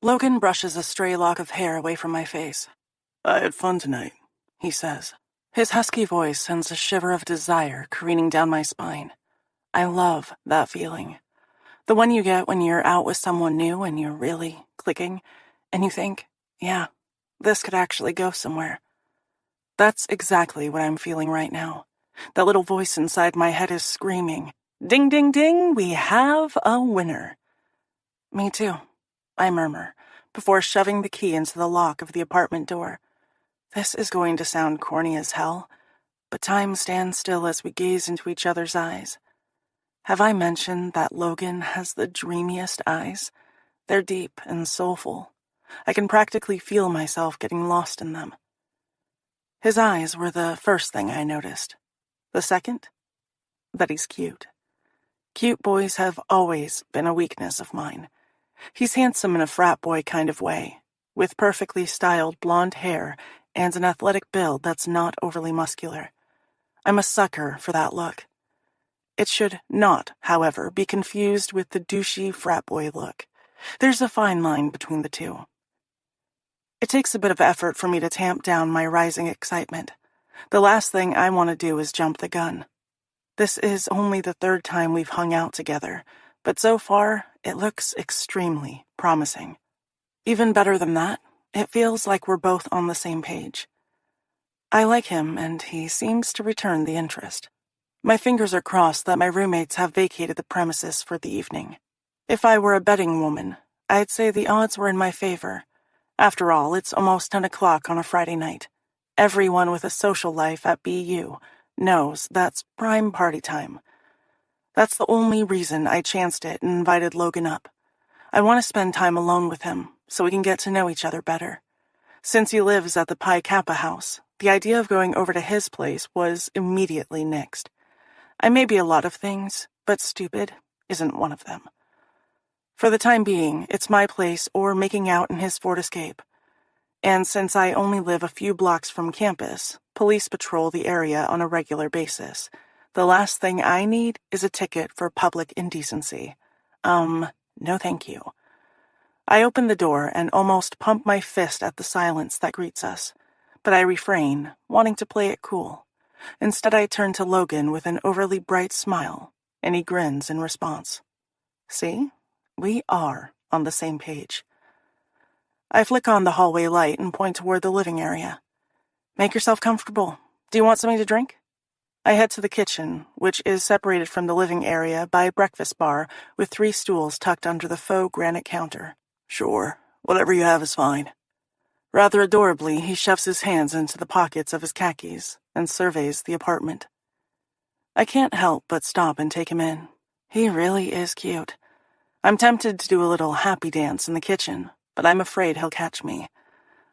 Logan brushes a stray lock of hair away from my face. "I had fun tonight," he says. His husky voice sends a shiver of desire careening down my spine. I love that feeling. The one you get when you're out with someone new and you're really clicking, and you think, yeah, this could actually go somewhere. That's exactly what I'm feeling right now. That little voice inside my head is screaming, "Ding, ding, ding, we have a winner." Me too, I murmur, before shoving the key into the lock of the apartment door. This is going to sound corny as hell, but time stands still as we gaze into each other's eyes. Have I mentioned that Logan has the dreamiest eyes? They're deep and soulful. I can practically feel myself getting lost in them. His eyes were the first thing I noticed. The second? That he's cute. Cute boys have always been a weakness of mine. He's handsome in a frat boy kind of way, with perfectly styled blonde hair and an athletic build that's not overly muscular. I'm a sucker for that look. It should not, however, be confused with the douchey frat boy look. There's a fine line between the two. It takes a bit of effort for me to tamp down my rising excitement. The last thing I want to do is jump the gun. This is only the third time we've hung out together, but so far, it looks extremely promising. Even better than that, it feels like we're both on the same page. I like him, and he seems to return the interest. My fingers are crossed that my roommates have vacated the premises for the evening. If I were a betting woman, I'd say the odds were in my favor. After all, it's almost 10 o'clock on a Friday night. Everyone with a social life at BU knows that's prime party time. That's the only reason I chanced it and invited Logan up. I want to spend time alone with him so we can get to know each other better. Since he lives at the Pi Kappa house, the idea of going over to his place was immediately nixed. I may be a lot of things, but stupid isn't one of them. For the time being, it's my place or making out in his Ford Escape. And since I only live a few blocks from campus, police patrol the area on a regular basis. The last thing I need is a ticket for public indecency. No thank you. I open the door and almost pump my fist at the silence that greets us, but I refrain, wanting to play it cool. Instead, I turn to Logan with an overly bright smile, and he grins in response. See? We are on the same page. I flick on the hallway light and point toward the living area. Make yourself comfortable. Do you want something to drink? I head to the kitchen, which is separated from the living area by a breakfast bar with 3 stools tucked under the faux granite counter. Sure, whatever you have is fine. Rather adorably, he shoves his hands into the pockets of his khakis and surveys the apartment. I can't help but stop and take him in. He really is cute. I'm tempted to do a little happy dance in the kitchen, but I'm afraid he'll catch me.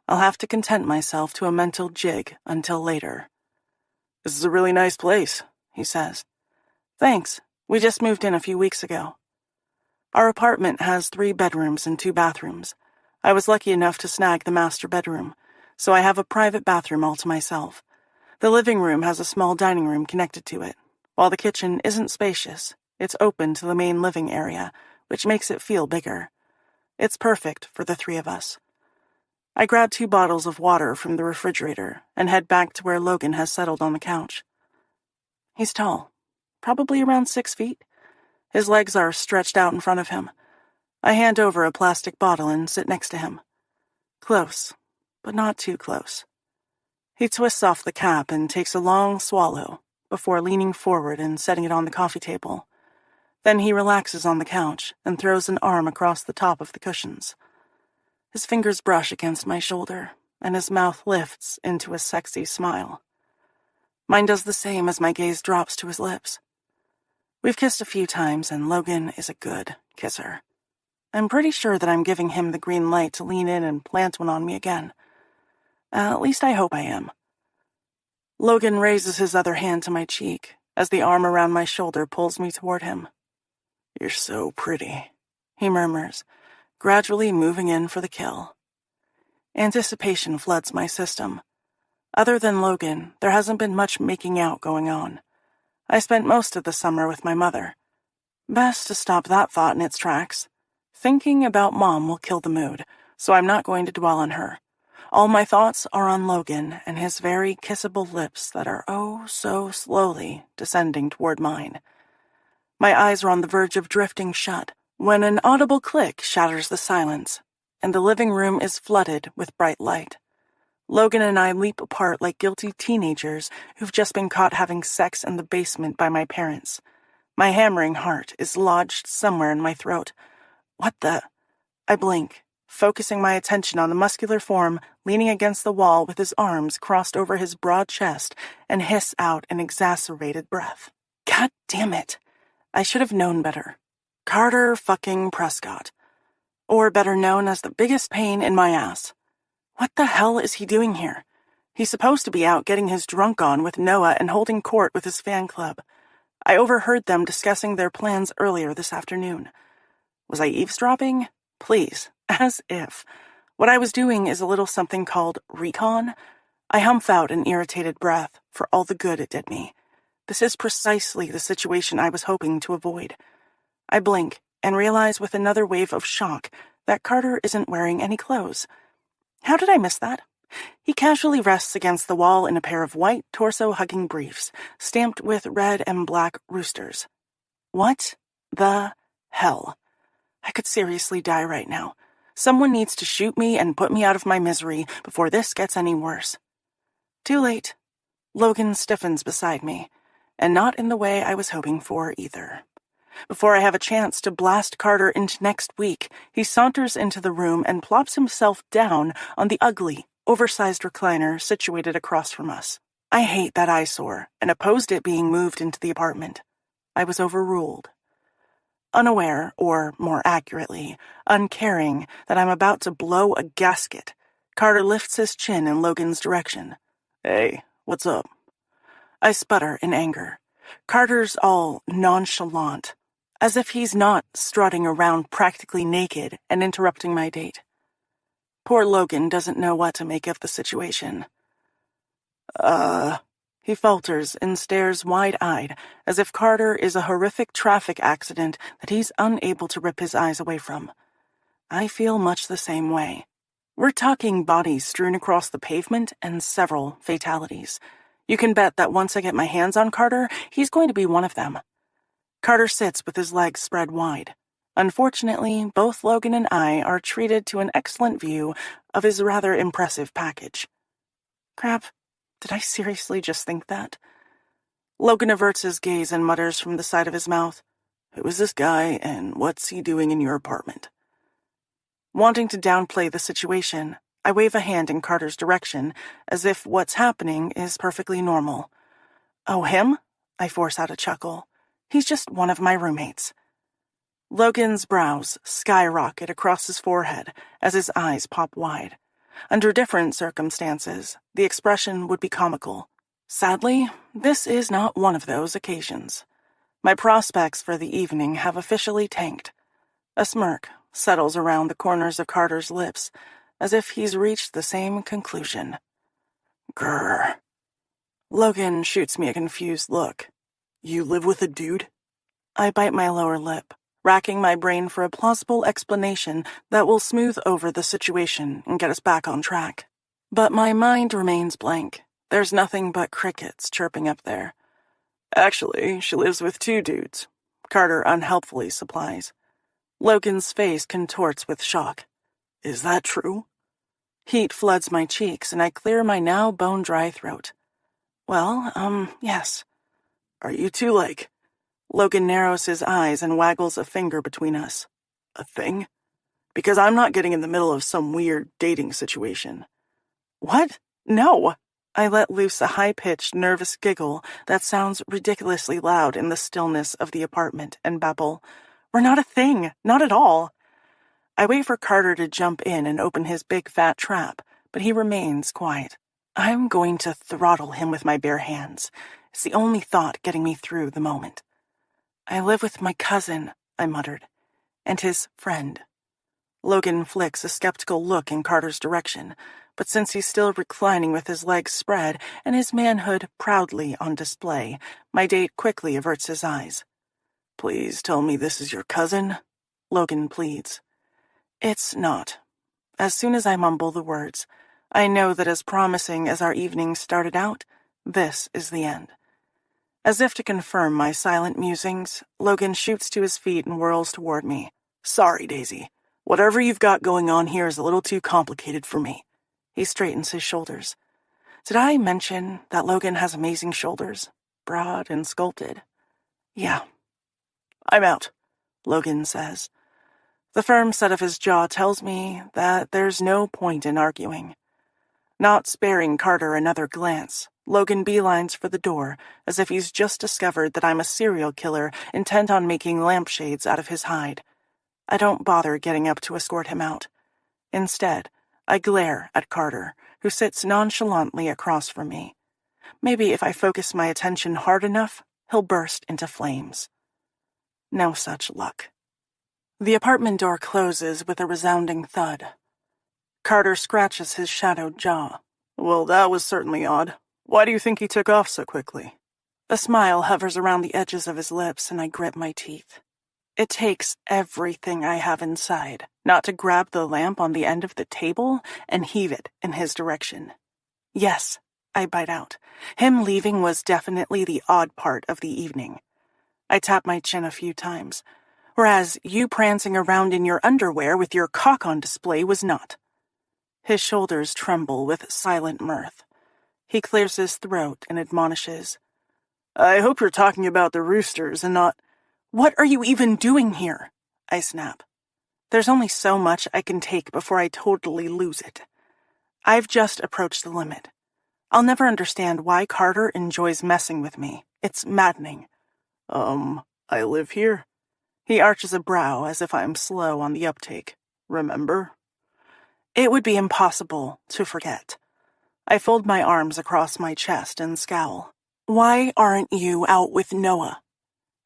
I'll have to content myself to a mental jig until later. This is a really nice place, he says. Thanks. We just moved in a few weeks ago. Our apartment has 3 bedrooms and 2 bathrooms. I was lucky enough to snag the master bedroom, so I have a private bathroom all to myself. The living room has a small dining room connected to it. While the kitchen isn't spacious, it's open to the main living area, which makes it feel bigger. It's perfect for the 3 of us. I grab 2 bottles of water from the refrigerator and head back to where Logan has settled on the couch. He's tall, probably around 6 feet. His legs are stretched out in front of him. I hand over a plastic bottle and sit next to him. Close, but not too close. He twists off the cap and takes a long swallow before leaning forward and setting it on the coffee table. Then he relaxes on the couch and throws an arm across the top of the cushions. His fingers brush against my shoulder, and his mouth lifts into a sexy smile. Mine does the same as my gaze drops to his lips. We've kissed a few times, and Logan is a good kisser. I'm pretty sure that I'm giving him the green light to lean in and plant one on me again. At least I hope I am. Logan raises his other hand to my cheek as the arm around my shoulder pulls me toward him. You're so pretty, he murmurs, gradually moving in for the kill. Anticipation floods my system. Other than Logan, there hasn't been much making out going on. I spent most of the summer with my mother. Best to stop that thought in its tracks. Thinking about Mom will kill the mood, so I'm not going to dwell on her. All my thoughts are on Logan and his very kissable lips that are oh so slowly descending toward mine. My eyes are on the verge of drifting shut when an audible click shatters the silence, and the living room is flooded with bright light. Logan and I leap apart like guilty teenagers who've just been caught having sex in the basement by my parents. My hammering heart is lodged somewhere in my throat. What the? I blink, focusing my attention on the muscular form leaning against the wall with his arms crossed over his broad chest, and hiss out an exacerbated breath. God damn it. I should have known better. Carter fucking Prescott. Or better known as the biggest pain in my ass. What the hell is he doing here? He's supposed to be out getting his drunk on with Noah and holding court with his fan club. I overheard them discussing their plans earlier this afternoon. Was I eavesdropping? Please, as if. What I was doing is a little something called recon. I humph out an irritated breath for all the good it did me. This is precisely the situation I was hoping to avoid. I blink and realize with another wave of shock that Carter isn't wearing any clothes. How did I miss that? He casually rests against the wall in a pair of white torso-hugging briefs, stamped with red and black roosters. What the hell? I could seriously die right now. Someone needs to shoot me and put me out of my misery before this gets any worse. Too late. Logan stiffens beside me, and not in the way I was hoping for either. Before I have a chance to blast Carter into next week, he saunters into the room and plops himself down on the ugly, oversized recliner situated across from us. I hate that eyesore and opposed it being moved into the apartment. I was overruled. Unaware, or more accurately, uncaring that I'm about to blow a gasket, Carter lifts his chin in Logan's direction. Hey, what's up? I sputter in anger. Carter's all nonchalant, as if he's not strutting around practically naked and interrupting my date. Poor Logan doesn't know what to make of the situation. He falters and stares wide-eyed, as if Carter is a horrific traffic accident that he's unable to rip his eyes away from. I feel much the same way. We're talking bodies strewn across the pavement and several fatalities. You can bet that once I get my hands on Carter, he's going to be one of them. Carter sits with his legs spread wide. Unfortunately, both Logan and I are treated to an excellent view of his rather impressive package. Crap, did I seriously just think that? Logan averts his gaze and mutters from the side of his mouth, Who is this guy, and what's he doing in your apartment? Wanting to downplay the situation, I wave a hand in Carter's direction, as if what's happening is perfectly normal. Oh, him? I force out a chuckle. He's just one of my roommates. Logan's brows skyrocket across his forehead as his eyes pop wide. Under different circumstances, the expression would be comical. Sadly, this is not one of those occasions. My prospects for the evening have officially tanked. A smirk settles around the corners of Carter's lips, as if he's reached the same conclusion. Grr. Logan shoots me a confused look. You live with a dude? I bite my lower lip, racking my brain for a plausible explanation that will smooth over the situation and get us back on track. But my mind remains blank. There's nothing but crickets chirping up there. Actually, she lives with 2 dudes, Carter unhelpfully supplies. Logan's face contorts with shock. Is that true? Heat floods my cheeks, and I clear my now bone-dry throat. Well, yes. Are you two like... Logan narrows his eyes and waggles a finger between us. A thing? Because I'm not getting in the middle of some weird dating situation. What? No! I let loose a high-pitched, nervous giggle that sounds ridiculously loud in the stillness of the apartment and babble. We're not a thing, not at all. I wait for Carter to jump in and open his big fat trap, but he remains quiet. I'm going to throttle him with my bare hands. It's the only thought getting me through the moment. I live with my cousin, I muttered, and his friend. Logan flicks a skeptical look in Carter's direction, but since he's still reclining with his legs spread and his manhood proudly on display, my date quickly averts his eyes. Please tell me this is your cousin, Logan pleads. It's not. As soon as I mumble the words, I know that as promising as our evening started out, this is the end. As if to confirm my silent musings, Logan shoots to his feet and whirls toward me. Sorry, Daisy. Whatever you've got going on here is a little too complicated for me. He straightens his shoulders. Did I mention that Logan has amazing shoulders? Broad and sculpted. Yeah. I'm out, Logan says. The firm set of his jaw tells me that there's no point in arguing. Not sparing Carter another glance, Logan beelines for the door as if he's just discovered that I'm a serial killer intent on making lampshades out of his hide. I don't bother getting up to escort him out. Instead, I glare at Carter, who sits nonchalantly across from me. Maybe if I focus my attention hard enough, he'll burst into flames. No such luck. The apartment door closes with a resounding thud. Carter scratches his shadowed jaw. Well, that was certainly odd. Why do you think he took off so quickly? A smile hovers around the edges of his lips, and I grit my teeth. It takes everything I have inside not to grab the lamp on the end of the table and heave it in his direction. Yes, I bite out. Him leaving was definitely the odd part of the evening. I tap my chin a few times, whereas you prancing around in your underwear with your cock on display was not. His shoulders tremble with silent mirth. He clears his throat and admonishes, I hope you're talking about the roosters and not— What are you even doing here? I snap. There's only so much I can take before I totally lose it. I've just approached the limit. I'll never understand why Carter enjoys messing with me. It's maddening. I live here. He arches a brow as if I'm slow on the uptake. Remember? It would be impossible to forget. I fold my arms across my chest and scowl. Why aren't you out with Noah?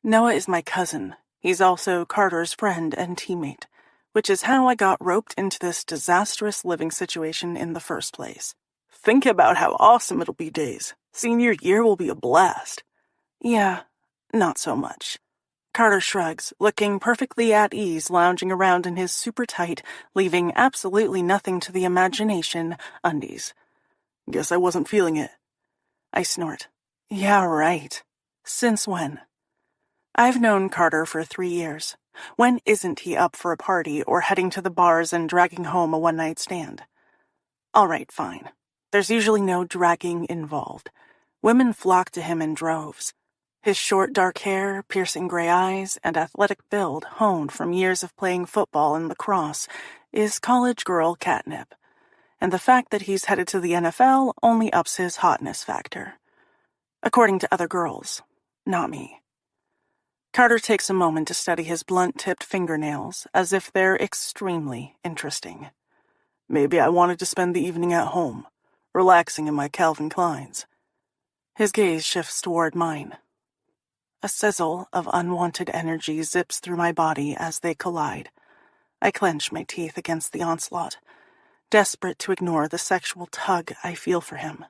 Noah is my cousin. He's also Carter's friend and teammate, which is how I got roped into this disastrous living situation in the first place. Think about how awesome it'll be, Days. Senior year will be a blast. Yeah, not so much. Carter shrugs, looking perfectly at ease lounging around in his super tight, leaving absolutely nothing to the imagination, undies. Guess I wasn't feeling it. I snort. Yeah, right. Since when? I've known Carter for 3 years. When isn't he up for a party or heading to the bars and dragging home a one-night stand? All right, fine. There's usually no dragging involved. Women flock to him in droves. His short, dark hair, piercing gray eyes, and athletic build, honed from years of playing football and lacrosse, is college girl catnip. And the fact that he's headed to the NFL only ups his hotness factor. According to other girls, not me. Carter takes a moment to study his blunt-tipped fingernails, as if they're extremely interesting. Maybe I wanted to spend the evening at home, relaxing in my Calvin Kleins. His gaze shifts toward mine. A sizzle of unwanted energy zips through my body as they collide. I clench my teeth against the onslaught, desperate to ignore the sexual tug I feel for him.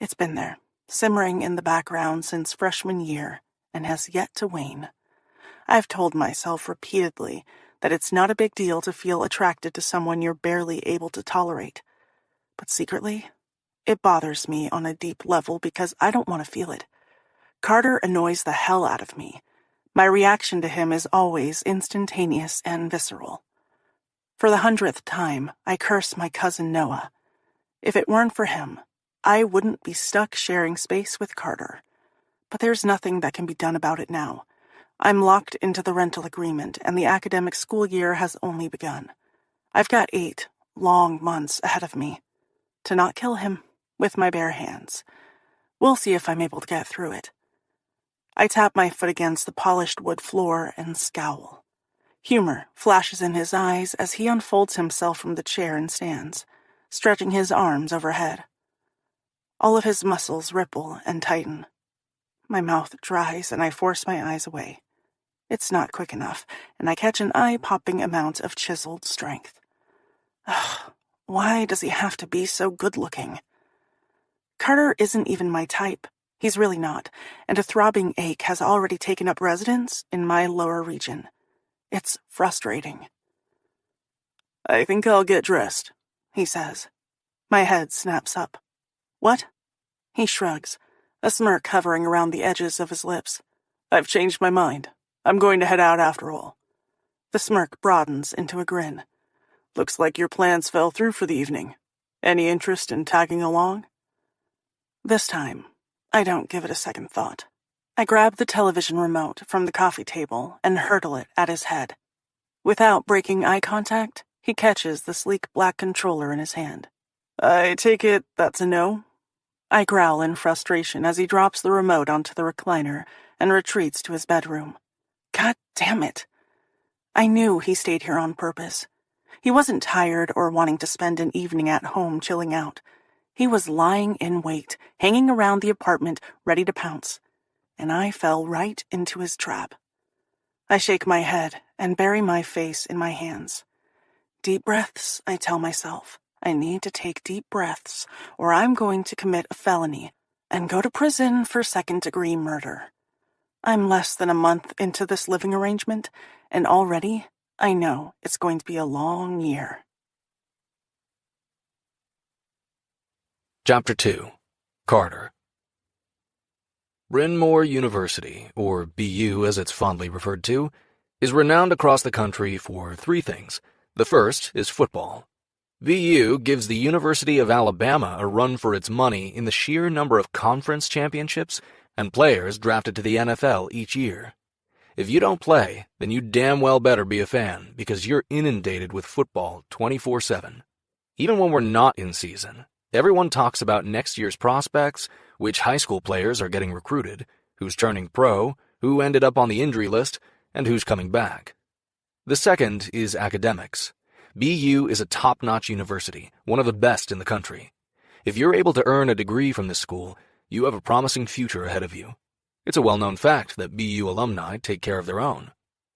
It's been there, simmering in the background since freshman year, and has yet to wane. I've told myself repeatedly that it's not a big deal to feel attracted to someone you're barely able to tolerate. But secretly, it bothers me on a deep level because I don't want to feel it. Carter annoys the hell out of me. My reaction to him is always instantaneous and visceral. For the 100th time, I curse my cousin Noah. If it weren't for him, I wouldn't be stuck sharing space with Carter. But there's nothing that can be done about it now. I'm locked into the rental agreement, and the academic school year has only begun. I've got 8 long months ahead of me. To not kill him with my bare hands. We'll see if I'm able to get through it. I tap my foot against the polished wood floor and scowl. Humor flashes in his eyes as he unfolds himself from the chair and stands, stretching his arms overhead. All of his muscles ripple and tighten. My mouth dries and I force my eyes away. It's not quick enough, and I catch an eye-popping amount of chiseled strength. Ugh, why does he have to be so good-looking? Carter isn't even my type. He's really not, and a throbbing ache has already taken up residence in my lower region. It's frustrating. I think I'll get dressed, he says. My head snaps up. What? He shrugs, a smirk hovering around the edges of his lips. I've changed my mind. I'm going to head out after all. The smirk broadens into a grin. Looks like your plans fell through for the evening. Any interest in tagging along? This time, I don't give it a second thought. I grab the television remote from the coffee table and hurtle it at his head. Without breaking eye contact, he catches the sleek black controller in his hand. I take it that's a no? I growl in frustration as he drops the remote onto the recliner and retreats to his bedroom. God damn it. I knew he stayed here on purpose. He wasn't tired or wanting to spend an evening at home chilling out. He was lying in wait, hanging around the apartment, ready to pounce. And I fell right into his trap. I shake my head and bury my face in my hands. Deep breaths, I tell myself. I need to take deep breaths, or I'm going to commit a felony and go to prison for second-degree murder. I'm less than a month into this living arrangement, and already I know it's going to be a long year. Chapter 2. Carter. Bryn Mawr University, or BU as it's fondly referred to, is renowned across the country for three things. The first is football. BU gives the University of Alabama a run for its money in the sheer number of conference championships and players drafted to the NFL each year. If you don't play, then you damn well better be a fan, because you're inundated with football 24/7. Even when we're not in season, everyone talks about next year's prospects, which high school players are getting recruited, who's turning pro, who ended up on the injury list, and who's coming back. The second is academics. BU is a top-notch university, one of the best in the country. If you're able to earn a degree from this school, you have a promising future ahead of you. It's a well-known fact that BU alumni take care of their own.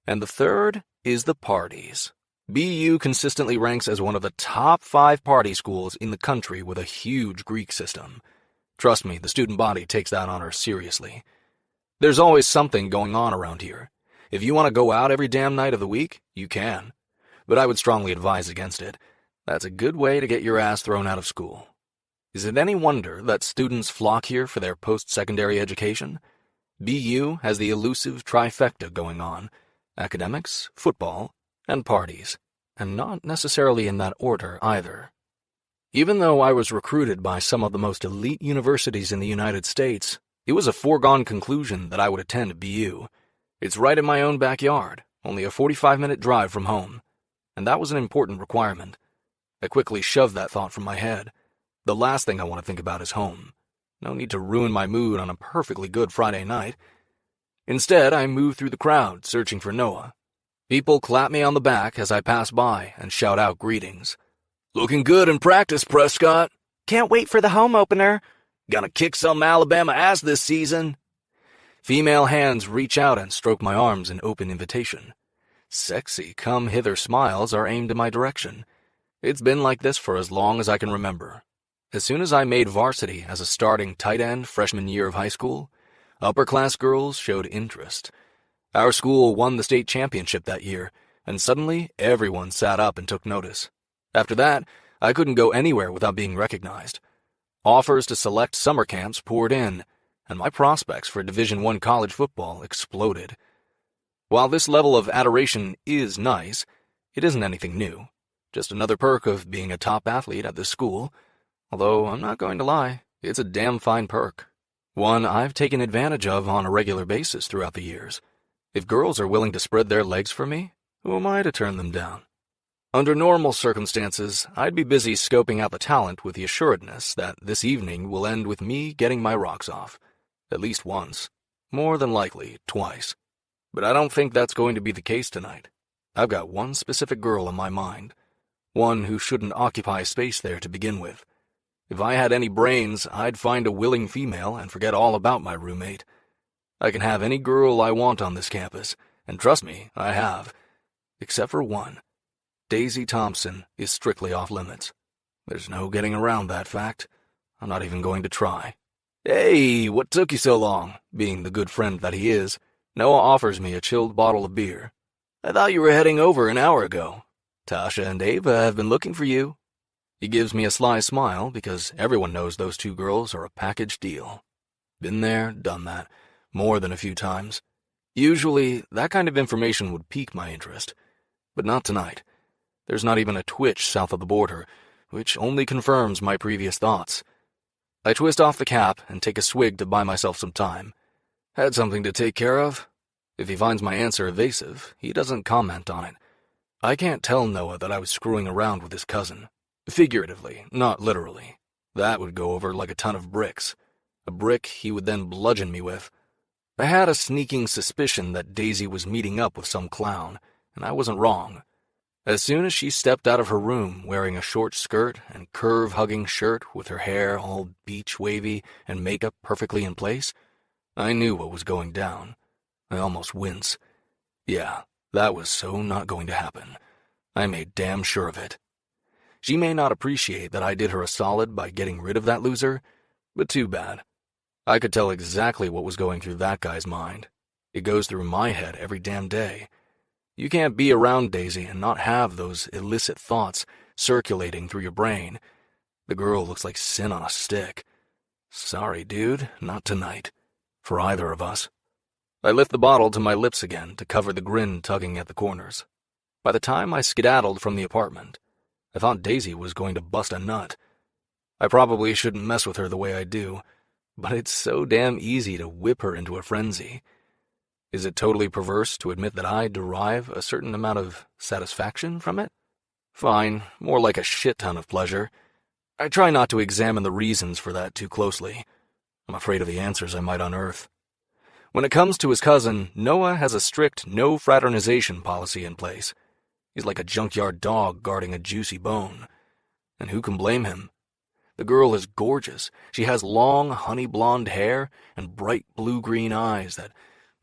And the third is the parties. BU consistently ranks as one of the top 5 party schools in the country with a huge Greek system. Trust me, the student body takes that honor seriously. There's always something going on around here. If you want to go out every damn night of the week, you can. But I would strongly advise against it. That's a good way to get your ass thrown out of school. Is it any wonder that students flock here for their post-secondary education? BU has the elusive trifecta going on: academics, football, and parties, and not necessarily in that order either. Even though I was recruited by some of the most elite universities in the United States, it was a foregone conclusion that I would attend BU. It's right in my own backyard, only a 45-minute drive from home. And that was an important requirement. I quickly shoved that thought from my head. The last thing I want to think about is home. No need to ruin my mood on a perfectly good Friday night. Instead, I move through the crowd, searching for Noah. People clap me on the back as I pass by and shout out greetings. "Looking good in practice, Prescott. Can't wait for the home opener. Gonna kick some Alabama ass this season." Female hands reach out and stroke my arms in open invitation. Sexy come-hither smiles are aimed in my direction. It's been like this for as long as I can remember. As soon as I made varsity as a starting tight end freshman year of high school, upper-class girls showed interest. Our school won the state championship that year, and suddenly everyone sat up and took notice. After that, I couldn't go anywhere without being recognized. Offers to select summer camps poured in, and my prospects for Division I college football exploded. While this level of adoration is nice, it isn't anything new. Just another perk of being a top athlete at this school. Although, I'm not going to lie, it's a damn fine perk. One I've taken advantage of on a regular basis throughout the years. If girls are willing to spread their legs for me, who am I to turn them down? Under normal circumstances, I'd be busy scoping out the talent with the assuredness that this evening will end with me getting my rocks off. At least once. More than likely, twice. But I don't think that's going to be the case tonight. I've got one specific girl in my mind. One who shouldn't occupy space there to begin with. If I had any brains, I'd find a willing female and forget all about my roommate. I can have any girl I want on this campus, and trust me, I have. Except for one. Daisy Thompson is strictly off limits. There's no getting around that fact. I'm not even going to try. "Hey, what took you so long?" Being the good friend that he is, Noah offers me a chilled bottle of beer. "I thought you were heading over an hour ago." Tasha and Ava have been looking for you. He gives me a sly smile because everyone knows those two girls are a package deal. Been there, done that, more than a few times. Usually, that kind of information would pique my interest, but not tonight. There's not even a twitch south of the border, which only confirms my previous thoughts. I twist off the cap and take a swig to buy myself some time. Had something to take care of. If he finds my answer evasive, he doesn't comment on it. I can't tell Noah that I was screwing around with his cousin. Figuratively, not literally. That would go over like a ton of bricks. A brick he would then bludgeon me with. I had a sneaking suspicion that Daisy was meeting up with some clown, and I wasn't wrong. As soon as she stepped out of her room wearing a short skirt and curve-hugging shirt with her hair all beach-wavy and makeup perfectly in place, I knew what was going down. I almost wince. Yeah, that was so not going to happen. I made damn sure of it. She may not appreciate that I did her a solid by getting rid of that loser, but too bad. I could tell exactly what was going through that guy's mind. It goes through my head every damn day. You can't be around Daisy and not have those illicit thoughts circulating through your brain. The girl looks like sin on a stick. Sorry, dude, not tonight. For either of us. I lift the bottle to my lips again to cover the grin tugging at the corners. By the time I skedaddled from the apartment, I thought Daisy was going to bust a nut. I probably shouldn't mess with her the way I do, but it's so damn easy to whip her into a frenzy. Is it totally perverse to admit that I derive a certain amount of satisfaction from it? Fine, more like a shit ton of pleasure. I try not to examine the reasons for that too closely. I'm afraid of the answers I might unearth. When it comes to his cousin, Noah has a strict no fraternization policy in place. He's like a junkyard dog guarding a juicy bone. And who can blame him? The girl is gorgeous. She has long, honey-blonde hair and bright blue-green eyes that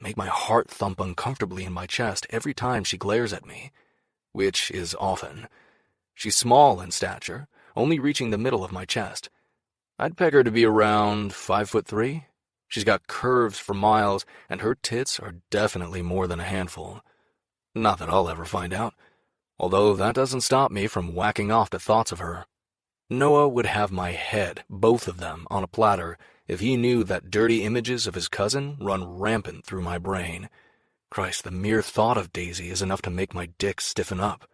make my heart thump uncomfortably in my chest every time she glares at me, which is often. She's small in stature, only reaching the middle of my chest. I'd peg her to be around 5'3". She's got curves for miles, and her tits are definitely more than a handful. Not that I'll ever find out, although that doesn't stop me from whacking off to thoughts of her. Noah would have my head, both of them, on a platter if he knew that dirty images of his cousin run rampant through my brain. Christ, the mere thought of Daisy is enough to make my dick stiffen up.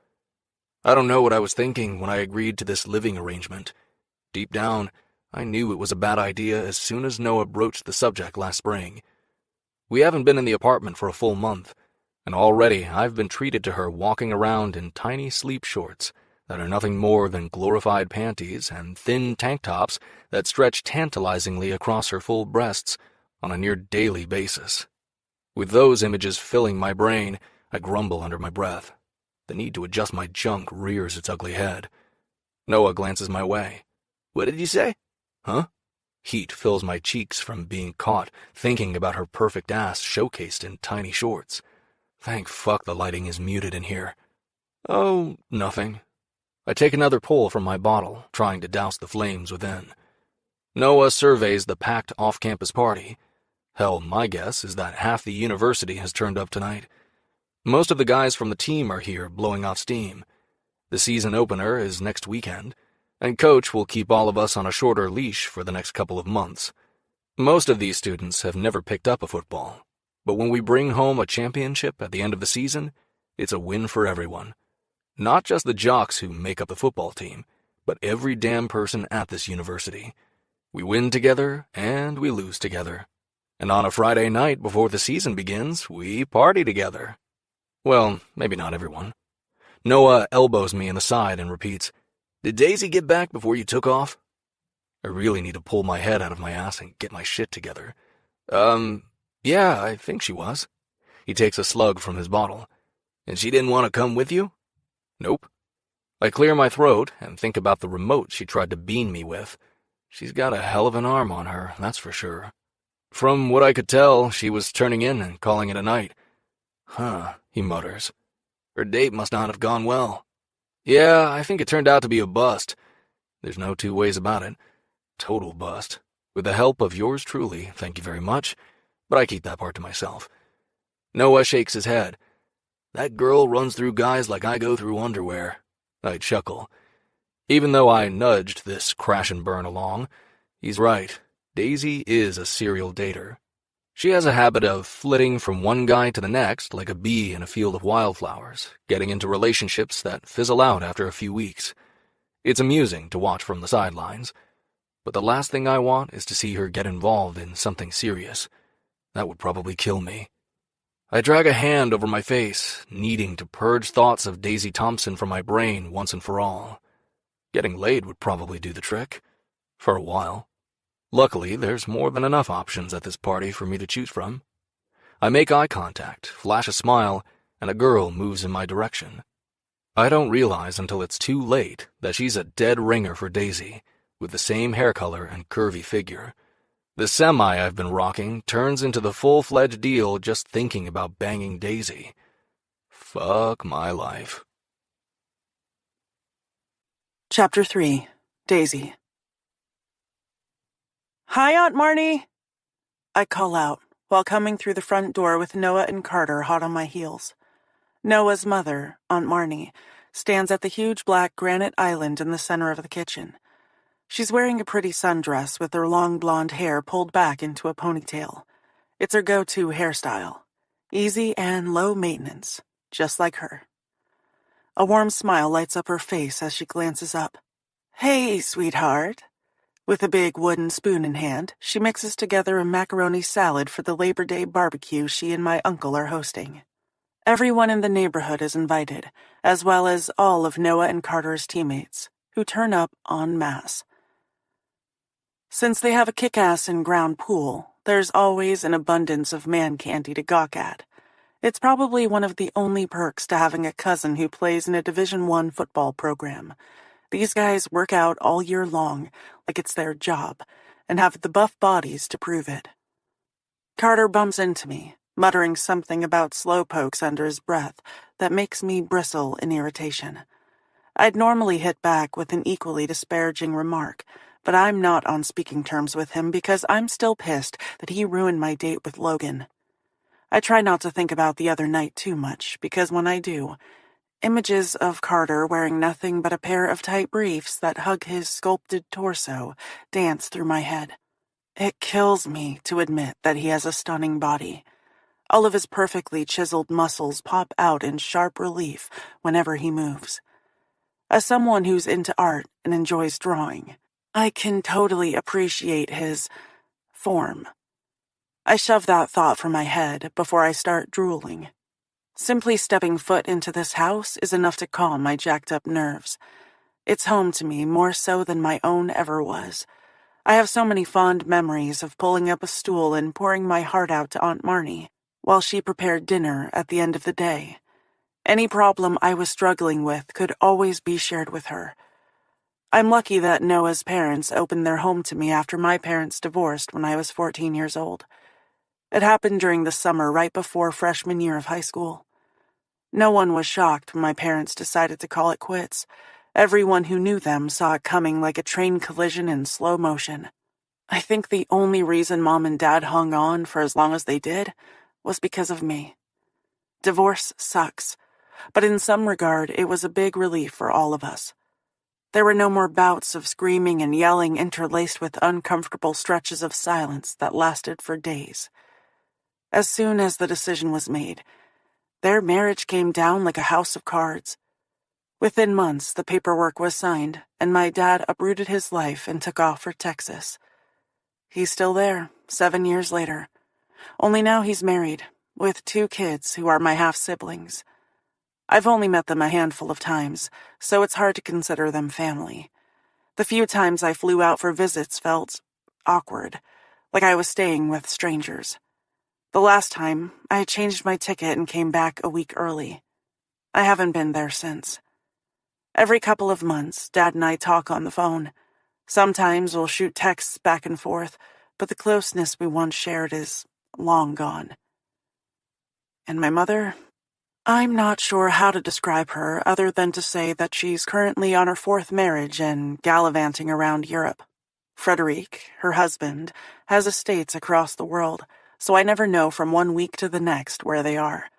I don't know what I was thinking when I agreed to this living arrangement. Deep down, I knew it was a bad idea as soon as Noah broached the subject last spring. We haven't been in the apartment for a full month, and already I've been treated to her walking around in tiny sleep shorts that are nothing more than glorified panties and thin tank tops that stretch tantalizingly across her full breasts on a near daily basis. With those images filling my brain, I grumble under my breath. The need to adjust my junk rears its ugly head. Noah glances my way. "What did you say?" "Huh?" Heat fills my cheeks from being caught thinking about her perfect ass showcased in tiny shorts. Thank fuck the lighting is muted in here. "Oh, nothing." I take another pull from my bottle, trying to douse the flames within. Noah surveys the packed off-campus party. Hell, my guess is that half the university has turned up tonight. Most of the guys from the team are here blowing off steam. The season opener is next weekend, and Coach will keep all of us on a shorter leash for the next couple of months. Most of these students have never picked up a football, but when we bring home a championship at the end of the season, it's a win for everyone. Not just the jocks who make up the football team, but every damn person at this university. We win together, and we lose together. And on a Friday night before the season begins, we party together. Well, maybe not everyone. Noah elbows me in the side and repeats, "Did Daisy get back before you took off?" I really need to pull my head out of my ass and get my shit together. Yeah, I think she was. He takes a slug from his bottle. "And she didn't want to come with you?" "Nope." I clear my throat and think about the remote she tried to bean me with. She's got a hell of an arm on her, that's for sure. From what I could tell, she was turning in and calling it a night. "Huh," he mutters. "Her date must not have gone well." "Yeah, I think it turned out to be a bust. There's no two ways about it. Total bust. With the help of yours truly, thank you very much, but I keep that part to myself." Noah shakes his head. That girl runs through guys like I go through underwear. I chuckle. Even though I nudged this crash and burn along, he's right. Daisy is a serial dater. She has a habit of flitting from one guy to the next like a bee in a field of wildflowers, getting into relationships that fizzle out after a few weeks. It's amusing to watch from the sidelines, but the last thing I want is to see her get involved in something serious. That would probably kill me. I drag a hand over my face, needing to purge thoughts of Daisy Thompson from my brain once and for all. Getting laid would probably do the trick. For a while. Luckily, there's more than enough options at this party for me to choose from. I make eye contact, flash a smile, and a girl moves in my direction. I don't realize until it's too late that she's a dead ringer for Daisy, with the same hair color and curvy figure. The semi I've been rocking turns into the full-fledged deal just thinking about banging Daisy. Fuck my life. Chapter 3. Daisy. Hi, Aunt Marnie! I call out, while coming through the front door with Noah and Carter hot on my heels. Noah's mother, Aunt Marnie, stands at the huge black granite island in the center of the kitchen. She's wearing a pretty sundress with her long blonde hair pulled back into a ponytail. It's her go-to hairstyle. Easy and low maintenance, just like her. A warm smile lights up her face as she glances up. Hey, sweetheart. With a big wooden spoon in hand, she mixes together a macaroni salad for the Labor Day barbecue she and my uncle are hosting. Everyone in the neighborhood is invited, as well as all of Noah and Carter's teammates, who turn up en masse. Since they have a kick-ass in-ground pool, there's always an abundance of man candy to gawk at. It's probably one of the only perks to having a cousin who plays in a Division I football program. These guys work out all year long, like it's their job, and have the buff bodies to prove it. Carter bumps into me, muttering something about slowpokes under his breath that makes me bristle in irritation. I'd normally hit back with an equally disparaging remark, but I'm not on speaking terms with him because I'm still pissed that he ruined my date with Logan. I try not to think about the other night too much, because when I do, images of Carter wearing nothing but a pair of tight briefs that hug his sculpted torso dance through my head. It kills me to admit that he has a stunning body. All of his perfectly chiseled muscles pop out in sharp relief whenever he moves. As someone who's into art and enjoys drawing, I can totally appreciate his form. I shove that thought from my head before I start drooling. Simply stepping foot into this house is enough to calm my jacked-up nerves. It's home to me more so than my own ever was. I have so many fond memories of pulling up a stool and pouring my heart out to Aunt Marnie while she prepared dinner at the end of the day. Any problem I was struggling with could always be shared with her. I'm lucky that Noah's parents opened their home to me after my parents divorced when I was 14 years old. It happened during the summer right before freshman year of high school. No one was shocked when my parents decided to call it quits. Everyone who knew them saw it coming like a train collision in slow motion. I think the only reason Mom and Dad hung on for as long as they did was because of me. Divorce sucks, but in some regard it was a big relief for all of us. There were no more bouts of screaming and yelling interlaced with uncomfortable stretches of silence that lasted for days. As soon as the decision was made, their marriage came down like a house of cards. Within months, the paperwork was signed, and my dad uprooted his life and took off for Texas. He's still there, 7 years later. Only now he's married, with 2 kids who are my half-siblings. I've only met them a handful of times, so it's hard to consider them family. The few times I flew out for visits felt awkward, like I was staying with strangers. The last time, I changed my ticket and came back a week early. I haven't been there since. Every couple of months, Dad and I talk on the phone. Sometimes we'll shoot texts back and forth, but the closeness we once shared is long gone. And my mother? I'm not sure how to describe her other than to say that she's currently on her 4th marriage and gallivanting around Europe. Frederic, her husband, has estates across the world, so I never know from one week to the next where they are.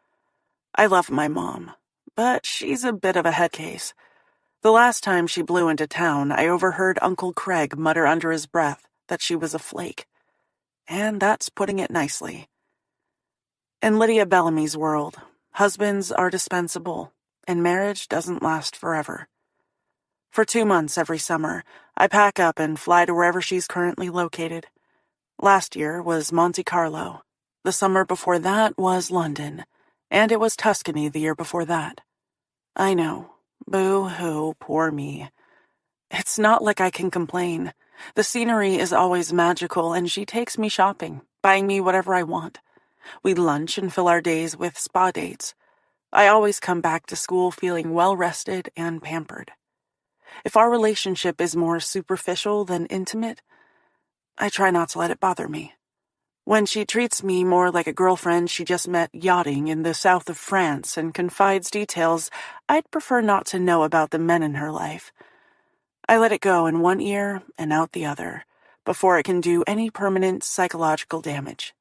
I love my mom, but she's a bit of a head case. The last time she blew into town, I overheard Uncle Craig mutter under his breath that she was a flake. And that's putting it nicely. In Lydia Bellamy's world, husbands are dispensable, and marriage doesn't last forever. For 2 months every summer, I pack up and fly to wherever she's currently located. Last year was Monte Carlo. The summer before that was London, and it was Tuscany the year before that. I know. Boo-hoo, poor me. It's not like I can complain. The scenery is always magical, and she takes me shopping, buying me whatever I want. We lunch and fill our days with spa dates. I always come back to school feeling well-rested and pampered. If our relationship is more superficial than intimate, I try not to let it bother me. When she treats me more like a girlfriend she just met yachting in the south of France and confides details I'd prefer not to know about the men in her life, I let it go in one ear and out the other, before it can do any permanent psychological damage.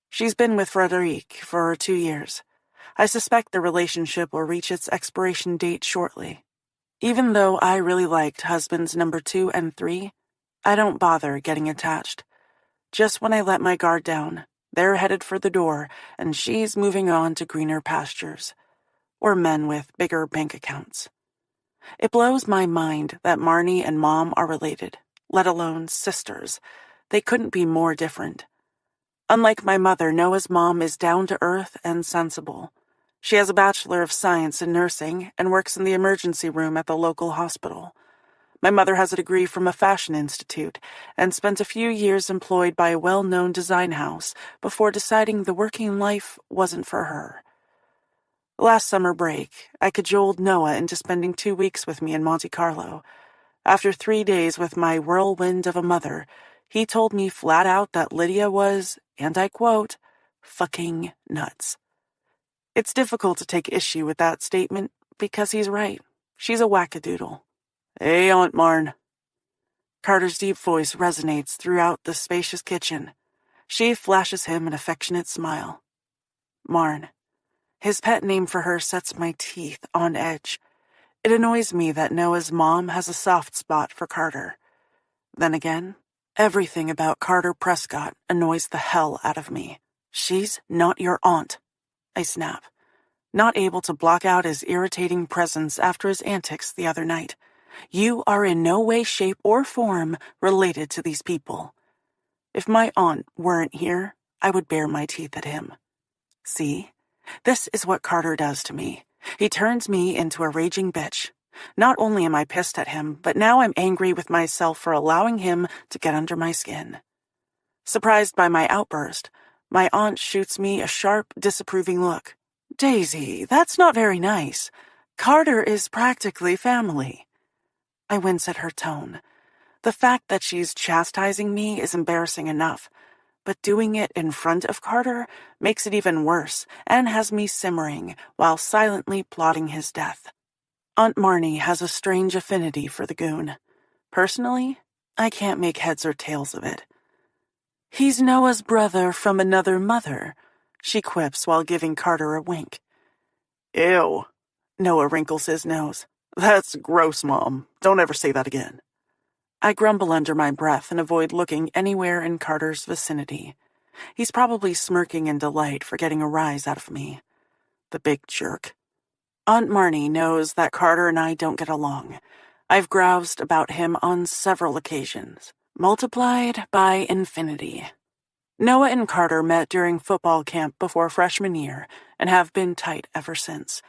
She's been with Frederic for 2 years. I suspect the relationship will reach its expiration date shortly. Even though I really liked husbands number 2 and 3, I don't bother getting attached. Just when I let my guard down, they're headed for the door, and she's moving on to greener pastures, or men with bigger bank accounts. It blows my mind that Marnie and Mom are related, let alone sisters. They couldn't be more different. Unlike my mother, Noah's mom is down-to-earth and sensible. She has a Bachelor of Science in nursing and works in the emergency room at the local hospital. My mother has a degree from a fashion institute and spent a few years employed by a well-known design house before deciding the working life wasn't for her. Last summer break, I cajoled Noah into spending 2 weeks with me in Monte Carlo. After 3 days with my whirlwind of a mother, he told me flat out that Lydia was, and I quote, fucking nuts. It's difficult to take issue with that statement because he's right. She's a wackadoodle. Hey, Aunt Marn. Carter's deep voice resonates throughout the spacious kitchen. She flashes him an affectionate smile. Marn. His pet name for her sets my teeth on edge. It annoys me that Noah's mom has a soft spot for Carter. Then again, everything about Carter Prescott annoys the hell out of me. She's not your aunt, I snap, not able to block out his irritating presence after his antics the other night. You are in no way, shape, or form related to these people. If my aunt weren't here, I would bare my teeth at him. See? This is what Carter does to me. He turns me into a raging bitch. Not only am I pissed at him, but now I'm angry with myself for allowing him to get under my skin. Surprised by my outburst, my aunt shoots me a sharp, disapproving look. Daisy, that's not very nice. Carter is practically family. I wince at her tone. The fact that she's chastising me is embarrassing enough, but doing it in front of Carter makes it even worse and has me simmering while silently plotting his death. Aunt Marnie has a strange affinity for the goon. Personally, I can't make heads or tails of it. He's Noah's brother from another mother, she quips while giving Carter a wink. Ew. Noah wrinkles his nose. That's gross, Mom. Don't ever say that again. I grumble under my breath and avoid looking anywhere in Carter's vicinity. He's probably smirking in delight for getting a rise out of me. The big jerk. Aunt Marnie knows that Carter and I don't get along. I've groused about him on several occasions, multiplied by infinity. Noah and Carter met during football camp before freshman year and have been tight ever since.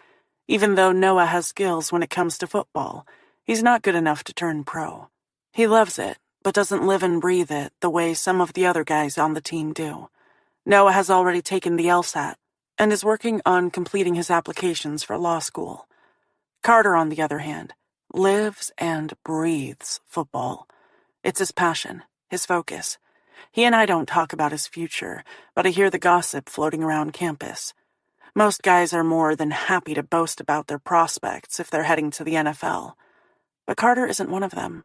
Even though Noah has skills when it comes to football, he's not good enough to turn pro. He loves it, but doesn't live and breathe it the way some of the other guys on the team do. Noah has already taken the LSAT and is working on completing his applications for law school. Carter, on the other hand, lives and breathes football. It's his passion, his focus. He and I don't talk about his future, but I hear the gossip floating around campus. Most guys are more than happy to boast about their prospects if they're heading to the NFL. But Carter isn't one of them.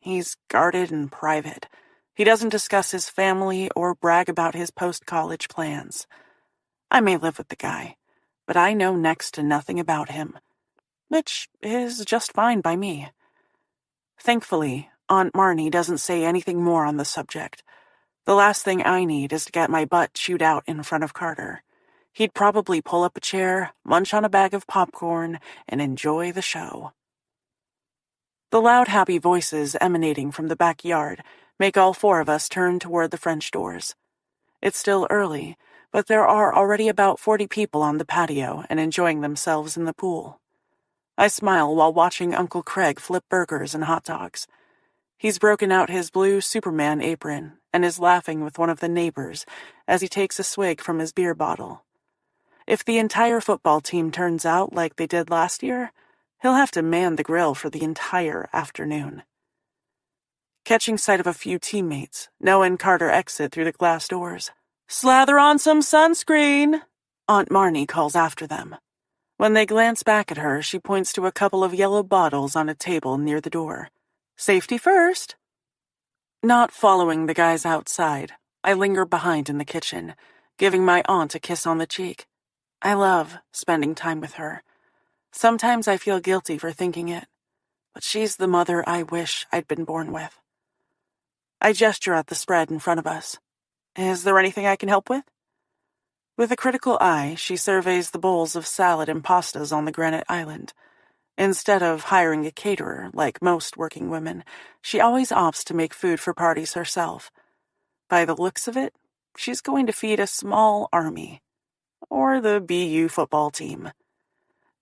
He's guarded and private. He doesn't discuss his family or brag about his post-college plans. I may live with the guy, but I know next to nothing about him, which is just fine by me. Thankfully, Aunt Marnie doesn't say anything more on the subject. The last thing I need is to get my butt chewed out in front of Carter. He'd probably pull up a chair, munch on a bag of popcorn, and enjoy the show. The loud, happy voices emanating from the backyard make all four of us turn toward the French doors. It's still early, but there are already about 40 people on the patio and enjoying themselves in the pool. I smile while watching Uncle Craig flip burgers and hot dogs. He's broken out his blue Superman apron and is laughing with one of the neighbors as he takes a swig from his beer bottle. If the entire football team turns out like they did last year, he'll have to man the grill for the entire afternoon. Catching sight of a few teammates, Noah and Carter exit through the glass doors. "Slather on some sunscreen," Aunt Marnie calls after them. When they glance back at her, she points to a couple of yellow bottles on a table near the door. "Safety first." Not following the guys outside, I linger behind in the kitchen, giving my aunt a kiss on the cheek. I love spending time with her. Sometimes I feel guilty for thinking it, but she's the mother I wish I'd been born with. I gesture at the spread in front of us. "Is there anything I can help with?" With a critical eye, she surveys the bowls of salad and pastas on the granite island. Instead of hiring a caterer, like most working women, she always opts to make food for parties herself. By the looks of it, she's going to feed a small army. Or the BU football team.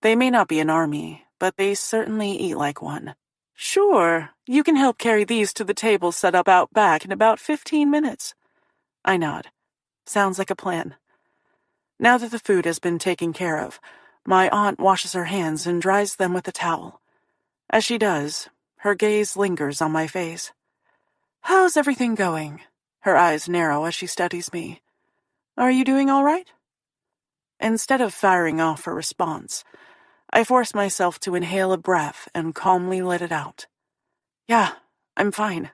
They may not be an army, but they certainly eat like one. "Sure, you can help carry these to the table set up out back in about 15 minutes. I nod. Sounds like a plan. Now that the food has been taken care of, my aunt washes her hands and dries them with a towel. As she does, her gaze lingers on my face. "How's everything going?" Her eyes narrow as she studies me. "Are you doing all right?" Instead of firing off a response, I force myself to inhale a breath and calmly let it out. "Yeah, I'm fine."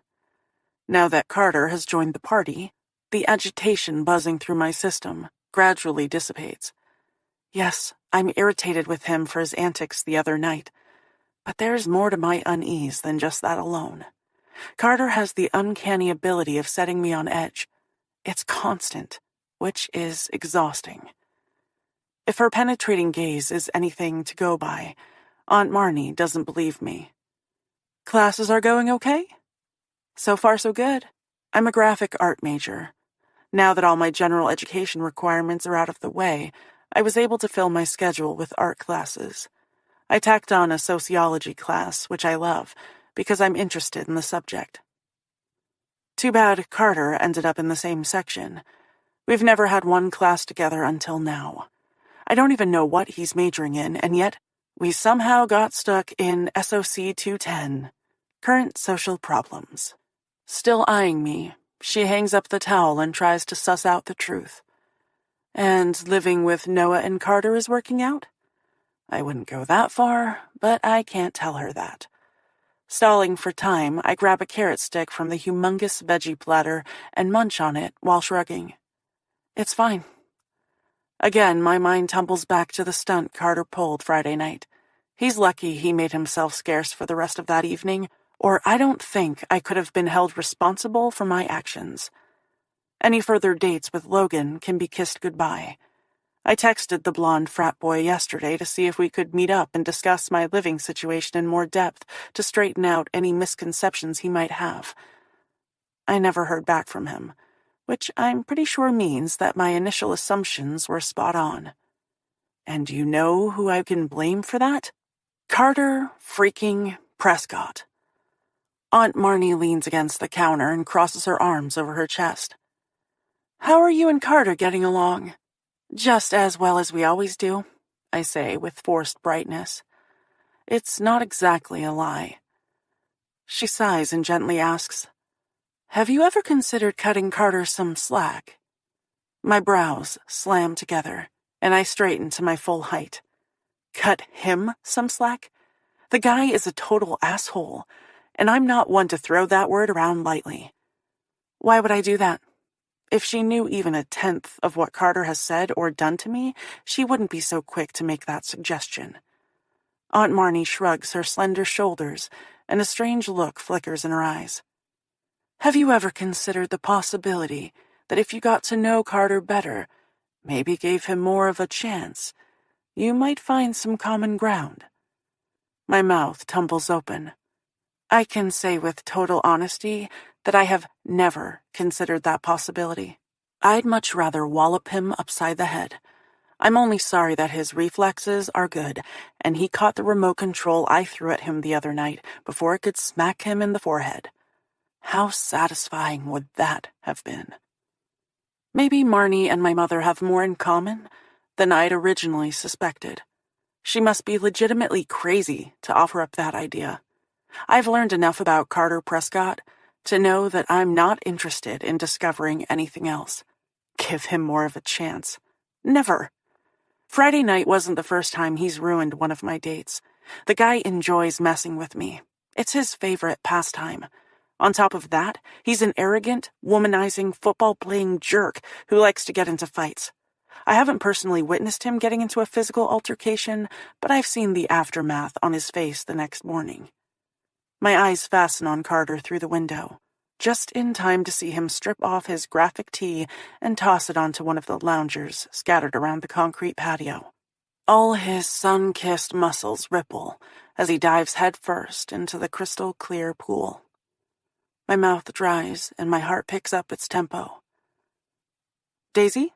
Now that Carter has joined the party, the agitation buzzing through my system gradually dissipates. Yes, I'm irritated with him for his antics the other night, but there's more to my unease than just that alone. Carter has the uncanny ability of setting me on edge. It's constant, which is exhausting. If her penetrating gaze is anything to go by, Aunt Marnie doesn't believe me. "Classes are going okay?" "So far so good. I'm a graphic art major. Now that all my general education requirements are out of the way, I was able to fill my schedule with art classes. I tacked on a sociology class, which I love, because I'm interested in the subject. Too bad Carter ended up in the same section. We've never had one class together until now. I don't even know what he's majoring in, and yet we somehow got stuck in SOC 210, current social problems. Still eyeing me, she hangs up the towel and tries to suss out the truth. And living with Noah and Carter is working out? I wouldn't go that far, but I can't tell her that. Stalling for time, I grab a carrot stick from the humongous veggie platter and munch on it while shrugging. It's fine. Again, my mind tumbles back to the stunt Carter pulled Friday night. He's lucky he made himself scarce for the rest of that evening, or I don't think I could have been held responsible for my actions. Any further dates with Logan can be kissed goodbye. I texted the blonde frat boy yesterday to see if we could meet up and discuss my living situation in more depth to straighten out any misconceptions he might have. I never heard back from him, which I'm pretty sure means that my initial assumptions were spot on. And you know who I can blame for that? Carter freaking Prescott. Aunt Marnie leans against the counter and crosses her arms over her chest. "How are you and Carter getting along?" "Just as well as we always do," I say with forced brightness. It's not exactly a lie. She sighs and gently asks, "Have you ever considered cutting Carter some slack?" My brows slam together, and I straighten to my full height. Cut him some slack? The guy is a total asshole, and I'm not one to throw that word around lightly. Why would I do that? If she knew even a tenth of what Carter has said or done to me, she wouldn't be so quick to make that suggestion. Aunt Marnie shrugs her slender shoulders, and a strange look flickers in her eyes. Have you ever considered the possibility that if you got to know Carter better, maybe gave him more of a chance, you might find some common ground? My mouth tumbles open. I can say with total honesty that I have never considered that possibility. I'd much rather wallop him upside the head. I'm only sorry that his reflexes are good, and he caught the remote control I threw at him the other night before it could smack him in the forehead. How satisfying would that have been? Maybe Marnie and my mother have more in common than I'd originally suspected. She must be legitimately crazy to offer up that idea. I've learned enough about Carter Prescott to know that I'm not interested in discovering anything else. Give him more of a chance. Never. Friday night wasn't the first time he's ruined one of my dates. The guy enjoys messing with me. It's his favorite pastime. On top of that, he's an arrogant, womanizing, football-playing jerk who likes to get into fights. I haven't personally witnessed him getting into a physical altercation, but I've seen the aftermath on his face the next morning. My eyes fasten on Carter through the window, just in time to see him strip off his graphic tee and toss it onto one of the loungers scattered around the concrete patio. All his sun-kissed muscles ripple as he dives headfirst into the crystal-clear pool. My mouth dries and my heart picks up its tempo. Daisy?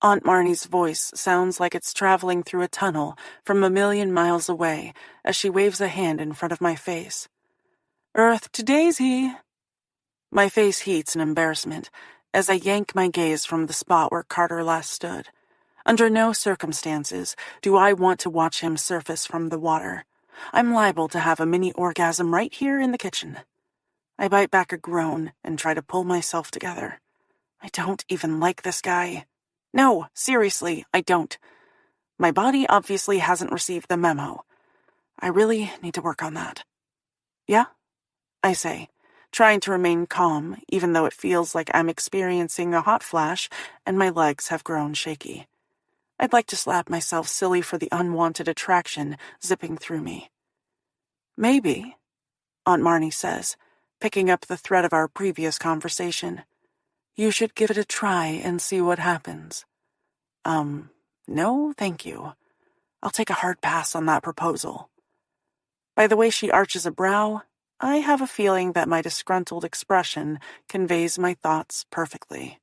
Aunt Marnie's voice sounds like it's traveling through a tunnel from a million miles away as she waves a hand in front of my face. Earth to Daisy! My face heats in embarrassment as I yank my gaze from the spot where Carter last stood. Under no circumstances do I want to watch him surface from the water. I'm liable to have a mini orgasm right here in the kitchen. I bite back a groan and try to pull myself together. I don't even like this guy. No, seriously, I don't. My body obviously hasn't received the memo. I really need to work on that. Yeah? I say, trying to remain calm, even though it feels like I'm experiencing a hot flash and my legs have grown shaky. I'd like to slap myself silly for the unwanted attraction zipping through me. Maybe, Aunt Marnie says, picking up the thread of our previous conversation. You should give it a try and see what happens. No, thank you. I'll take a hard pass on that proposal. By the way she arches a brow, I have a feeling that my disgruntled expression conveys my thoughts perfectly.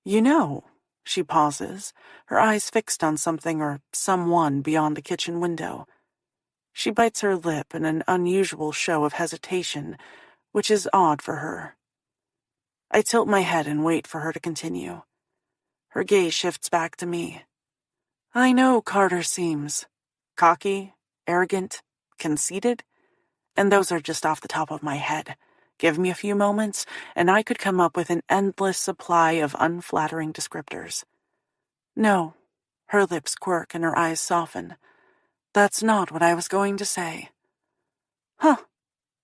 You know, she pauses, her eyes fixed on something or someone beyond the kitchen window. She bites her lip in an unusual show of hesitation, which is odd for her. I tilt my head and wait for her to continue. Her gaze shifts back to me. I know Carter seems cocky, arrogant, conceited, and those are just off the top of my head. Give me a few moments, and I could come up with an endless supply of unflattering descriptors. No, her lips quirk and her eyes soften. That's not what I was going to say. Huh,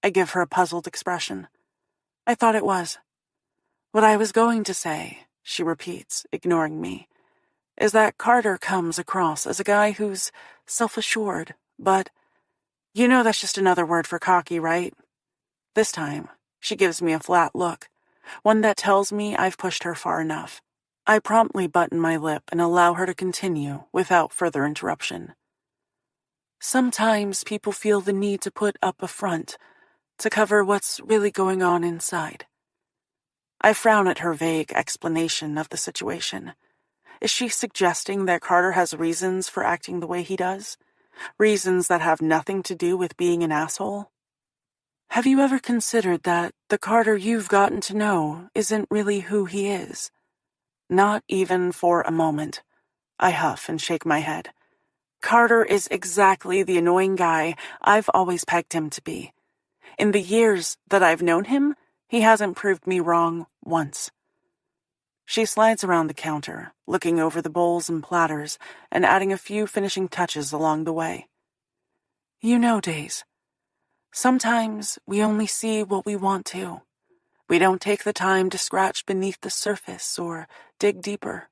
I give her a puzzled expression. I thought it was. What I was going to say, she repeats, ignoring me, is that Carter comes across as a guy who's self-assured, but you know that's just another word for cocky, right? This time, she gives me a flat look, one that tells me I've pushed her far enough. I promptly button my lip and allow her to continue without further interruption. Sometimes people feel the need to put up a front to cover what's really going on inside. I frown at her vague explanation of the situation. Is she suggesting that Carter has reasons for acting the way he does? Reasons that have nothing to do with being an asshole? Have you ever considered that the Carter you've gotten to know isn't really who he is? Not even for a moment. I huff and shake my head. Carter is exactly the annoying guy I've always pegged him to be. In the years that I've known him, he hasn't proved me wrong once. She slides around the counter, looking over the bowls and platters and adding a few finishing touches along the way. You know, Days, sometimes we only see what we want to. We don't take the time to scratch beneath the surface or dig deeper.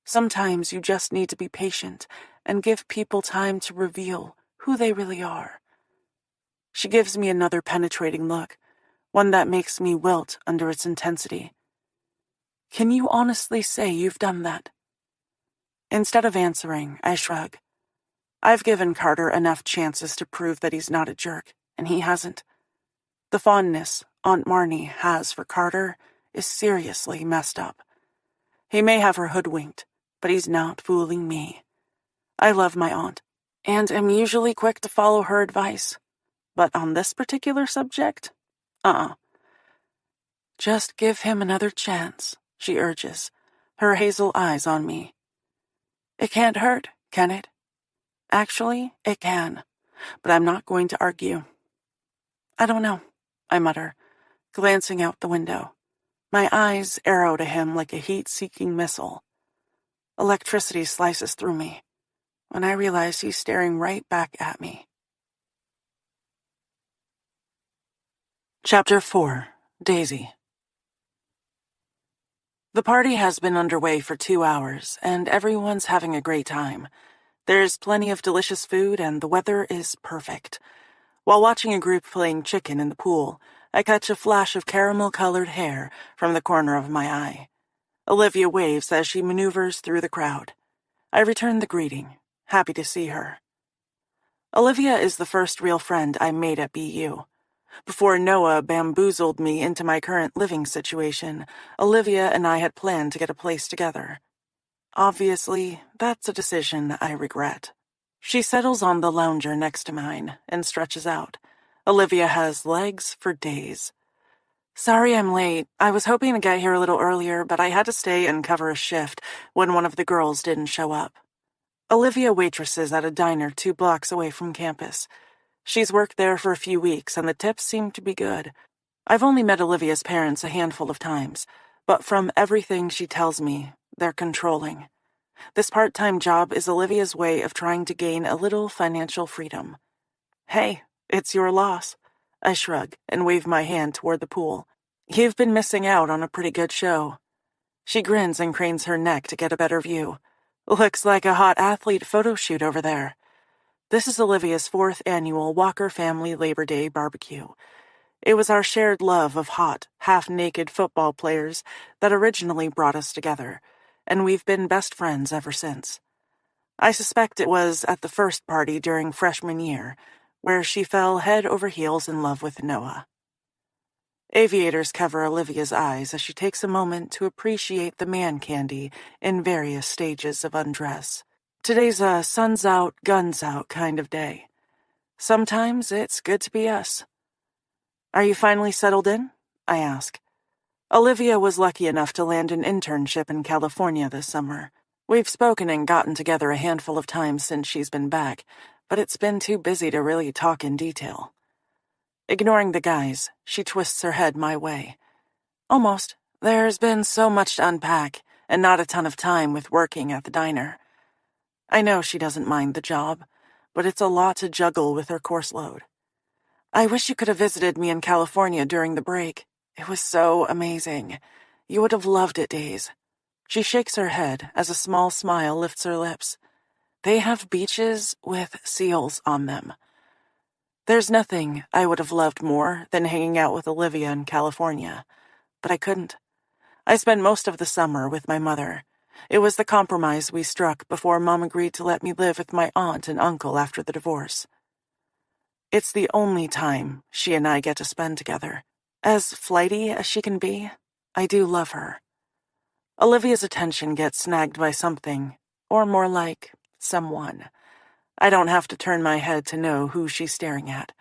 Sometimes you just need to be patient and give people time to reveal who they really are. She gives me another penetrating look, one that makes me wilt under its intensity. Can you honestly say you've done that? Instead of answering, I shrug. I've given Carter enough chances to prove that he's not a jerk, and he hasn't. The fondness Aunt Marnie has for Carter is seriously messed up. He may have her hoodwinked, but he's not fooling me. I love my aunt, and am usually quick to follow her advice. But on this particular subject, Just give him another chance, she urges, her hazel eyes on me. It can't hurt, can it? Actually, it can, but I'm not going to argue. I don't know, I mutter, glancing out the window. My eyes arrow to him like a heat-seeking missile. Electricity slices through me when I realize he's staring right back at me. Chapter 4. Daisy. The party has been underway for 2 hours, and everyone's having a great time. There's plenty of delicious food, and the weather is perfect. While watching a group playing chicken in the pool, I catch a flash of caramel-colored hair from the corner of my eye. Olivia waves as she maneuvers through the crowd. I return the greeting, happy to see her. Olivia is the first real friend I made at BU. Before Noah bamboozled me into my current living situation, Olivia and I had planned to get a place together. Obviously, that's a decision I regret. She settles on the lounger next to mine and stretches out. Olivia has legs for days. Sorry I'm late. I was hoping to get here a little earlier, but I had to stay and cover a shift when one of the girls didn't show up. Olivia waitresses at a diner 2 blocks away from campus. She's worked there for a few weeks, and the tips seem to be good. I've only met Olivia's parents a handful of times, but from everything she tells me, they're controlling. This part-time job is Olivia's way of trying to gain a little financial freedom. Hey, it's your loss. I shrug and wave my hand toward the pool. You've been missing out on a pretty good show. She grins and cranes her neck to get a better view. Looks like a hot athlete photo shoot over there. This is Olivia's 4th annual Walker Family Labor Day barbecue. It was our shared love of hot, half-naked football players that originally brought us together, and we've been best friends ever since. I suspect it was at the first party during freshman year, where she fell head over heels in love with Noah. Aviators cover Olivia's eyes as she takes a moment to appreciate the man candy in various stages of undress. Today's a sun's out, guns out kind of day. Sometimes it's good to be us. Are you finally settled in? I ask. Olivia was lucky enough to land an internship in California this summer. We've spoken and gotten together a handful of times since she's been back, but it's been too busy to really talk in detail. Ignoring the guys, she twists her head my way. Almost. There's been so much to unpack, and not a ton of time with working at the diner. I know she doesn't mind the job, but it's a lot to juggle with her course load. I wish you could have visited me in California during the break. It was so amazing. You would have loved it, Days. She shakes her head as a small smile lifts her lips. They have beaches with seals on them. There's nothing I would have loved more than hanging out with Olivia in California, but I couldn't. I spent most of the summer with my mother. It was the compromise we struck before Mom agreed to let me live with my aunt and uncle after the divorce. It's the only time she and I get to spend together. As flighty as she can be, I do love her. Olivia's attention gets snagged by something, or more like, someone. I don't have to turn my head to know who she's staring at.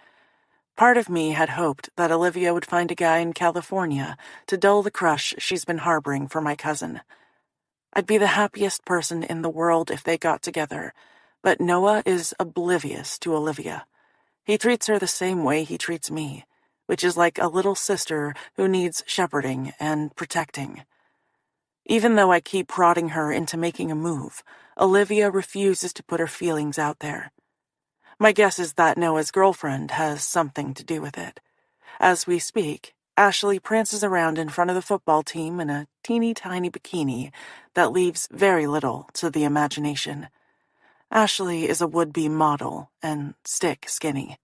Part of me had hoped that Olivia would find a guy in California to dull the crush she's been harboring for my cousin. I'd be the happiest person in the world if they got together, but Noah is oblivious to Olivia. He treats her the same way he treats me, which is like a little sister who needs shepherding and protecting. Even though I keep prodding her into making a move, Olivia refuses to put her feelings out there. My guess is that Noah's girlfriend has something to do with it. As we speak, Ashley prances around in front of the football team in a teeny tiny bikini that leaves very little to the imagination. Ashley is a would-be model and stick skinny.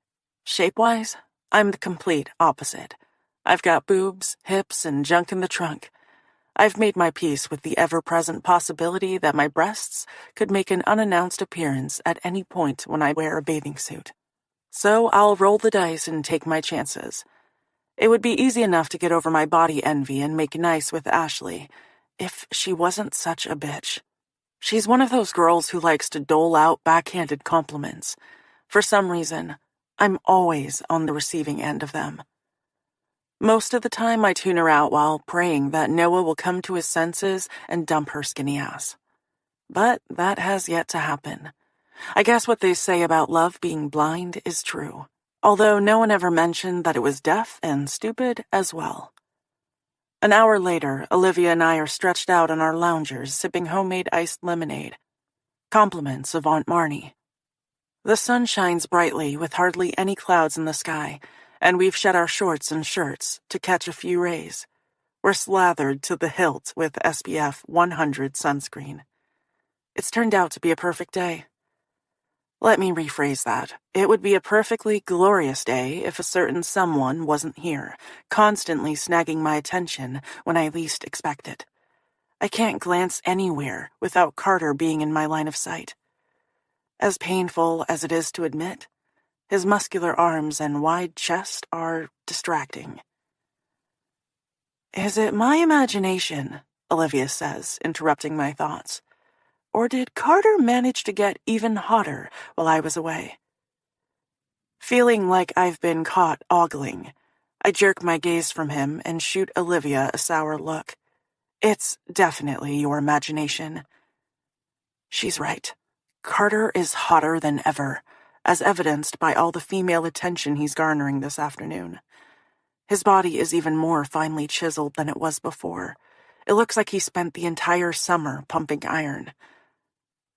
Shape-wise, I'm the complete opposite. I've got boobs, hips, and junk in the trunk. I've made my peace with the ever-present possibility that my breasts could make an unannounced appearance at any point when I wear a bathing suit. So I'll roll the dice and take my chances. It would be easy enough to get over my body envy and make nice with Ashley, if she wasn't such a bitch. She's one of those girls who likes to dole out backhanded compliments. For some reason, I'm always on the receiving end of them. Most of the time I tune her out while praying that Noah will come to his senses and dump her skinny ass. But that has yet to happen. I guess what they say about love being blind is true, although no one ever mentioned that it was deaf and stupid as well. An hour later, Olivia and I are stretched out on our loungers sipping homemade iced lemonade. Compliments of Aunt Marnie. The sun shines brightly with hardly any clouds in the sky, and we've shed our shorts and shirts to catch a few rays. We're slathered to the hilt with SPF 100 sunscreen. It's turned out to be a perfect day. Let me rephrase that. It would be a perfectly glorious day if a certain someone wasn't here, constantly snagging my attention when I least expect it. I can't glance anywhere without Carter being in my line of sight. As painful as it is to admit, his muscular arms and wide chest are distracting. Is it my imagination, Olivia says, interrupting my thoughts? Or did Carter manage to get even hotter while I was away? Feeling like I've been caught ogling, I jerk my gaze from him and shoot Olivia a sour look. It's definitely your imagination. She's right. Carter is hotter than ever, as evidenced by all the female attention he's garnering this afternoon. His body is even more finely chiseled than it was before. It looks like he spent the entire summer pumping iron.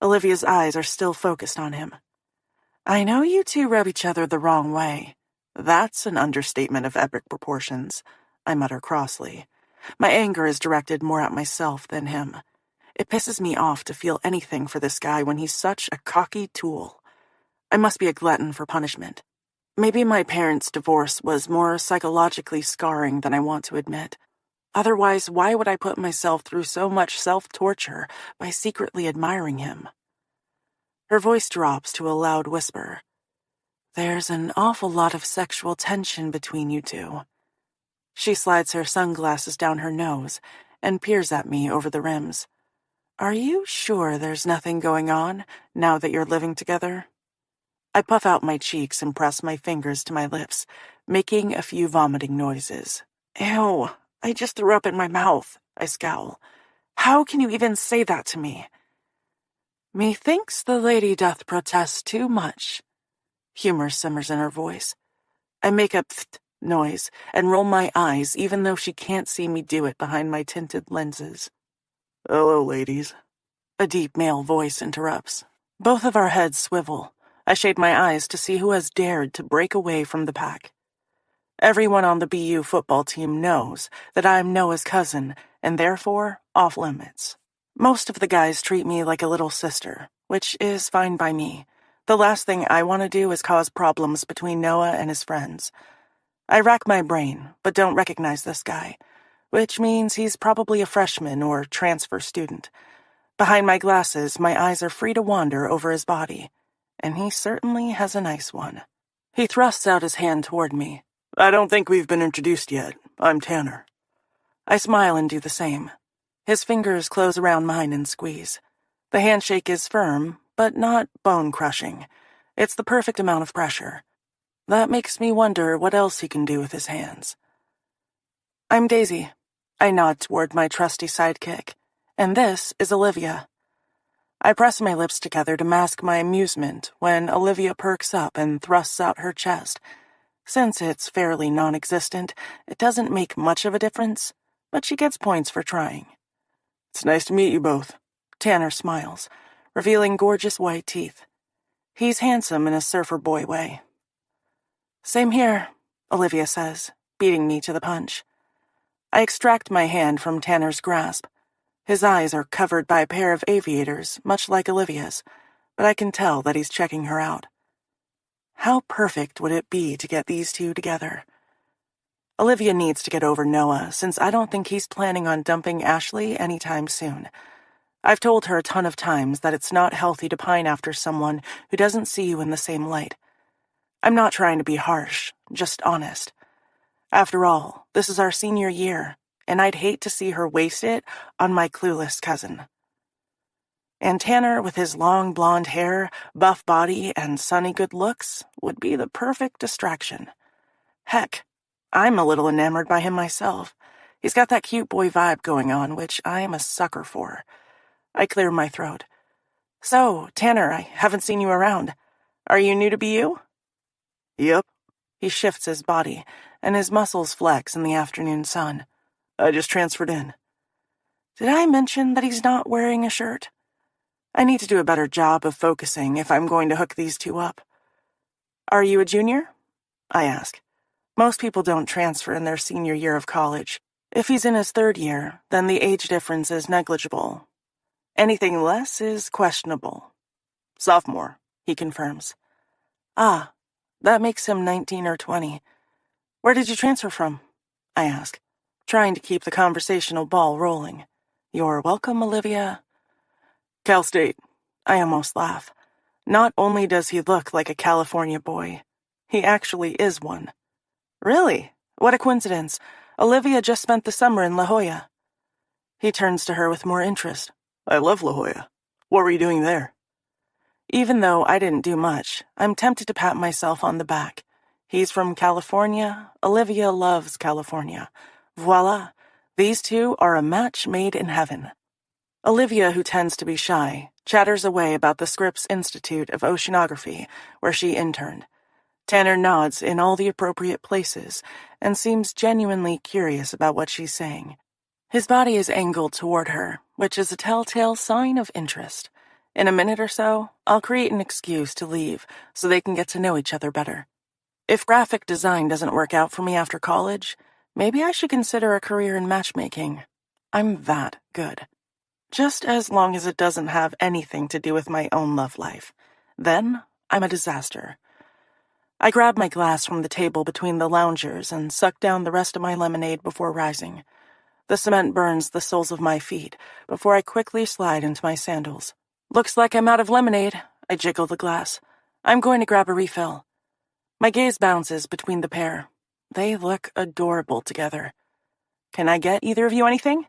Olivia's eyes are still focused on him. I know you two rub each other the wrong way. That's an understatement of epic proportions, I mutter crossly. My anger is directed more at myself than him. It pisses me off to feel anything for this guy when he's such a cocky tool. I must be a glutton for punishment. Maybe my parents' divorce was more psychologically scarring than I want to admit. Otherwise, why would I put myself through so much self-torture by secretly admiring him? Her voice drops to a loud whisper. There's an awful lot of sexual tension between you two. She slides her sunglasses down her nose and peers at me over the rims. Are you sure there's nothing going on now that you're living together? I puff out my cheeks and press my fingers to my lips, making a few vomiting noises. Ew, I just threw up in my mouth, I scowl. How can you even say that to me? Methinks the lady doth protest too much. Humor simmers in her voice. I make a pfft noise and roll my eyes even though she can't see me do it behind my tinted lenses. Hello, ladies. A deep male voice interrupts. Both of our heads swivel. I shade my eyes to see who has dared to break away from the pack. Everyone on the BU football team knows that I'm Noah's cousin and therefore off limits. Most of the guys treat me like a little sister, which is fine by me. The last thing I want to do is cause problems between Noah and his friends. I rack my brain, but don't recognize this guy, which means he's probably a freshman or transfer student. Behind my glasses, my eyes are free to wander over his body, and he certainly has a nice one. He thrusts out his hand toward me. I don't think we've been introduced yet. I'm Tanner. I smile and do the same. His fingers close around mine and squeeze. The handshake is firm, but not bone-crushing. It's the perfect amount of pressure. That makes me wonder what else he can do with his hands. I'm Daisy. I nod toward my trusty sidekick. And this is Olivia. I press my lips together to mask my amusement when Olivia perks up and thrusts out her chest. Since it's fairly non-existent, it doesn't make much of a difference, but she gets points for trying. It's nice to meet you both. Tanner smiles, revealing gorgeous white teeth. He's handsome in a surfer boy way. Same here, Olivia says, beating me to the punch. I extract my hand from Tanner's grasp. His eyes are covered by a pair of aviators, much like Olivia's, but I can tell that he's checking her out. How perfect would it be to get these two together? Olivia needs to get over Noah, since I don't think he's planning on dumping Ashley anytime soon. I've told her a ton of times that it's not healthy to pine after someone who doesn't see you in the same light. I'm not trying to be harsh, just honest. After all, this is our senior year, and I'd hate to see her waste it on my clueless cousin. And Tanner, with his long blonde hair, buff body, and sunny good looks, would be the perfect distraction. Heck, I'm a little enamored by him myself. He's got that cute boy vibe going on, which I am a sucker for. I clear my throat. So, Tanner, I haven't seen you around. Are you new to BU? Yep. He shifts his body, and his muscles flex in the afternoon sun. I just transferred in. Did I mention that he's not wearing a shirt? I need to do a better job of focusing if I'm going to hook these two up. Are you a junior? I ask. Most people don't transfer in their senior year of college. If he's in his third year, then the age difference is negligible. Anything less is questionable. Sophomore, he confirms. Ah, that makes him 19 or 20. Where did you transfer from? I ask, trying to keep the conversational ball rolling. You're welcome, Olivia. Cal State. I almost laugh. Not only does he look like a California boy, he actually is one. Really? What a coincidence. Olivia just spent the summer in La Jolla. He turns to her with more interest. I love La Jolla. What were you doing there? Even though I didn't do much, I'm tempted to pat myself on the back. He's from California. Olivia loves California. Voila. These two are a match made in heaven. Olivia, who tends to be shy, chatters away about the Scripps Institute of Oceanography, where she interned. Tanner nods in all the appropriate places and seems genuinely curious about what she's saying. His body is angled toward her, which is a telltale sign of interest. In a minute or so, I'll create an excuse to leave so they can get to know each other better. If graphic design doesn't work out for me after college, maybe I should consider a career in matchmaking. I'm that good. Just as long as it doesn't have anything to do with my own love life. Then, I'm a disaster. I grab my glass from the table between the loungers and suck down the rest of my lemonade before rising. The cement burns the soles of my feet before I quickly slide into my sandals. Looks like I'm out of lemonade. I jiggle the glass. I'm going to grab a refill. My gaze bounces between the pair. They look adorable together. Can I get either of you anything?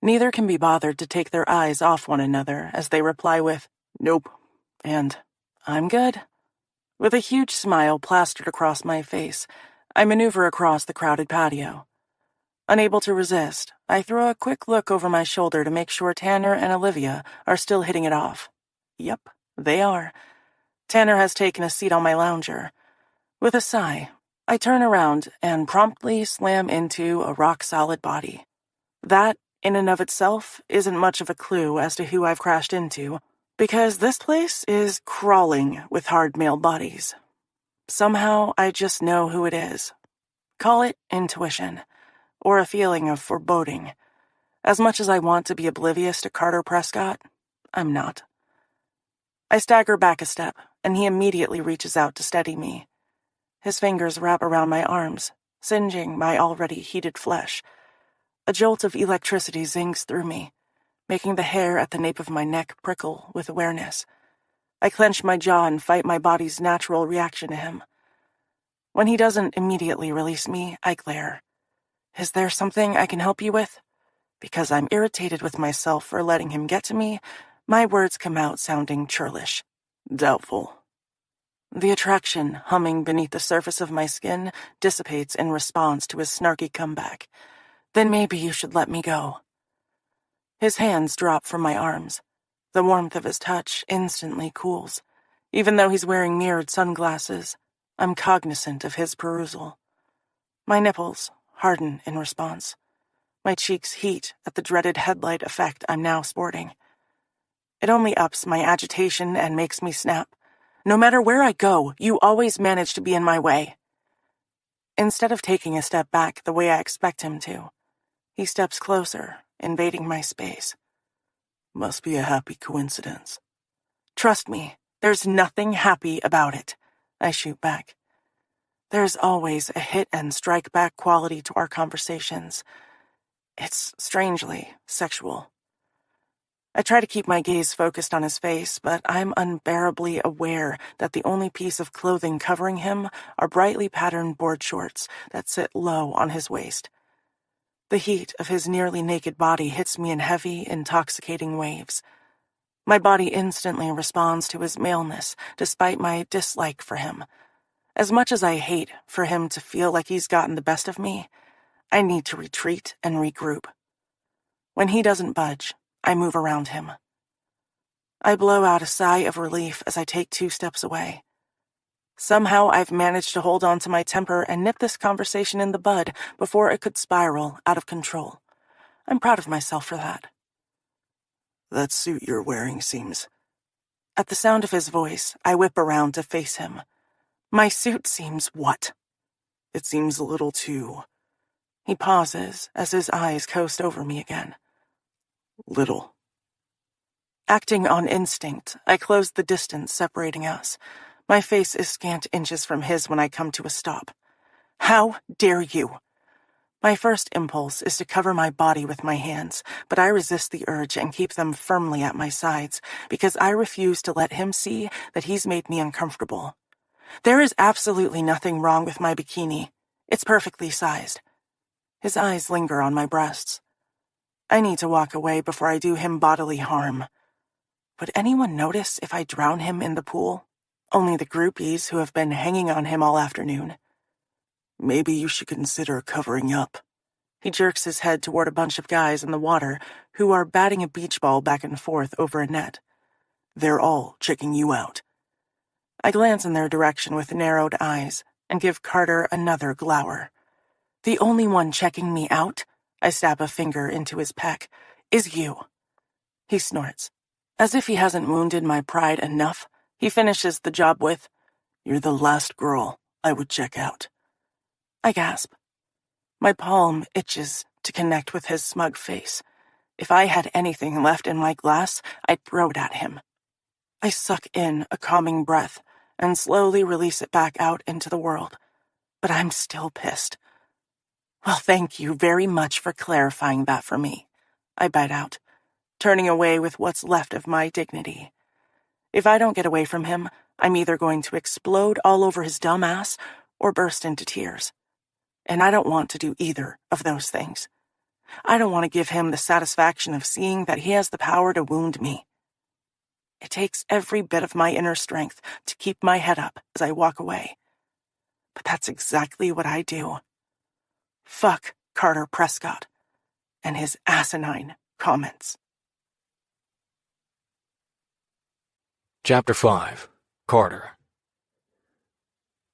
Neither can be bothered to take their eyes off one another as they reply with, nope, and I'm good. With a huge smile plastered across my face, I maneuver across the crowded patio. Unable to resist, I throw a quick look over my shoulder to make sure Tanner and Olivia are still hitting it off. Yep, they are. Tanner has taken a seat on my lounger. With a sigh, I turn around and promptly slam into a rock-solid body. That, in and of itself, isn't much of a clue as to who I've crashed into, because this place is crawling with hard male bodies. Somehow, I just know who it is. Call it intuition, or a feeling of foreboding. As much as I want to be oblivious to Carter Prescott, I'm not. I stagger back a step, and he immediately reaches out to steady me. His fingers wrap around my arms, singeing my already heated flesh. A jolt of electricity zings through me, making the hair at the nape of my neck prickle with awareness. I clench my jaw and fight my body's natural reaction to him. When he doesn't immediately release me, I glare. Is there something I can help you with? Because I'm irritated with myself for letting him get to me, my words come out sounding churlish. Doubtful. The attraction humming beneath the surface of my skin dissipates in response to his snarky comeback. Then maybe you should let me go. His hands drop from my arms. The warmth of his touch instantly cools. Even though he's wearing mirrored sunglasses, I'm cognizant of his perusal. My nipples harden in response. My cheeks heat at the dreaded headlight effect I'm now sporting. It only ups my agitation and makes me snap. No matter where I go, you always manage to be in my way. Instead of taking a step back the way I expect him to, he steps closer, invading my space. Must be a happy coincidence. Trust me, there's nothing happy about it, I shoot back. There's always a hit-and-strike-back quality to our conversations. It's strangely sexual. I try to keep my gaze focused on his face, but I'm unbearably aware that the only piece of clothing covering him are brightly patterned board shorts that sit low on his waist. The heat of his nearly naked body hits me in heavy, intoxicating waves. My body instantly responds to his maleness, despite my dislike for him. As much as I hate for him to feel like he's gotten the best of me, I need to retreat and regroup. When he doesn't budge, I move around him. I blow out a sigh of relief as I take 2 steps away. Somehow I've managed to hold on to my temper and nip this conversation in the bud before it could spiral out of control. I'm proud of myself for that. That suit you're wearing seems... At the sound of his voice, I whip around to face him. My suit seems what? It seems a little too... He pauses as his eyes coast over me again. Little. Acting on instinct, I close the distance separating us. My face is scant inches from his when I come to a stop. How dare you? My first impulse is to cover my body with my hands, but I resist the urge and keep them firmly at my sides because I refuse to let him see that he's made me uncomfortable. There is absolutely nothing wrong with my bikini. It's perfectly sized. His eyes linger on my breasts. I need to walk away before I do him bodily harm. Would anyone notice if I drown him in the pool? Only the groupies who have been hanging on him all afternoon. Maybe you should consider covering up. He jerks his head toward a bunch of guys in the water who are batting a beach ball back and forth over a net. They're all checking you out. I glance in their direction with narrowed eyes and give Carter another glower. The only one checking me out, I stab a finger into his pec, is you. He snorts. As if he hasn't wounded my pride enough, he finishes the job with, You're the last girl I would check out. I gasp. My palm itches to connect with his smug face. If I had anything left in my glass, I'd throw it at him. I suck in a calming breath and slowly release it back out into the world. But I'm still pissed. Well, thank you very much for clarifying that for me, I bite out, turning away with what's left of my dignity. If I don't get away from him, I'm either going to explode all over his dumb ass or burst into tears. And I don't want to do either of those things. I don't want to give him the satisfaction of seeing that he has the power to wound me. It takes every bit of my inner strength to keep my head up as I walk away. But that's exactly what I do. Fuck Carter Prescott and his asinine comments. Chapter 5. Carter.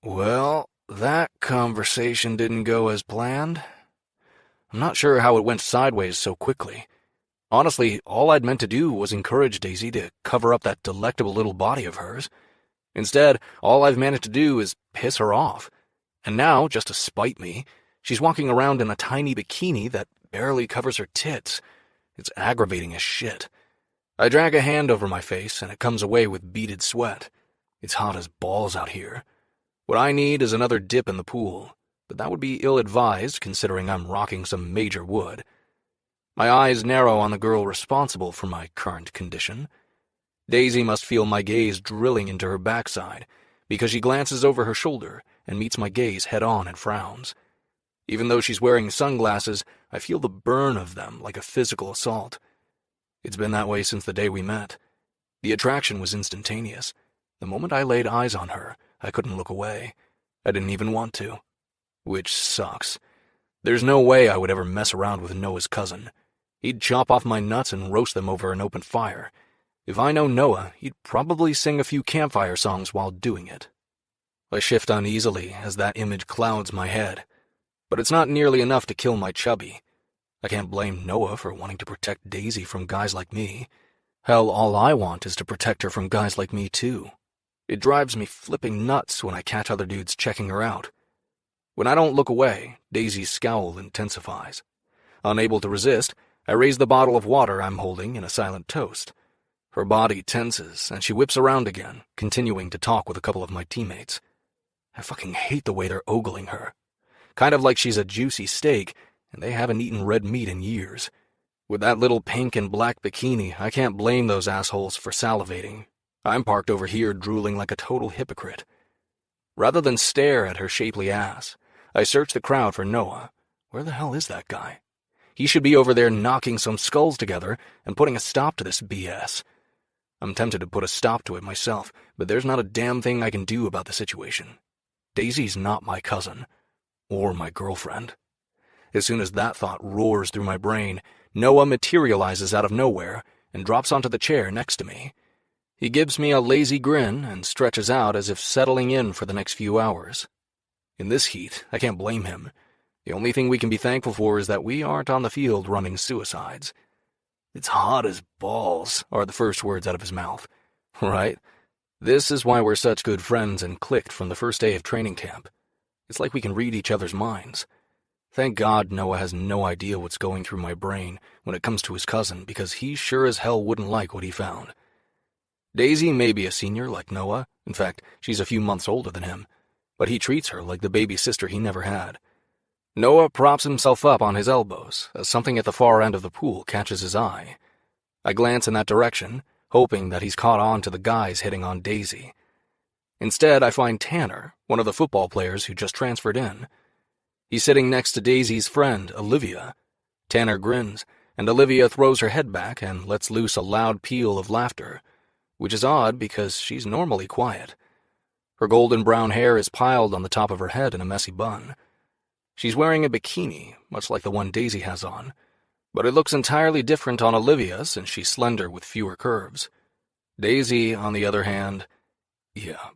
Well, that conversation didn't go as planned. I'm not sure how it went sideways so quickly. Honestly, all I'd meant to do was encourage Daisy to cover up that delectable little body of hers. Instead, all I've managed to do is piss her off. And now, just to spite me, she's walking around in a tiny bikini that barely covers her tits. It's aggravating as shit. I drag a hand over my face, and it comes away with beaded sweat. It's hot as balls out here. What I need is another dip in the pool, but that would be ill-advised considering I'm rocking some major wood. My eyes narrow on the girl responsible for my current condition. Daisy must feel my gaze drilling into her backside, because she glances over her shoulder and meets my gaze head-on and frowns. Even though she's wearing sunglasses, I feel the burn of them like a physical assault. It's been that way since the day we met. The attraction was instantaneous. The moment I laid eyes on her, I couldn't look away. I didn't even want to. Which sucks. There's no way I would ever mess around with Noah's cousin. He'd chop off my nuts and roast them over an open fire. If I know Noah, he'd probably sing a few campfire songs while doing it. I shift uneasily as that image clouds my head. But it's not nearly enough to kill my chubby. I can't blame Noah for wanting to protect Daisy from guys like me. Hell, all I want is to protect her from guys like me, too. It drives me flipping nuts when I catch other dudes checking her out. When I don't look away, Daisy's scowl intensifies. Unable to resist, I raise the bottle of water I'm holding in a silent toast. Her body tenses, and she whips around again, continuing to talk with a couple of my teammates. I fucking hate the way they're ogling her. Kind of like she's a juicy steak, and they haven't eaten red meat in years. With that little pink and black bikini, I can't blame those assholes for salivating. I'm parked over here drooling like a total hypocrite. Rather than stare at her shapely ass, I search the crowd for Noah. Where the hell is that guy? He should be over there knocking some skulls together and putting a stop to this BS. I'm tempted to put a stop to it myself, but there's not a damn thing I can do about the situation. Daisy's not my cousin, or my girlfriend. As soon as that thought roars through my brain, Noah materializes out of nowhere and drops onto the chair next to me. He gives me a lazy grin and stretches out as if settling in for the next few hours. In this heat, I can't blame him. The only thing we can be thankful for is that we aren't on the field running suicides. "It's hot as balls," are the first words out of his mouth. Right? This is why we're such good friends and clicked from the first day of training camp. It's like we can read each other's minds. Thank God Noah has no idea what's going through my brain when it comes to his cousin, because he sure as hell wouldn't like what he found. Daisy may be a senior like Noah. In fact, she's a few months older than him, but he treats her like the baby sister he never had. Noah props himself up on his elbows as something at the far end of the pool catches his eye. I glance in that direction, hoping that he's caught on to the guys hitting on Daisy. Instead, I find Tanner, one of the football players who just transferred in. He's sitting next to Daisy's friend, Olivia. Tanner grins, and Olivia throws her head back and lets loose a loud peal of laughter, which is odd because she's normally quiet. Her golden brown hair is piled on the top of her head in a messy bun. She's wearing a bikini, much like the one Daisy has on, but it looks entirely different on Olivia since she's slender with fewer curves. Daisy, on the other hand,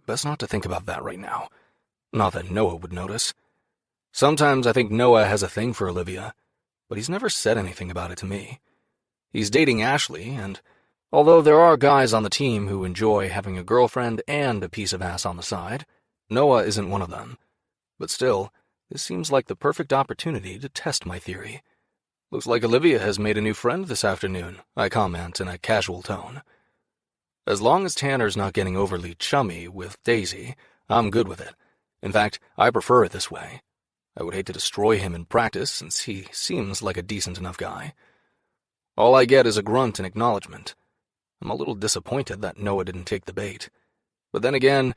best not to think about that right now. Not that Noah would notice. Sometimes I think Noah has a thing for Olivia, but he's never said anything about it to me. He's dating Ashley, and although there are guys on the team who enjoy having a girlfriend and a piece of ass on the side, Noah isn't one of them. But still, this seems like the perfect opportunity to test my theory. "Looks like Olivia has made a new friend this afternoon," I comment in a casual tone. As long as Tanner's not getting overly chummy with Daisy, I'm good with it. In fact, I prefer it this way. I would hate to destroy him in practice since he seems like a decent enough guy. All I get is a grunt in acknowledgement. I'm a little disappointed that Noah didn't take the bait. But then again,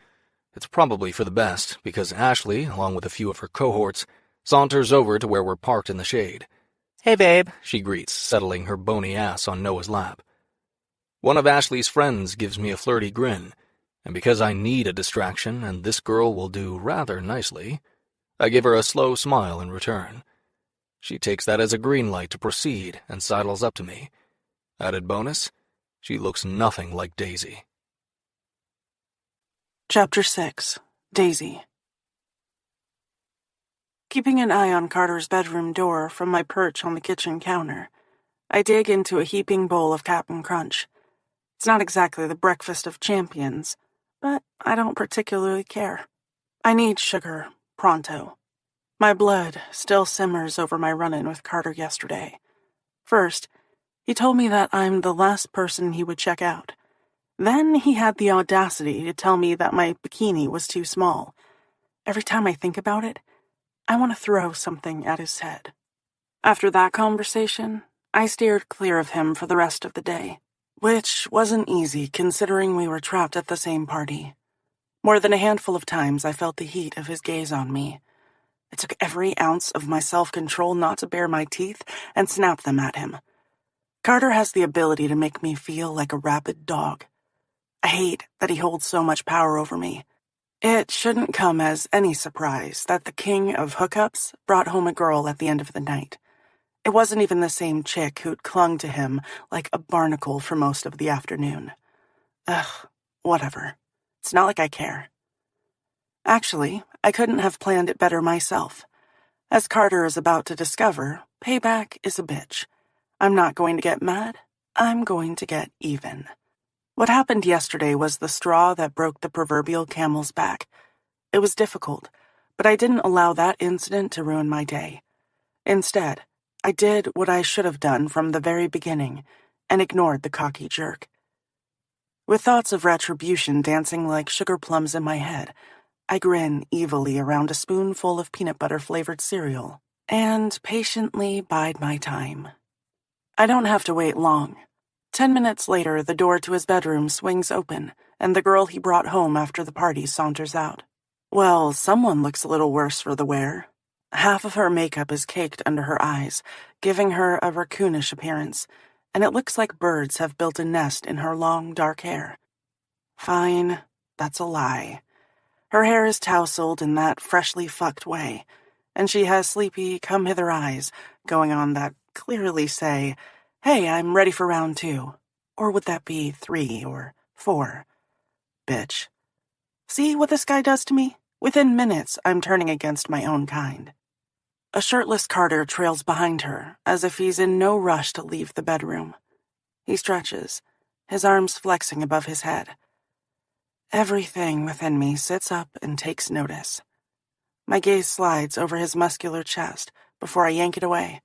it's probably for the best, because Ashley, along with a few of her cohorts, saunters over to where we're parked in the shade. "Hey, babe," she greets, settling her bony ass on Noah's lap. One of Ashley's friends gives me a flirty grin, and because I need a distraction and this girl will do rather nicely, I give her a slow smile in return. She takes that as a green light to proceed and sidles up to me. Added bonus, she looks nothing like Daisy. Chapter 6. Daisy. Keeping an eye on Carter's bedroom door from my perch on the kitchen counter, I dig into a heaping bowl of Cap'n Crunch. It's not exactly the breakfast of champions, but I don't particularly care. I need sugar, pronto. My blood still simmers over my run-in with Carter yesterday. First, he told me that I'm the last person he would check out. Then he had the audacity to tell me that my bikini was too small. Every time I think about it, I want to throw something at his head. After that conversation, I steered clear of him for the rest of the day, which wasn't easy considering we were trapped at the same party. More than a handful of times I felt the heat of his gaze on me. It took every ounce of my self-control not to bare my teeth and snap them at him. Carter has the ability to make me feel like a rabid dog. I hate that he holds so much power over me. It shouldn't come as any surprise that the king of hookups brought home a girl at the end of the night. It wasn't even the same chick who'd clung to him like a barnacle for most of the afternoon. Ugh, whatever. It's not like I care. Actually, I couldn't have planned it better myself. As Carter is about to discover, payback is a bitch. I'm not going to get mad. I'm going to get even. What happened yesterday was the straw that broke the proverbial camel's back. It was difficult, But I didn't allow that incident to ruin my day. Instead, I did what I should have done from the very beginning and ignored the cocky jerk. With thoughts of retribution dancing like sugar plums in my head, I grin evilly around a spoonful of peanut butter-flavored cereal and patiently bide my time. I don't have to wait long. 10 minutes later, the door to his bedroom swings open, and the girl he brought home after the party saunters out. Well, someone looks a little worse for the wear. Half of her makeup is caked under her eyes, giving her a raccoonish appearance, and it looks like birds have built a nest in her long, dark hair. Fine, that's a lie. Her hair is tousled in that freshly fucked way, and she has sleepy, come-hither eyes going on that clearly say, "Hey, I'm ready for round 2. Or would that be 3 or 4? Bitch. See what this guy does to me? Within minutes, I'm turning against my own kind." A shirtless Carter trails behind her, as if he's in no rush to leave the bedroom. He stretches, his arms flexing above his head. Everything within me sits up and takes notice. My gaze slides over his muscular chest before I yank it away.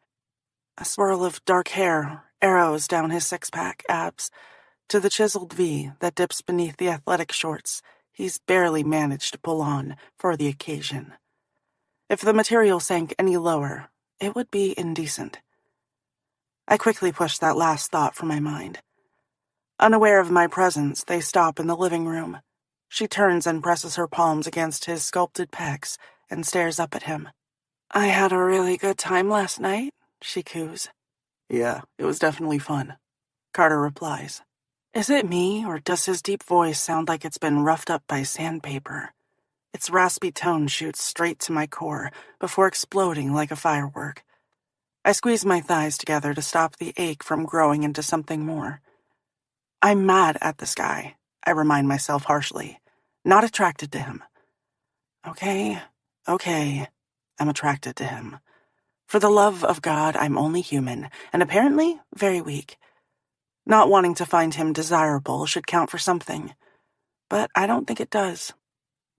A swirl of dark hair arrows down his six-pack abs to the chiseled V that dips beneath the athletic shorts he's barely managed to pull on for the occasion. If the material sank any lower, it would be indecent. I quickly push that last thought from my mind. Unaware of my presence, they stop in the living room. She turns and presses her palms against his sculpted pecs and stares up at him. "I had a really good time last night," she coos. "Yeah, it was definitely fun," Carter replies. Is it me, or does his deep voice sound like it's been roughed up by sandpaper? Its raspy tone shoots straight to my core before exploding like a firework. I squeeze my thighs together to stop the ache from growing into something more. I'm mad at this guy, I remind myself harshly, not attracted to him. Okay, I'm attracted to him. For the love of God, I'm only human, and apparently very weak. Not wanting to find him desirable should count for something, but I don't think it does.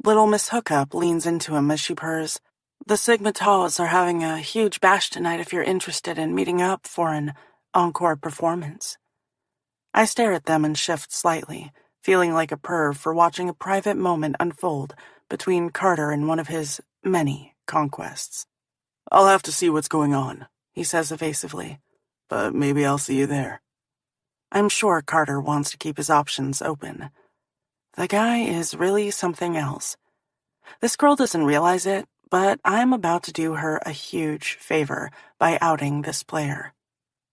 Little Miss Hookup leans into him as she purrs. "The Sigma Taus are having a huge bash tonight if you're interested in meeting up for an encore performance." I stare at them and shift slightly, feeling like a perv for watching a private moment unfold between Carter and one of his many conquests. "I'll have to see what's going on," he says evasively, "but maybe I'll see you there." I'm sure Carter wants to keep his options open. The guy is really something else. This girl doesn't realize it, but I'm about to do her a huge favor by outing this player.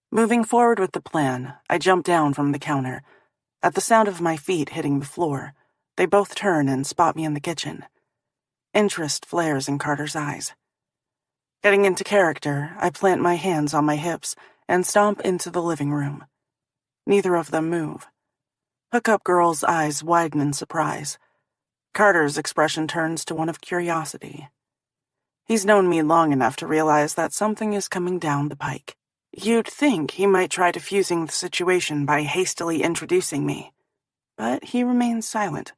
Moving forward with the plan, I jump down from the counter. At the sound of my feet hitting the floor, they both turn and spot me in the kitchen. Interest flares in Carter's eyes. Getting into character, I plant my hands on my hips and stomp into the living room. Neither of them move. Hookup Girl's eyes widen in surprise. Carter's expression turns to one of curiosity. He's known me long enough to realize that something is coming down the pike. You'd think he might try diffusing the situation by hastily introducing me, but he remains silent.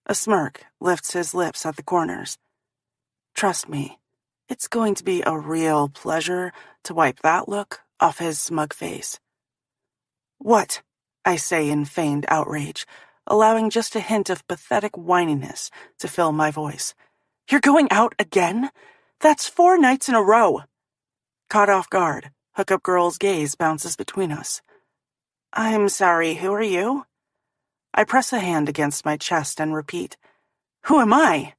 A smirk lifts his lips at the corners. Trust me, it's going to be a real pleasure to wipe that look off his smug face. "What?" I say in feigned outrage, allowing just a hint of pathetic whininess to fill my voice. "You're going out again? That's 4 nights in a row." Caught off guard, Hookup Girl's gaze bounces between us. "I'm sorry, who are you?" I press a hand against my chest and repeat, "Who am I?"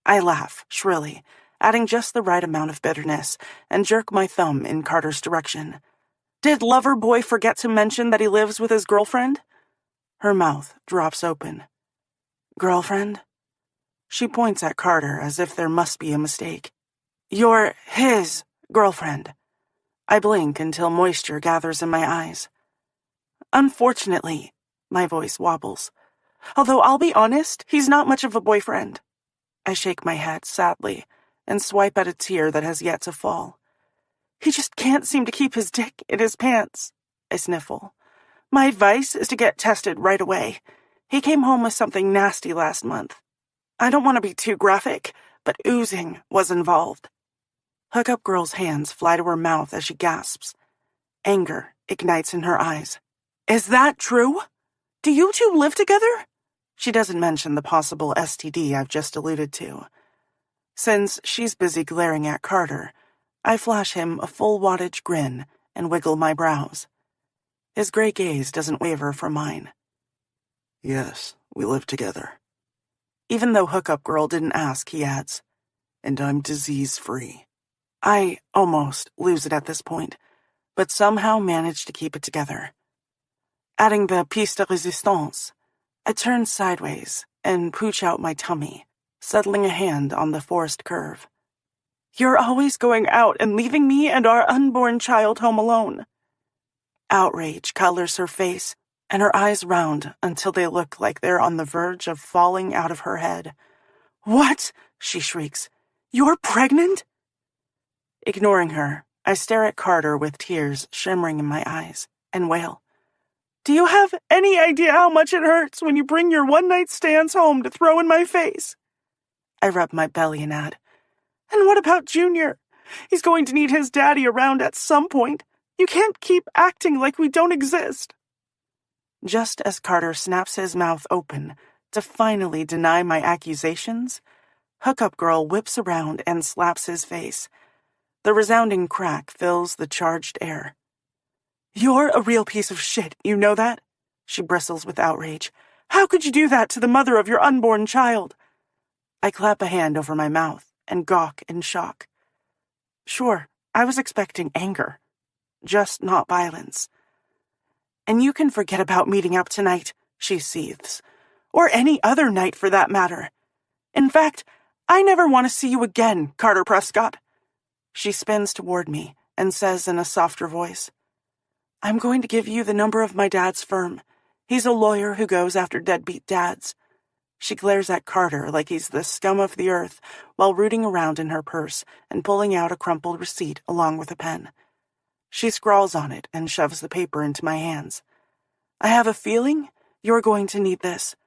I laugh shrilly, adding just the right amount of bitterness, and jerk my thumb in Carter's direction. "Did lover boy forget to mention that he lives with his girlfriend?" Her mouth drops open. "Girlfriend?" She points at Carter as if there must be a mistake. "You're his girlfriend." I blink until moisture gathers in my eyes. "Unfortunately," my voice wobbles. "Although I'll be honest, he's not much of a boyfriend." I shake my head sadly and swipe at a tear that has yet to fall. "He just can't seem to keep his dick in his pants," I sniffle. "My advice is to get tested right away. He came home with something nasty last month. I don't want to be too graphic, but oozing was involved. Hookup Girl's hands fly to her mouth as she gasps. Anger ignites in her eyes. Is that true? Do you two live together? She doesn't mention the possible STD I've just alluded to. Since she's busy glaring at Carter, I flash him a full wattage grin and wiggle my brows. His gray gaze doesn't waver from mine. Yes, we live together. Even though Hookup Girl didn't ask, he adds, and I'm disease-free. I almost lose it at this point, but somehow manage to keep it together. Adding the piece de resistance, I turn sideways and pooch out my tummy, settling a hand on the forced curve. You're always going out and leaving me and our unborn child home alone. Outrage colors her face, and her eyes round until they look like they're on the verge of falling out of her head. What? She shrieks. You're pregnant? Ignoring her, I stare at Carter with tears shimmering in my eyes and wail. Do you have any idea how much it hurts when you bring your one-night stands home to throw in my face? I rub my belly and add, and what about Junior? He's going to need his daddy around at some point. You can't keep acting like we don't exist. Just as Carter snaps his mouth open to finally deny my accusations, Hookup Girl whips around and slaps his face. The resounding crack fills the charged air. You're a real piece of shit, you know that? She bristles with outrage. How could you do that to the mother of your unborn child? I clap a hand over my mouth and gawk in shock. Sure, I was expecting anger, just not violence. And you can forget about meeting up tonight, she seethes, or any other night for that matter. In fact, I never want to see you again, Carter Prescott. She spins toward me and says in a softer voice, I'm going to give you the number of my dad's firm. He's a lawyer who goes after deadbeat dads. She glares at Carter like he's the scum of the earth while rooting around in her purse and pulling out a crumpled receipt along with a pen. She scrawls on it and shoves the paper into my hands. I have a feeling you're going to need this.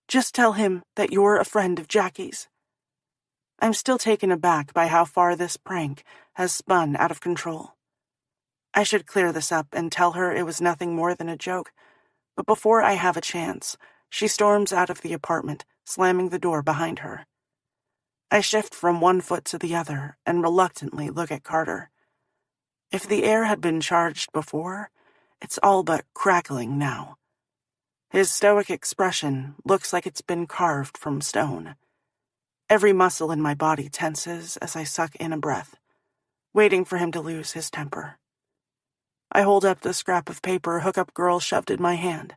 Just tell him that you're a friend of Jackie's. I'm still taken aback by how far this prank has spun out of control. I should clear this up and tell her it was nothing more than a joke, but before I have a chance, she storms out of the apartment, slamming the door behind her. I shift from one foot to the other and reluctantly look at Carter. If the air had been charged before, it's all but crackling now. His stoic expression looks like it's been carved from stone. Every muscle in my body tenses as I suck in a breath, waiting for him to lose his temper. I hold up the scrap of paper Hookup Girl shoved in my hand.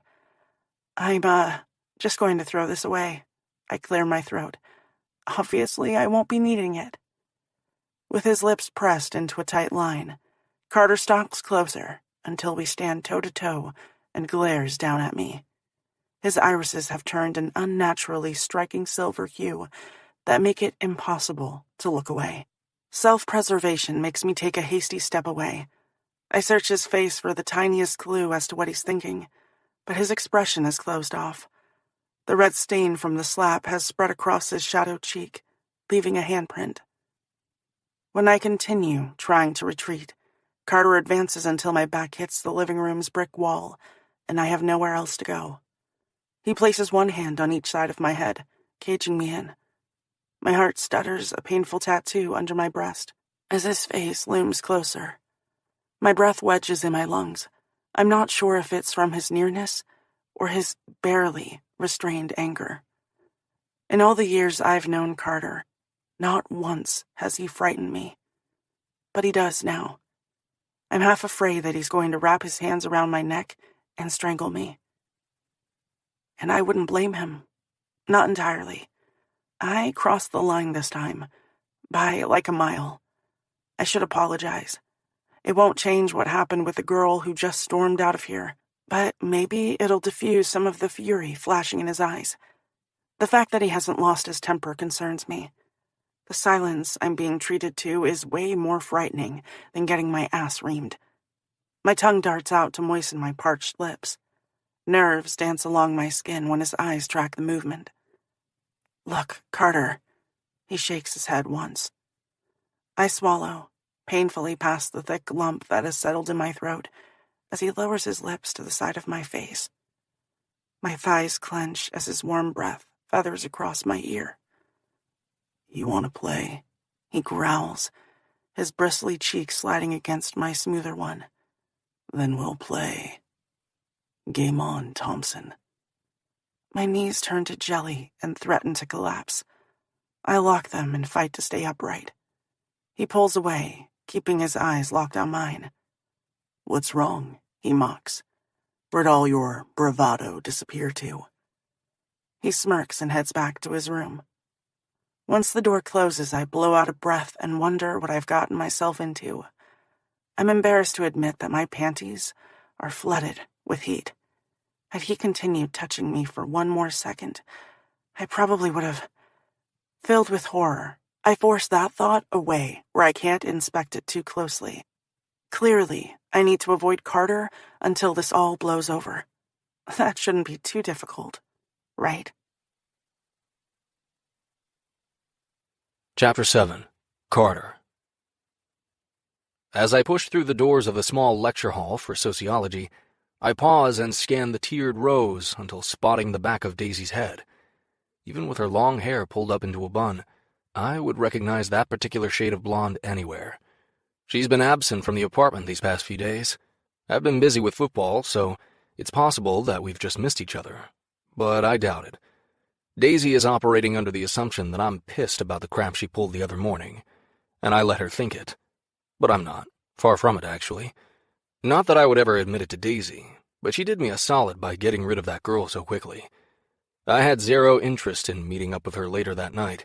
I'm, just going to throw this away. I clear my throat. Obviously, I won't be needing it. With his lips pressed into a tight line, Carter stalks closer until we stand toe-to-toe and glares down at me. His irises have turned an unnaturally striking silver hue that make it impossible to look away. Self-preservation makes me take a hasty step away. I search his face for the tiniest clue as to what he's thinking, but his expression is closed off. The red stain from the slap has spread across his shadowed cheek, leaving a handprint. When I continue trying to retreat, Carter advances until my back hits the living room's brick wall, and I have nowhere else to go. He places one hand on each side of my head, caging me in. My heart stutters a painful tattoo under my breast as his face looms closer. My breath wedges in my lungs. I'm not sure if it's from his nearness or his barely restrained anger. In all the years I've known Carter, not once has he frightened me. But he does now. I'm half afraid that he's going to wrap his hands around my neck and strangle me. And I wouldn't blame him. Not entirely. I crossed the line this time, by like a mile. I should apologize. It won't change what happened with the girl who just stormed out of here, but maybe it'll diffuse some of the fury flashing in his eyes. The fact that he hasn't lost his temper concerns me. The silence I'm being treated to is way more frightening than getting my ass reamed. My tongue darts out to moisten my parched lips. Nerves dance along my skin when his eyes track the movement. Look, Carter. He shakes his head once. I swallow, painfully past the thick lump that has settled in my throat, as he lowers his lips to the side of my face. My thighs clench as his warm breath feathers across my ear. You want to play? He growls, his bristly cheek sliding against my smoother one. Then we'll play. Game on, Thompson. My knees turn to jelly and threaten to collapse. I lock them and fight to stay upright. He pulls away, keeping his eyes locked on mine. What's wrong? He mocks. Where'd all your bravado disappear to? He smirks and heads back to his room. Once the door closes, I blow out a breath and wonder what I've gotten myself into. I'm embarrassed to admit that my panties are flooded with heat. Had he continued touching me for one more second, I probably would have. Filled with horror, I force that thought away where I can't inspect it too closely. Clearly, I need to avoid Carter until this all blows over. That shouldn't be too difficult, right? Chapter 7. Carter. As I push through the doors of the small lecture hall for sociology, I pause and scan the tiered rows until spotting the back of Daisy's head. Even with her long hair pulled up into a bun, I would recognize that particular shade of blonde anywhere. She's been absent from the apartment these past few days. I've been busy with football, so it's possible that we've just missed each other. But I doubt it. Daisy is operating under the assumption that I'm pissed about the crap she pulled the other morning, and I let her think it. But I'm not. Far from it, actually. Not that I would ever admit it to Daisy, but she did me a solid by getting rid of that girl so quickly. I had zero interest in meeting up with her later that night.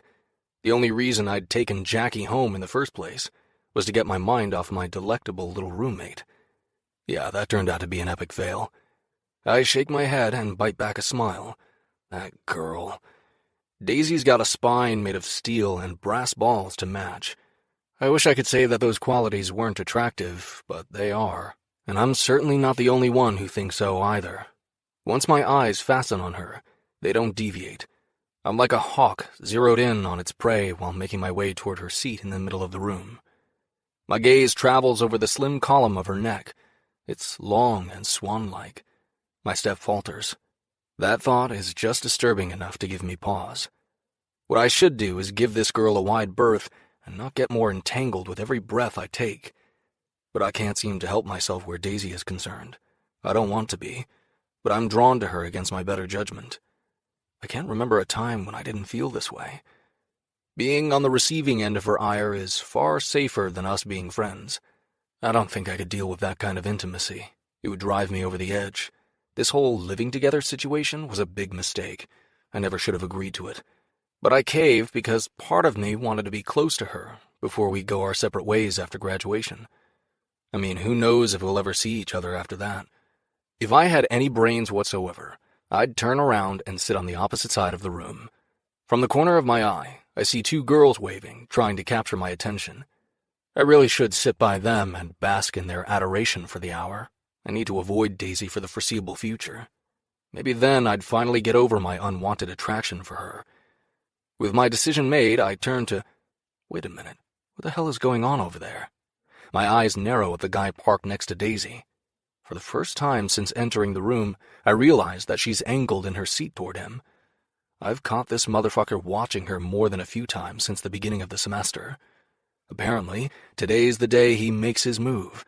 The only reason I'd taken Jackie home in the first place was to get my mind off my delectable little roommate. Yeah, that turned out to be an epic fail. I shake my head and bite back a smile. That girl. Daisy's got a spine made of steel and brass balls to match. I wish I could say that those qualities weren't attractive, but they are. And I'm certainly not the only one who thinks so either. Once my eyes fasten on her, they don't deviate. I'm like a hawk zeroed in on its prey while making my way toward her seat in the middle of the room. My gaze travels over the slim column of her neck. It's long and swan-like. My step falters. That thought is just disturbing enough to give me pause. What I should do is give this girl a wide berth and not get more entangled with every breath I take. But I can't seem to help myself where Daisy is concerned. I don't want to be, but I'm drawn to her against my better judgment. I can't remember a time when I didn't feel this way. Being on the receiving end of her ire is far safer than us being friends. I don't think I could deal with that kind of intimacy. It would drive me over the edge. This whole living together situation was a big mistake. I never should have agreed to it. But I caved because part of me wanted to be close to her before we go our separate ways after graduation. I mean, who knows if we'll ever see each other after that. If I had any brains whatsoever, I'd turn around and sit on the opposite side of the room. From the corner of my eye, I see two girls waving, trying to capture my attention. I really should sit by them and bask in their adoration for the hour. I need to avoid Daisy for the foreseeable future. Maybe then I'd finally get over my unwanted attraction for her. With my decision made, I turn to... Wait a minute. What the hell is going on over there? My eyes narrow at the guy parked next to Daisy. For the first time since entering the room, I realize that she's angled in her seat toward him. I've caught this motherfucker watching her more than a few times since the beginning of the semester. Apparently, today's the day he makes his move.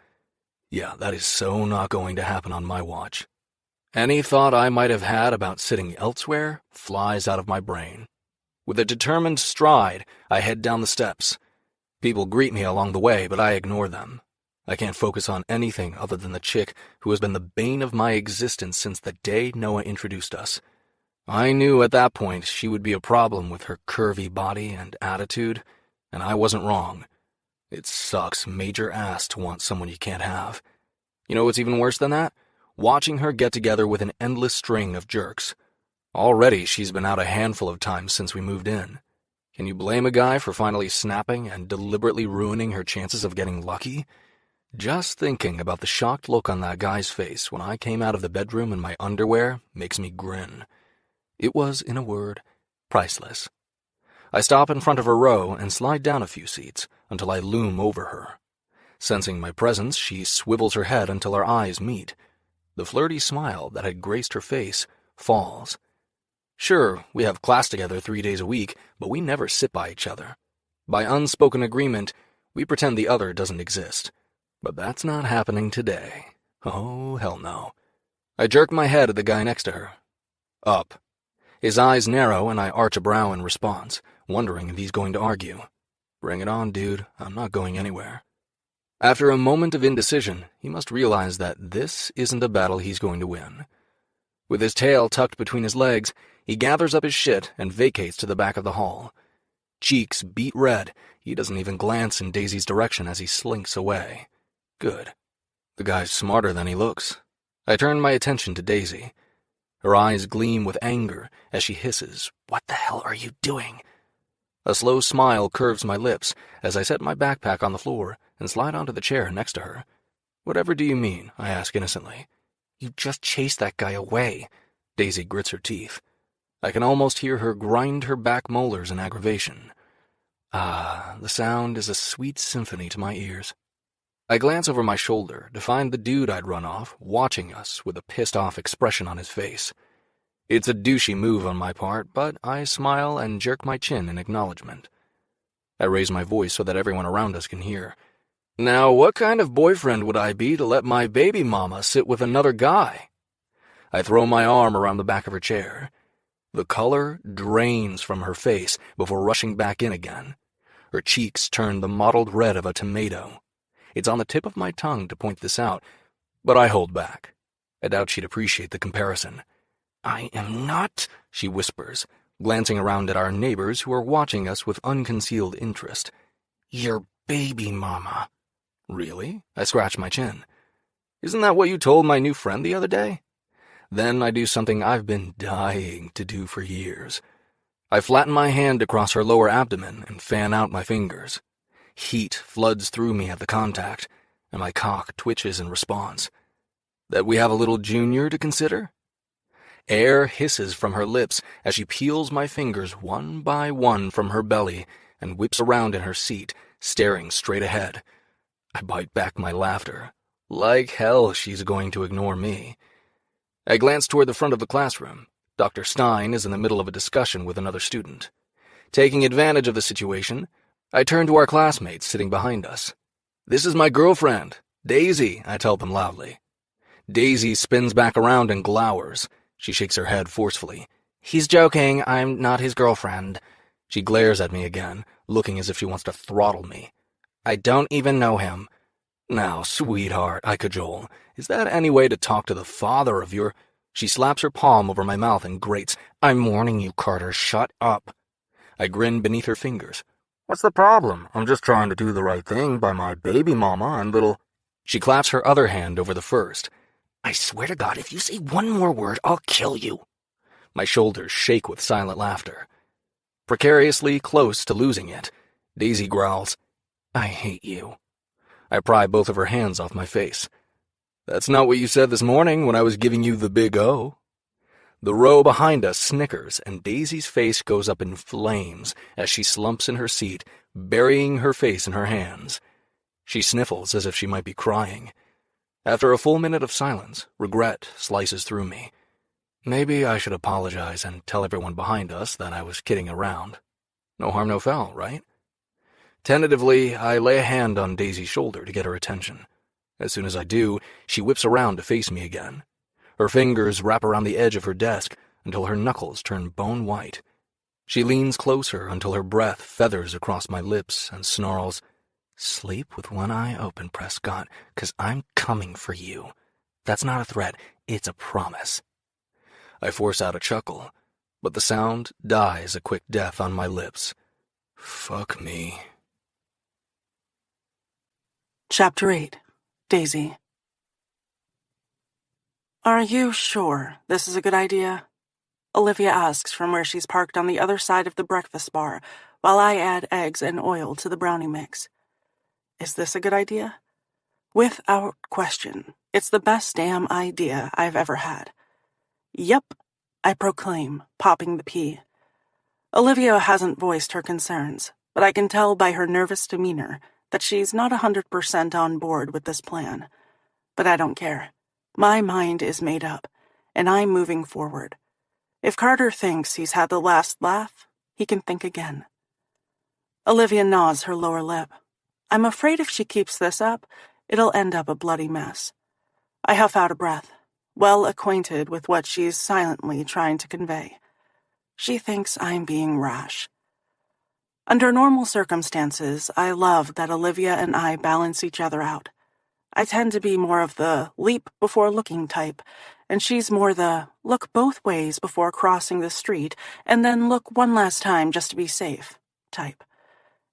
Yeah, that is so not going to happen on my watch. Any thought I might have had about sitting elsewhere flies out of my brain. With a determined stride, I head down the steps. People greet me along the way, but I ignore them. I can't focus on anything other than the chick who has been the bane of my existence since the day Noah introduced us. I knew at that point she would be a problem with her curvy body and attitude, and I wasn't wrong. It sucks major ass to want someone you can't have. You know what's even worse than that? Watching her get together with an endless string of jerks. Already she's been out a handful of times since we moved in. Can you blame a guy for finally snapping and deliberately ruining her chances of getting lucky? Just thinking about the shocked look on that guy's face when I came out of the bedroom in my underwear makes me grin. It was, in a word, priceless. I stop in front of her row and slide down a few seats until I loom over her. Sensing my presence, she swivels her head until our eyes meet. The flirty smile that had graced her face falls. Sure, we have class together 3 days a week, but we never sit by each other. By unspoken agreement, we pretend the other doesn't exist. But that's not happening today. Oh, hell no. I jerk my head at the guy next to her. Up. His eyes narrow and I arch a brow in response, wondering if he's going to argue. Bring it on, dude. I'm not going anywhere. After a moment of indecision, he must realize that this isn't a battle he's going to win. With his tail tucked between his legs, he gathers up his shit and vacates to the back of the hall. Cheeks beet red, he doesn't even glance in Daisy's direction as he slinks away. Good. The guy's smarter than he looks. I turn my attention to Daisy. Her eyes gleam with anger as she hisses, "What the hell are you doing?" A slow smile curves my lips as I set my backpack on the floor and slide onto the chair next to her. "Whatever do you mean?" I ask innocently. "You just chased that guy away." Daisy grits her teeth. I can almost hear her grind her back molars in aggravation. The sound is a sweet symphony to my ears. I glance over my shoulder to find the dude I'd run off watching us with a pissed-off expression on his face. It's a douchey move on my part, but I smile and jerk my chin in acknowledgement. I raise my voice so that everyone around us can hear. "Now, what kind of boyfriend would I be to let my baby mama sit with another guy?" I throw my arm around the back of her chair. The color drains from her face before rushing back in again. Her cheeks turn the mottled red of a tomato. It's on the tip of my tongue to point this out, but I hold back. I doubt she'd appreciate the comparison. "I am not," she whispers, glancing around at our neighbors who are watching us with unconcealed interest, "your baby mama." "Really?" I scratch my chin. "Isn't that what you told my new friend the other day?" Then I do something I've been dying to do for years. I flatten my hand across her lower abdomen and fan out my fingers. Heat floods through me at the contact, and my cock twitches in response. That we have a little junior to consider? Air hisses from her lips as she peels my fingers one by one from her belly and whips around in her seat, staring straight ahead. I bite back my laughter. Like hell she's going to ignore me. I glance toward the front of the classroom. Dr. Stein is in the middle of a discussion with another student. Taking advantage of the situation, I turn to our classmates sitting behind us. "This is my girlfriend, Daisy," I tell them loudly. Daisy spins back around and glowers. She shakes her head forcefully. "He's joking. I'm not his girlfriend." She glares at me again, looking as if she wants to throttle me. "I don't even know him." "Now, sweetheart," I cajole, "is that any way to talk to the father of your—" She slaps her palm over my mouth and grates. "I'm warning you, Carter. Shut up." I grin beneath her fingers. "What's the problem? I'm just trying to do the right thing by my baby mama and little—" She claps her other hand over the first. "I swear to God, if you say one more word, I'll kill you." My shoulders shake with silent laughter. Precariously close to losing it, Daisy growls, "I hate you." I pry both of her hands off my face. "That's not what you said this morning when I was giving you the big O." The row behind us snickers, and Daisy's face goes up in flames as she slumps in her seat, burying her face in her hands. She sniffles as if she might be crying. After a full minute of silence, regret slices through me. Maybe I should apologize and tell everyone behind us that I was kidding around. No harm, no foul, right? Tentatively, I lay a hand on Daisy's shoulder to get her attention. As soon as I do, she whips around to face me again. Her fingers wrap around the edge of her desk until her knuckles turn bone white. She leans closer until her breath feathers across my lips and snarls, "Sleep with one eye open, Prescott, 'cause I'm coming for you. That's not a threat, it's a promise." I force out a chuckle, but the sound dies a quick death on my lips. Fuck me. Chapter 8. Daisy. "Are you sure this is a good idea?" Olivia asks from where she's parked on the other side of the breakfast bar, while I add eggs and oil to the brownie mix. Is this a good idea? Without question, it's the best damn idea I've ever had. Yep, I proclaim, popping the pea. Olivia hasn't voiced her concerns, but I can tell by her nervous demeanor that she's not 100% on board with this plan. But I don't care. My mind is made up, and I'm moving forward. If Carter thinks he's had the last laugh, he can think again. Olivia gnaws her lower lip. I'm afraid if she keeps this up, it'll end up a bloody mess. I huff out a breath, well acquainted with what she's silently trying to convey. She thinks I'm being rash. Under normal circumstances, I love that Olivia and I balance each other out. I tend to be more of the leap before looking type, and she's more the look both ways before crossing the street and then look one last time just to be safe type.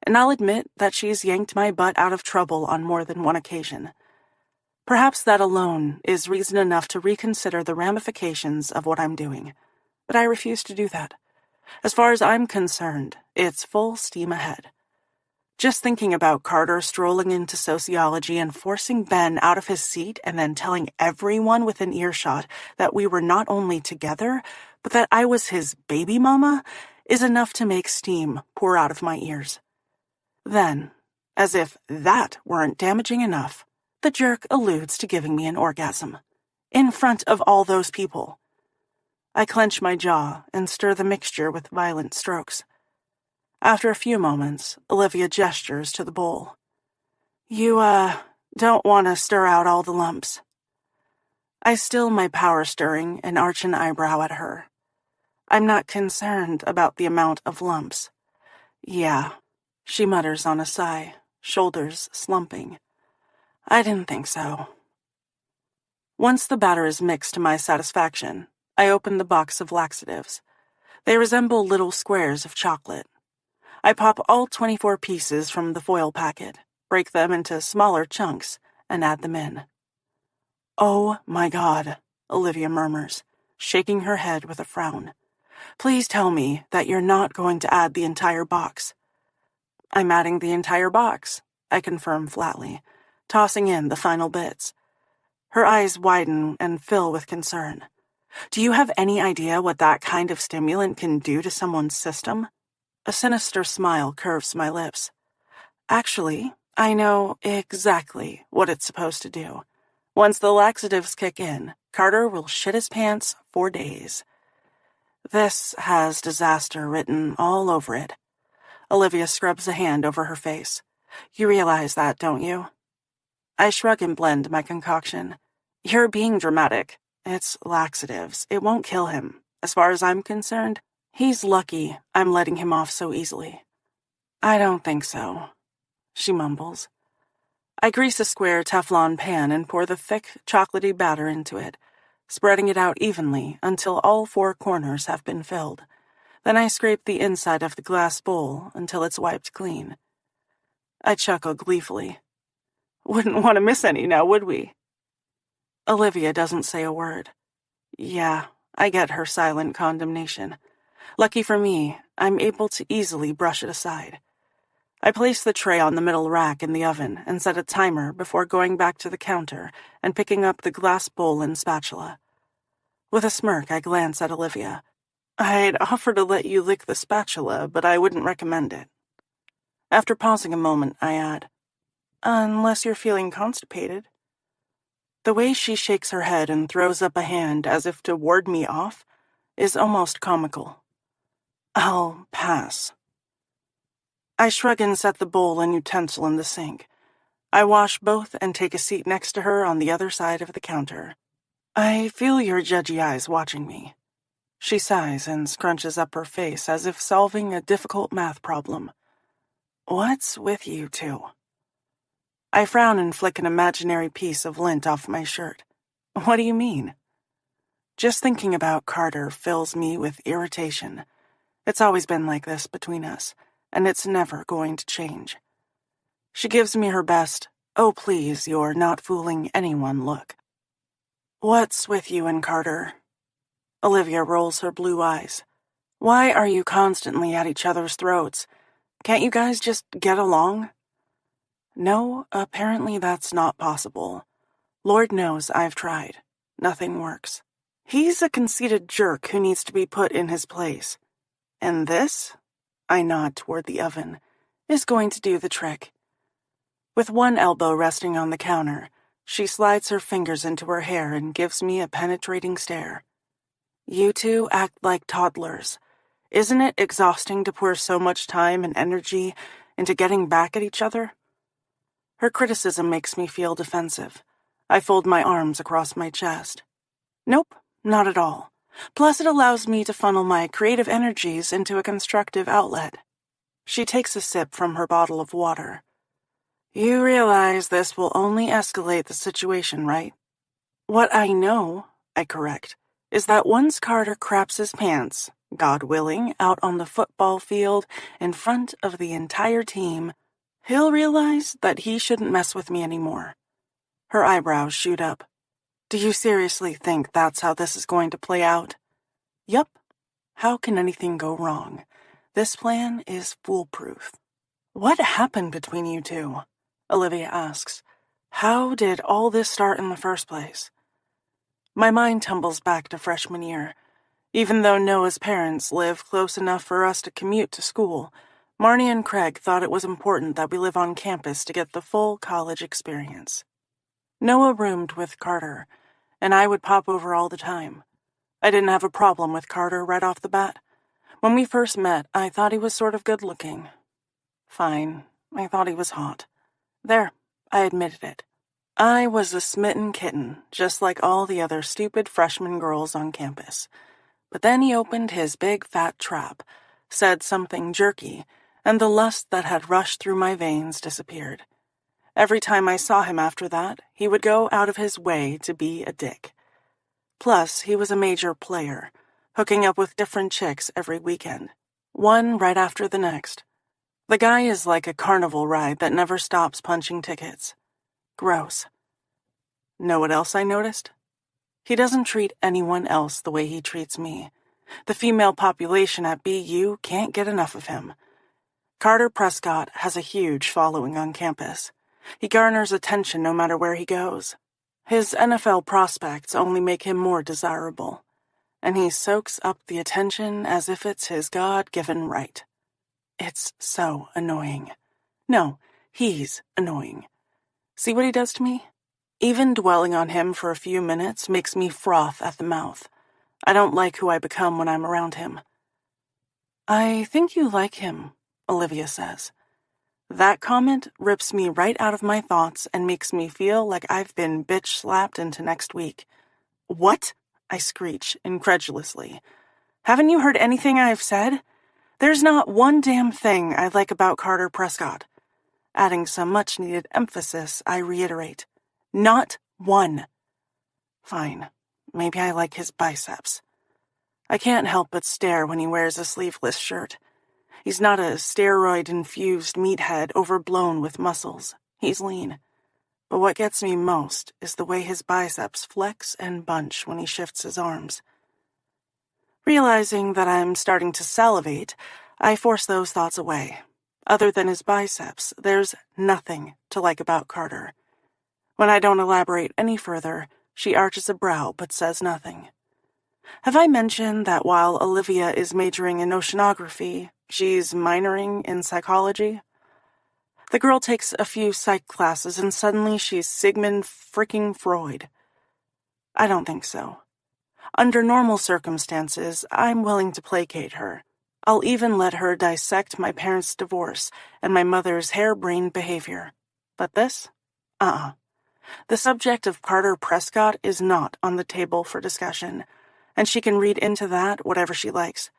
And I'll admit that she's yanked my butt out of trouble on more than one occasion. Perhaps that alone is reason enough to reconsider the ramifications of what I'm doing, but I refuse to do that. As far as I'm concerned, it's full steam ahead. Just thinking about Carter strolling into sociology and forcing Ben out of his seat and then telling everyone within earshot that we were not only together, but that I was his baby mama, is enough to make steam pour out of my ears. Then, as if that weren't damaging enough, the jerk alludes to giving me an orgasm. In front of all those people. I clench my jaw and stir the mixture with violent strokes. After a few moments, Olivia gestures to the bowl. You, don't want to stir out all the lumps. I still my power stirring and arch an eyebrow at her. I'm not concerned about the amount of lumps. Yeah, she mutters on a sigh, shoulders slumping. I didn't think so. Once the batter is mixed to my satisfaction, I open the box of laxatives. They resemble little squares of chocolate. I pop all 24 pieces from the foil packet, break them into smaller chunks, and add them in. Oh my God, Olivia murmurs, shaking her head with a frown. Please tell me that you're not going to add the entire box. I'm adding the entire box, I confirm flatly, tossing in the final bits. Her eyes widen and fill with concern. Do you have any idea what that kind of stimulant can do to someone's system? A sinister smile curves my lips. Actually, I know exactly what it's supposed to do. Once the laxatives kick in, Carter will shit his pants for days. This has disaster written all over it. Olivia scrubs a hand over her face. You realize that, don't you? I shrug and blend my concoction. You're being dramatic. It's laxatives. It won't kill him. As far as I'm concerned, he's lucky I'm letting him off so easily. I don't think so, she mumbles. I grease a square Teflon pan and pour the thick, chocolatey batter into it, spreading it out evenly until all 4 corners have been filled. Then I scrape the inside of the glass bowl until it's wiped clean. I chuckle gleefully. Wouldn't want to miss any now, would we? Olivia doesn't say a word. Yeah, I get her silent condemnation. Lucky for me, I'm able to easily brush it aside. I place the tray on the middle rack in the oven and set a timer before going back to the counter and picking up the glass bowl and spatula. With a smirk, I glance at Olivia. I'd offer to let you lick the spatula, but I wouldn't recommend it. After pausing a moment, I add, unless you're feeling constipated. The way she shakes her head and throws up a hand as if to ward me off is almost comical. I'll pass. I shrug and set the bowl and utensil in the sink. I wash both and take a seat next to her on the other side of the counter. I feel your judgy eyes watching me. She sighs and scrunches up her face as if solving a difficult math problem. What's with you two? I frown and flick an imaginary piece of lint off my shirt. What do you mean? Just thinking about Carter fills me with irritation. It's always been like this between us, and it's never going to change. She gives me her best, oh please, you're not fooling anyone look. What's with you and Carter? Olivia rolls her blue eyes. Why are you constantly at each other's throats? Can't you guys just get along? No, apparently that's not possible. Lord knows I've tried. Nothing works. He's a conceited jerk who needs to be put in his place. And this, I nod toward the oven, is going to do the trick. With one elbow resting on the counter, she slides her fingers into her hair and gives me a penetrating stare. You two act like toddlers. Isn't it exhausting to pour so much time and energy into getting back at each other? Her criticism makes me feel defensive. I fold my arms across my chest. Nope, not at all. Plus, it allows me to funnel my creative energies into a constructive outlet. She takes a sip from her bottle of water. You realize this will only escalate the situation, right? What I know, I correct, is that once Carter craps his pants, God willing, out on the football field in front of the entire team, he'll realize that he shouldn't mess with me anymore. Her eyebrows shoot up. Do you seriously think that's how this is going to play out? Yup. How can anything go wrong? This plan is foolproof. What happened between you two? Olivia asks. How did all this start in the first place? My mind tumbles back to freshman year. Even though Noah's parents live close enough for us to commute to school, Marnie and Craig thought it was important that we live on campus to get the full college experience. Noah roomed with Carter, and I would pop over all the time. I didn't have a problem with Carter right off the bat. When we first met, I thought he was sort of good-looking. Fine, I thought he was hot. There, I admitted it. I was a smitten kitten, just like all the other stupid freshman girls on campus. But then he opened his big fat trap, said something jerky, and the lust that had rushed through my veins disappeared. Every time I saw him after that, he would go out of his way to be a dick. Plus, he was a major player, hooking up with different chicks every weekend, one right after the next. The guy is like a carnival ride that never stops punching tickets. Gross. Know what else I noticed? He doesn't treat anyone else the way he treats me. The female population at BU can't get enough of him. Carter Prescott has a huge following on campus. He garners attention no matter where he goes. His NFL prospects only make him more desirable, and he soaks up the attention as if it's his God-given right. It's so annoying. No, he's annoying. See what he does to me? Even dwelling on him for a few minutes makes me froth at the mouth. I don't like who I become when I'm around him. I think you like him, Olivia says. That comment rips me right out of my thoughts and makes me feel like I've been bitch-slapped into next week. What? I screech incredulously. Haven't you heard anything I've said? There's not one damn thing I like about Carter Prescott. Adding some much-needed emphasis, I reiterate. Not one. Fine. Maybe I like his biceps. I can't help but stare when he wears a sleeveless shirt. He's not a steroid-infused meathead overblown with muscles. He's lean. But what gets me most is the way his biceps flex and bunch when he shifts his arms. Realizing that I'm starting to salivate, I force those thoughts away. Other than his biceps, there's nothing to like about Carter. When I don't elaborate any further, she arches a brow but says nothing. Have I mentioned that while Olivia is majoring in oceanography, she's minoring in psychology? The girl takes a few psych classes and suddenly she's Sigmund freaking Freud. I don't think so. Under normal circumstances, I'm willing to placate her. I'll even let her dissect my parents' divorce and my mother's harebrained behavior. But this? The subject of Carter Prescott is not on the table for discussion, and she can read into that whatever she likes.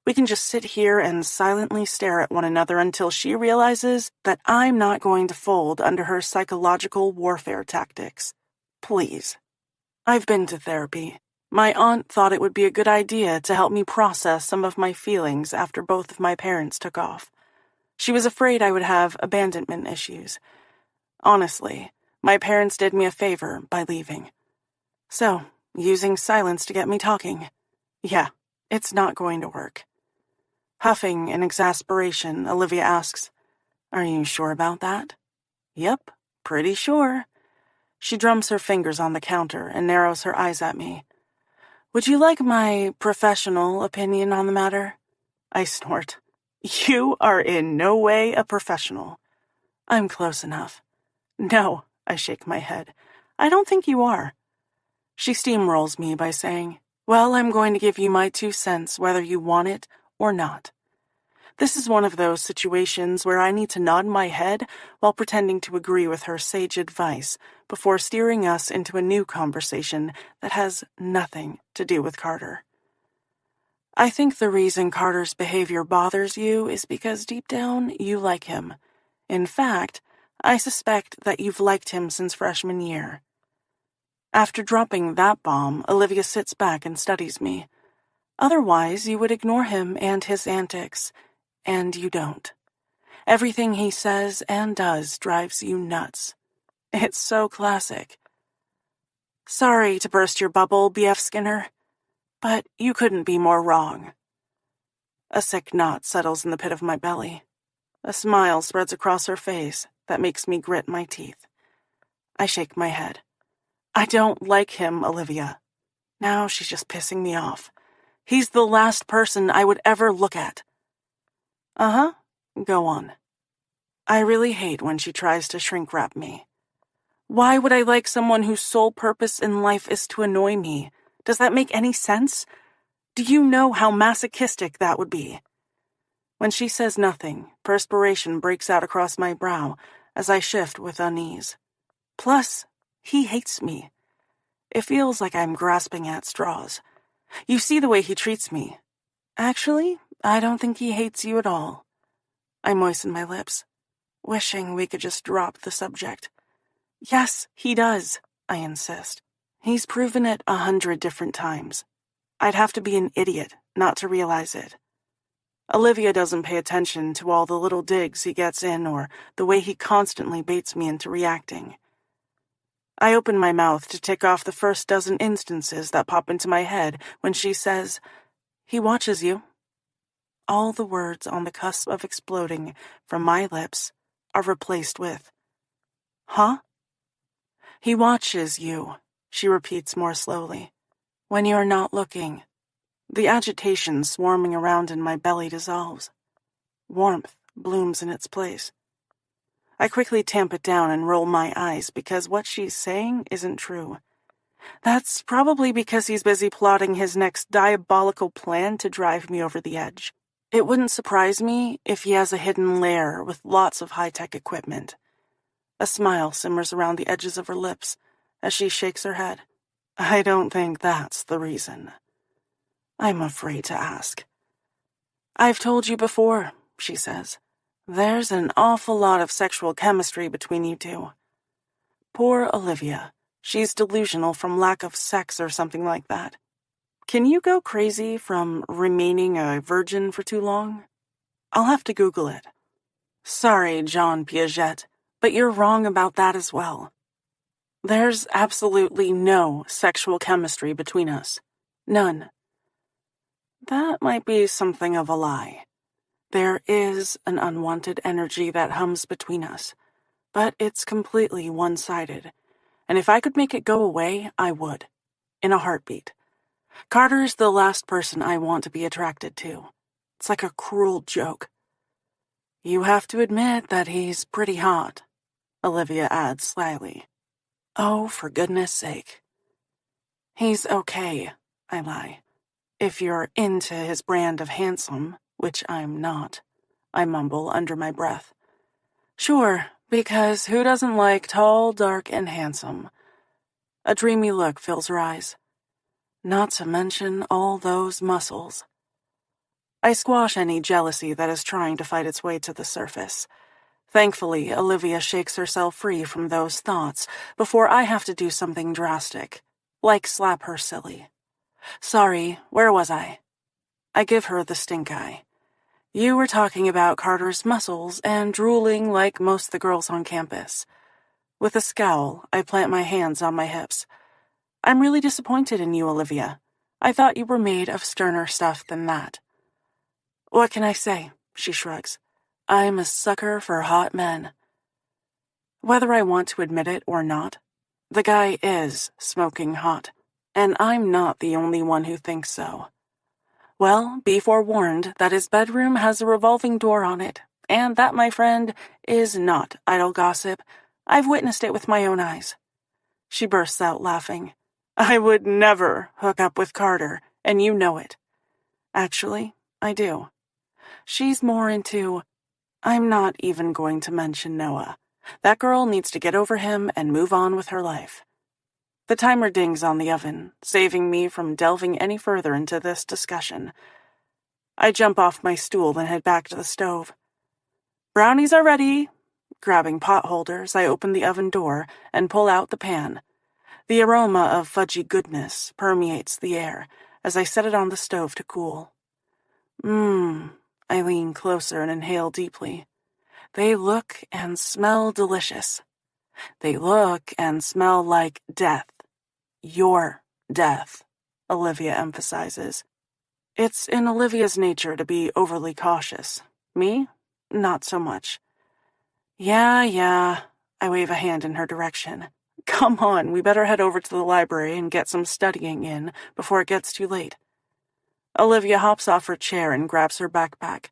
We can just sit here and silently stare at one another until she realizes that I'm not going to fold under her psychological warfare tactics. Please. I've been to therapy. My aunt thought it would be a good idea to help me process some of my feelings after both of my parents took off. She was afraid I would have abandonment issues. Honestly, my parents did me a favor by leaving. So, using silence to get me talking. Yeah, it's not going to work. Huffing in exasperation, Olivia asks, "Are you sure about that?" "Yep, pretty sure." She drums her fingers on the counter and narrows her eyes at me. "Would you like my professional opinion on the matter?" I snort. You are in no way a professional. I'm close enough. No, I shake my head. I don't think you are. She steamrolls me by saying, well, I'm going to give you my 2 cents whether you want it or not. This is one of those situations where I need to nod my head while pretending to agree with her sage advice before steering us into a new conversation that has nothing to do with Carter. I think the reason Carter's behavior bothers you is because deep down you like him. In fact, I suspect that you've liked him since freshman year. After dropping that bomb, Olivia sits back and studies me. Otherwise, you would ignore him and his antics, and you don't. Everything he says and does drives you nuts. It's so classic. Sorry to burst your bubble, B.F. Skinner, but you couldn't be more wrong. A sick knot settles in the pit of my belly. A smile spreads across her face that makes me grit my teeth. I shake my head. I don't like him, Olivia. Now she's just pissing me off. He's the last person I would ever look at. Uh-huh. Go on. I really hate when she tries to shrink-wrap me. Why would I like someone whose sole purpose in life is to annoy me? Does that make any sense? Do you know how masochistic that would be? When she says nothing, perspiration breaks out across my brow as I shift with unease. Plus, he hates me. It feels like I'm grasping at straws. You see the way he treats me. Actually, I don't think he hates you at all. I moisten my lips, wishing we could just drop the subject. Yes, he does, I insist. He's proven it 100 different times. I'd have to be an idiot not to realize it. Olivia doesn't pay attention to all the little digs he gets in or the way he constantly baits me into reacting. I open my mouth to tick off the first dozen instances that pop into my head when she says, he watches you. All the words on the cusp of exploding from my lips are replaced with, huh? He watches you, she repeats more slowly, when you're not looking. The agitation swarming around in my belly dissolves. Warmth blooms in its place. I quickly tamp it down and roll my eyes because what she's saying isn't true. That's probably because he's busy plotting his next diabolical plan to drive me over the edge. It wouldn't surprise me if he has a hidden lair with lots of high-tech equipment. A smile simmers around the edges of her lips as she shakes her head. I don't think that's the reason. I'm afraid to ask. I've told you before, she says. There's an awful lot of sexual chemistry between you two. Poor Olivia. She's delusional from lack of sex or something like that. Can you go crazy from remaining a virgin for too long? I'll have to Google it. Sorry, Jean Piaget, but you're wrong about that as well. There's absolutely no sexual chemistry between us. None. That might be something of a lie. There is an unwanted energy that hums between us, but it's completely one-sided, and if I could make it go away, I would. In a heartbeat. Carter's the last person I want to be attracted to. It's like a cruel joke. You have to admit that he's pretty hot, Olivia adds slyly. Oh, for goodness sake. He's okay, I lie. If you're into his brand of handsome, which I'm not, I mumble under my breath. Sure, because who doesn't like tall, dark, and handsome? A dreamy look fills her eyes. Not to mention all those muscles. I squash any jealousy that is trying to fight its way to the surface. Thankfully, Olivia shakes herself free from those thoughts before I have to do something drastic, like slap her silly. Sorry, where was I? I give her the stink eye. You were talking about Carter's muscles and drooling like most of the girls on campus. With a scowl, I plant my hands on my hips. I'm really disappointed in you, Olivia. I thought you were made of sterner stuff than that. What can I say? She shrugs. I'm a sucker for hot men. Whether I want to admit it or not, the guy is smoking hot, and I'm not the only one who thinks so. Well, be forewarned that his bedroom has a revolving door on it, and that, my friend, is not idle gossip. I've witnessed it with my own eyes. She bursts out laughing. I would never hook up with Carter, and you know it. Actually, I do. She's more into... I'm not even going to mention Noah. That girl needs to get over him and move on with her life. The timer dings on the oven, saving me from delving any further into this discussion. I jump off my stool and head back to the stove. Brownies are ready. Grabbing pot holders, I open the oven door and pull out the pan. The aroma of fudgy goodness permeates the air as I set it on the stove to cool. I lean closer and inhale deeply. They look and smell delicious. They look and smell like death. Your death, Olivia emphasizes. It's in Olivia's nature to be overly cautious. Me? Not so much. Yeah, I wave a hand in her direction. Come on, we better head over to the library and get some studying in before it gets too late. Olivia hops off her chair and grabs her backpack.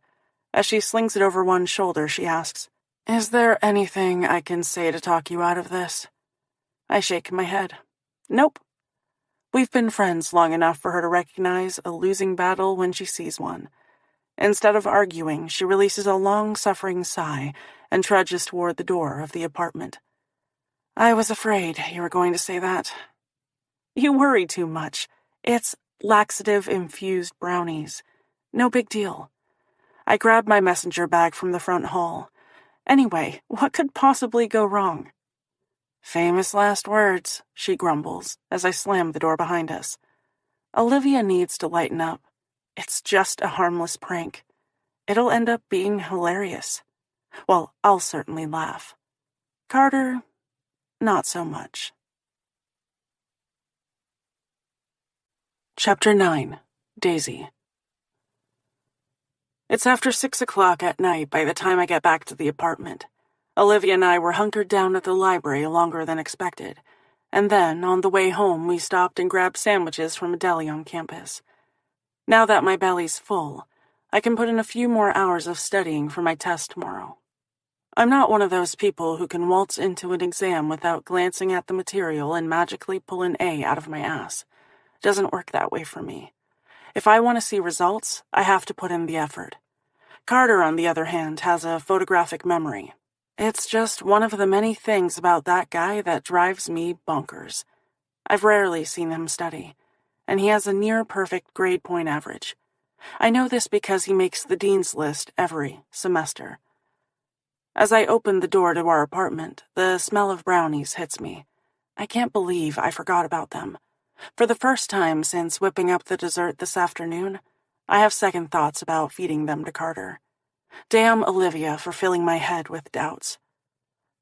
As she slings it over one shoulder, she asks, Is there anything I can say to talk you out of this? I shake my head. Nope. We've been friends long enough for her to recognize a losing battle when she sees one. Instead of arguing, she releases a long-suffering sigh and trudges toward the door of the apartment. I was afraid you were going to say that. You worry too much. It's laxative-infused brownies. No big deal. I grab my messenger bag from the front hall. Anyway, what could possibly go wrong? Famous last words, she grumbles as I slam the door behind us. Olivia needs to lighten up. It's just a harmless prank. It'll end up being hilarious. Well, I'll certainly laugh. Carter, not so much. Chapter 9. Daisy. It's after 6 o'clock at night by the time I get back to the apartment. Olivia and I were hunkered down at the library longer than expected, and then, on the way home, we stopped and grabbed sandwiches from a deli on campus. Now that my belly's full, I can put in a few more hours of studying for my test tomorrow. I'm not one of those people who can waltz into an exam without glancing at the material and magically pull an A out of my ass. It doesn't work that way for me. If I want to see results, I have to put in the effort. Carter, on the other hand, has a photographic memory. It's just one of the many things about that guy that drives me bonkers. I've rarely seen him study, and he has a near-perfect grade point average. I know this because he makes the dean's list every semester. As I open the door to our apartment, the smell of brownies hits me. I can't believe I forgot about them. For the first time since whipping up the dessert this afternoon, I have second thoughts about feeding them to Carter. Damn Olivia for filling my head with doubts.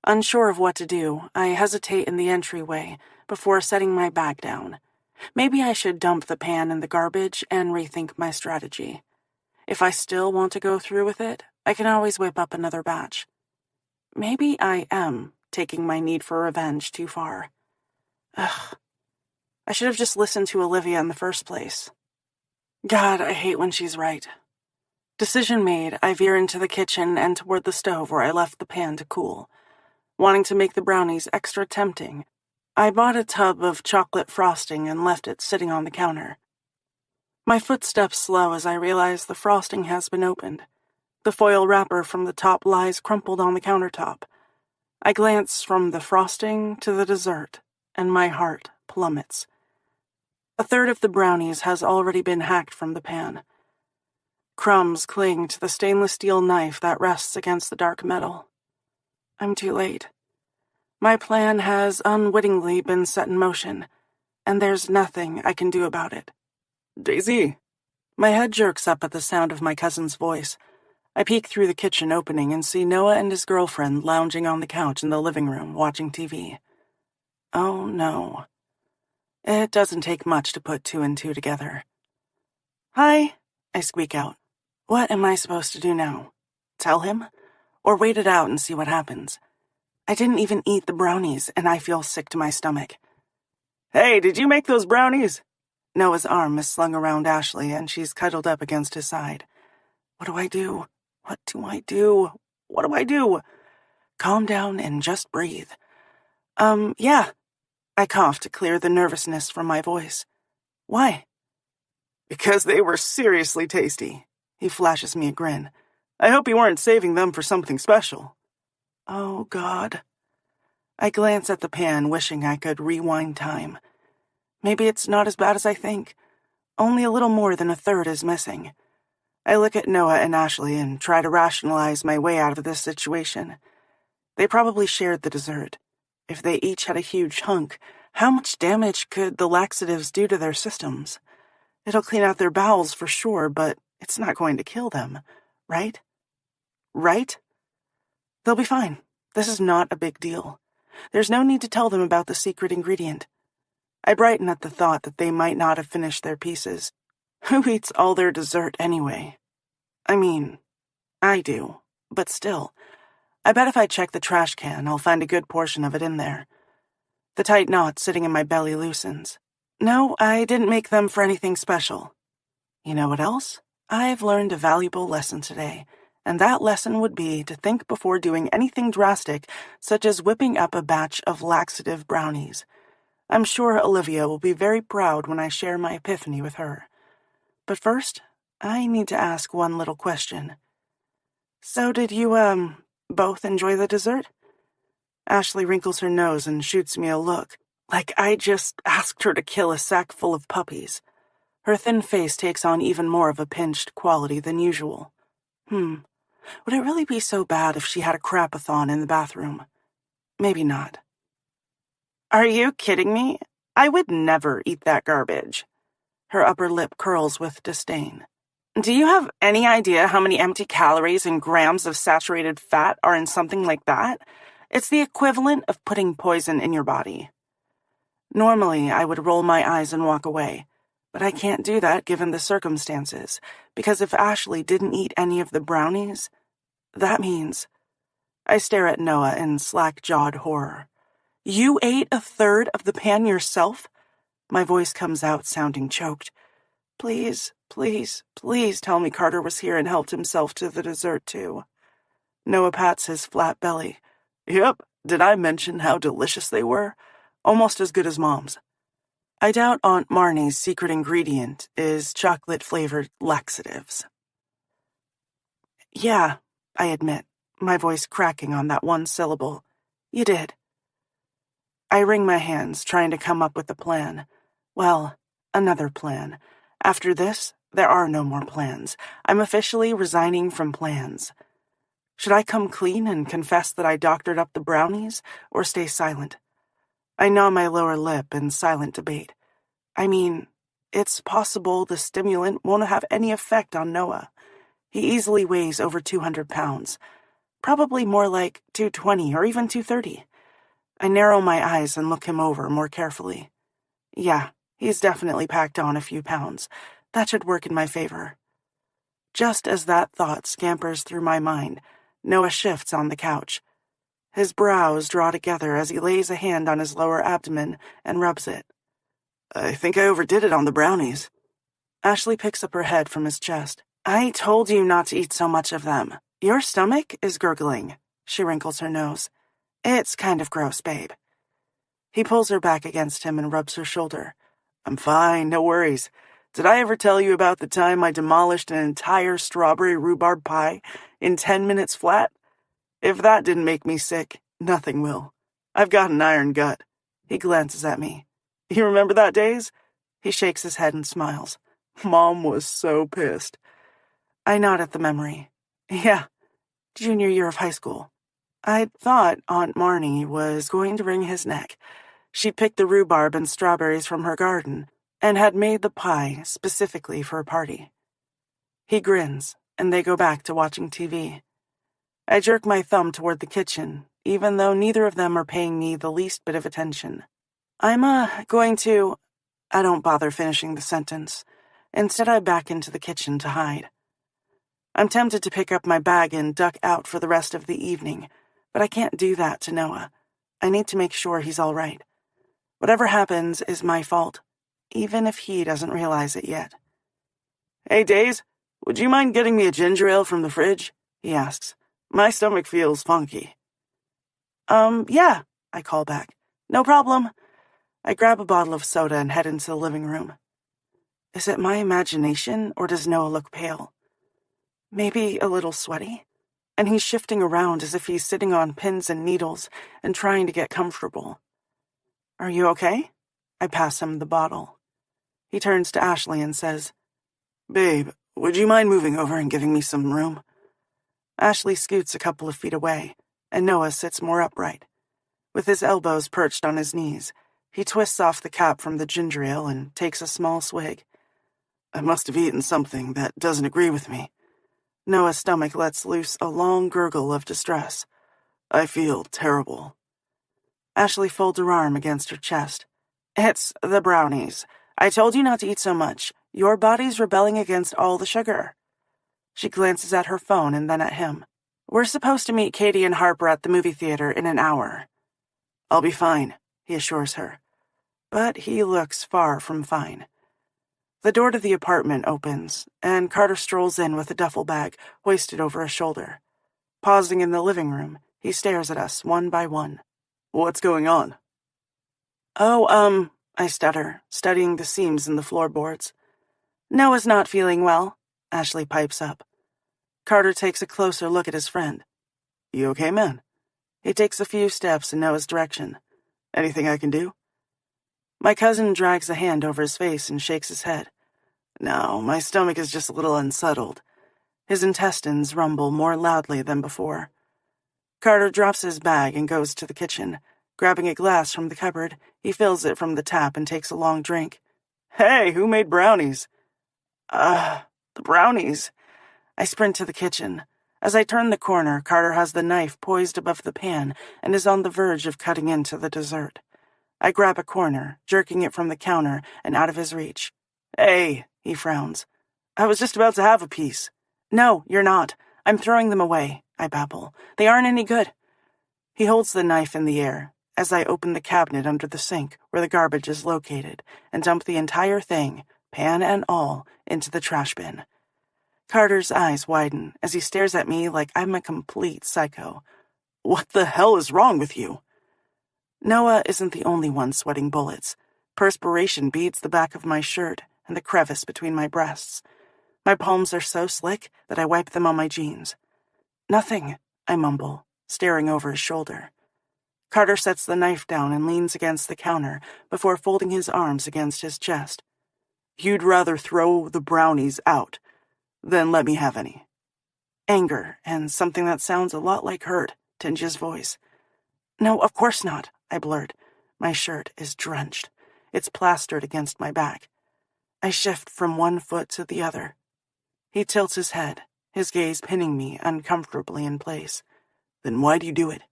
Unsure of what to do, I hesitate in the entryway before setting my bag down. Maybe I should dump the pan in the garbage and rethink my strategy. If I still want to go through with it, I can always whip up another batch. Maybe I am taking my need for revenge too far. Ugh. I should have just listened to Olivia in the first place. God, I hate when she's right. Decision made, I veer into the kitchen and toward the stove where I left the pan to cool. Wanting to make the brownies extra tempting, I bought a tub of chocolate frosting and left it sitting on the counter. My footsteps slow as I realize the frosting has been opened. The foil wrapper from the top lies crumpled on the countertop. I glance from the frosting to the dessert, and my heart plummets. A third of the brownies has already been hacked from the pan. Crumbs cling to the stainless steel knife that rests against the dark metal. I'm too late. My plan has unwittingly been set in motion, and there's nothing I can do about it. Daisy! My head jerks up at the sound of my cousin's voice. I peek through the kitchen opening and see Noah and his girlfriend lounging on the couch in the living room watching TV. Oh no. It doesn't take much to put two and two together. Hi, I squeak out. What am I supposed to do now? Tell him? Or wait it out and see what happens? I didn't even eat the brownies, and I feel sick to my stomach. Hey, did you make those brownies? Noah's arm is slung around Ashley, and she's cuddled up against his side. What do I do? What do I do? What do I do? Calm down and just breathe. Yeah. I cough to clear the nervousness from my voice. Why? Because they were seriously tasty. He flashes me a grin. I hope you weren't saving them for something special. Oh, God. I glance at the pan, wishing I could rewind time. Maybe it's not as bad as I think. Only a little more than a third is missing. I look at Noah and Ashley and try to rationalize my way out of this situation. They probably shared the dessert. If they each had a huge hunk, how much damage could the laxatives do to their systems? It'll clean out their bowels for sure, but it's not going to kill them, right? Right? They'll be fine. This is not a big deal. There's no need to tell them about the secret ingredient. I brighten at the thought that they might not have finished their pieces. Who eats all their dessert anyway? I mean, I do, but still. I bet if I check the trash can, I'll find a good portion of it in there. The tight knot sitting in my belly loosens. No, I didn't make them for anything special. You know what else? I've learned a valuable lesson today, and that lesson would be to think before doing anything drastic, such as whipping up a batch of laxative brownies. I'm sure Olivia will be very proud when I share my epiphany with her. But first, I need to ask one little question. So did you, both enjoy the dessert? Ashley wrinkles her nose and shoots me a look, like I just asked her to kill a sack full of puppies. Her thin face takes on even more of a pinched quality than usual. Would it really be so bad if she had a crap-a-thon in the bathroom? Maybe not. Are you kidding me? I would never eat that garbage. Her upper lip curls with disdain. Do you have any idea how many empty calories and grams of saturated fat are in something like that? It's the equivalent of putting poison in your body. Normally, I would roll my eyes and walk away, but I can't do that given the circumstances, because if Ashley didn't eat any of the brownies, that means... I stare at Noah in slack-jawed horror. You ate a third of the pan yourself? My voice comes out sounding choked. Please, please, please tell me Carter was here and helped himself to the dessert too. Noah pats his flat belly. Yep, did I mention how delicious they were? Almost as good as Mom's. I doubt Aunt Marnie's secret ingredient is chocolate-flavored laxatives. Yeah, I admit, my voice cracking on that one syllable. You did. I wring my hands, trying to come up with a plan. Well, another plan. After this, there are no more plans. I'm officially resigning from plans. Should I come clean and confess that I doctored up the brownies, or stay silent? I gnaw my lower lip in silent debate. I mean, it's possible the stimulant won't have any effect on Noah. He easily weighs over 200 pounds. Probably more like 220 or even 230. I narrow my eyes and look him over more carefully. Yeah, he's definitely packed on a few pounds. That should work in my favor. Just as that thought scampers through my mind, Noah shifts on the couch. His brows draw together as he lays a hand on his lower abdomen and rubs it. I think I overdid it on the brownies. Ashley picks up her head from his chest. I told you not to eat so much of them. Your stomach is gurgling. She wrinkles her nose. It's kind of gross, babe. He pulls her back against him and rubs her shoulder. I'm fine, no worries. Did I ever tell you about the time I demolished an entire strawberry rhubarb pie in 10 minutes flat? If that didn't make me sick, nothing will. I've got an iron gut. He glances at me. You remember that days? He shakes his head and smiles. Mom was so pissed. I nod at the memory. Yeah, junior year of high school. I thought Aunt Marnie was going to wring his neck. She picked the rhubarb and strawberries from her garden and had made the pie specifically for a party. He grins, and they go back to watching TV. I jerk my thumb toward the kitchen, even though neither of them are paying me the least bit of attention. I'm going to... I don't bother finishing the sentence. Instead, I back into the kitchen to hide. I'm tempted to pick up my bag and duck out for the rest of the evening, but I can't do that to Noah. I need to make sure he's all right. Whatever happens is my fault, even if he doesn't realize it yet. "Hey, Days, would you mind getting me a ginger ale from the fridge?" he asks. "My stomach feels funky." Yeah, I call back. "No problem." I grab a bottle of soda and head into the living room. Is it my imagination, or does Noah look pale? Maybe a little sweaty? And he's shifting around as if he's sitting on pins and needles and trying to get comfortable. "Are you okay?" I pass him the bottle. He turns to Ashley and says, "Babe, would you mind moving over and giving me some room?" Ashley scoots a couple of feet away, and Noah sits more upright. With his elbows perched on his knees, he twists off the cap from the ginger ale and takes a small swig. "I must have eaten something that doesn't agree with me." Noah's stomach lets loose a long gurgle of distress. "I feel terrible." Ashley folds her arm against her chest. "It's the brownies. I told you not to eat so much. Your body's rebelling against all the sugar." She glances at her phone and then at him. "We're supposed to meet Katie and Harper at the movie theater in an hour." "I'll be fine," he assures her. But he looks far from fine. The door to the apartment opens, and Carter strolls in with a duffel bag hoisted over his shoulder. Pausing in the living room, he stares at us one by one. "What's going on?" "Oh, I stutter, studying the seams in the floorboards. "Noah's not feeling well," Ashley pipes up. Carter takes a closer look at his friend. "You okay, man?" He takes a few steps in Noah's direction. "Anything I can do?" My cousin drags a hand over his face and shakes his head. "No, my stomach is just a little unsettled." His intestines rumble more loudly than before. Carter drops his bag and goes to the kitchen. Grabbing a glass from the cupboard, he fills it from the tap and takes a long drink. "Hey, who made brownies?" The brownies." I sprint to the kitchen. As I turn the corner, Carter has the knife poised above the pan and is on the verge of cutting into the dessert. I grab a corner, jerking it from the counter and out of his reach. "Hey," he frowns. "I was just about to have a piece." "No, you're not. I'm throwing them away," I babble. "They aren't any good." He holds the knife in the air as I open the cabinet under the sink where the garbage is located and dump the entire thing, pan and all, into the trash bin. Carter's eyes widen as he stares at me like I'm a complete psycho. "What the hell is wrong with you?" Noah isn't the only one sweating bullets. Perspiration beads the back of my shirt and the crevice between my breasts. My palms are so slick that I wipe them on my jeans. "Nothing," I mumble, staring over his shoulder. Carter sets the knife down and leans against the counter before folding his arms against his chest. "You'd rather throw the brownies out than let me have any." Anger and something that sounds a lot like hurt tinge his voice. "No, of course not," I blurt. My shirt is drenched. It's plastered against my back. I shift from one foot to the other. He tilts his head, his gaze pinning me uncomfortably in place. "Then why do you do it?"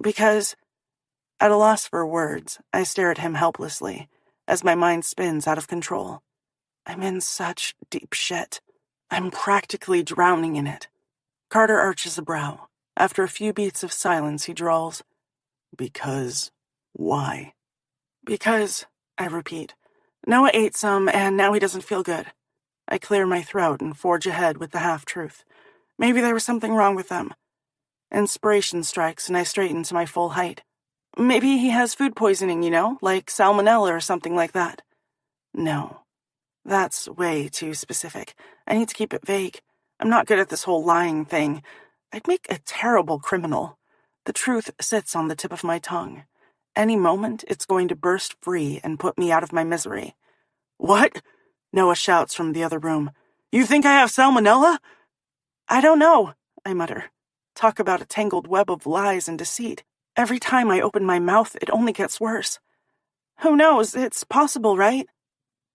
"Because..." At a loss for words, I stare at him helplessly, as my mind spins out of control. I'm in such deep shit. I'm practically drowning in it. Carter arches a brow. After a few beats of silence, he drawls, "Because... why?" "Because," I repeat. "Noah ate some, and now he doesn't feel good." I clear my throat and forge ahead with the half-truth. Maybe there was something wrong with them. Inspiration strikes, and I straighten to my full height. "Maybe he has food poisoning, like salmonella or something like that." No. That's way too specific. I need to keep it vague. I'm not good at this whole lying thing. I'd make a terrible criminal. The truth sits on the tip of my tongue. Any moment, it's going to burst free and put me out of my misery. "What?" Noah shouts from the other room. "You think I have salmonella?" "I don't know," I mutter. Talk about a tangled web of lies and deceit. Every time I open my mouth, it only gets worse. "Who knows? It's possible, right?"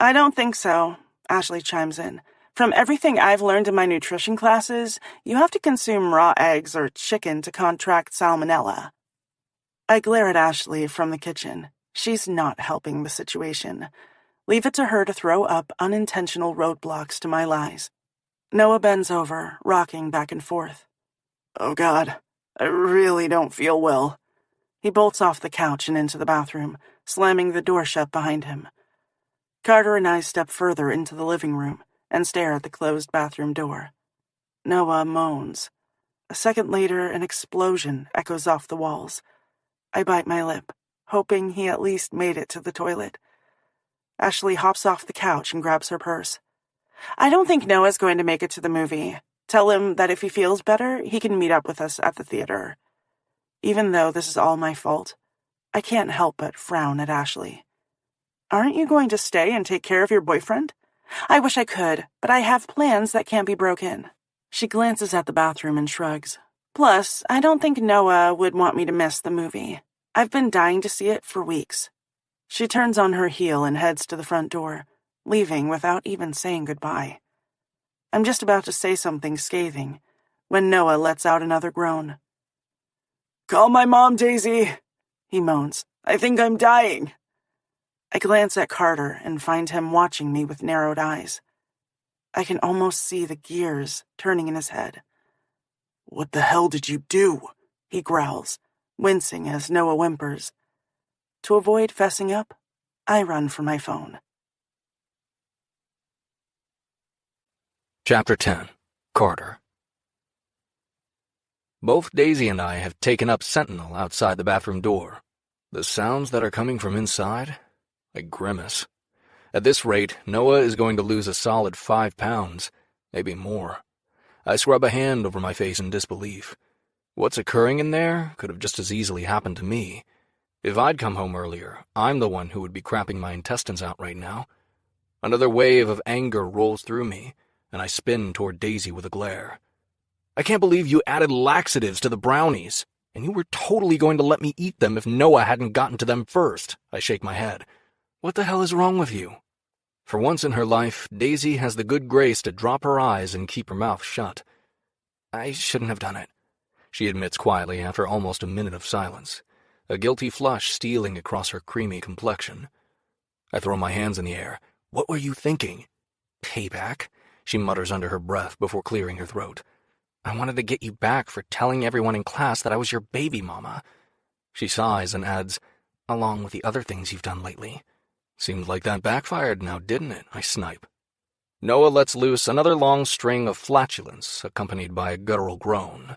"I don't think so," Ashley chimes in. "From everything I've learned in my nutrition classes, you have to consume raw eggs or chicken to contract salmonella." I glare at Ashley from the kitchen. She's not helping the situation. Leave it to her to throw up unintentional roadblocks to my lies. Noah bends over, rocking back and forth. "Oh God, I really don't feel well." He bolts off the couch and into the bathroom, slamming the door shut behind him. Carter and I step further into the living room and stare at the closed bathroom door. Noah moans. A second later, an explosion echoes off the walls. I bite my lip, hoping he at least made it to the toilet. Ashley hops off the couch and grabs her purse. I don't think Noah's going to make it to the movie. Tell him that if he feels better, he can meet up with us at the theater. Even though this is all my fault, I can't help but frown at Ashley. Aren't you going to stay and take care of your boyfriend? I wish I could, but I have plans that can't be broken. She glances at the bathroom and shrugs. Plus, I don't think Noah would want me to miss the movie. I've been dying to see it for weeks. She turns on her heel and heads to the front door, leaving without even saying goodbye. I'm just about to say something scathing when Noah lets out another groan. Call my mom, Daisy, he moans. I think I'm dying. I glance at Carter and find him watching me with narrowed eyes. I can almost see the gears turning in his head. What the hell did you do? He growls, wincing as Noah whimpers. To avoid fessing up, I run for my phone. Chapter 10. Carter. Both Daisy and I have taken up sentinel outside the bathroom door. The sounds that are coming from inside, I grimace. At this rate, Noah is going to lose a solid 5 pounds, maybe more. I scrub a hand over my face in disbelief. What's occurring in there could have just as easily happened to me. If I'd come home earlier, I'm the one who would be crapping my intestines out right now. Another wave of anger rolls through me, and I spin toward Daisy with a glare. I can't believe you added laxatives to the brownies, and you were totally going to let me eat them if Noah hadn't gotten to them first. I shake my head. What the hell is wrong with you? For once in her life, Daisy has the good grace to drop her eyes and keep her mouth shut. I shouldn't have done it, she admits quietly after almost a minute of silence, a guilty flush stealing across her creamy complexion. I throw my hands in the air. What were you thinking? Payback, she mutters under her breath before clearing her throat. I wanted to get you back for telling everyone in class that I was your baby mama. She sighs and adds, along with the other things you've done lately. Seemed like that backfired now, didn't it? I snipe. Noah lets loose another long string of flatulence, accompanied by a guttural groan.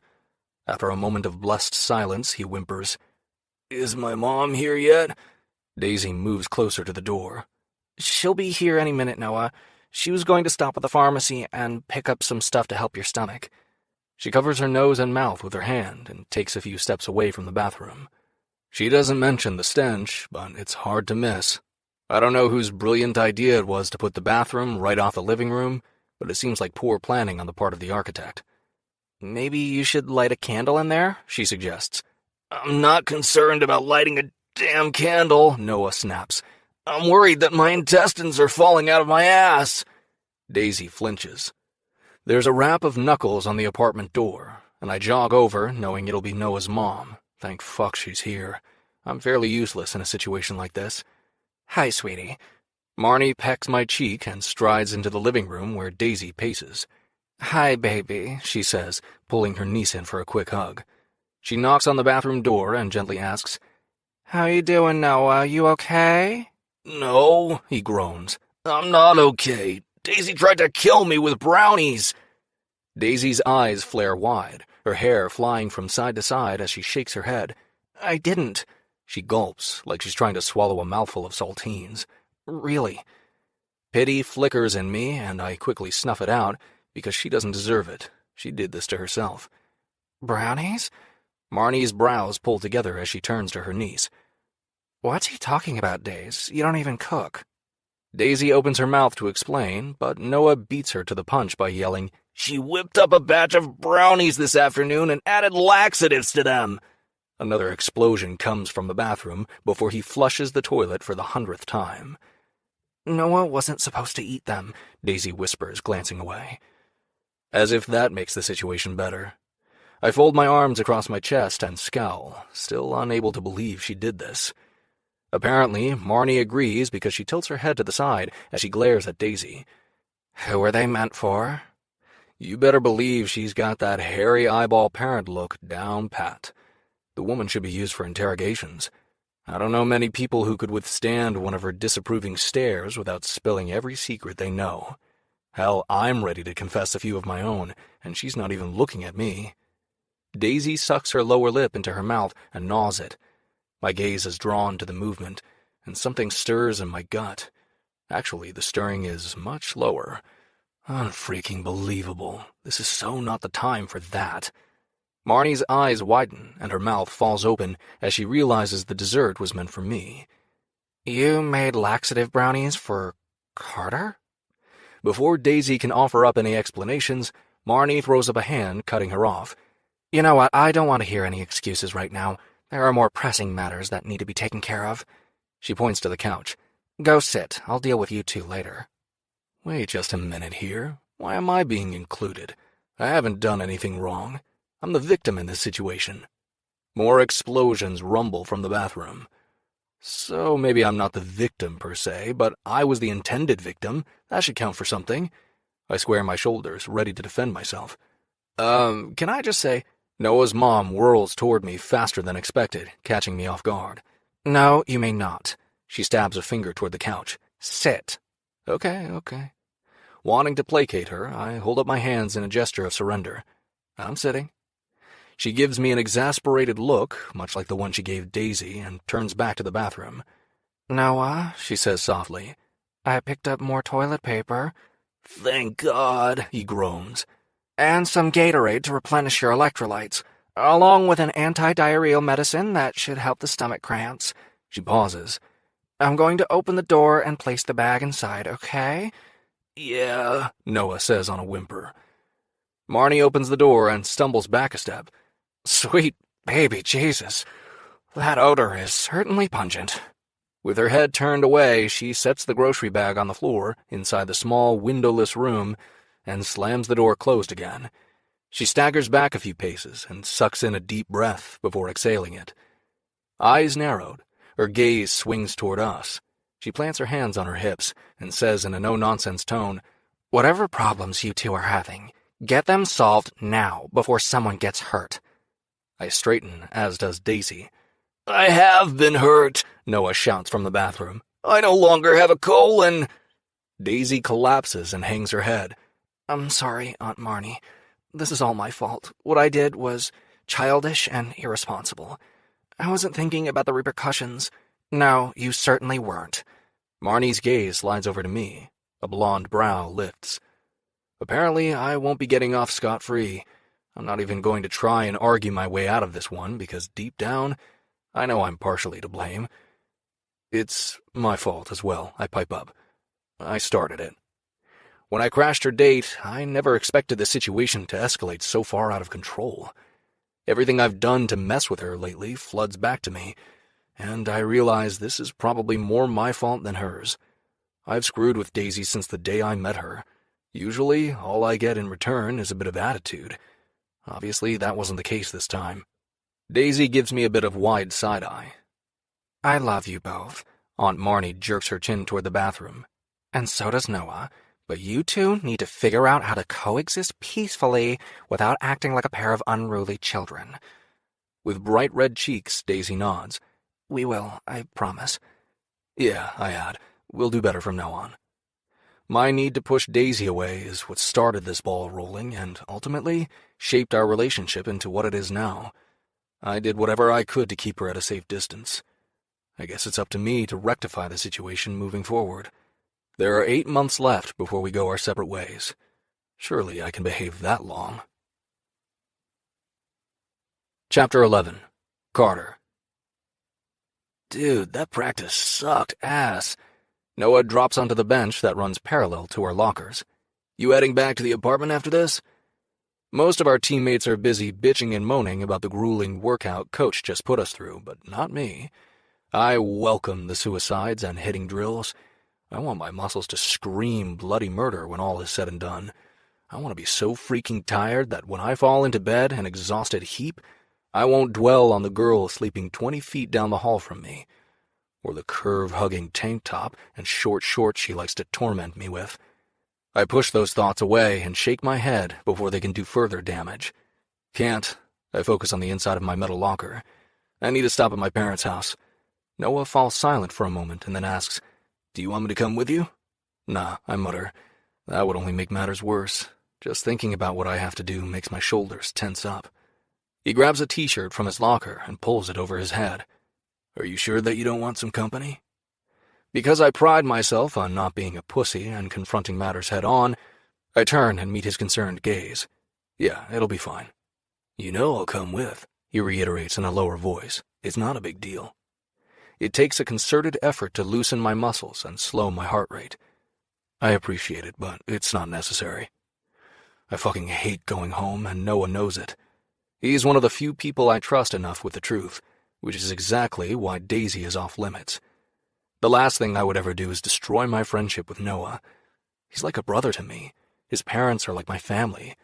After a moment of blessed silence, he whimpers, Is my mom here yet? Daisy moves closer to the door. She'll be here any minute, Noah. She was going to stop at the pharmacy and pick up some stuff to help your stomach. She covers her nose and mouth with her hand and takes a few steps away from the bathroom. She doesn't mention the stench, but it's hard to miss. I don't know whose brilliant idea it was to put the bathroom right off the living room, but it seems like poor planning on the part of the architect. Maybe you should light a candle in there, she suggests. I'm not concerned about lighting a damn candle, Noah snaps. I'm worried that my intestines are falling out of my ass. Daisy flinches. There's a rap of knuckles on the apartment door, and I jog over, knowing it'll be Noah's mom. Thank fuck she's here. I'm fairly useless in a situation like this. Hi, sweetie. Marnie pecks my cheek and strides into the living room where Daisy paces. Hi, baby, she says, pulling her niece in for a quick hug. She knocks on the bathroom door and gently asks, How you doing, Noah? You okay? No, he groans. I'm not okay. Daisy tried to kill me with brownies. Daisy's eyes flare wide, her hair flying from side to side as she shakes her head. I didn't. She gulps, like she's trying to swallow a mouthful of saltines. Really. Pity flickers in me, and I quickly snuff it out, because she doesn't deserve it. She did this to herself. Brownies? Marnie's brows pull together as she turns to her niece. What's he talking about, Daisy? You don't even cook. Daisy opens her mouth to explain, but Noah beats her to the punch by yelling, She whipped up a batch of brownies this afternoon and added laxatives to them. Another explosion comes from the bathroom before he flushes the toilet for the 100th time. Noah wasn't supposed to eat them, Daisy whispers, glancing away. As if that makes the situation better. I fold my arms across my chest and scowl, still unable to believe she did this. Apparently, Marnie agrees because she tilts her head to the side as she glares at Daisy. Who are they meant for? You better believe she's got that hairy eyeball parent look down pat. The woman should be used for interrogations. I don't know many people who could withstand one of her disapproving stares without spilling every secret they know. Hell, I'm ready to confess a few of my own, and she's not even looking at me. Daisy sucks her lower lip into her mouth and gnaws it. My gaze is drawn to the movement, and something stirs in my gut. Actually, the stirring is much lower. Unfreaking believable. This is so not the time for that. Marnie's eyes widen, and her mouth falls open as she realizes the dessert was meant for me. You made laxative brownies for Carter? Before Daisy can offer up any explanations, Marnie throws up a hand, cutting her off. You know what, I don't want to hear any excuses right now. There are more pressing matters that need to be taken care of. She points to the couch. Go sit. I'll deal with you two later. Wait just a minute here. Why am I being included? I haven't done anything wrong. I'm the victim in this situation. More explosions rumble from the bathroom. So maybe I'm not the victim per se, but I was the intended victim. That should count for something. I square my shoulders, ready to defend myself. Can I just say, Noah's mom whirls toward me faster than expected, catching me off guard. No, you may not. She stabs a finger toward the couch. Sit. Okay. Wanting to placate her, I hold up my hands in a gesture of surrender. I'm sitting. She gives me an exasperated look, much like the one she gave Daisy, and turns back to the bathroom. Noah, she says softly, I picked up more toilet paper. Thank God, he groans. And some Gatorade to replenish your electrolytes, along with an anti-diarrheal medicine that should help the stomach cramps. She pauses. I'm going to open the door and place the bag inside, okay? Yeah, Noah says on a whimper. Marnie opens the door and stumbles back a step. Sweet baby Jesus, that odor is certainly pungent. With her head turned away, she sets the grocery bag on the floor inside the small, windowless room and slams the door closed again. She staggers back a few paces and sucks in a deep breath before exhaling it. Eyes narrowed, her gaze swings toward us. She plants her hands on her hips and says in a no-nonsense tone, Whatever problems you two are having, get them solved now before someone gets hurt. I straighten, as does Daisy. I have been hurt, Noah shouts from the bathroom. I no longer have a colon. Daisy collapses and hangs her head. I'm sorry, Aunt Marnie. This is all my fault. What I did was childish and irresponsible. I wasn't thinking about the repercussions. No, you certainly weren't. Marnie's gaze slides over to me. A blonde brow lifts. Apparently, I won't be getting off scot-free. I'm not even going to try and argue my way out of this one, because deep down, I know I'm partially to blame. It's my fault as well, I pipe up. I started it. When I crashed her date, I never expected the situation to escalate so far out of control. Everything I've done to mess with her lately floods back to me, and I realize this is probably more my fault than hers. I've screwed with Daisy since the day I met her. Usually, all I get in return is a bit of attitude. Obviously, that wasn't the case this time. Daisy gives me a bit of wide side-eye. I love you both. Aunt Marnie jerks her chin toward the bathroom. And so does Noah. But you two need to figure out how to coexist peacefully without acting like a pair of unruly children. With bright red cheeks, Daisy nods. We will, I promise. Yeah, I add. We'll do better from now on. My need to push Daisy away is what started this ball rolling and ultimately shaped our relationship into what it is now. I did whatever I could to keep her at a safe distance. I guess it's up to me to rectify the situation moving forward. There are 8 months left before we go our separate ways. Surely I can behave that long. Chapter 11. Carter. Dude, that practice sucked ass. Noah drops onto the bench that runs parallel to our lockers. You heading back to the apartment after this? Most of our teammates are busy bitching and moaning about the grueling workout Coach just put us through, but not me. I welcome the suicides and hitting drills. I want my muscles to scream bloody murder when all is said and done. I want to be so freaking tired that when I fall into bed, an exhausted heap, I won't dwell on the girl sleeping 20 feet down the hall from me, or the curve-hugging tank top and short shorts she likes to torment me with. I push those thoughts away and shake my head before they can do further damage. Can't. I focus on the inside of my metal locker. I need to stop at my parents' house. Noah falls silent for a moment and then asks, "Do you want me to come with you?" "Nah," I mutter. That would only make matters worse. Just thinking about what I have to do makes my shoulders tense up. He grabs a t-shirt from his locker and pulls it over his head. "Are you sure that you don't want some company?" Because I pride myself on not being a pussy and confronting matters head-on, I turn and meet his concerned gaze. "Yeah, it'll be fine." "You know I'll come with," he reiterates in a lower voice. "It's not a big deal." It takes a concerted effort to loosen my muscles and slow my heart rate. I appreciate it, but it's not necessary. I fucking hate going home, and Noah knows it. He's one of the few people I trust enough with the truth, which is exactly why Daisy is off limits. The last thing I would ever do is destroy my friendship with Noah. He's like a brother to me. His parents are like my family.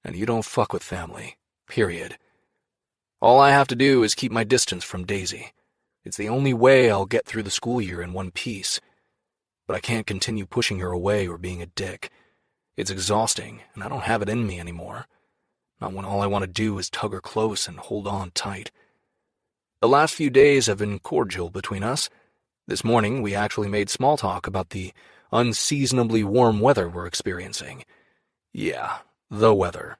And you don't fuck with family. Period. All I have to do is keep my distance from Daisy. It's the only way I'll get through the school year in one piece. But I can't continue pushing her away or being a dick. It's exhausting, and I don't have it in me anymore. Not when all I want to do is tug her close and hold on tight. The last few days have been cordial between us. This morning, we actually made small talk about the unseasonably warm weather we're experiencing. Yeah, the weather.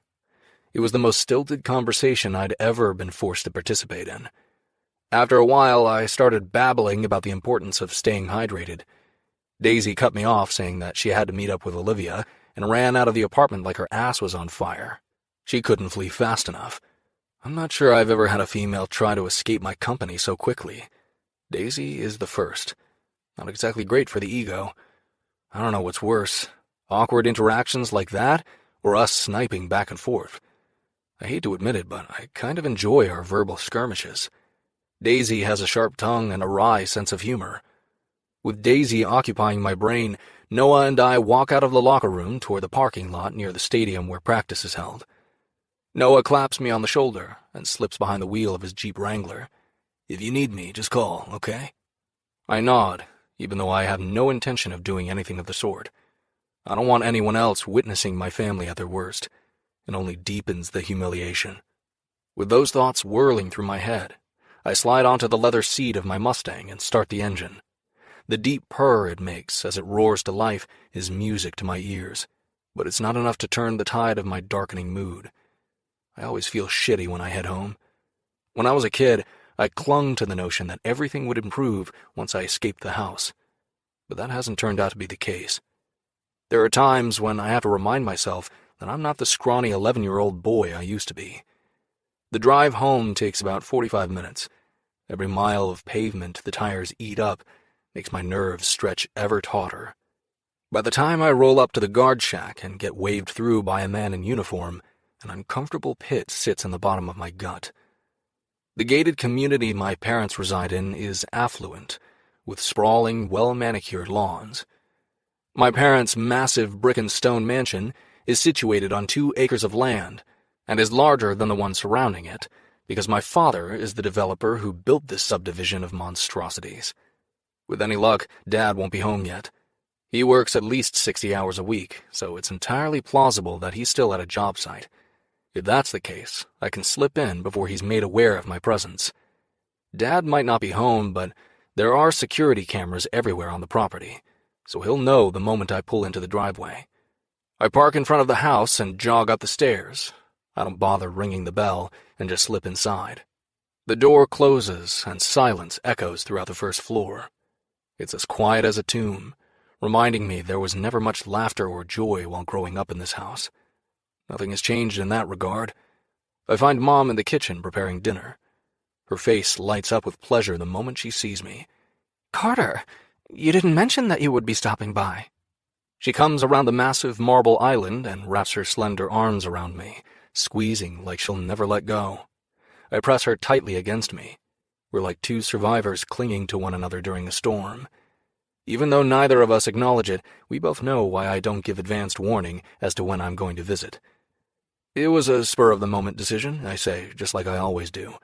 It was the most stilted conversation I'd ever been forced to participate in. After a while, I started babbling about the importance of staying hydrated. Daisy cut me off, saying that she had to meet up with Olivia, and ran out of the apartment like her ass was on fire. She couldn't flee fast enough. I'm not sure I've ever had a female try to escape my company so quickly. Daisy is the first. Not exactly great for the ego. I don't know what's worse, awkward interactions like that, or us sniping back and forth. I hate to admit it, but I kind of enjoy our verbal skirmishes. Daisy has a sharp tongue and a wry sense of humor. With Daisy occupying my brain, Noah and I walk out of the locker room toward the parking lot near the stadium where practice is held. Noah claps me on the shoulder and slips behind the wheel of his Jeep Wrangler. "If you need me, just call, okay?" I nod, even though I have no intention of doing anything of the sort. I don't want anyone else witnessing my family at their worst. It only deepens the humiliation. With those thoughts whirling through my head, I slide onto the leather seat of my Mustang and start the engine. The deep purr it makes as it roars to life is music to my ears, but it's not enough to turn the tide of my darkening mood. I always feel shitty when I head home. When I was a kid, I clung to the notion that everything would improve once I escaped the house, but that hasn't turned out to be the case. There are times when I have to remind myself that I'm not the scrawny 11-year-old boy I used to be. The drive home takes about 45 minutes. Every mile of pavement the tires eat up makes my nerves stretch ever tauter. By the time I roll up to the guard shack and get waved through by a man in uniform, an uncomfortable pit sits in the bottom of my gut. The gated community my parents reside in is affluent, with sprawling, well-manicured lawns. My parents' massive brick-and-stone mansion is situated on 2 acres of land and is larger than the one surrounding it, because my father is the developer who built this subdivision of monstrosities. With any luck, Dad won't be home yet. He works at least 60 hours a week, so it's entirely plausible that he's still at a job site. If that's the case, I can slip in before he's made aware of my presence. Dad might not be home, but there are security cameras everywhere on the property, so he'll know the moment I pull into the driveway. I park in front of the house and jog up the stairs. I don't bother ringing the bell and just slip inside. The door closes and silence echoes throughout the first floor. It's as quiet as a tomb, reminding me there was never much laughter or joy while growing up in this house. Nothing has changed in that regard. I find Mom in the kitchen preparing dinner. Her face lights up with pleasure the moment she sees me. "Carter, you didn't mention that you would be stopping by." She comes around the massive marble island and wraps her slender arms around me, squeezing like she'll never let go. I press her tightly against me. We're like 2 survivors clinging to one another during a storm. Even though neither of us acknowledge it, we both know why I don't give advanced warning as to when I'm going to visit. "It was a spur-of-the-moment decision," I say, just like I always do.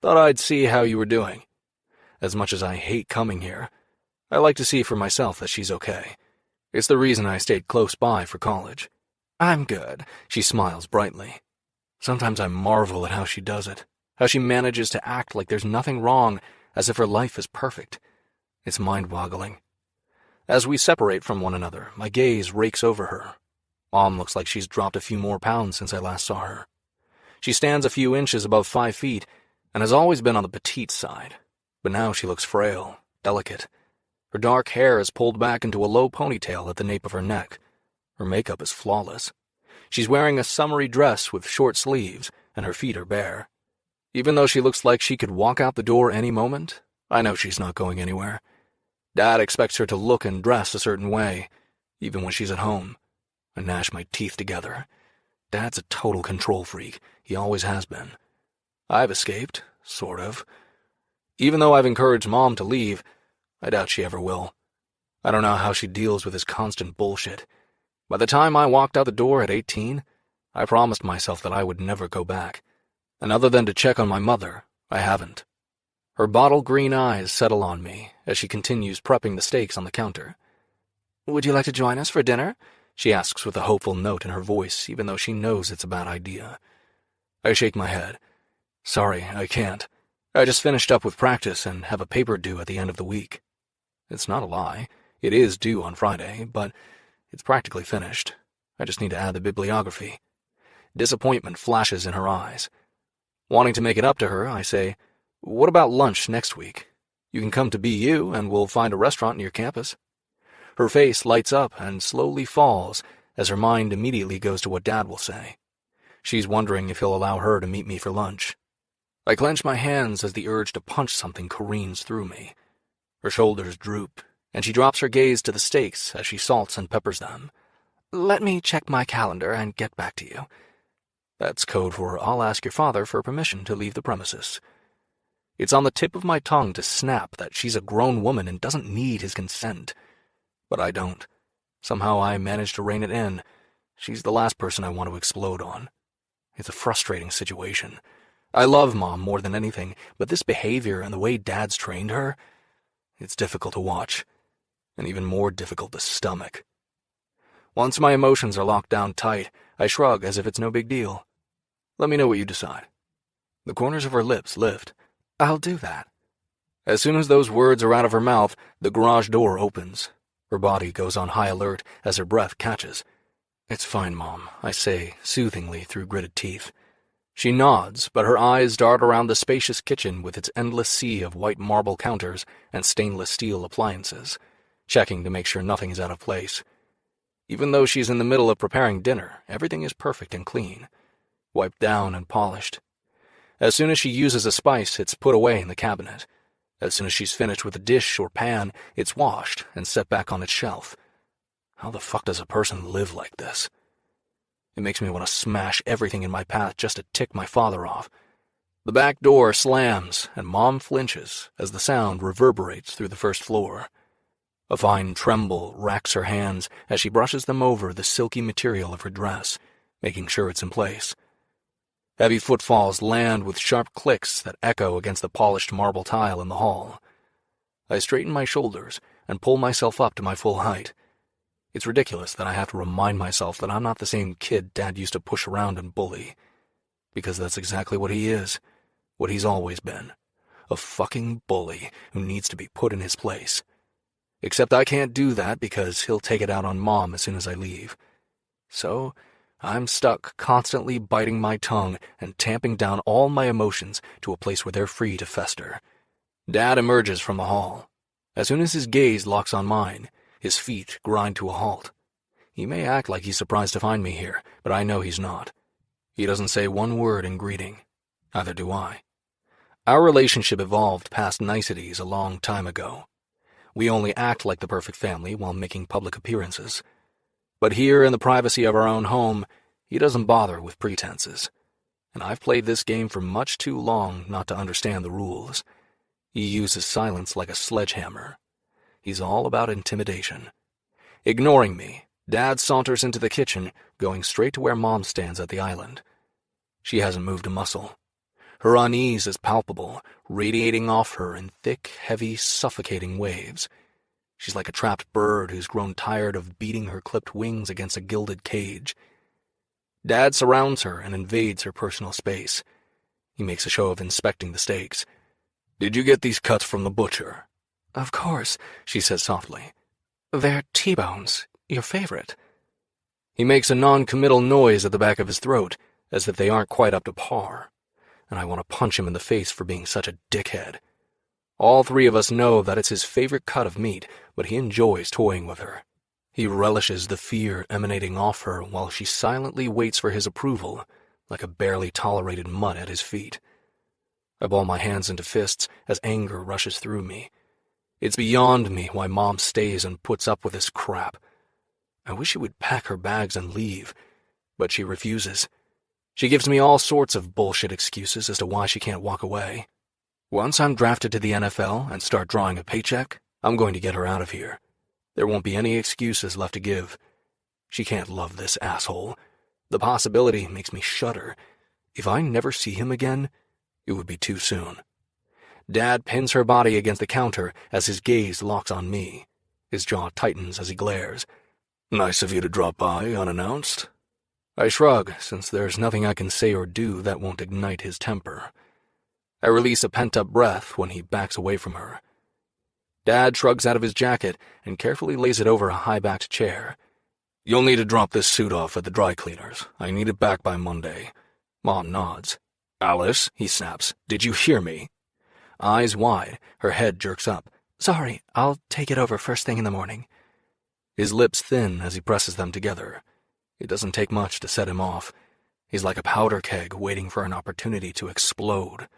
"Thought I'd see how you were doing. As much as I hate coming here, I like to see for myself that she's okay. It's the reason I stayed close by for college." "I'm good," she smiles brightly. Sometimes I marvel at how she does it, how she manages to act like there's nothing wrong, as if her life is perfect. It's mind-boggling. As we separate from one another, my gaze rakes over her. Mom looks like she's dropped a few more pounds since I last saw her. She stands a few inches above 5 feet and has always been on the petite side, but now she looks frail, delicate. Her dark hair is pulled back into a low ponytail at the nape of her neck. Her makeup is flawless. She's wearing a summery dress with short sleeves, and her feet are bare. Even though she looks like she could walk out the door any moment, I know she's not going anywhere. Dad expects her to look and dress a certain way, even when she's at home. I gnash my teeth together. Dad's a total control freak. He always has been. I've escaped, sort of. Even though I've encouraged Mom to leave, I doubt she ever will. I don't know how she deals with his constant bullshit. By the time I walked out the door at 18, I promised myself that I would never go back. And other than to check on my mother, I haven't. Her bottle-green eyes settle on me as she continues prepping the steaks on the counter. "Would you like to join us for dinner?" she asks with a hopeful note in her voice, even though she knows it's a bad idea. I shake my head. "Sorry, I can't. I just finished up with practice and have a paper due at the end of the week." It's not a lie. It is due on Friday, but it's practically finished. I just need to add the bibliography. Disappointment flashes in her eyes. Wanting to make it up to her, I say, "What about lunch next week? You can come to BU and we'll find a restaurant near campus." Her face lights up and slowly falls as her mind immediately goes to what Dad will say. She's wondering if he'll allow her to meet me for lunch. I clench my hands as the urge to punch something careens through me. Her shoulders droop, and she drops her gaze to the steaks as she salts and peppers them. "Let me check my calendar and get back to you." That's code for "I'll ask your father for permission to leave the premises." It's on the tip of my tongue to snap that she's a grown woman and doesn't need his consent. But I don't. Somehow I manage to rein it in. She's the last person I want to explode on. It's a frustrating situation. I love Mom more than anything, but this behavior and the way Dad's trained her, it's difficult to watch, and even more difficult to stomach. Once my emotions are locked down tight, I shrug as if it's no big deal. "Let me know what you decide." The corners of her lips lift. "I'll do that." As soon as those words are out of her mouth, the garage door opens. Her body goes on high alert as her breath catches. "It's fine, Mom," I say, soothingly through gritted teeth. She nods, but her eyes dart around the spacious kitchen with its endless sea of white marble counters and stainless steel appliances, checking to make sure nothing is out of place. Even though she's in the middle of preparing dinner, everything is perfect and clean, wiped down and polished. As soon as she uses a spice, it's put away in the cabinet. As soon as she's finished with a dish or pan, it's washed and set back on its shelf. How the fuck does a person live like this? It makes me want to smash everything in my path just to tick my father off. The back door slams, and Mom flinches as the sound reverberates through the first floor. A fine tremble racks her hands as she brushes them over the silky material of her dress, making sure it's in place. Heavy footfalls land with sharp clicks that echo against the polished marble tile in the hall. I straighten my shoulders and pull myself up to my full height. It's ridiculous that I have to remind myself that I'm not the same kid Dad used to push around and bully. Because that's exactly what he is, what he's always been. A fucking bully who needs to be put in his place. Except I can't do that because he'll take it out on Mom as soon as I leave. So I'm stuck constantly biting my tongue and tamping down all my emotions to a place where they're free to fester. Dad emerges from the hall. As soon as his gaze locks on mine, his feet grind to a halt. He may act like he's surprised to find me here, but I know he's not. He doesn't say one word in greeting. Neither do I. Our relationship evolved past niceties a long time ago. We only act like the perfect family while making public appearances. But here in the privacy of our own home, he doesn't bother with pretenses. And I've played this game for much too long not to understand the rules. He uses silence like a sledgehammer. He's all about intimidation. Ignoring me, Dad saunters into the kitchen, going straight to where Mom stands at the island. She hasn't moved a muscle. Her unease is palpable, radiating off her in thick, heavy, suffocating waves. She's like a trapped bird who's grown tired of beating her clipped wings against a gilded cage. Dad surrounds her and invades her personal space. He makes a show of inspecting the steaks. Did you get these cuts from the butcher? Of course, she says softly. They're T-bones, your favorite. He makes a non-committal noise at the back of his throat, as if they aren't quite up to par, and I want to punch him in the face for being such a dickhead. All three of us know that it's his favorite cut of meat, but he enjoys toying with her. He relishes the fear emanating off her while she silently waits for his approval, like a barely tolerated mutt at his feet. I ball my hands into fists as anger rushes through me. It's beyond me why Mom stays and puts up with this crap. I wish she would pack her bags and leave, but she refuses. She gives me all sorts of bullshit excuses as to why she can't walk away. Once I'm drafted to the NFL and start drawing a paycheck, I'm going to get her out of here. There won't be any excuses left to give. She can't love this asshole. The possibility makes me shudder. If I never see him again, it would be too soon. Dad pins her body against the counter as his gaze locks on me. His jaw tightens as he glares. Nice of you to drop by unannounced. I shrug, since there's nothing I can say or do that won't ignite his temper. I release a pent-up breath when he backs away from her. Dad shrugs out of his jacket and carefully lays it over a high-backed chair. You'll need to drop this suit off at the dry cleaners. I need it back by Monday. Mom nods. Alice, he snaps, did you hear me? Eyes wide, her head jerks up. Sorry, I'll take it over first thing in the morning. His lips thin as he presses them together. It doesn't take much to set him off. He's like a powder keg waiting for an opportunity to explode.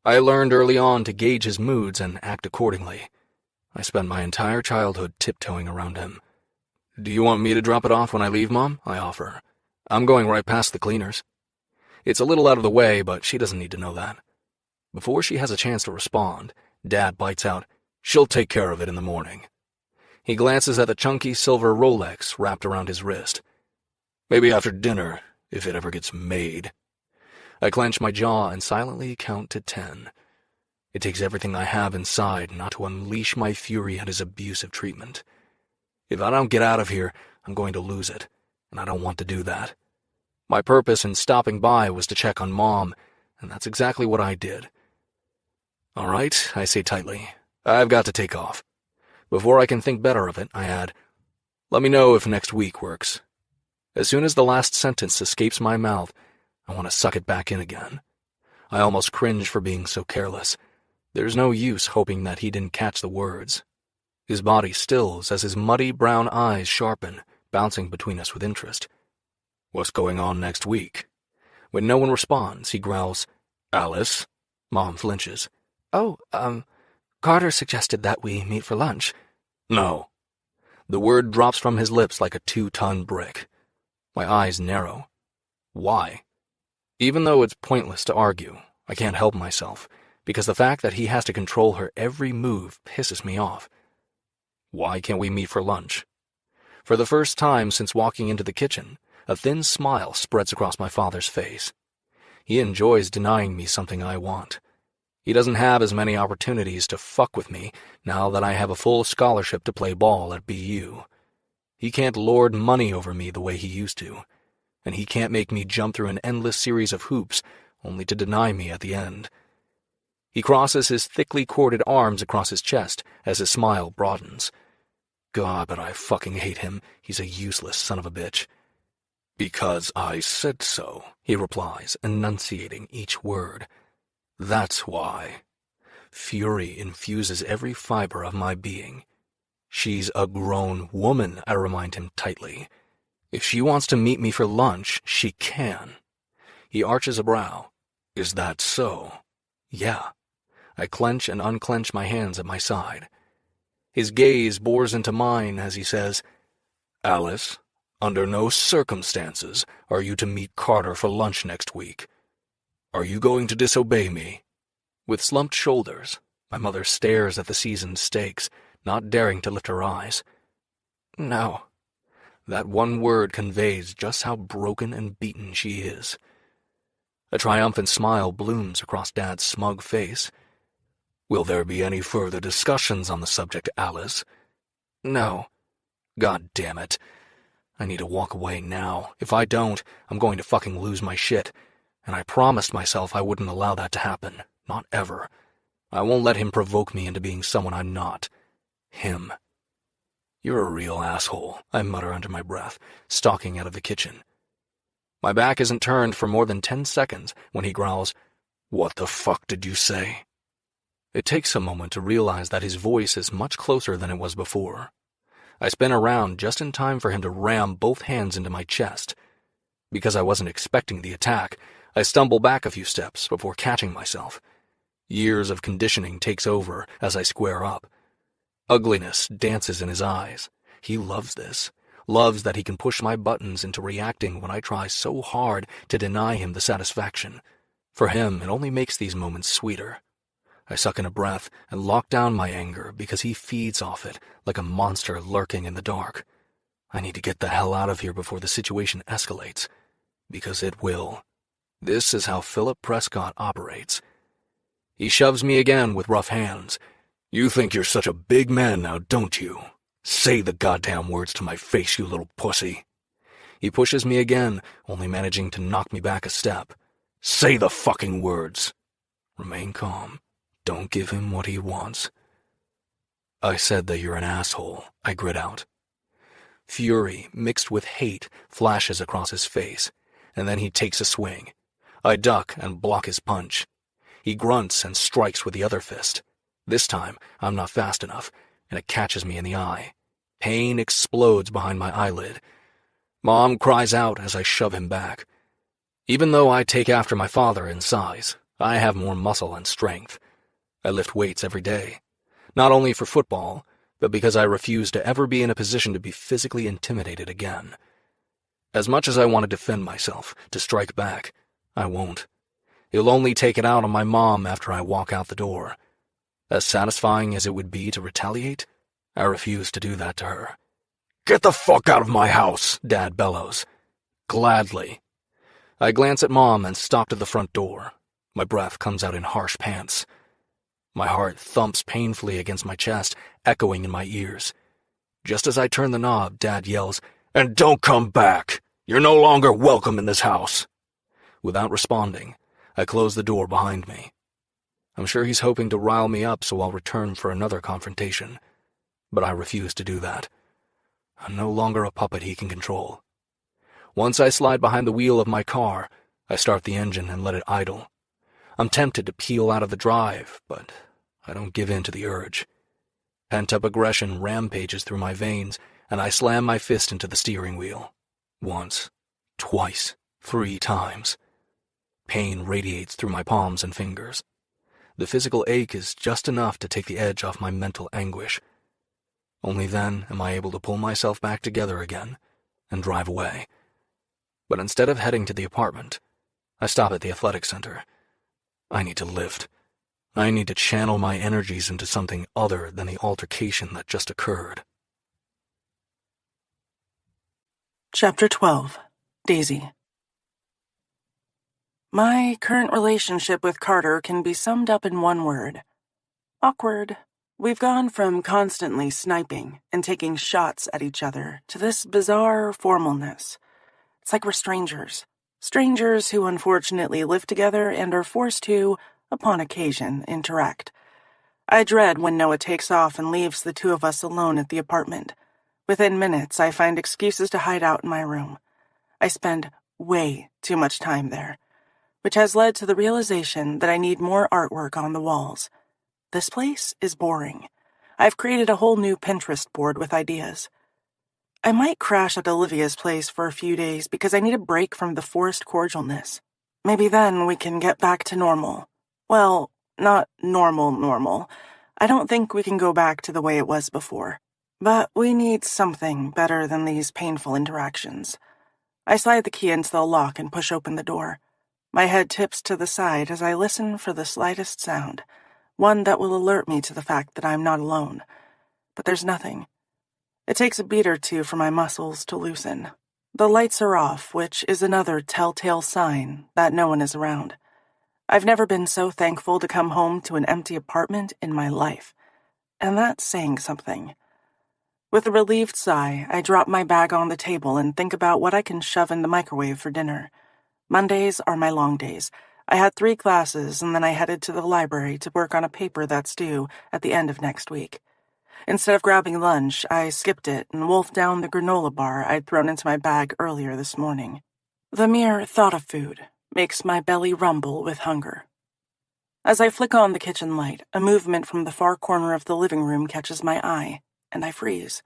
I learned early on to gauge his moods and act accordingly. I spent my entire childhood tiptoeing around him. Do you want me to drop it off when I leave, Mom? I offer. I'm going right past the cleaners. It's a little out of the way, but she doesn't need to know that. Before she has a chance to respond, Dad bites out, She'll take care of it in the morning. He glances at the chunky silver Rolex wrapped around his wrist. Maybe after dinner, if it ever gets made. I clench my jaw and silently count to 10. It takes everything I have inside not to unleash my fury at his abusive treatment. If I don't get out of here, I'm going to lose it, and I don't want to do that. My purpose in stopping by was to check on Mom, and that's exactly what I did. All right, I say tightly. I've got to take off. Before I can think better of it, I add, let me know if next week works. As soon as the last sentence escapes my mouth, I want to suck it back in again. I almost cringe for being so careless. There's no use hoping that he didn't catch the words. His body stills as his muddy brown eyes sharpen, bouncing between us with interest. What's going on next week? When no one responds, he growls, Alice? Mom flinches. Carter suggested that we meet for lunch. No. The word drops from his lips like a 2-ton brick. My eyes narrow. Why? Even though it's pointless to argue, I can't help myself, because the fact that he has to control her every move pisses me off. Why can't we meet for lunch? For the first time since walking into the kitchen, a thin smile spreads across my father's face. He enjoys denying me something I want. He doesn't have as many opportunities to fuck with me now that I have a full scholarship to play ball at BU. He can't lord money over me the way he used to, and he can't make me jump through an endless series of hoops only to deny me at the end. He crosses his thickly corded arms across his chest as his smile broadens. God, but I fucking hate him. He's a useless son of a bitch. Because I said so, he replies, enunciating each word. That's why. Fury infuses every fiber of my being. She's a grown woman, I remind him tightly. If she wants to meet me for lunch, she can. He arches a brow. Is that so? Yeah. I clench and unclench my hands at my side. His gaze bores into mine as he says, Alice, under no circumstances are you to meet Carter for lunch next week. Are you going to disobey me? With slumped shoulders, my mother stares at the seasoned steaks, not daring to lift her eyes. No. That one word conveys just how broken and beaten she is. A triumphant smile blooms across Dad's smug face. Will there be any further discussions on the subject, Alice? No. God damn it. I need to walk away now. If I don't, I'm going to fucking lose my shit. And I promised myself I wouldn't allow that to happen. Not ever. I won't let him provoke me into being someone I'm not. Him. You're a real asshole, I mutter under my breath, stalking out of the kitchen. My back isn't turned for more than 10 seconds when he growls, "What the fuck did you say?" It takes a moment to realize that his voice is much closer than it was before. I spin around just in time for him to ram both hands into my chest. Because I wasn't expecting the attack, I stumble back a few steps before catching myself. Years of conditioning takes over as I square up. Ugliness dances in his eyes. He loves this, loves that he can push my buttons into reacting when I try so hard to deny him the satisfaction. For him, it only makes these moments sweeter. I suck in a breath and lock down my anger because he feeds off it like a monster lurking in the dark. I need to get the hell out of here before the situation escalates, because it will. This is how Philip Prescott operates. He shoves me again with rough hands. "You think you're such a big man now, don't you? Say the goddamn words to my face, you little pussy." He pushes me again, only managing to knock me back a step. "Say the fucking words." Remain calm. Don't give him what he wants. "I said that you're an asshole," I grit out. Fury, mixed with hate, flashes across his face, and then he takes a swing. I duck and block his punch. He grunts and strikes with the other fist. This time, I'm not fast enough, and it catches me in the eye. Pain explodes behind my eyelid. Mom cries out as I shove him back. Even though I take after my father in size, I have more muscle and strength. I lift weights every day, not only for football, but because I refuse to ever be in a position to be physically intimidated again. As much as I want to defend myself, to strike back, I won't. He'll only take it out on my mom after I walk out the door. As satisfying as it would be to retaliate, I refuse to do that to her. "Get the fuck out of my house," Dad bellows. "Gladly." I glance at Mom and stalk to the front door. My breath comes out in harsh pants. My heart thumps painfully against my chest, echoing in my ears. Just as I turn the knob, Dad yells, "And don't come back! You're no longer welcome in this house!" Without responding, I close the door behind me. I'm sure he's hoping to rile me up so I'll return for another confrontation, but I refuse to do that. I'm no longer a puppet he can control. Once I slide behind the wheel of my car, I start the engine and let it idle. I'm tempted to peel out of the drive, but I don't give in to the urge. Pent-up aggression rampages through my veins, and I slam my fist into the steering wheel. Once, twice, 3 times. Pain radiates through my palms and fingers. The physical ache is just enough to take the edge off my mental anguish. Only then am I able to pull myself back together again and drive away. But instead of heading to the apartment, I stop at the athletic center. I need to lift. I need to channel my energies into something other than the altercation that just occurred. Chapter 12. Daisy. My current relationship with Carter can be summed up in one word. Awkward. We've gone from constantly sniping and taking shots at each other to this bizarre formalness. It's like we're strangers. Strangers who unfortunately live together and are forced to, upon occasion, interact. I dread when Noah takes off and leaves the two of us alone at the apartment. Within minutes, I find excuses to hide out in my room. I spend way too much time there, which has led to the realization that I need more artwork on the walls. This place is boring. I've created a whole new Pinterest board with ideas. I might crash at Olivia's place for a few days because I need a break from the forced cordialness. Maybe then we can get back to normal. Well, not normal. I don't think we can go back to the way it was before. But we need something better than these painful interactions. I slide the key into the lock and push open the door. My head tips to the side as I listen for the slightest sound, one that will alert me to the fact that I'm not alone. But there's nothing. It takes a beat or two for my muscles to loosen. The lights are off, which is another telltale sign that no one is around. I've never been so thankful to come home to an empty apartment in my life. And that's saying something. With a relieved sigh, I drop my bag on the table and think about what I can shove in the microwave for dinner. Mondays are my long days. I had 3 classes, and then I headed to the library to work on a paper that's due at the end of next week. Instead of grabbing lunch, I skipped it and wolfed down the granola bar I'd thrown into my bag earlier this morning. The mere thought of food makes my belly rumble with hunger. As I flick on the kitchen light, a movement from the far corner of the living room catches my eye, and I freeze.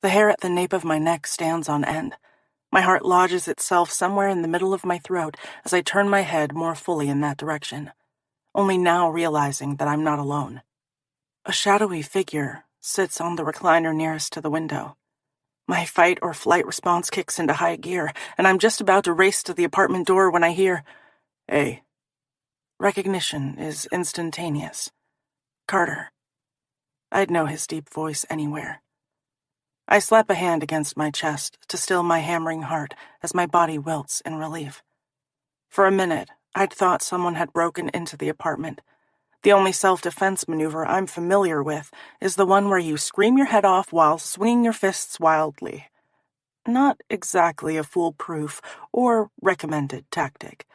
The hair at the nape of my neck stands on end. My heart lodges itself somewhere in the middle of my throat as I turn my head more fully in that direction, only now realizing that I'm not alone. A shadowy figure sits on the recliner nearest to the window. My fight or flight response kicks into high gear, and I'm just about to race to the apartment door when I hear, "Hey." Recognition is instantaneous. Carter. I'd know his deep voice anywhere. I slap a hand against my chest to still my hammering heart as my body wilts in relief. For a minute, I'd thought someone had broken into the apartment. The only self-defense maneuver I'm familiar with is the one where you scream your head off while swinging your fists wildly. Not exactly a foolproof or recommended tactic.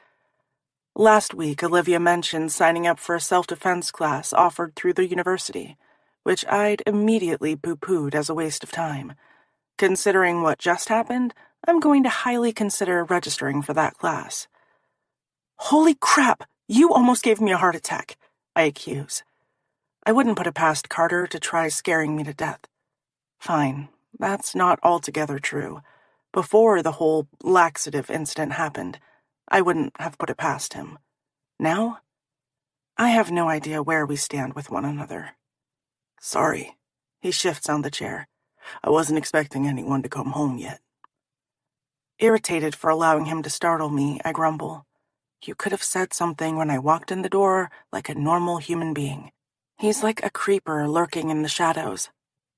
Last week, Olivia mentioned signing up for a self-defense class offered through the university, which I'd immediately poo-pooed as a waste of time. Considering what just happened, I'm going to highly consider registering for that class. "Holy crap! You almost gave me a heart attack," I accuse. I wouldn't put it past Carter to try scaring me to death. Fine, that's not altogether true. Before the whole laxative incident happened, I wouldn't have put it past him. Now, I have no idea where we stand with one another. "Sorry." He shifts on the chair. "I wasn't expecting anyone to come home yet." Irritated for allowing him to startle me, I grumble. You could have said something when I walked in the door like a normal human being. He's like a creeper lurking in the shadows.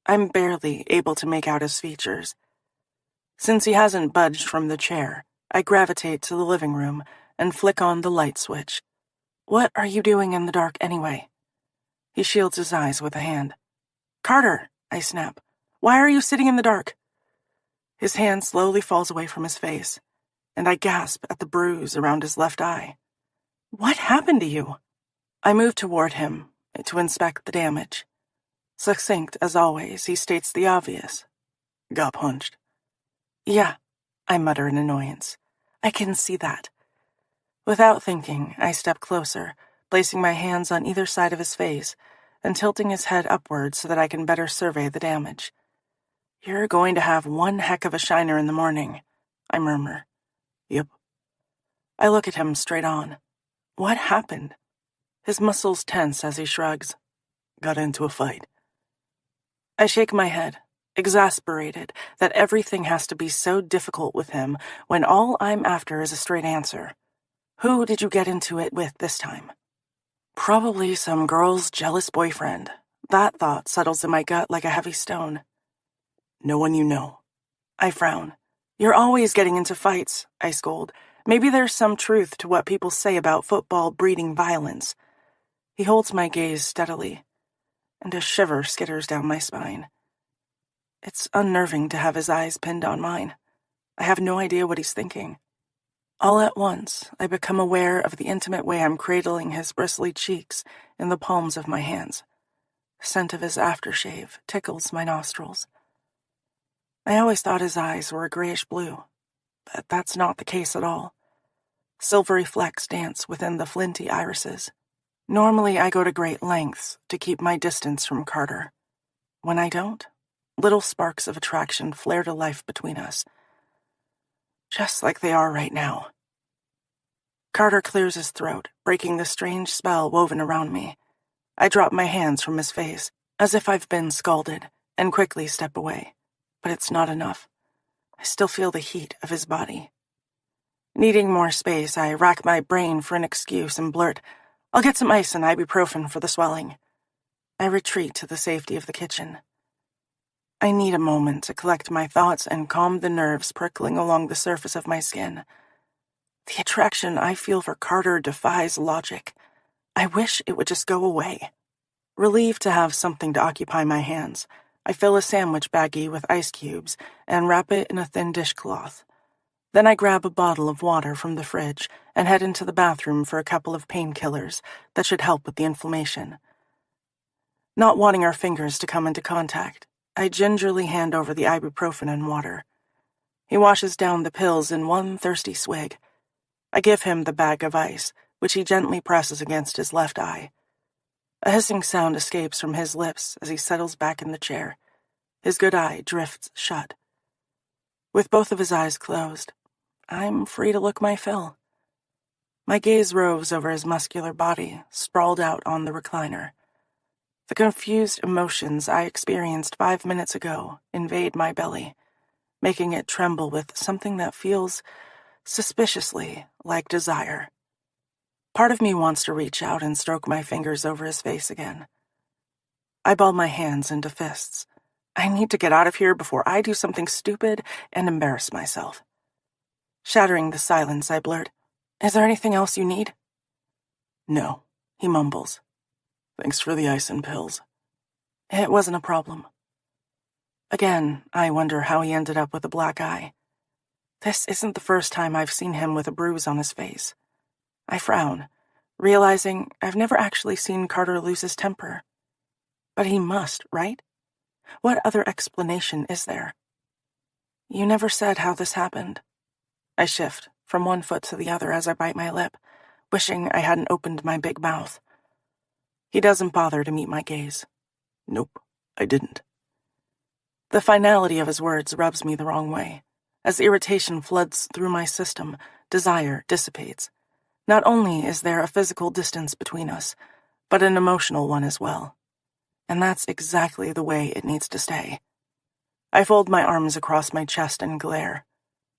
I'm barely able to make out his features. Since he hasn't budged from the chair, I gravitate to the living room and flick on the light switch. "What are you doing in the dark anyway?" He shields his eyes with a hand. "Carter," I snap. "Why are you sitting in the dark?" His hand slowly falls away from his face, and I gasp at the bruise around his left eye. "What happened to you?" I move toward him to inspect the damage. Succinct as always, he states the obvious. "Got punched." "Yeah," I mutter in annoyance. "I can see that." Without thinking, I step closer, placing my hands on either side of his face and tilting his head upward so that I can better survey the damage. "You're going to have one heck of a shiner in the morning," I murmur. "Yep." I look at him straight on. What happened? His muscles tense as he shrugs. "Got into a fight." I shake my head, exasperated that everything has to be so difficult with him when all I'm after is a straight answer. "Who did you get into it with this time?" "Probably some girl's jealous boyfriend." That thought settles in my gut like a heavy stone. "No one you know." I frown. "You're always getting into fights," I scold. "Maybe there's some truth to what people say about football breeding violence." He holds my gaze steadily, and a shiver skitters down my spine. It's unnerving to have his eyes pinned on mine. I have no idea what he's thinking. All at once, I become aware of the intimate way I'm cradling his bristly cheeks in the palms of my hands. The scent of his aftershave tickles my nostrils. I always thought his eyes were a grayish blue, but that's not the case at all. Silvery flecks dance within the flinty irises. Normally, I go to great lengths to keep my distance from Carter. When I don't, little sparks of attraction flare to life between us, just like they are right now. Carter clears his throat, breaking the strange spell woven around me. I drop my hands from his face, as if I've been scalded, and quickly step away. But it's not enough. I still feel the heat of his body. Needing more space, I rack my brain for an excuse and blurt, "I'll get some ice and ibuprofen for the swelling." I retreat to the safety of the kitchen. I need a moment to collect my thoughts and calm the nerves prickling along the surface of my skin. The attraction I feel for Carter defies logic. I wish it would just go away. Relieved to have something to occupy my hands, I fill a sandwich baggie with ice cubes and wrap it in a thin dishcloth. Then I grab a bottle of water from the fridge and head into the bathroom for a couple of painkillers that should help with the inflammation. Not wanting our fingers to come into contact, I gingerly hand over the ibuprofen and water. He washes down the pills in one thirsty swig. I give him the bag of ice, which he gently presses against his left eye. A hissing sound escapes from his lips as he settles back in the chair. His good eye drifts shut. With both of his eyes closed, I'm free to look my fill. My gaze roves over his muscular body, sprawled out on the recliner. The confused emotions I experienced 5 minutes ago invade my belly, making it tremble with something that feels suspiciously like desire. Part of me wants to reach out and stroke my fingers over his face again. I ball my hands into fists. I need to get out of here before I do something stupid and embarrass myself. Shattering the silence, I blurt, "Is there anything else you need?" "No," he mumbles. "Thanks for the ice and pills." It wasn't a problem. Again, I wonder how he ended up with a black eye. This isn't the first time I've seen him with a bruise on his face. I frown, realizing I've never actually seen Carter lose his temper. But he must, right? What other explanation is there? "You never said how this happened." I shift from one foot to the other as I bite my lip, wishing I hadn't opened my big mouth. He doesn't bother to meet my gaze. "Nope, I didn't." The finality of his words rubs me the wrong way. As irritation floods through my system, desire dissipates. Not only is there a physical distance between us, but an emotional one as well. And that's exactly the way it needs to stay. I fold my arms across my chest and glare.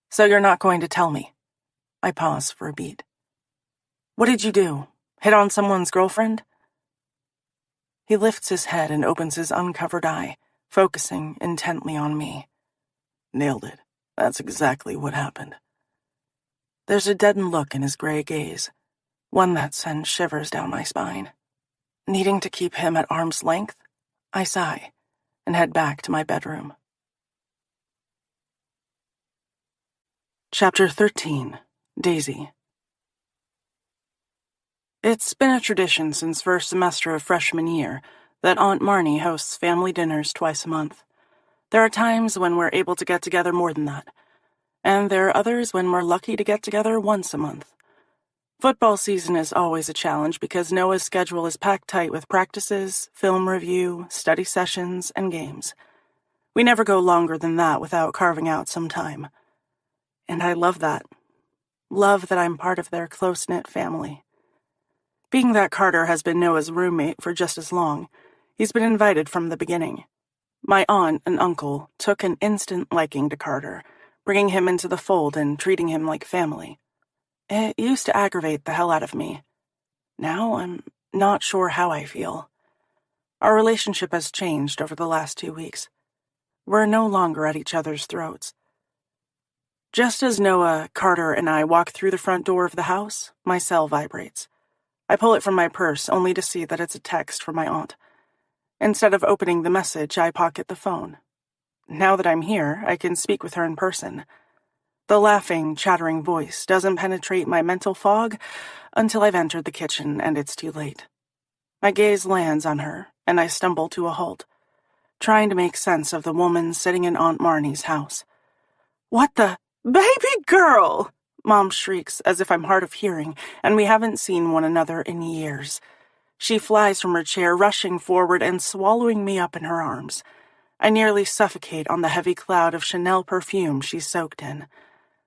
"So you're not going to tell me?" I pause for a beat. "What did you do? Hit on someone's girlfriend?" He lifts his head and opens his uncovered eye, focusing intently on me. "Nailed it. That's exactly what happened." There's a deadened look in his gray gaze, one that sends shivers down my spine. Needing to keep him at arm's length, I sigh and head back to my bedroom. Chapter 13. Daisy. It's been a tradition since first semester of freshman year that Aunt Marnie hosts family dinners twice a month. There are times when we're able to get together more than that, and there are others when we're lucky to get together once a month. Football season is always a challenge because Noah's schedule is packed tight with practices, film review, study sessions, and games. We never go longer than that without carving out some time. And I love that. Love that I'm part of their close-knit family. Being that Carter has been Noah's roommate for just as long, he's been invited from the beginning. My aunt and uncle took an instant liking to Carter, bringing him into the fold and treating him like family. It used to aggravate the hell out of me. Now I'm not sure how I feel. Our relationship has changed over the last 2 weeks. We're no longer at each other's throats. Just as Noah, Carter, and I walk through the front door of the house, my cell vibrates. I pull it from my purse only to see that it's a text from my aunt. Instead of opening the message, I pocket the phone. Now that I'm here, I can speak with her in person. The laughing, chattering voice doesn't penetrate my mental fog until I've entered the kitchen and it's too late. My gaze lands on her, and I stumble to a halt, trying to make sense of the woman sitting in Aunt Marnie's house. "What the— Baby girl!" Mom shrieks as if I'm hard of hearing, and we haven't seen one another in years. She flies from her chair, rushing forward and swallowing me up in her arms. I nearly suffocate on the heavy cloud of Chanel perfume she's soaked in.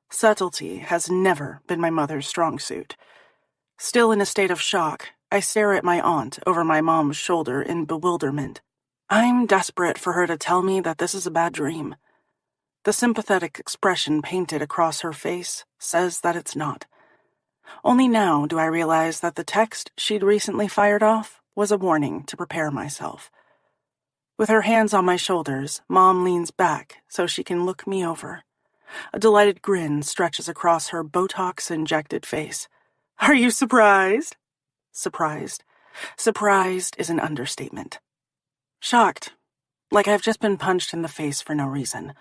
Subtlety has never been my mother's strong suit. Still in a state of shock, I stare at my aunt over my mom's shoulder in bewilderment. I'm desperate for her to tell me that this is a bad dream. The sympathetic expression painted across her face says that it's not. Only now do I realize that the text she'd recently fired off was a warning to prepare myself. With her hands on my shoulders, Mom leans back so she can look me over. A delighted grin stretches across her Botox-injected face. "Are you surprised?" Surprised. Surprised is an understatement. Shocked. Like I've just been punched in the face for no reason.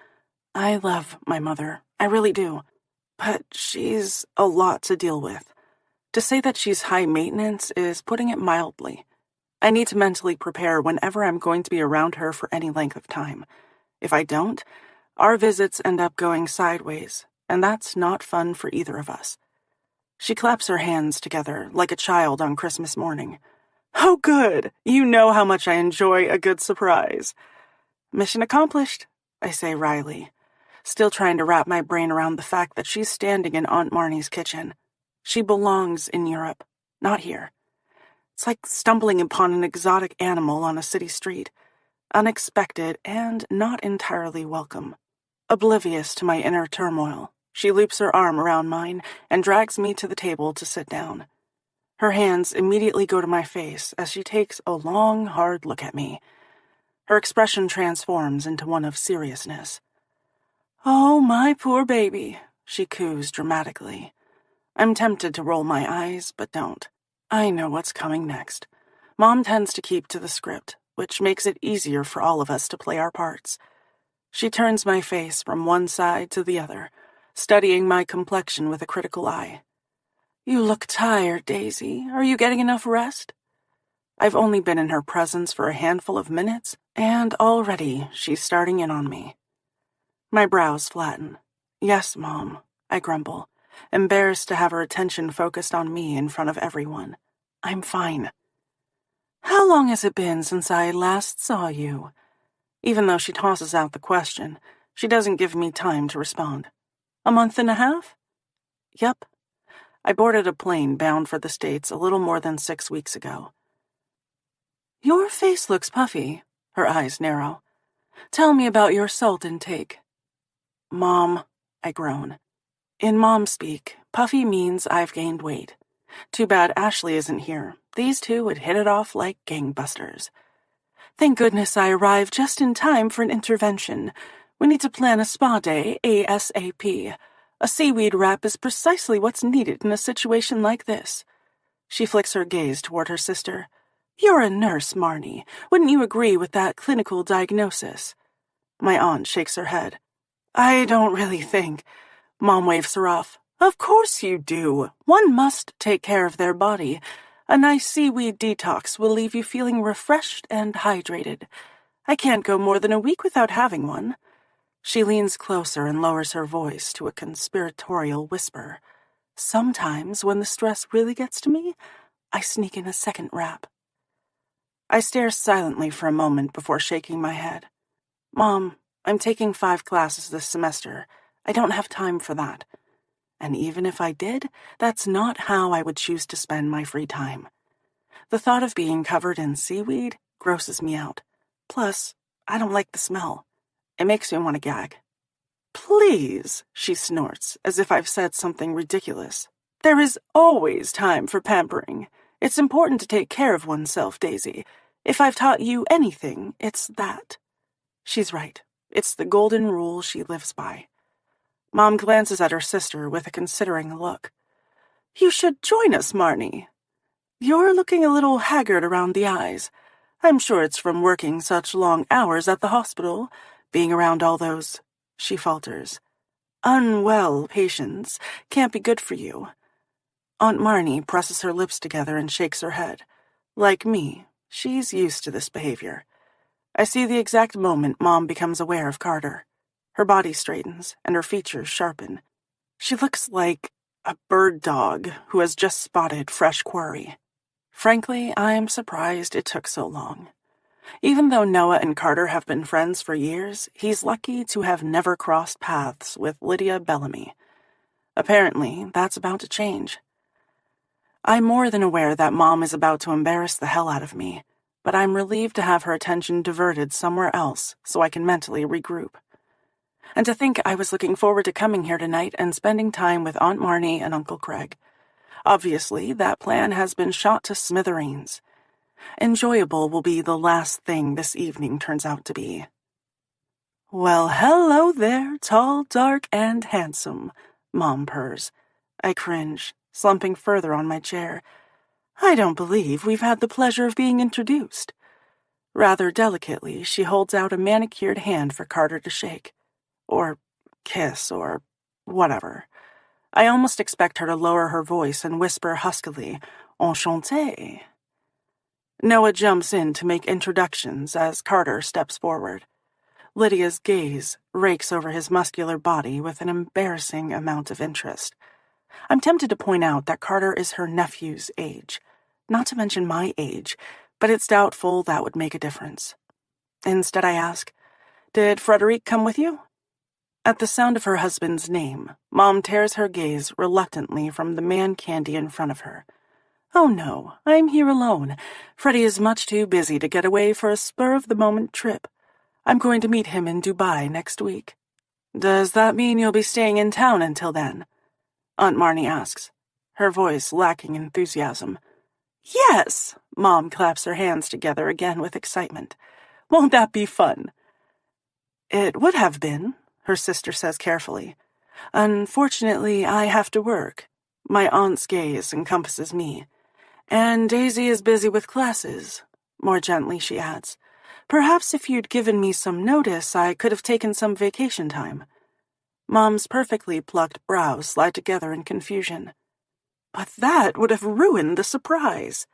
I love my mother. I really do. but she's a lot to deal with. To say that she's high maintenance is putting it mildly. I need to mentally prepare whenever I'm going to be around her for any length of time. If I don't, our visits end up going sideways, and that's not fun for either of us. She claps her hands together like a child on Christmas morning. Oh, good. You know how much I enjoy a good surprise. Mission accomplished, I say wryly, still trying to wrap my brain around the fact that she's standing in Aunt Marnie's kitchen. She belongs in Europe, not here. It's like stumbling upon an exotic animal on a city street, unexpected and not entirely welcome. Oblivious to my inner turmoil, she loops her arm around mine and drags me to the table to sit down. Her hands immediately go to my face as she takes a long, hard look at me. Her expression transforms into one of seriousness. Oh, my poor baby, she coos dramatically. I'm tempted to roll my eyes, but don't. I know what's coming next. Mom tends to keep to the script, which makes it easier for all of us to play our parts. She turns my face from one side to the other, studying my complexion with a critical eye. You look tired, Daisy. Are you getting enough rest? I've only been in her presence for a handful of minutes, and already she's starting in on me. My brows flatten. Yes, Mom, I grumble, embarrassed to have her attention focused on me in front of everyone. I'm fine. How long has it been since I last saw you? Even though she tosses out the question, she doesn't give me time to respond. A month and a half? Yep. I boarded a plane bound for the States a little more than 6 weeks ago. Your face looks puffy. Her eyes narrow. Tell me about your salt intake. Mom, I groan. In mom speak, puffy means I've gained weight. Too bad Ashley isn't here. These two would hit it off like gangbusters. Thank goodness I arrived just in time for an intervention. We need to plan a spa day ASAP. A seaweed wrap is precisely what's needed in a situation like this. She flicks her gaze toward her sister. You're a nurse, Marnie. Wouldn't you agree with that clinical diagnosis? My aunt shakes her head. I don't really think. Mom waves her off. Of course you do. One must take care of their body. A nice seaweed detox will leave you feeling refreshed and hydrated. I can't go more than a week without having one. She leans closer and lowers her voice to a conspiratorial whisper. Sometimes, when the stress really gets to me, I sneak in a second wrap. I stare silently for a moment before shaking my head. Mom, I'm taking 5 classes this semester. I don't have time for that. And even if I did, that's not how I would choose to spend my free time. The thought of being covered in seaweed grosses me out. Plus, I don't like the smell. It makes me want to gag. Please, she snorts, as if I've said something ridiculous. There is always time for pampering. It's important to take care of oneself, Daisy. If I've taught you anything, it's that. She's right. It's the golden rule she lives by. Mom glances at her sister with a considering look. You should join us, Marnie. You're looking a little haggard around the eyes. I'm sure it's from working such long hours at the hospital, being around all those, she falters, unwell patients. Can't be good for you. Aunt Marnie presses her lips together and shakes her head. Like me, she's used to this behavior. I see the exact moment Mom becomes aware of Carter. Her body straightens, and her features sharpen. She looks like a bird dog who has just spotted fresh quarry. Frankly, I'm surprised it took so long. Even though Noah and Carter have been friends for years, he's lucky to have never crossed paths with Lydia Bellamy. Apparently, that's about to change. I'm more than aware that Mom is about to embarrass the hell out of me, but I'm relieved to have her attention diverted somewhere else so I can mentally regroup. And to think I was looking forward to coming here tonight and spending time with Aunt Marnie and Uncle Craig. Obviously, that plan has been shot to smithereens. Enjoyable will be the last thing this evening turns out to be. Well, hello there, tall, dark, and handsome, Mom purrs. I cringe, slumping further on my chair. I don't believe we've had the pleasure of being introduced. Rather delicately, she holds out a manicured hand for Carter to shake. Or kiss, or whatever. I almost expect her to lower her voice and whisper huskily, "Enchanté." Noah jumps in to make introductions as Carter steps forward. Lydia's gaze rakes over his muscular body with an embarrassing amount of interest. I'm tempted to point out that Carter is her nephew's age, not to mention my age, but it's doubtful that would make a difference. Instead, I ask, "Did Frederic come with you?" At the sound of her husband's name, Mom tears her gaze reluctantly from the man candy in front of her. "Oh no, I'm here alone. Freddie is much too busy to get away for a spur-of-the-moment trip. I'm going to meet him in Dubai next week." "Does that mean you'll be staying in town until then?" Aunt Marnie asks, her voice lacking enthusiasm. "Yes!" Mom claps her hands together again with excitement. "Won't that be fun?" "It would have been," her sister says carefully. "Unfortunately, I have to work." My aunt's gaze encompasses me. "And Daisy is busy with classes." More gently, she adds, "Perhaps if you'd given me some notice, I could have taken some vacation time." Mom's perfectly plucked brows slide together in confusion. "But that would have ruined the surprise."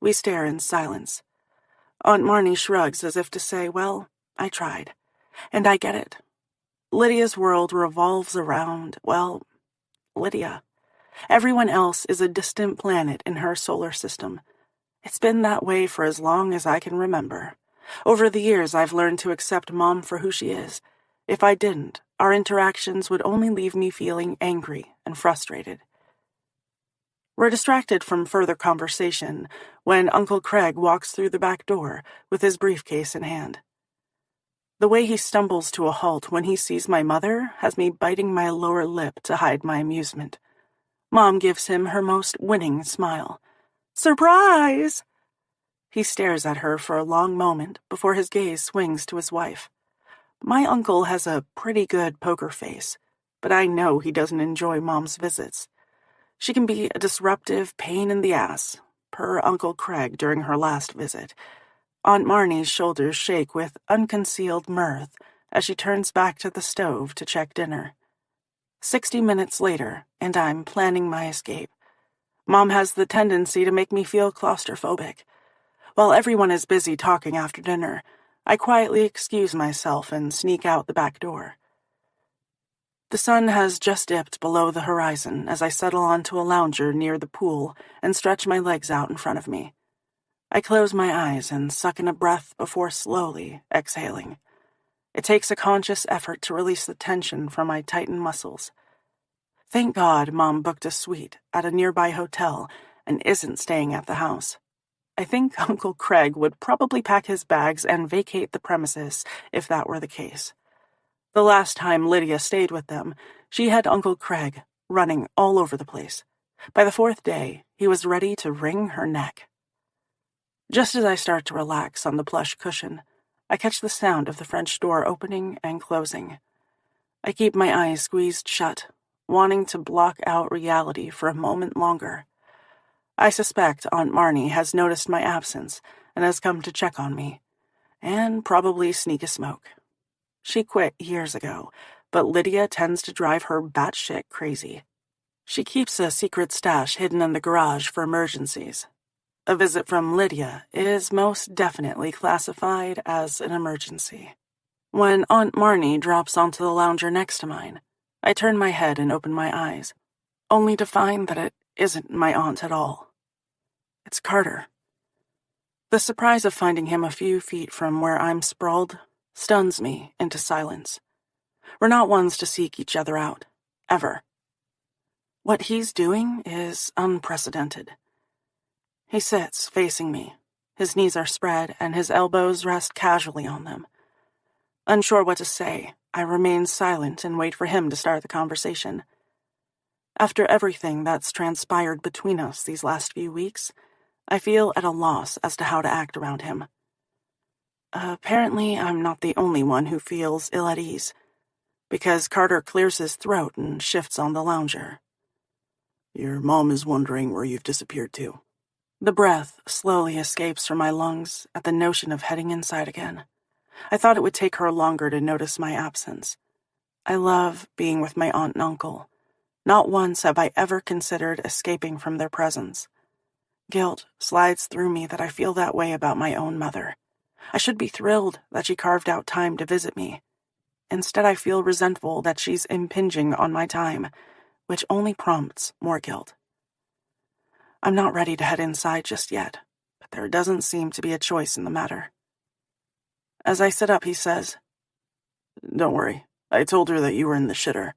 We stare in silence. Aunt Marnie shrugs as if to say, "Well, I tried. And I get it. Lydia's world revolves around, well, Lydia. Everyone else is a distant planet in her solar system. It's been that way for as long as I can remember. Over the years, I've learned to accept Mom for who she is. If I didn't, our interactions would only leave me feeling angry and frustrated." We're distracted from further conversation when Uncle Craig walks through the back door with his briefcase in hand. The way he stumbles to a halt when he sees my mother has me biting my lower lip to hide my amusement. Mom gives him her most winning smile. "Surprise!" He stares at her for a long moment before his gaze swings to his wife. My uncle has a pretty good poker face, but I know he doesn't enjoy Mom's visits. She can be a disruptive pain in the ass, per Uncle Craig during her last visit. Aunt Marnie's shoulders shake with unconcealed mirth as she turns back to the stove to check dinner. 60 minutes later, and I'm planning my escape. Mom has the tendency to make me feel claustrophobic. While everyone is busy talking after dinner, I quietly excuse myself and sneak out the back door. The sun has just dipped below the horizon as I settle onto a lounger near the pool and stretch my legs out in front of me. I close my eyes and suck in a breath before slowly exhaling. It takes a conscious effort to release the tension from my tightened muscles. Thank God Mom booked a suite at a nearby hotel and isn't staying at the house. I think Uncle Craig would probably pack his bags and vacate the premises if that were the case. The last time Lydia stayed with them, she had Uncle Craig running all over the place. By the 4th day, he was ready to wring her neck. Just as I start to relax on the plush cushion, I catch the sound of the French door opening and closing. I keep my eyes squeezed shut, wanting to block out reality for a moment longer. I suspect Aunt Marnie has noticed my absence and has come to check on me, and probably sneak a smoke. She quit years ago, but Lydia tends to drive her batshit crazy. She keeps a secret stash hidden in the garage for emergencies. A visit from Lydia is most definitely classified as an emergency. When Aunt Marnie drops onto the lounger next to mine, I turn my head and open my eyes, only to find that it isn't my aunt at all. It's Carter. The surprise of finding him a few feet from where I'm sprawled stuns me into silence. We're not ones to seek each other out, ever. What he's doing is unprecedented. He sits facing me. His knees are spread and his elbows rest casually on them. Unsure what to say, I remain silent and wait for him to start the conversation. After everything that's transpired between us these last few weeks, I feel at a loss as to how to act around him. Apparently, I'm not the only one who feels ill at ease, because Carter clears his throat and shifts on the lounger. "Your mom is wondering where you've disappeared to." The breath slowly escapes from my lungs at the notion of heading inside again. I thought it would take her longer to notice my absence. I love being with my aunt and uncle, Not once have I ever considered escaping from their presence. Guilt slides through me that I feel that way about my own mother. I should be thrilled that she carved out time to visit me. Instead, I feel resentful that she's impinging on my time, which only prompts more guilt. I'm not ready to head inside just yet, but there doesn't seem to be a choice in the matter. As I sit up, he says, "Don't worry, I told her that you were in the shitter.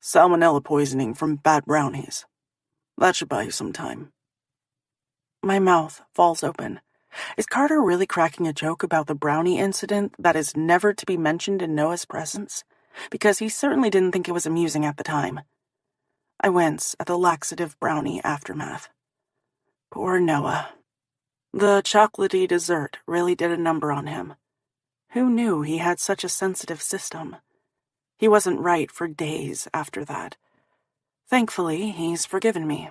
Salmonella poisoning from bad brownies. That should buy you some time." My mouth falls open. Is Carter really cracking a joke about the brownie incident that is never to be mentioned in Noah's presence? Because he certainly didn't think it was amusing at the time. I wince at the laxative brownie aftermath. Poor Noah. The chocolatey dessert really did a number on him. Who knew he had such a sensitive system? He wasn't right for days after that. Thankfully, he's forgiven me.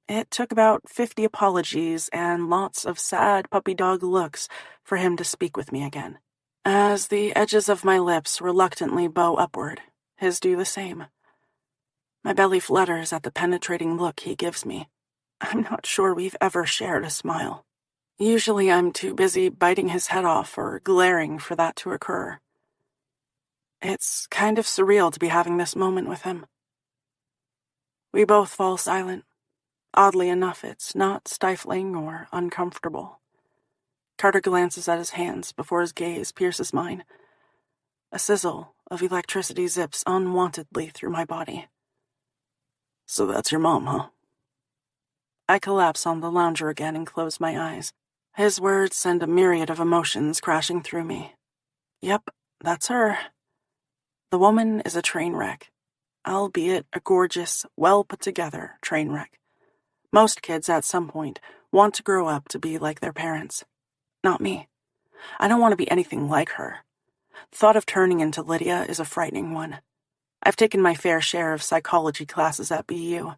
It took about 50 apologies and lots of sad puppy dog looks for him to speak with me again. As the edges of my lips reluctantly bow upward, his do the same. My belly flutters at the penetrating look he gives me. I'm not sure we've ever shared a smile. Usually I'm too busy biting his head off or glaring for that to occur. It's kind of surreal to be having this moment with him. We both fall silent. Oddly enough, it's not stifling or uncomfortable. Carter glances at his hands before his gaze pierces mine. A sizzle of electricity zips unwantedly through my body. "So that's your mom, huh?" I collapse on the lounger again and close my eyes. His words send a myriad of emotions crashing through me. Yep, that's her. The woman is a train wreck, albeit a gorgeous, well-put-together train wreck. Most kids at some point want to grow up to be like their parents. Not me. I don't want to be anything like her. The thought of turning into Lydia is a frightening one. I've taken my fair share of psychology classes at BU.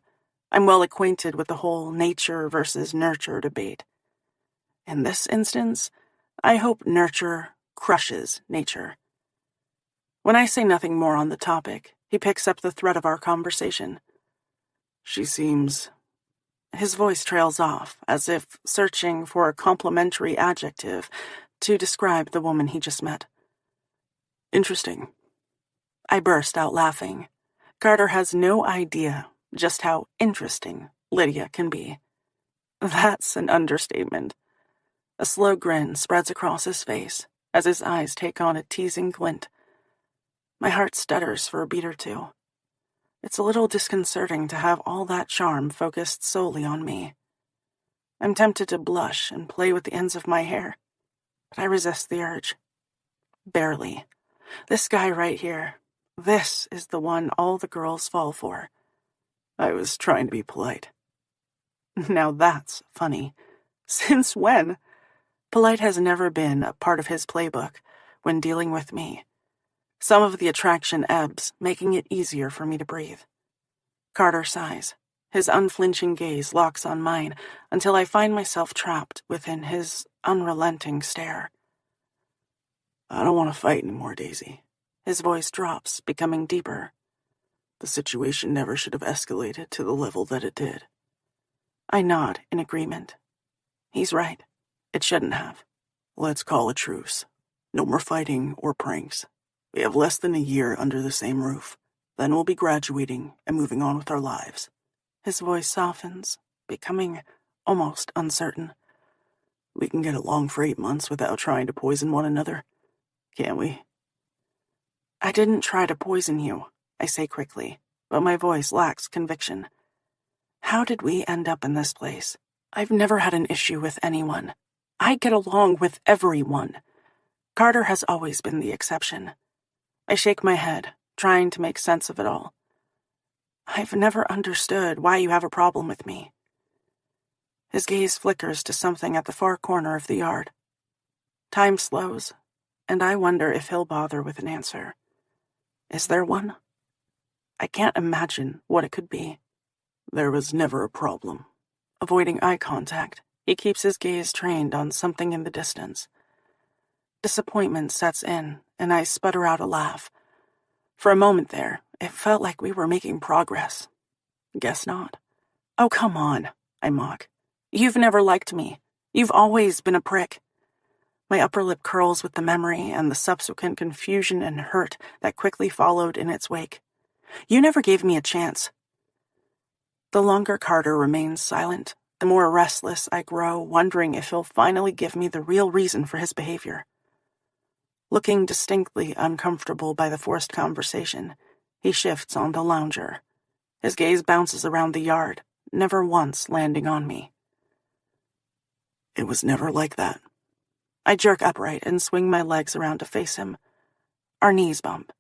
I'm well acquainted with the whole nature versus nurture debate. In this instance, I hope nurture crushes nature. When I say nothing more on the topic, he picks up the thread of our conversation. "She seems..." His voice trails off, as if searching for a complimentary adjective to describe the woman he just met. "Interesting." I burst out laughing. Carter has no idea just how interesting Lydia can be. That's an understatement. A slow grin spreads across his face as his eyes take on a teasing glint. My heart stutters for a beat or two. It's a little disconcerting to have all that charm focused solely on me. I'm tempted to blush and play with the ends of my hair, but I resist the urge. Barely. This guy right here, this is the one all the girls fall for. "I was trying to be polite." Now that's funny. Since when? Polite has never been a part of his playbook when dealing with me. Some of the attraction ebbs, making it easier for me to breathe. Carter sighs. His unflinching gaze locks on mine until I find myself trapped within his unrelenting stare. "I don't want to fight anymore, Daisy." His voice drops, becoming deeper. "The situation never should have escalated to the level that it did." I nod in agreement. He's right. It shouldn't have. "Let's call a truce. No more fighting or pranks. We have less than a year under the same roof. Then we'll be graduating and moving on with our lives." His voice softens, becoming almost uncertain. "We can get along for 8 months without trying to poison one another, can't we?" I didn't try to poison you, I say quickly, but my voice lacks conviction. How did we end up in this place? I've never had an issue with anyone. I get along with everyone. Carter has always been the exception. I shake my head, trying to make sense of it all. I've never understood why you have a problem with me. His gaze flickers to something at the far corner of the yard. Time slows, and I wonder if he'll bother with an answer. Is there one? I can't imagine what it could be. "There was never a problem." Avoiding eye contact, he keeps his gaze trained on something in the distance. Disappointment sets in, and I sputter out a laugh. For a moment there, It felt like we were making progress. Guess not. Oh, come on, I mock. You've never liked me. You've always been a prick. My upper lip curls with the memory and the subsequent confusion and hurt that quickly followed in its wake. You never gave me a chance. The longer Carter remains silent, the more restless I grow, wondering if he'll finally give me the real reason for his behavior. Looking distinctly uncomfortable by the forced conversation, he shifts on the lounger. His gaze bounces around the yard, never once landing on me. It was never like that. I jerk upright and swing my legs around to face him. Our knees bump.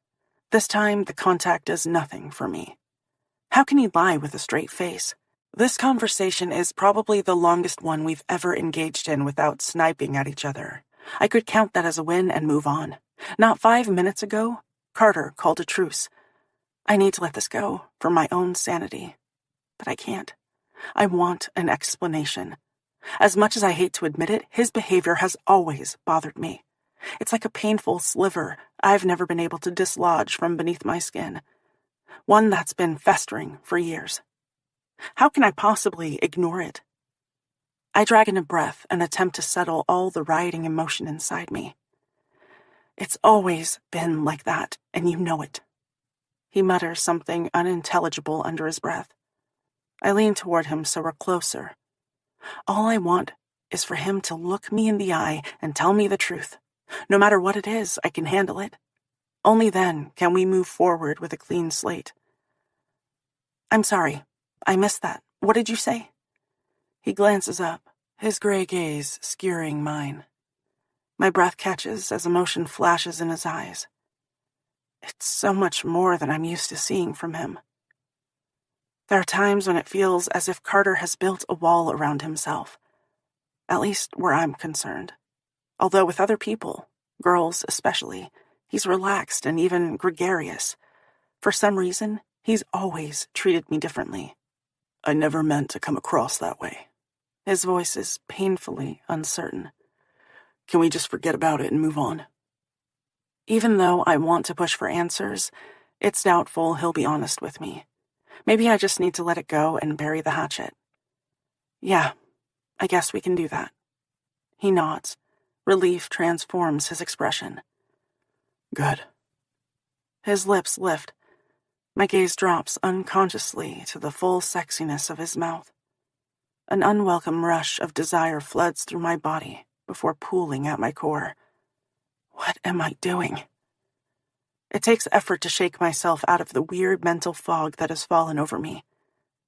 This time, the contact does nothing for me. How can he lie with a straight face? This conversation is probably the longest one we've ever engaged in without sniping at each other. I could count that as a win and move on. Not 5 minutes ago, Carter called a truce. I need to let this go for my own sanity. But I can't. I want an explanation. As much as I hate to admit it, his behavior has always bothered me. It's like a painful sliver I've never been able to dislodge from beneath my skin. One that's been festering for years. How can I possibly ignore it? I drag in a breath and attempt to settle all the rioting emotion inside me. It's always been like that, and you know it. He mutters something unintelligible under his breath. I lean toward him so we're closer. All I want is for him to look me in the eye and tell me the truth. No matter what it is, I can handle it. Only then can we move forward with a clean slate. I'm sorry. I missed that. What did you say? He glances up, his gray gaze skewering mine. My breath catches as emotion flashes in his eyes. It's so much more than I'm used to seeing from him. There are times when it feels as if Carter has built a wall around himself, at least where I'm concerned. Although with other people, girls especially, he's relaxed and even gregarious. For some reason, he's always treated me differently. I never meant to come across that way. His voice is painfully uncertain. Can we just forget about it and move on? Even though I want to push for answers, it's doubtful he'll be honest with me. Maybe I just need to let it go and bury the hatchet. Yeah, I guess we can do that. He nods. Relief transforms his expression. Good. His lips lift. My gaze drops unconsciously to the full sexiness of his mouth. An unwelcome rush of desire floods through my body before pooling at my core. What am I doing? It takes effort to shake myself out of the weird mental fog that has fallen over me.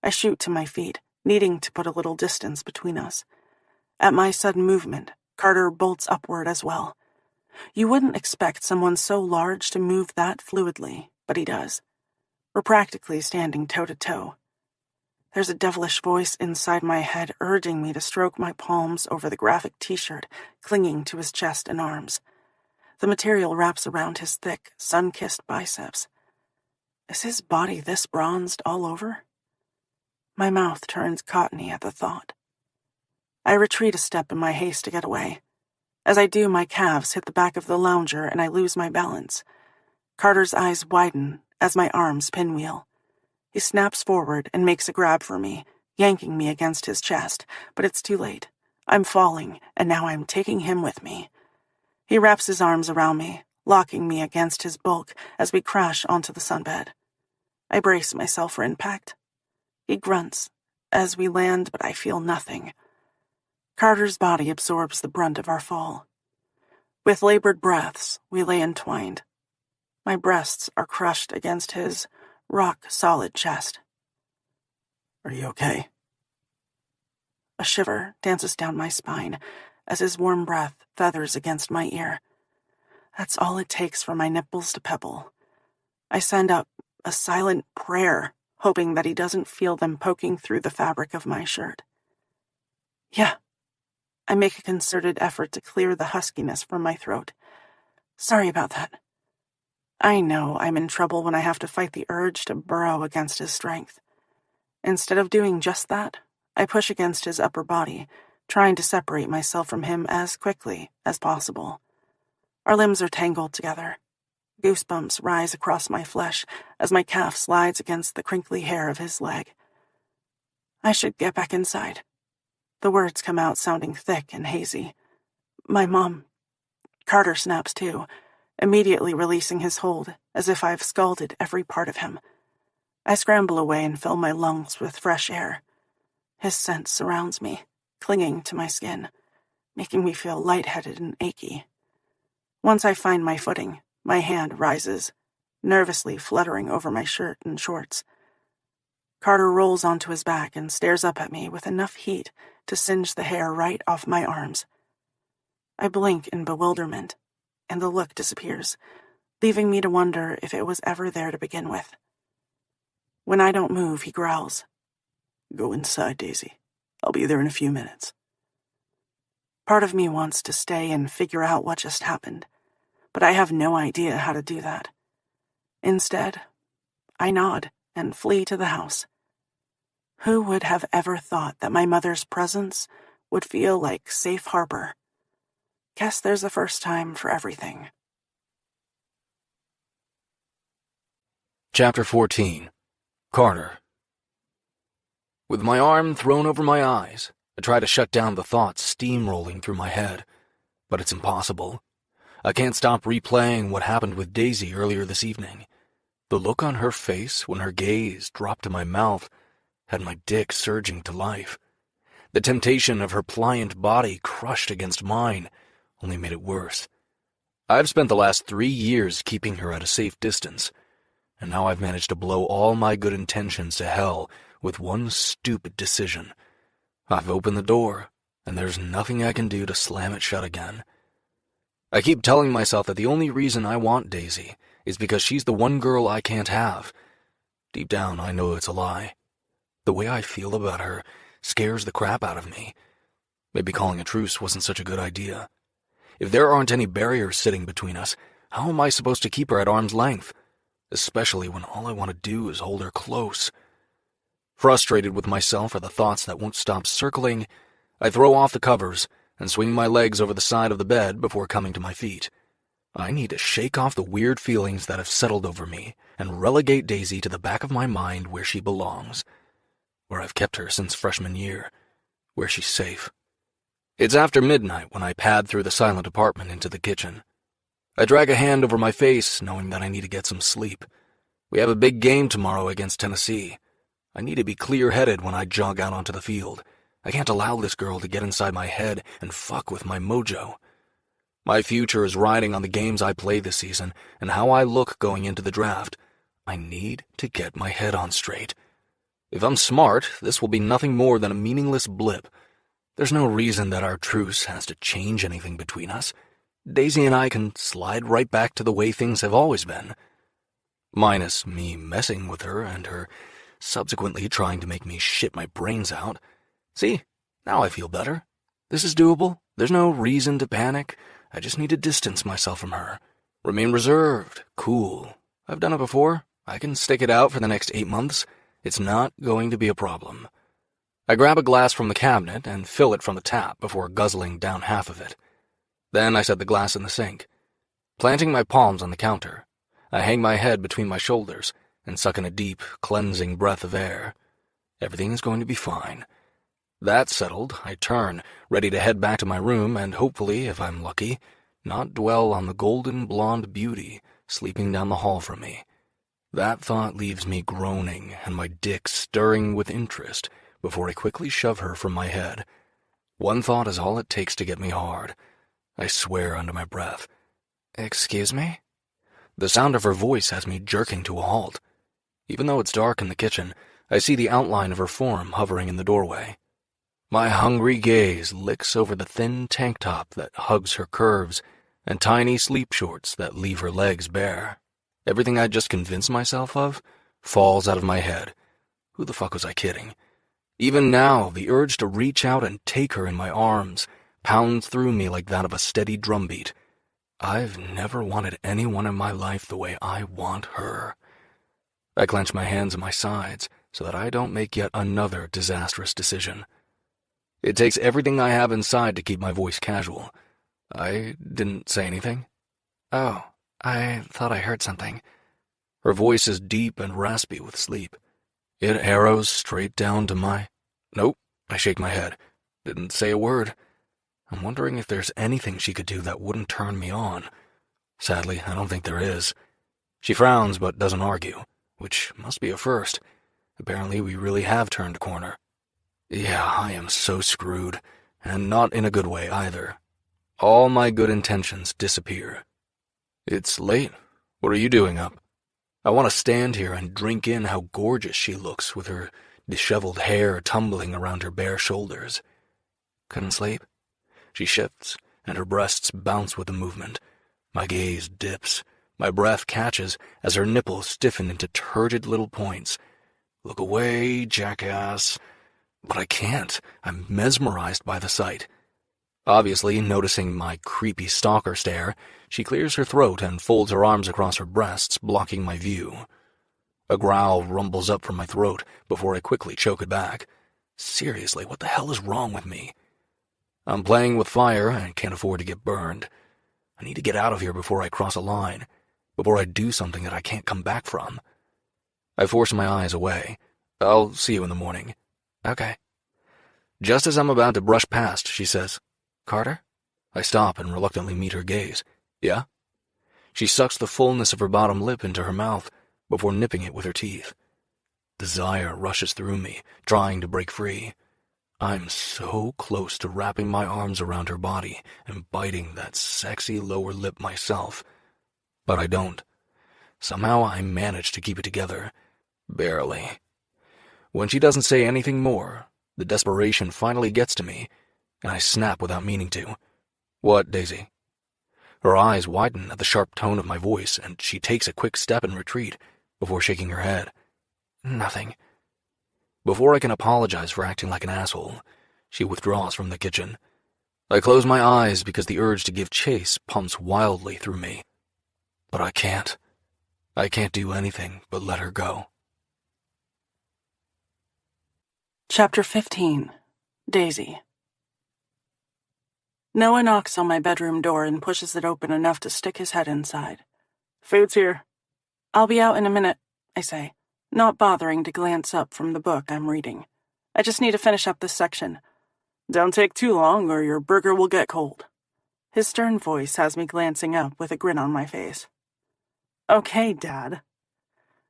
I shoot to my feet, needing to put a little distance between us. At my sudden movement, Carter bolts upward as well. You wouldn't expect someone so large to move that fluidly, but he does. We're practically standing toe-to-toe. There's a devilish voice inside my head urging me to stroke my palms over the graphic t-shirt clinging to his chest and arms. The material wraps around his thick, sun-kissed biceps. Is his body this bronzed all over? My mouth turns cottony at the thought. I retreat a step in my haste to get away. As I do, my calves hit the back of the lounger and I lose my balance. Carter's eyes widen as my arms pinwheel. He snaps forward and makes a grab for me, yanking me against his chest, but it's too late. I'm falling, and now I'm taking him with me. He wraps his arms around me, locking me against his bulk as we crash onto the sunbed. I brace myself for impact. He grunts as we land, but I feel nothing. Carter's body absorbs the brunt of our fall. With labored breaths, we lay entwined. My breasts are crushed against his rock-solid chest. Are you okay? A shiver dances down my spine as his warm breath feathers against my ear. That's all it takes for my nipples to pebble. I send up a silent prayer, hoping that he doesn't feel them poking through the fabric of my shirt. Yeah. I make a concerted effort to clear the huskiness from my throat. Sorry about that. I know I'm in trouble when I have to fight the urge to burrow against his strength. Instead of doing just that, I push against his upper body, trying to separate myself from him as quickly as possible. Our limbs are tangled together. Goosebumps rise across my flesh as my calf slides against the crinkly hair of his leg. I should get back inside. The words come out sounding thick and hazy. My mom. Carter snaps too, immediately releasing his hold, as if I've scalded every part of him. I scramble away and fill my lungs with fresh air. His scent surrounds me, clinging to my skin, making me feel lightheaded and achy. Once I find my footing, my hand rises, nervously fluttering over my shirt and shorts. Carter rolls onto his back and stares up at me with enough heat to singe the hair right off my arms. I blink in bewilderment, and the look disappears, leaving me to wonder if it was ever there to begin with. When I don't move, he growls. Go inside, Daisy. I'll be there in a few minutes. Part of me wants to stay and figure out what just happened, but I have no idea how to do that. Instead, I nod and flee to the house. Who would have ever thought that my mother's presence would feel like safe harbor? Guess there's a first time for everything. Chapter 14. Carter. With my arm thrown over my eyes, I try to shut down the thoughts steamrolling through my head, but it's impossible. I can't stop replaying what happened with Daisy earlier this evening. The look on her face when her gaze dropped to my mouth had my dick surging to life. The temptation of her pliant body crushed against mine only made it worse. I've spent the last 3 years keeping her at a safe distance, and now I've managed to blow all my good intentions to hell with one stupid decision. I've opened the door, and there's nothing I can do to slam it shut again. I keep telling myself that the only reason I want Daisy is because she's the one girl I can't have. Deep down, I know it's a lie. The way I feel about her scares the crap out of me. Maybe calling a truce wasn't such a good idea. If there aren't any barriers sitting between us, how am I supposed to keep her at arm's length? Especially when all I want to do is hold her close. Frustrated with myself for the thoughts that won't stop circling, I throw off the covers and swing my legs over the side of the bed before coming to my feet. I need to shake off the weird feelings that have settled over me and relegate Daisy to the back of my mind where she belongs. Where I've kept her since freshman year. Where she's safe. It's after midnight when I pad through the silent apartment into the kitchen. I drag a hand over my face, knowing that I need to get some sleep. We have a big game tomorrow against Tennessee. I need to be clear-headed when I jog out onto the field. I can't allow this girl to get inside my head and fuck with my mojo. My future is riding on the games I play this season and how I look going into the draft. I need to get my head on straight. If I'm smart, this will be nothing more than a meaningless blip. There's no reason that our truce has to change anything between us. Daisy and I can slide right back to the way things have always been. Minus me messing with her and her subsequently trying to make me shit my brains out. See, now I feel better. This is doable. There's no reason to panic. I just need to distance myself from her. Remain reserved, cool. I've done it before. I can stick it out for the next 8 months. It's not going to be a problem. I grab a glass from the cabinet and fill it from the tap before guzzling down half of it. Then I set the glass in the sink. Planting my palms on the counter, I hang my head between my shoulders and suck in a deep, cleansing breath of air. Everything is going to be fine. That settled, I turn, ready to head back to my room and hopefully, if I'm lucky, not dwell on the golden blonde beauty sleeping down the hall from me. That thought leaves me groaning and my dick stirring with interest before I quickly shove her from my head. One thought is all it takes to get me hard. I swear under my breath. "Excuse me?" The sound of her voice has me jerking to a halt. Even though it's dark in the kitchen, I see the outline of her form hovering in the doorway. My hungry gaze licks over the thin tank top that hugs her curves and tiny sleep shorts that leave her legs bare. Everything I just convinced myself of falls out of my head. Who the fuck was I kidding? Even now, the urge to reach out and take her in my arms pounds through me like that of a steady drumbeat. I've never wanted anyone in my life the way I want her. I clench my hands at my sides so that I don't make yet another disastrous decision. It takes everything I have inside to keep my voice casual. I didn't say anything. Oh, I thought I heard something. Her voice is deep and raspy with sleep. It arrows straight down to my... Nope, I shake my head. Didn't say a word. I'm wondering if there's anything she could do that wouldn't turn me on. Sadly, I don't think there is. She frowns but doesn't argue, which must be a first. Apparently we really have turned a corner. Yeah, I am so screwed, and not in a good way either. All my good intentions disappear. It's late. What are you doing up? I want to stand here and drink in how gorgeous she looks with her disheveled hair tumbling around her bare shoulders. Couldn't sleep? She shifts, and her breasts bounce with the movement. My gaze dips. My breath catches as her nipples stiffen into turgid little points. Look away, jackass. But I can't. I'm mesmerized by the sight. Obviously, noticing my creepy stalker stare, she clears her throat and folds her arms across her breasts, blocking my view. A growl rumbles up from my throat before I quickly choke it back. Seriously, what the hell is wrong with me? I'm playing with fire and can't afford to get burned. I need to get out of here before I cross a line, before I do something that I can't come back from. I force my eyes away. I'll see you in the morning. Okay. Just as I'm about to brush past, she says, Carter? I stop and reluctantly meet her gaze. Yeah? She sucks the fullness of her bottom lip into her mouth before nipping it with her teeth. Desire rushes through me, trying to break free. I'm so close to wrapping my arms around her body and biting that sexy lower lip myself. But I don't. Somehow I manage to keep it together. Barely. When she doesn't say anything more, the desperation finally gets to me, and I snap without meaning to. What, Daisy? Her eyes widen at the sharp tone of my voice, and she takes a quick step in retreat before shaking her head. Nothing. Before I can apologize for acting like an asshole, she withdraws from the kitchen. I close my eyes because the urge to give chase pumps wildly through me. But I can't. I can't do anything but let her go. Chapter 15. Daisy. Noah knocks on my bedroom door and pushes it open enough to stick his head inside. Food's here. I'll be out in a minute, I say, not bothering to glance up from the book I'm reading. I just need to finish up this section. Don't take too long or your burger will get cold. His stern voice has me glancing up with a grin on my face. Okay, Dad.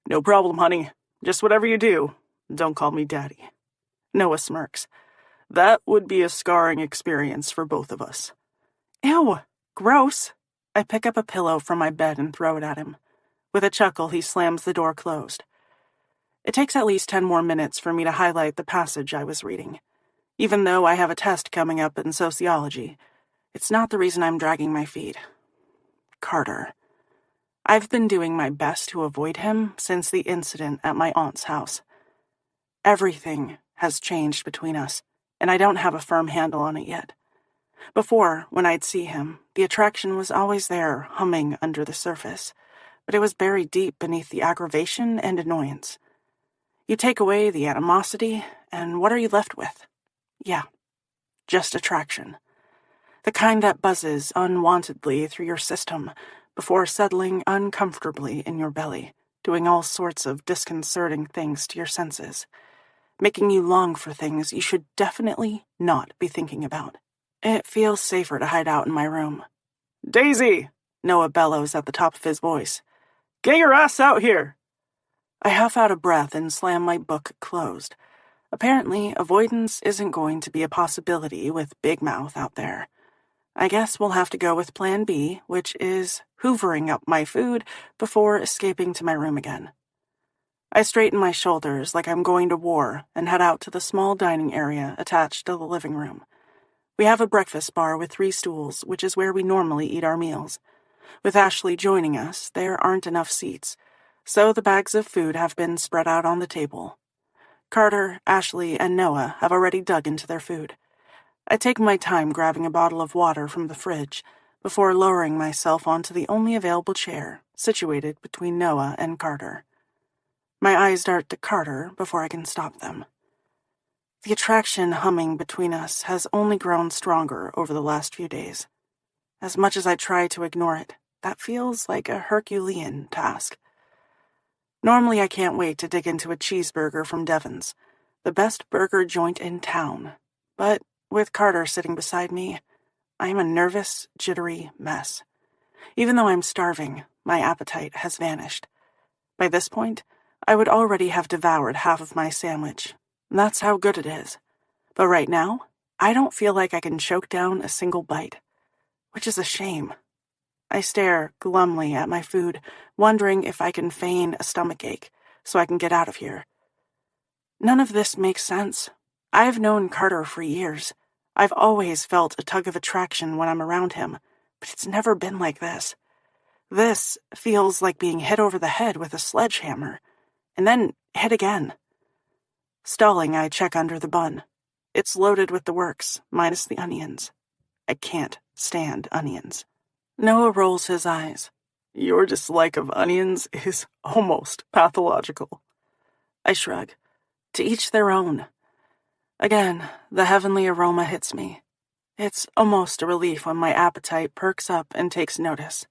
No problem, honey. Just whatever you do, don't call me Daddy. Noah smirks. That would be a scarring experience for both of us. Ew, gross. I pick up a pillow from my bed and throw it at him. With a chuckle, he slams the door closed. It takes at least 10 more minutes for me to highlight the passage I was reading. Even though I have a test coming up in sociology, it's not the reason I'm dragging my feet. Carter. I've been doing my best to avoid him since the incident at my aunt's house. Everything has changed between us, and I don't have a firm handle on it yet. Before, when I'd see him, the attraction was always there, humming under the surface, but it was buried deep beneath the aggravation and annoyance. You take away the animosity, and what are you left with? Yeah, just attraction. The kind that buzzes unwantedly through your system before settling uncomfortably in your belly, doing all sorts of disconcerting things to your senses, making you long for things you should definitely not be thinking about. It feels safer to hide out in my room. Daisy! Noah bellows at the top of his voice. Get your ass out here! I huff out a breath and slam my book closed. Apparently, avoidance isn't going to be a possibility with Big Mouth out there. I guess we'll have to go with Plan B, which is hoovering up my food before escaping to my room again. I straighten my shoulders like I'm going to war and head out to the small dining area attached to the living room. We have a breakfast bar with 3 stools, which is where we normally eat our meals. With Ashley joining us, there aren't enough seats, so the bags of food have been spread out on the table. Carter, Ashley, and Noah have already dug into their food. I take my time grabbing a bottle of water from the fridge before lowering myself onto the only available chair, situated between Noah and Carter. My eyes dart to Carter before I can stop them. The attraction humming between us has only grown stronger over the last few days. As much as I try to ignore it, that feels like a Herculean task. Normally I can't wait to dig into a cheeseburger from Devon's, the best burger joint in town. But with Carter sitting beside me, I am a nervous, jittery mess. Even though I'm starving, my appetite has vanished. By this point, I would already have devoured half of my sandwich. That's how good it is. But right now, I don't feel like I can choke down a single bite, which is a shame. I stare glumly at my food, wondering if I can feign a stomachache so I can get out of here. None of this makes sense. I've known Carter for years. I've always felt a tug of attraction when I'm around him, but it's never been like this. This feels like being hit over the head with a sledgehammer, and then hit again. Stalling, I check under the bun. It's loaded with the works, minus the onions. I can't stand onions. Noah rolls his eyes. Your dislike of onions is almost pathological. I shrug. To each their own. Again, the heavenly aroma hits me. It's almost a relief when my appetite perks up and takes notice.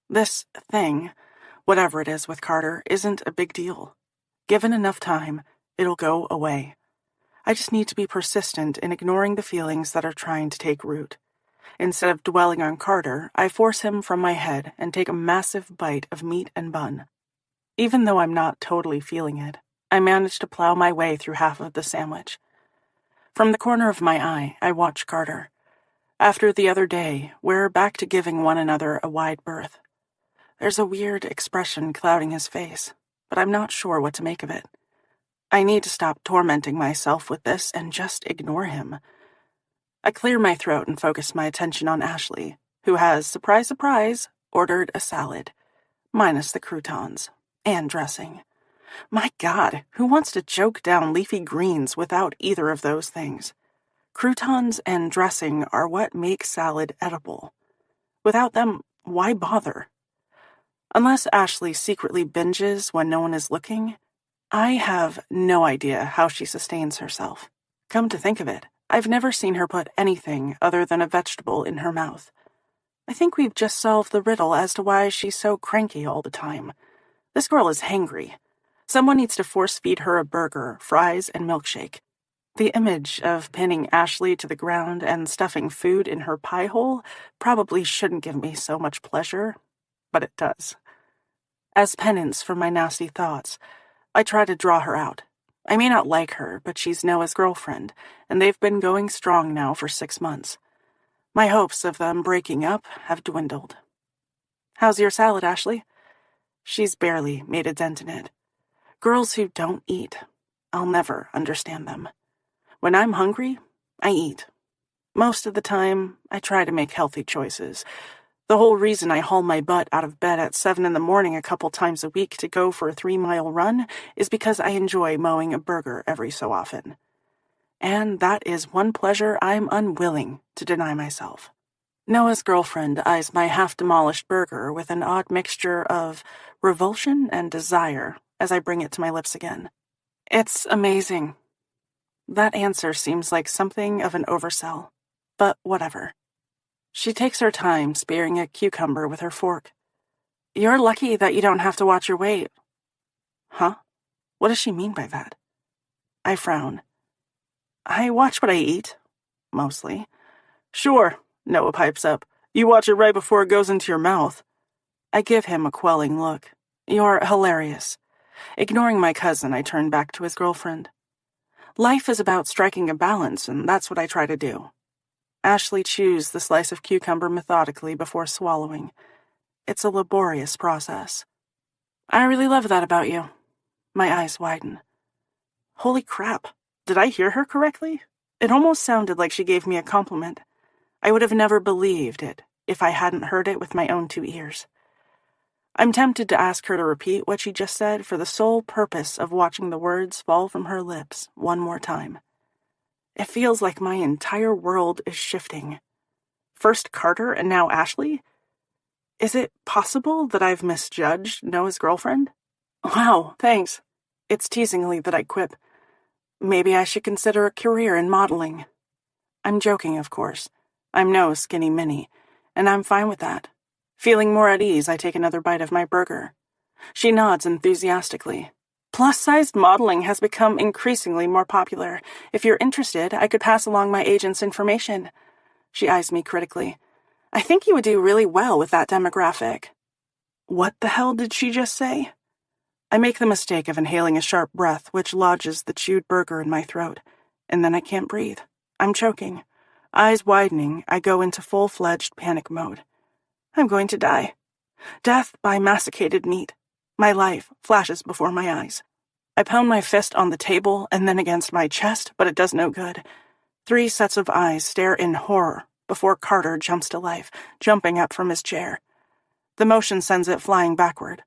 This thing, whatever it is with Carter, isn't a big deal. Given enough time, it'll go away. I just need to be persistent in ignoring the feelings that are trying to take root. Instead of dwelling on Carter, I force him from my head and take a massive bite of meat and bun. Even though I'm not totally feeling it, I manage to plow my way through half of the sandwich. From the corner of my eye, I watch Carter. After the other day, we're back to giving one another a wide berth. There's a weird expression clouding his face, but I'm not sure what to make of it. I need to stop tormenting myself with this and just ignore him. I clear my throat and focus my attention on Ashley, who has, surprise, surprise, ordered a salad, minus the croutons, and dressing. My God, who wants to choke down leafy greens without either of those things? Croutons and dressing are what make salad edible. Without them, why bother? Unless Ashley secretly binges when no one is looking, I have no idea how she sustains herself. Come to think of it, I've never seen her put anything other than a vegetable in her mouth. I think we've just solved the riddle as to why she's so cranky all the time. This girl is hangry. Someone needs to force-feed her a burger, fries, and milkshake. The image of pinning Ashley to the ground and stuffing food in her pie hole probably shouldn't give me so much pleasure, but it does. As penance for my nasty thoughts, I try to draw her out. I may not like her, but she's Noah's girlfriend, and they've been going strong now for 6 months. My hopes of them breaking up have dwindled. How's your salad, Ashley? She's barely made a dent in it. Girls who don't eat, I'll never understand them. When I'm hungry, I eat. Most of the time, I try to make healthy choices. The whole reason I haul my butt out of bed at 7 in the morning a couple times a week to go for a 3-mile run is because I enjoy mowing a burger every so often. And that is one pleasure I'm unwilling to deny myself. Noah's girlfriend eyes my half-demolished burger with an odd mixture of revulsion and desire as I bring it to my lips again. It's amazing. That answer seems like something of an oversell, but whatever. She takes her time spearing a cucumber with her fork. You're lucky that you don't have to watch your weight. Huh? What does she mean by that? I frown. I watch what I eat. Mostly. Sure, Noah pipes up. You watch it right before it goes into your mouth. I give him a quelling look. You're hilarious. Ignoring my cousin, I turn back to his girlfriend. Life is about striking a balance, and that's what I try to do. Ashley chews the slice of cucumber methodically before swallowing. It's a laborious process. I really love that about you. My eyes widen. Holy crap, did I hear her correctly? It almost sounded like she gave me a compliment. I would have never believed it if I hadn't heard it with my own 2 ears. I'm tempted to ask her to repeat what she just said for the sole purpose of watching the words fall from her lips one more time. It feels like my entire world is shifting. First Carter and now Ashley? Is it possible that I've misjudged Noah's girlfriend? Wow, thanks. It's teasingly that I quip. Maybe I should consider a career in modeling. I'm joking, of course. I'm no skinny Minnie, and I'm fine with that. Feeling more at ease, I take another bite of my burger. She nods enthusiastically. Plus-sized modeling has become increasingly more popular. If you're interested, I could pass along my agent's information. She eyes me critically. I think you would do really well with that demographic. What the hell did she just say? I make the mistake of inhaling a sharp breath, which lodges the chewed burger in my throat, and then I can't breathe. I'm choking. Eyes widening, I go into full-fledged panic mode. I'm going to die. Death by masticated meat. My life flashes before my eyes. I pound my fist on the table and then against my chest, but it does no good. 3 sets of eyes stare in horror before Carter jumps to life, jumping up from his chair. The motion sends it flying backward.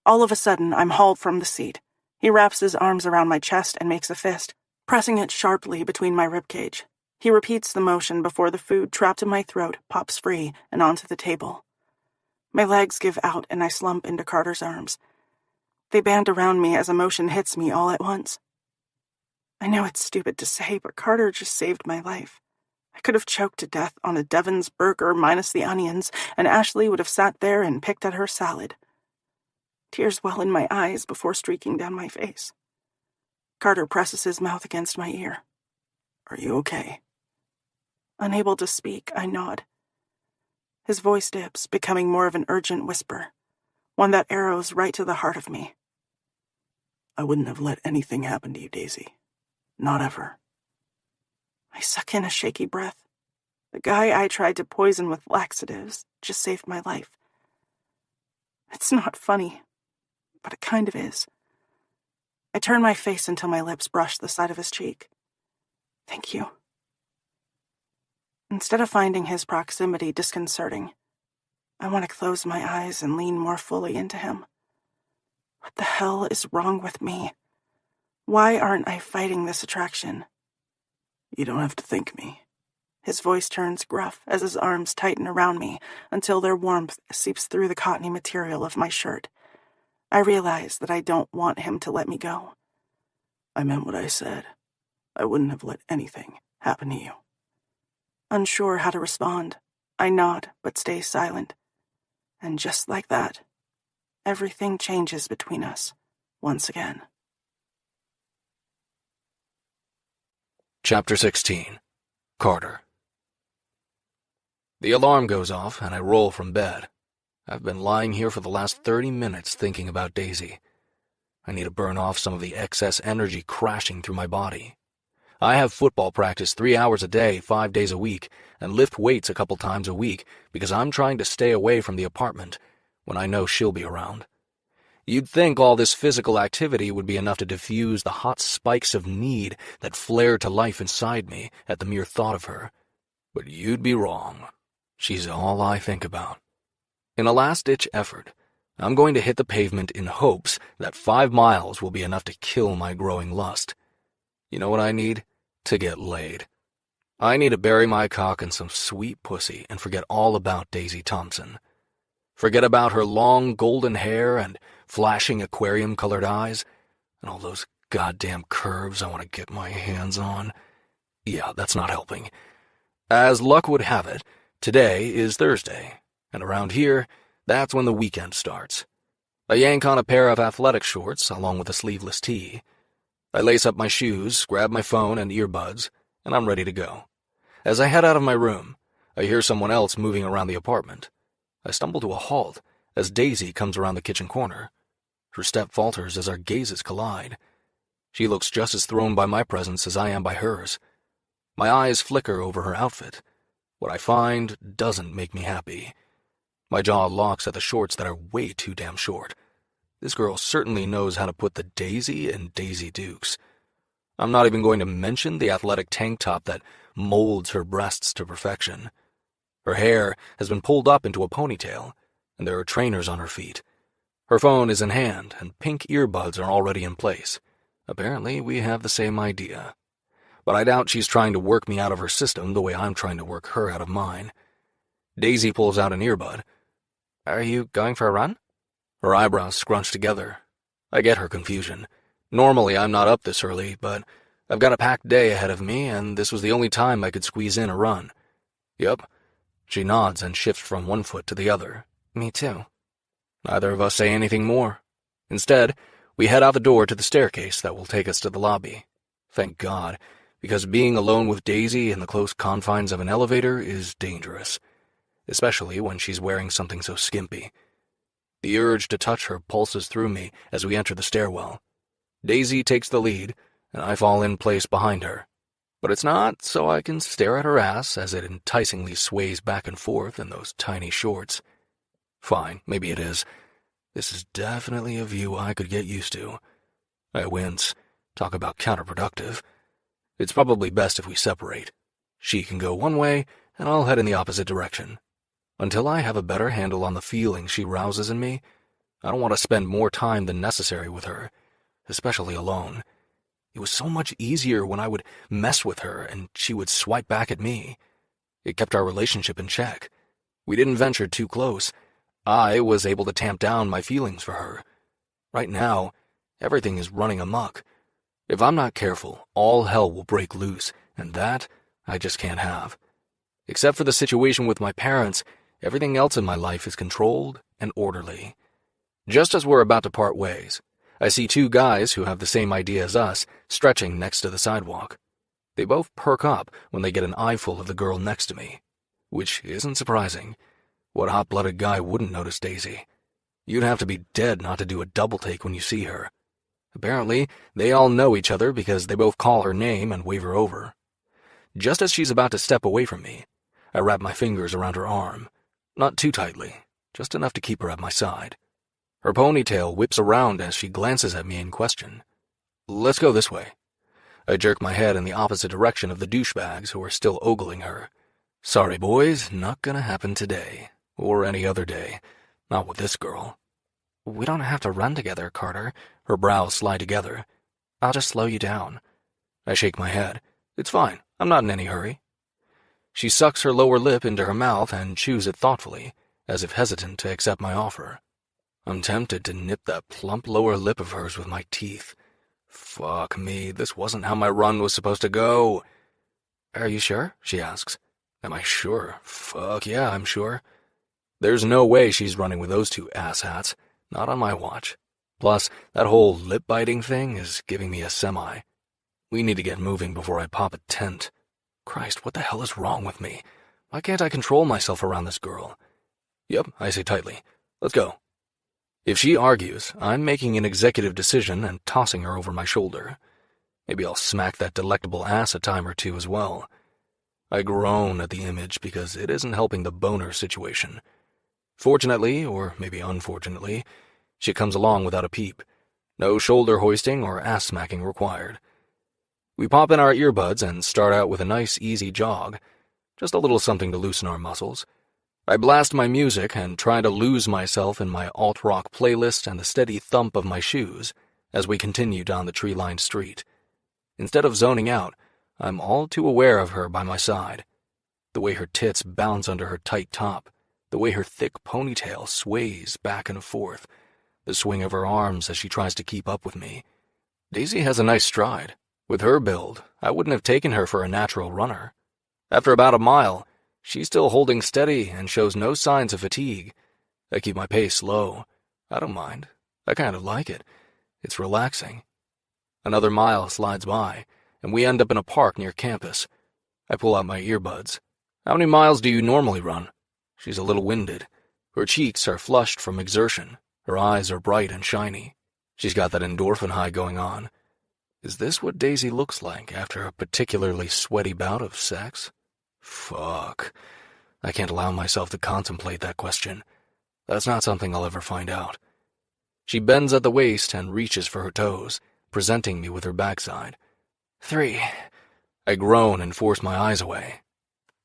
All of a sudden, I'm hauled from the seat. He wraps his arms around my chest and makes a fist, pressing it sharply between my ribcage. He repeats the motion before the food trapped in my throat pops free and onto the table. My legs give out and I slump into Carter's arms. They band around me as emotion hits me all at once. I know it's stupid to say, but Carter just saved my life. I could have choked to death on a Devon's burger minus the onions, and Ashley would have sat there and picked at her salad. Tears well in my eyes before streaking down my face. Carter presses his mouth against my ear. Are you okay? Unable to speak, I nod. His voice dips, becoming more of an urgent whisper, one that arrows right to the heart of me. I wouldn't have let anything happen to you, Daisy. Not ever. I suck in a shaky breath. The guy I tried to poison with laxatives just saved my life. It's not funny, but it kind of is. I turn my face until my lips brush the side of his cheek. Thank you. Instead of finding his proximity disconcerting, I want to close my eyes and lean more fully into him. What the hell is wrong with me? Why aren't I fighting this attraction? You don't have to thank me. His voice turns gruff as his arms tighten around me until their warmth seeps through the cottony material of my shirt. I realize that I don't want him to let me go. I meant what I said. I wouldn't have let anything happen to you. Unsure how to respond, I nod but stay silent. And just like that, everything changes between us once again. Chapter 16. Carter. The alarm goes off and I roll from bed. I've been lying here for the last 30 minutes thinking about Daisy. I need to burn off some of the excess energy crashing through my body. I have football practice 3 hours a day, 5 days a week, and lift weights a couple times a week because I'm trying to stay away from the apartment when I know she'll be around. You'd think all this physical activity would be enough to diffuse the hot spikes of need that flare to life inside me at the mere thought of her. But you'd be wrong. She's all I think about. In a last-ditch effort, I'm going to hit the pavement in hopes that 5 miles will be enough to kill my growing lust. You know what I need? To get laid. I need to bury my cock in some sweet pussy and forget all about Daisy Thompson. Forget about her long golden hair and flashing aquarium-colored eyes, and all those goddamn curves I want to get my hands on. Yeah, that's not helping. As luck would have it, today is Thursday, and around here, that's when the weekend starts. I yank on a pair of athletic shorts along with a sleeveless tee. I lace up my shoes, grab my phone and earbuds, and I'm ready to go. As I head out of my room, I hear someone else moving around the apartment. I stumble to a halt as Daisy comes around the kitchen corner. Her step falters as our gazes collide. She looks just as thrown by my presence as I am by hers. My eyes flicker over her outfit. What I find doesn't make me happy. My jaw locks at the shorts that are way too damn short. This girl certainly knows how to put the Daisy in Daisy Dukes. I'm not even going to mention the athletic tank top that molds her breasts to perfection. Her hair has been pulled up into a ponytail, and there are trainers on her feet. Her phone is in hand, and pink earbuds are already in place. Apparently, we have the same idea. But I doubt she's trying to work me out of her system the way I'm trying to work her out of mine. Daisy pulls out an earbud. Are you going for a run? Her eyebrows scrunch together. I get her confusion. Normally, I'm not up this early, but I've got a packed day ahead of me, and this was the only time I could squeeze in a run. Yep. She nods and shifts from one foot to the other, Me too. Neither of us say anything more. Instead, we head out the door to the staircase that will take us to the lobby. Thank God, because being alone with Daisy in the close confines of an elevator is dangerous, especially when she's wearing something so skimpy. The urge to touch her pulses through me as we enter the stairwell. Daisy takes the lead, and I fall in place behind her. But it's not so I can stare at her ass as it enticingly sways back and forth in those tiny shorts. Fine, maybe it is. This is definitely a view I could get used to. I wince. Talk about counterproductive. It's probably best if we separate. She can go one way, and I'll head in the opposite direction. Until I have a better handle on the feelings she rouses in me, I don't want to spend more time than necessary with her, especially alone. It was so much easier when I would mess with her and she would swipe back at me. It kept our relationship in check. We didn't venture too close. I was able to tamp down my feelings for her. Right now, everything is running amok. If I'm not careful, all hell will break loose, and that I just can't have. Except for the situation with my parents, everything else in my life is controlled and orderly. Just as we're about to part ways, I see two guys who have the same idea as us stretching next to the sidewalk. They both perk up when they get an eyeful of the girl next to me, which isn't surprising. What hot-blooded guy wouldn't notice Daisy? You'd have to be dead not to do a double-take when you see her. Apparently, they all know each other because they both call her name and wave her over. Just as she's about to step away from me, I wrap my fingers around her arm. Not too tightly, just enough to keep her at my side. Her ponytail whips around as she glances at me in question. Let's go this way. I jerk my head in the opposite direction of the douchebags who are still ogling her. Sorry, boys, not gonna happen today. Or any other day. Not with this girl. We don't have to run together, Carter. Her brows slide together. I'll just slow you down. I shake my head. It's fine. I'm not in any hurry. She sucks her lower lip into her mouth and chews it thoughtfully, as if hesitant to accept my offer. I'm tempted to nip that plump lower lip of hers with my teeth. Fuck me, this wasn't how my run was supposed to go. Are you sure? She asks. Am I sure? Fuck yeah, I'm sure. There's no way she's running with those two asshats. Not on my watch. Plus, that whole lip-biting thing is giving me a semi. We need to get moving before I pop a tent. Christ, what the hell is wrong with me? Why can't I control myself around this girl? Yep, I say tightly. Let's go. If she argues, I'm making an executive decision and tossing her over my shoulder. Maybe I'll smack that delectable ass a time or two as well. I groan at the image because it isn't helping the boner situation. Fortunately, or maybe unfortunately, she comes along without a peep. No shoulder hoisting or ass smacking required. We pop in our earbuds and start out with a nice, easy jog. Just a little something to loosen our muscles. I blast my music and try to lose myself in my alt-rock playlist and the steady thump of my shoes as we continue down the tree-lined street. Instead of zoning out, I'm all too aware of her by my side. The way her tits bounce under her tight top, the way her thick ponytail sways back and forth, the swing of her arms as she tries to keep up with me. Daisy has a nice stride. With her build, I wouldn't have taken her for a natural runner. After about a mile, she's still holding steady and shows no signs of fatigue. I keep my pace low. I don't mind. I kind of like it. It's relaxing. Another mile slides by, and we end up in a park near campus. I pull out my earbuds. How many miles do you normally run? She's a little winded. Her cheeks are flushed from exertion. Her eyes are bright and shiny. She's got that endorphin high going on. Is this what Daisy looks like after a particularly sweaty bout of sex? Fuck. I can't allow myself to contemplate that question. That's not something I'll ever find out. She bends at the waist and reaches for her toes, presenting me with her backside. 3. I groan and force my eyes away.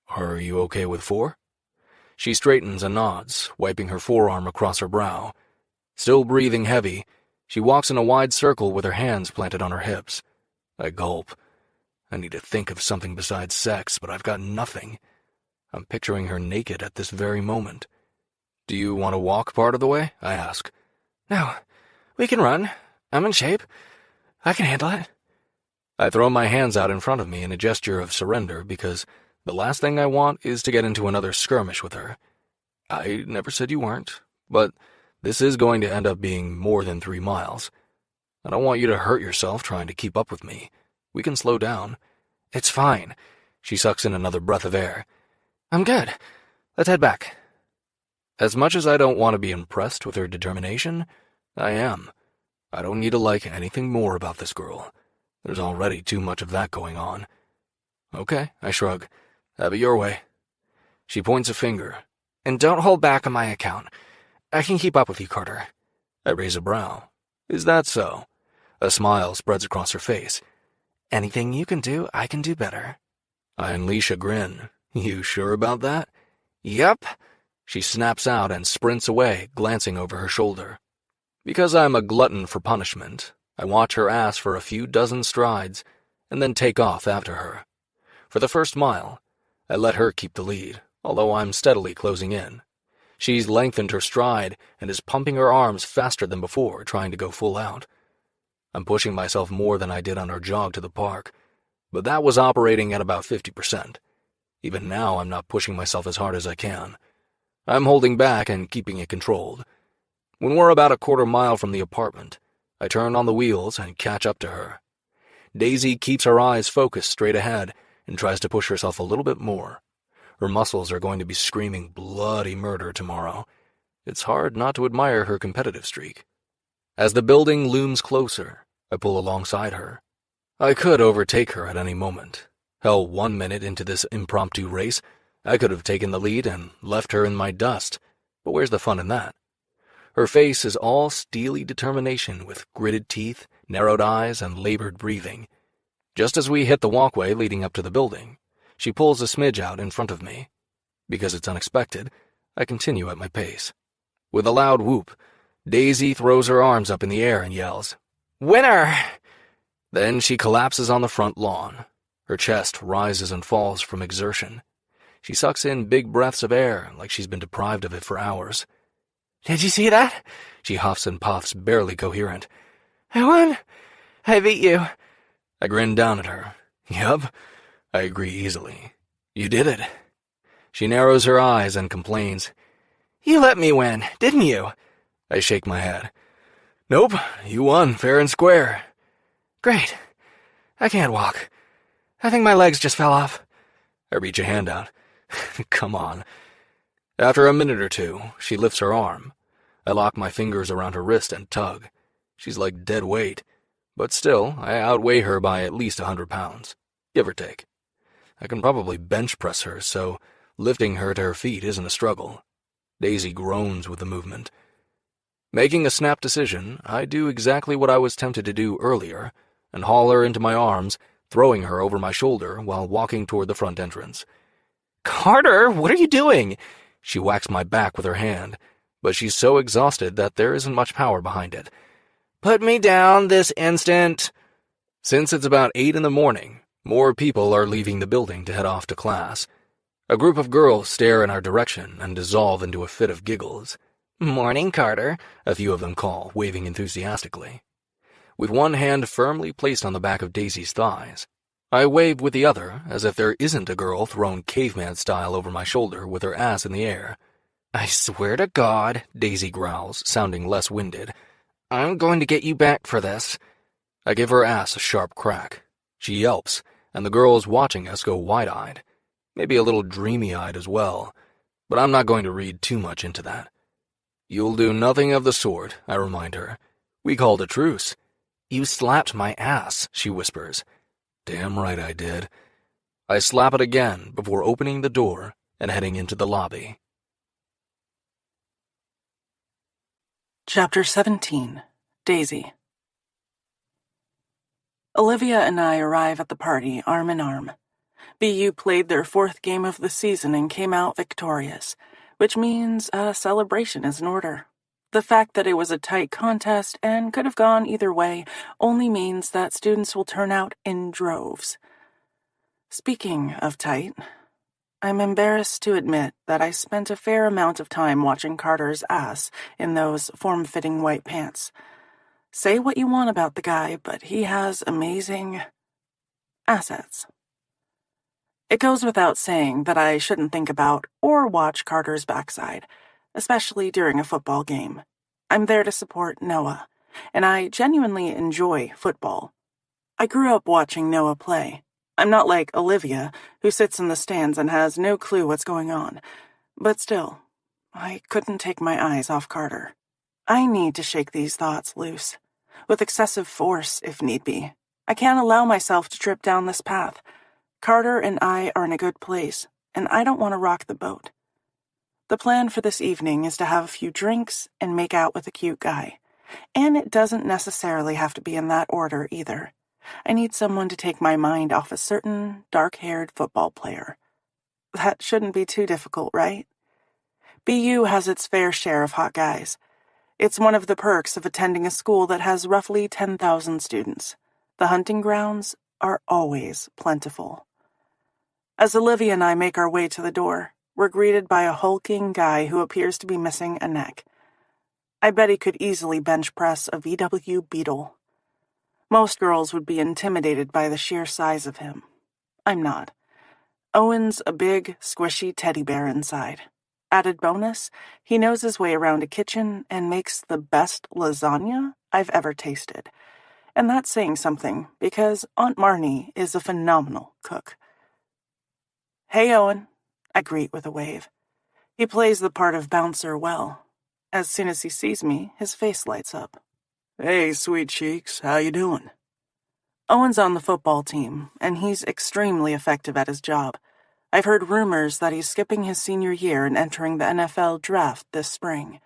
Are you okay with 4? She straightens and nods, wiping her forearm across her brow. Still breathing heavy, she walks in a wide circle with her hands planted on her hips. I gulp. I need to think of something besides sex, but I've got nothing. I'm picturing her naked at this very moment. Do you want to walk part of the way? I ask. No, we can run. I'm in shape. I can handle it. I throw my hands out in front of me in a gesture of surrender because the last thing I want is to get into another skirmish with her. I never said you weren't, but this is going to end up being more than 3 miles. I don't want you to hurt yourself trying to keep up with me. We can slow down. It's fine. She sucks in another breath of air. I'm good. Let's head back. As much as I don't want to be impressed with her determination, I am. I don't need to like anything more about this girl. There's already too much of that going on. Okay, I shrug. Have it your way. She points a finger. And don't hold back on my account. I can keep up with you, Carter. I raise a brow. Is that so? A smile spreads across her face. Anything you can do, I can do better. I unleash a grin. You sure about that? Yup. She snaps out and sprints away, glancing over her shoulder. Because I'm a glutton for punishment, I watch her ass for a few dozen strides, and then take off after her. For the first mile, I let her keep the lead, although I'm steadily closing in. She's lengthened her stride and is pumping her arms faster than before, trying to go full out. I'm pushing myself more than I did on our jog to the park, but that was operating at about 50%. Even now, I'm not pushing myself as hard as I can. I'm holding back and keeping it controlled. When we're about a quarter mile from the apartment, I turn on the wheels and catch up to her. Daisy keeps her eyes focused straight ahead and tries to push herself a little bit more. Her muscles are going to be screaming bloody murder tomorrow. It's hard not to admire her competitive streak. As the building looms closer, I pull alongside her. I could overtake her at any moment. Hell, 1 minute into this impromptu race, I could have taken the lead and left her in my dust, but where's the fun in that? Her face is all steely determination with gritted teeth, narrowed eyes, and labored breathing. Just as we hit the walkway leading up to the building, she pulls a smidge out in front of me. Because it's unexpected, I continue at my pace. With a loud whoop, Daisy throws her arms up in the air and yells, "Winner!" Then she collapses on the front lawn. Her chest rises and falls from exertion. She sucks in big breaths of air like she's been deprived of it for hours. "Did you see that?" She huffs and puffs, barely coherent. "I won. I beat you." I grin down at her. "Yup," I agree easily. "You did it." She narrows her eyes and complains. "You let me win, didn't you?" I shake my head. "Nope, you won fair and square." "Great. I can't walk. I think my legs just fell off." I reach a hand out. "Come on." After a minute or two, she lifts her arm. I lock my fingers around her wrist and tug. She's like dead weight, but still, I outweigh her by at least 100 pounds, give or take. I can probably bench press her, so lifting her to her feet isn't a struggle. Daisy groans with the movement. Making a snap decision, I do exactly what I was tempted to do earlier, and haul her into my arms, throwing her over my shoulder while walking toward the front entrance. "Carter, what are you doing?" She whacks my back with her hand, but she's so exhausted that there isn't much power behind it. "Put me down this instant." Since it's about 8 in the morning, more people are leaving the building to head off to class. A group of girls stare in our direction and dissolve into a fit of giggles. "Morning, Carter," a few of them call, waving enthusiastically. With one hand firmly placed on the back of Daisy's thighs, I wave with the other as if there isn't a girl thrown caveman style over my shoulder with her ass in the air. "I swear to God," Daisy growls, sounding less winded, "I'm going to get you back for this." I give her ass a sharp crack. She yelps, and the girls watching us go wide-eyed, maybe a little dreamy-eyed as well, but I'm not going to read too much into that. "You'll do nothing of the sort," I remind her. "We called a truce." "You slapped my ass," she whispers. Damn right I did. I slap it again before opening the door and heading into the lobby. Chapter 17. Daisy. Olivia and I arrive at the party arm in arm. BU played their 4th game of the season and came out victorious, which means a celebration is in order. The fact that it was a tight contest and could have gone either way only means that students will turn out in droves. Speaking of tight, I'm embarrassed to admit that I spent a fair amount of time watching Carter's ass in those form-fitting white pants. Say what you want about the guy, but he has amazing assets. It goes without saying that I shouldn't think about or watch Carter's backside, especially during a football game. I'm there to support Noah, and I genuinely enjoy football. I grew up watching Noah play. I'm not like Olivia, who sits in the stands and has no clue what's going on. But still, I couldn't take my eyes off Carter. I need to shake these thoughts loose, with excessive force if need be. I can't allow myself to trip down this path. Carter and I are in a good place, and I don't want to rock the boat. The plan for this evening is to have a few drinks and make out with a cute guy. And it doesn't necessarily have to be in that order either. I need someone to take my mind off a certain dark-haired football player. That shouldn't be too difficult, right? BU has its fair share of hot guys. It's one of the perks of attending a school that has roughly 10,000 students. The hunting grounds are always plentiful. As Olivia and I make our way to the door, we're greeted by a hulking guy who appears to be missing a neck. I bet he could easily bench press a VW Beetle. Most girls would be intimidated by the sheer size of him. I'm not. Owen's a big, squishy teddy bear inside. Added bonus, he knows his way around a kitchen and makes the best lasagna I've ever tasted. And that's saying something, because Aunt Marnie is a phenomenal cook. "Hey, Owen," I greet with a wave. He plays the part of bouncer well. As soon as he sees me, his face lights up. "Hey, sweet cheeks, how you doing?" Owen's on the football team, and he's extremely effective at his job. I've heard rumors that he's skipping his senior year and entering the NFL draft this spring.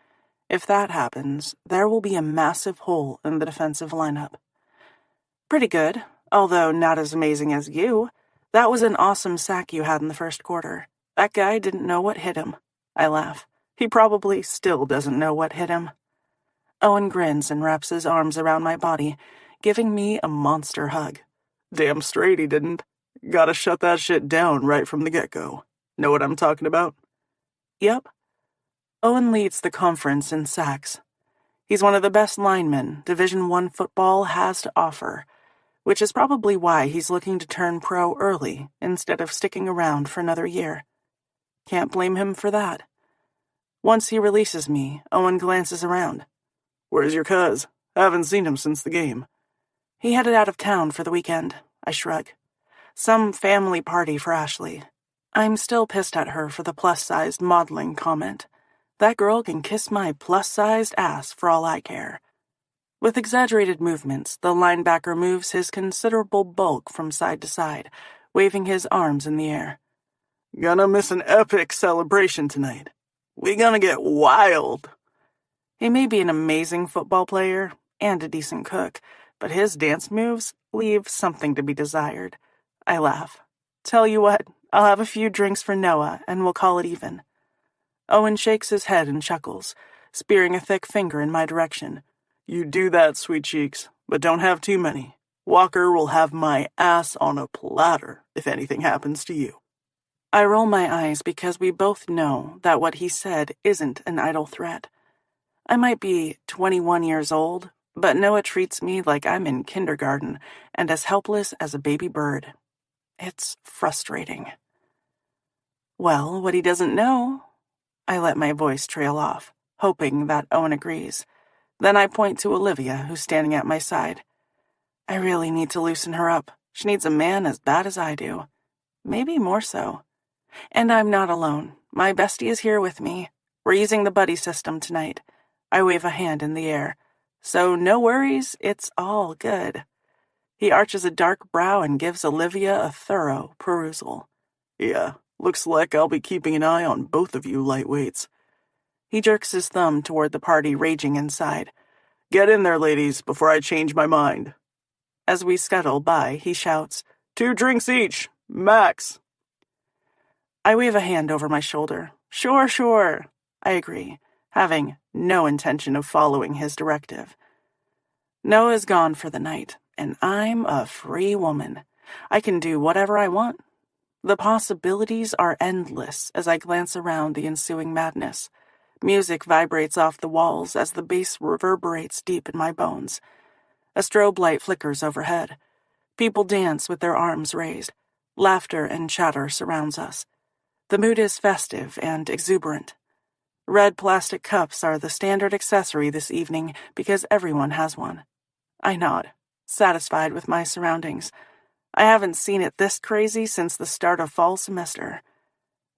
If that happens, there will be a massive hole in the defensive lineup. "Pretty good, although not as amazing as you. That was an awesome sack you had in the first quarter. That guy didn't know what hit him." I laugh. He probably still doesn't know what hit him. Owen grins and wraps his arms around my body, giving me a monster hug. "Damn straight he didn't. Gotta shut that shit down right from the get-go. Know what I'm talking about?" Yep. Owen leads the conference in sacks. He's one of the best linemen Division I football has to offer, which is probably why he's looking to turn pro early instead of sticking around for another year. Can't blame him for that. Once he releases me, Owen glances around. "Where's your cuz? Haven't seen him since the game." "He headed out of town for the weekend," I shrug. "Some family party for Ashley." I'm still pissed at her for the plus-sized modeling comment. That girl can kiss my plus-sized ass for all I care. With exaggerated movements, the linebacker moves his considerable bulk from side to side, waving his arms in the air. "Gonna miss an epic celebration tonight. We gonna get wild." He may be an amazing football player and a decent cook, but his dance moves leave something to be desired. I laugh. "Tell you what, I'll have a few drinks for Noah, and we'll call it even." Owen shakes his head and chuckles, spearing a thick finger in my direction. "You do that, sweet cheeks, but don't have too many. Walker will have my ass on a platter if anything happens to you." I roll my eyes because we both know that what he said isn't an idle threat. I might be 21 years old, but Noah treats me like I'm in kindergarten and as helpless as a baby bird. It's frustrating. Well, what he doesn't know... I let my voice trail off, hoping that Owen agrees. Then I point to Olivia, who's standing at my side. I really need to loosen her up. She needs a man as bad as I do. Maybe more so. And I'm not alone. My bestie is here with me. We're using the buddy system tonight. I wave a hand in the air. So no worries, it's all good. He arches a dark brow and gives Olivia a thorough perusal. "Yeah, looks like I'll be keeping an eye on both of you lightweights." He jerks his thumb toward the party raging inside. "Get in there, ladies, before I change my mind." As we scuttle by, he shouts, 2 drinks each, max." I wave a hand over my shoulder. Sure, I agree, having no intention of following his directive. Noah's gone for the night, and I'm a free woman. I can do whatever I want. The possibilities are endless as I glance around the ensuing madness. Music vibrates off the walls as the bass reverberates deep in my bones. A strobe light flickers overhead. People dance with their arms raised. Laughter and chatter surrounds us. The mood is festive and exuberant. Red plastic cups are the standard accessory this evening because everyone has one. I nod, satisfied with my surroundings. I haven't seen it this crazy since the start of fall semester.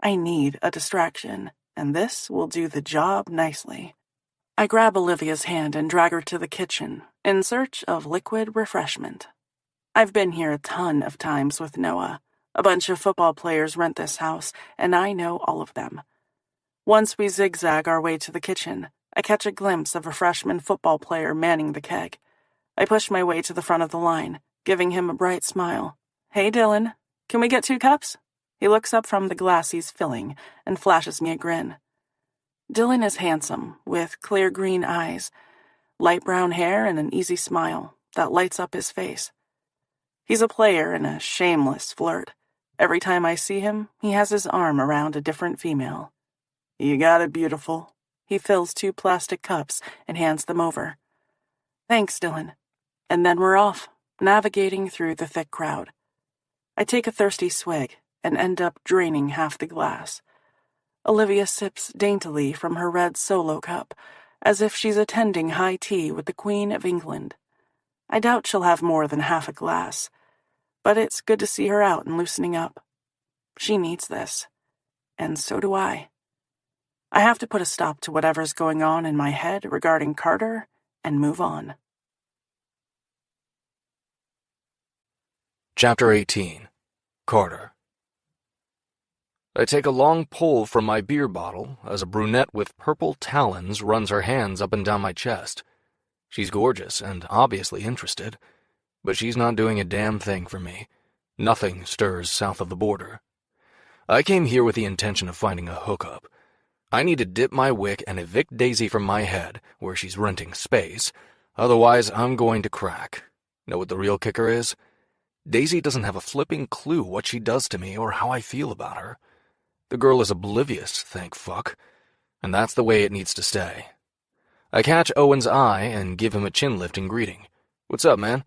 I need a distraction, and this will do the job nicely. I grab Olivia's hand and drag her to the kitchen, in search of liquid refreshment. I've been here a ton of times with Noah. A bunch of football players rent this house, and I know all of them. Once we zigzag our way to the kitchen, I catch a glimpse of a freshman football player manning the keg. I push my way to the front of the line, giving him a bright smile. "Hey, Dylan, can we get 2 cups?" He looks up from the glass he's filling and flashes me a grin. Dylan is handsome, with clear green eyes, light brown hair, and an easy smile that lights up his face. He's a player and a shameless flirt. Every time I see him, he has his arm around a different female. "You got it, beautiful." He fills 2 plastic cups and hands them over. "Thanks, Dylan." And then we're off, navigating through the thick crowd. I take a thirsty swig and end up draining half the glass. Olivia sips daintily from her red solo cup, as if she's attending high tea with the Queen of England. I doubt she'll have more than half a glass, but it's good to see her out and loosening up. She needs this, and so do I. I have to put a stop to whatever's going on in my head regarding Carter and move on. Chapter 18. Carter. I take a long pull from my beer bottle as a brunette with purple talons runs her hands up and down my chest. She's gorgeous and obviously interested, but she's not doing a damn thing for me. Nothing stirs south of the border. I came here with the intention of finding a hookup. I need to dip my wick and evict Daisy from my head, where she's renting space. Otherwise, I'm going to crack. Know what the real kicker is? Daisy doesn't have a flipping clue what she does to me or how I feel about her. The girl is oblivious, thank fuck. And that's the way it needs to stay. I catch Owen's eye and give him a chin-lifting greeting. "What's up, man?"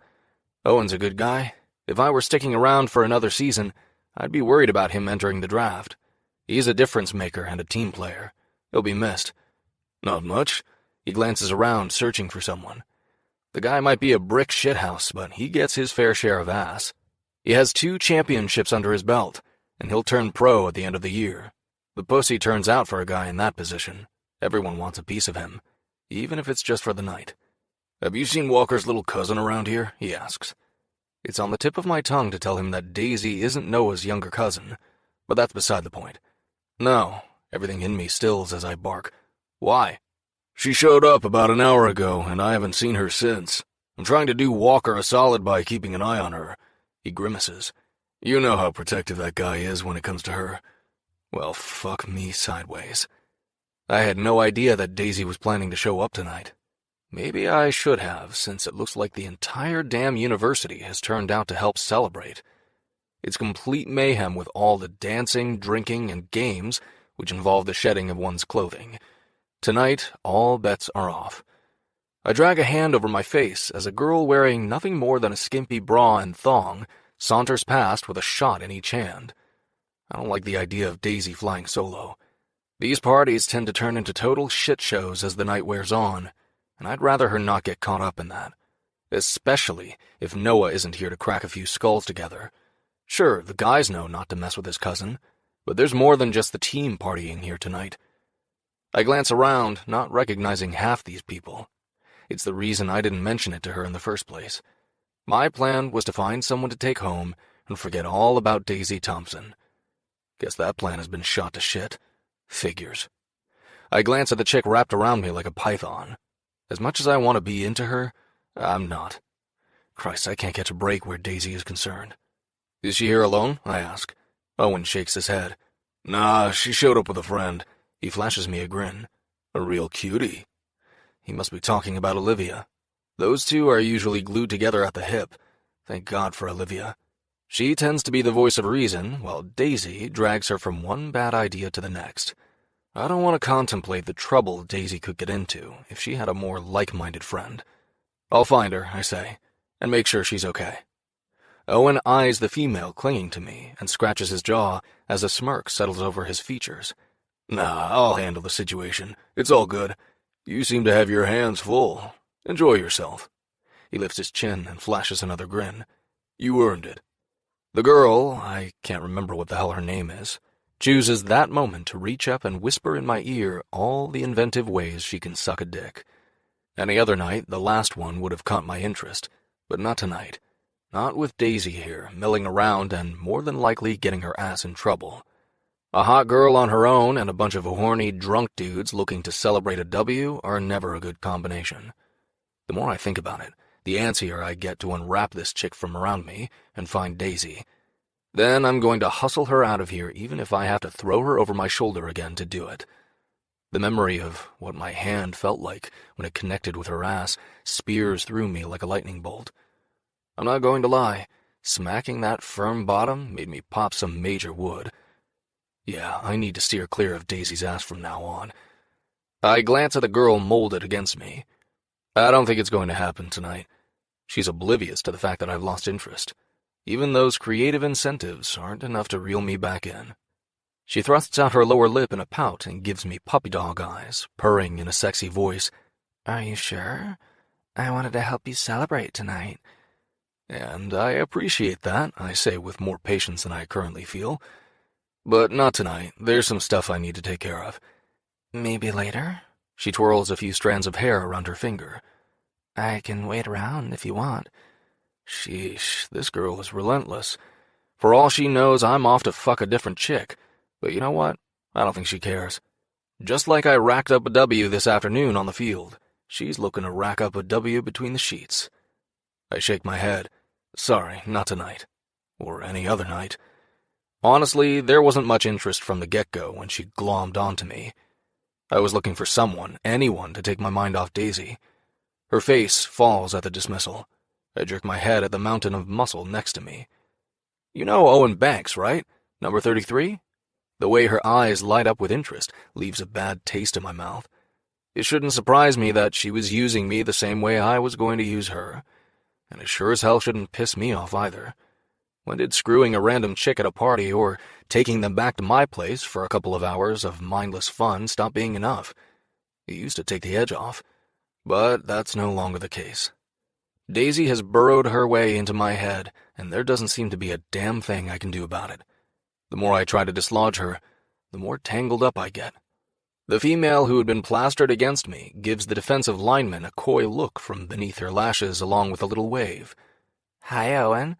Owen's a good guy. If I were sticking around for another season, I'd be worried about him entering the draft. He's a difference maker and a team player. He'll be missed. "Not much." He glances around, searching for someone. The guy might be a brick shithouse, but he gets his fair share of ass. He has 2 championships under his belt, and he'll turn pro at the end of the year. The pussy turns out for a guy in that position. Everyone wants a piece of him, even if it's just for the night. "Have you seen Walker's little cousin around here?" he asks. It's on the tip of my tongue to tell him that Daisy isn't Noah's younger cousin, but that's beside the point. No, everything in me stills as I bark. "Why?" "She showed up about an hour ago, and I haven't seen her since. I'm trying to do Walker a solid by keeping an eye on her." He grimaces. "You know how protective that guy is when it comes to her." Well, fuck me sideways. I had no idea that Daisy was planning to show up tonight. Maybe I should have, since it looks like the entire damn university has turned out to help celebrate. It's complete mayhem with all the dancing, drinking, and games which involve the shedding of one's clothing. Tonight, all bets are off. I drag a hand over my face as a girl wearing nothing more than a skimpy bra and thong saunters past with a shot in each hand. I don't like the idea of Daisy flying solo. These parties tend to turn into total shit shows as the night wears on, and I'd rather her not get caught up in that. Especially if Noah isn't here to crack a few skulls together. Sure, the guys know not to mess with his cousin, but there's more than just the team partying here tonight. I glance around, not recognizing half these people. It's the reason I didn't mention it to her in the first place. My plan was to find someone to take home and forget all about Daisy Thompson. Guess that plan has been shot to shit. Figures. I glance at the chick wrapped around me like a python. As much as I want to be into her, I'm not. Christ, I can't catch a break where Daisy is concerned. "Is she here alone?" I ask. Owen shakes his head. "Nah, she showed up with a friend." He flashes me a grin. "A real cutie." He must be talking about Olivia. Those two are usually glued together at the hip. Thank God for Olivia. She tends to be the voice of reason, while Daisy drags her from one bad idea to the next. I don't want to contemplate the trouble Daisy could get into if she had a more like-minded friend. "I'll find her," I say, "and make sure she's okay." Owen eyes the female clinging to me and scratches his jaw as a smirk settles over his features. Nah, I'll handle the situation. It's all good. You seem to have your hands full. Enjoy yourself. He lifts his chin and flashes another grin. You earned it. The girl, I can't remember what the hell her name is, chooses that moment to reach up and whisper in my ear all the inventive ways she can suck a dick. Any other night, the last one would have caught my interest, but not tonight. Not with Daisy here, milling around and more than likely getting her ass in trouble. A hot girl on her own and a bunch of horny, drunk dudes looking to celebrate a W are never a good combination. The more I think about it, the antsier I get to unwrap this chick from around me and find Daisy. Then I'm going to hustle her out of here even if I have to throw her over my shoulder again to do it. The memory of what my hand felt like when it connected with her ass spears through me like a lightning bolt. I'm not going to lie, smacking that firm bottom made me pop some major wood. Yeah, I need to steer clear of Daisy's ass from now on. I glance at the girl molded against me. I don't think it's going to happen tonight. She's oblivious to the fact that I've lost interest. Even those creative incentives aren't enough to reel me back in. She thrusts out her lower lip in a pout and gives me puppy dog eyes, purring in a sexy voice. Are you sure? I wanted to help you celebrate tonight. And I appreciate that, I say with more patience than I currently feel. But not tonight. There's some stuff I need to take care of. Maybe later? She twirls a few strands of hair around her finger. I can wait around if you want. Sheesh, this girl is relentless. For all she knows, I'm off to fuck a different chick. But you know what? I don't think she cares. Just like I racked up a W this afternoon on the field, she's looking to rack up a W between the sheets. I shake my head. Sorry, not tonight. Or any other night. Honestly, there wasn't much interest from the get-go when she glommed onto me. I was looking for someone, anyone, to take my mind off Daisy. Her face falls at the dismissal. I jerk my head at the mountain of muscle next to me. You know Owen Banks, right? Number 33? The way her eyes light up with interest leaves a bad taste in my mouth. It shouldn't surprise me that she was using me the same way I was going to use her. And it sure as hell shouldn't piss me off either. When did screwing a random chick at a party or taking them back to my place for a couple of hours of mindless fun stop being enough? It used to take the edge off. But that's no longer the case. Daisy has burrowed her way into my head, and there doesn't seem to be a damn thing I can do about it. The more I try to dislodge her, the more tangled up I get. The female who had been plastered against me gives the defensive lineman a coy look from beneath her lashes along with a little wave. Hi, Owen.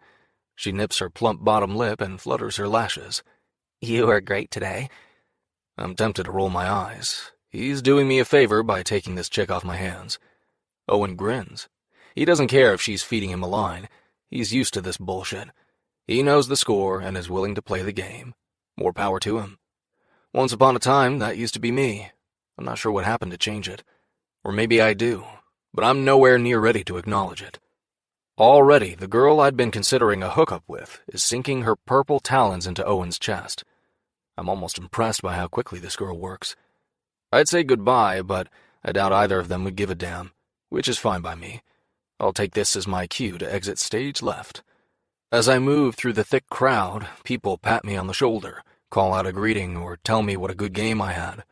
She nips her plump bottom lip and flutters her lashes. You are great today. I'm tempted to roll my eyes. He's doing me a favor by taking this chick off my hands. Owen grins. He doesn't care if she's feeding him a line. He's used to this bullshit. He knows the score and is willing to play the game. More power to him. Once upon a time, that used to be me. I'm not sure what happened to change it. Or maybe I do, but I'm nowhere near ready to acknowledge it. Already, the girl I'd been considering a hookup with is sinking her purple talons into Owen's chest. I'm almost impressed by how quickly this girl works. I'd say goodbye, but I doubt either of them would give a damn, which is fine by me. I'll take this as my cue to exit stage left. As I move through the thick crowd, people pat me on the shoulder, call out a greeting, or tell me what a good game I had.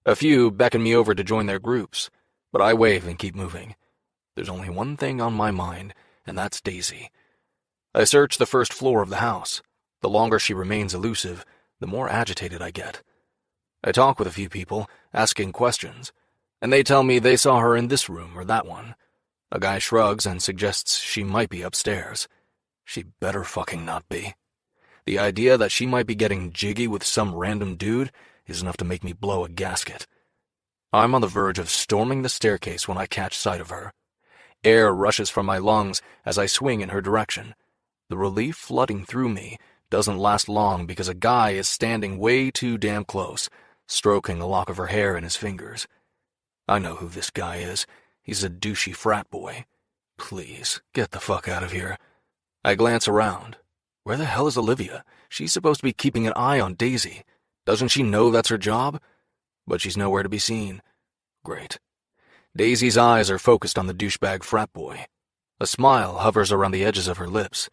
A few beckon me over to join their groups, but I wave and keep moving. There's only one thing on my mind, and that's Daisy. I search the first floor of the house. The longer she remains elusive, the more agitated I get. I talk with a few people, asking questions, and they tell me they saw her in this room or that one. A guy shrugs and suggests she might be upstairs. She better fucking not be. The idea that she might be getting jiggy with some random dude is enough to make me blow a gasket. I'm on the verge of storming the staircase when I catch sight of her. Air rushes from my lungs as I swing in her direction. The relief flooding through me doesn't last long because a guy is standing way too damn close, stroking a lock of her hair in his fingers. I know who this guy is. He's a douchey frat boy. Please, get the fuck out of here. I glance around. Where the hell is Olivia? She's supposed to be keeping an eye on Daisy. Doesn't she know that's her job? But she's nowhere to be seen. Great. Daisy's eyes are focused on the douchebag frat boy. A smile hovers around the edges of her lips.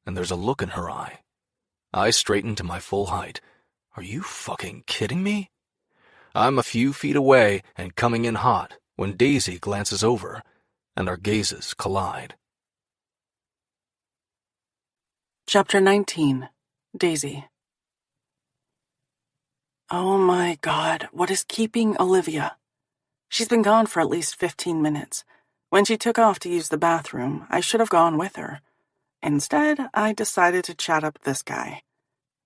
and there's a look in her eye. I straighten to my full height. Are you fucking kidding me? I'm a few feet away and coming in hot when Daisy glances over, and our gazes collide. Chapter 19. Daisy. Oh my God, what is keeping Olivia? She's been gone for at least 15 minutes. When she took off to use the bathroom, I should have gone with her. Instead, I decided to chat up this guy.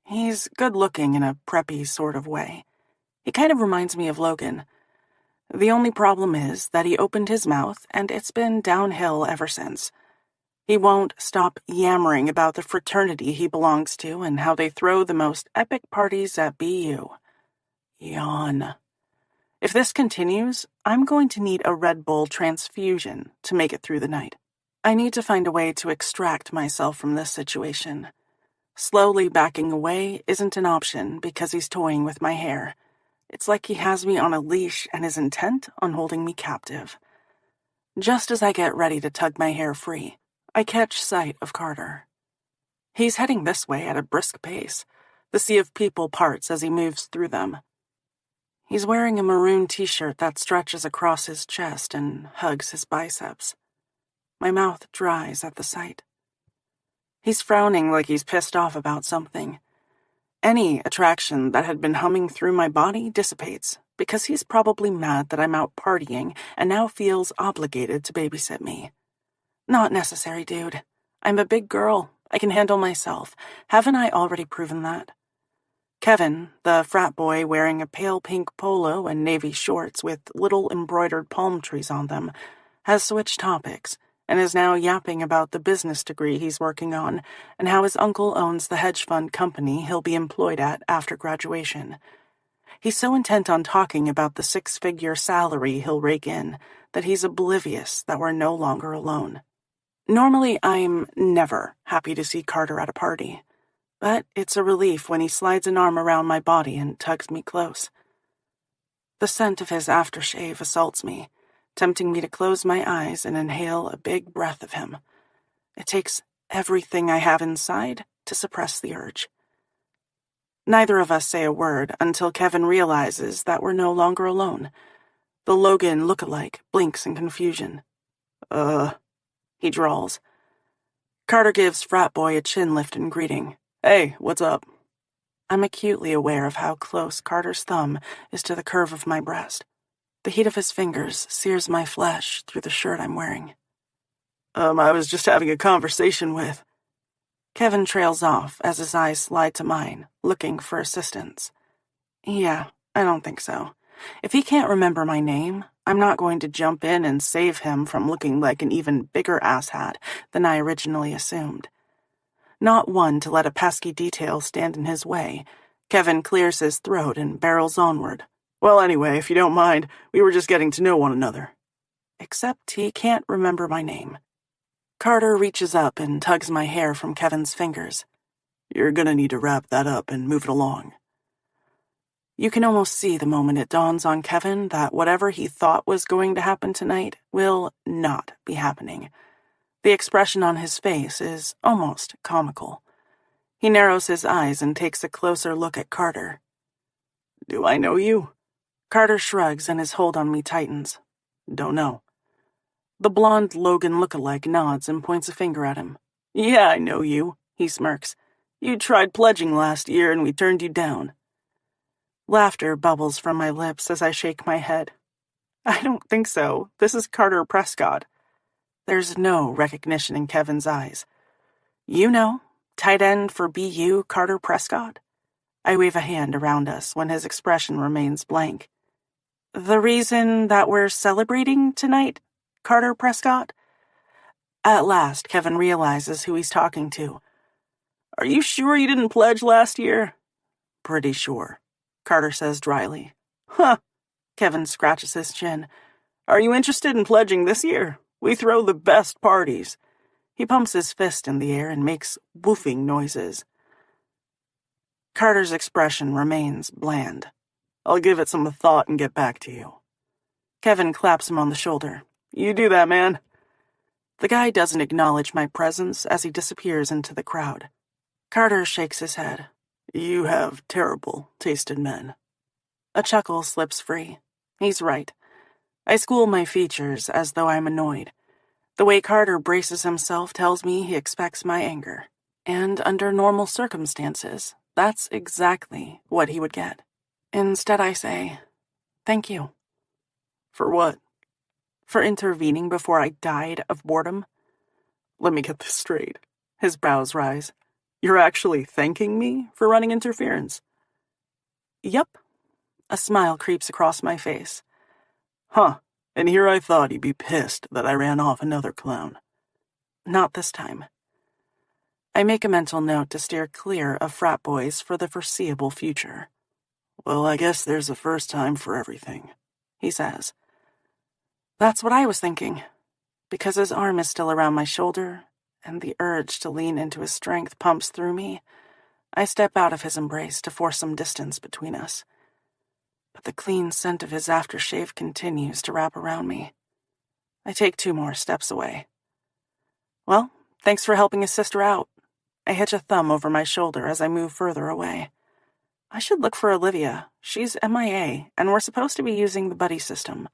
He's good-looking in a preppy sort of way. He kind of reminds me of Logan. The only problem is that he opened his mouth, and it's been downhill ever since. He won't stop yammering about the fraternity he belongs to and how they throw the most epic parties at BU. Yawn. If this continues, I'm going to need a Red Bull transfusion to make it through the night. I need to find a way to extract myself from this situation. Slowly backing away isn't an option because he's toying with my hair. It's like he has me on a leash and is intent on holding me captive. Just as I get ready to tug my hair free, I catch sight of Carter. He's heading this way at a brisk pace. The sea of people parts as he moves through them. He's wearing a maroon t-shirt that stretches across his chest and hugs his biceps. My mouth dries at the sight. He's frowning like he's pissed off about something. Any attraction that had been humming through my body dissipates because he's probably mad that I'm out partying and now feels obligated to babysit me. Not necessary, dude. I'm a big girl. I can handle myself. Haven't I already proven that? Kevin, the frat boy wearing a pale pink polo and navy shorts with little embroidered palm trees on them, has switched topics and is now yapping about the business degree he's working on and how his uncle owns the hedge fund company he'll be employed at after graduation. He's so intent on talking about the 6-figure salary he'll rake in that he's oblivious that we're no longer alone. Normally, I'm never happy to see Carter at a party, but it's a relief when he slides an arm around my body and tugs me close. The scent of his aftershave assaults me, tempting me to close my eyes and inhale a big breath of him. It takes everything I have inside to suppress the urge. Neither of us say a word until Kevin realizes that we're no longer alone. The Logan look-alike blinks in confusion. He drawls. Carter gives frat boy a chin lift in greeting. Hey, what's up? I'm acutely aware of how close Carter's thumb is to the curve of my breast. The heat of his fingers sears my flesh through the shirt I'm wearing. I was just having a conversation with... Kevin trails off as his eyes slide to mine, looking for assistance. Yeah, I don't think so. If he can't remember my name, I'm not going to jump in and save him from looking like an even bigger asshat than I originally assumed. Not one to let a pesky detail stand in his way, Kevin clears his throat and barrels onward. Well, anyway, if you don't mind, we were just getting to know one another. Except he can't remember my name. Carter reaches up and tugs my hair from Kevin's fingers. You're gonna need to wrap that up and move it along. You can almost see the moment it dawns on Kevin that whatever he thought was going to happen tonight will not be happening. The expression on his face is almost comical. He narrows his eyes and takes a closer look at Carter. Do I know you? Carter shrugs and his hold on me tightens. Don't know. The blonde Logan look-alike nods and points a finger at him. Yeah, I know you, he smirks. You tried pledging last year and we turned you down. Laughter bubbles from my lips as I shake my head. I don't think so. This is Carter Prescott. There's no recognition in Kevin's eyes. You know, tight end for BU Carter Prescott? I wave a hand around us when his expression remains blank. The reason that we're celebrating tonight, Carter Prescott? At last, Kevin realizes who he's talking to. Are you sure you didn't pledge last year? Pretty sure, Carter says dryly. Huh, Kevin scratches his chin. Are you interested in pledging this year? We throw the best parties. He pumps his fist in the air and makes woofing noises. Carter's expression remains bland. I'll give it some thought and get back to you. Kevin claps him on the shoulder. You do that, man. The guy doesn't acknowledge my presence as he disappears into the crowd. Carter shakes his head. You have terrible taste in men. A chuckle slips free. He's right. I school my features as though I'm annoyed. The way Carter braces himself tells me he expects my anger. And under normal circumstances, that's exactly what he would get. Instead, I say, "Thank you." For what? For intervening before I died of boredom. Let me get this straight. His brows rise. You're actually thanking me for running interference? Yup. A smile creeps across my face. Huh. And here I thought he'd be pissed that I ran off another clown. Not this time. I make a mental note to steer clear of frat boys for the foreseeable future. Well, I guess there's a first time for everything, he says. That's what I was thinking. Because his arm is still around my shoulder, and the urge to lean into his strength pumps through me, I step out of his embrace to force some distance between us. But the clean scent of his aftershave continues to wrap around me. I take 2 more steps away. Well, thanks for helping his sister out. I hitch a thumb over my shoulder as I move further away. I should look for Olivia. She's MIA, and we're supposed to be using the buddy system.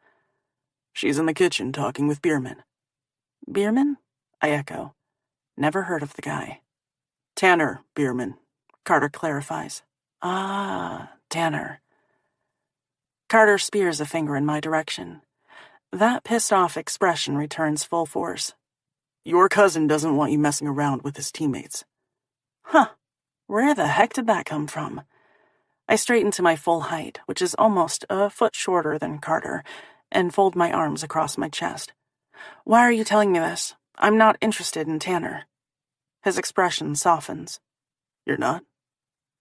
She's in the kitchen talking with Bierman. Bierman? I echo. Never heard of the guy. Tanner Bierman, Carter clarifies. Ah, Tanner. Carter spears a finger in my direction. That pissed-off expression returns full force. Your cousin doesn't want you messing around with his teammates. Huh. Where the heck did that come from? I straighten to my full height, which is almost a foot shorter than Carter, and fold my arms across my chest. Why are you telling me this? I'm not interested in Tanner. His expression softens. You're not?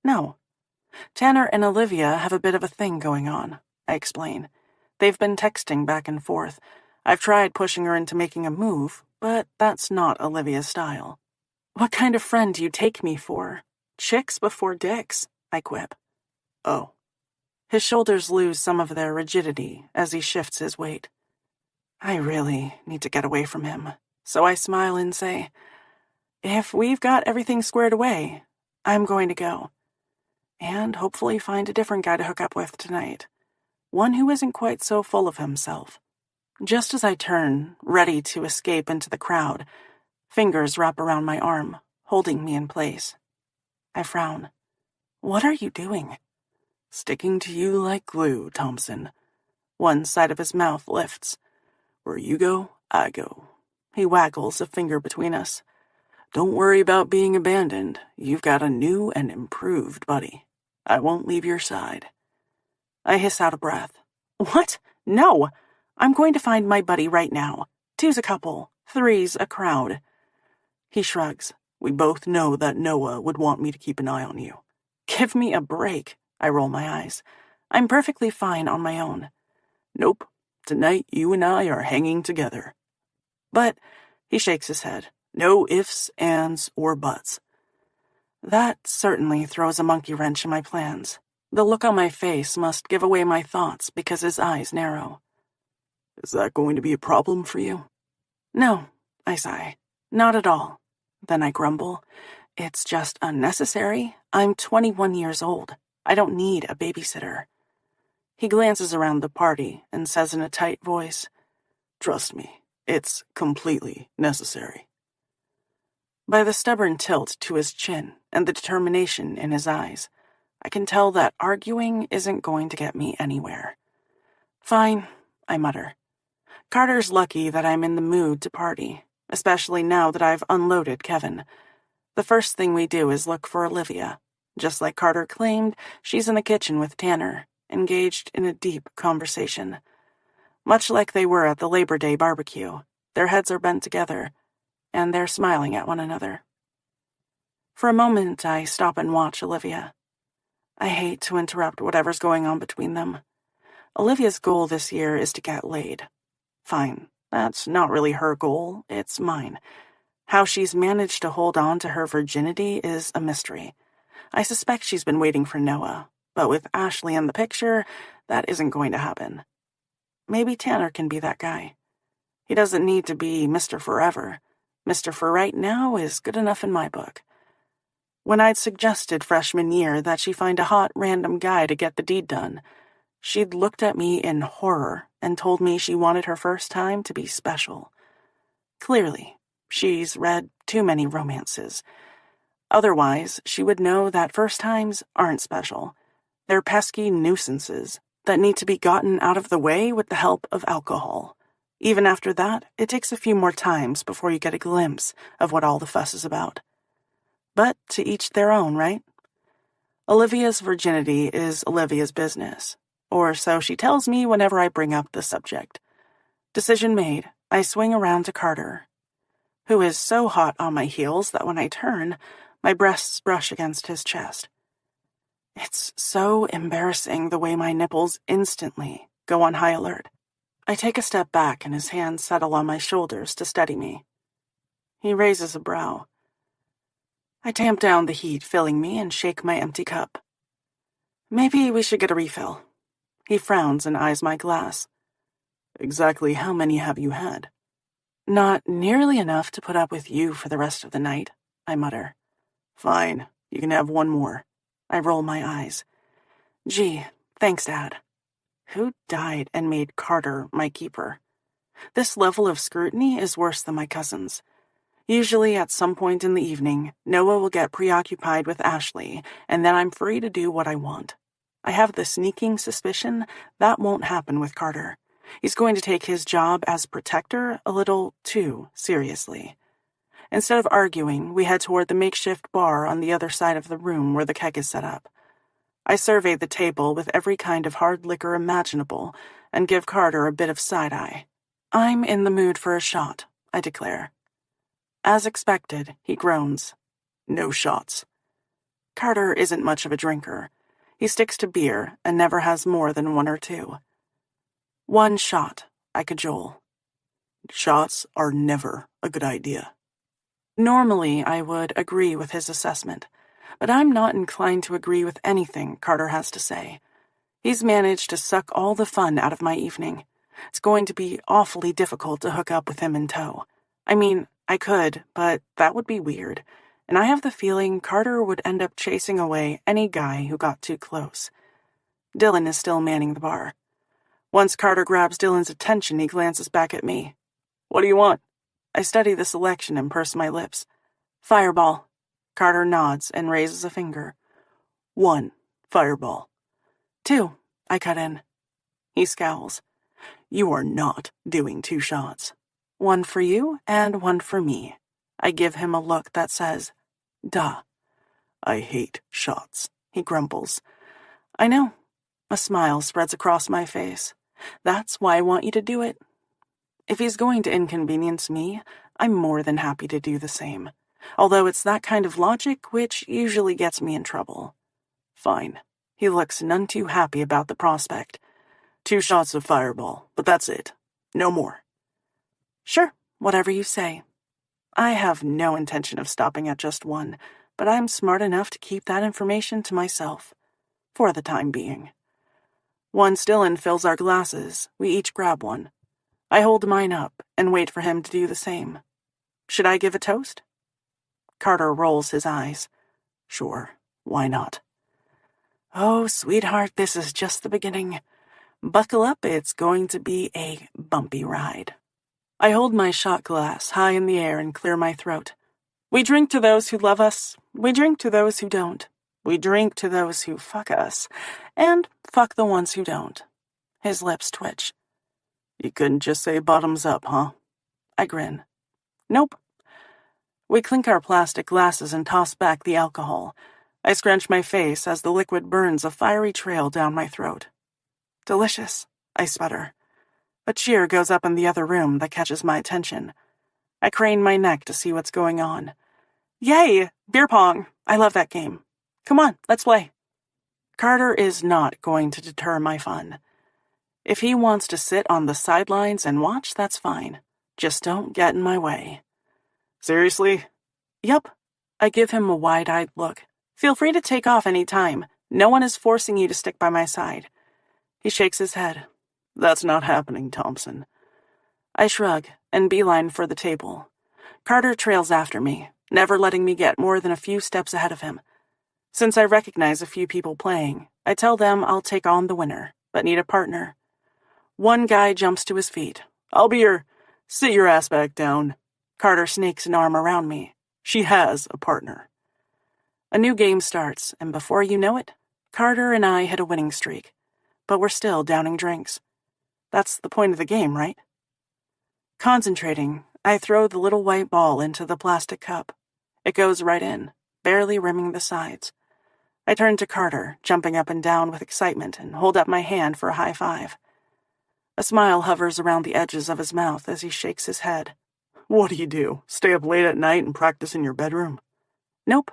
No. Tanner and Olivia have a bit of a thing going on, I explain. They've been texting back and forth. I've tried pushing her into making a move, but that's not Olivia's style. What kind of friend do you take me for? Chicks before dicks, I quip. Oh. His shoulders lose some of their rigidity as he shifts his weight. I really need to get away from him, so I smile and say, if we've got everything squared away, I'm going to go. And hopefully find a different guy to hook up with tonight. One who isn't quite so full of himself. Just as I turn, ready to escape into the crowd, fingers wrap around my arm, holding me in place. I frown. What are you doing? Sticking to you like glue, Thompson. One side of his mouth lifts. Where you go, I go. He waggles a finger between us. Don't worry about being abandoned. You've got a new and improved buddy. I won't leave your side. I hiss out a breath. What? No! I'm going to find my buddy right now. 2's a couple, 3's a crowd. He shrugs. We both know that Noah would want me to keep an eye on you. Give me a break. I roll my eyes. I'm perfectly fine on my own. Nope. Tonight you and I are hanging together. But, he shakes his head. No ifs, ands, or buts. That certainly throws a monkey wrench in my plans. The look on my face must give away my thoughts because his eyes narrow. Is that going to be a problem for you? No, I sigh. Not at all. Then I grumble. It's just unnecessary. I'm 21 years old. I don't need a babysitter. He glances around the party and says in a tight voice, Trust me, it's completely necessary. By the stubborn tilt to his chin and the determination in his eyes, I can tell that arguing isn't going to get me anywhere. Fine, I mutter. Carter's lucky that I'm in the mood to party, especially now that I've unloaded Kevin. The first thing we do is look for Olivia. Just like Carter claimed, she's in the kitchen with Tanner, engaged in a deep conversation. Much like they were at the Labor Day barbecue, their heads are bent together, and they're smiling at one another. For a moment, I stop and watch Olivia. I hate to interrupt whatever's going on between them. Olivia's goal this year is to get laid. Fine, that's not really her goal, it's mine. How she's managed to hold on to her virginity is a mystery. I suspect she's been waiting for Noah, but with Ashley in the picture, that isn't going to happen. Maybe Tanner can be that guy. He doesn't need to be Mr. Forever. Mr. For right now is good enough in my book. When I'd suggested freshman year that she find a hot random guy to get the deed done, she'd looked at me in horror and told me she wanted her first time to be special. Clearly, she's read too many romances. Otherwise, she would know that first times aren't special. They're pesky nuisances that need to be gotten out of the way with the help of alcohol. Even after that, it takes a few more times before you get a glimpse of what all the fuss is about. But to each their own, right? Olivia's virginity is Olivia's business, or so she tells me whenever I bring up the subject. Decision made, I swing around to Carter, who is so hot on my heels that when I turn, my breasts brush against his chest. It's so embarrassing the way my nipples instantly go on high alert. I take a step back and his hands settle on my shoulders to steady me. He raises a brow. I tamp down the heat filling me and shake my empty cup. Maybe we should get a refill. He frowns and eyes my glass. Exactly how many have you had? Not nearly enough to put up with you for the rest of the night, I mutter. Fine, you can have one more. I roll my eyes. Gee, thanks, Dad. Who died and made Carter my keeper? This level of scrutiny is worse than my cousin's. Usually at some point in the evening, Noah will get preoccupied with Ashley, and then I'm free to do what I want. I have the sneaking suspicion that won't happen with Carter. He's going to take his job as protector a little too seriously. Instead of arguing, we head toward the makeshift bar on the other side of the room where the keg is set up. I survey the table with every kind of hard liquor imaginable and give Carter a bit of side-eye. I'm in the mood for a shot, I declare. As expected, he groans. No shots. Carter isn't much of a drinker. He sticks to beer and never has more than one or two. One shot, I cajole. Shots are never a good idea. Normally, I would agree with his assessment, but I'm not inclined to agree with anything Carter has to say. He's managed to suck all the fun out of my evening. It's going to be awfully difficult to hook up with him in tow. I mean, I could, but that would be weird, and I have the feeling Carter would end up chasing away any guy who got too close. Dylan is still manning the bar. Once Carter grabs Dylan's attention, he glances back at me. What do you want? I study the selection and purse my lips. Fireball. Carter nods and raises a finger. 1 fireball. 2, I cut in. He scowls. You are not doing 2 shots. 1 for you and 1 for me. I give him a look that says, duh. I hate shots, he grumbles. I know. A smile spreads across my face. That's why I want you to do it. If he's going to inconvenience me, I'm more than happy to do the same. Although it's that kind of logic which usually gets me in trouble. Fine. He looks none too happy about the prospect. 2 shots of fireball, but that's it. No more. Sure, whatever you say. I have no intention of stopping at just 1, but I'm smart enough to keep that information to myself. For the time being. Once Dylan fills our glasses, we each grab one. I hold mine up and wait for him to do the same. Should I give a toast? Carter rolls his eyes. Sure, why not? Oh, sweetheart, this is just the beginning. Buckle up, it's going to be a bumpy ride. I hold my shot glass high in the air and clear my throat. We drink to those who love us. We drink to those who don't. We drink to those who fuck us. And fuck the ones who don't. His lips twitch. You couldn't just say bottoms up, huh? I grin. Nope. We clink our plastic glasses and toss back the alcohol. I scrunch my face as the liquid burns a fiery trail down my throat. Delicious, I sputter. A cheer goes up in the other room that catches my attention. I crane my neck to see what's going on. Yay! Beer pong! I love that game. Come on, let's play. Carter is not going to deter my fun. If he wants to sit on the sidelines and watch, that's fine. Just don't get in my way. Seriously? Yup. I give him a wide-eyed look. Feel free to take off any time. No one is forcing you to stick by my side. He shakes his head. That's not happening, Thompson. I shrug and beeline for the table. Carter trails after me, never letting me get more than a few steps ahead of him. Since I recognize a few people playing, I tell them I'll take on the winner, but need a partner. One guy jumps to his feet. I'll be your... Sit your ass back down. Carter snakes an arm around me. She has a partner. A new game starts, and before you know it, Carter and I hit a winning streak. But we're still downing drinks. That's the point of the game, right? Concentrating, I throw the little white ball into the plastic cup. It goes right in, barely rimming the sides. I turn to Carter, jumping up and down with excitement, and hold up my hand for a high five. A smile hovers around the edges of his mouth as he shakes his head. What do? Stay up late at night and practice in your bedroom? Nope.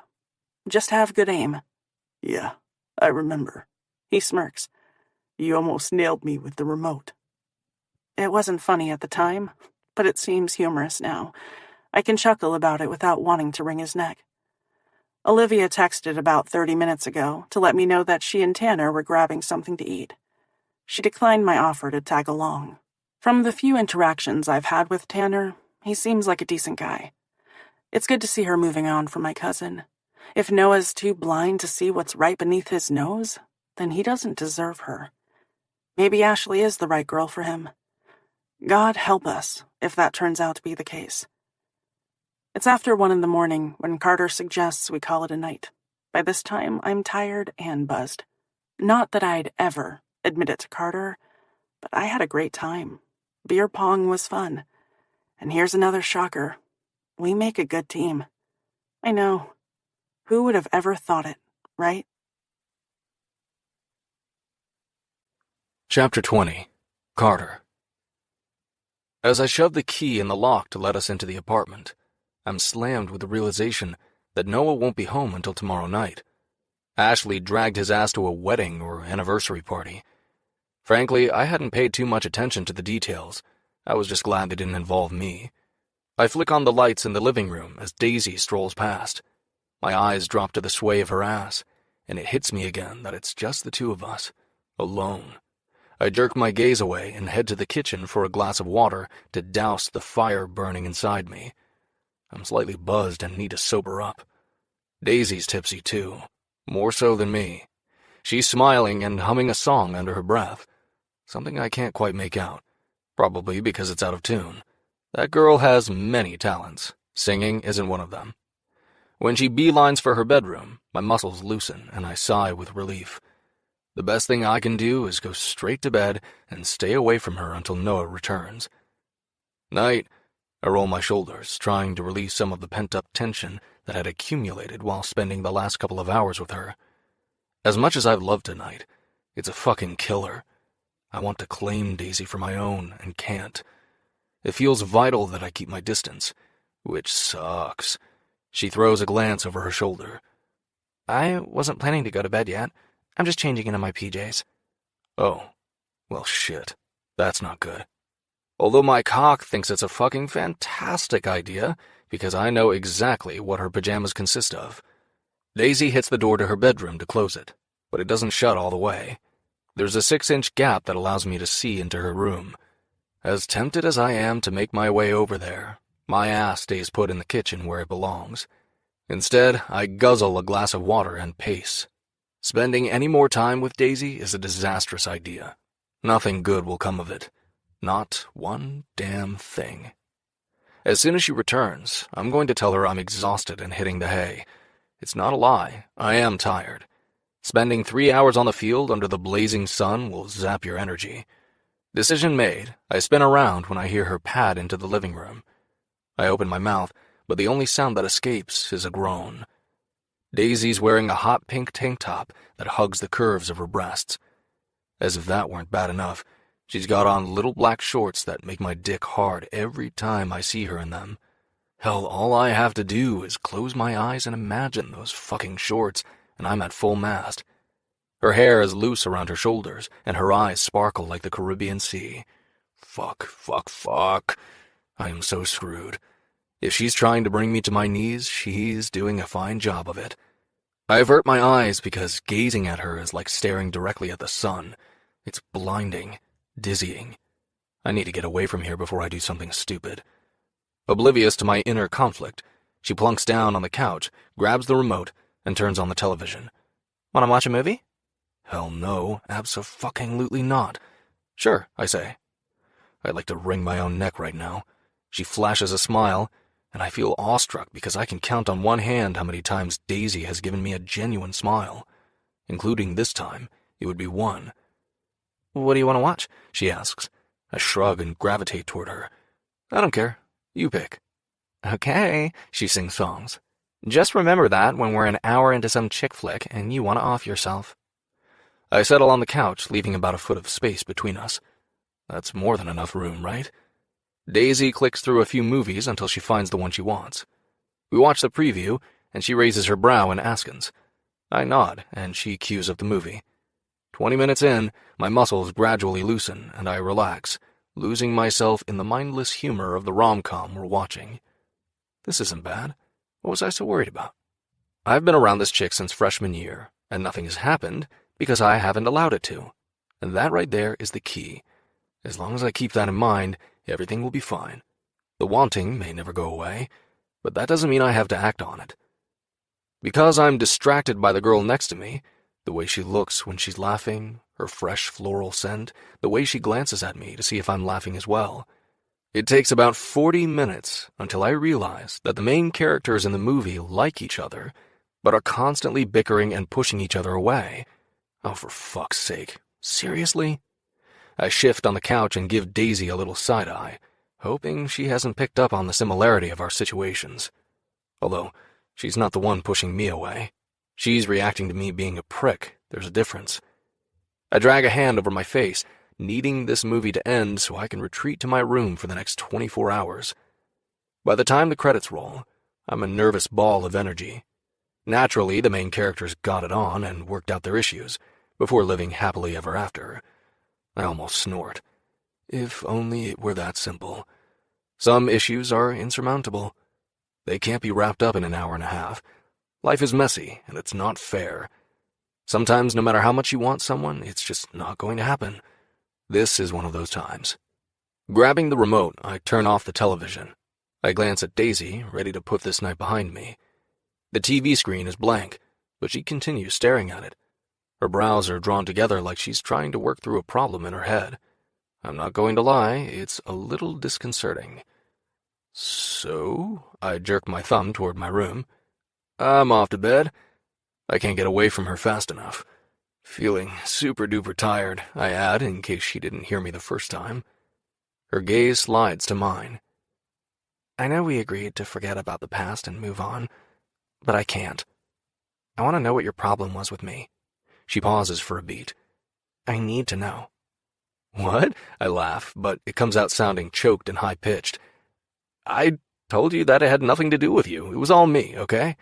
Just have good aim. Yeah, I remember. He smirks. You almost nailed me with the remote. It wasn't funny at the time, but it seems humorous now. I can chuckle about it without wanting to wring his neck. Olivia texted about 30 minutes ago to let me know that she and Tanner were grabbing something to eat. She declined my offer to tag along. From the few interactions I've had with Tanner, he seems like a decent guy. It's good to see her moving on from my cousin. If Noah's too blind to see what's right beneath his nose, then he doesn't deserve her. Maybe Ashley is the right girl for him. God help us if that turns out to be the case. It's after 1 a.m. when Carter suggests we call it a night. By this time, I'm tired and buzzed. Not that I'd ever admit it to Carter, but I had a great time. Beer pong was fun. And here's another shocker. We make a good team. I know. Who would have ever thought it, right? Chapter 20. Carter. As I shove the key in the lock to let us into the apartment, I'm slammed with the realization that Noah won't be home until tomorrow night. Ashley dragged his ass to a wedding or anniversary party. Frankly, I hadn't paid too much attention to the details. I was just glad they didn't involve me. I flick on the lights in the living room as Daisy strolls past. My eyes drop to the sway of her ass, and it hits me again that it's just the two of us, alone. I jerk my gaze away and head to the kitchen for a glass of water to douse the fire burning inside me. I'm slightly buzzed and need to sober up. Daisy's tipsy too, more so than me. She's smiling and humming a song under her breath, something I can't quite make out, probably because it's out of tune. That girl has many talents. Singing isn't one of them. When she beelines for her bedroom, my muscles loosen and I sigh with relief. The best thing I can do is go straight to bed and stay away from her until Noah returns. Night. I roll my shoulders, trying to release some of the pent-up tension that had accumulated while spending the last couple of hours with her. As much as I've loved tonight, it's a fucking killer. I want to claim Daisy for my own and can't. It feels vital that I keep my distance, which sucks. She throws a glance over her shoulder. I wasn't planning to go to bed yet. I'm just changing into my PJs. Oh, well shit. That's not good. Although my cock thinks it's a fucking fantastic idea, because I know exactly what her pajamas consist of. Daisy hits the door to her bedroom to close it, but it doesn't shut all the way. There's a 6-inch gap that allows me to see into her room. As tempted as I am to make my way over there, my ass stays put in the kitchen where it belongs. Instead, I guzzle a glass of water and pace. Spending any more time with Daisy is a disastrous idea. Nothing good will come of it. Not one damn thing. As soon as she returns, I'm going to tell her I'm exhausted and hitting the hay. It's not a lie, I am tired. Spending 3 hours on the field under the blazing sun will zap your energy. Decision made, I spin around when I hear her pad into the living room. I open my mouth, but the only sound that escapes is a groan. Daisy's wearing a hot pink tank top that hugs the curves of her breasts. As if that weren't bad enough, she's got on little black shorts that make my dick hard every time I see her in them. Hell, all I have to do is close my eyes and imagine those fucking shorts, and I'm at full mast. Her hair is loose around her shoulders, and her eyes sparkle like the Caribbean Sea. Fuck. I am so screwed. If she's trying to bring me to my knees, she's doing a fine job of it. I avert my eyes because gazing at her is like staring directly at the sun. It's blinding, dizzying. I need to get away from here before I do something stupid. Oblivious to my inner conflict, she plunks down on the couch, grabs the remote, and turns on the television. Want to watch a movie? Hell no, abso-fucking-lutely not. Sure, I say. I'd like to wring my own neck right now. She flashes a smile, and I feel awestruck because I can count on one hand how many times Daisy has given me a genuine smile. Including this time, it would be one. What do you want to watch? She asks. I shrug and gravitate toward her. I don't care. You pick. Okay, she sings songs. Just remember that when we're an hour into some chick flick and you want to off yourself. I settle on the couch, leaving about a foot of space between us. That's more than enough room, right? Daisy clicks through a few movies until she finds the one she wants. We watch the preview, and she raises her brow in askance. I nod, and she cues up the movie. 20 minutes in, my muscles gradually loosen, and I relax, losing myself in the mindless humor of the rom-com we're watching. This isn't bad. What was I so worried about? I've been around this chick since freshman year, and nothing has happened because I haven't allowed it to. And that right there is the key. As long as I keep that in mind, everything will be fine. The wanting may never go away, but that doesn't mean I have to act on it. Because I'm distracted by the girl next to me, the way she looks when she's laughing, her fresh floral scent, the way she glances at me to see if I'm laughing as well. It takes about 40 minutes until I realize that the main characters in the movie like each other, but are constantly bickering and pushing each other away. Oh, for fuck's sake. Seriously? I shift on the couch and give Daisy a little side-eye, hoping she hasn't picked up on the similarity of our situations. Although, she's not the one pushing me away. She's reacting to me being a prick. There's a difference. I drag a hand over my face, needing this movie to end so I can retreat to my room for the next 24 hours. By the time the credits roll, I'm a nervous ball of energy. Naturally, the main characters got it on and worked out their issues, before living happily ever after. I almost snort. If only it were that simple. Some issues are insurmountable. They can't be wrapped up in an hour and a half. Life is messy, and it's not fair. Sometimes, no matter how much you want someone, it's just not going to happen. This is one of those times. Grabbing the remote, I turn off the television. I glance at Daisy, ready to put this night behind me. The TV screen is blank, but she continues staring at it. Her brows are drawn together like she's trying to work through a problem in her head. I'm not going to lie, it's a little disconcerting. So, I jerk my thumb toward my room. I'm off to bed. I can't get away from her fast enough. Feeling super-duper tired, I add, in case she didn't hear me the first time. Her gaze slides to mine. I know we agreed to forget about the past and move on, but I can't. I want to know what your problem was with me. She pauses for a beat. I need to know. What? I laugh, but it comes out sounding choked and high-pitched. I told you that it had nothing to do with you. It was all me, okay?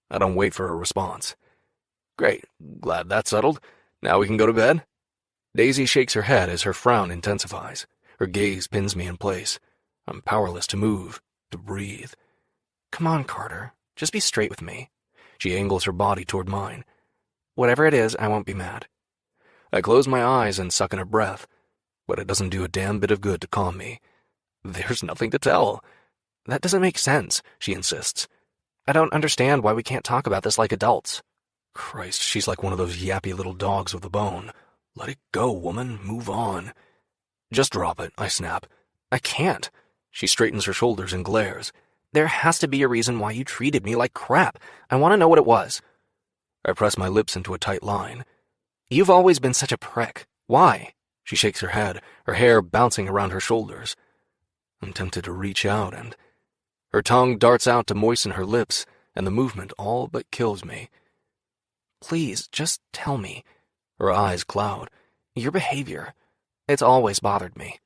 I don't wait for a response. Great. Glad that's settled. Now we can go to bed? Daisy shakes her head as her frown intensifies. Her gaze pins me in place. I'm powerless to move, to breathe. Come on, Carter. Just be straight with me. She angles her body toward mine. Whatever it is, I won't be mad. I close my eyes and suck in her breath, but it doesn't do a damn bit of good to calm me. There's nothing to tell. That doesn't make sense, she insists. I don't understand why we can't talk about this like adults. Christ, she's like one of those yappy little dogs with a bone. Let it go, woman. Move on. Just drop it, I snap. I can't. She straightens her shoulders and glares. There has to be a reason why you treated me like crap. I want to know what it was. I press my lips into a tight line. You've always been such a prick. Why? She shakes her head, her hair bouncing around her shoulders. I'm tempted to reach out and... Her tongue darts out to moisten her lips, and the movement all but kills me. Please, just tell me. Her eyes cloud. Your behavior. It's always bothered me.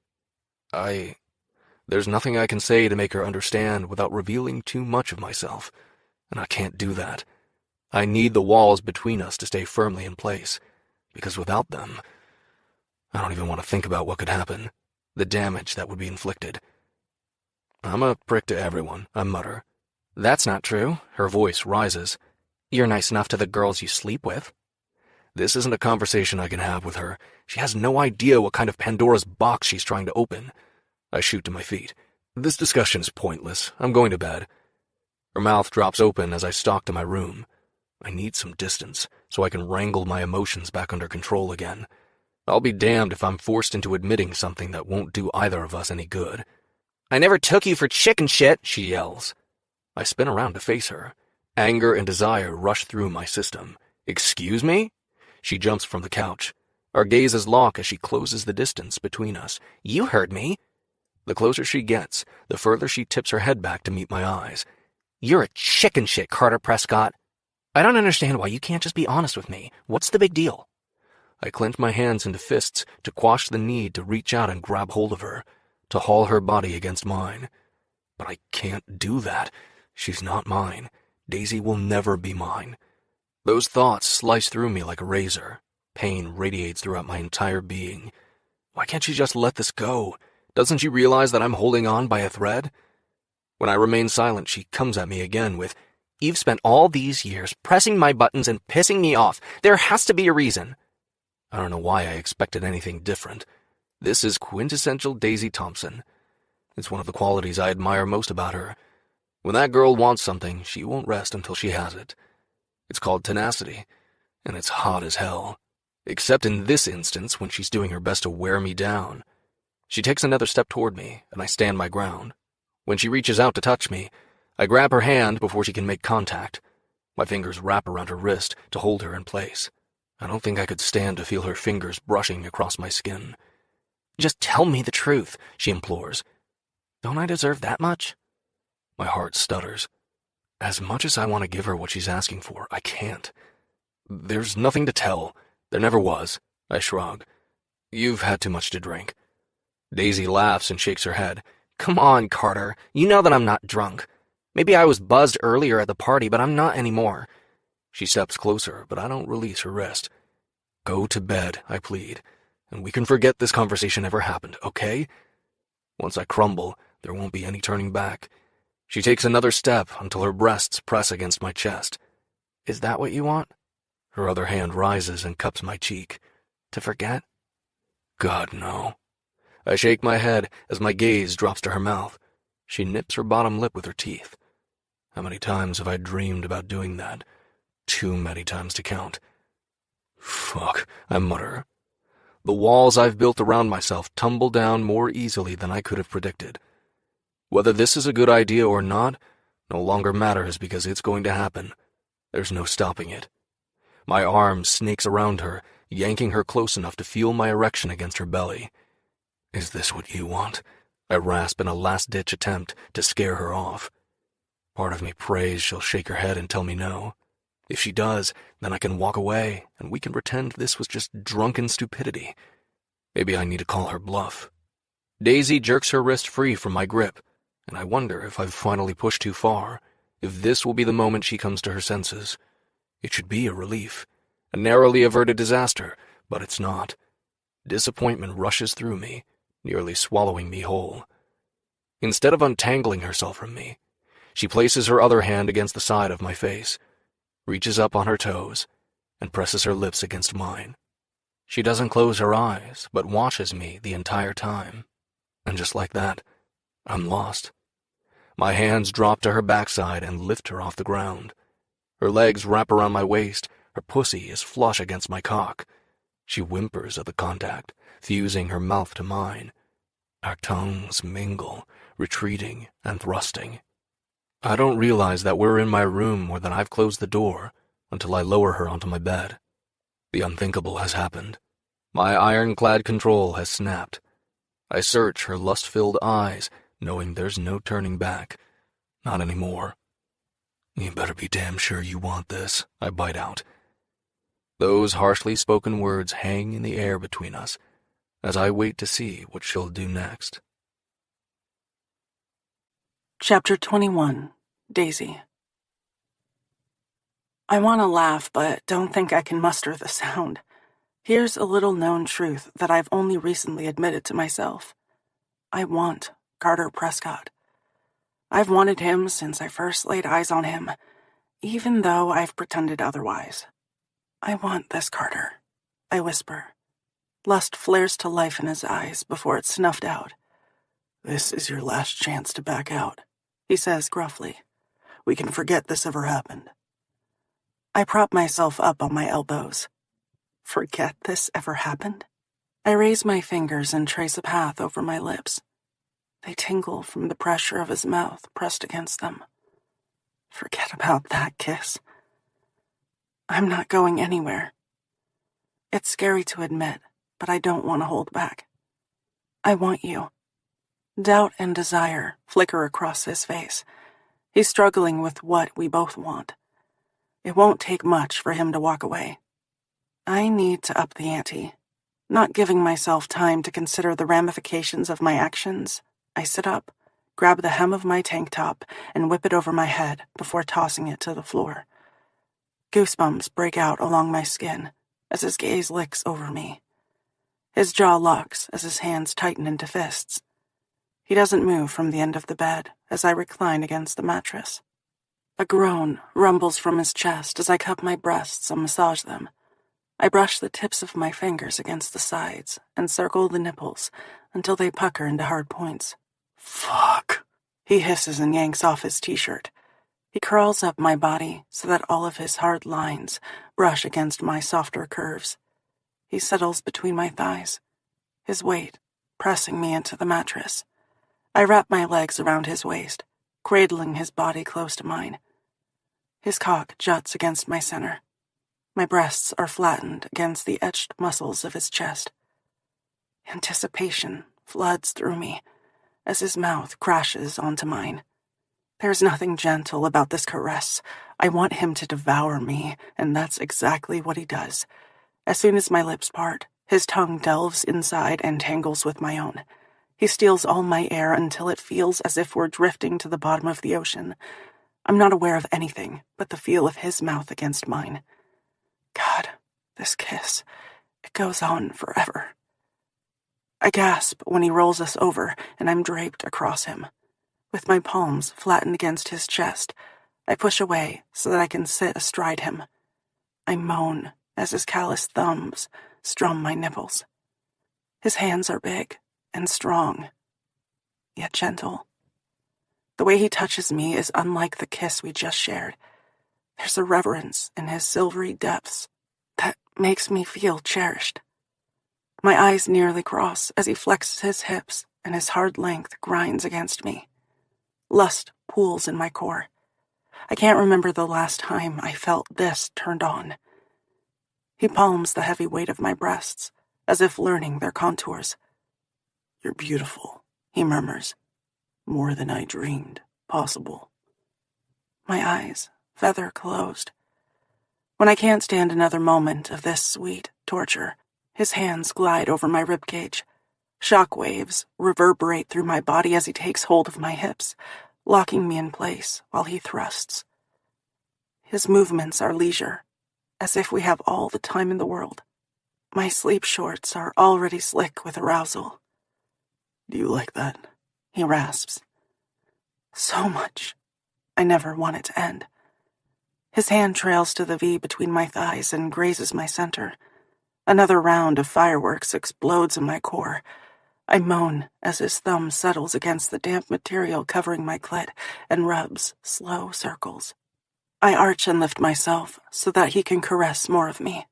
There's nothing I can say to make her understand without revealing too much of myself, and I can't do that. I need the walls between us to stay firmly in place, because without them, I don't even want to think about what could happen, the damage that would be inflicted. I'm a prick to everyone, I mutter. That's not true. Her voice rises. You're nice enough to the girls you sleep with. This isn't a conversation I can have with her. She has no idea what kind of Pandora's box she's trying to open. I shoot to my feet. This discussion's pointless. I'm going to bed. Her mouth drops open as I stalk to my room. I need some distance so I can wrangle my emotions back under control again. I'll be damned if I'm forced into admitting something that won't do either of us any good. "I never took you for chicken shit," she yells. I spin around to face her. Anger and desire rush through my system. "Excuse me?" She jumps from the couch. Our gazes lock as she closes the distance between us. "You heard me." The closer she gets, the further she tips her head back to meet my eyes. "You're a chicken shit, Carter Prescott. I don't understand why you can't just be honest with me. What's the big deal?" I clench my hands into fists to quash the need to reach out and grab hold of her, to haul her body against mine. But I can't do that. She's not mine. Daisy will never be mine. Those thoughts slice through me like a razor. Pain radiates throughout my entire being. Why can't she just let this go? Doesn't she realize that I'm holding on by a thread? When I remain silent, she comes at me again with, "You've spent all these years pressing my buttons and pissing me off. There has to be a reason." I don't know why I expected anything different. This is quintessential Daisy Thompson. It's one of the qualities I admire most about her. When that girl wants something, she won't rest until she has it. It's called tenacity, and it's hot as hell. Except in this instance when she's doing her best to wear me down. She takes another step toward me, and I stand my ground. When she reaches out to touch me, I grab her hand before she can make contact. My fingers wrap around her wrist to hold her in place. I don't think I could stand to feel her fingers brushing across my skin. "Just tell me the truth," she implores. "Don't I deserve that much?" My heart stutters. As much as I want to give her what she's asking for, I can't. "There's nothing to tell. There never was," I shrug. "You've had too much to drink." Daisy laughs and shakes her head. "Come on, Carter. You know that I'm not drunk. Maybe I was buzzed earlier at the party, but I'm not anymore." She steps closer, but I don't release her wrist. "Go to bed," I plead, "and we can forget this conversation ever happened, okay?" Once I crumble, there won't be any turning back. She takes another step until her breasts press against my chest. "Is that what you want?" Her other hand rises and cups my cheek. "To forget?" God, no. I shake my head as my gaze drops to her mouth. She nips her bottom lip with her teeth. How many times have I dreamed about doing that? Too many times to count. Fuck, I mutter. The walls I've built around myself tumble down more easily than I could have predicted. Whether this is a good idea or not, no longer matters because it's going to happen. There's no stopping it. My arm snakes around her, yanking her close enough to feel my erection against her belly. Is this what you want? I rasp in a last-ditch attempt to scare her off. Part of me prays she'll shake her head and tell me no. If she does, then I can walk away, and we can pretend this was just drunken stupidity. Maybe I need to call her bluff. Daisy jerks her wrist free from my grip, and I wonder if I've finally pushed too far, if this will be the moment she comes to her senses. It should be a relief, a narrowly averted disaster, but it's not. Disappointment rushes through me, nearly swallowing me whole. Instead of untangling herself from me, she places her other hand against the side of my face, reaches up on her toes, and presses her lips against mine. She doesn't close her eyes, but watches me the entire time. And just like that, I'm lost. My hands drop to her backside and lift her off the ground. Her legs wrap around my waist, her pussy is flush against my cock. She whimpers at the contact, fusing her mouth to mine. Our tongues mingle, retreating and thrusting. I don't realize that we're in my room or that I've closed the door until I lower her onto my bed. The unthinkable has happened. My ironclad control has snapped. I search her lust-filled eyes, knowing there's no turning back. Not anymore. You better be damn sure you want this, I bite out. Those harshly spoken words hang in the air between us as I wait to see what she'll do next. Chapter 21, Daisy. I want to laugh, but don't think I can muster the sound. Here's a little-known truth that I've only recently admitted to myself. I want Carter Prescott. I've wanted him since I first laid eyes on him, even though I've pretended otherwise. I want this, Carter, I whisper. Lust flares to life in his eyes before it's snuffed out. This is your last chance to back out, he says gruffly. We can forget this ever happened. I prop myself up on my elbows. Forget this ever happened? I raise my fingers and trace a path over my lips. They tingle from the pressure of his mouth pressed against them. Forget about that kiss. I'm not going anywhere. It's scary to admit, but I don't want to hold back. I want you. Doubt and desire flicker across his face. He's struggling with what we both want. It won't take much for him to walk away. I need to up the ante. Not giving myself time to consider the ramifications of my actions, I sit up, grab the hem of my tank top, and whip it over my head before tossing it to the floor. Goosebumps break out along my skin as his gaze licks over me. His jaw locks as his hands tighten into fists. He doesn't move from the end of the bed as I recline against the mattress. A groan rumbles from his chest as I cup my breasts and massage them. I brush the tips of my fingers against the sides and circle the nipples until they pucker into hard points. Fuck, he hisses and yanks off his t-shirt. He curls up my body so that all of his hard lines brush against my softer curves. He settles between my thighs, his weight pressing me into the mattress. I wrap my legs around his waist, cradling his body close to mine. His cock juts against my center. My breasts are flattened against the etched muscles of his chest. Anticipation floods through me as his mouth crashes onto mine. There's nothing gentle about this caress. I want him to devour me, and that's exactly what he does. As soon as my lips part, his tongue delves inside and tangles with my own. He steals all my air until it feels as if we're drifting to the bottom of the ocean. I'm not aware of anything but the feel of his mouth against mine. God, this kiss, it goes on forever. I gasp when he rolls us over and I'm draped across him. With my palms flattened against his chest, I push away so that I can sit astride him. I moan as his calloused thumbs strum my nipples. His hands are big and strong, yet gentle. The way he touches me is unlike the kiss we just shared. There's a reverence in his silvery depths that makes me feel cherished. My eyes nearly cross as he flexes his hips and his hard length grinds against me. Lust pools in my core. I can't remember the last time I felt this turned on. He palms the heavy weight of my breasts, as if learning their contours. You're beautiful, he murmurs. More than I dreamed possible. My eyes feather closed. When I can't stand another moment of this sweet torture, his hands glide over my ribcage. Shock waves reverberate through my body as he takes hold of my hips, locking me in place while he thrusts. His movements are leisure, as if we have all the time in the world. My sleep shorts are already slick with arousal. Do you like that? He rasps. So much. I never want it to end. His hand trails to the V between my thighs and grazes my center. Another round of fireworks explodes in my core. I moan as his thumb settles against the damp material covering my clit and rubs slow circles. I arch and lift myself so that he can caress more of me.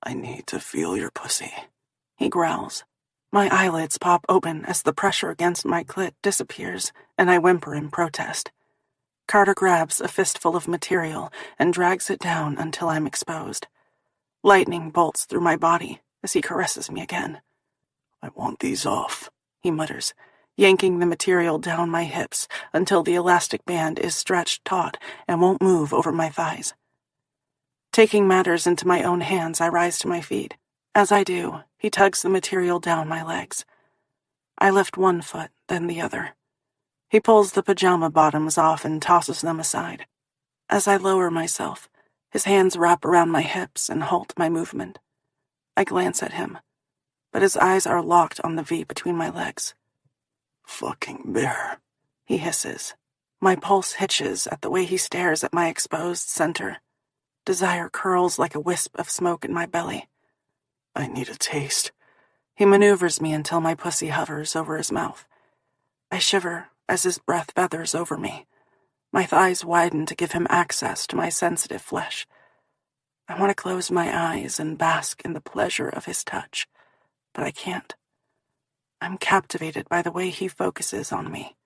I need to feel your pussy, he growls. My eyelids pop open as the pressure against my clit disappears, and I whimper in protest. Carter grabs a fistful of material and drags it down until I'm exposed. Lightning bolts through my body as he caresses me again. I want these off, he mutters, yanking the material down my hips until the elastic band is stretched taut and won't move over my thighs. Taking matters into my own hands, I rise to my feet. As I do, he tugs the material down my legs. I lift one foot, then the other. He pulls the pajama bottoms off and tosses them aside. As I lower myself, his hands wrap around my hips and halt my movement. I glance at him, but his eyes are locked on the V between my legs. Fucking bear, he hisses. My pulse hitches at the way he stares at my exposed center. Desire curls like a wisp of smoke in my belly. I need a taste. He maneuvers me until my pussy hovers over his mouth. I shiver as his breath feathers over me. My thighs widen to give him access to my sensitive flesh. I want to close my eyes and bask in the pleasure of his touch, but I can't. I'm captivated by the way he focuses on me.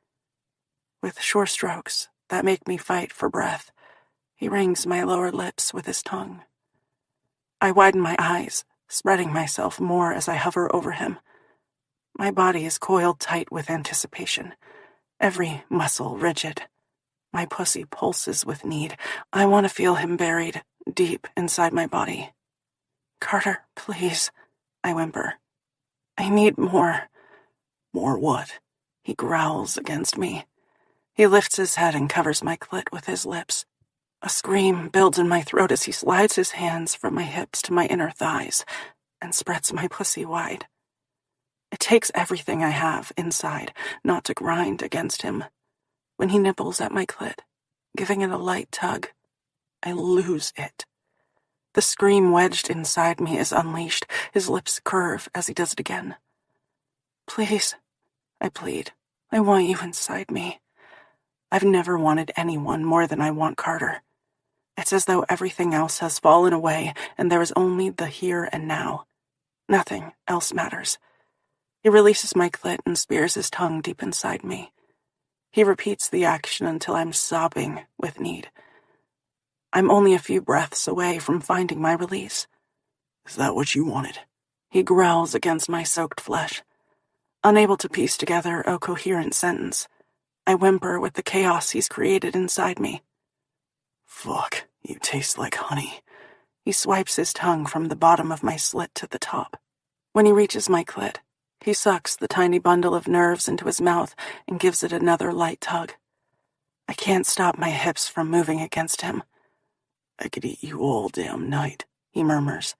With sure strokes that make me fight for breath, he wrings my lower lips with his tongue. I widen my eyes, spreading myself more as I hover over him. My body is coiled tight with anticipation, every muscle rigid. My pussy pulses with need. I want to feel him buried deep inside my body. Carter, please, I whimper. I need more. More what? He growls against me. He lifts his head and covers my clit with his lips. A scream builds in my throat as he slides his hands from my hips to my inner thighs and spreads my pussy wide. It takes everything I have inside not to grind against him. When he nibbles at my clit, giving it a light tug, I lose it. The scream wedged inside me is unleashed. His lips curve as he does it again. Please, I plead. I want you inside me. I've never wanted anyone more than I want Carter. It's as though everything else has fallen away and there is only the here and now. Nothing else matters. He releases my clit and spears his tongue deep inside me. He repeats the action until I'm sobbing with need. I'm only a few breaths away from finding my release. Is that what you wanted? He growls against my soaked flesh. Unable to piece together a coherent sentence, I whimper with the chaos he's created inside me. Fuck, you taste like honey. He swipes his tongue from the bottom of my slit to the top. When he reaches my clit, he sucks the tiny bundle of nerves into his mouth and gives it another light tug. I can't stop my hips from moving against him. I could eat you all damn night, he murmurs.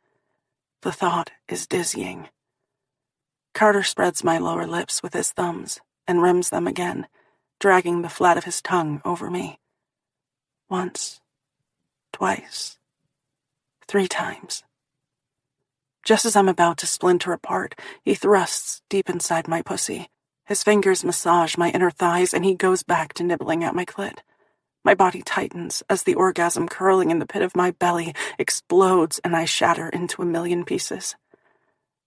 The thought is dizzying. Carter spreads my lower lips with his thumbs and rims them again, dragging the flat of his tongue over me. Once, twice, 3 times. Just as I'm about to splinter apart, he thrusts deep inside my pussy. His fingers massage my inner thighs, and he goes back to nibbling at my clit. My body tightens as the orgasm curling in the pit of my belly explodes, and I shatter into a million pieces.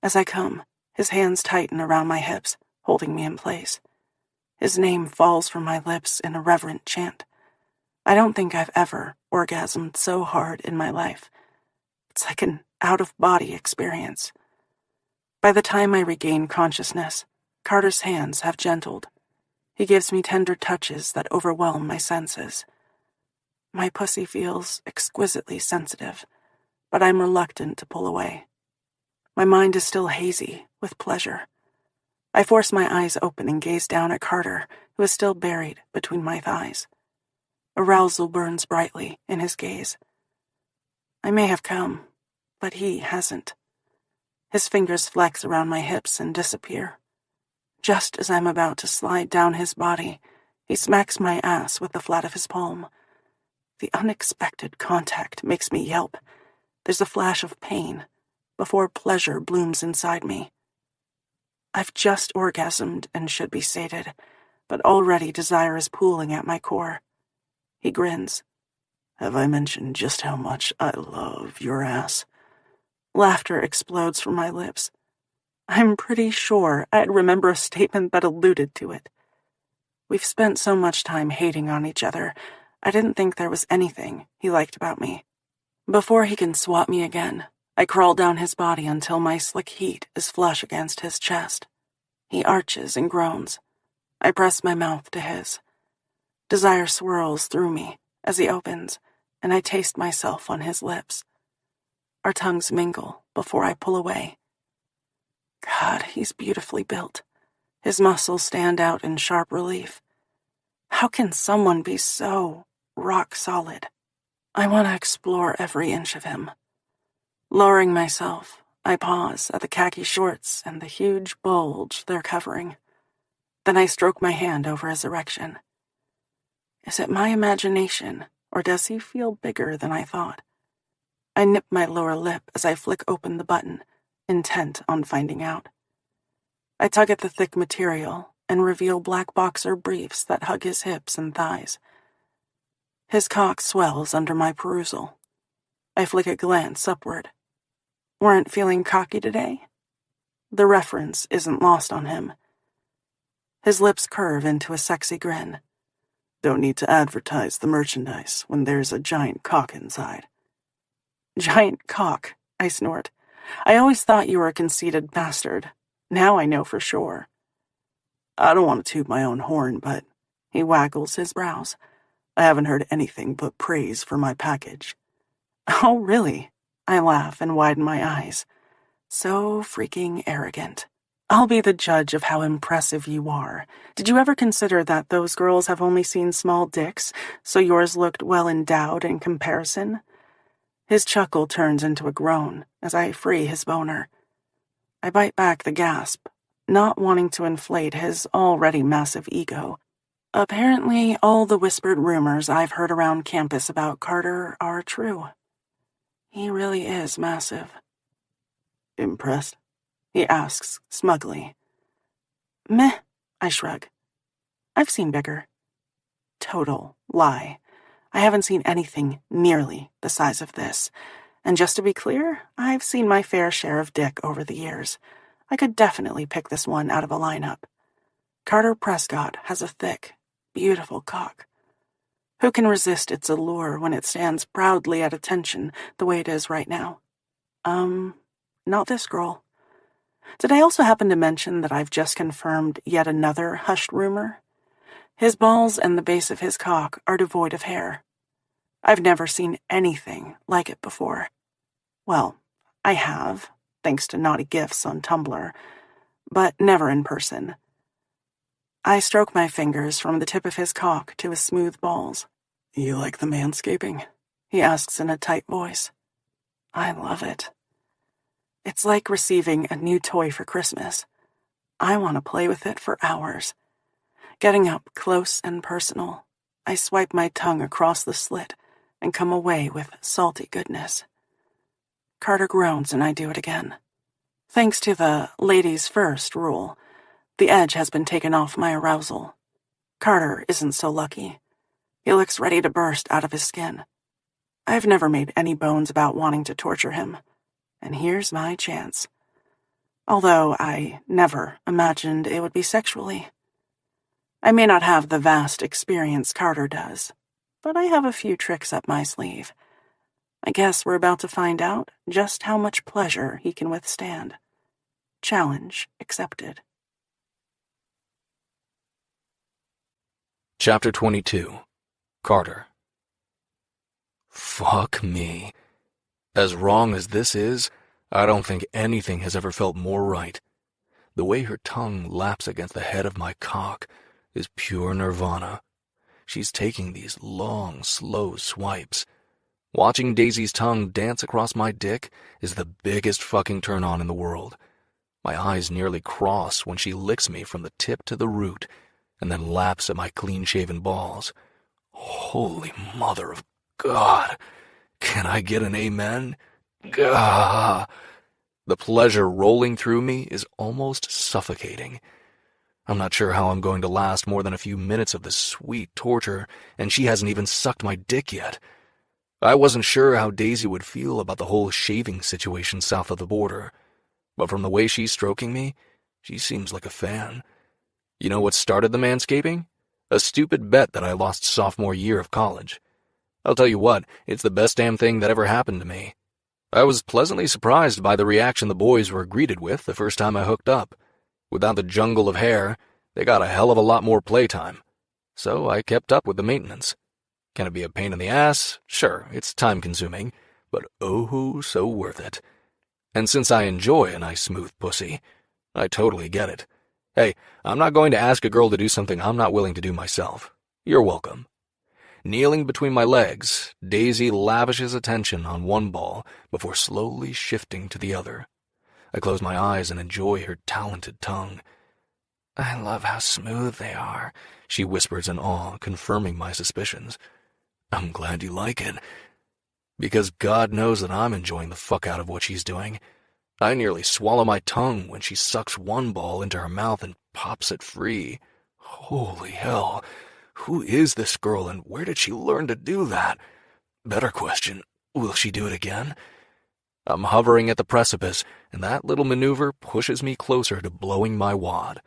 As I come, his hands tighten around my hips, holding me in place. His name falls from my lips in a reverent chant. I don't think I've ever orgasmed so hard in my life. It's like an out-of-body experience. By the time I regain consciousness, Carter's hands have gentled. He gives me tender touches that overwhelm my senses. My pussy feels exquisitely sensitive, but I'm reluctant to pull away. My mind is still hazy with pleasure. I force my eyes open and gaze down at Carter, who is still buried between my thighs. Arousal burns brightly in his gaze. I may have come, but he hasn't. His fingers flex around my hips and disappear. Just as I'm about to slide down his body, he smacks my ass with the flat of his palm. The unexpected contact makes me yelp. There's a flash of pain before pleasure blooms inside me. I've just orgasmed and should be sated, but already desire is pooling at my core. He grins. Have I mentioned just how much I love your ass? Laughter explodes from my lips. I'm pretty sure I'd remember a statement that alluded to it. We've spent so much time hating on each other, I didn't think there was anything he liked about me. Before he can swat me again, I crawl down his body until my slick heat is flush against his chest. He arches and groans. I press my mouth to his. Desire swirls through me as he opens, and I taste myself on his lips. Our tongues mingle before I pull away. God, he's beautifully built. His muscles stand out in sharp relief. How can someone be so rock solid? I want to explore every inch of him. Lowering myself, I pause at the khaki shorts and the huge bulge they're covering. Then I stroke my hand over his erection. Is it my imagination, or does he feel bigger than I thought? I nip my lower lip as I flick open the button, intent on finding out. I tug at the thick material and reveal black boxer briefs that hug his hips and thighs. His cock swells under my perusal. I flick a glance upward. Weren't feeling cocky today? The reference isn't lost on him. His lips curve into a sexy grin. Don't need to advertise the merchandise when there's a giant cock inside. Giant cock, I snort. I always thought you were a conceited bastard. Now I know for sure. I don't want to toot my own horn, but he waggles his brows. I haven't heard anything but praise for my package. Oh, really? I laugh and widen my eyes. So freaking arrogant. I'll be the judge of how impressive you are. Did you ever consider that those girls have only seen small dicks, so yours looked well endowed in comparison? His chuckle turns into a groan as I free his boner. I bite back the gasp, not wanting to inflate his already massive ego. Apparently, all the whispered rumors I've heard around campus about Carter are true. He really is massive. Impressed? He asks smugly. Meh, I shrug. I've seen bigger. Total lie. I haven't seen anything nearly the size of this. And just to be clear, I've seen my fair share of dick over the years. I could definitely pick this one out of a lineup. Carter Prescott has a thick, beautiful cock. Who can resist its allure when it stands proudly at attention the way it is right now? Not this girl. Did I also happen to mention that I've just confirmed yet another hushed rumor? His balls and the base of his cock are devoid of hair. I've never seen anything like it before. Well, I have, thanks to naughty gifs on Tumblr, but never in person. I stroke my fingers from the tip of his cock to his smooth balls. You like the manscaping? He asks in a tight voice. I love it. It's like receiving a new toy for Christmas. I want to play with it for hours. Getting up close and personal, I swipe my tongue across the slit and come away with salty goodness. Carter groans and I do it again. Thanks to the ladies first rule, the edge has been taken off my arousal. Carter isn't so lucky. He looks ready to burst out of his skin. I've never made any bones about wanting to torture him, and here's my chance. Although I never imagined it would be sexually. I may not have the vast experience Carter does, but I have a few tricks up my sleeve. I guess we're about to find out just how much pleasure he can withstand. Challenge accepted. Chapter 22. Carter. Fuck me. As wrong as this is, I don't think anything has ever felt more right. The way her tongue laps against the head of my cock is pure nirvana. She's taking these long, slow swipes. Watching Daisy's tongue dance across my dick is the biggest fucking turn-on in the world. My eyes nearly cross when she licks me from the tip to the root and then laps at my clean-shaven balls. Holy mother of God! Can I get an amen? Gah! The pleasure rolling through me is almost suffocating. I'm not sure how I'm going to last more than a few minutes of this sweet torture, and she hasn't even sucked my dick yet. I wasn't sure how Daisy would feel about the whole shaving situation south of the border, but from the way she's stroking me, she seems like a fan. You know what started the manscaping? A stupid bet that I lost sophomore year of college. I'll tell you what, it's the best damn thing that ever happened to me. I was pleasantly surprised by the reaction the boys were greeted with the first time I hooked up. Without the jungle of hair, they got a hell of a lot more playtime. So I kept up with the maintenance. Can it be a pain in the ass? Sure, it's time-consuming, but oh, so worth it. And since I enjoy a nice smooth pussy, I totally get it. Hey, I'm not going to ask a girl to do something I'm not willing to do myself. You're welcome. Kneeling between my legs, Daisy lavishes attention on one ball before slowly shifting to the other. I close my eyes and enjoy her talented tongue. I love how smooth they are, she whispers in awe, confirming my suspicions. I'm glad you like it. Because God knows that I'm enjoying the fuck out of what she's doing. I nearly swallow my tongue when she sucks one ball into her mouth and pops it free. Holy hell, who is this girl and where did she learn to do that? Better question, will she do it again? I'm hovering at the precipice, and that little maneuver pushes me closer to blowing my wad.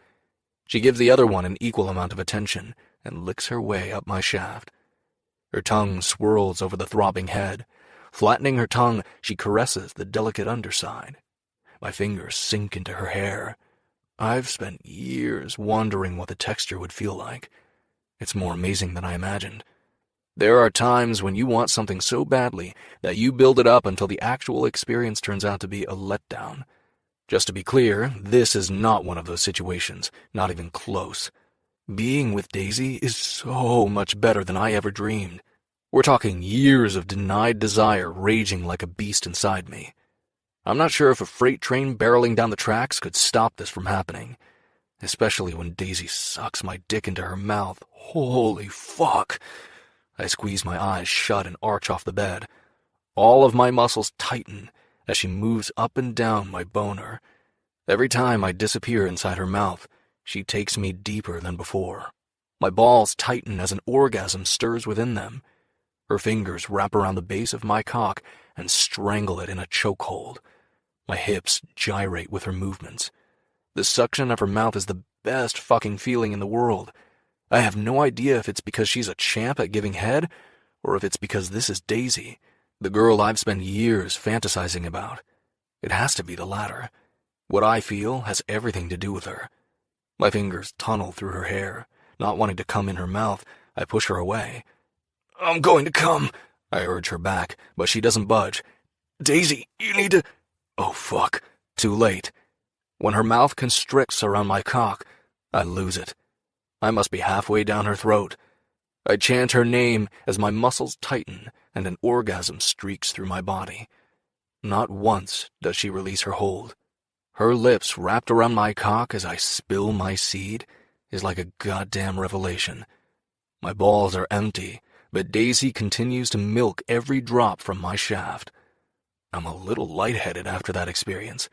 She gives the other one an equal amount of attention and licks her way up my shaft. Her tongue swirls over the throbbing head. Flattening her tongue, she caresses the delicate underside. My fingers sink into her hair. I've spent years wondering what the texture would feel like. It's more amazing than I imagined. There are times when you want something so badly that you build it up until the actual experience turns out to be a letdown. Just to be clear, this is not one of those situations, not even close. Being with Daisy is so much better than I ever dreamed. We're talking years of denied desire raging like a beast inside me. I'm not sure if a freight train barreling down the tracks could stop this from happening, especially when Daisy sucks my dick into her mouth. Holy fuck! I squeeze my eyes shut and arch off the bed. All of my muscles tighten as she moves up and down my boner. Every time I disappear inside her mouth, she takes me deeper than before. My balls tighten as an orgasm stirs within them. Her fingers wrap around the base of my cock and strangle it in a chokehold. My hips gyrate with her movements. The suction of her mouth is the best fucking feeling in the world. I have no idea if it's because she's a champ at giving head, or if it's because this is Daisy, the girl I've spent years fantasizing about. It has to be the latter. What I feel has everything to do with her. My fingers tunnel through her hair. Not wanting to come in her mouth, I push her away. I'm going to come, I urge her back, but she doesn't budge. Daisy, you need to... Oh, fuck. Too late. When her mouth constricts around my cock, I lose it. I must be halfway down her throat. I chant her name as my muscles tighten and an orgasm streaks through my body. Not once does she release her hold. Her lips wrapped around my cock as I spill my seed is like a goddamn revelation. My balls are empty, but Daisy continues to milk every drop from my shaft. I'm a little lightheaded after that experience.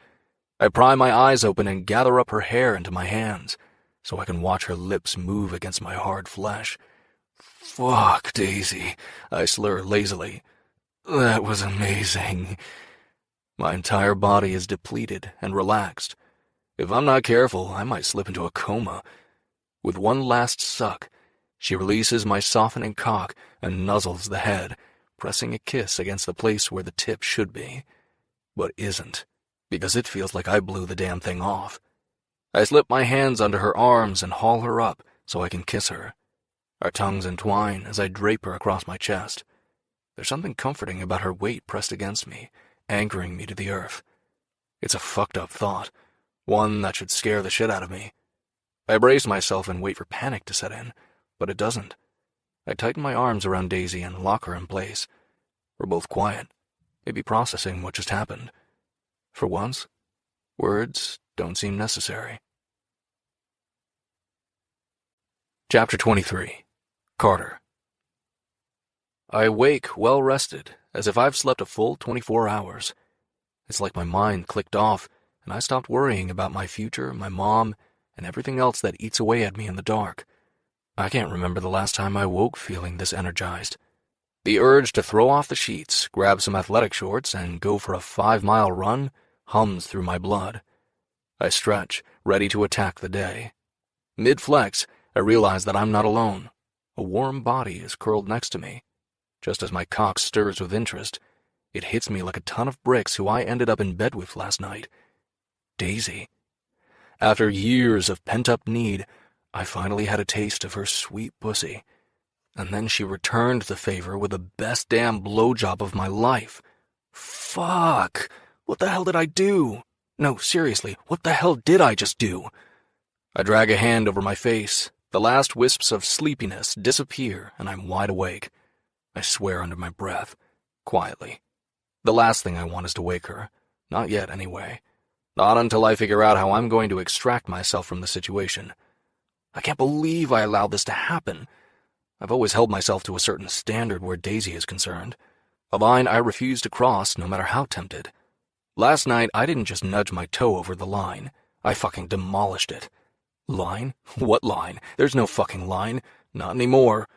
I pry my eyes open and gather up her hair into my hands, so I can watch her lips move against my hard flesh. Fuck, Daisy, I slur lazily. That was amazing. My entire body is depleted and relaxed. If I'm not careful, I might slip into a coma. With one last suck, she releases my softening cock and nuzzles the head, pressing a kiss against the place where the tip should be, but isn't, because it feels like I blew the damn thing off. I slip my hands under her arms and haul her up so I can kiss her. Our tongues entwine as I drape her across my chest. There's something comforting about her weight pressed against me, anchoring me to the earth. It's a fucked up thought, one that should scare the shit out of me. I brace myself and wait for panic to set in, but it doesn't. I tighten my arms around Daisy and lock her in place. We're both quiet, maybe processing what just happened. For once, words don't seem necessary. Chapter 23. Carter. I wake well-rested, as if I've slept a full 24 hours. It's like my mind clicked off, and I stopped worrying about my future, my mom, and everything else that eats away at me in the dark. I can't remember the last time I woke feeling this energized. The urge to throw off the sheets, grab some athletic shorts, and go for a 5-mile run hums through my blood. I stretch, ready to attack the day. Mid-flex, I realize that I'm not alone. A warm body is curled next to me. Just as my cock stirs with interest, it hits me like a ton of bricks who I ended up in bed with last night. Daisy. After years of pent-up need, I finally had a taste of her sweet pussy. And then she returned the favor with the best damn blowjob of my life. Fuck! What the hell did I do? No, seriously, what the hell did I just do? I drag a hand over my face. The last wisps of sleepiness disappear, and I'm wide awake. I swear under my breath, quietly. The last thing I want is to wake her. Not yet, anyway. Not until I figure out how I'm going to extract myself from the situation. I can't believe I allowed this to happen. I've always held myself to a certain standard where Daisy is concerned. A line I refuse to cross no matter how tempted. Last night, I didn't just nudge my toe over the line. I fucking demolished it. Line? What line? There's no fucking line. Not anymore.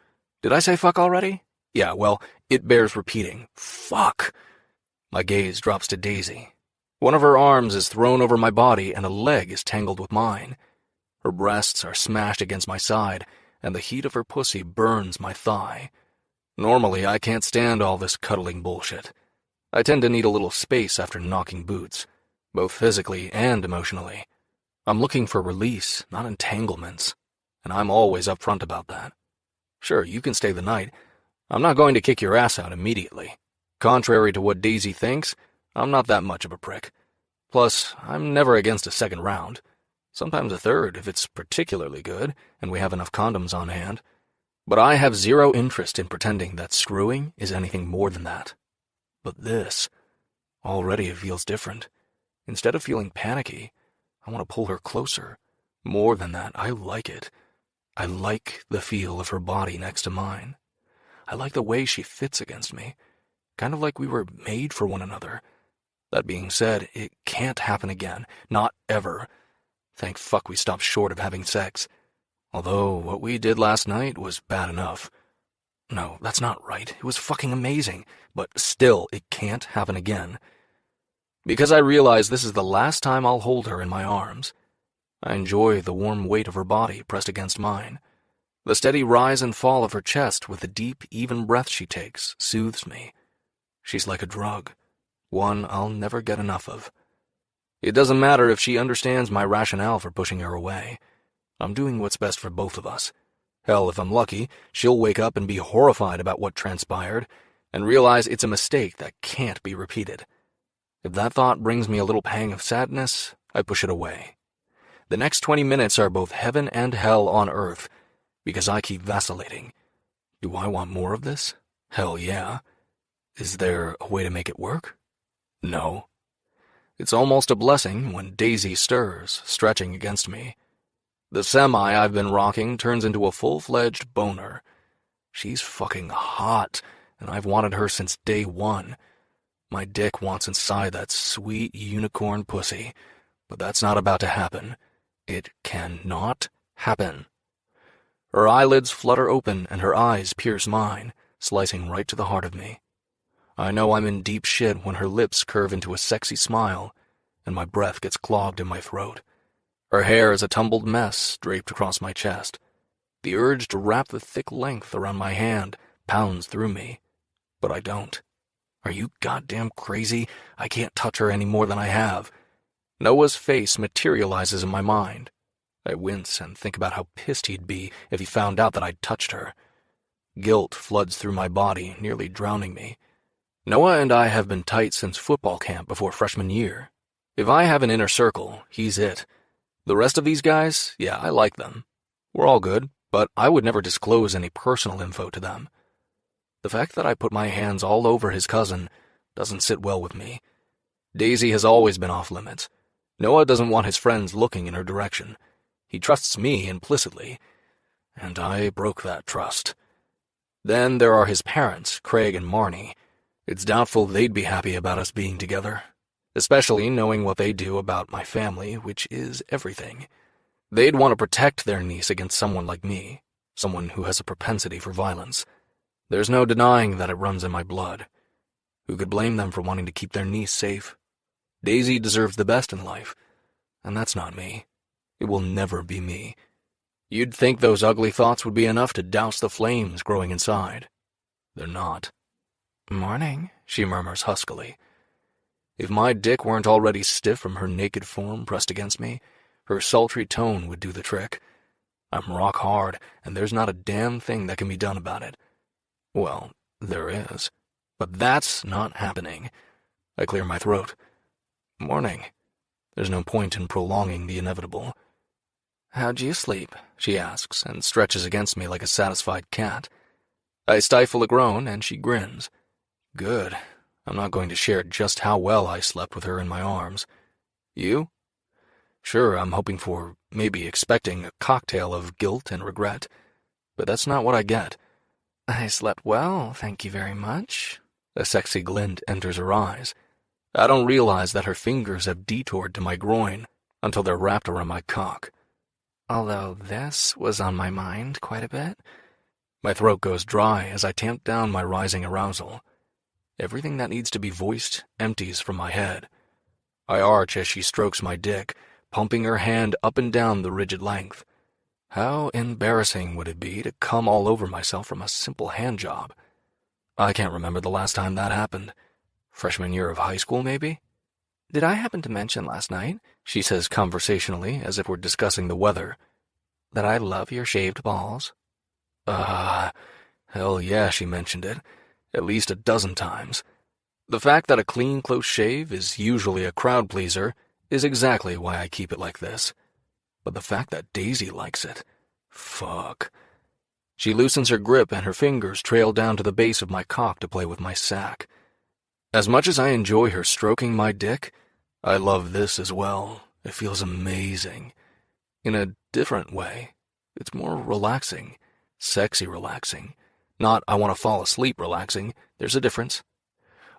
Did I say fuck already? Yeah, well, it bears repeating. Fuck. My gaze drops to Daisy. One of her arms is thrown over my body and a leg is tangled with mine. Her breasts are smashed against my side, and the heat of her pussy burns my thigh. Normally, I can't stand all this cuddling bullshit. I tend to need a little space after knocking boots, both physically and emotionally. I'm looking for release, not entanglements, and I'm always upfront about that. Sure, you can stay the night. I'm not going to kick your ass out immediately. Contrary to what Daisy thinks, I'm not that much of a prick. Plus, I'm never against a second round. Sometimes a third if it's particularly good and we have enough condoms on hand. But I have zero interest in pretending that screwing is anything more than that. But this, already it feels different. Instead of feeling panicky, I want to pull her closer. More than that, I like it. I like the feel of her body next to mine. I like the way she fits against me, kind of like we were made for one another. That being said, it can't happen again, not ever. Thank fuck we stopped short of having sex. Although what we did last night was bad enough. No, that's not right. It was fucking amazing, but still, it can't happen again. Because I realize this is the last time I'll hold her in my arms. I enjoy the warm weight of her body pressed against mine. The steady rise and fall of her chest with the deep, even breath she takes soothes me. She's like a drug, one I'll never get enough of. It doesn't matter if she understands my rationale for pushing her away. I'm doing what's best for both of us. Hell, if I'm lucky, she'll wake up and be horrified about what transpired and realize it's a mistake that can't be repeated. If that thought brings me a little pang of sadness, I push it away. The next 20 minutes are both heaven and hell on earth, because I keep vacillating. Do I want more of this? Hell yeah. Is there a way to make it work? No. It's almost a blessing when Daisy stirs, stretching against me. The semi I've been rocking turns into a full-fledged boner. She's fucking hot, and I've wanted her since day one. My dick wants inside that sweet unicorn pussy, but that's not about to happen. It cannot happen. Her eyelids flutter open and her eyes pierce mine, slicing right to the heart of me. I know I'm in deep shit when her lips curve into a sexy smile, and my breath gets clogged in my throat. Her hair is a tumbled mess draped across my chest. The urge to wrap the thick length around my hand pounds through me, but I don't. Are you goddamn crazy? I can't touch her any more than I have. Noah's face materializes in my mind. I wince and think about how pissed he'd be if he found out that I'd touched her. Guilt floods through my body, nearly drowning me. Noah and I have been tight since football camp before freshman year. If I have an inner circle, he's it. The rest of these guys, yeah, I like them. We're all good, but I would never disclose any personal info to them. The fact that I put my hands all over his cousin doesn't sit well with me. Daisy has always been off limits. Noah doesn't want his friends looking in her direction. He trusts me implicitly, and I broke that trust. Then there are his parents, Craig and Marnie. It's doubtful they'd be happy about us being together, especially knowing what they do about my family, which is everything. They'd want to protect their niece against someone like me, someone who has a propensity for violence. There's no denying that it runs in my blood. Who could blame them for wanting to keep their niece safe? Daisy deserves the best in life, and that's not me. It will never be me. You'd think those ugly thoughts would be enough to douse the flames growing inside. They're not. "Morning," she murmurs huskily. If my dick weren't already stiff from her naked form pressed against me, her sultry tone would do the trick. I'm rock hard, and there's not a damn thing that can be done about it. Well, there is. But that's not happening. I clear my throat. Morning. There's no point in prolonging the inevitable. "How'd you sleep?" she asks, and stretches against me like a satisfied cat. I stifle a groan, and she grins. Good. I'm not going to share just how well I slept with her in my arms. You? Sure, I'm hoping for, maybe expecting, a cocktail of guilt and regret. But that's not what I get. "I slept well, thank you very much." A sexy glint enters her eyes. I don't realize that her fingers have detoured to my groin until they're wrapped around my cock. Although this was on my mind quite a bit. My throat goes dry as I tamp down my rising arousal. Everything that needs to be voiced empties from my head. I arch as she strokes my dick, pumping her hand up and down the rigid length. How embarrassing would it be to come all over myself from a simple hand job? I can't remember the last time that happened. Freshman year of high school, maybe? Did I happen to mention last night, she says conversationally as if we're discussing the weather, that I love your shaved balls? Hell yeah, she mentioned it. At least a dozen times. The fact that a clean, close shave is usually a crowd pleaser is exactly why I keep it like this. But the fact that Daisy likes it, fuck. She loosens her grip and her fingers trail down to the base of my cock to play with my sack. As much as I enjoy her stroking my dick, I love this as well. It feels amazing. In a different way. It's more relaxing. Sexy relaxing. Not I want to fall asleep relaxing. There's a difference.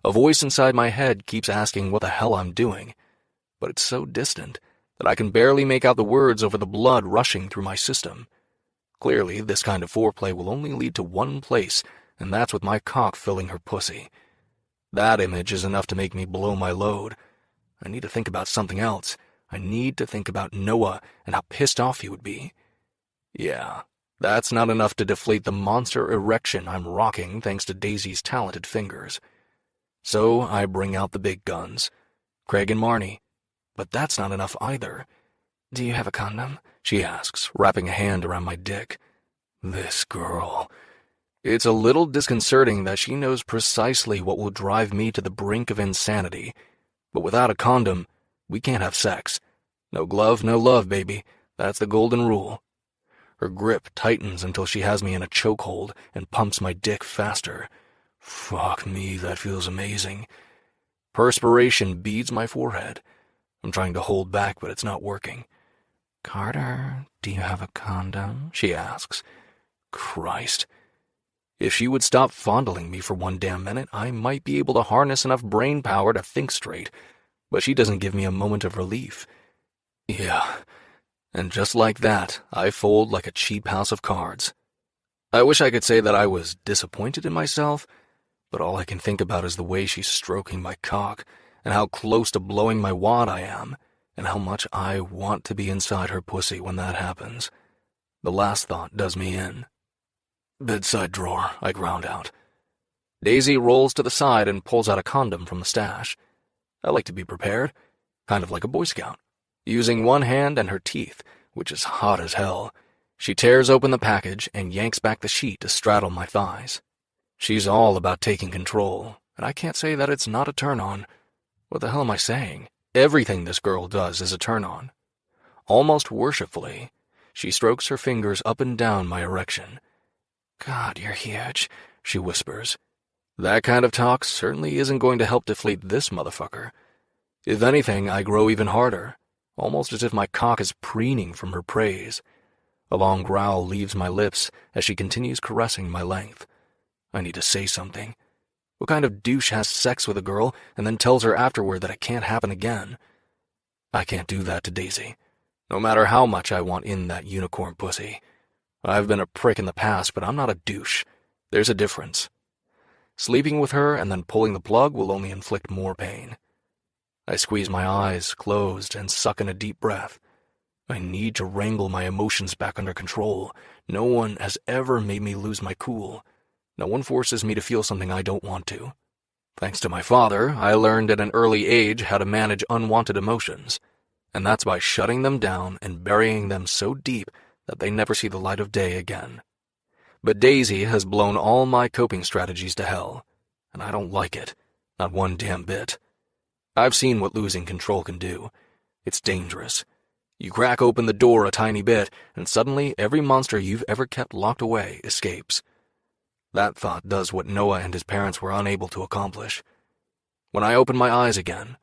A voice inside my head keeps asking what the hell I'm doing, but it's so distant that I can barely make out the words over the blood rushing through my system. Clearly, this kind of foreplay will only lead to one place, and that's with my cock filling her pussy. That image is enough to make me blow my load. I need to think about something else. I need to think about Noah and how pissed off he would be. Yeah, that's not enough to deflate the monster erection I'm rocking thanks to Daisy's talented fingers. So I bring out the big guns. Craig and Marnie. But that's not enough either. Do you have a condom? She asks, wrapping a hand around my dick. This girl. It's a little disconcerting that she knows precisely what will drive me to the brink of insanity. But without a condom, we can't have sex. No glove, no love, baby. That's the golden rule. Her grip tightens until she has me in a chokehold and pumps my dick faster. Fuck me, that feels amazing. Perspiration beads my forehead. I'm trying to hold back, but it's not working. Carter, do you have a condom? She asks. Christ. If she would stop fondling me for one damn minute, I might be able to harness enough brain power to think straight. But she doesn't give me a moment of relief. Yeah. And just like that, I fold like a cheap house of cards. I wish I could say that I was disappointed in myself, but all I can think about is the way she's stroking my cock, and how close to blowing my wad I am, and how much I want to be inside her pussy when that happens. The last thought does me in. Bedside drawer, I ground out. Daisy rolls to the side and pulls out a condom from the stash. I like to be prepared, kind of like a Boy Scout. Using one hand and her teeth, which is hot as hell, she tears open the package and yanks back the sheet to straddle my thighs. She's all about taking control, and I can't say that it's not a turn-on. What the hell am I saying? Everything this girl does is a turn-on. Almost worshipfully, she strokes her fingers up and down my erection. God, you're huge, she whispers. That kind of talk certainly isn't going to help deflate this motherfucker. If anything, I grow even harder, almost as if my cock is preening from her praise. A long growl leaves my lips as she continues caressing my length. I need to say something. What kind of douche has sex with a girl and then tells her afterward that it can't happen again? I can't do that to Daisy, no matter how much I want in that unicorn pussy. I've been a prick in the past, but I'm not a douche. There's a difference. Sleeping with her and then pulling the plug will only inflict more pain. I squeeze my eyes closed and suck in a deep breath. I need to wrangle my emotions back under control. No one has ever made me lose my cool. No one forces me to feel something I don't want to. Thanks to my father, I learned at an early age how to manage unwanted emotions, and that's by shutting them down and burying them so deep that they never see the light of day again. But Daisy has blown all my coping strategies to hell, and I don't like it, not one damn bit. I've seen what losing control can do. It's dangerous. You crack open the door a tiny bit, and suddenly every monster you've ever kept locked away escapes. That thought does what Noah and his parents were unable to accomplish. When I open my eyes again,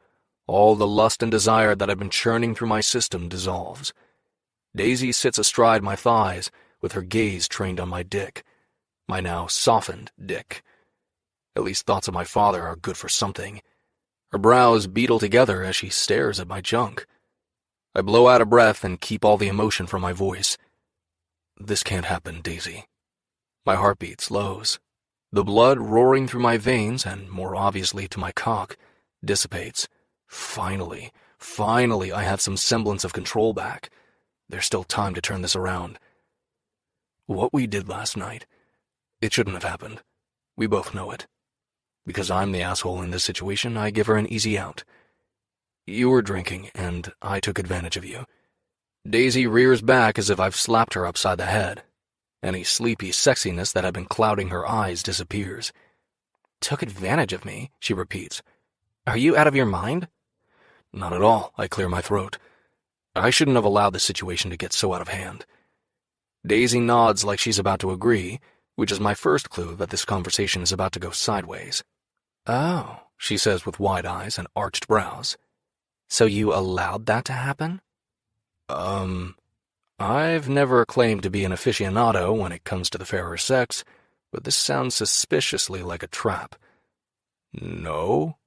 all the lust and desire that had been churning through my system dissolves. Daisy sits astride my thighs, with her gaze trained on my dick, my now softened dick. At least thoughts of my father are good for something. Her brows beetle together as she stares at my junk. I blow out a breath and keep all the emotion from my voice. This can't happen, Daisy. My heartbeat slows. The blood roaring through my veins, and more obviously to my cock, dissipates. Finally, I have some semblance of control back. There's still time to turn this around. What we did last night, it shouldn't have happened. We both know it. Because I'm the asshole in this situation, I give her an easy out. You were drinking, and I took advantage of you. Daisy rears back as if I've slapped her upside the head. Any sleepy sexiness that had been clouding her eyes disappears. Took advantage of me, she repeats. Are you out of your mind? Not at all, I clear my throat. I shouldn't have allowed the situation to get so out of hand. Daisy nods like she's about to agree, which is my first clue that this conversation is about to go sideways. Oh, she says with wide eyes and arched brows. So you allowed that to happen? I've never claimed to be an aficionado when it comes to the fairer sex, but this sounds suspiciously like a trap. No?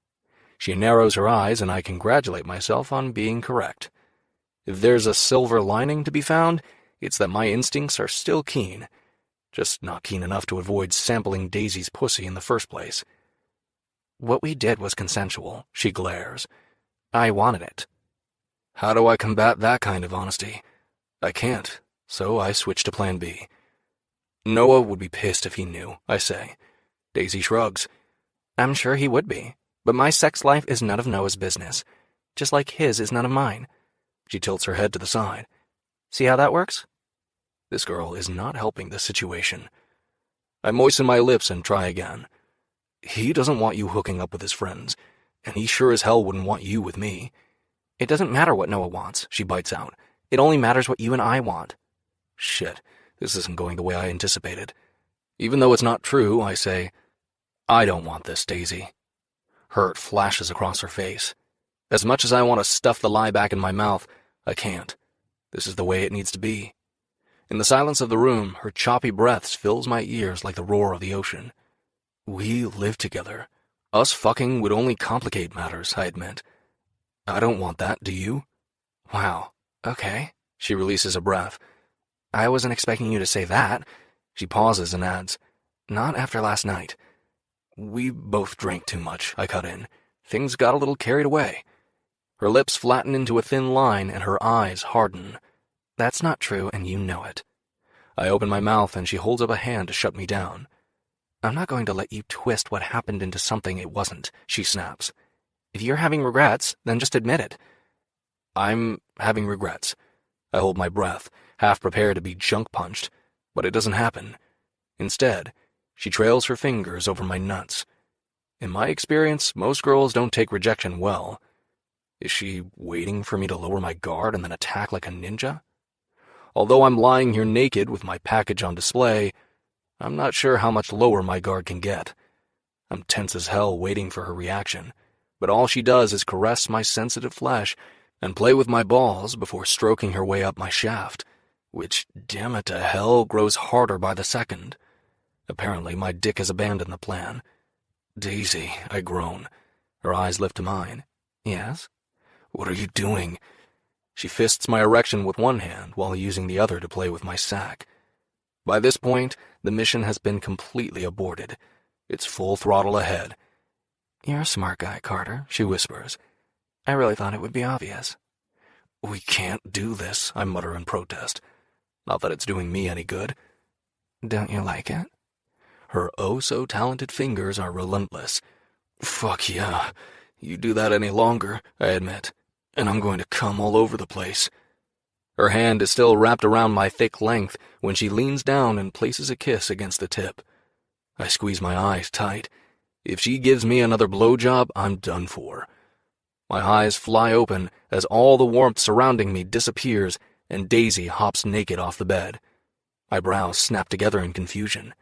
She narrows her eyes, and I congratulate myself on being correct. If there's a silver lining to be found, it's that my instincts are still keen, just not keen enough to avoid sampling Daisy's pussy in the first place. What we did was consensual, she glares. I wanted it. How do I combat that kind of honesty? I can't, so I switch to plan B. Noah would be pissed if he knew, I say. Daisy shrugs. I'm sure he would be, but my sex life is none of Noah's business, just like his is none of mine. She tilts her head to the side. See how that works? This girl is not helping the situation. I moisten my lips and try again. He doesn't want you hooking up with his friends, and he sure as hell wouldn't want you with me. It doesn't matter what Noah wants, she bites out. It only matters what you and I want. Shit, this isn't going the way I anticipated. Even though it's not true, I say, I don't want this, Daisy. Hurt flashes across her face. As much as I want to stuff the lie back in my mouth, I can't. This is the way it needs to be. In the silence of the room, her choppy breaths fills my ears like the roar of the ocean. We live together. Us fucking would only complicate matters, I admit. I don't want that, do you? Wow, okay. She releases a breath. I wasn't expecting you to say that. She pauses and adds, Not after last night. We both drank too much, I cut in. Things got a little carried away. Her lips flatten into a thin line and her eyes harden. That's not true, and you know it. I open my mouth and she holds up a hand to shut me down. I'm not going to let you twist what happened into something it wasn't, she snaps. If you're having regrets, then just admit it. I'm having regrets. I hold my breath, half prepared to be junk punched, but it doesn't happen. Instead, she trails her fingers over my nuts. In my experience, most girls don't take rejection well. Is she waiting for me to lower my guard and then attack like a ninja? Although I'm lying here naked with my package on display, I'm not sure how much lower my guard can get. I'm tense as hell waiting for her reaction, but all she does is caress my sensitive flesh and play with my balls before stroking her way up my shaft, which, damn it to hell, grows harder by the second. Apparently, my dick has abandoned the plan. Daisy, I groan. Her eyes lift to mine. Yes? What are you doing? She fists my erection with one hand while using the other to play with my sack. By this point, the mission has been completely aborted. It's full throttle ahead. You're a smart guy, Carter, she whispers. I really thought it would be obvious. We can't do this, I mutter in protest. Not that it's doing me any good. Don't you like it? Her oh-so-talented fingers are relentless. Fuck yeah. You do that any longer, I admit, and I'm going to come all over the place. Her hand is still wrapped around my thick length when she leans down and places a kiss against the tip. I squeeze my eyes tight. If she gives me another blowjob, I'm done for. My eyes fly open as all the warmth surrounding me disappears and Daisy hops naked off the bed. My brows snap together in confusion.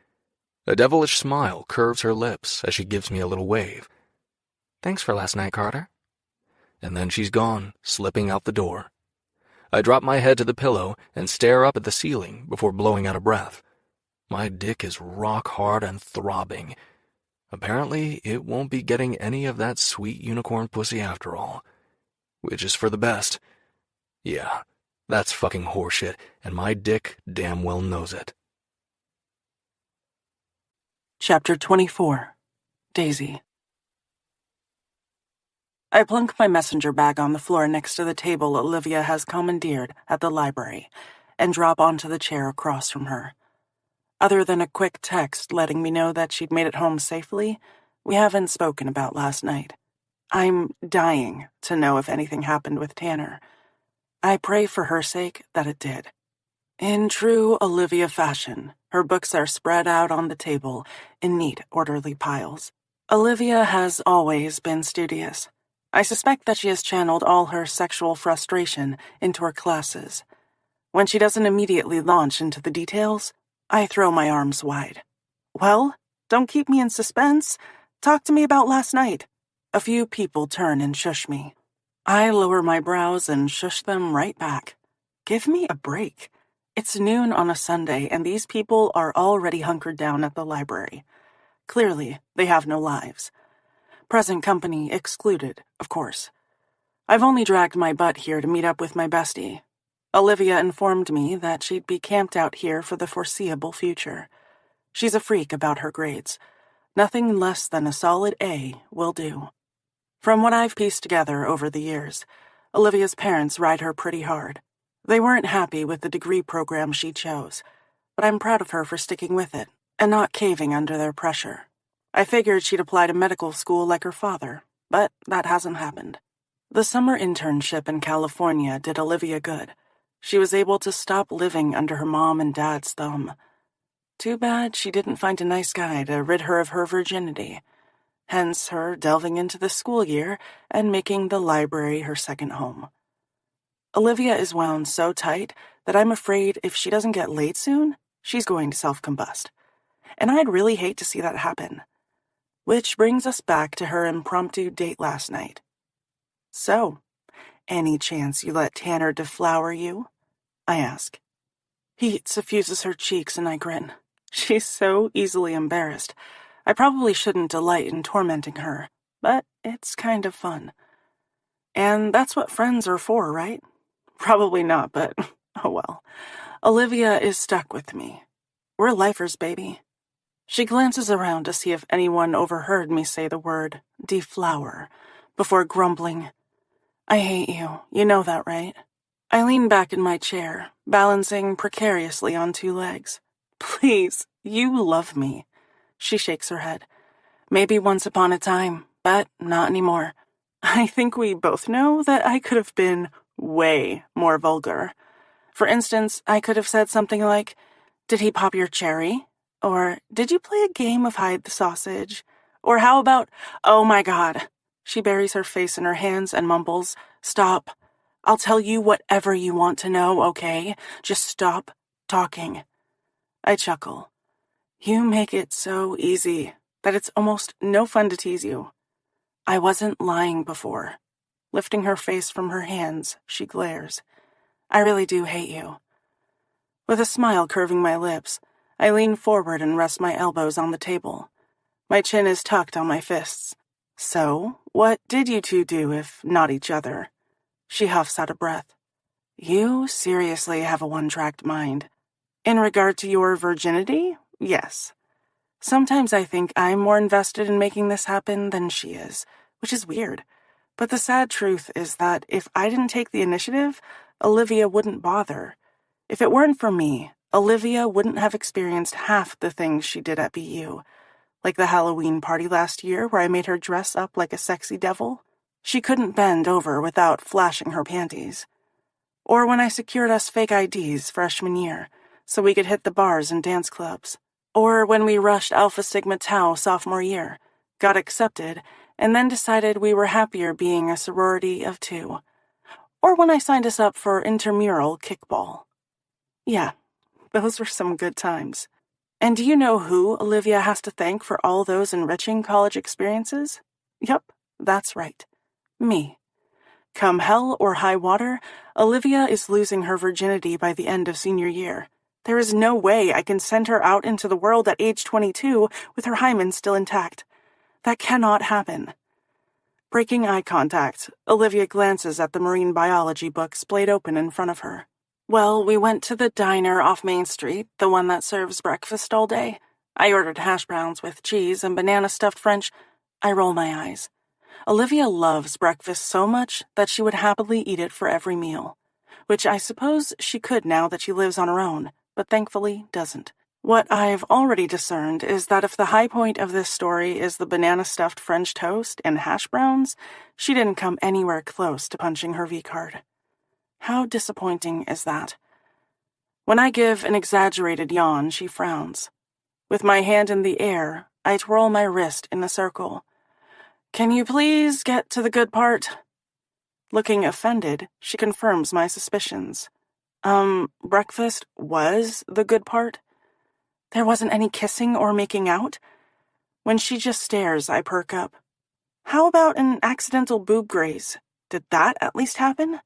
A devilish smile curves her lips as she gives me a little wave. Thanks for last night, Carter. And then she's gone, slipping out the door. I drop my head to the pillow and stare up at the ceiling before blowing out a breath. My dick is rock hard and throbbing. Apparently, it won't be getting any of that sweet unicorn pussy after all. Which is for the best. Yeah, that's fucking horseshit, and my dick damn well knows it. Chapter 24. Daisy. I plunk my messenger bag on the floor next to the table Olivia has commandeered at the library and drop onto the chair across from her. Other than a quick text letting me know that she'd made it home safely, we haven't spoken about last night. I'm dying to know if anything happened with Tanner. I pray for her sake that it did. In true Olivia fashion, her books are spread out on the table in neat, orderly piles. Olivia has always been studious. I suspect that she has channeled all her sexual frustration into her classes. When she doesn't immediately launch into the details, I throw my arms wide. Well, don't keep me in suspense. Talk to me about last night. A few people turn and shush me. I lower my brows and shush them right back. Give me a break. It's noon on a Sunday, and these people are already hunkered down at the library. Clearly, they have no lives. Present company excluded, of course. I've only dragged my butt here to meet up with my bestie. Olivia informed me that she'd be camped out here for the foreseeable future. She's a freak about her grades. Nothing less than a solid A will do. From what I've pieced together over the years, Olivia's parents ride her pretty hard. They weren't happy with the degree program she chose, but I'm proud of her for sticking with it and not caving under their pressure. I figured she'd apply to medical school like her father, but that hasn't happened. The summer internship in California did Olivia good. She was able to stop living under her mom and dad's thumb. Too bad she didn't find a nice guy to rid her of her virginity. Hence her delving into the school year and making the library her second home. Olivia is wound so tight that I'm afraid if she doesn't get laid soon, she's going to self-combust. And I'd really hate to see that happen. Which brings us back to her impromptu date last night. So, any chance you let Tanner deflower you? I ask. Heat suffuses her cheeks and I grin. She's so easily embarrassed. I probably shouldn't delight in tormenting her, but it's kind of fun. And that's what friends are for, right? Probably not, but oh well. Olivia is stuck with me. We're lifers, baby. She glances around to see if anyone overheard me say the word deflower before grumbling, I hate you. You know that, right? I lean back in my chair, balancing precariously on two legs. Please, you love me. She shakes her head. Maybe once upon a time, but not anymore. I think we both know that I could have been way more vulgar. For instance, I could have said something like, did he pop your cherry? Or, did you play a game of hide the sausage? Or how about, oh my God. She buries her face in her hands and mumbles, stop. I'll tell you whatever you want to know, okay? Just stop talking. I chuckle. You make it so easy that it's almost no fun to tease you. I wasn't lying before. Lifting her face from her hands, she glares. I really do hate you. With a smile curving my lips, I lean forward and rest my elbows on the table. My chin is tucked on my fists. So, what did you two do if not each other? She huffs out a breath. You seriously have a one-tracked mind. In regard to your virginity, yes. Sometimes I think I'm more invested in making this happen than she is, which is weird. But the sad truth is that if I didn't take the initiative, Olivia wouldn't bother. If it weren't for me, Olivia wouldn't have experienced half the things she did at BU. Like the Halloween party last year where I made her dress up like a sexy devil. She couldn't bend over without flashing her panties. Or when I secured us fake IDs freshman year, so we could hit the bars and dance clubs. Or when we rushed Alpha Sigma Tau sophomore year, got accepted, and then decided we were happier being a sorority of two. Or when I signed us up for intramural kickball. Yeah, those were some good times. And do you know who Olivia has to thank for all those enriching college experiences? Yep, that's right. Me. Come hell or high water, Olivia is losing her virginity by the end of senior year. There is no way I can send her out into the world at age 22 with her hymen still intact. That cannot happen. Breaking eye contact, Olivia glances at the marine biology book splayed open in front of her. Well, we went to the diner off Main Street, the one that serves breakfast all day. I ordered hash browns with cheese and banana stuffed French. I roll my eyes. Olivia loves breakfast so much that she would happily eat it for every meal, which I suppose she could now that she lives on her own, but thankfully doesn't. What I've already discerned is that if the high point of this story is the banana-stuffed French toast and hash browns, she didn't come anywhere close to punching her V-card. How disappointing is that? When I give an exaggerated yawn, she frowns. With my hand in the air, I twirl my wrist in a circle. Can you please get to the good part? Looking offended, she confirms my suspicions. Breakfast was the good part? There wasn't any kissing or making out? When she just stares, I perk up. How about an accidental boob graze? Did that at least happen?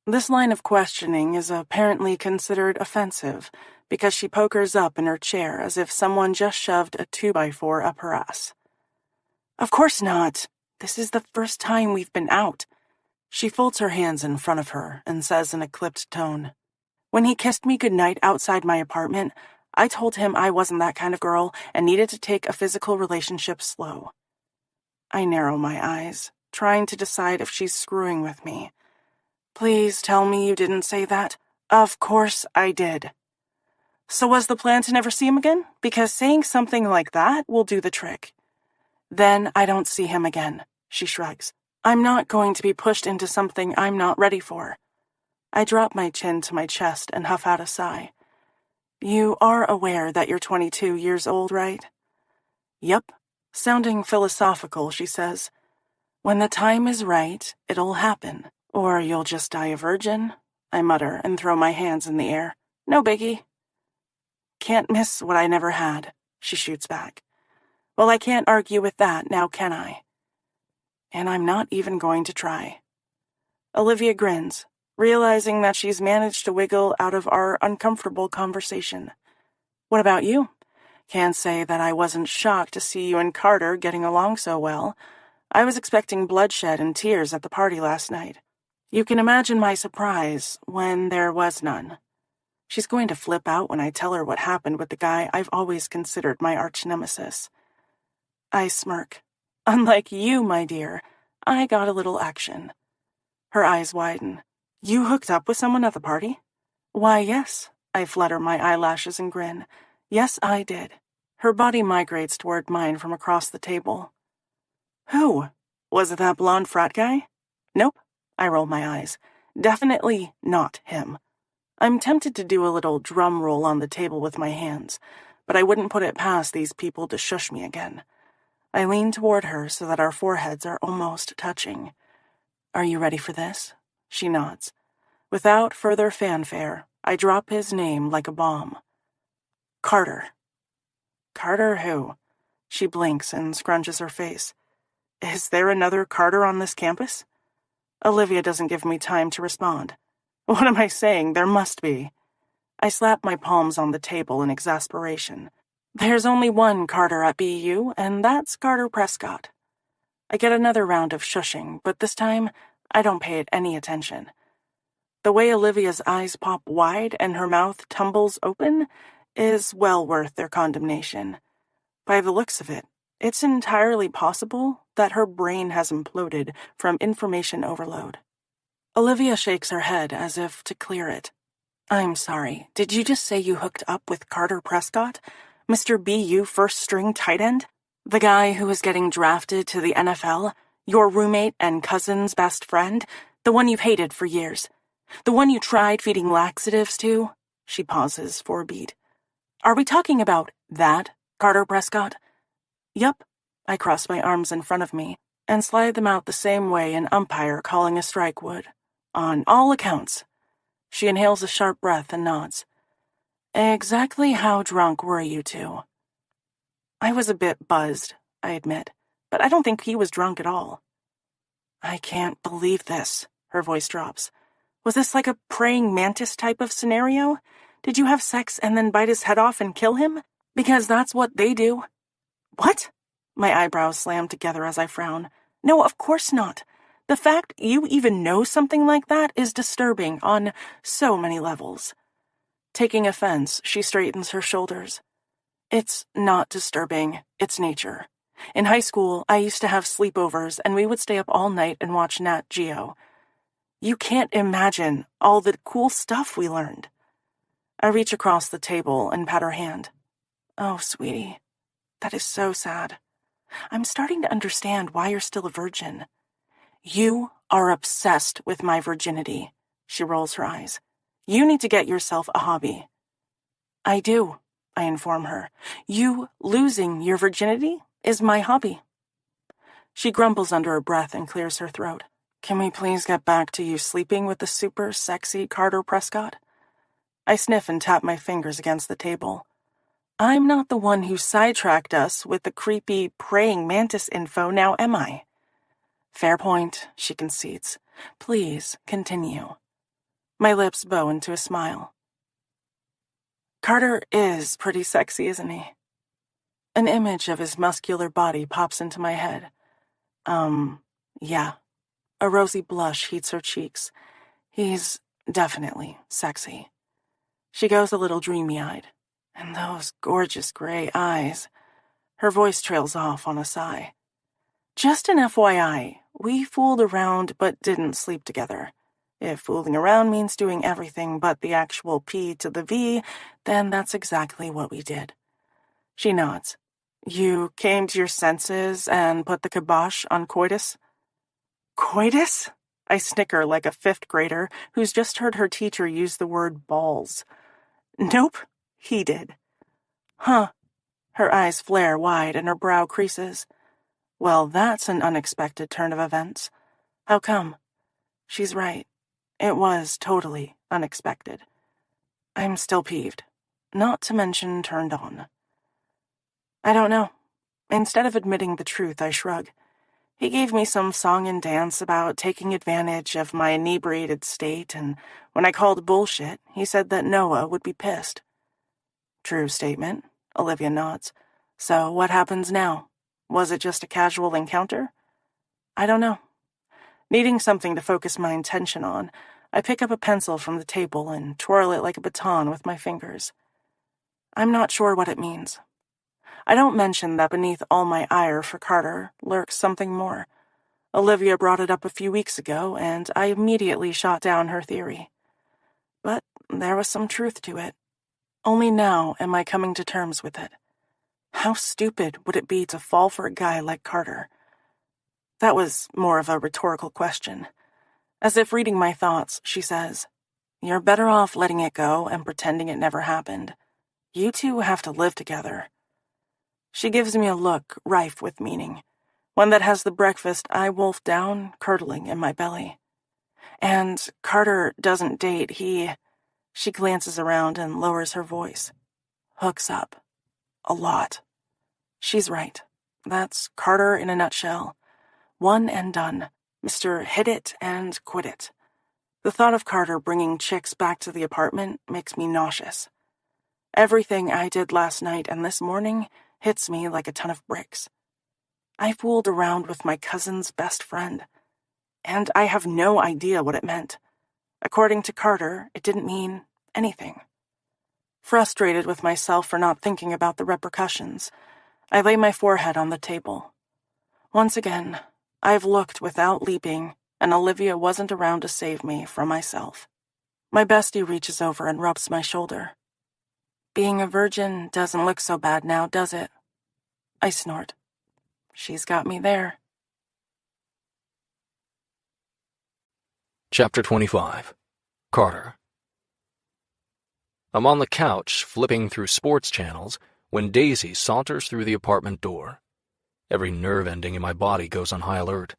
This line of questioning is apparently considered offensive because she pokers up in her chair as if someone just shoved a 2x4 up her ass. Of course not. This is the first time we've been out. She folds her hands in front of her and says in a clipped tone, When he kissed me goodnight outside my apartment, I told him I wasn't that kind of girl and needed to take a physical relationship slow. I narrow my eyes, trying to decide if she's screwing with me. Please tell me you didn't say that. Of course I did. So was the plan to never see him again? Because saying something like that will do the trick. Then I don't see him again, she shrugs. I'm not going to be pushed into something I'm not ready for. I drop my chin to my chest and huff out a sigh. You are aware that you're 22 years old, right? Yep. Sounding philosophical, she says. When the time is right, it'll happen. Or you'll just die a virgin, I mutter and throw my hands in the air. No biggie. Can't miss what I never had, she shoots back. Well, I can't argue with that, now can I? And I'm not even going to try. Olivia grins, realizing that she's managed to wiggle out of our uncomfortable conversation. What about you? Can't say that I wasn't shocked to see you and Carter getting along so well. I was expecting bloodshed and tears at the party last night. You can imagine my surprise when there was none. She's going to flip out when I tell her what happened with the guy I've always considered my arch-nemesis. I smirk. Unlike you, my dear, I got a little action. Her eyes widen. You hooked up with someone at the party? Why, yes. I flutter my eyelashes and grin. Yes, I did. Her body migrates toward mine from across the table. Who? Was it that blonde frat guy? Nope. I roll my eyes. Definitely not him. I'm tempted to do a little drum roll on the table with my hands, but I wouldn't put it past these people to shush me again. I lean toward her so that our foreheads are almost touching. Are you ready for this? She nods. Without further fanfare, I drop his name like a bomb. Carter. Carter who? She blinks and scrunches her face. Is there another Carter on this campus? Olivia doesn't give me time to respond. What am I saying? There must be. I slap my palms on the table in exasperation. There's only one Carter at BU, and that's Carter Prescott. I get another round of shushing, but this time, I don't pay it any attention. The way Olivia's eyes pop wide and her mouth tumbles open is well worth their condemnation. By the looks of it, it's entirely possible that her brain has imploded from information overload. Olivia shakes her head as if to clear it. I'm sorry, did you just say you hooked up with Carter Prescott? Mr. BU first-string tight end? The guy who is getting drafted to the NFL? Your roommate and cousin's best friend? The one you've hated for years? The one you tried feeding laxatives to? She pauses for a beat. Are we talking about that, Carter Prescott? Yup. I cross my arms in front of me and slide them out the same way an umpire calling a strike would. On all accounts. She inhales a sharp breath and nods. Exactly how drunk were you two? I was a bit buzzed, I admit, but I don't think he was drunk at all. I can't believe this, her voice drops. Was this like a praying mantis type of scenario? Did you have sex and then bite his head off and kill him? Because that's what they do. What? My eyebrows slam together as I frown. No, of course not. The fact you even know something like that is disturbing on so many levels. Taking offense, she straightens her shoulders. It's not disturbing, it's nature. In high school, I used to have sleepovers and we would stay up all night and watch Nat Geo. You can't imagine all the cool stuff we learned. I reach across the table and pat her hand. Oh, sweetie, that is so sad. I'm starting to understand why you're still a virgin. You are obsessed with my virginity, she rolls her eyes. You need to get yourself a hobby. I do, I inform her. You losing your virginity is my hobby. She grumbles under her breath and clears her throat. Can we please get back to you sleeping with the super sexy Carter Prescott? I sniff and tap my fingers against the table. I'm not the one who sidetracked us with the creepy praying mantis info, now am I? Fair point, she concedes. Please, continue. My lips bow into a smile. Carter is pretty sexy, isn't he? An image of his muscular body pops into my head. Yeah. A rosy blush heats her cheeks. He's definitely sexy. She goes a little dreamy-eyed. And those gorgeous gray eyes. Her voice trails off on a sigh. Just an FYI, we fooled around but didn't sleep together. If fooling around means doing everything but the actual P to the V, then that's exactly what we did. She nods. You came to your senses and put the kibosh on coitus? Coitus? I snicker like a fifth grader who's just heard her teacher use the word balls. Nope, he did. Huh. Her eyes flare wide and her brow creases. Well, that's an unexpected turn of events. How come? She's right. It was totally unexpected. I'm still peeved. Not to mention turned on. I don't know. Instead of admitting the truth, I shrug. He gave me some song and dance about taking advantage of my inebriated state, and when I called bullshit, he said that Noah would be pissed. True statement, Olivia nods. So what happens now? Was it just a casual encounter? I don't know. Needing something to focus my attention on, I pick up a pencil from the table and twirl it like a baton with my fingers. I'm not sure what it means. I don't mention that beneath all my ire for Carter lurks something more. Olivia brought it up a few weeks ago, and I immediately shot down her theory. But there was some truth to it. Only now am I coming to terms with it. How stupid would it be to fall for a guy like Carter? That was more of a rhetorical question. As if reading my thoughts, she says, You're better off letting it go and pretending it never happened. You two have to live together. She gives me a look rife with meaning, one that has the breakfast I wolfed down curdling in my belly. And Carter doesn't date, She glances around and lowers her voice. Hooks up. A lot. She's right. That's Carter in a nutshell. One and done. Mr. Hit it and quit it. The thought of Carter bringing chicks back to the apartment makes me nauseous. Everything I did last night and this morning hits me like a ton of bricks. I fooled around with my cousin's best friend, and I have no idea what it meant. According to Carter, it didn't mean anything. Frustrated with myself for not thinking about the repercussions, I lay my forehead on the table. Once again, I've looked without leaping, and Olivia wasn't around to save me from myself. My bestie reaches over and rubs my shoulder. Being a virgin doesn't look so bad now, does it? I snort. She's got me there. Chapter 25. Carter. I'm on the couch, flipping through sports channels, when Daisy saunters through the apartment door. Every nerve ending in my body goes on high alert.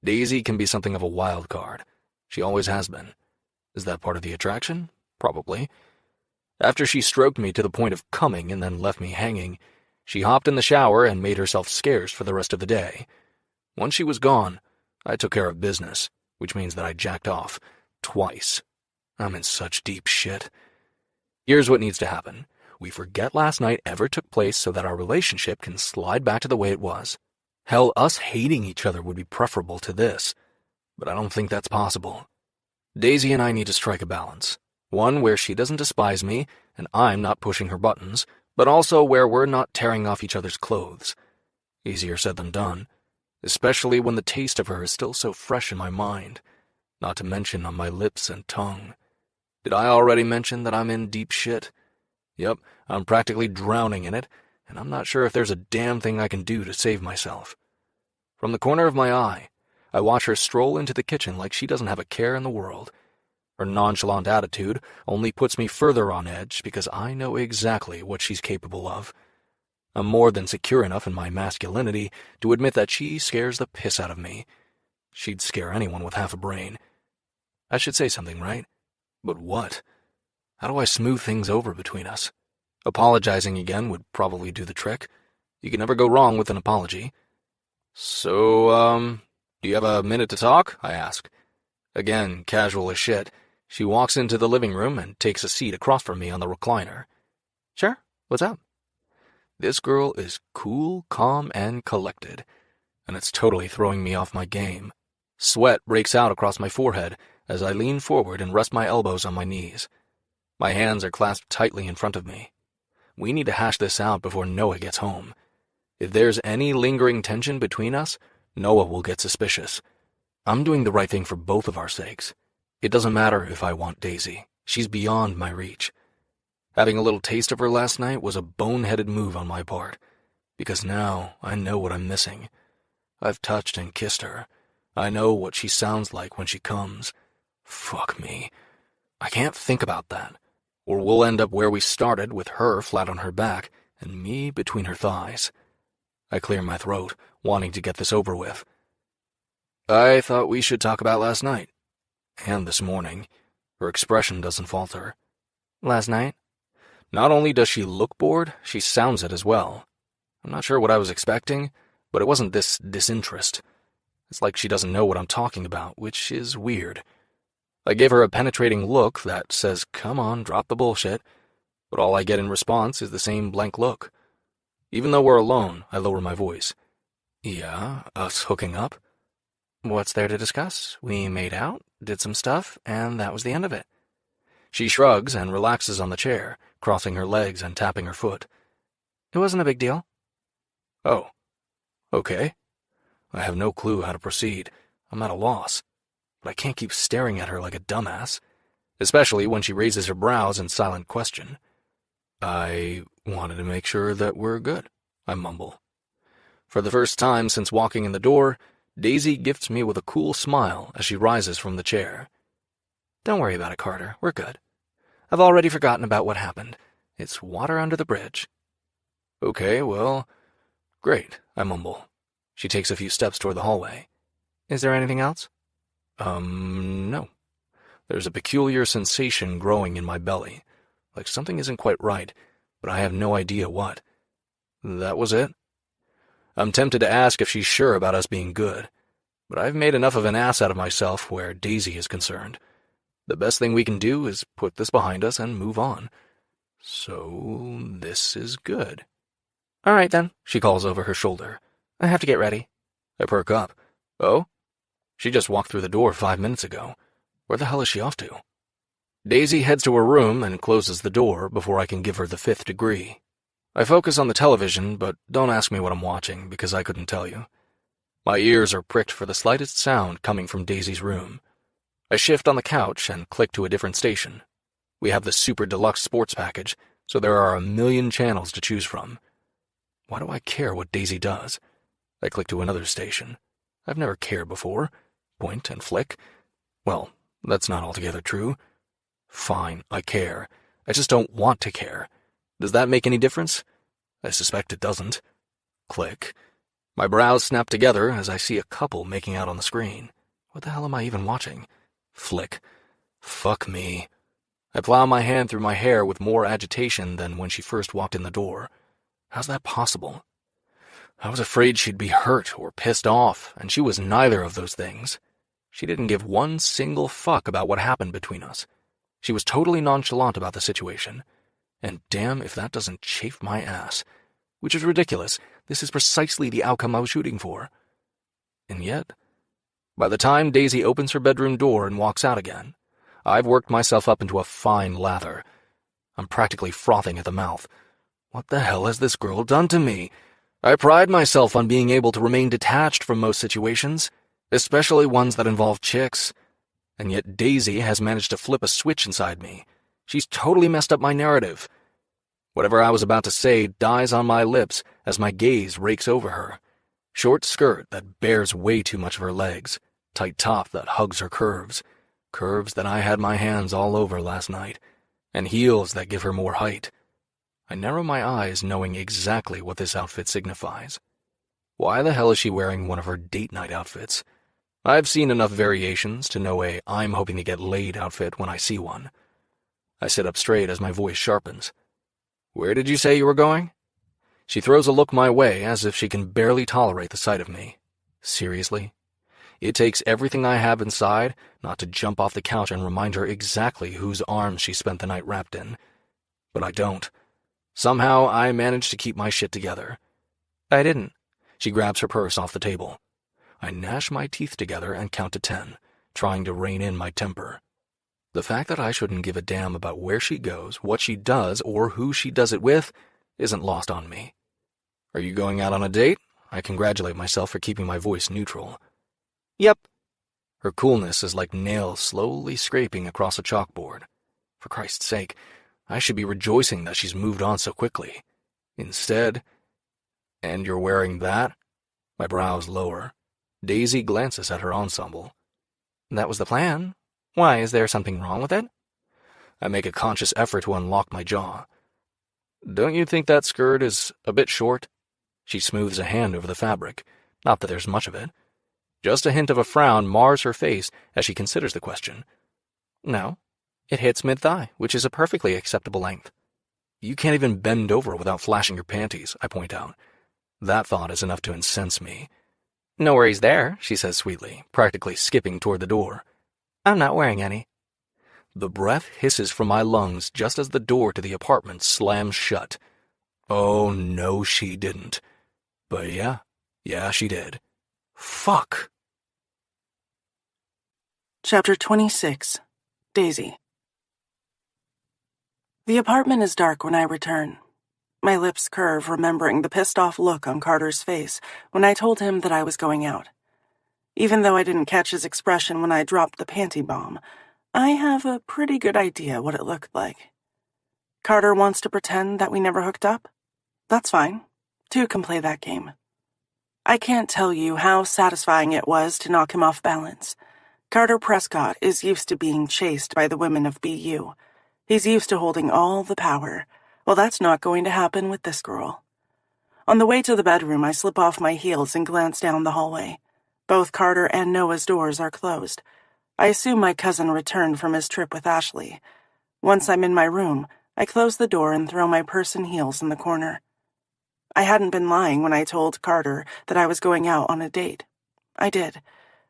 Daisy can be something of a wild card. She always has been. Is that part of the attraction? Probably. After she stroked me to the point of coming and then left me hanging, she hopped in the shower and made herself scarce for the rest of the day. Once she was gone, I took care of business, which means that I jacked off. Twice. I'm in such deep shit. Here's what needs to happen. we forget last night ever took place so that our relationship can slide back to the way it was. Hell, us hating each other would be preferable to this, but I don't think that's possible. Daisy and I need to strike a balance. One where she doesn't despise me and I'm not pushing her buttons, but also where we're not tearing off each other's clothes. Easier said than done, especially when the taste of her is still so fresh in my mind, not to mention on my lips and tongue. Did I already mention that I'm in deep shit? Yep, I'm practically drowning in it, and I'm not sure if there's a damn thing I can do to save myself. From the corner of my eye, I watch her stroll into the kitchen like she doesn't have a care in the world. Her nonchalant attitude only puts me further on edge because I know exactly what she's capable of. I'm more than secure enough in my masculinity to admit that she scares the piss out of me. She'd scare anyone with half a brain. I should say something, right? But what? How do I smooth things over between us? Apologizing again would probably do the trick. You can never go wrong with an apology. So, do you have a minute to talk? I ask. Again, casual as shit, she walks into the living room and takes a seat across from me on the recliner. Sure, what's up? This girl is cool, calm, and collected, and it's totally throwing me off my game. Sweat breaks out across my forehead as I lean forward and rest my elbows on my knees. My hands are clasped tightly in front of me. We need to hash this out before Noah gets home. If there's any lingering tension between us, Noah will get suspicious. I'm doing the right thing for both of our sakes. It doesn't matter if I want Daisy. She's beyond my reach. Having a little taste of her last night was a boneheaded move on my part, because now I know what I'm missing. I've touched and kissed her. I know what she sounds like when she comes. Fuck me. I can't think about that, or we'll end up where we started with her flat on her back and me between her thighs. I clear my throat, wanting to get this over with. I thought we should talk about last night. And this morning. Her expression doesn't falter. Last night? Not only does she look bored, she sounds it as well. I'm not sure what I was expecting, but it wasn't this disinterest. It's like she doesn't know what I'm talking about, which is weird. I give her a penetrating look that says, come on, drop the bullshit, but all I get in response is the same blank look. Even though we're alone, I lower my voice. Yeah, us hooking up? What's there to discuss? We made out, did some stuff, and that was the end of it. She shrugs and relaxes on the chair, crossing her legs and tapping her foot. It wasn't a big deal. Oh, okay. I have no clue how to proceed. I'm at a loss. But I can't keep staring at her like a dumbass, especially when she raises her brows in silent question. I wanted to make sure that we're good, I mumble. For the first time since walking in the door, Daisy gifts me with a cool smile as she rises from the chair. Don't worry about it, Carter. We're good. I've already forgotten about what happened. It's water under the bridge. Okay, well, great, I mumble. She takes a few steps toward the hallway. Is there anything else? No. There's a peculiar sensation growing in my belly, like something isn't quite right, but I have no idea what. That was it? I'm tempted to ask if she's sure about us being good, but I've made enough of an ass out of myself where Daisy is concerned. The best thing we can do is put this behind us and move on. So, this is good. All right, then, she calls over her shoulder. I have to get ready. I perk up. Oh? She just walked through the door 5 minutes ago. Where the hell is she off to? Daisy heads to her room and closes the door before I can give her the 5th degree. I focus on the television, but don't ask me what I'm watching because I couldn't tell you. My ears are pricked for the slightest sound coming from Daisy's room. I shift on the couch and click to a different station. We have the super deluxe sports package, so there are a million channels to choose from. Why do I care what Daisy does? I click to another station. I've never cared before. Point and flick. Well, that's not altogether true. Fine, I care. I just don't want to care. Does that make any difference? I suspect it doesn't. Click. My brows snap together as I see a couple making out on the screen. What the hell am I even watching? Flick. Fuck me. I plow my hand through my hair with more agitation than when she first walked in the door. How's that possible? I was afraid she'd be hurt or pissed off, and she was neither of those things. She didn't give one single fuck about what happened between us. She was totally nonchalant about the situation, And damn if that doesn't chafe my ass. Which is ridiculous. This is precisely the outcome I was shooting for. And yet, by the time Daisy opens her bedroom door and walks out again, I've worked myself up into a fine lather. I'm practically frothing at the mouth. What the hell has this girl done to me? I pride myself on being able to remain detached from most situations, especially ones that involve chicks. And yet Daisy has managed to flip a switch inside me. She's totally messed up my narrative. Whatever I was about to say dies on my lips as my gaze rakes over her. Short skirt that bears way too much of her legs, tight top that hugs her curves that I had my hands all over last night, and heels that give her more height. I narrow my eyes knowing exactly what this outfit signifies. Why the hell is she wearing one of her date night outfits? I've seen enough variations to know a I'm hoping to get laid outfit when I see one. I sit up straight as my voice sharpens. Where did you say you were going? She throws a look my way as if she can barely tolerate the sight of me. Seriously? It takes everything I have inside not to jump off the couch and remind her exactly whose arms she spent the night wrapped in. But I don't. Somehow I manage to keep my shit together. I didn't. She grabs her purse off the table. I gnash my teeth together and count to 10, trying to rein in my temper. The fact that I shouldn't give a damn about where she goes, what she does, or who she does it with isn't lost on me. Are you going out on a date? I congratulate myself for keeping my voice neutral. Yep. Her coolness is like nails slowly scraping across a chalkboard. For Christ's sake, I should be rejoicing that she's moved on so quickly. Instead, and you're wearing that? My brows lower. Daisy glances at her ensemble. That was the plan. Why, is there something wrong with it? I make a conscious effort to unlock my jaw. Don't you think that skirt is a bit short? She smooths a hand over the fabric. Not that there's much of it. Just a hint of a frown mars her face as she considers the question. No, it hits mid-thigh, which is a perfectly acceptable length. You can't even bend over without flashing your panties, I point out. That thought is enough to incense me. No worries there, she says sweetly, practically skipping toward the door. I'm not wearing any. The breath hisses from my lungs just as the door to the apartment slams shut. Oh, no, she didn't. But yeah, she did. Fuck. Chapter 26. Daisy. The apartment is dark when I return. My lips curve, remembering the pissed-off look on Carter's face when I told him that I was going out. Even though I didn't catch his expression when I dropped the panty bomb, I have a pretty good idea what it looked like. Carter wants to pretend that we never hooked up? That's fine. Two can play that game. I can't tell you how satisfying it was to knock him off balance. Carter Prescott is used to being chased by the women of BU. He's used to holding all the power. Well, that's not going to happen with this girl. On the way to the bedroom, I slip off my heels and glance down the hallway. Both Carter and Noah's doors are closed. I assume my cousin returned from his trip with Ashley. Once I'm in my room, I close the door and throw my purse and heels in the corner. I hadn't been lying when I told Carter that I was going out on a date. I did,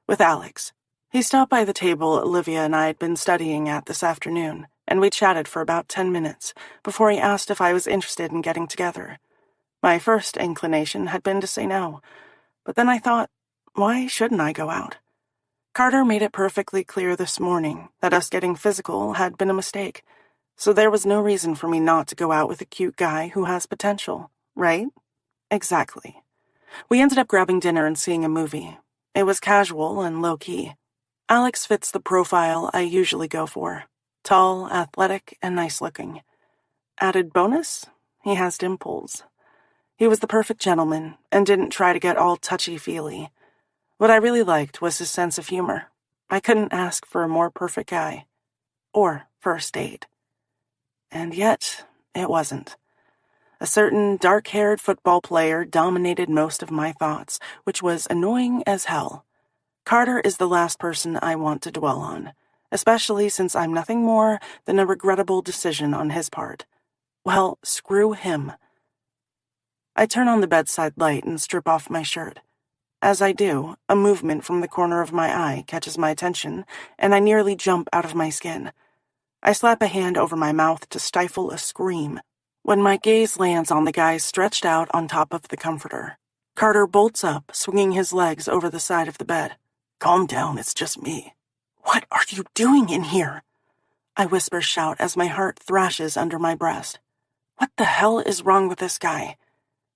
with Alex. He stopped by the table Olivia and I had been studying at this afternoon, and we chatted for about 10 minutes before he asked if I was interested in getting together. My first inclination had been to say no, but then I thought, why shouldn't I go out? Carter made it perfectly clear this morning that us getting physical had been a mistake, so there was no reason for me not to go out with a cute guy who has potential, right? Exactly. We ended up grabbing dinner and seeing a movie. It was casual and low-key. Alex fits the profile I usually go for. Tall, athletic, and nice-looking. Added bonus? He has dimples. He was the perfect gentleman and didn't try to get all touchy-feely. What I really liked was his sense of humor. I couldn't ask for a more perfect guy. Or first date. And yet, it wasn't. A certain dark-haired football player dominated most of my thoughts, which was annoying as hell. Carter is the last person I want to dwell on, especially since I'm nothing more than a regrettable decision on his part. Well, screw him. I turn on the bedside light and strip off my shirt. As I do, a movement from the corner of my eye catches my attention, and I nearly jump out of my skin. I slap a hand over my mouth to stifle a scream when my gaze lands on the guy stretched out on top of the comforter. Carter bolts up, swinging his legs over the side of the bed. Calm down, it's just me. What are you doing in here? I whisper shout as my heart thrashes under my breast. What the hell is wrong with this guy?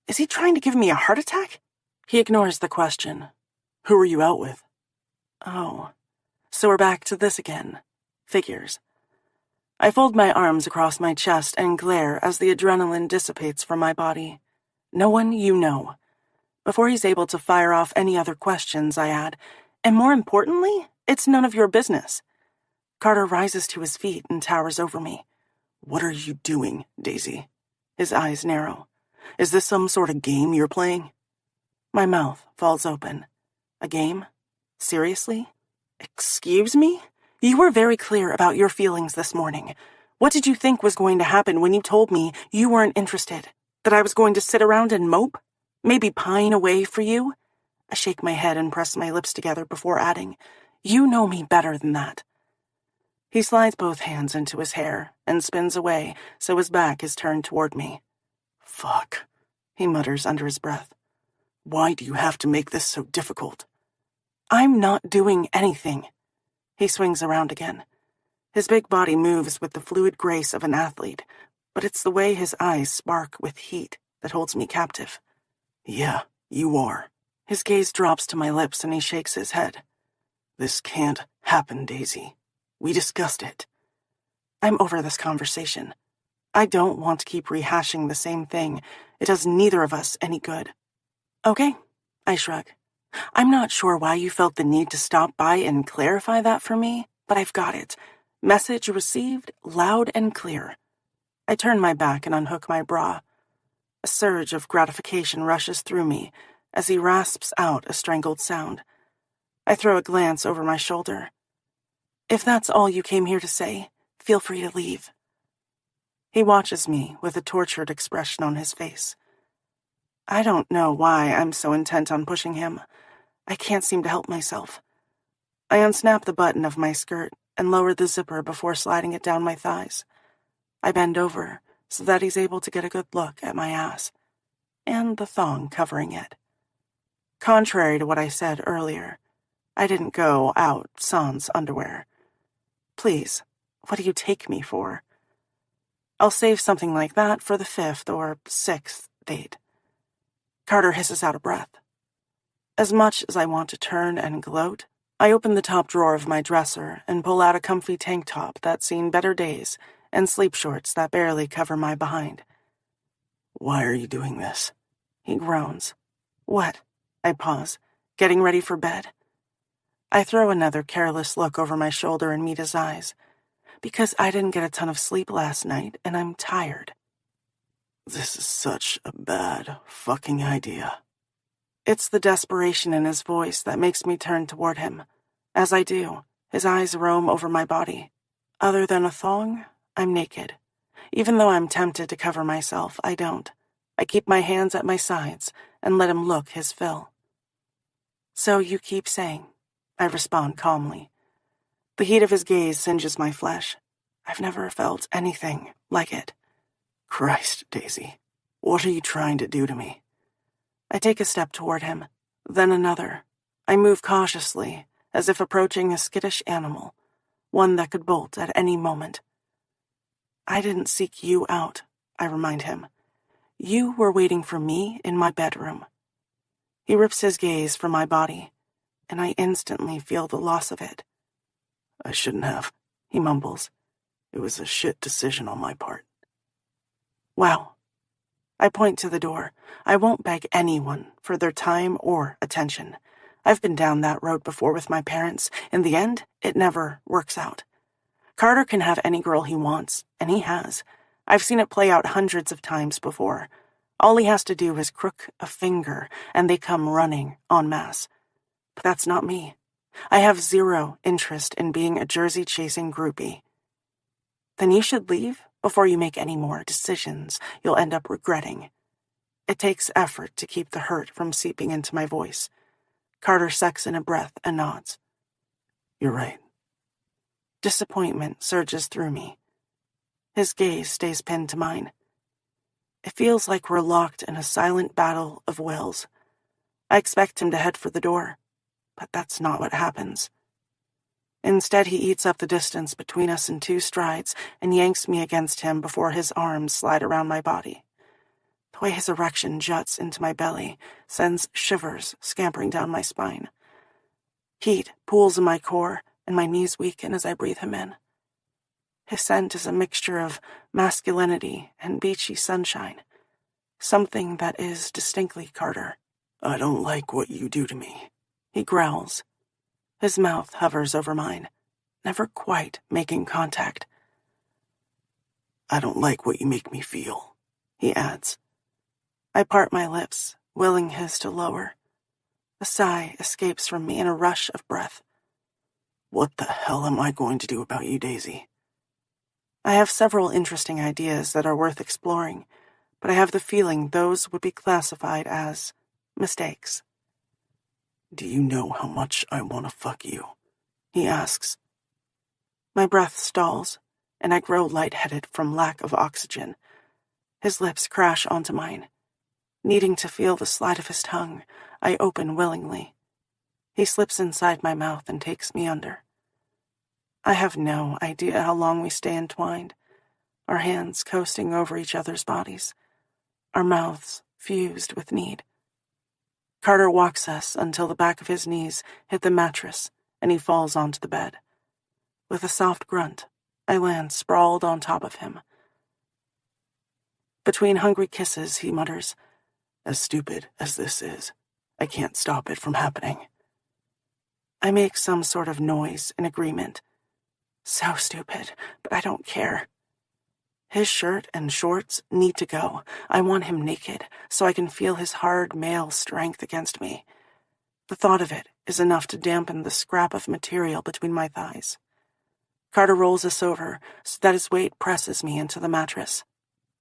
Is he trying to give me a heart attack? He ignores the question. Who are you out with? Oh, so we're back to this again. Figures. I fold my arms across my chest and glare as the adrenaline dissipates from my body. No one you know. Before he's able to fire off any other questions, I add, and more importantly, it's none of your business. Carter rises to his feet and towers over me. What are you doing, Daisy? His eyes narrow. Is this some sort of game you're playing? My mouth falls open. A game? Seriously? Excuse me? You were very clear about your feelings this morning. What did you think was going to happen when you told me you weren't interested? That I was going to sit around and mope? Maybe pine away for you? I shake my head and press my lips together before adding, you know me better than that. He slides both hands into his hair and spins away so his back is turned toward me. Fuck, he mutters under his breath. Why do you have to make this so difficult? I'm not doing anything. He swings around again. His big body moves with the fluid grace of an athlete, but it's the way his eyes spark with heat that holds me captive. Yeah, you are. His gaze drops to my lips and he shakes his head. This can't happen, Daisy. We discussed it. I'm over this conversation. I don't want to keep rehashing the same thing. It does neither of us any good. Okay, I shrug. I'm not sure why you felt the need to stop by and clarify that for me, but I've got it. Message received, loud and clear. I turn my back and unhook my bra. A surge of gratification rushes through me as he rasps out a strangled sound. I throw a glance over my shoulder. If that's all you came here to say, feel free to leave. He watches me with a tortured expression on his face. I don't know why I'm so intent on pushing him. I can't seem to help myself. I unsnap the button of my skirt and lower the zipper before sliding it down my thighs. I bend over so that he's able to get a good look at my ass, and the thong covering it. Contrary to what I said earlier, I didn't go out sans underwear. Please, what do you take me for? I'll save something like that for the 5th or 6th date. Carter hisses out a breath. As much as I want to turn and gloat, I open the top drawer of my dresser and pull out a comfy tank top that's seen better days and sleep shorts that barely cover my behind. Why are you doing this? He groans. What? I pause, getting ready for bed. I throw another careless look over my shoulder and meet his eyes. Because I didn't get a ton of sleep last night and I'm tired. This is such a bad fucking idea. It's the desperation in his voice that makes me turn toward him. As I do, his eyes roam over my body. Other than a thong, I'm naked. Even though I'm tempted to cover myself, I don't. I keep my hands at my sides and let him look his fill. So you keep saying, I respond calmly. The heat of his gaze singes my flesh. I've never felt anything like it. Christ, Daisy, what are you trying to do to me? I take a step toward him, then another. I move cautiously, as if approaching a skittish animal, one that could bolt at any moment. I didn't seek you out, I remind him. You were waiting for me in my bedroom. He rips his gaze from my body, and I instantly feel the loss of it. I shouldn't have, he mumbles. It was a shit decision on my part. Wow. I point to the door. I won't beg anyone for their time or attention. I've been down that road before with my parents. In the end, it never works out. Carter can have any girl he wants, and he has. I've seen it play out hundreds of times before. All he has to do is crook a finger, and they come running en masse. But that's not me. I have zero interest in being a jersey-chasing groupie. Then you should leave before you make any more decisions you'll end up regretting. It takes effort to keep the hurt from seeping into my voice. Carter sucks in a breath and nods. You're right. Disappointment surges through me. His gaze stays pinned to mine. It feels like we're locked in a silent battle of wills. I expect him to head for the door, but that's not what happens. Instead, he eats up the distance between us in 2 strides and yanks me against him before his arms slide around my body. The way his erection juts into my belly sends shivers scampering down my spine. Heat pools in my core, and my knees weaken as I breathe him in. His scent is a mixture of masculinity and beachy sunshine, something that is distinctly Carter. I don't like what you do to me, he growls. His mouth hovers over mine, never quite making contact. I don't like what you make me feel, he adds. I part my lips, willing his to lower. A sigh escapes from me in a rush of breath. What the hell am I going to do about you, Daisy? I have several interesting ideas that are worth exploring, but I have the feeling those would be classified as mistakes. Do you know how much I want to fuck you? He asks. My breath stalls, and I grow lightheaded from lack of oxygen. His lips crash onto mine. Needing to feel the slide of his tongue, I open willingly. He slips inside my mouth and takes me under. I have no idea how long we stay entwined, our hands coasting over each other's bodies, our mouths fused with need. Carter walks us until the back of his knees hit the mattress and he falls onto the bed. With a soft grunt, I land sprawled on top of him. Between hungry kisses, he mutters, "As stupid as this is, I can't stop it from happening." I make some sort of noise in agreement. So stupid, but I don't care. His shirt and shorts need to go. I want him naked, so I can feel his hard male strength against me. The thought of it is enough to dampen the scrap of material between my thighs. Carter rolls us over so that his weight presses me into the mattress.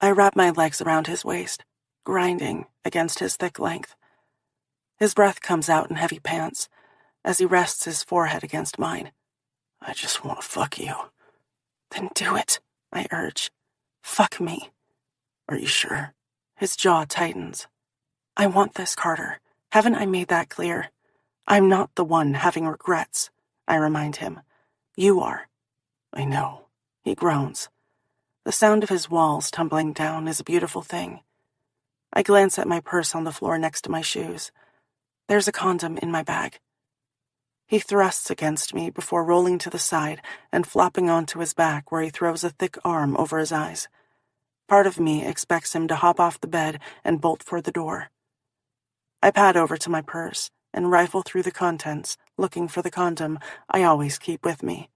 I wrap my legs around his waist, grinding against his thick length. His breath comes out in heavy pants as he rests his forehead against mine. I just want to fuck you. Then do it, I urge. Fuck me. Are you sure? His jaw tightens. I want this, Carter. Haven't I made that clear? I'm not the one having regrets, I remind him. You are. I know. He groans. The sound of his walls tumbling down is a beautiful thing. I glance at my purse on the floor next to my shoes. There's a condom in my bag. He thrusts against me before rolling to the side and flopping onto his back where he throws a thick arm over his eyes. Part of me expects him to hop off the bed and bolt for the door. I pad over to my purse and rifle through the contents, looking for the condom I always keep with me.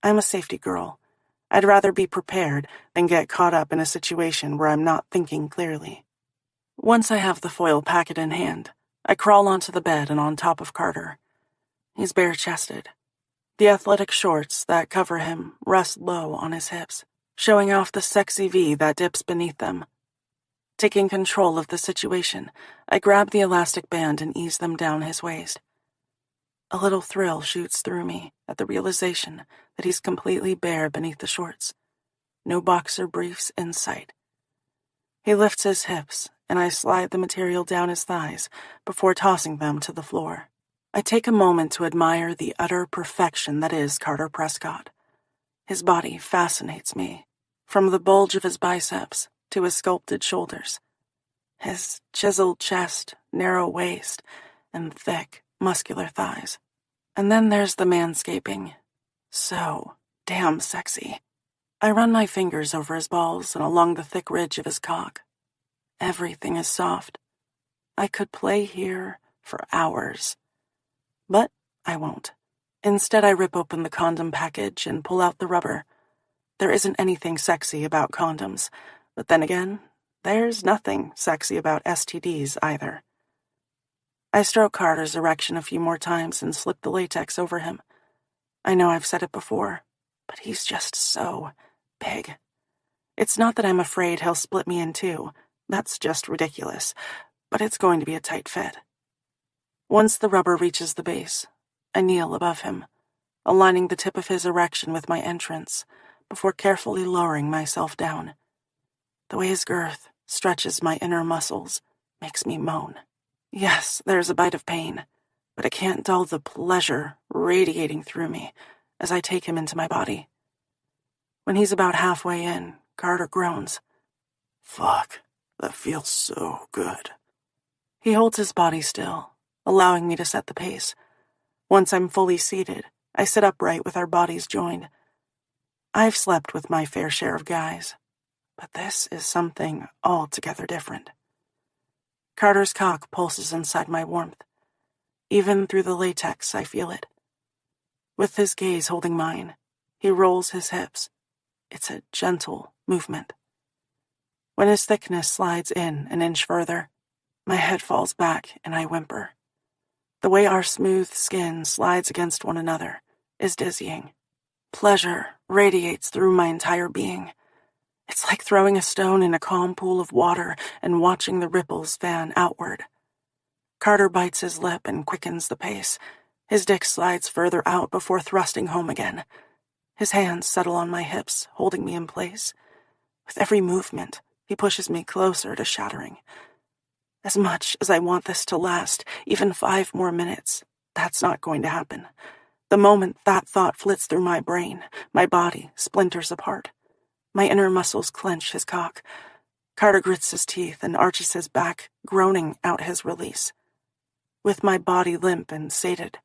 I'm a safety girl. I'd rather be prepared than get caught up in a situation where I'm not thinking clearly. Once I have the foil packet in hand, I crawl onto the bed and on top of Carter. He's bare-chested. The athletic shorts that cover him rest low on his hips, showing off the sexy V that dips beneath them. Taking control of the situation, I grab the elastic band and ease them down his waist. A little thrill shoots through me at the realization that he's completely bare beneath the shorts. No boxer briefs in sight. He lifts his hips, and I slide the material down his thighs before tossing them to the floor. I take a moment to admire the utter perfection that is Carter Prescott. His body fascinates me, from the bulge of his biceps to his sculpted shoulders. His chiseled chest, narrow waist, and thick, muscular thighs. And then there's the manscaping. So damn sexy. I run my fingers over his balls and along the thick ridge of his cock. Everything is soft. I could play here for hours. But I won't. Instead, I rip open the condom package and pull out the rubber. There isn't anything sexy about condoms, but then again, there's nothing sexy about STDs either. I stroke Carter's erection a few more times and slip the latex over him. I know I've said it before, but he's just so big. It's not that I'm afraid he'll split me in two. That's just ridiculous, but it's going to be a tight fit. Once the rubber reaches the base, I kneel above him, aligning the tip of his erection with my entrance before carefully lowering myself down. The way his girth stretches my inner muscles makes me moan. Yes, there's a bite of pain, but it can't dull the pleasure radiating through me as I take him into my body. When he's about halfway in, Carter groans. Fuck, that feels so good. He holds his body still, allowing me to set the pace. Once I'm fully seated, I sit upright with our bodies joined. I've slept with my fair share of guys, but this is something altogether different. Carter's cock pulses inside my warmth. Even through the latex, I feel it. With his gaze holding mine, he rolls his hips. It's a gentle movement. When his thickness slides in an inch further, my head falls back and I whimper. The way our smooth skin slides against one another is dizzying. Pleasure radiates through my entire being. It's like throwing a stone in a calm pool of water and watching the ripples fan outward. Carter bites his lip and quickens the pace. His dick slides further out before thrusting home again. His hands settle on my hips, holding me in place. With every movement, he pushes me closer to shattering. As much as I want this to last, even 5 more minutes, that's not going to happen. The moment that thought flits through my brain, my body splinters apart. My inner muscles clench his cock. Carter grits his teeth and arches his back, groaning out his release. With my body limp and sated,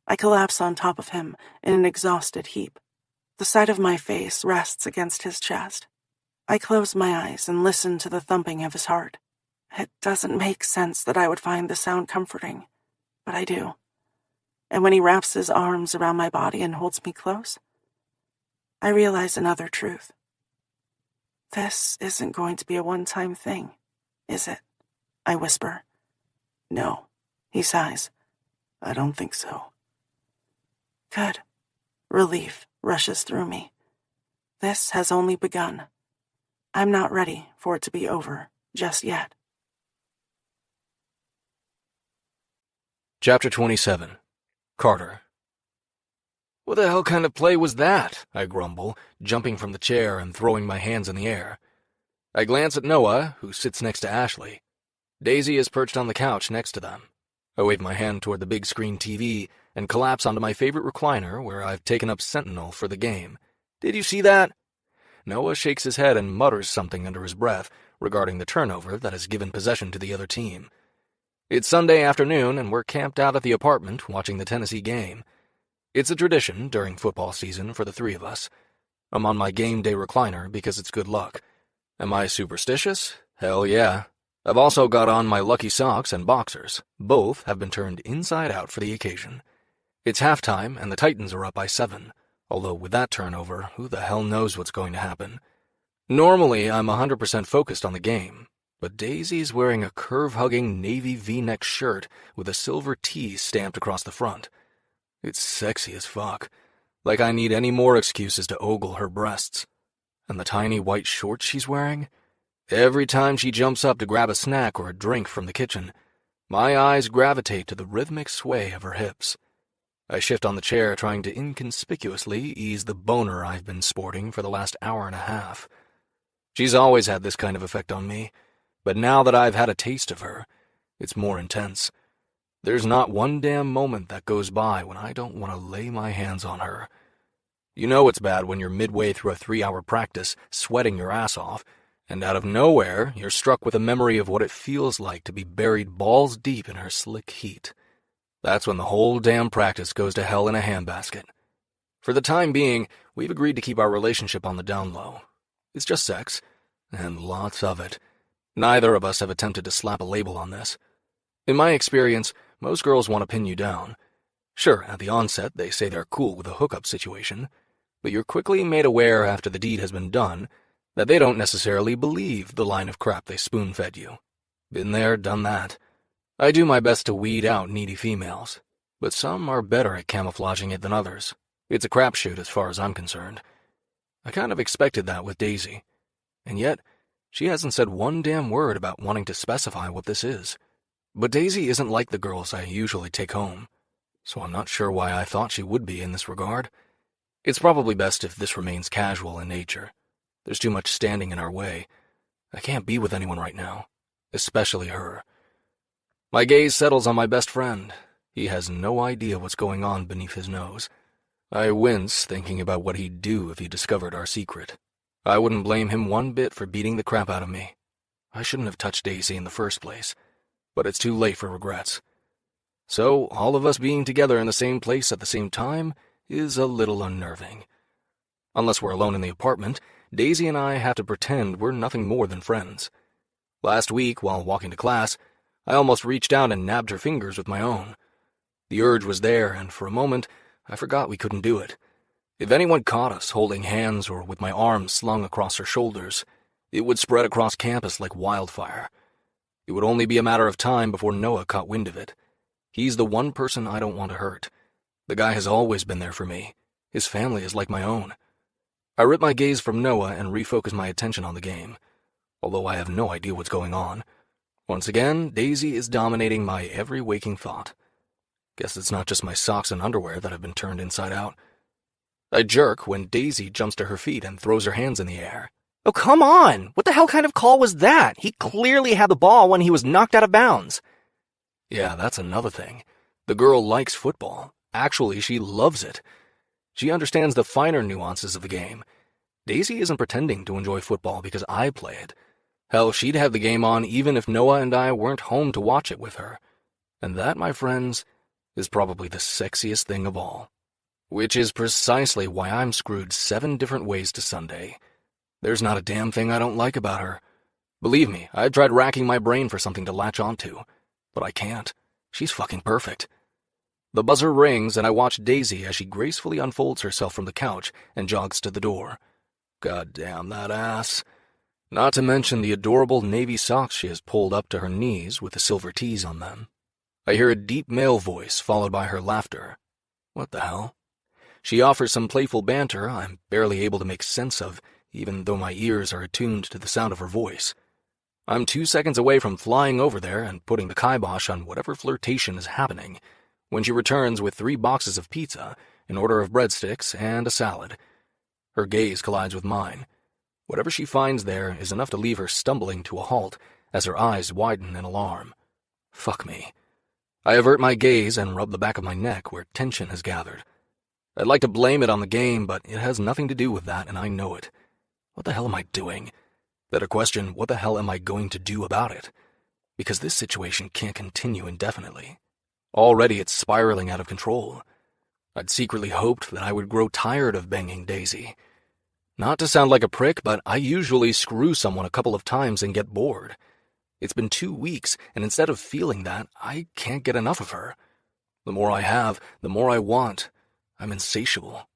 I collapse on top of him in an exhausted heap. The side of my face rests against his chest. I close my eyes and listen to the thumping of his heart. It doesn't make sense that I would find the sound comforting, but I do. And when he wraps his arms around my body and holds me close, I realize another truth. This isn't going to be a one-time thing, is it? I whisper. No, He sighs. I don't think so. Good. Relief rushes through me. This has only begun. I'm not ready for it to be over just yet. Chapter 27. Carter. What the hell kind of play was that? I grumble, jumping from the chair and throwing my hands in the air. I glance at Noah, who sits next to Ashley. Daisy is perched on the couch next to them. I wave my hand toward the big screen TV and collapse onto my favorite recliner where I've taken up Sentinel for the game. Did you see that? Noah shakes his head and mutters something under his breath regarding the turnover that has given possession to the other team. It's Sunday afternoon, and we're camped out at the apartment watching the Tennessee game. It's a tradition during football season for the 3 of us. I'm on my game day recliner because it's good luck. Am I superstitious? Hell yeah. I've also got on my lucky socks and boxers. Both have been turned inside out for the occasion. It's halftime, and the Titans are up by 7. Although with that turnover, who the hell knows what's going to happen. Normally, I'm 100% focused on the game. But Daisy's wearing a curve-hugging navy V-neck shirt with a silver T stamped across the front. It's sexy as fuck. Like I need any more excuses to ogle her breasts. And the tiny white shorts she's wearing? Every time she jumps up to grab a snack or a drink from the kitchen, my eyes gravitate to the rhythmic sway of her hips. I shift on the chair, trying to inconspicuously ease the boner I've been sporting for the last hour and a half. She's always had this kind of effect on me. But now that I've had a taste of her, it's more intense. There's not one damn moment that goes by when I don't want to lay my hands on her. You know it's bad when you're midway through a 3-hour practice, sweating your ass off, and out of nowhere, you're struck with a memory of what it feels like to be buried balls deep in her slick heat. That's when the whole damn practice goes to hell in a handbasket. For the time being, we've agreed to keep our relationship on the down low. It's just sex, and lots of it. Neither of us have attempted to slap a label on this. In my experience, most girls want to pin you down. Sure, at the onset, they say they're cool with a hookup situation, but you're quickly made aware after the deed has been done that they don't necessarily believe the line of crap they spoon-fed you. Been there, done that. I do my best to weed out needy females, but some are better at camouflaging it than others. It's a crapshoot as far as I'm concerned. I kind of expected that with Daisy, and yet she hasn't said one damn word about wanting to specify what this is. But Daisy isn't like the girls I usually take home. so I'm not sure why I thought she would be in this regard. It's probably best if this remains casual in nature. There's too much standing in our way. I can't be with anyone right now, especially her. My gaze settles on my best friend. He has no idea what's going on beneath his nose. I wince thinking about what he'd do if he discovered our secret. I wouldn't blame him one bit for beating the crap out of me. I shouldn't have touched Daisy in the first place, but it's too late for regrets. So, all of us being together in the same place at the same time is a little unnerving. Unless we're alone in the apartment, Daisy and I have to pretend we're nothing more than friends. Last week, while walking to class, I almost reached out and nabbed her fingers with my own. The urge was there, and for a moment, I forgot we couldn't do it. If anyone caught us holding hands or with my arms slung across her shoulders, it would spread across campus like wildfire. It would only be a matter of time before Noah caught wind of it. He's the one person I don't want to hurt. The guy has always been there for me. His family is like my own. I rip my gaze from Noah and refocus my attention on the game, although I have no idea what's going on. Once again, Daisy is dominating my every waking thought. Guess it's not just my socks and underwear that have been turned inside out. I jerk when Daisy jumps to her feet and throws her hands in the air. Oh, come on! What the hell kind of call was that? He clearly had the ball when he was knocked out of bounds. Yeah, that's another thing. The girl likes football. Actually, she loves it. She understands the finer nuances of the game. Daisy isn't pretending to enjoy football because I play it. Hell, she'd have the game on even if Noah and I weren't home to watch it with her. And that, my friends, is probably the sexiest thing of all. Which is precisely why I'm screwed 7 different ways to Sunday. There's not a damn thing I don't like about her. Believe me, I've tried racking my brain for something to latch onto, but I can't. She's fucking perfect. The buzzer rings and I watch Daisy as she gracefully unfolds herself from the couch and jogs to the door. God damn that ass. Not to mention the adorable navy socks she has pulled up to her knees with the silver T's on them. I hear a deep male voice followed by her laughter. What the hell? She offers some playful banter I'm barely able to make sense of, even though my ears are attuned to the sound of her voice. I'm 2 seconds away from flying over there and putting the kibosh on whatever flirtation is happening, when she returns with 3 boxes of pizza, an order of breadsticks, and a salad. Her gaze collides with mine. Whatever she finds there is enough to leave her stumbling to a halt as her eyes widen in alarm. Fuck me. I avert my gaze and rub the back of my neck where tension has gathered. I'd like to blame it on the game, but it has nothing to do with that, and I know it. What the hell am I doing? Better question, what the hell am I going to do about it? Because this situation can't continue indefinitely. Already it's spiraling out of control. I'd secretly hoped that I would grow tired of banging Daisy. Not to sound like a prick, but I usually screw someone a couple of times and get bored. It's been 2 weeks, and instead of feeling that, I can't get enough of her. The more I have, the more I want. I'm insatiable.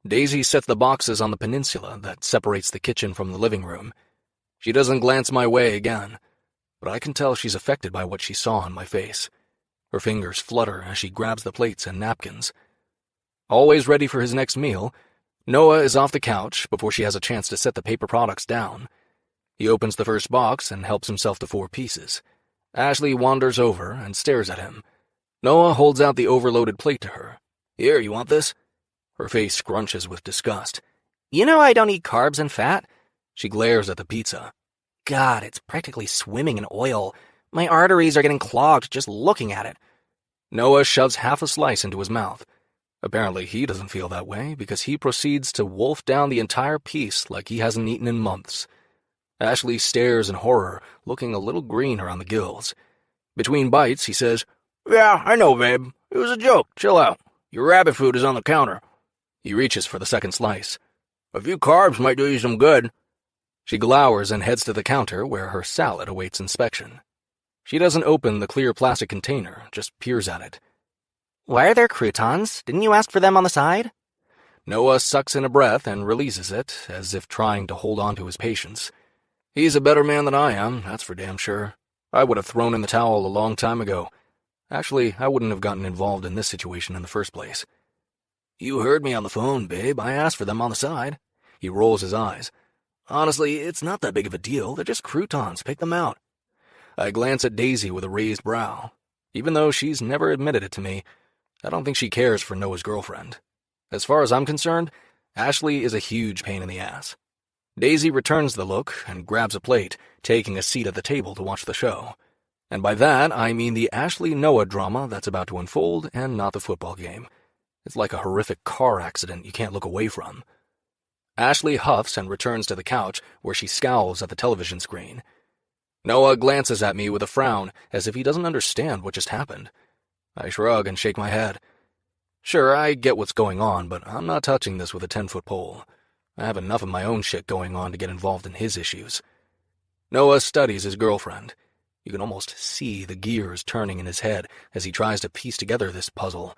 Daisy sets the boxes on the peninsula that separates the kitchen from the living room. She doesn't glance my way again, but I can tell she's affected by what she saw on my face. Her fingers flutter as she grabs the plates and napkins. Always ready for his next meal, Noah is off the couch before she has a chance to set the paper products down. He opens the first box and helps himself to 4 pieces. Ashley wanders over and stares at him. Noah holds out the overloaded plate to her. Here, you want this? Her face scrunches with disgust. You know I don't eat carbs and fat. She glares at the pizza. God, it's practically swimming in oil. My arteries are getting clogged just looking at it. Noah shoves half a slice into his mouth. Apparently he doesn't feel that way because he proceeds to wolf down the entire piece like he hasn't eaten in months. Ashley stares in horror, looking a little green around the gills. Between bites, he says, Yeah, I know, babe. It was a joke. Chill out. Your rabbit food is on the counter. He reaches for the second slice. A few carbs might do you some good. She glowers and heads to the counter where her salad awaits inspection. She doesn't open the clear plastic container, just peers at it. Why are there croutons? Didn't you ask for them on the side? Noah sucks in a breath and releases it, as if trying to hold on to his patience. He's a better man than I am, that's for damn sure. I would have thrown in the towel a long time ago. Actually, I wouldn't have gotten involved in this situation in the first place. You heard me on the phone, babe. I asked for them on the side. He rolls his eyes. Honestly, it's not that big of a deal. They're just croutons. Pick them out. I glance at Daisy with a raised brow. Even though she's never admitted it to me, I don't think she cares for Noah's girlfriend. As far as I'm concerned, Ashley is a huge pain in the ass. Daisy returns the look and grabs a plate, taking a seat at the table to watch the show. And by that, I mean the Ashley-Noah drama that's about to unfold and not the football game. It's like a horrific car accident you can't look away from. Ashley huffs and returns to the couch, where she scowls at the television screen. Noah glances at me with a frown, as if he doesn't understand what just happened. I shrug and shake my head. Sure, I get what's going on, but I'm not touching this with a 10-foot pole. I have enough of my own shit going on to get involved in his issues. Noah studies his girlfriend. You can almost see the gears turning in his head as he tries to piece together this puzzle.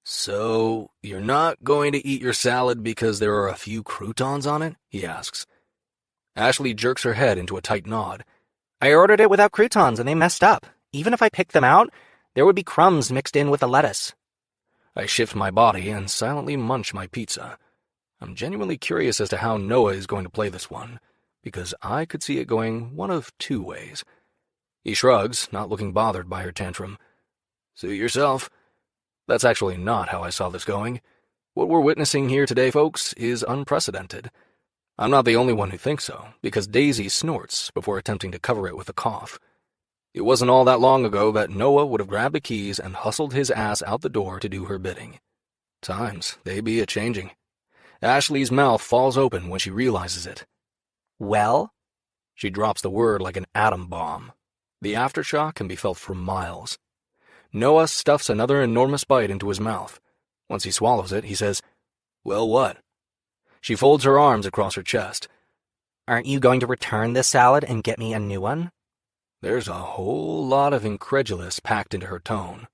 So, you're not going to eat your salad because there are a few croutons on it? He asks. Ashley jerks her head into a tight nod. I ordered it without croutons and they messed up. Even if I picked them out, there would be crumbs mixed in with the lettuce. I shift my body and silently munch my pizza. I'm genuinely curious as to how Noah is going to play this one, because I could see it going one of two ways. He shrugs, not looking bothered by her tantrum. Suit yourself. That's actually not how I saw this going. What we're witnessing here today, folks, is unprecedented. I'm not the only one who thinks so, because Daisy snorts before attempting to cover it with a cough. It wasn't all that long ago that Noah would have grabbed the keys and hustled his ass out the door to do her bidding. Times, they be a-changing. Ashley's mouth falls open when she realizes it. Well? She drops the word like an atom bomb. The aftershock can be felt for miles. Noah stuffs another enormous bite into his mouth. Once he swallows it, he says, "Well, what?" She folds her arms across her chest. Aren't you going to return this salad and get me a new one? There's a whole lot of incredulous packed into her tone.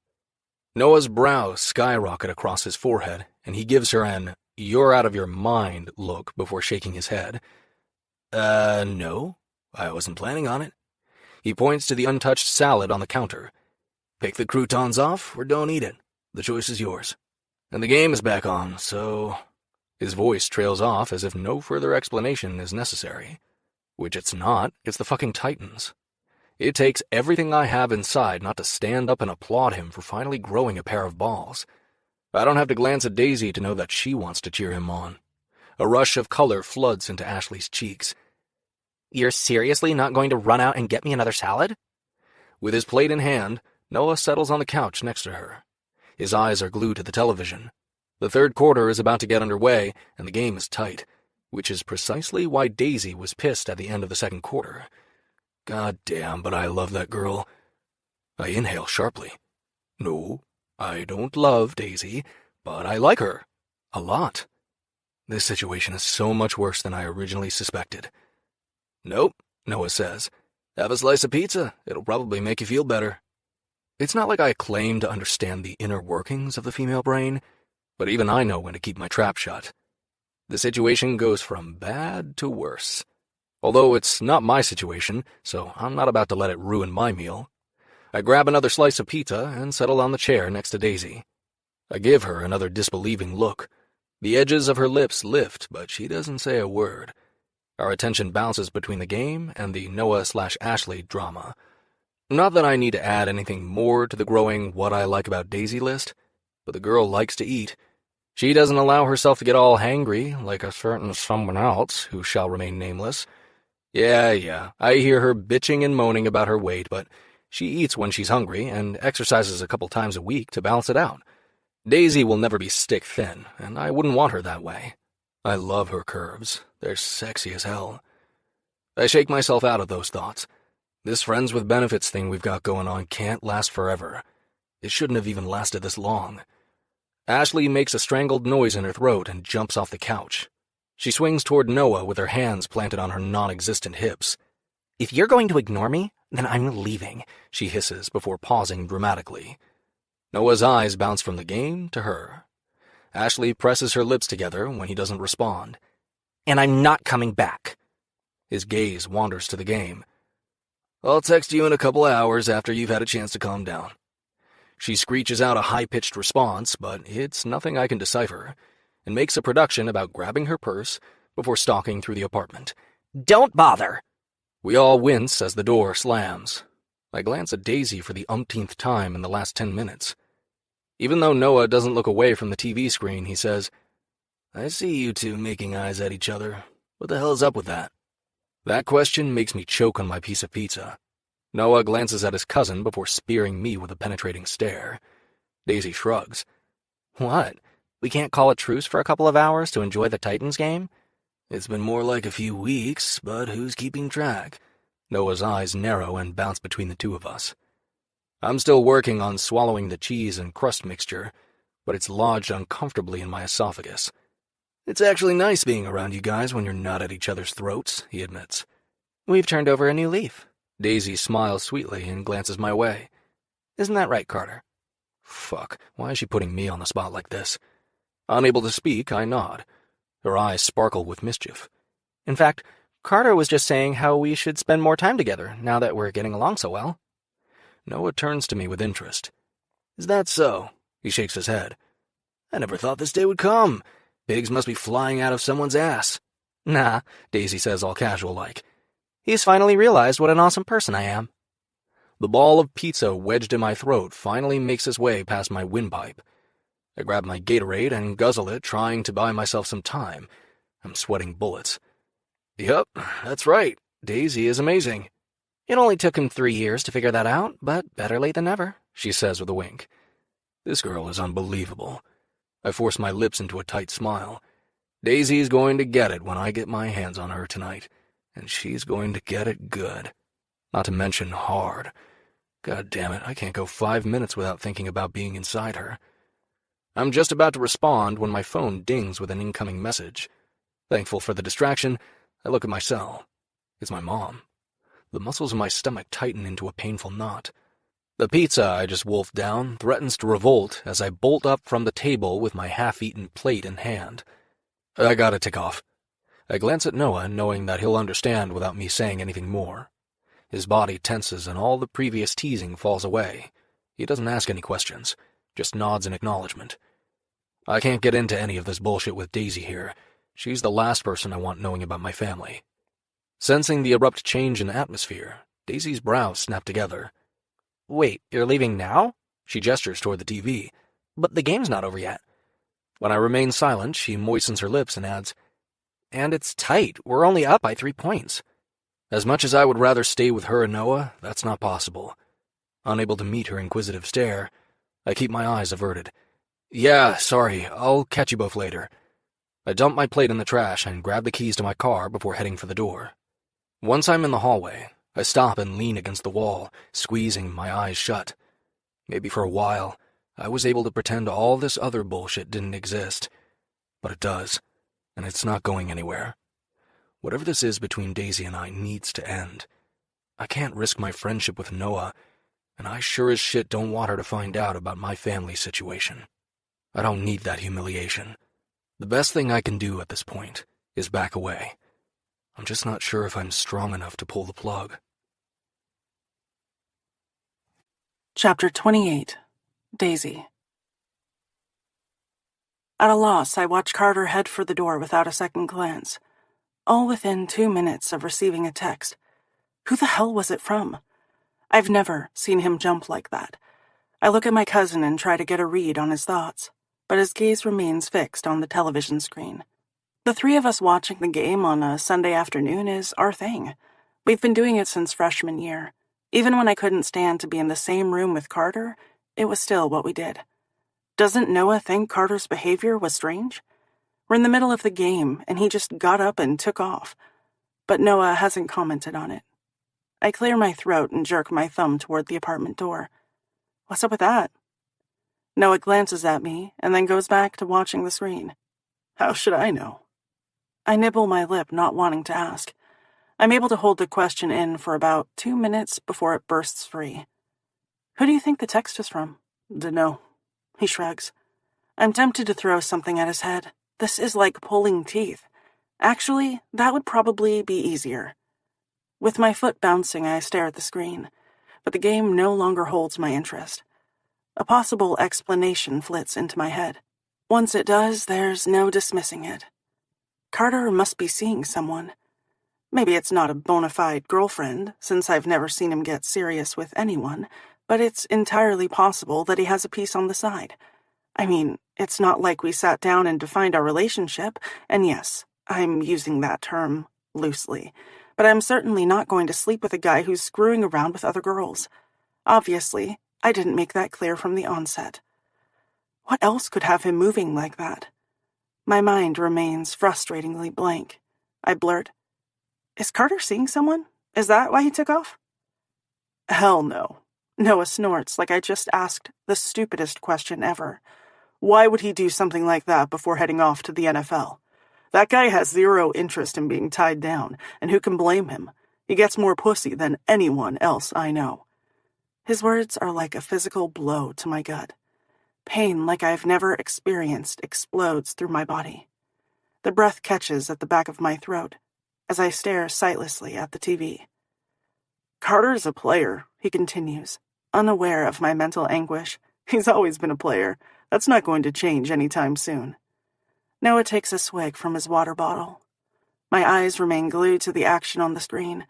Noah's brows skyrocket across his forehead, and he gives her an "you're out of your mind" look before shaking his head. No, I wasn't planning on it. He points to the untouched salad on the counter. Pick the croutons off or don't eat it. The choice is yours. And the game is back on, so... His voice trails off as if no further explanation is necessary. Which it's not, it's the fucking Titans. It takes everything I have inside not to stand up and applaud him for finally growing a pair of balls. I don't have to glance at Daisy to know that she wants to cheer him on. A rush of color floods into Ashley's cheeks. You're seriously not going to run out and get me another salad? With his plate in hand, Noah settles on the couch next to her. His eyes are glued to the television. The third quarter is about to get underway, and the game is tight, which is precisely why Daisy was pissed at the end of the second quarter. God damn, but I love that girl. I inhale sharply. No, I don't love Daisy, but I like her. A lot. This situation is so much worse than I originally suspected. Nope, Noah says. Have a slice of pizza. It'll probably make you feel better. It's not like I claim to understand the inner workings of the female brain, but even I know when to keep my trap shut. The situation goes from bad to worse. Although it's not my situation, so I'm not about to let it ruin my meal. I grab another slice of pizza and settle on the chair next to Daisy. I give her another disbelieving look. The edges of her lips lift, but she doesn't say a word. Our attention bounces between the game and the Noah/Ashley drama. Not that I need to add anything more to the growing what I like about Daisy list, but the girl likes to eat. She doesn't allow herself to get all hangry like a certain someone else who shall remain nameless. Yeah, I hear her bitching and moaning about her weight, but she eats when she's hungry and exercises a couple times a week to balance it out. Daisy will never be stick thin, and I wouldn't want her that way. I love her curves. They're sexy as hell. I shake myself out of those thoughts. This friends with benefits thing we've got going on can't last forever. It shouldn't have even lasted this long. Ashley makes a strangled noise in her throat and jumps off the couch. She swings toward Noah with her hands planted on her non-existent hips. If you're going to ignore me, then I'm leaving, she hisses before pausing dramatically. Noah's eyes bounce from the game to her. Ashley presses her lips together when he doesn't respond. And I'm not coming back. His gaze wanders to the game. I'll text you in a couple hours after you've had a chance to calm down. She screeches out a high-pitched response, but it's nothing I can decipher, and makes a production about grabbing her purse before stalking through the apartment. Don't bother! We all wince as the door slams. I glance at Daisy for the umpteenth time in the last 10 minutes. Even though Noah doesn't look away from the TV screen, he says, "I see you two making eyes at each other. What the hell is up with that?" That question makes me choke on my piece of pizza. Noah glances at his cousin before spearing me with a penetrating stare. Daisy shrugs. What? We can't call a truce for a couple of hours to enjoy the Titans game? It's been more like a few weeks, but who's keeping track? Noah's eyes narrow and bounce between the two of us. I'm still working on swallowing the cheese and crust mixture, but it's lodged uncomfortably in my esophagus. It's actually nice being around you guys when you're not at each other's throats, he admits. We've turned over a new leaf. Daisy smiles sweetly and glances my way. Isn't that right, Carter? Fuck, why is she putting me on the spot like this? Unable to speak, I nod. Her eyes sparkle with mischief. In fact, Carter was just saying how we should spend more time together now that we're getting along so well. Noah turns to me with interest. Is that so? He shakes his head. I never thought this day would come. Pigs must be flying out of someone's ass. Nah, Daisy says all casual-like. He's finally realized what an awesome person I am. The ball of pizza wedged in my throat finally makes its way past my windpipe. I grab my Gatorade and guzzle it, trying to buy myself some time. I'm sweating bullets. Yup, that's right. Daisy is amazing. It only took him 3 years to figure that out, but better late than never, she says with a wink. This girl is unbelievable. I force my lips into a tight smile. Daisy's going to get it when I get my hands on her tonight, and she's going to get it good. Not to mention hard. God damn it, I can't go 5 minutes without thinking about being inside her. I'm just about to respond when my phone dings with an incoming message. Thankful for the distraction, I look at my cell. It's my mom. The muscles in my stomach tighten into a painful knot. The pizza I just wolfed down threatens to revolt as I bolt up from the table with my half-eaten plate in hand. I gotta take off. I glance at Noah, knowing that he'll understand without me saying anything more. His body tenses and all the previous teasing falls away. He doesn't ask any questions, just nods in acknowledgement. I can't get into any of this bullshit with Daisy here. She's the last person I want knowing about my family. Sensing the abrupt change in atmosphere, Daisy's brows snap together. Wait, you're leaving now? She gestures toward the TV. But the game's not over yet. When I remain silent, she moistens her lips and adds, And it's tight. We're only up by 3 points. As much as I would rather stay with her and Noah, that's not possible. Unable to meet her inquisitive stare, I keep my eyes averted. Yeah, sorry, I'll catch you both later. I dump my plate in the trash and grab the keys to my car before heading for the door. Once I'm in the hallway, I stop and lean against the wall, squeezing my eyes shut. Maybe for a while, I was able to pretend all this other bullshit didn't exist. But it does, and it's not going anywhere. Whatever this is between Daisy and I needs to end. I can't risk my friendship with Noah, and I sure as shit don't want her to find out about my family situation. I don't need that humiliation. The best thing I can do at this point is back away. I'm just not sure if I'm strong enough to pull the plug. Chapter 28. Daisy. At a loss, I watch Carter head for the door without a second glance, all within 2 minutes of receiving a text. Who the hell was it from? I've never seen him jump like that. I look at my cousin and try to get a read on his thoughts, but his gaze remains fixed on the television screen. The three of us watching the game on a Sunday afternoon is our thing. We've been doing it since freshman year. Even when I couldn't stand to be in the same room with Carter, it was still what we did. Doesn't Noah think Carter's behavior was strange? We're in the middle of the game, and he just got up and took off. But Noah hasn't commented on it. I clear my throat and jerk my thumb toward the apartment door. What's up with that? Noah glances at me and then goes back to watching the screen. How should I know? I nibble my lip, not wanting to ask. I'm able to hold the question in for about 2 minutes before it bursts free. Who do you think the text is from? Dunno. He shrugs. I'm tempted to throw something at his head. This is like pulling teeth. Actually, that would probably be easier. With my foot bouncing, I stare at the screen, but the game no longer holds my interest. A possible explanation flits into my head. Once it does, there's no dismissing it. Carter must be seeing someone. Maybe it's not a bona fide girlfriend, since I've never seen him get serious with anyone, but it's entirely possible that he has a piece on the side. I mean, it's not like we sat down and defined our relationship, and yes, I'm using that term loosely, but I'm certainly not going to sleep with a guy who's screwing around with other girls. Obviously, I didn't make that clear from the onset. What else could have him moving like that? My mind remains frustratingly blank. I blurt, "Is Carter seeing someone? Is that why he took off?" "Hell no." Noah snorts like I just asked the stupidest question ever. Why would he do something like that before heading off to the NFL? That guy has zero interest in being tied down, and who can blame him? He gets more pussy than anyone else I know. His words are like a physical blow to my gut. Pain like I've never experienced explodes through my body. The breath catches at the back of my throat as I stare sightlessly at the TV. "Carter's a player," he continues, unaware of my mental anguish. "He's always been a player. That's not going to change anytime soon." Noah takes a swig from his water bottle. My eyes remain glued to the action on the screen,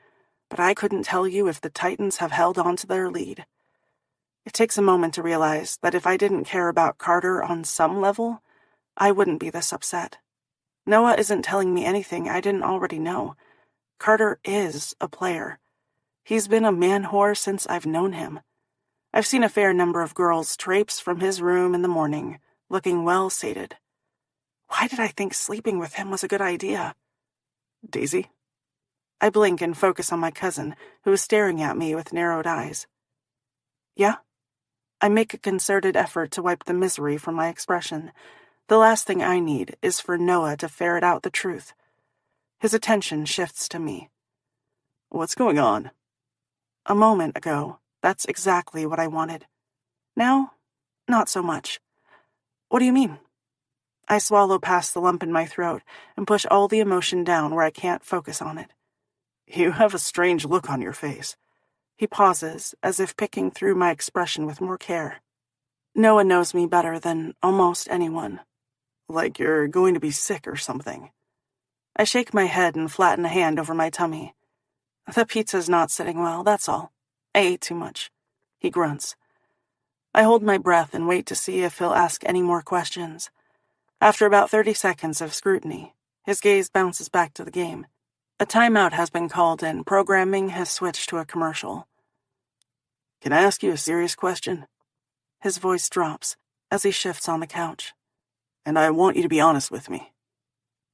but I couldn't tell you if the Titans have held on to their lead. It takes a moment to realize that if I didn't care about Carter on some level, I wouldn't be this upset. Noah isn't telling me anything I didn't already know. Carter is a player. He's been a man-whore since I've known him. I've seen a fair number of girls traipse from his room in the morning, looking well-sated. Why did I think sleeping with him was a good idea? "Daisy?" I blink and focus on my cousin, who is staring at me with narrowed eyes. "Yeah?" I make a concerted effort to wipe the misery from my expression. The last thing I need is for Noah to ferret out the truth. His attention shifts to me. "What's going on?" A moment ago, that's exactly what I wanted. Now, not so much. "What do you mean?" I swallow past the lump in my throat and push all the emotion down where I can't focus on it. "You have a strange look on your face." He pauses, as if picking through my expression with more care. Noah knows me better than almost anyone. "Like you're going to be sick or something." I shake my head and flatten a hand over my tummy. "The pizza's not sitting well, that's all. I ate too much." He grunts. I hold my breath and wait to see if he'll ask any more questions. After about 30 seconds of scrutiny, his gaze bounces back to the game. A timeout has been called and programming has switched to a commercial. "Can I ask you a serious question?" His voice drops as he shifts on the couch. "And I want you to be honest with me."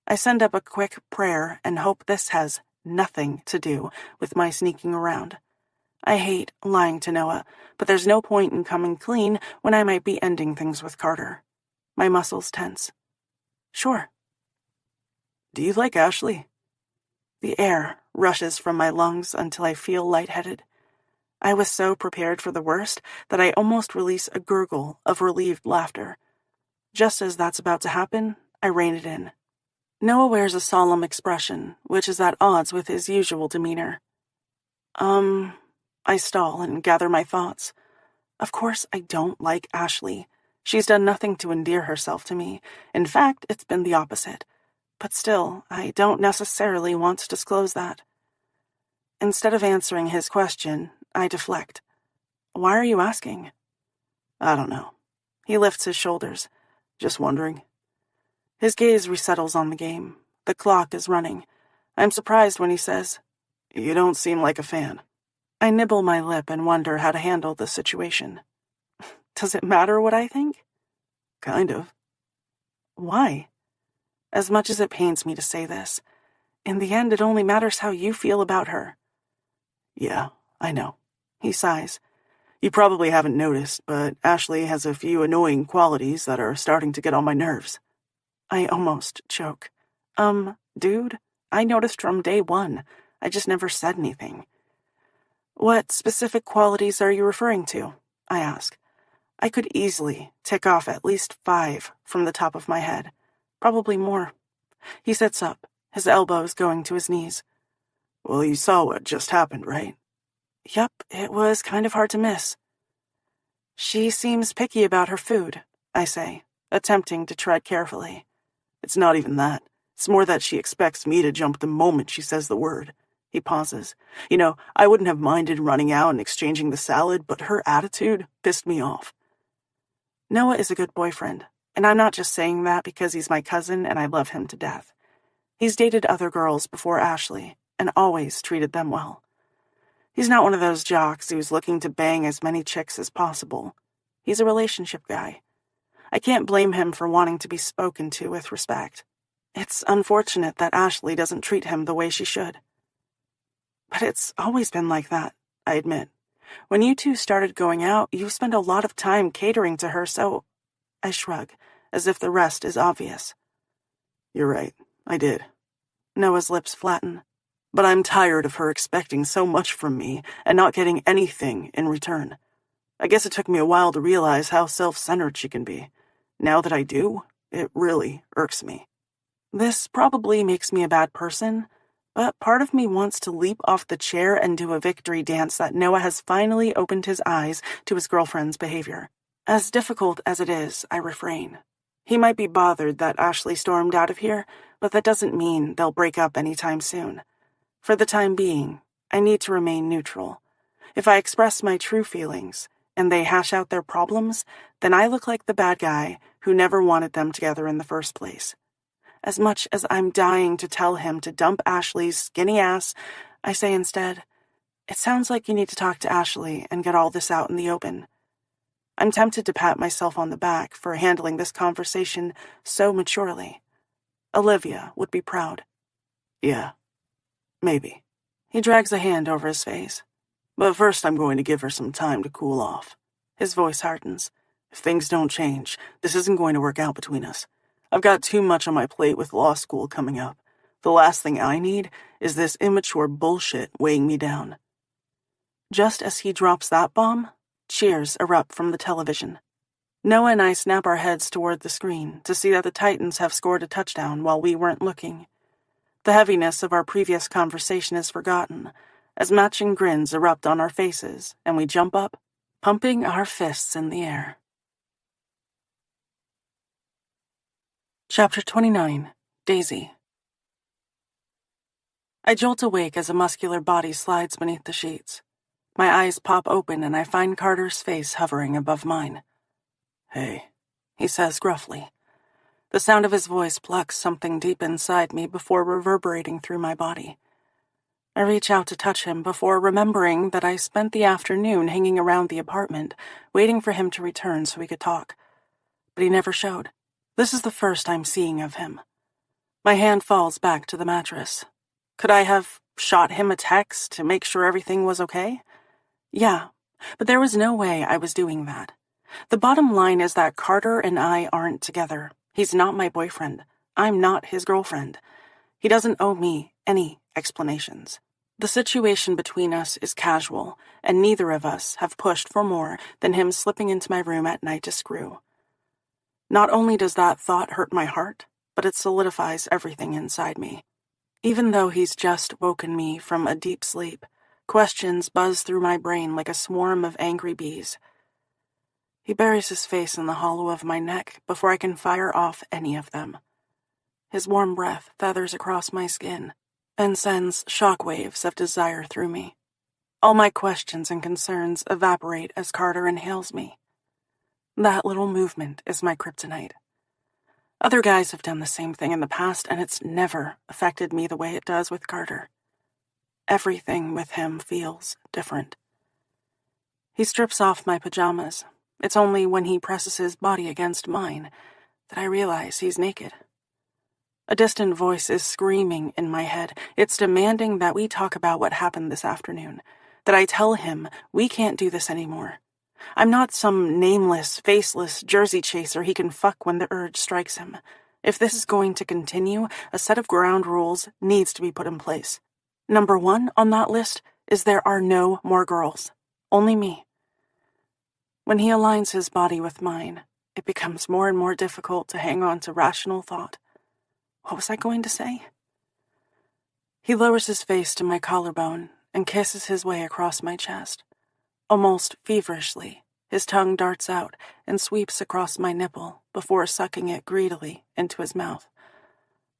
I send up a quick prayer and hope this has nothing to do with my sneaking around. I hate lying to Noah, but there's no point in coming clean when I might be ending things with Carter. My muscles tense. "Sure." "Do you like Ashley?" The air rushes from my lungs until I feel lightheaded. I was so prepared for the worst that I almost release a gurgle of relieved laughter. Just as that's about to happen, I rein it in. Noah wears a solemn expression, which is at odds with his usual demeanor. I stall and gather my thoughts. Of course I don't like Ashley. She's done nothing to endear herself to me. In fact, it's been the opposite. But still, I don't necessarily want to disclose that. Instead of answering his question, I deflect. "Why are you asking?" "I don't know." He lifts his shoulders. "Just wondering." His gaze resettles on the game. The clock is running. I'm surprised when he says, "You don't seem like a fan." I nibble my lip and wonder how to handle the situation. Does it matter what I think? Kind of. Why? As much as it pains me to say this, in the end it only matters how you feel about her. Yeah, I know. He sighs. You probably haven't noticed, but Ashley has a few annoying qualities that are starting to get on my nerves. I almost choke. Dude, I noticed from day one. I just never said anything. What specific qualities are you referring to? I ask. I could easily tick off at least 5 from the top of my head. Probably more. He sits up, his elbows going to his knees. Well, you saw what just happened, right? Yup, it was kind of hard to miss. She seems picky about her food, I say, attempting to tread carefully. It's not even that. It's more that she expects me to jump the moment she says the word. He pauses. You know, I wouldn't have minded running out and exchanging the salad, but her attitude pissed me off. Noah is a good boyfriend, and I'm not just saying that because he's my cousin and I love him to death. He's dated other girls before Ashley, and always treated them well. He's not one of those jocks who's looking to bang as many chicks as possible. He's a relationship guy. I can't blame him for wanting to be spoken to with respect. It's unfortunate that Ashley doesn't treat him the way she should. But it's always been like that, I admit. When you two started going out, you spent a lot of time catering to her, so... I shrug, as if the rest is obvious. You're right, I did. Noah's lips flatten. But I'm tired of her expecting so much from me and not getting anything in return. I guess it took me a while to realize how self-centered she can be. Now that I do, it really irks me. This probably makes me a bad person, but part of me wants to leap off the chair and do a victory dance that Noah has finally opened his eyes to his girlfriend's behavior. As difficult as it is, I refrain. He might be bothered that Ashley stormed out of here, but that doesn't mean they'll break up anytime soon. For the time being, I need to remain neutral. If I express my true feelings, and they hash out their problems, then I look like the bad guy who never wanted them together in the first place. As much as I'm dying to tell him to dump Ashley's skinny ass, I say instead, it sounds like you need to talk to Ashley and get all this out in the open. I'm tempted to pat myself on the back for handling this conversation so maturely. Olivia would be proud. Yeah, maybe. He drags a hand over his face. But first I'm going to give her some time to cool off. His voice hardens. If things don't change, this isn't going to work out between us. I've got too much on my plate with law school coming up. The last thing I need is this immature bullshit weighing me down. Just as he drops that bomb, cheers erupt from the television. Noah and I snap our heads toward the screen to see that the Titans have scored a touchdown while we weren't looking. The heaviness of our previous conversation is forgotten, as matching grins erupt on our faces, and we jump up, pumping our fists in the air. Chapter 29, Daisy. I jolt awake as a muscular body slides beneath the sheets. My eyes pop open and I find Carter's face hovering above mine. Hey, he says gruffly. The sound of his voice plucks something deep inside me before reverberating through my body. I reach out to touch him before remembering that I spent the afternoon hanging around the apartment, waiting for him to return so we could talk. But he never showed. This is the first I'm seeing of him. My hand falls back to the mattress. Could I have shot him a text to make sure everything was okay? Yeah, but there was no way I was doing that. The bottom line is that Carter and I aren't together. He's not my boyfriend. I'm not his girlfriend. He doesn't owe me any explanations. The situation between us is casual, and neither of us have pushed for more than him slipping into my room at night to screw. Not only does that thought hurt my heart, but it solidifies everything inside me. Even though he's just woken me from a deep sleep, questions buzz through my brain like a swarm of angry bees. He buries his face in the hollow of my neck before I can fire off any of them. His warm breath feathers across my skin and sends shockwaves of desire through me. All my questions and concerns evaporate as Carter inhales me. That little movement is my kryptonite. Other guys have done the same thing in the past, and it's never affected me the way it does with Carter. Everything with him feels different. He strips off my pajamas. It's only when he presses his body against mine that I realize he's naked. A distant voice is screaming in my head. It's demanding that we talk about what happened this afternoon, that I tell him we can't do this anymore. I'm not some nameless, faceless jersey chaser he can fuck when the urge strikes him. If this is going to continue, a set of ground rules needs to be put in place. Number 1 on that list is there are no more girls. Only me. When he aligns his body with mine, it becomes more and more difficult to hang on to rational thought. What was I going to say? He lowers his face to my collarbone and kisses his way across my chest. Almost feverishly, his tongue darts out and sweeps across my nipple before sucking it greedily into his mouth.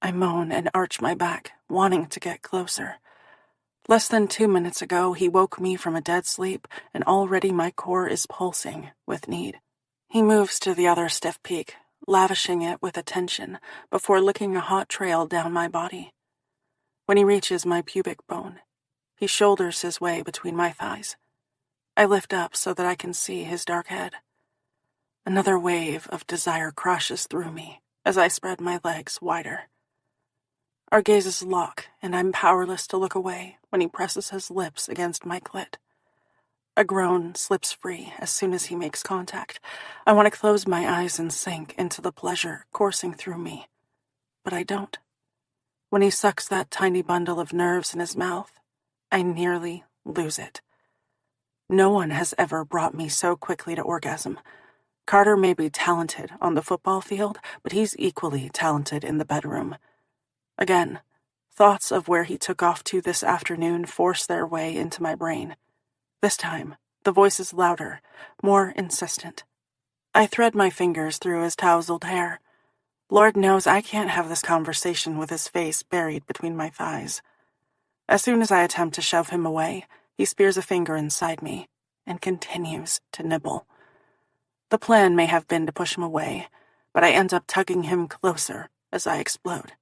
I moan and arch my back, wanting to get closer. Less than 2 minutes ago, he woke me from a dead sleep, and already my core is pulsing with need. He moves to the other stiff peak, lavishing it with attention before licking a hot trail down my body. When he reaches my pubic bone, he shoulders his way between my thighs. I lift up so that I can see his dark head. Another wave of desire crashes through me as I spread my legs wider. Our gazes lock, and I'm powerless to look away when he presses his lips against my clit. A groan slips free as soon as he makes contact. I want to close my eyes and sink into the pleasure coursing through me, but I don't. When he sucks that tiny bundle of nerves in his mouth, I nearly lose it. No one has ever brought me so quickly to orgasm. Carter may be talented on the football field, but he's equally talented in the bedroom. Again, thoughts of where he took off to this afternoon force their way into my brain. This time, the voice is louder, more insistent. I thread my fingers through his tousled hair. Lord knows I can't have this conversation with his face buried between my thighs. As soon as I attempt to shove him away, he spears a finger inside me and continues to nibble. The plan may have been to push him away, but I end up tugging him closer as I explode.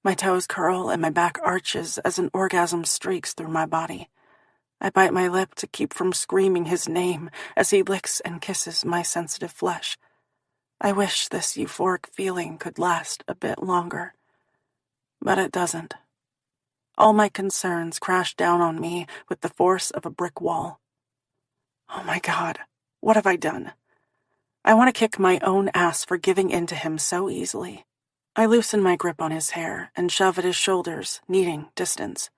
My toes curl and my back arches as an orgasm streaks through my body. I bite my lip to keep from screaming his name as he licks and kisses my sensitive flesh. I wish this euphoric feeling could last a bit longer, but it doesn't. All my concerns crash down on me with the force of a brick wall. Oh my God, what have I done? I want to kick my own ass for giving in to him so easily. I loosen my grip on his hair and shove at his shoulders, needing distance.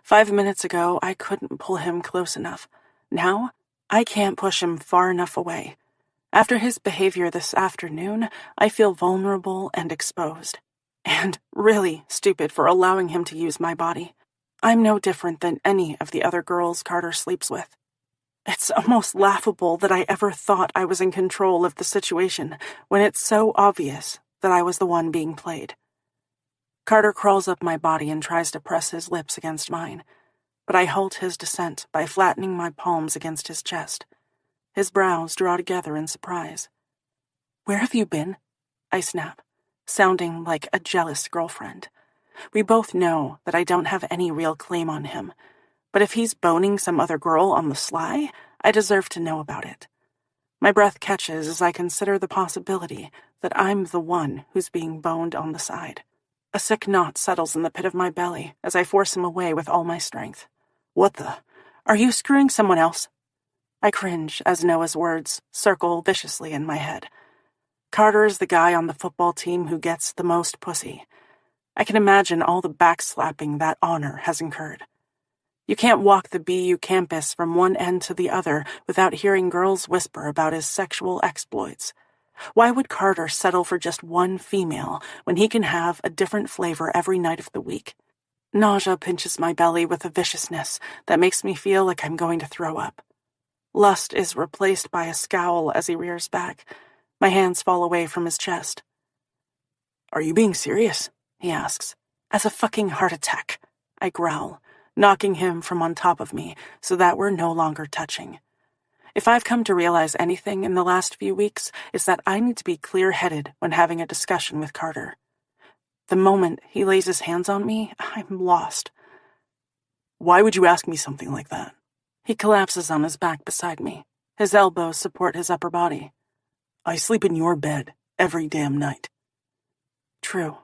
5 minutes ago, I couldn't pull him close enough. Now, I can't push him far enough away. After his behavior this afternoon, I feel vulnerable and exposed. And really stupid for allowing him to use my body. I'm no different than any of the other girls Carter sleeps with. It's almost laughable that I ever thought I was in control of the situation when it's so obvious that I was the one being played. Carter crawls up my body and tries to press his lips against mine, but I halt his descent by flattening my palms against his chest. His brows draw together in surprise. "Where have you been?" I snap, sounding like a jealous girlfriend. We both know that I don't have any real claim on him, but if he's boning some other girl on the sly, I deserve to know about it. My breath catches as I consider the possibility that I'm the one who's being boned on the side. A sick knot settles in the pit of my belly as I force him away with all my strength. "What the? Are you screwing someone else?" I cringe as Noah's words circle viciously in my head. Carter is the guy on the football team who gets the most pussy. I can imagine all the backslapping that honor has incurred. You can't walk the BU campus from one end to the other without hearing girls whisper about his sexual exploits. Why would Carter settle for just one female when he can have a different flavor every night of the week? Nausea pinches my belly with a viciousness that makes me feel like I'm going to throw up. Lust is replaced by a scowl as he rears back. My hands fall away from his chest. "Are you being serious?" he asks. "As a fucking heart attack," I growl, knocking him from on top of me so that we're no longer touching. If I've come to realize anything in the last few weeks, it's that I need to be clear-headed when having a discussion with Carter. The moment he lays his hands on me, I'm lost. "Why would you ask me something like that?" He collapses on his back beside me. His elbows support his upper body. "I sleep in your bed every damn night." True.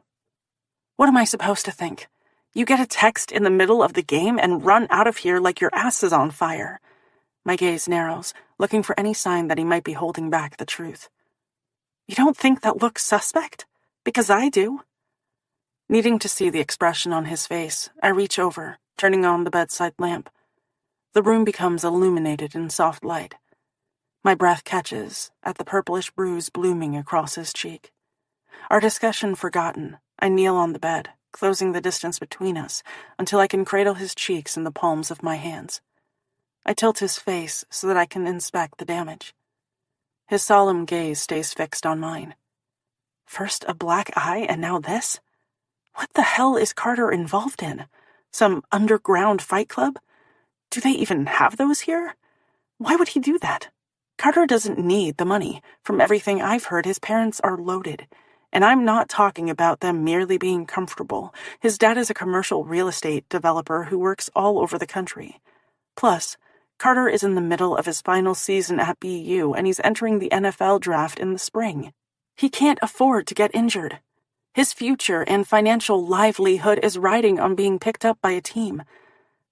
What am I supposed to think? You get a text in the middle of the game and run out of here like your ass is on fire. My gaze narrows, looking for any sign that he might be holding back the truth. You don't think that looks suspect? Because I do. Needing to see the expression on his face, I reach over, turning on the bedside lamp. The room becomes illuminated in soft light. My breath catches at the purplish bruise blooming across his cheek. Our discussion forgotten, I kneel on the bed, closing the distance between us until I can cradle his cheeks in the palms of my hands. I tilt his face so that I can inspect the damage. His solemn gaze stays fixed on mine. First a black eye and now this? What the hell is Carter involved in? Some underground fight club? Do they even have those here? Why would he do that? Carter doesn't need the money. From everything I've heard, his parents are loaded. And I'm not talking about them merely being comfortable. His dad is a commercial real estate developer who works all over the country. Plus, Carter is in the middle of his final season at BU, and he's entering the NFL draft in the spring. He can't afford to get injured. His future and financial livelihood is riding on being picked up by a team.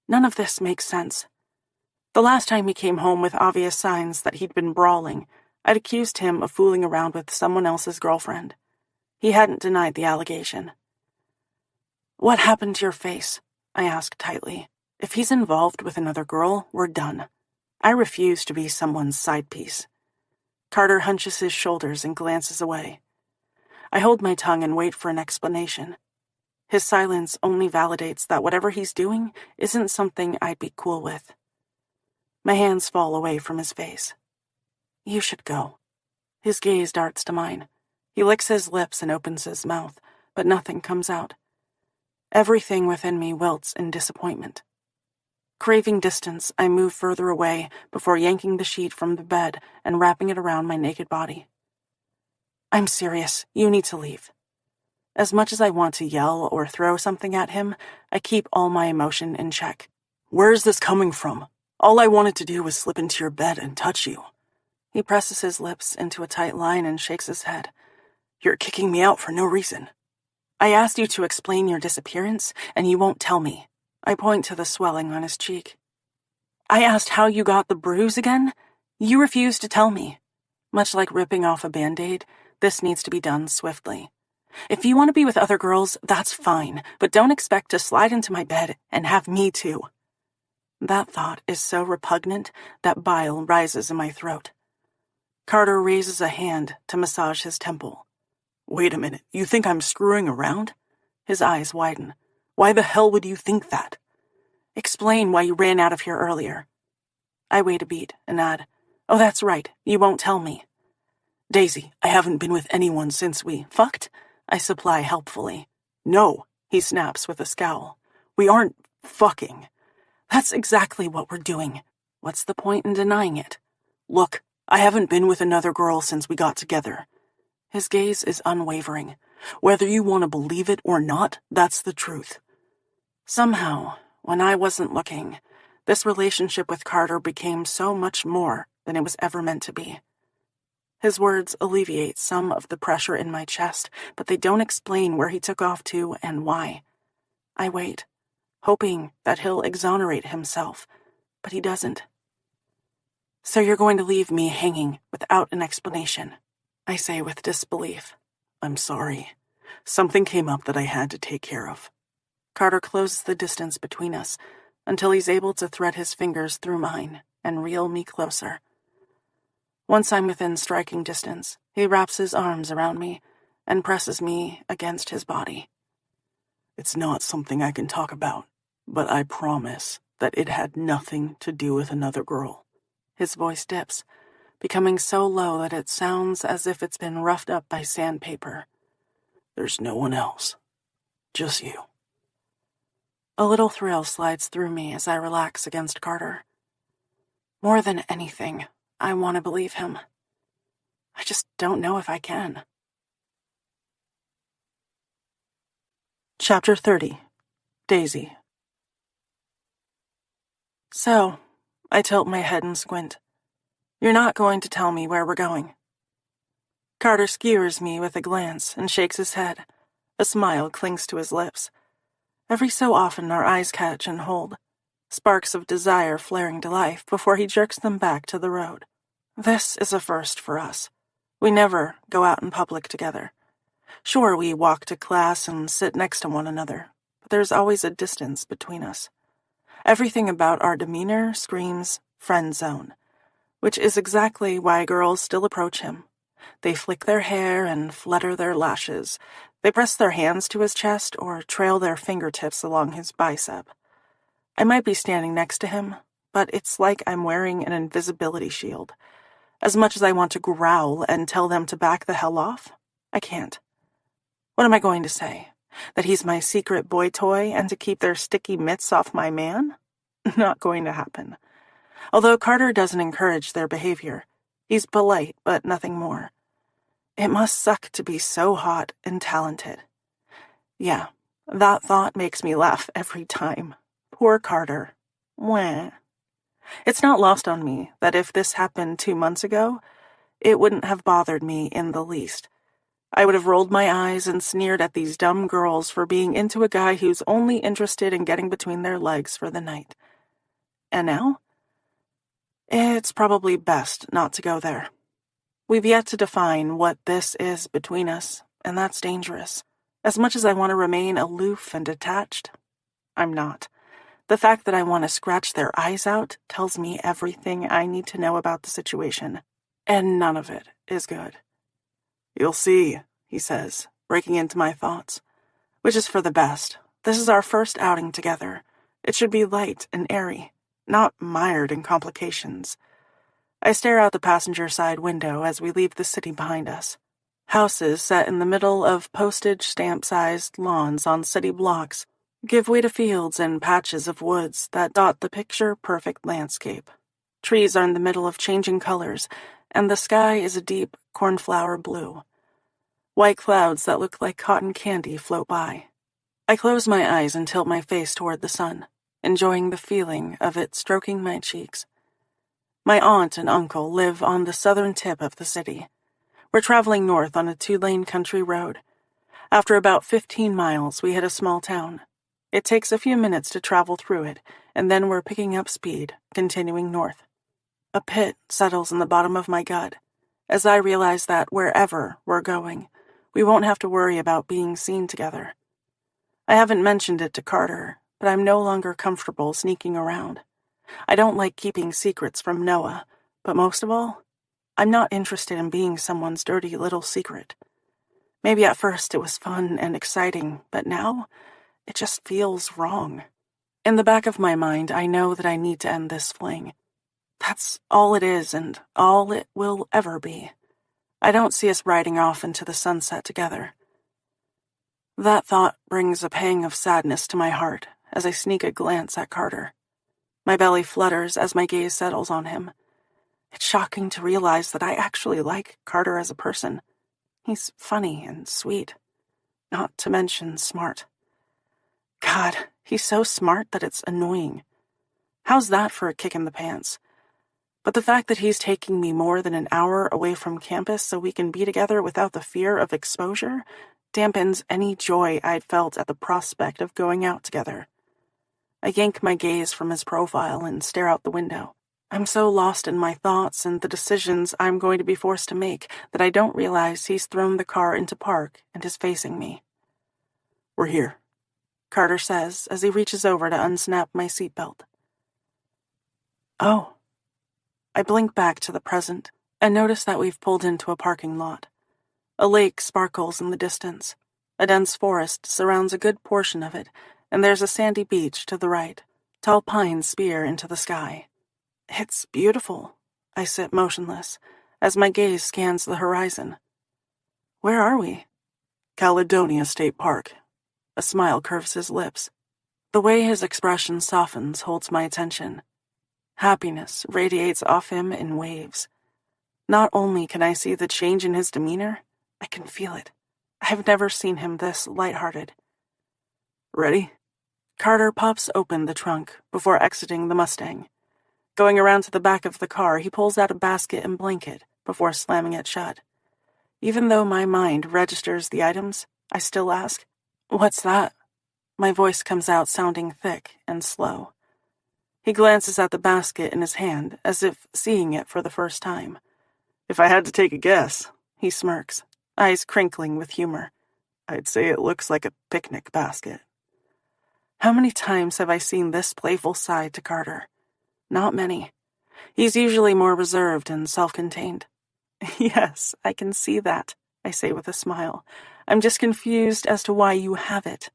None of this makes sense. The last time he came home with obvious signs that he'd been brawling, I'd accused him of fooling around with someone else's girlfriend. He hadn't denied the allegation. "What happened to your face?" I asked tightly. "If he's involved with another girl, we're done. I refuse to be someone's side piece." Carter hunches his shoulders and glances away. I hold my tongue and wait for an explanation. His silence only validates that whatever he's doing isn't something I'd be cool with. My hands fall away from his face. "You should go." His gaze darts to mine. He licks his lips and opens his mouth, but nothing comes out. Everything within me wilts in disappointment. Craving distance, I move further away before yanking the sheet from the bed and wrapping it around my naked body. "I'm serious. You need to leave." As much as I want to yell or throw something at him, I keep all my emotion in check. "Where's this coming from? All I wanted to do was slip into your bed and touch you." He presses his lips into a tight line and shakes his head. "You're kicking me out for no reason." "I asked you to explain your disappearance, and you won't tell me." I point to the swelling on his cheek. "I asked how you got the bruise again. You refused to tell me." Much like ripping off a Band-Aid, this needs to be done swiftly. If you want to be with other girls, that's fine, but don't expect to slide into my bed and have me too. That thought is so repugnant that bile rises in my throat. Carter raises a hand to massage his temple. "Wait a minute, you think I'm screwing around?" His eyes widen. "Why the hell would you think that?" "Explain why you ran out of here earlier." I wait a beat and add, "Oh, that's right, you won't tell me." "Daisy, I haven't been with anyone since we fucked," I supply helpfully. "No," he snaps with a scowl. "We aren't fucking." "That's exactly what we're doing. What's the point in denying it?" "Look, I haven't been with another girl since we got together." His gaze is unwavering. "Whether you want to believe it or not, that's the truth." Somehow, when I wasn't looking, this relationship with Carter became so much more than it was ever meant to be. His words alleviate some of the pressure in my chest, but they don't explain where he took off to and why. I wait, hoping that he'll exonerate himself, but he doesn't. "So you're going to leave me hanging without an explanation?" I say with disbelief. "I'm sorry. Something came up that I had to take care of." Carter closes the distance between us until he's able to thread his fingers through mine and reel me closer. Once I'm within striking distance, he wraps his arms around me and presses me against his body. "It's not something I can talk about, but I promise that it had nothing to do with another girl." His voice dips, becoming so low that it sounds as if it's been roughed up by sandpaper. "There's no one else. Just you." A little thrill slides through me as I relax against Carter. More than anything, I want to believe him. I just don't know if I can. Chapter 30. Daisy. "So," I tilt my head and squint. "You're not going to tell me where we're going?" Carter skewers me with a glance and shakes his head. A smile clings to his lips. Every so often our eyes catch and hold, sparks of desire flaring to life before he jerks them back to the road. This is a first for us. We never go out in public together. Sure, we walk to class and sit next to one another, but there's always a distance between us. Everything about our demeanor screams friend zone, which is exactly why girls still approach him. They flick their hair and flutter their lashes. They press their hands to his chest or trail their fingertips along his bicep. I might be standing next to him, but it's like I'm wearing an invisibility shield. As much as I want to growl and tell them to back the hell off, I can't. What am I going to say? That he's my secret boy toy and to keep their sticky mitts off my man? Not going to happen. Although Carter doesn't encourage their behavior, He's polite, but nothing more. It must suck to be so hot and talented. Yeah, that thought makes me laugh every time. Poor Carter. Wah. It's not lost on me that if this happened 2 months ago, it wouldn't have bothered me in the least. I would have rolled my eyes and sneered at these dumb girls for being into a guy who's only interested in getting between their legs for the night. And now? It's probably best not to go there. We've yet to define what this is between us, and that's dangerous. As much as I want to remain aloof and detached, I'm not. The fact that I want to scratch their eyes out tells me everything I need to know about the situation, and none of it is good. You'll see, he says, breaking into my thoughts, which is for the best. This is our first outing together. It should be light and airy, not mired in complications. I stare out the passenger side window as we leave the city behind us. Houses set in the middle of postage stamp-sized lawns on city blocks give way to fields and patches of woods that dot the picture-perfect landscape. Trees are in the middle of changing colors, and the sky is a deep cornflower blue. White clouds that look like cotton candy float by. I close my eyes and tilt my face toward the sun, enjoying the feeling of it stroking my cheeks. My aunt and uncle live on the southern tip of the city. We're traveling north on a 2-lane country road. After about 15 miles, we hit a small town. It takes a few minutes to travel through it, and then we're picking up speed, continuing north. A pit settles in the bottom of my gut, as I realize that wherever we're going, we won't have to worry about being seen together. I haven't mentioned it to Carter, but I'm no longer comfortable sneaking around. I don't like keeping secrets from Noah, but most of all, I'm not interested in being someone's dirty little secret. Maybe at first it was fun and exciting, but now it just feels wrong. In the back of my mind, I know that I need to end this fling. That's all it is and all it will ever be. I don't see us riding off into the sunset together. That thought brings a pang of sadness to my heart as I sneak a glance at Carter. My belly flutters as my gaze settles on him. It's shocking to realize that I actually like Carter as a person. He's funny and sweet, not to mention smart. God, he's so smart that it's annoying. How's that for a kick in the pants? But the fact that he's taking me more than an hour away from campus so we can be together without the fear of exposure dampens any joy I'd felt at the prospect of going out together. I yank my gaze from his profile and stare out the window. I'm so lost in my thoughts and the decisions I'm going to be forced to make that I don't realize he's thrown the car into park and is facing me. We're here, Carter says as he reaches over to unsnap my seatbelt. Oh. I blink back to the present and notice that we've pulled into a parking lot. A lake sparkles in the distance. A dense forest surrounds a good portion of it, and there's a sandy beach to the right. Tall pines spear into the sky. It's beautiful. I sit motionless as my gaze scans the horizon. Where are we? Caledonia State Park. A smile curves his lips. The way his expression softens holds my attention. Happiness radiates off him in waves. Not only can I see the change in his demeanor, I can feel it. I've never seen him this lighthearted. Ready? Carter pops open the trunk before exiting the Mustang. Going around to the back of the car, he pulls out a basket and blanket before slamming it shut. Even though my mind registers the items, I still ask, "What's that?" My voice comes out sounding thick and slow. He glances at the basket in his hand, as if seeing it for the first time. If I had to take a guess, he smirks, eyes crinkling with humor, I'd say it looks like a picnic basket. How many times have I seen this playful side to Carter? Not many. He's usually more reserved and self-contained. Yes, I can see that, I say with a smile. I'm just confused as to why you have it.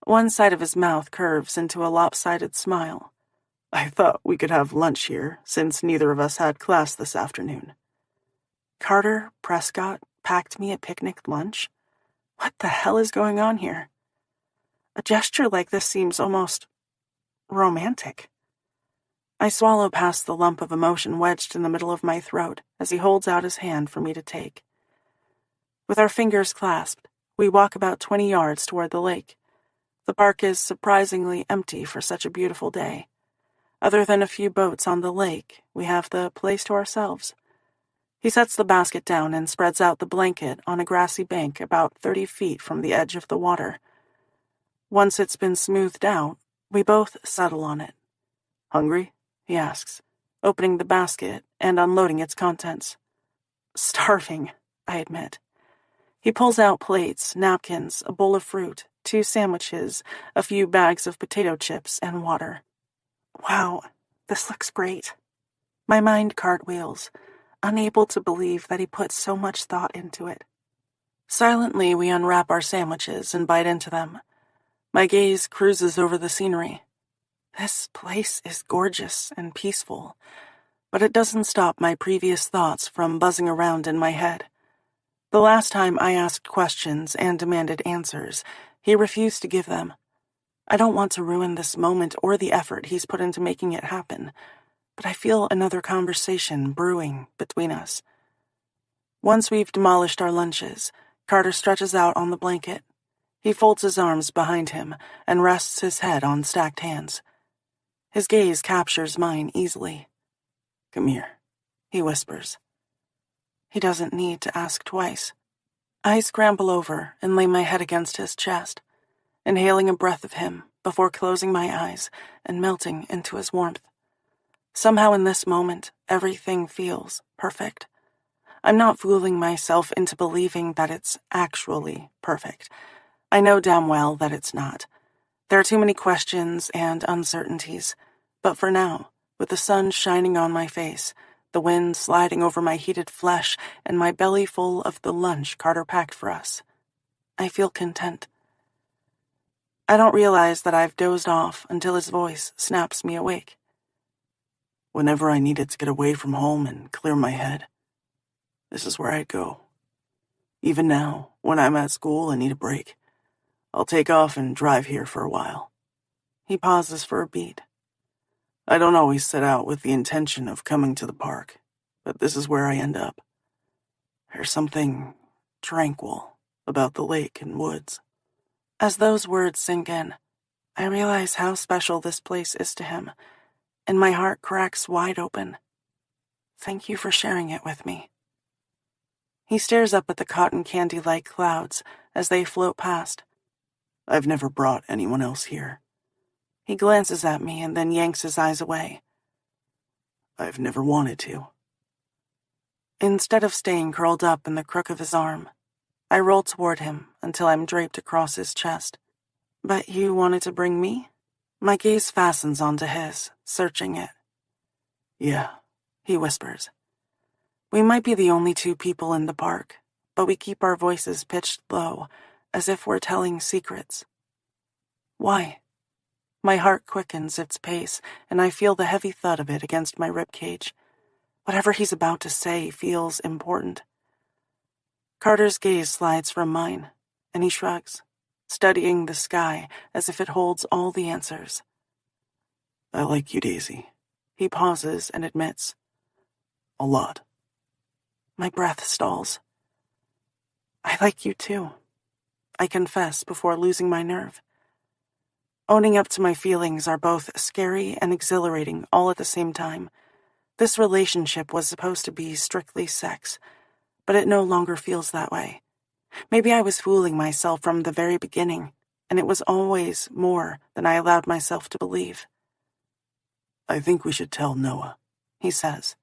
One side of his mouth curves into a lopsided smile. I thought we could have lunch here, since neither of us had class this afternoon. Carter Prescott packed me a picnic lunch? What the hell is going on here? A gesture like this seems almost romantic. I swallow past the lump of emotion wedged in the middle of my throat as he holds out his hand for me to take. With our fingers clasped, we walk about 20 yards toward the lake. The park is surprisingly empty for such a beautiful day. Other than a few boats on the lake, we have the place to ourselves. He sets the basket down and spreads out the blanket on a grassy bank about 30 feet from the edge of the water. Once it's been smoothed out, we both settle on it. "Hungry?" he asks, opening the basket and unloading its contents. "Starving," I admit. He pulls out plates, napkins, a bowl of fruit, 2 sandwiches, a few bags of potato chips, and water. Wow, this looks great. My mind cartwheels, unable to believe that he put so much thought into it. Silently, we unwrap our sandwiches and bite into them. My gaze cruises over the scenery. This place is gorgeous and peaceful, but it doesn't stop my previous thoughts from buzzing around in my head. The last time I asked questions and demanded answers, he refused to give them. I don't want to ruin this moment or the effort he's put into making it happen, but I feel another conversation brewing between us. Once we've demolished our lunches, Carter stretches out on the blanket. He folds his arms behind him and rests his head on stacked hands. His gaze captures mine easily. "Come here," he whispers. He doesn't need to ask twice. I scramble over and lay my head against his chest, inhaling a breath of him before closing my eyes and melting into his warmth. Somehow in this moment, everything feels perfect. I'm not fooling myself into believing that it's actually perfect. I know damn well that it's not. There are too many questions and uncertainties, but for now, with the sun shining on my face, the wind sliding over my heated flesh, and my belly full of the lunch Carter packed for us, I feel content. I don't realize that I've dozed off until his voice snaps me awake. "Whenever I needed to get away from home and clear my head, this is where I'd go. Even now, when I'm at school and need a break, I'll take off and drive here for a while." He pauses for a beat. "I don't always set out with the intention of coming to the park, but this is where I end up. There's something tranquil about the lake and woods." As those words sink in, I realize how special this place is to him, and my heart cracks wide open. Thank you for sharing it with me. He stares up at the cotton candy-like clouds as they float past. "I've never brought anyone else here." He glances at me and then yanks his eyes away. "I've never wanted to." Instead of staying curled up in the crook of his arm, I roll toward him until I'm draped across his chest. "But you wanted to bring me?" My gaze fastens onto his, searching it. "Yeah," he whispers. We might be the only 2 people in the park, but we keep our voices pitched low, as if we're telling secrets. Why? My heart quickens its pace, and I feel the heavy thud of it against my ribcage. Whatever he's about to say feels important. Carter's gaze slides from mine, and he shrugs, studying the sky as if it holds all the answers. "I like you, Daisy." He pauses and admits. "A lot." My breath stalls. "I like you too," I confess before losing my nerve. Owning up to my feelings are both scary and exhilarating all at the same time. This relationship was supposed to be strictly sex, but it no longer feels that way. Maybe I was fooling myself from the very beginning, and it was always more than I allowed myself to believe. "I think we should tell Noah," he says.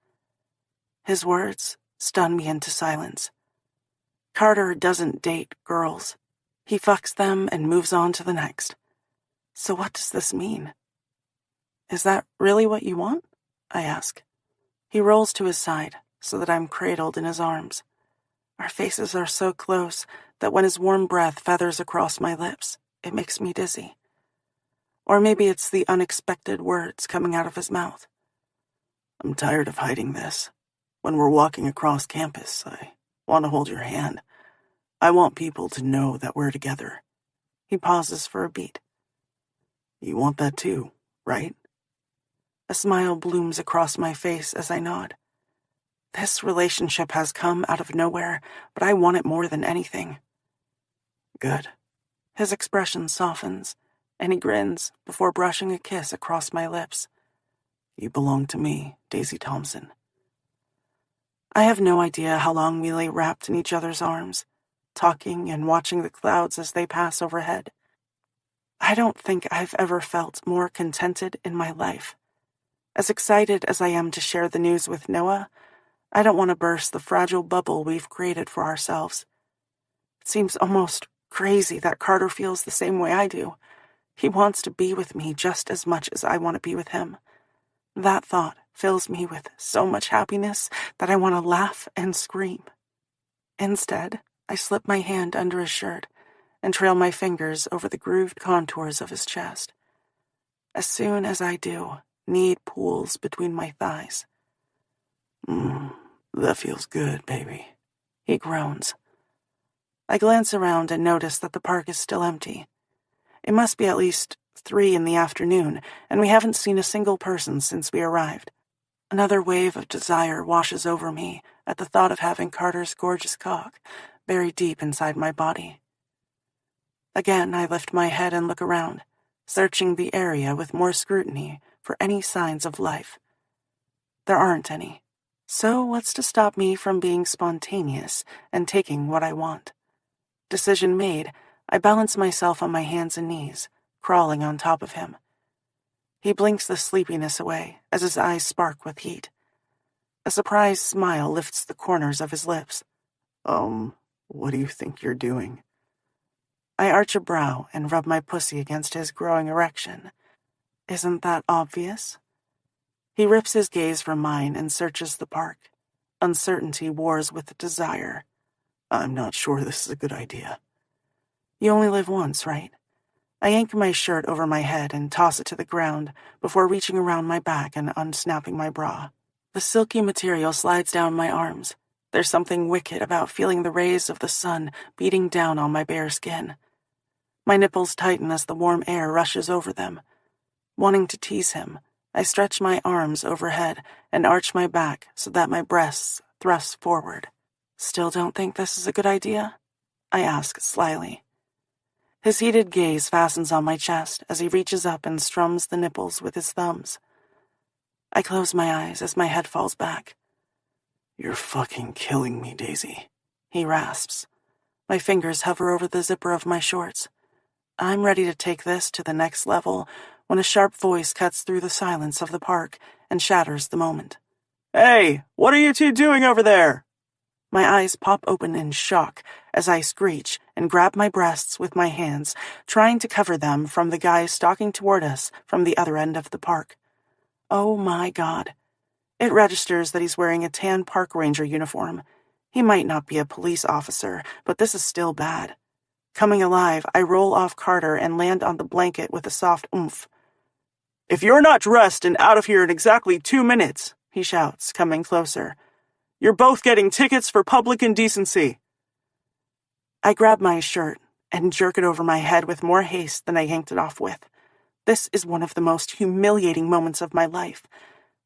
His words stun me into silence. Carter doesn't date girls. He fucks them and moves on to the next. So what does this mean? Is that really what you want? I ask. He rolls to his side so that I'm cradled in his arms. Our faces are so close that when his warm breath feathers across my lips, it makes me dizzy. Or maybe it's the unexpected words coming out of his mouth. "I'm tired of hiding this. When we're walking across campus, I want to hold your hand. I want people to know that we're together." He pauses for a beat. "You want that too, right?" A smile blooms across my face as I nod. This relationship has come out of nowhere, but I want it more than anything. Good. His expression softens, and he grins before brushing a kiss across my lips. You belong to me, Daisy Thompson. I have no idea how long we lay wrapped in each other's arms, talking and watching the clouds as they pass overhead. I don't think I've ever felt more contented in my life. As excited as I am to share the news with Noah, I don't want to burst the fragile bubble we've created for ourselves. It seems almost crazy that Carter feels the same way I do. He wants to be with me just as much as I want to be with him. That thought fills me with so much happiness that I want to laugh and scream. Instead, I slip my hand under his shirt and trail my fingers over the grooved contours of his chest. As soon as I do, need pools between my thighs. That feels good, baby, he groans. I glance around and notice that the park is still empty. It must be at least 3 in the afternoon, and we haven't seen a single person since we arrived. Another wave of desire washes over me at the thought of having Carter's gorgeous cock buried deep inside my body. Again, I lift my head and look around, searching the area with more scrutiny for any signs of life. There aren't any. So what's to stop me from being spontaneous and taking what I want? Decision made, I balance myself on my hands and knees, crawling on top of him. He blinks the sleepiness away as his eyes spark with heat. A surprised smile lifts the corners of his lips. What do you think you're doing? I arch a brow and rub my pussy against his growing erection. Isn't that obvious? He rips his gaze from mine and searches the park. Uncertainty wars with desire. I'm not sure this is a good idea. You only live once, right? I yank my shirt over my head and toss it to the ground before reaching around my back and unsnapping my bra. The silky material slides down my arms. There's something wicked about feeling the rays of the sun beating down on my bare skin. My nipples tighten as the warm air rushes over them. Wanting to tease him, I stretch my arms overhead and arch my back so that my breasts thrust forward. Still don't think this is a good idea? I ask slyly. His heated gaze fastens on my chest as he reaches up and strums the nipples with his thumbs. I close my eyes as my head falls back. You're fucking killing me, Daisy, he rasps. My fingers hover over the zipper of my shorts. I'm ready to take this to the next level when a sharp voice cuts through the silence of the park and shatters the moment. Hey, what are you two doing over there? My eyes pop open in shock as I screech and grab my breasts with my hands, trying to cover them from the guy stalking toward us from the other end of the park. Oh my God. It registers that he's wearing a tan park ranger uniform. He might not be a police officer, but this is still bad. Coming alive, I roll off Carter and land on the blanket with a soft oomph. If you're not dressed and out of here in exactly 2 minutes, he shouts, coming closer. You're both getting tickets for public indecency. I grab my shirt and jerk it over my head with more haste than I yanked it off with. This is one of the most humiliating moments of my life.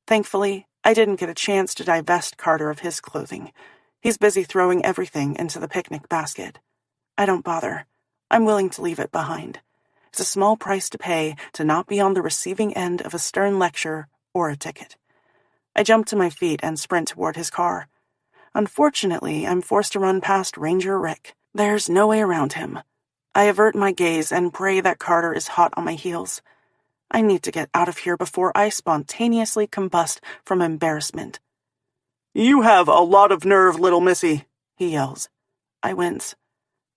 Thankfully, I didn't get a chance to divest Carter of his clothing. He's busy throwing everything into the picnic basket. I don't bother. I'm willing to leave it behind. It's a small price to pay to not be on the receiving end of a stern lecture or a ticket. I jump to my feet and sprint toward his car. Unfortunately, I'm forced to run past Ranger Rick. There's no way around him. I avert my gaze and pray that Carter is hot on my heels. I need to get out of here before I spontaneously combust from embarrassment. You have a lot of nerve, little missy, he yells. I wince.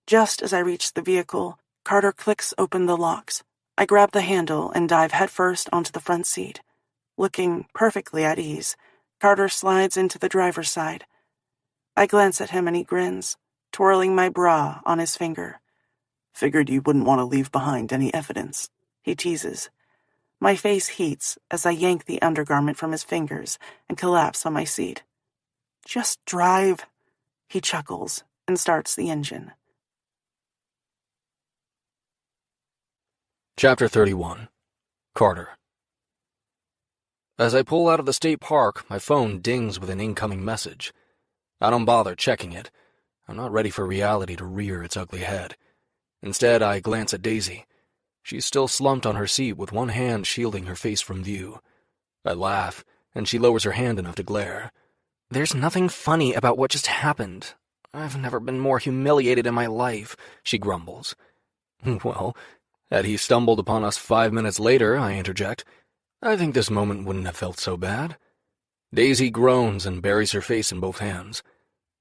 Just as I reach the vehicle, Carter clicks open the locks. I grab the handle and dive headfirst onto the front seat. Looking perfectly at ease, Carter slides into the driver's side. I glance at him and he grins, twirling my bra on his finger. Figured you wouldn't want to leave behind any evidence, he teases. My face heats as I yank the undergarment from his fingers and collapse on my seat. Just drive, he chuckles and starts the engine. Chapter 31. Carter. As I pull out of the state park, my phone dings with an incoming message. I don't bother checking it. I'm not ready for reality to rear its ugly head. Instead, I glance at Daisy. She's still slumped on her seat with one hand shielding her face from view. I laugh, and she lowers her hand enough to glare. There's nothing funny about what just happened. I've never been more humiliated in my life, she grumbles. Well, had he stumbled upon us 5 minutes later, I interject, I think this moment wouldn't have felt so bad. Daisy groans and buries her face in both hands.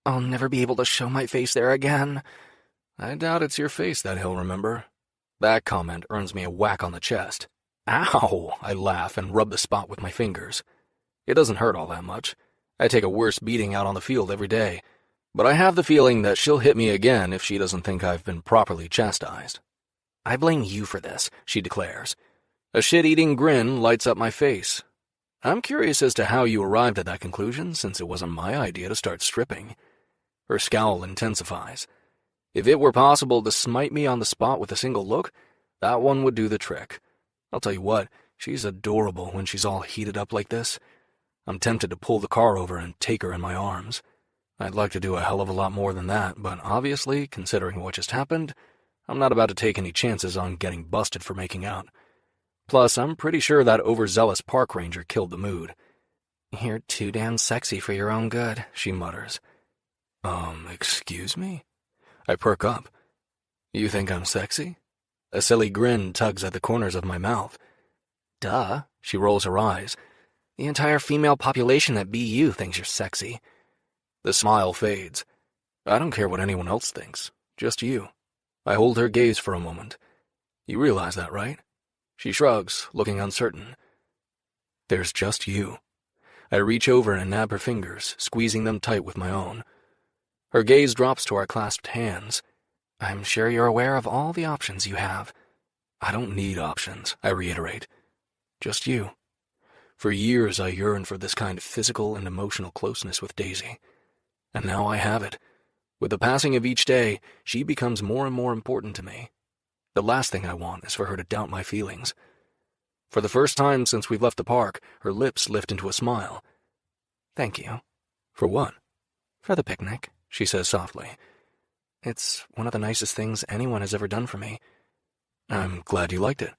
I'll never be able to show my face there again. I doubt it's your face that he'll remember. That comment earns me a whack on the chest. Ow! I laugh and rub the spot with my fingers. It doesn't hurt all that much. I take a worse beating out on the field every day. But I have the feeling that she'll hit me again if she doesn't think I've been properly chastised. I blame you for this, she declares. A shit-eating grin lights up my face. I'm curious as to how you arrived at that conclusion, since it wasn't my idea to start stripping. Her scowl intensifies. If it were possible to smite me on the spot with a single look, that one would do the trick. I'll tell you what, she's adorable when she's all heated up like this. I'm tempted to pull the car over and take her in my arms. I'd like to do a hell of a lot more than that, but obviously, considering what just happened, I'm not about to take any chances on getting busted for making out. Plus, I'm pretty sure that overzealous park ranger killed the mood. You're too damn sexy for your own good, she mutters. Excuse me? I perk up. You think I'm sexy? A silly grin tugs at the corners of my mouth. Duh, she rolls her eyes. The entire female population at BU thinks you're sexy. The smile fades. I don't care what anyone else thinks, just you. I hold her gaze for a moment. You realize that, right? She shrugs, looking uncertain. There's just you. I reach over and nab her fingers, squeezing them tight with my own. Her gaze drops to our clasped hands. I'm sure you're aware of all the options you have. I don't need options, I reiterate. Just you. For years I yearned for this kind of physical and emotional closeness with Daisy. And now I have it. With the passing of each day, she becomes more and more important to me. The last thing I want is for her to doubt my feelings. For the first time since we've left the park, her lips lift into a smile. Thank you. For what? For the picnic, she says softly. It's one of the nicest things anyone has ever done for me. I'm glad you liked it.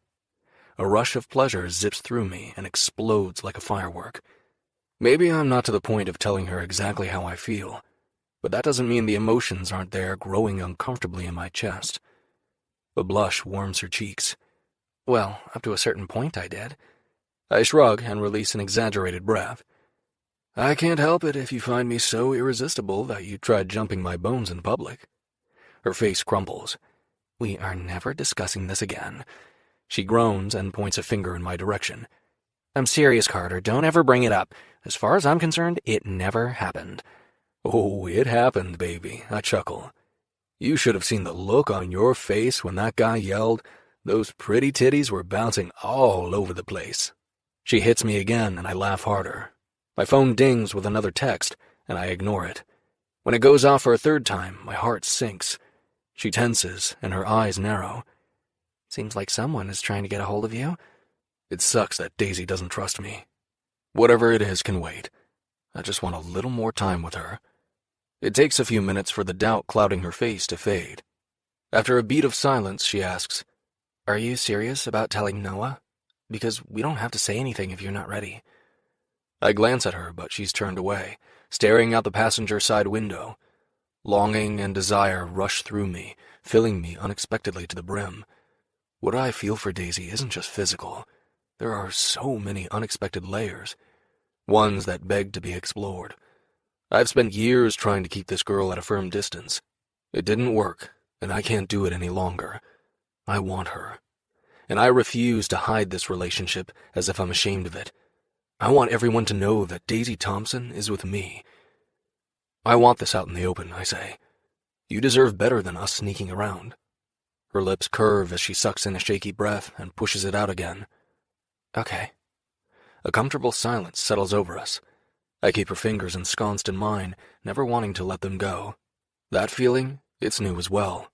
A rush of pleasure zips through me and explodes like a firework. Maybe I'm not to the point of telling her exactly how I feel, but that doesn't mean the emotions aren't there growing uncomfortably in my chest. A blush warms her cheeks. Well, up to a certain point I did. I shrug and release an exaggerated breath. I can't help it if you find me so irresistible that you tried jumping my bones in public. Her face crumbles. We are never discussing this again. She groans and points a finger in my direction. I'm serious, Carter. Don't ever bring it up. As far as I'm concerned, it never happened. Oh, it happened, baby, I chuckle. You should have seen the look on your face when that guy yelled. Those pretty titties were bouncing all over the place. She hits me again, and I laugh harder. My phone dings with another text, and I ignore it. When it goes off for a third time, my heart sinks. She tenses, and her eyes narrow. Seems like someone is trying to get a hold of you. It sucks that Daisy doesn't trust me. Whatever it is can wait. I just want a little more time with her. It takes a few minutes for the doubt clouding her face to fade. After a beat of silence, she asks, Are you serious about telling Noah? Because we don't have to say anything if you're not ready. I glance at her, but she's turned away, staring out the passenger side window. Longing and desire rush through me, filling me unexpectedly to the brim. What I feel for Daisy isn't just physical. There are so many unexpected layers, ones that beg to be explored. I've spent years trying to keep this girl at a firm distance. It didn't work, and I can't do it any longer. I want her, and I refuse to hide this relationship as if I'm ashamed of it. I want everyone to know that Daisy Thompson is with me. I want this out in the open, I say. You deserve better than us sneaking around. Her lips curve as she sucks in a shaky breath and pushes it out again. Okay. A comfortable silence settles over us. I keep her fingers ensconced in mine, never wanting to let them go. That feeling, it's new as well.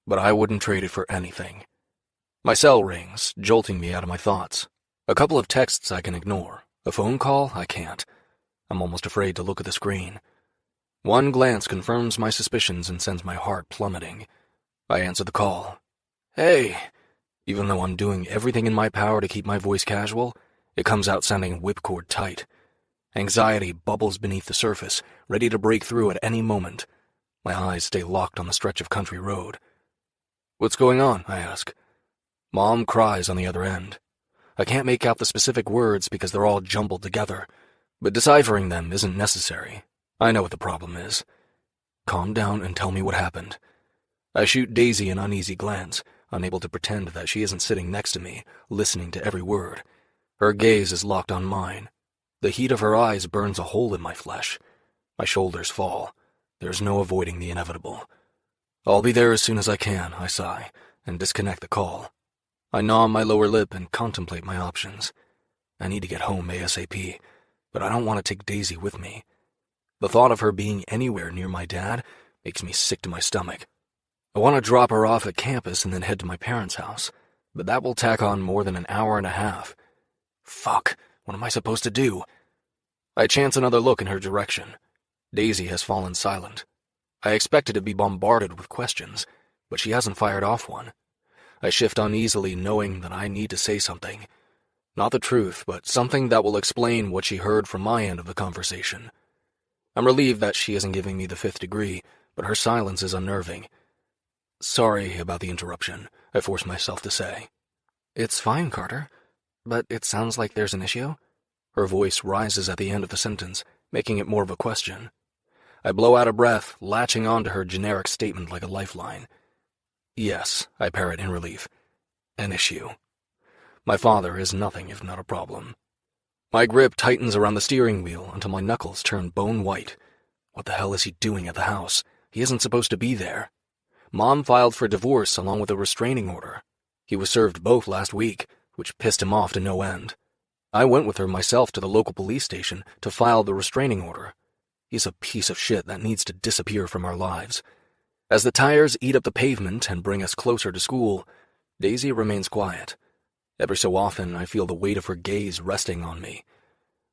But I wouldn't trade it for anything. My cell rings, jolting me out of my thoughts. A couple of texts I can ignore, A phone call? I can't. I'm almost afraid to look at the screen. One glance confirms my suspicions and sends my heart plummeting. I answer the call. Hey! Even though I'm doing everything in my power to keep my voice casual, it comes out sounding whipcord tight. Anxiety bubbles beneath the surface, ready to break through at any moment. My eyes stay locked on the stretch of country road. What's going on? I ask. Mom cries on the other end. I can't make out the specific words because they're all jumbled together, but deciphering them isn't necessary. I know what the problem is. Calm down and tell me what happened. I shoot Daisy an uneasy glance, unable to pretend that she isn't sitting next to me, listening to every word. Her gaze is locked on mine. The heat of her eyes burns a hole in my flesh. My shoulders fall. There's no avoiding the inevitable. I'll be there as soon as I can, I sigh, and disconnect the call. I gnaw my lower lip and contemplate my options. I need to get home ASAP, but I don't want to take Daisy with me. The thought of her being anywhere near my dad makes me sick to my stomach. I want to drop her off at campus and then head to my parents' house, but that will tack on more than an hour and a half. Fuck, what am I supposed to do? I chance another look in her direction. Daisy has fallen silent. I expected to be bombarded with questions, but she hasn't fired off one. I shift uneasily, knowing that I need to say something. Not the truth, but something that will explain what she heard from my end of the conversation. I'm relieved that she isn't giving me the 5th degree, but her silence is unnerving. Sorry about the interruption, I force myself to say. It's fine, Carter, but it sounds like there's an issue. Her voice rises at the end of the sentence, making it more of a question. I blow out a breath, latching onto her generic statement like a lifeline. Yes, I parrot in relief. An issue. My father is nothing if not a problem. My grip tightens around the steering wheel until my knuckles turn bone white. What the hell is he doing at the house? He isn't supposed to be there. Mom filed for divorce along with a restraining order. He was served both last week, which pissed him off to no end. I went with her myself to the local police station to file the restraining order. He's a piece of shit that needs to disappear from our lives. As the tires eat up the pavement and bring us closer to school, Daisy remains quiet. Every so often, I feel the weight of her gaze resting on me.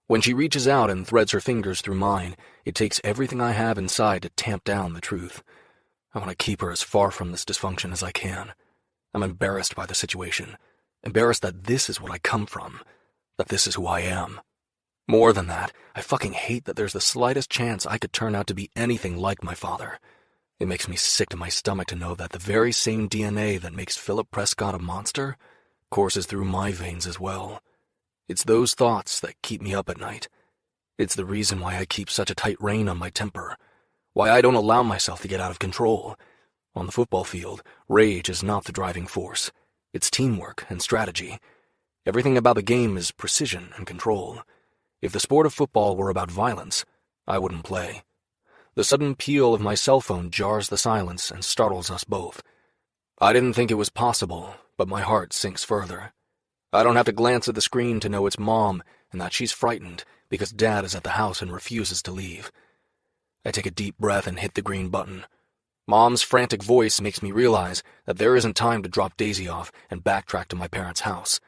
When she reaches out and threads her fingers through mine, it takes everything I have inside to tamp down the truth. I want to keep her as far from this dysfunction as I can. I'm embarrassed by the situation. Embarrassed that this is what I come from. That this is who I am. More than that, I fucking hate that there's the slightest chance I could turn out to be anything like my father. It makes me sick to my stomach to know that the very same DNA that makes Philip Prescott a monster courses through my veins as well. It's those thoughts that keep me up at night. It's the reason why I keep such a tight rein on my temper. Why I don't allow myself to get out of control. On the football field, rage is not the driving force. It's teamwork and strategy. Everything about the game is precision and control. If the sport of football were about violence, I wouldn't play. The sudden peal of my cell phone jars the silence and startles us both. I didn't think it was possible, but my heart sinks further. I don't have to glance at the screen to know it's Mom and that she's frightened because Dad is at the house and refuses to leave. I take a deep breath and hit the green button. Mom's frantic voice makes me realize that there isn't time to drop Daisy off and backtrack to my parents' house.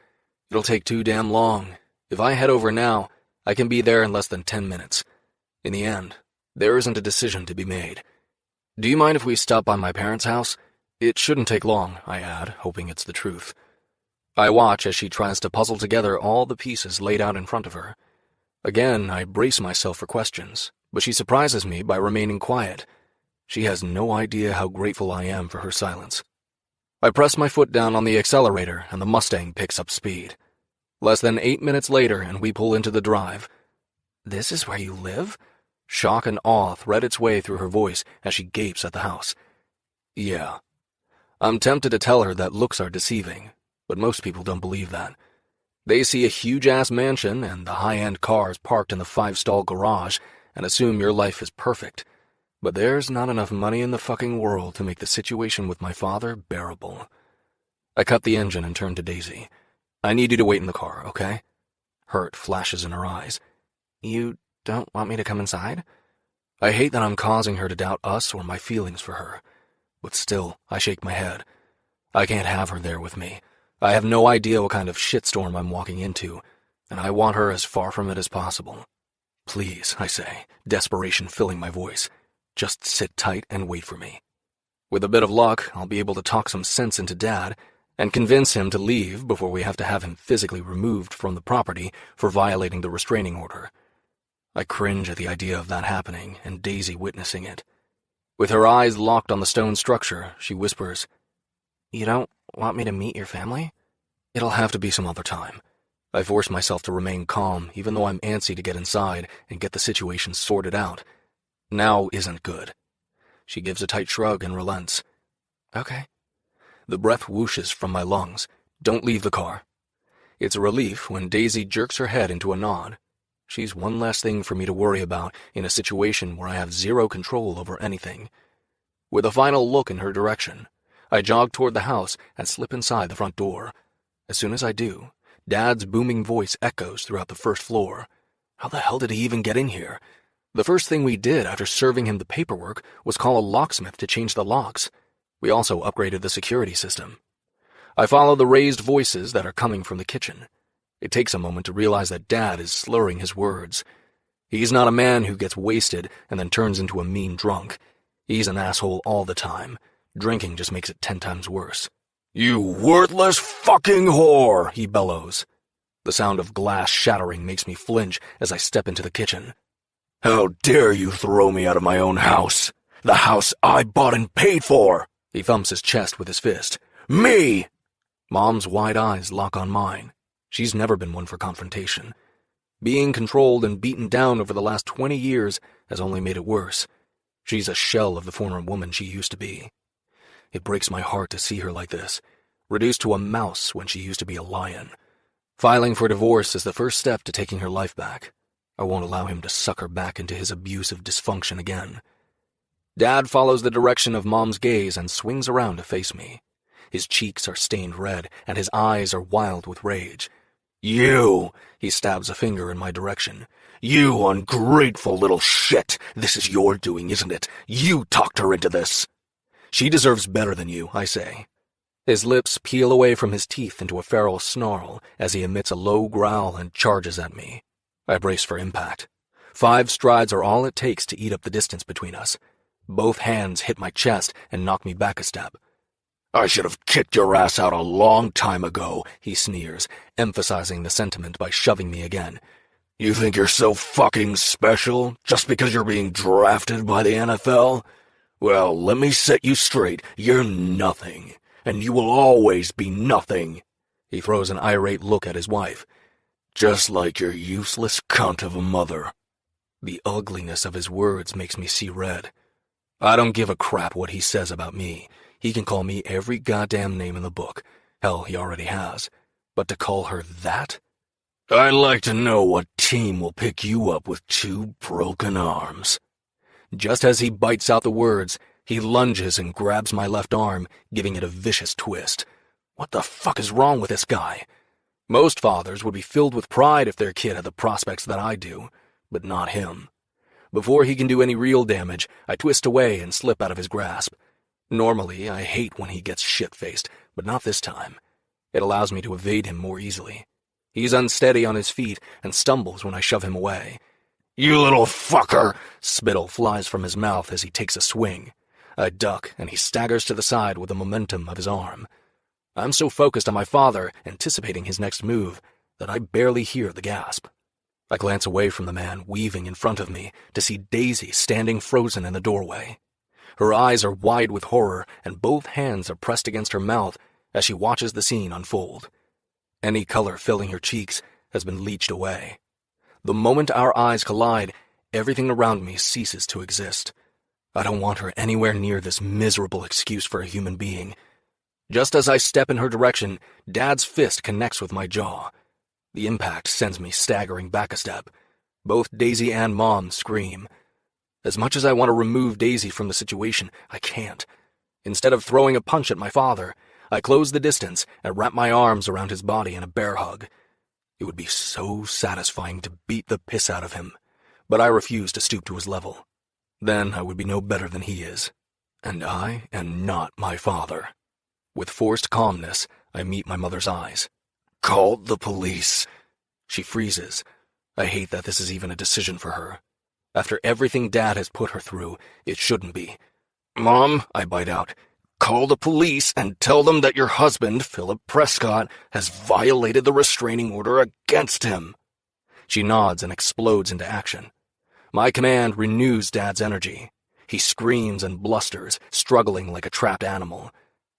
It'll take too damn long. If I head over now, I can be there in less than 10 minutes. In the end, there isn't a decision to be made. Do you mind if we stop by my parents' house? It shouldn't take long, I add, hoping it's the truth. I watch as she tries to puzzle together all the pieces laid out in front of her. Again, I brace myself for questions, but she surprises me by remaining quiet. She has no idea how grateful I am for her silence. I press my foot down on the accelerator and the Mustang picks up speed. Less than 8 minutes later and we pull into the drive. This is where you live? Shock and awe thread its way through her voice as she gapes at the house. Yeah. I'm tempted to tell her that looks are deceiving, but most people don't believe that. They see a huge-ass mansion and the high-end cars parked in the 5-stall garage and assume your life is perfect. But there's not enough money in the fucking world to make the situation with my father bearable. I cut the engine and turn to Daisy. I need you to wait in the car, okay? Hurt flashes in her eyes. You don't want me to come inside? I hate that I'm causing her to doubt us or my feelings for her. But still, I shake my head. I can't have her there with me. I have no idea what kind of shitstorm I'm walking into. and I want her as far from it as possible. Please, I say, desperation filling my voice, just sit tight and wait for me. With a bit of luck, I'll be able to talk some sense into Dad and convince him to leave before we have to have him physically removed from the property for violating the restraining order. I cringe at the idea of that happening and Daisy witnessing it. With her eyes locked on the stone structure, she whispers, "You don't want me to meet your family?" "It'll have to be some other time." I force myself to remain calm, even though I'm antsy to get inside and get the situation sorted out. Now isn't good. She gives a tight shrug and relents. "Okay." The breath whooshes from my lungs. "Don't leave the car." It's a relief when Daisy jerks her head into a nod. She's one less thing for me to worry about in a situation where I have zero control over anything. With a final look in her direction, I jog toward the house and slip inside the front door. As soon as I do, Dad's booming voice echoes throughout the first floor. How the hell did he even get in here? The first thing we did after serving him the paperwork was call a locksmith to change the locks. We also upgraded the security system. I follow the raised voices that are coming from the kitchen. It takes a moment to realize that Dad is slurring his words. He's not a man who gets wasted and then turns into a mean drunk. He's an asshole all the time. Drinking just makes it 10 times worse. "You worthless fucking whore!" he bellows. The sound of glass shattering makes me flinch as I step into the kitchen. "How dare you throw me out of my own house? The house I bought and paid for!" He thumps his chest with his fist. "Me!" Mom's wide eyes lock on mine. She's never been one for confrontation. Being controlled and beaten down over the last 20 years has only made it worse. She's a shell of the former woman she used to be. It breaks my heart to see her like this, reduced to a mouse when she used to be a lion. Filing for divorce is the first step to taking her life back. I won't allow him to suck her back into his abusive dysfunction again. Dad follows the direction of Mom's gaze and swings around to face me. His cheeks are stained red, and his eyes are wild with rage. "You!" He stabs a finger in my direction. "You ungrateful little shit! This is your doing, isn't it? You talked her into this!" "She deserves better than you," I say. His lips peel away from his teeth into a feral snarl as he emits a low growl and charges at me. I brace for impact. 5 strides are all it takes to eat up the distance between us. Both hands hit my chest and knock me back a step. "I should have kicked your ass out a long time ago," he sneers, emphasizing the sentiment by shoving me again. "You think you're so fucking special just because you're being drafted by the NFL? Well, let me set you straight. You're nothing, and you will always be nothing." He throws an irate look at his wife. "Just like your useless cunt of a mother." The ugliness of his words makes me see red. I don't give a crap what he says about me. He can call me every goddamn name in the book. Hell, he already has. But to call her that? "I'd like to know what team will pick you up with 2 broken arms." Just as he bites out the words, he lunges and grabs my left arm, giving it a vicious twist. What the fuck is wrong with this guy? Most fathers would be filled with pride if their kid had the prospects that I do, but not him. Before he can do any real damage, I twist away and slip out of his grasp. Normally, I hate when he gets shit-faced, but not this time. It allows me to evade him more easily. He's unsteady on his feet and stumbles when I shove him away. "You little fucker!" Spittle flies from his mouth as he takes a swing. I duck, and he staggers to the side with the momentum of his arm. I'm so focused on my father, anticipating his next move, that I barely hear the gasp. I glance away from the man weaving in front of me to see Daisy standing frozen in the doorway. Her eyes are wide with horror, and both hands are pressed against her mouth as she watches the scene unfold. Any color filling her cheeks has been leached away. The moment our eyes collide, everything around me ceases to exist. I don't want her anywhere near this miserable excuse for a human being. Just as I step in her direction, Dad's fist connects with my jaw. The impact sends me staggering back a step. Both Daisy and Mom scream. As much as I want to remove Daisy from the situation, I can't. Instead of throwing a punch at my father, I close the distance and wrap my arms around his body in a bear hug. It would be so satisfying to beat the piss out of him, but I refuse to stoop to his level. Then I would be no better than he is. And I am not my father. With forced calmness, I meet my mother's eyes. "Call the police." She freezes. I hate that this is even a decision for her. After everything Dad has put her through, it shouldn't be. "Mom," I bite out, "call the police and tell them that your husband, Philip Prescott, has violated the restraining order against him." She nods and explodes into action. My command renews Dad's energy. He screams and blusters, struggling like a trapped animal.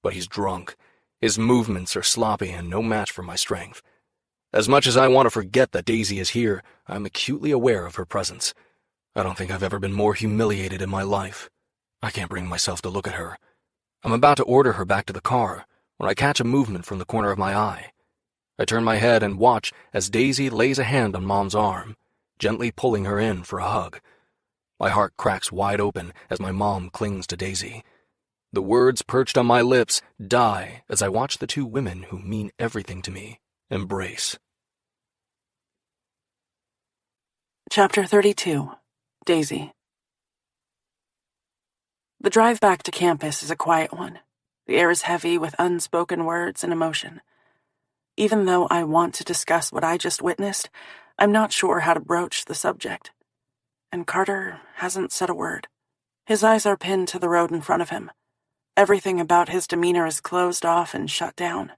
But he's drunk. His movements are sloppy and no match for my strength. As much as I want to forget that Daisy is here, I'm acutely aware of her presence. I don't think I've ever been more humiliated in my life. I can't bring myself to look at her. I'm about to order her back to the car when I catch a movement from the corner of my eye. I turn my head and watch as Daisy lays a hand on Mom's arm, gently pulling her in for a hug. My heart cracks wide open as my mom clings to Daisy. The words perched on my lips die as I watch the two women who mean everything to me embrace. Chapter 32. Daisy. The drive back to campus is a quiet one. The air is heavy with unspoken words and emotion. Even though I want to discuss what I just witnessed, I'm not sure how to broach the subject. And Carter hasn't said a word. His eyes are pinned to the road in front of him. Everything about his demeanor is closed off and shut down.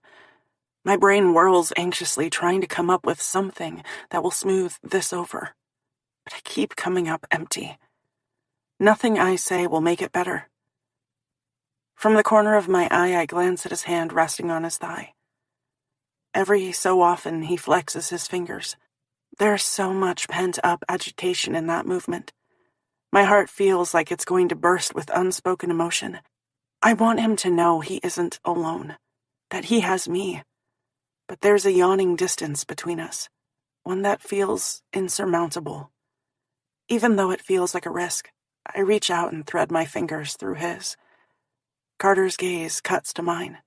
My brain whirls anxiously, trying to come up with something that will smooth this over. But I keep coming up empty. Nothing I say will make it better. From the corner of my eye, I glance at his hand resting on his thigh. Every so often, he flexes his fingers. There's so much pent-up agitation in that movement. My heart feels like it's going to burst with unspoken emotion. I want him to know he isn't alone, that he has me. But there's a yawning distance between us, one that feels insurmountable. Even though it feels like a risk, I reach out and thread my fingers through his. Carter's gaze cuts to mine.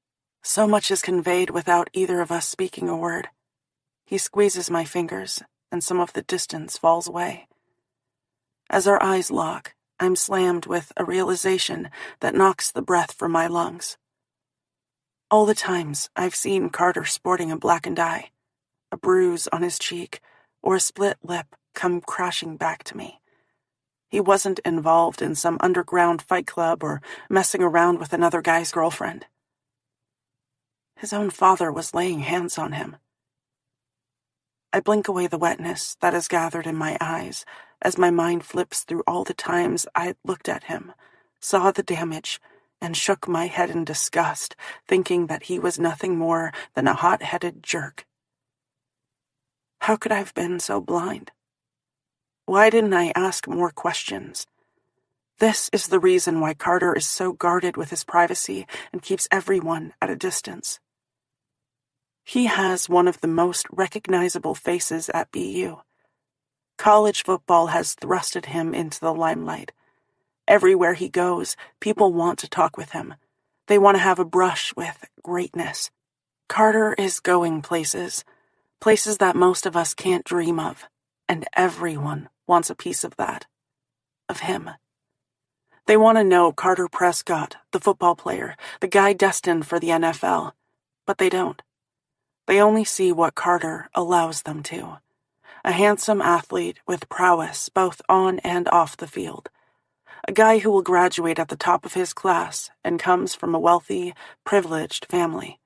So much is conveyed without either of us speaking a word. He squeezes my fingers, and some of the distance falls away. As our eyes lock, I'm slammed with a realization that knocks the breath from my lungs. All the times I've seen Carter sporting a blackened eye, a bruise on his cheek, or a split lip come crashing back to me. He wasn't involved in some underground fight club or messing around with another guy's girlfriend. His own father was laying hands on him. I blink away the wetness that has gathered in my eyes as my mind flips through all the times I looked at him, saw the damage, and shook my head in disgust, thinking that he was nothing more than a hot-headed jerk. How could I have been so blind? Why didn't I ask more questions? This is the reason why Carter is so guarded with his privacy and keeps everyone at a distance. He has one of the most recognizable faces at BU. College football has thrusted him into the limelight. Everywhere he goes, people want to talk with him. They want to have a brush with greatness. Carter is going places that most of us can't dream of, and everyone wants a piece of that, of him. They want to know Carter Prescott, the football player, the guy destined for the NFL, but they don't. They only see what Carter allows them to. A handsome athlete with prowess both on and off the field. A guy who will graduate at the top of his class and comes from a wealthy, privileged family.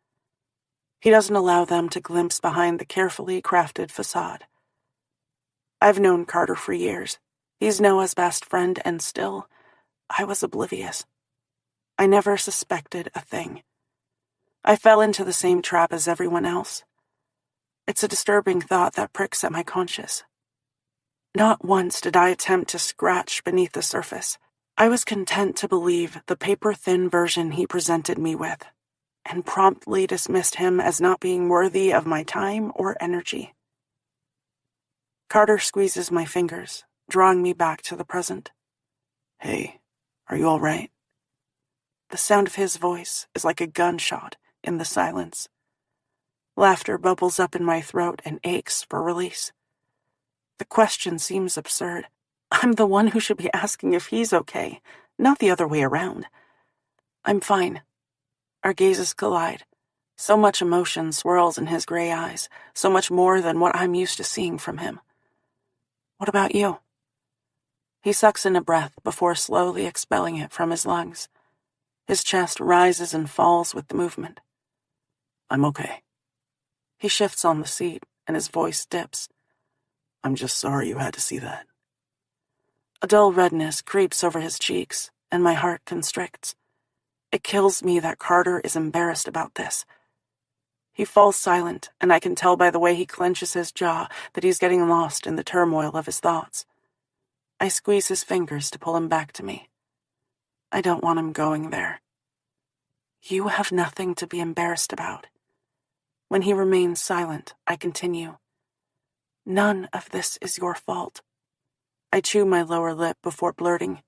He doesn't allow them to glimpse behind the carefully crafted facade. I've known Carter for years. He's Noah's best friend, and still, I was oblivious. I never suspected a thing. I fell into the same trap as everyone else. It's a disturbing thought that pricks at my conscience. Not once did I attempt to scratch beneath the surface. I was content to believe the paper-thin version he presented me with, and promptly dismissed him as not being worthy of my time or energy. Carter squeezes my fingers, drawing me back to the present. "Hey, are you all right?" The sound of his voice is like a gunshot in the silence. Laughter bubbles up in my throat and aches for release. The question seems absurd. I'm the one who should be asking if he's okay, not the other way around. I'm fine. Our gazes collide. So much emotion swirls in his gray eyes, so much more than what I'm used to seeing from him. What about you? He sucks in a breath before slowly expelling it from his lungs. His chest rises and falls with the movement. I'm okay. He shifts on the seat, and his voice dips. I'm just sorry you had to see that. A dull redness creeps over his cheeks, and my heart constricts. It kills me that Carter is embarrassed about this. He falls silent, and I can tell by the way he clenches his jaw that he's getting lost in the turmoil of his thoughts. I squeeze his fingers to pull him back to me. I don't want him going there. You have nothing to be embarrassed about. When he remains silent, I continue. None of this is your fault. I chew my lower lip before blurting,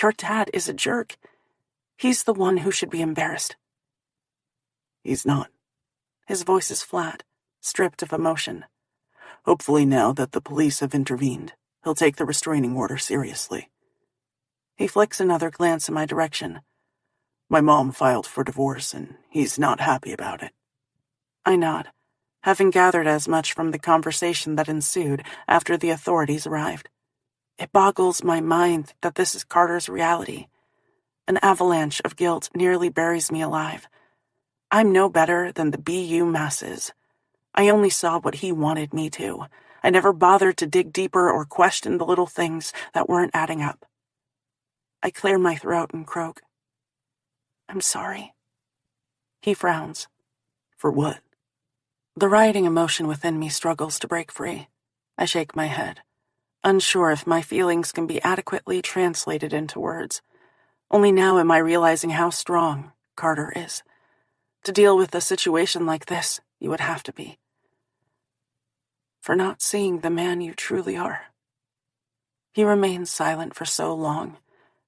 Your dad is a jerk. He's the one who should be embarrassed. He's not. His voice is flat, stripped of emotion. Hopefully now that the police have intervened, he'll take the restraining order seriously. He flicks another glance in my direction. My mom filed for divorce, and he's not happy about it. I nod, having gathered as much from the conversation that ensued after the authorities arrived. It boggles my mind that this is Carter's reality. An avalanche of guilt nearly buries me alive. I'm no better than the BU masses. I only saw what he wanted me to. I never bothered to dig deeper or question the little things that weren't adding up. I clear my throat and croak. I'm sorry. He frowns. For what? The rioting emotion within me struggles to break free. I shake my head, unsure if my feelings can be adequately translated into words. Only now am I realizing how strong Carter is. To deal with a situation like this, you would have to be. For not seeing the man you truly are. He remains silent for so long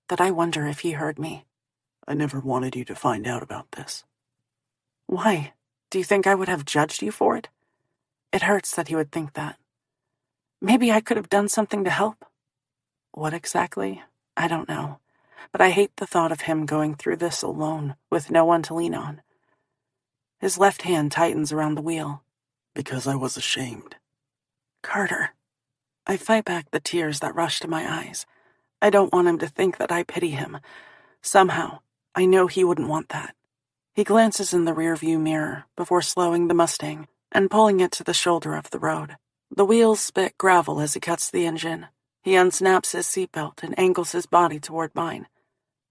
that I wonder if he heard me. I never wanted you to find out about this. Why? Do you think I would have judged you for it? It hurts that he would think that. Maybe I could have done something to help. What exactly? I don't know. But I hate the thought of him going through this alone, with no one to lean on. His left hand tightens around the wheel. Because I was ashamed. Carter. I fight back the tears that rush to my eyes. I don't want him to think that I pity him. Somehow, I know he wouldn't want that. He glances in the rearview mirror before slowing the Mustang and pulling it to the shoulder of the road. The wheels spit gravel as he cuts the engine. He unsnaps his seatbelt and angles his body toward mine,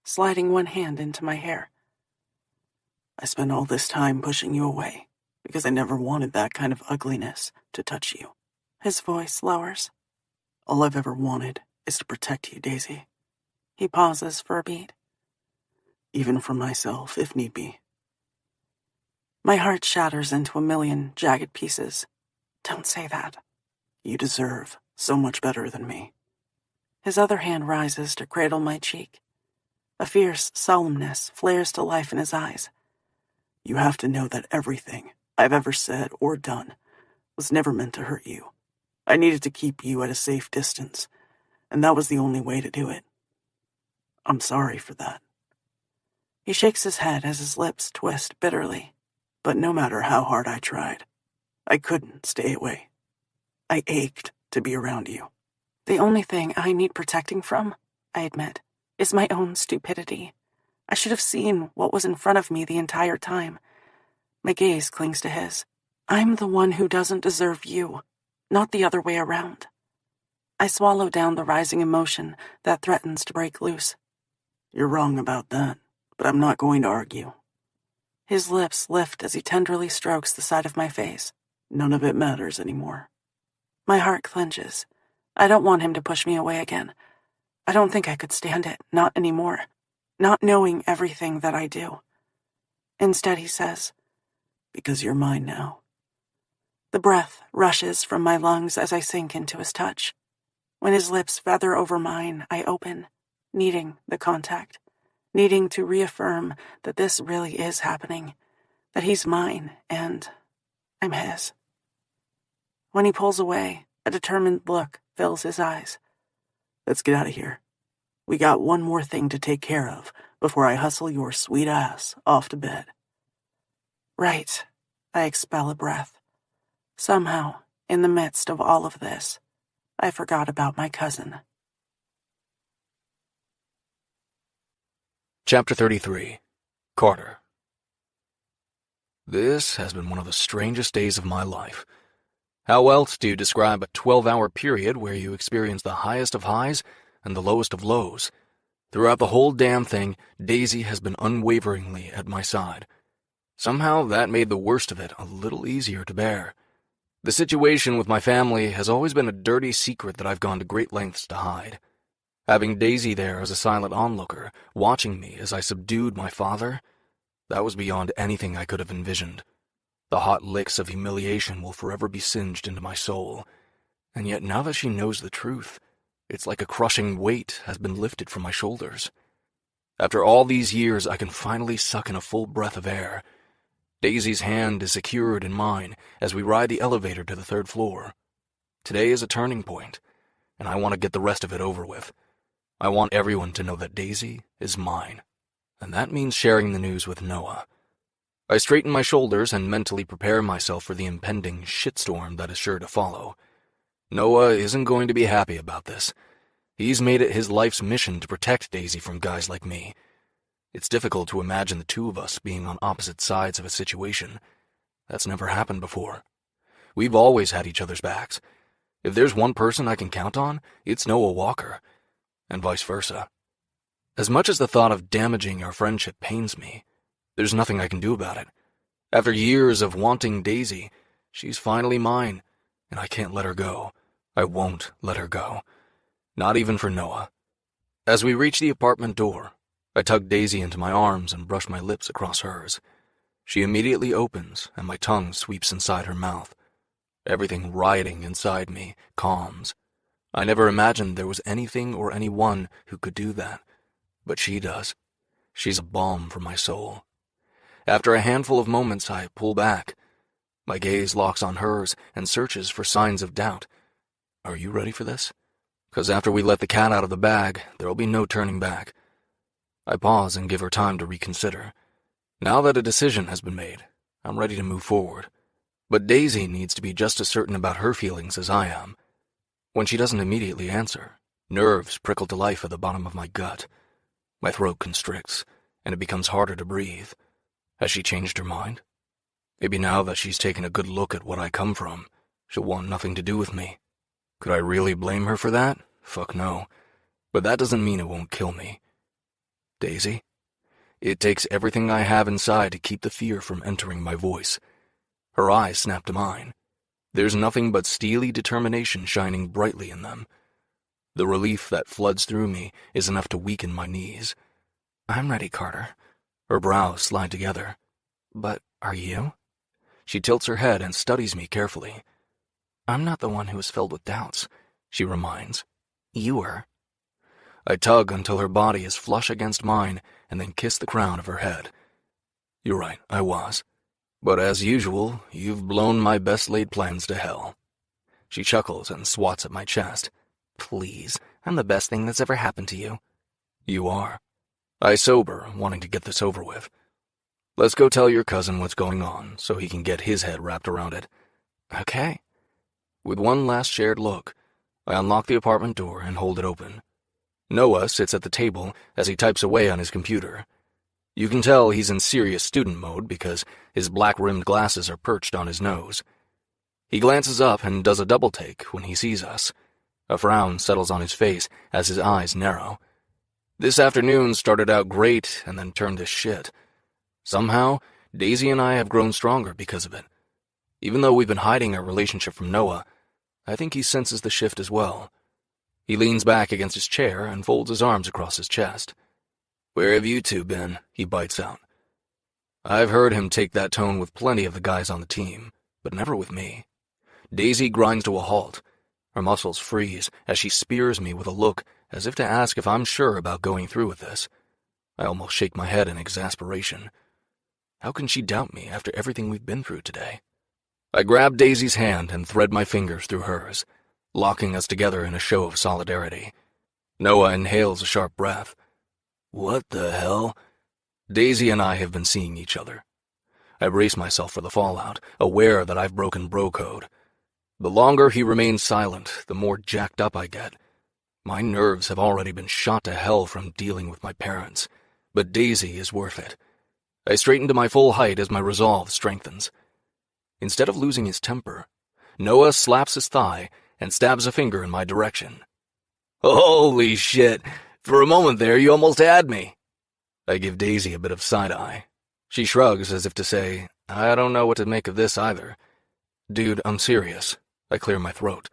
sliding one hand into my hair. I spent all this time pushing you away because I never wanted that kind of ugliness to touch you. His voice lowers. All I've ever wanted is to protect you, Daisy. He pauses for a beat. Even from myself, if need be. My heart shatters into a million jagged pieces. Don't say that. You deserve so much better than me. His other hand rises to cradle my cheek. A fierce solemnness flares to life in his eyes. You have to know that everything I've ever said or done was never meant to hurt you. I needed to keep you at a safe distance, and that was the only way to do it. I'm sorry for that. He shakes his head as his lips twist bitterly. But no matter how hard I tried, I couldn't stay away. I ached to be around you. The only thing I need protecting from, I admit, is my own stupidity. I should have seen what was in front of me the entire time. My gaze clings to his. I'm the one who doesn't deserve you, not the other way around. I swallow down the rising emotion that threatens to break loose. You're wrong about that, but I'm not going to argue. His lips lift as he tenderly strokes the side of my face. None of it matters anymore. My heart clenches. I don't want him to push me away again. I don't think I could stand it, not anymore. Not knowing everything that I do. Instead, he says, Because you're mine now. The breath rushes from my lungs as I sink into his touch. When his lips feather over mine, I open, needing the contact, needing to reaffirm that this really is happening, that he's mine and I'm his. When he pulls away, a determined look fills his eyes. Let's get out of here. We got one more thing to take care of before I hustle your sweet ass off to bed. Right, I expel a breath. Somehow, in the midst of all of this, I forgot about my cousin. Chapter 33. Carter. This has been one of the strangest days of my life. How else do you describe a 12-hour period where you experience the highest of highs and the lowest of lows? Throughout the whole damn thing, Daisy has been unwaveringly at my side. Somehow that made the worst of it a little easier to bear. The situation with my family has always been a dirty secret that I've gone to great lengths to hide. Having Daisy there as a silent onlooker, watching me as I subdued my father, that was beyond anything I could have envisioned. The hot licks of humiliation will forever be singed into my soul. And yet now that she knows the truth, it's like a crushing weight has been lifted from my shoulders. After all these years, I can finally suck in a full breath of air. Daisy's hand is secured in mine as we ride the elevator to the 3rd floor. Today is a turning point, and I want to get the rest of it over with. I want everyone to know that Daisy is mine, and that means sharing the news with Noah. I straighten my shoulders and mentally prepare myself for the impending shitstorm that is sure to follow. Noah isn't going to be happy about this. He's made it his life's mission to protect Daisy from guys like me. It's difficult to imagine the two of us being on opposite sides of a situation. That's never happened before. We've always had each other's backs. If there's one person I can count on, it's Noah Walker, and vice versa. As much as the thought of damaging our friendship pains me, there's nothing I can do about it. After years of wanting Daisy, she's finally mine, and I can't let her go. I won't let her go. Not even for Noah. As we reach the apartment door, I tug Daisy into my arms and brush my lips across hers. She immediately opens, and my tongue sweeps inside her mouth. Everything rioting inside me calms. I never imagined there was anything or anyone who could do that, but she does. She's a balm for my soul. After a handful of moments, I pull back. My gaze locks on hers and searches for signs of doubt. Are you ready for this? 'Cause after we let the cat out of the bag, there'll be no turning back. I pause and give her time to reconsider. Now that a decision has been made, I'm ready to move forward. But Daisy needs to be just as certain about her feelings as I am. When she doesn't immediately answer, nerves prickle to life at the bottom of my gut. My throat constricts, and it becomes harder to breathe. Has she changed her mind? Maybe now that she's taken a good look at what I come from, she'll want nothing to do with me. Could I really blame her for that? Fuck no. But that doesn't mean it won't kill me. Daisy? It takes everything I have inside to keep the fear from entering my voice. Her eyes snap to mine. There's nothing but steely determination shining brightly in them. The relief that floods through me is enough to weaken my knees. I'm ready, Carter. Her brows slide together. But are you? She tilts her head and studies me carefully. I'm not the one who is filled with doubts, she reminds. You were. I tug until her body is flush against mine and then kiss the crown of her head. You're right, I was. But as usual, you've blown my best-laid plans to hell. She chuckles and swats at my chest. Please, I'm the best thing that's ever happened to you. You are. I sober, wanting to get this over with. Let's go tell your cousin what's going on, so he can get his head wrapped around it. Okay. With one last shared look, I unlock the apartment door and hold it open. Noah sits at the table as he types away on his computer. You can tell he's in serious student mode because his black-rimmed glasses are perched on his nose. He glances up and does a double-take when he sees us. A frown settles on his face as his eyes narrow. This afternoon started out great and then turned to shit. Somehow, Daisy and I have grown stronger because of it. Even though we've been hiding our relationship from Noah, I think he senses the shift as well. He leans back against his chair and folds his arms across his chest. Where have you two been? He bites out. I've heard him take that tone with plenty of the guys on the team, but never with me. Daisy grinds to a halt. Her muscles freeze as she spears me with a look as if to ask if I'm sure about going through with this. I almost shake my head in exasperation. How can she doubt me after everything we've been through today? I grab Daisy's hand and thread my fingers through hers, locking us together in a show of solidarity. Noah inhales a sharp breath. What the hell? Daisy and I have been seeing each other. I brace myself for the fallout, aware that I've broken bro code. The longer he remains silent, the more jacked up I get. My nerves have already been shot to hell from dealing with my parents, but Daisy is worth it. I straighten to my full height as my resolve strengthens. Instead of losing his temper, Noah slaps his thigh and stabs a finger in my direction. Holy shit! For a moment there, you almost had me. I give Daisy a bit of side-eye. She shrugs as if to say, I don't know what to make of this either. Dude, I'm serious. I clear my throat.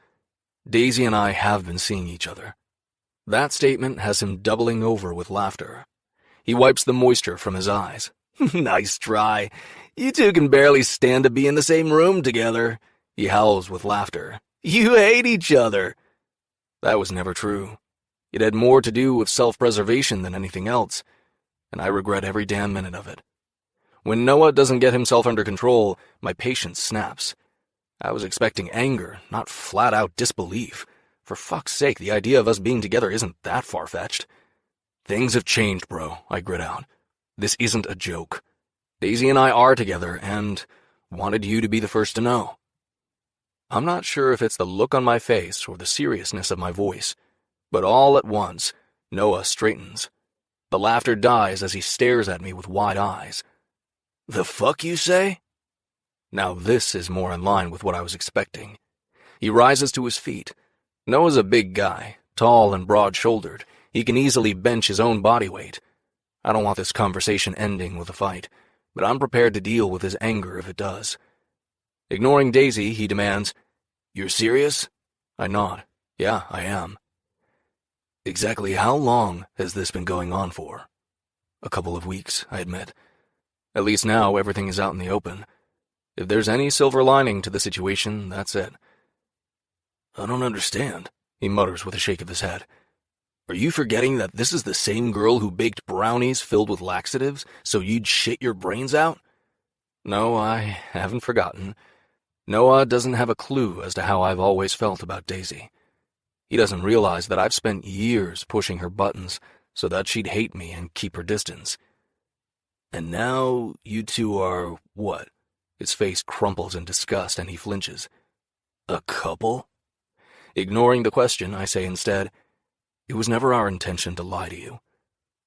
Daisy and I have been seeing each other. That statement has him doubling over with laughter. He wipes the moisture from his eyes. Nice try. You two can barely stand to be in the same room together. He howls with laughter. You hate each other. That was never true. It had more to do with self-preservation than anything else, and I regret every damn minute of it. When Noah doesn't get himself under control, my patience snaps. I was expecting anger, not flat-out disbelief. For fuck's sake, the idea of us being together isn't that far-fetched. Things have changed, bro, I grit out. This isn't a joke. Daisy and I are together, and wanted you to be the first to know. I'm not sure if it's the look on my face or the seriousness of my voice, but all at once, Noah straightens. The laughter dies as he stares at me with wide eyes. The fuck you say? Now this is more in line with what I was expecting. He rises to his feet. Noah's a big guy, tall and broad-shouldered. He can easily bench his own body weight. I don't want this conversation ending with a fight, but I'm prepared to deal with his anger if it does. Ignoring Daisy, he demands, You're serious? I nod. Yeah, I am. Exactly how long has this been going on for? A couple of weeks, I admit. At least now everything is out in the open. If there's any silver lining to the situation, that's it. I don't understand, he mutters with a shake of his head. Are you forgetting that this is the same girl who baked brownies filled with laxatives so you'd shit your brains out? No, I haven't forgotten. Noah doesn't have a clue as to how I've always felt about Daisy. He doesn't realize that I've spent years pushing her buttons so that she'd hate me and keep her distance. And now you two are what? His face crumples in disgust and he flinches. A couple? Ignoring the question, I say instead, It was never our intention to lie to you.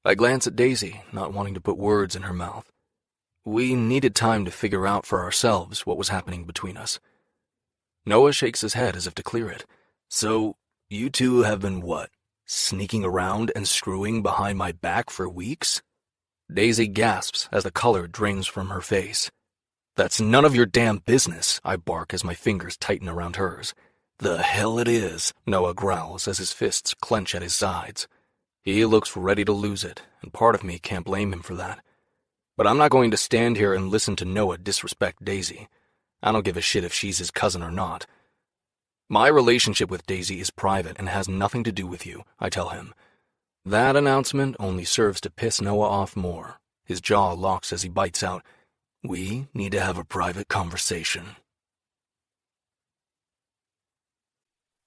I glance at Daisy, not wanting to put words in her mouth. We needed time to figure out for ourselves what was happening between us. Noah shakes his head as if to clear it. So, you two have been what? Sneaking around and screwing behind my back for weeks? Daisy gasps as the color drains from her face. That's none of your damn business, I bark as my fingers tighten around hers. The hell it is, Noah growls as his fists clench at his sides. He looks ready to lose it, and part of me can't blame him for that. But I'm not going to stand here and listen to Noah disrespect Daisy. I don't give a shit if she's his cousin or not. My relationship with Daisy is private and has nothing to do with you, I tell him. That announcement only serves to piss Noah off more. His jaw locks as he bites out, We need to have a private conversation.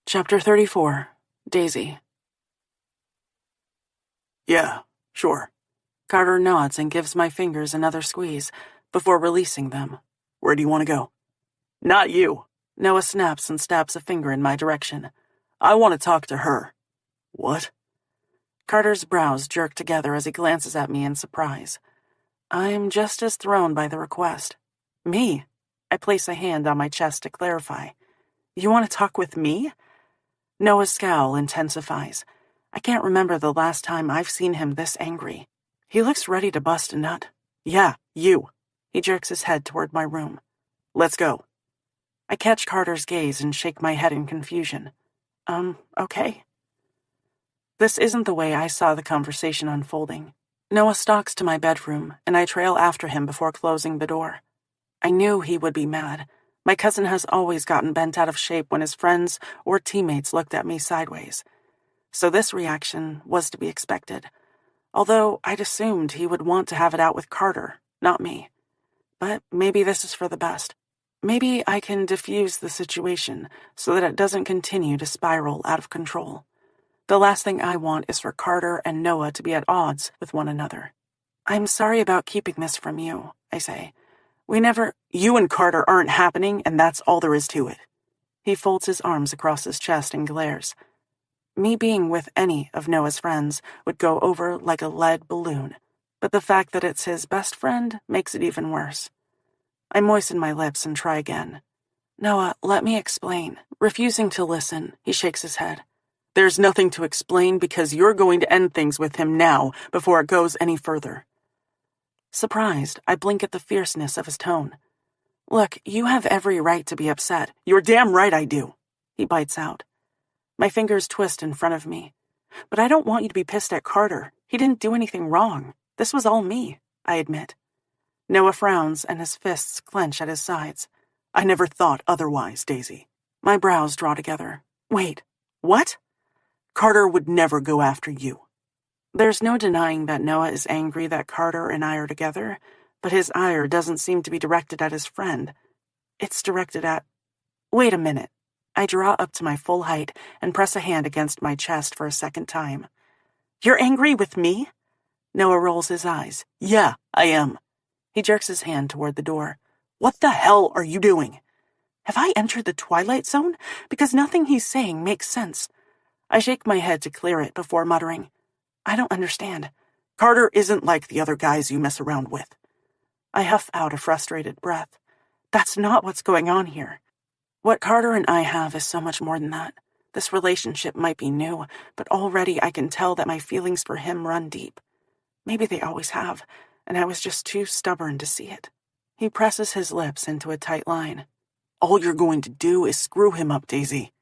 Chapter 34. Daisy. Yeah, sure. Carter nods and gives my fingers another squeeze before releasing them. Where do you want to go? Not you. Noah snaps and stabs a finger in my direction. I want to talk to her. What? Carter's brows jerk together as he glances at me in surprise. I'm just as thrown by the request. Me? I place a hand on my chest to clarify. You want to talk with me? Noah's scowl intensifies. I can't remember the last time I've seen him this angry. He looks ready to bust a nut. Yeah, you. He jerks his head toward my room. Let's go. I catch Carter's gaze and shake my head in confusion. Okay. This isn't the way I saw the conversation unfolding. Noah stalks to my bedroom, and I trail after him before closing the door. I knew he would be mad. My cousin has always gotten bent out of shape when his friends or teammates looked at me sideways. So this reaction was to be expected. Although I'd assumed he would want to have it out with Carter, not me. But maybe this is for the best. Maybe I can diffuse the situation so that it doesn't continue to spiral out of control. The last thing I want is for Carter and Noah to be at odds with one another. I'm sorry about keeping this from you, I say. You and Carter aren't happening, and that's all there is to it. He folds his arms across his chest and glares. Me being with any of Noah's friends would go over like a lead balloon, but the fact that it's his best friend makes it even worse. I moisten my lips and try again. Noah, let me explain. Refusing to listen, he shakes his head. There's nothing to explain because you're going to end things with him now before it goes any further. Surprised, I blink at the fierceness of his tone. Look, you have every right to be upset. You're damn right I do, he bites out. My fingers twist in front of me. But I don't want you to be pissed at Carter. He didn't do anything wrong. This was all me, I admit. Noah frowns and his fists clench at his sides. I never thought otherwise, Daisy. My brows draw together. Wait, what? Carter would never go after you. There's no denying that Noah is angry that Carter and I are together, but his ire doesn't seem to be directed at his friend. It's directed at... Wait a minute. I draw up to my full height and press a hand against my chest for a second time. You're angry with me? Noah rolls his eyes. Yeah, I am. He jerks his hand toward the door. What the hell are you doing? Have I entered the Twilight Zone? Because nothing he's saying makes sense. I shake my head to clear it before muttering. I don't understand. Carter isn't like the other guys you mess around with. I huff out a frustrated breath. That's not what's going on here. What Carter and I have is so much more than that. This relationship might be new, but already I can tell that my feelings for him run deep. Maybe they always have, and I was just too stubborn to see it. He presses his lips into a tight line. All you're going to do is screw him up, Daisy.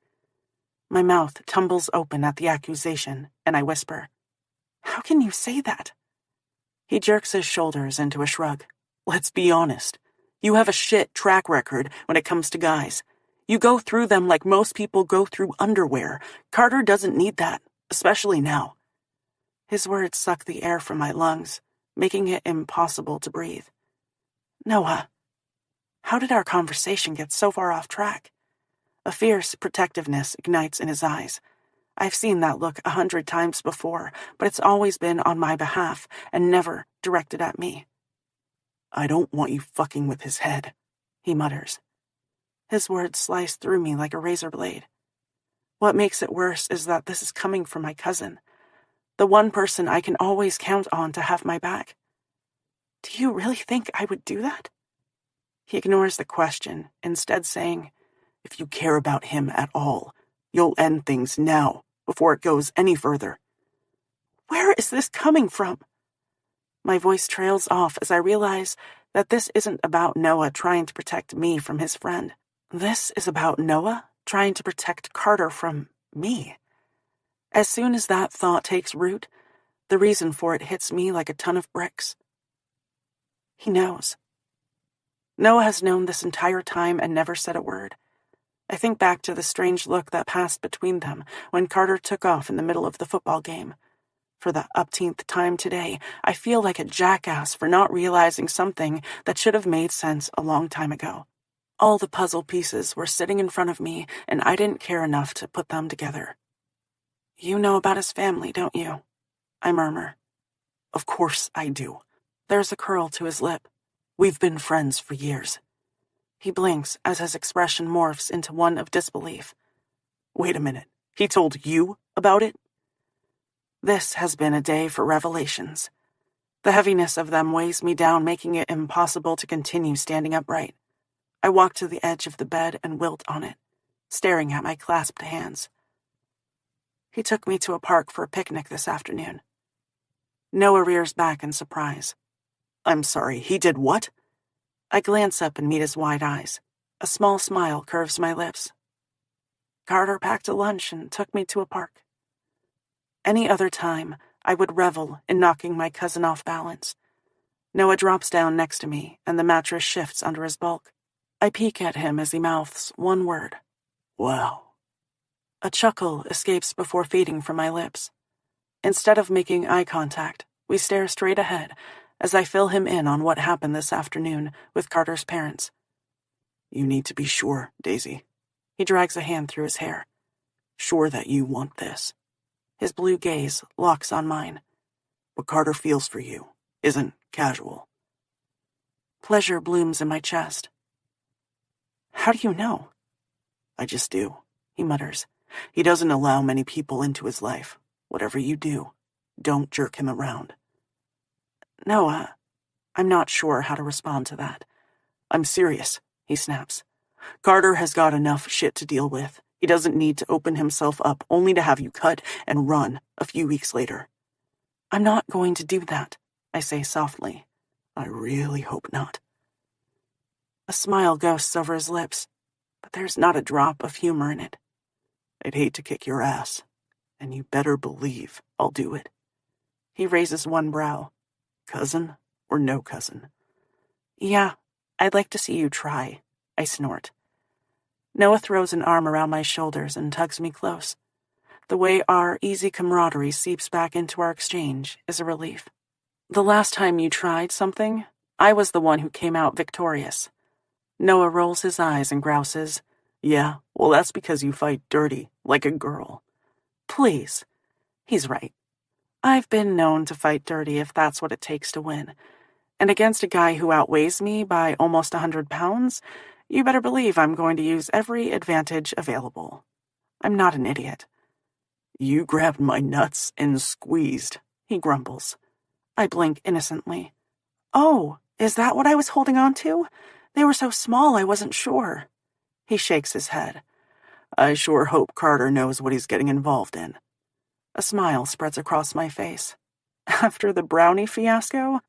My mouth tumbles open at the accusation, and I whisper, How can you say that? He jerks his shoulders into a shrug. Let's be honest. You have a shit track record when it comes to guys. You go through them like most people go through underwear. Carter doesn't need that, especially now. His words suck the air from my lungs, making it impossible to breathe. Noah, how did our conversation get so far off track? A fierce protectiveness ignites in his eyes. I've seen that look 100 times before, but it's always been on my behalf and never directed at me. I don't want you fucking with his head, he mutters. His words slice through me like a razor blade. What makes it worse is that this is coming from my cousin, the one person I can always count on to have my back. Do you really think I would do that? He ignores the question, instead saying, If you care about him at all, you'll end things now, before it goes any further. Where is this coming from? My voice trails off as I realize that this isn't about Noah trying to protect me from his friend. This is about Noah trying to protect Carter from me. As soon as that thought takes root, the reason for it hits me like a ton of bricks. He knows. Noah has known this entire time and never said a word. I think back to the strange look that passed between them when Carter took off in the middle of the football game. For the upteenth time today, I feel like a jackass for not realizing something that should have made sense a long time ago. All the puzzle pieces were sitting in front of me, and I didn't care enough to put them together. You know about his family, don't you? I murmur. Of course I do. There's a curl to his lip. We've been friends for years. He blinks as his expression morphs into one of disbelief. Wait a minute. He told you about it? This has been a day for revelations. The heaviness of them weighs me down, making it impossible to continue standing upright. I walk to the edge of the bed and wilt on it, staring at my clasped hands. He took me to a park for a picnic this afternoon. Noah rears back in surprise. I'm sorry, he did what? I glance up and meet his wide eyes. A small smile curves my lips. Carter packed a lunch and took me to a park. Any other time, I would revel in knocking my cousin off balance. Noah drops down next to me, and the mattress shifts under his bulk. I peek at him as he mouths one word. Wow. A chuckle escapes before fading from my lips. Instead of making eye contact, we stare straight ahead as I fill him in on what happened this afternoon with Carter's parents. You need to be sure, Daisy. He drags a hand through his hair. Sure that you want this. His blue gaze locks on mine. What Carter feels for you isn't casual. Pleasure blooms in my chest. How do you know? I just do, he mutters. He doesn't allow many people into his life. Whatever you do, don't jerk him around. No, I'm not sure how to respond to that. I'm serious, he snaps. Carter has got enough shit to deal with. He doesn't need to open himself up only to have you cut and run a few weeks later. I'm not going to do that, I say softly. I really hope not. A smile ghosts over his lips, but there's not a drop of humor in it. I'd hate to kick your ass, and you better believe I'll do it. He raises one brow. Cousin or no cousin? Yeah, I'd like to see you try, I snort. Noah throws an arm around my shoulders and tugs me close. The way our easy camaraderie seeps back into our exchange is a relief. The last time you tried something, I was the one who came out victorious. Noah rolls his eyes and grouses, Yeah, well, that's because you fight dirty, like a girl. Please. He's right. I've been known to fight dirty if that's what it takes to win. And against a guy who outweighs me by almost 100 pounds, you better believe I'm going to use every advantage available. I'm not an idiot. You grabbed my nuts and squeezed, he grumbles. I blink innocently. Oh, is that what I was holding on to? They were so small I wasn't sure. He shakes his head. I sure hope Carter knows what he's getting involved in. A smile spreads across my face. After the brownie fiasco,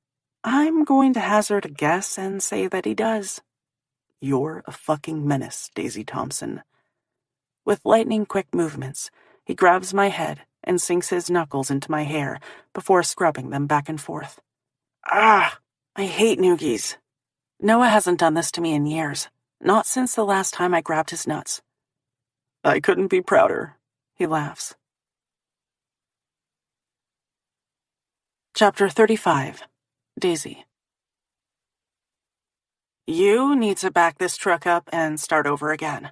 I'm going to hazard a guess and say that he does. You're a fucking menace, Daisy Thompson. With lightning-quick movements, he grabs my head and sinks his knuckles into my hair before scrubbing them back and forth. Ah! I hate noogies. Noah hasn't done this to me in years, not since the last time I grabbed his nuts. I couldn't be prouder, he laughs. Chapter 35. Daisy. You need to back this truck up and start over again,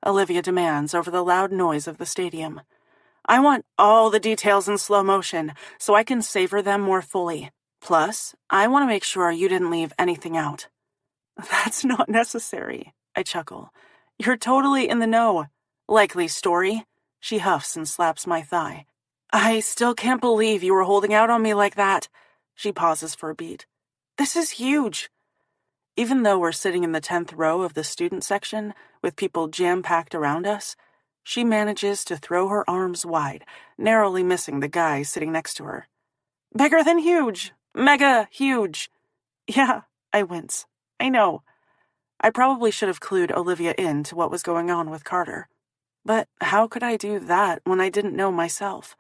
Olivia demands over the loud noise of the stadium. I want all the details in slow motion so I can savor them more fully. Plus, I want to make sure you didn't leave anything out. That's not necessary, I chuckle. You're totally in the know. Likely story. She huffs and slaps my thigh. I still can't believe you were holding out on me like that. She pauses for a beat. This is huge. Even though we're sitting in the 10th row of the student section, with people jam-packed around us, she manages to throw her arms wide, narrowly missing the guy sitting next to her. Bigger than huge. Mega huge. Yeah, I wince. I know. I probably should have clued Olivia in to what was going on with Carter. But how could I do that when I didn't know myself?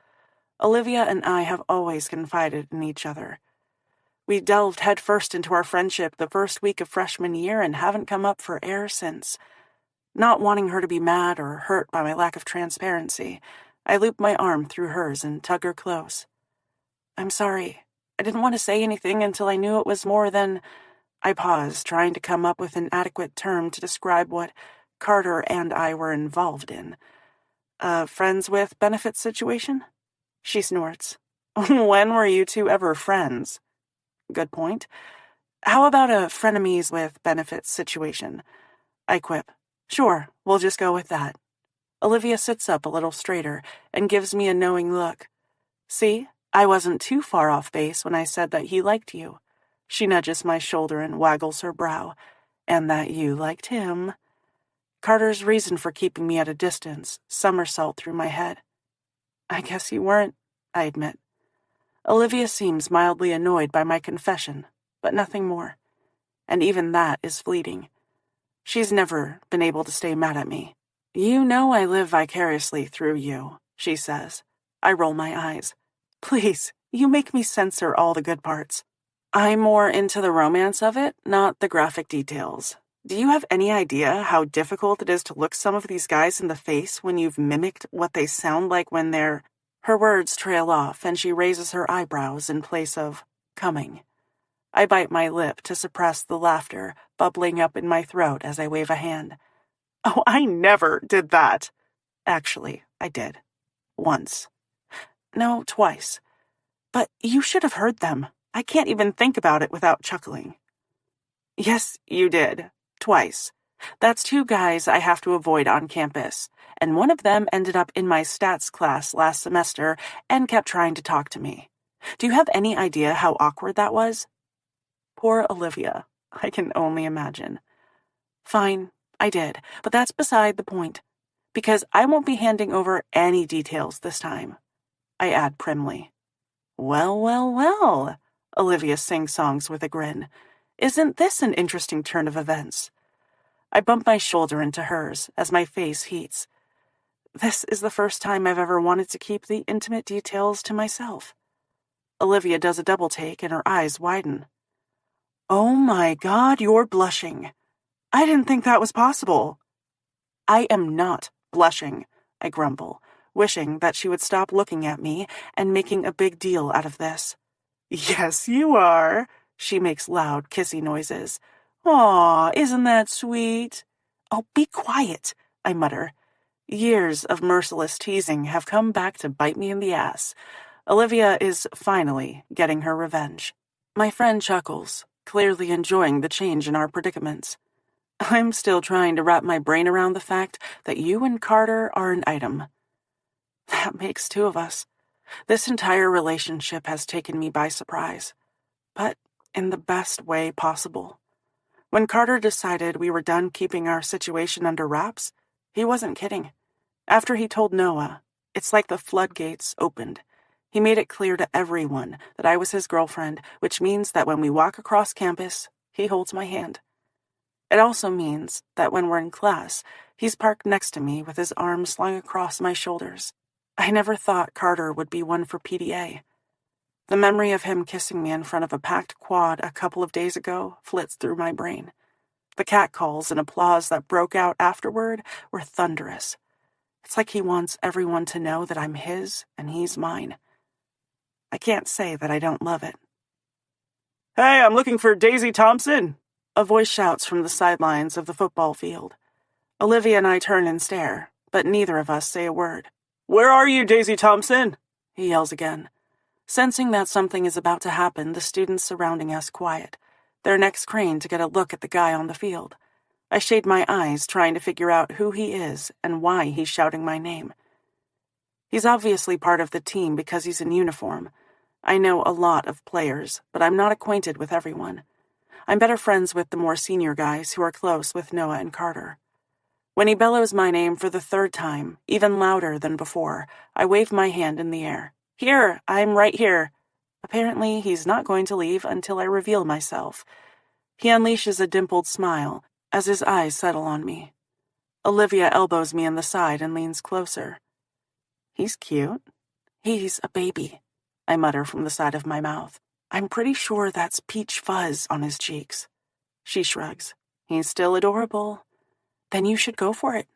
Olivia and I have always confided in each other. We delved headfirst into our friendship the first week of freshman year and haven't come up for air since. Not wanting her to be mad or hurt by my lack of transparency, I loop my arm through hers and tug her close. I'm sorry. I didn't want to say anything until I knew it was more than... I paused, trying to come up with an adequate term to describe what Carter and I were involved in. A friends with benefits situation? She snorts. When were you two ever friends? Good point. How about a frenemies with benefits situation? I quip. Sure, we'll just go with that. Olivia sits up a little straighter and gives me a knowing look. See, I wasn't too far off base when I said that he liked you. She nudges my shoulder and waggles her brow. And that you liked him. Carter's reason for keeping me at a distance somersault through my head. I guess you weren't, I admit. Olivia seems mildly annoyed by my confession, but nothing more. And even that is fleeting. She's never been able to stay mad at me. You know I live vicariously through you, she says. I roll my eyes. Please, you make me censor all the good parts. I'm more into the romance of it, not the graphic details. Do you have any idea how difficult it is to look some of these guys in the face when you've mimicked what they sound like when they're... Her words trail off, and she raises her eyebrows in place of coming. I bite my lip to suppress the laughter bubbling up in my throat as I wave a hand. Oh, I never did that. Actually, I did. Once. No, twice. But you should have heard them. I can't even think about it without chuckling. Yes, you did. Twice. That's 2 guys I have to avoid on campus, and one of them ended up in my stats class last semester and kept trying to talk to me. Do you have any idea how awkward that was? Poor Olivia. I can only imagine. Fine, I did, but that's beside the point, because I won't be handing over any details this time. I add primly. Well, well, well, Olivia sing-songs with a grin. Isn't this an interesting turn of events? I bump my shoulder into hers as my face heats. This is the first time I've ever wanted to keep the intimate details to myself. Olivia does a double take and her eyes widen. Oh my God, you're blushing. I didn't think that was possible. I am not blushing, I grumble, wishing that she would stop looking at me and making a big deal out of this. Yes, you are, she makes loud, kissy noises. Aw, isn't that sweet? Oh, be quiet, I mutter. Years of merciless teasing have come back to bite me in the ass. Olivia is finally getting her revenge. My friend chuckles, clearly enjoying the change in our predicaments. I'm still trying to wrap my brain around the fact that you and Carter are an item. That makes 2 of us. This entire relationship has taken me by surprise, but in the best way possible. When Carter decided we were done keeping our situation under wraps, he wasn't kidding. After he told Noah, it's like the floodgates opened. He made it clear to everyone that I was his girlfriend, which means that when we walk across campus, he holds my hand. It also means that when we're in class, he's parked next to me with his arms slung across my shoulders. I never thought Carter would be one for PDA. The memory of him kissing me in front of a packed quad a couple of days ago flits through my brain. The catcalls and applause that broke out afterward were thunderous. It's like he wants everyone to know that I'm his and he's mine. I can't say that I don't love it. Hey, I'm looking for Daisy Thompson, a voice shouts from the sidelines of the football field. Olivia and I turn and stare, but neither of us say a word. Where are you, Daisy Thompson? He yells again. Sensing that something is about to happen, the students surrounding us quiet, their necks craned to get a look at the guy on the field. I shade my eyes, trying to figure out who he is and why he's shouting my name. He's obviously part of the team because he's in uniform. I know a lot of players, but I'm not acquainted with everyone. I'm better friends with the more senior guys who are close with Noah and Carter. When he bellows my name for the 3rd time, even louder than before, I wave my hand in the air. Here, I'm right here. Apparently, he's not going to leave until I reveal myself. He unleashes a dimpled smile as his eyes settle on me. Olivia elbows me in the side and leans closer. He's cute. He's a baby, I mutter from the side of my mouth. I'm pretty sure that's peach fuzz on his cheeks. She shrugs. He's still adorable. Then you should go for it.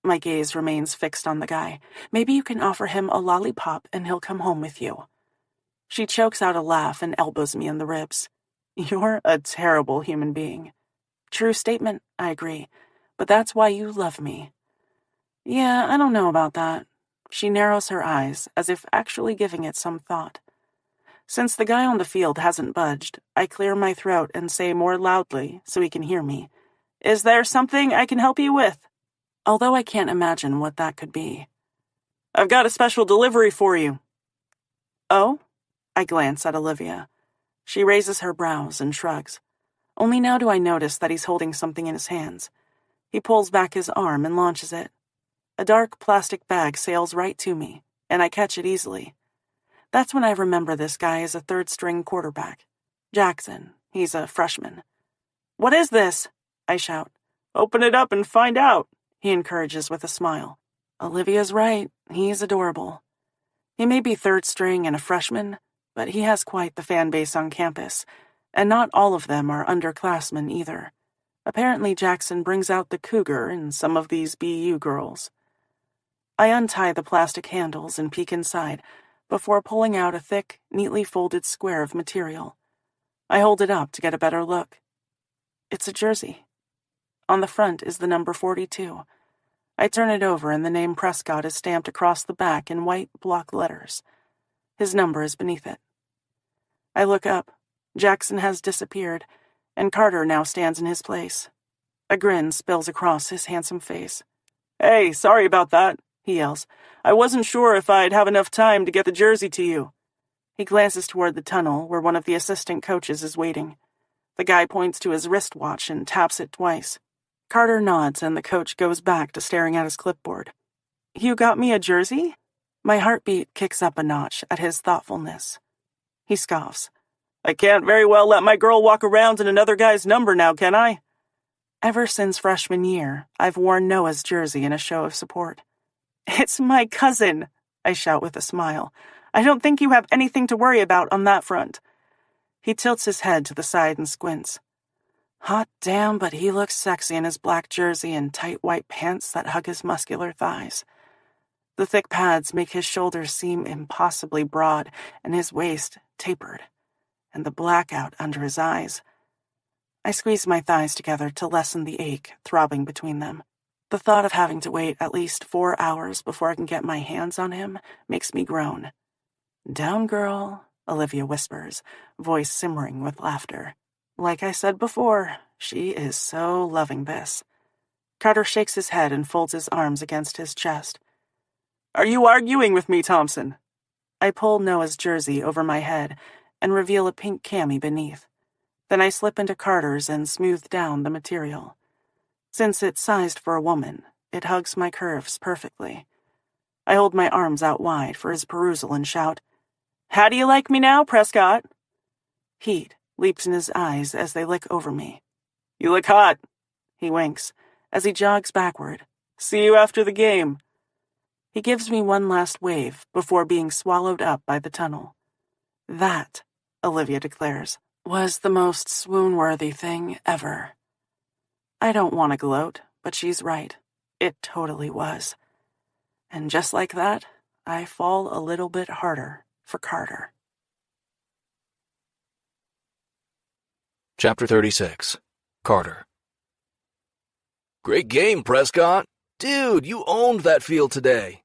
My gaze remains fixed on the guy. Maybe you can offer him a lollipop and he'll come home with you. She chokes out a laugh and elbows me in the ribs. You're a terrible human being. True statement, I agree. But that's why you love me. Yeah, I don't know about that. She narrows her eyes, as if actually giving it some thought. Since the guy on the field hasn't budged, I clear my throat and say more loudly so he can hear me. Is there something I can help you with? Although I can't imagine what that could be. I've got a special delivery for you. Oh? I glance at Olivia. She raises her brows and shrugs. Only now do I notice that he's holding something in his hands. He pulls back his arm and launches it. A dark plastic bag sails right to me, and I catch it easily. That's when I remember this guy is a 3rd-string quarterback. Jackson. He's a freshman. What is this? I shout. Open it up and find out, he encourages with a smile. Olivia's right. He's adorable. He may be 3rd string and a freshman, but he has quite the fan base on campus, and not all of them are underclassmen either. Apparently Jackson brings out the cougar in some of these BU girls. I untie the plastic handles and peek inside, before pulling out a thick, neatly folded square of material. I hold it up to get a better look. It's a jersey. On the front is the number 42. I turn it over and the name Prescott is stamped across the back in white block letters. His number is beneath it. I look up. Jackson has disappeared, and Carter now stands in his place. A grin spills across his handsome face. "Hey, sorry about that," he yells. "I wasn't sure if I'd have enough time to get the jersey to you." He glances toward the tunnel where one of the assistant coaches is waiting. The guy points to his wristwatch and taps it twice. Carter nods and the coach goes back to staring at his clipboard. "You got me a jersey?" My heartbeat kicks up a notch at his thoughtfulness. He scoffs. "I can't very well let my girl walk around in another guy's number now, can I?" Ever since freshman year, I've worn Noah's jersey in a show of support. "It's my cousin," I shout with a smile. "I don't think you have anything to worry about on that front." He tilts his head to the side and squints. Hot damn, but he looks sexy in his black jersey and tight white pants that hug his muscular thighs. The thick pads make his shoulders seem impossibly broad and his waist tapered, and the blackout under his eyes. I squeeze my thighs together to lessen the ache throbbing between them. The thought of having to wait at least 4 hours before I can get my hands on him makes me groan. "Down, girl," Olivia whispers, voice simmering with laughter. Like I said before, she is so loving this. Carter shakes his head and folds his arms against his chest. "Are you arguing with me, Thompson?" I pull Noah's jersey over my head and reveal a pink cami beneath. Then I slip into Carter's and smooth down the material. Since it's sized for a woman, it hugs my curves perfectly. I hold my arms out wide for his perusal and shout, "How do you like me now, Prescott?" Heat leaps in his eyes as they lick over me. "You look hot." He winks as he jogs backward. "See you after the game." He gives me one last wave before being swallowed up by the tunnel. That, Olivia declares, was the most swoon-worthy thing ever. I don't want to gloat, but she's right. It totally was. And just like that, I fall a little bit harder for Carter. Chapter 36. Carter. Great game, Prescott. Dude, you owned that field today.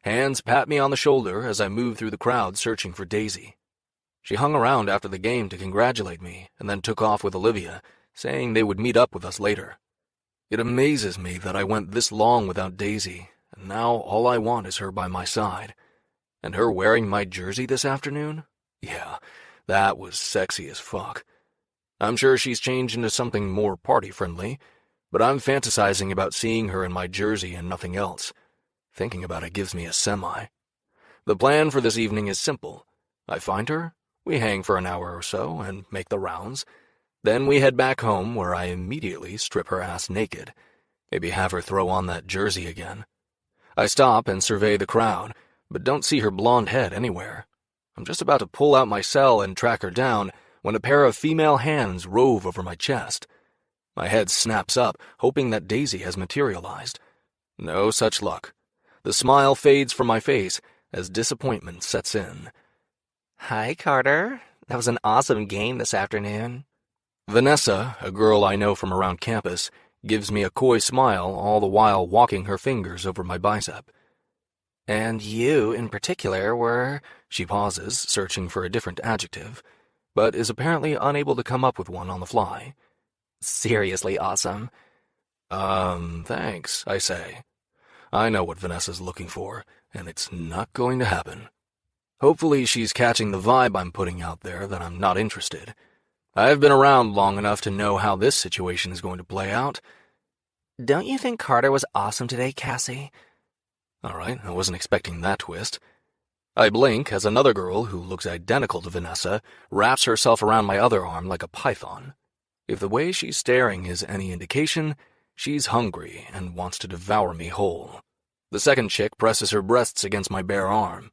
Hands pat me on the shoulder as I move through the crowd searching for Daisy. She hung around after the game to congratulate me and then took off with Olivia, saying they would meet up with us later. It amazes me that I went this long without Daisy, and now all I want is her by my side. And her wearing my jersey this afternoon? Yeah, that was sexy as fuck. I'm sure she's changed into something more party-friendly, but I'm fantasizing about seeing her in my jersey and nothing else. Thinking about it gives me a semi. The plan for this evening is simple. I find her, we hang for an hour or so and make the rounds. Then we head back home where I immediately strip her ass naked. Maybe have her throw on that jersey again. I stop and survey the crowd, but don't see her blonde head anywhere. I'm just about to pull out my cell and track her down when a pair of female hands rove over my chest. My head snaps up, hoping that Daisy has materialized. No such luck. The smile fades from my face as disappointment sets in. Hi, Carter. That was an awesome game this afternoon. Vanessa, a girl I know from around campus, gives me a coy smile, all the while walking her fingers over my bicep. And you, in particular, were... She pauses, searching for a different adjective, but is apparently unable to come up with one on the fly. Seriously awesome. Thanks, I say. I know what Vanessa's looking for, and it's not going to happen. Hopefully she's catching the vibe I'm putting out there that I'm not interested. I've been around long enough to know how this situation is going to play out. Don't you think Carter was awesome today, Cassie? All right, I wasn't expecting that twist. I blink as another girl who looks identical to Vanessa wraps herself around my other arm like a python. If the way she's staring is any indication, she's hungry and wants to devour me whole. The second chick presses her breasts against my bare arm.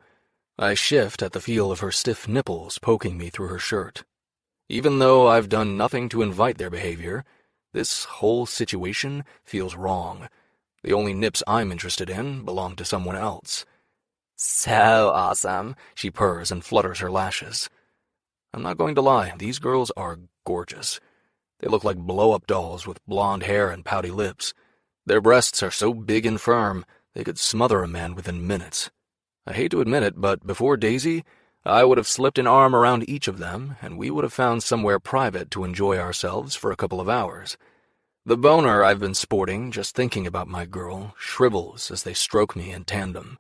I shift at the feel of her stiff nipples poking me through her shirt. Even though I've done nothing to invite their behavior, this whole situation feels wrong. The only nips I'm interested in belong to someone else. So awesome, she purrs and flutters her lashes. I'm not going to lie, these girls are gorgeous. They look like blow-up dolls with blonde hair and pouty lips. Their breasts are so big and firm, they could smother a man within minutes. I hate to admit it, but before Daisy, I would have slipped an arm around each of them, and we would have found somewhere private to enjoy ourselves for a couple of hours. The boner I've been sporting just thinking about my girl shrivels as they stroke me in tandem.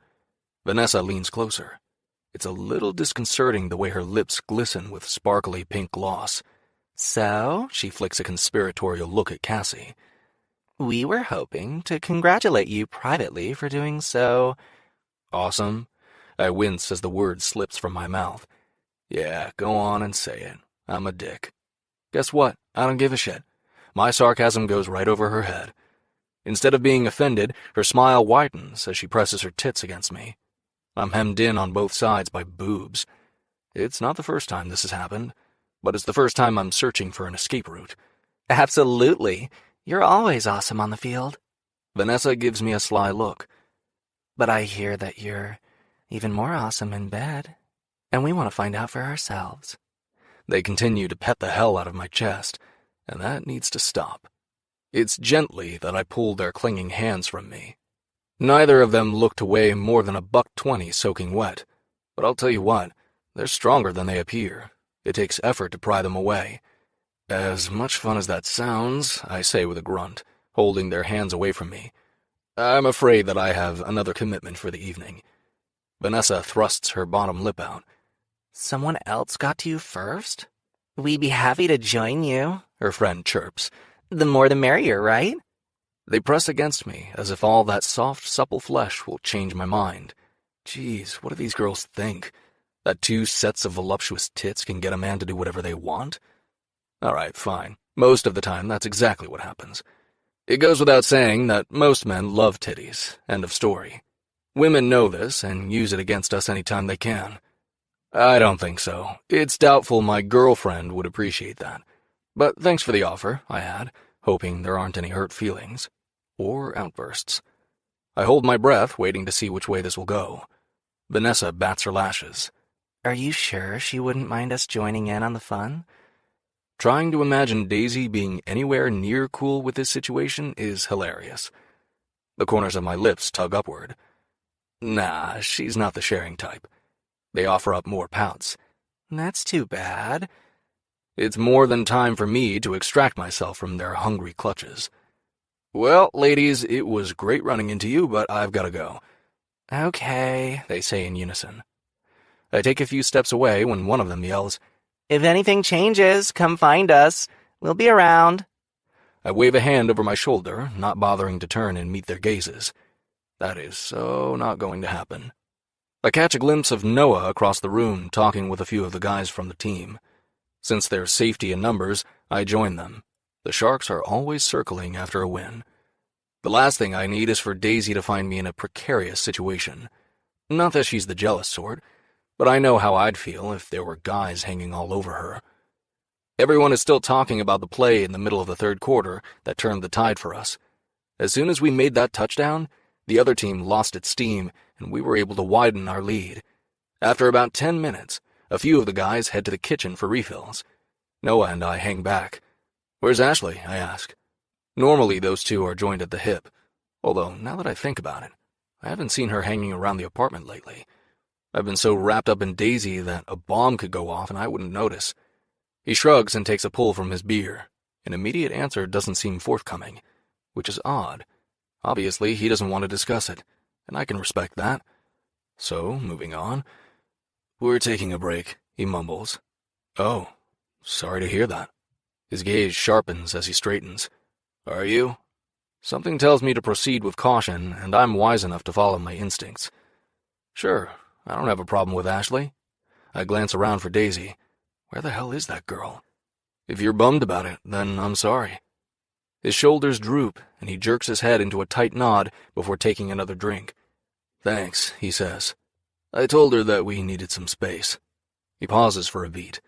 Vanessa leans closer. It's a little disconcerting the way her lips glisten with sparkly pink gloss. So, she flicks a conspiratorial look at Cassie. We were hoping to congratulate you privately for doing so. Awesome. I wince as the word slips from my mouth. Yeah, go on and say it. I'm a dick. Guess what? I don't give a shit. My sarcasm goes right over her head. Instead of being offended, her smile widens as she presses her tits against me. I'm hemmed in on both sides by boobs. It's not the first time this has happened, but it's the first time I'm searching for an escape route. Absolutely. You're always awesome on the field. Vanessa gives me a sly look. But I hear that you're even more awesome in bed, and we want to find out for ourselves. They continue to pet the hell out of my chest, and that needs to stop. It's gently that I pull their clinging hands from me. Neither of them look to weigh more than $120 soaking wet, but I'll tell you what, they're stronger than they appear. It takes effort to pry them away. As much fun as that sounds, I say with a grunt, holding their hands away from me. I'm afraid that I have another commitment for the evening. Vanessa thrusts her bottom lip out. Someone else got to you first? We'd be happy to join you, her friend chirps. The more the merrier, right? They press against me as if all that soft, supple flesh will change my mind. Geez, what do these girls think? That 2 sets of voluptuous tits can get a man to do whatever they want? All right, fine. Most of the time, that's exactly what happens. It goes without saying that most men love titties. End of story. Women know this and use it against us anytime they can. I don't think so. It's doubtful my girlfriend would appreciate that. But thanks for the offer, I add, hoping there aren't any hurt feelings. Or outbursts. I hold my breath, waiting to see which way this will go. Vanessa bats her lashes. Are you sure she wouldn't mind us joining in on the fun? Trying to imagine Daisy being anywhere near cool with this situation is hilarious. The corners of my lips tug upward. Nah, she's not the sharing type. They offer up more pouts. That's too bad. It's more than time for me to extract myself from their hungry clutches. Well, ladies, it was great running into you, but I've got to go. Okay, They say in unison. I take a few steps away when one of them yells, If anything changes, come find us. We'll be around. I wave a hand over my shoulder, not bothering to turn and meet their gazes. That is so not going to happen. I catch a glimpse of Noah across the room talking with a few of the guys from the team. Since there's safety in numbers, I join them. The Sharks are always circling after a win. The last thing I need is for Daisy to find me in a precarious situation. Not that she's the jealous sort, but I know how I'd feel if there were guys hanging all over her. Everyone is still talking about the play in the middle of the third quarter that turned the tide for us. As soon as we made that touchdown, the other team lost its steam, and we were able to widen our lead. After about 10 minutes, a few of the guys head to the kitchen for refills. Noah and I hang back. Where's Ashley? I ask. Normally those two are joined at the hip, although now that I think about it, I haven't seen her hanging around the apartment lately. I've been so wrapped up in Daisy that a bomb could go off and I wouldn't notice. He shrugs and takes a pull from his beer. An immediate answer doesn't seem forthcoming, which is odd. Obviously, he doesn't want to discuss it, and I can respect that. So, moving on. We're taking a break, he mumbles. Oh, sorry to hear that. His gaze sharpens as he straightens. Are you? Something tells me to proceed with caution, and I'm wise enough to follow my instincts. Sure, I don't have a problem with Ashley. I glance around for Daisy. Where the hell is that girl? If you're bummed about it, then I'm sorry. His shoulders droop, and he jerks his head into a tight nod before taking another drink. Thanks, he says. I told her that we needed some space. He pauses for a beat.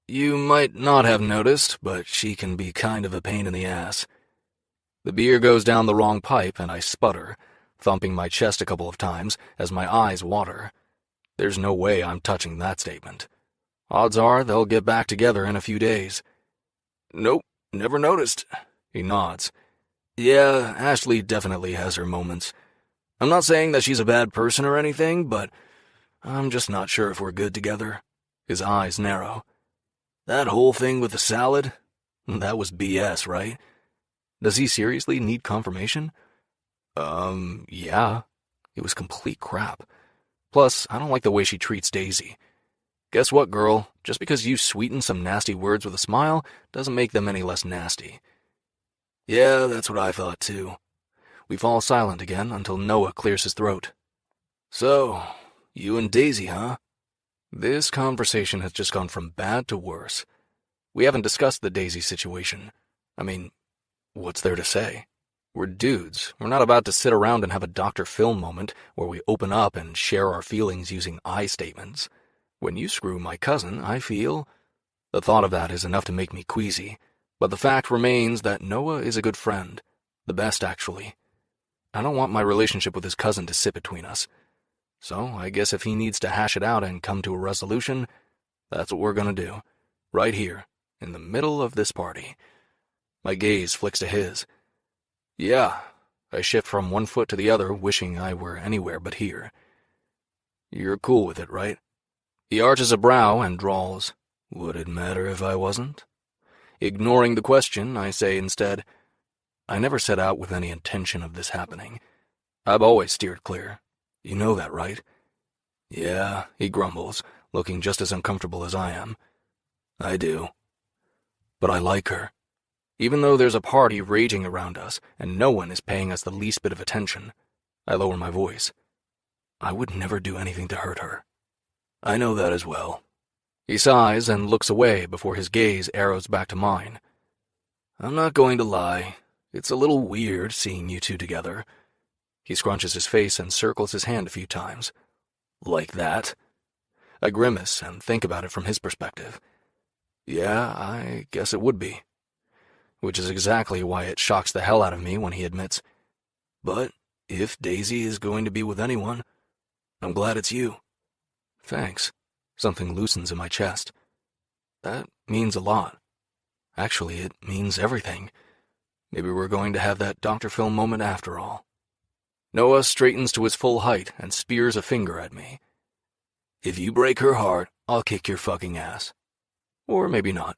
You might not have noticed, but she can be kind of a pain in the ass. The beer goes down the wrong pipe, and I sputter, thumping my chest a couple of times as my eyes water. There's no way I'm touching that statement. Odds are they'll get back together in a few days. Nope, never noticed. He nods. Yeah, Ashley definitely has her moments. I'm not saying that she's a bad person or anything, but I'm just not sure if we're good together. His eyes narrow. That whole thing with the salad? That was BS, right? Does he seriously need confirmation? Yeah. It was complete crap. Plus, I don't like the way she treats Daisy. Guess what, girl? Just because you sweeten some nasty words with a smile doesn't make them any less nasty. Yeah, that's what I thought too. We fall silent again until Noah clears his throat. So, you and Daisy, huh? This conversation has just gone from bad to worse. We haven't discussed the Daisy situation. I mean, what's there to say? We're dudes. We're not about to sit around and have a Dr. Phil moment where we open up and share our feelings using I statements. When you screw my cousin, I feel... The thought of that is enough to make me queasy, but the fact remains that Noah is a good friend. The best, actually. I don't want my relationship with his cousin to sit between us. So I guess if he needs to hash it out and come to a resolution, that's what we're gonna do. Right here, in the middle of this party. My gaze flicks to his. Yeah, I shift from one foot to the other, wishing I were anywhere but here. You're cool with it, right? He arches a brow and drawls, "Would it matter if I wasn't?" Ignoring the question, I say instead, I never set out with any intention of this happening. I've always steered clear. You know that, right? Yeah, he grumbles, looking just as uncomfortable as I am. I do. But I like her. Even though there's a party raging around us and no one is paying us the least bit of attention, I lower my voice. I would never do anything to hurt her. I know that as well. He sighs and looks away before his gaze arrows back to mine. I'm not going to lie. It's a little weird seeing you two together. He scrunches his face and circles his hand a few times. Like that? I grimace and think about it from his perspective. Yeah, I guess it would be. Which is exactly why it shocks the hell out of me when he admits, but if Daisy is going to be with anyone, I'm glad it's you. Thanks. Something loosens in my chest. That means a lot. Actually, it means everything. Maybe we're going to have that Dr. Phil moment after all. Noah straightens to his full height and spears a finger at me. If you break her heart, I'll kick your fucking ass. Or maybe not.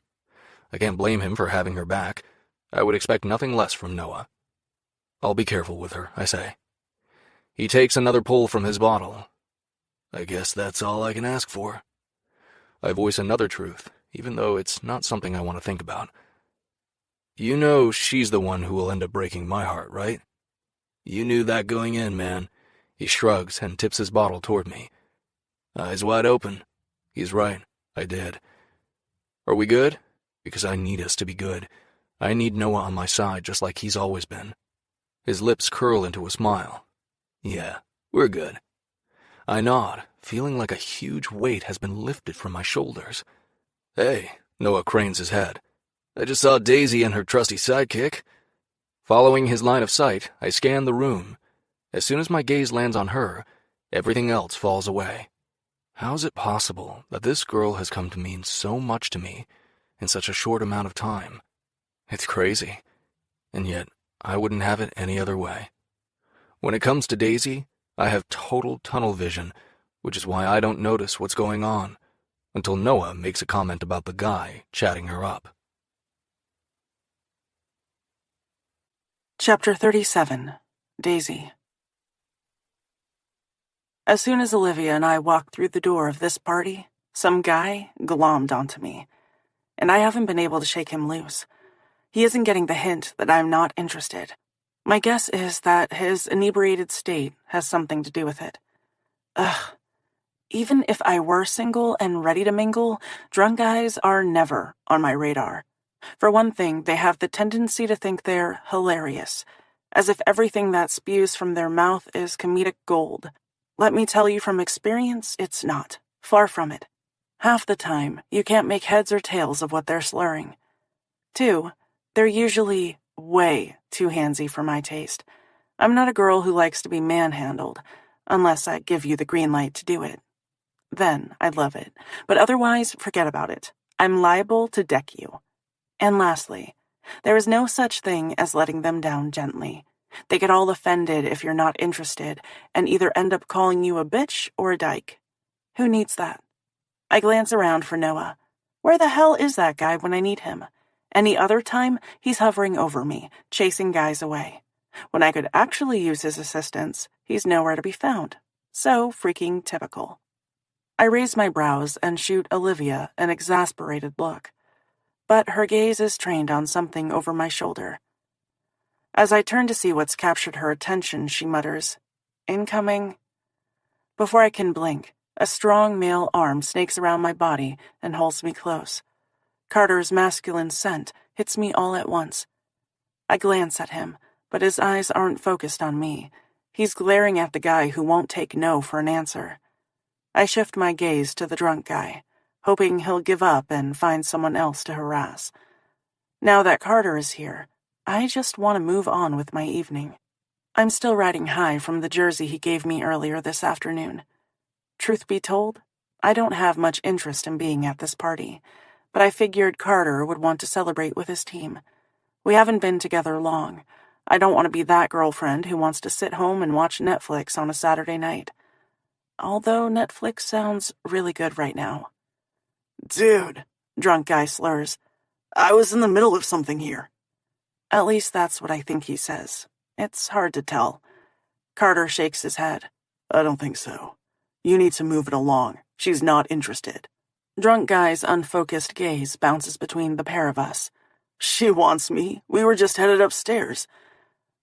I can't blame him for having her back. I would expect nothing less from Noah. I'll be careful with her, I say. He takes another pull from his bottle. I guess that's all I can ask for. I voice another truth, even though it's not something I want to think about. You know she's the one who will end up breaking my heart, right? You knew that going in, man. He shrugs and tips his bottle toward me. Eyes wide open. He's right. I did. Are we good? Because I need us to be good. I need Noah on my side just like he's always been. His lips curl into a smile. Yeah, we're good. I nod, feeling like a huge weight has been lifted from my shoulders. Hey, Noah cranes his head. I just saw Daisy and her trusty sidekick. Following his line of sight, I scan the room. As soon as my gaze lands on her, everything else falls away. How is it possible that this girl has come to mean so much to me in such a short amount of time? It's crazy, and yet I wouldn't have it any other way. When it comes to Daisy, I have total tunnel vision, which is why I don't notice what's going on, until Noah makes a comment about the guy chatting her up. Chapter 37, Daisy. As soon as Olivia and I walked through the door of this party, some guy glommed onto me, and I haven't been able to shake him loose. He isn't getting the hint that I'm not interested. My guess is that his inebriated state has something to do with it. Ugh. Even if I were single and ready to mingle, drunk guys are never on my radar. For one thing, they have the tendency to think they're hilarious, as if everything that spews from their mouth is comedic gold. Let me tell you from experience, it's not. Far from it. Half the time, you can't make heads or tails of what they're slurring. 2, they're usually way too handsy for my taste. I'm not a girl who likes to be manhandled, unless I give you the green light to do it. Then I'd love it, but otherwise, forget about it. I'm liable to deck you. And lastly, there is no such thing as letting them down gently. They get all offended if you're not interested, and either end up calling you a bitch or a dyke. Who needs that? I glance around for Noah. Where the hell is that guy when I need him? Any other time, he's hovering over me, chasing guys away. When I could actually use his assistance, he's nowhere to be found. So freaking typical. I raise my brows and shoot Olivia an exasperated look. But her gaze is trained on something over my shoulder. As I turn to see what's captured her attention, she mutters, "Incoming." Before I can blink, a strong male arm snakes around my body and holds me close. Carter's masculine scent hits me all at once. I glance at him, but his eyes aren't focused on me. He's glaring at the guy who won't take no for an answer. I shift my gaze to the drunk guy, hoping he'll give up and find someone else to harass. Now that Carter is here, I just want to move on with my evening. I'm still riding high from the jersey he gave me earlier this afternoon. Truth be told, I don't have much interest in being at this party, but I figured Carter would want to celebrate with his team. We haven't been together long. I don't want to be that girlfriend who wants to sit home and watch Netflix on a Saturday night. Although Netflix sounds really good right now. Dude, drunk guy slurs. I was in the middle of something here. At least that's what I think he says. It's hard to tell. Carter shakes his head. I don't think so. You need to move it along. She's not interested. Drunk guy's unfocused gaze bounces between the pair of us. She wants me. We were just headed upstairs.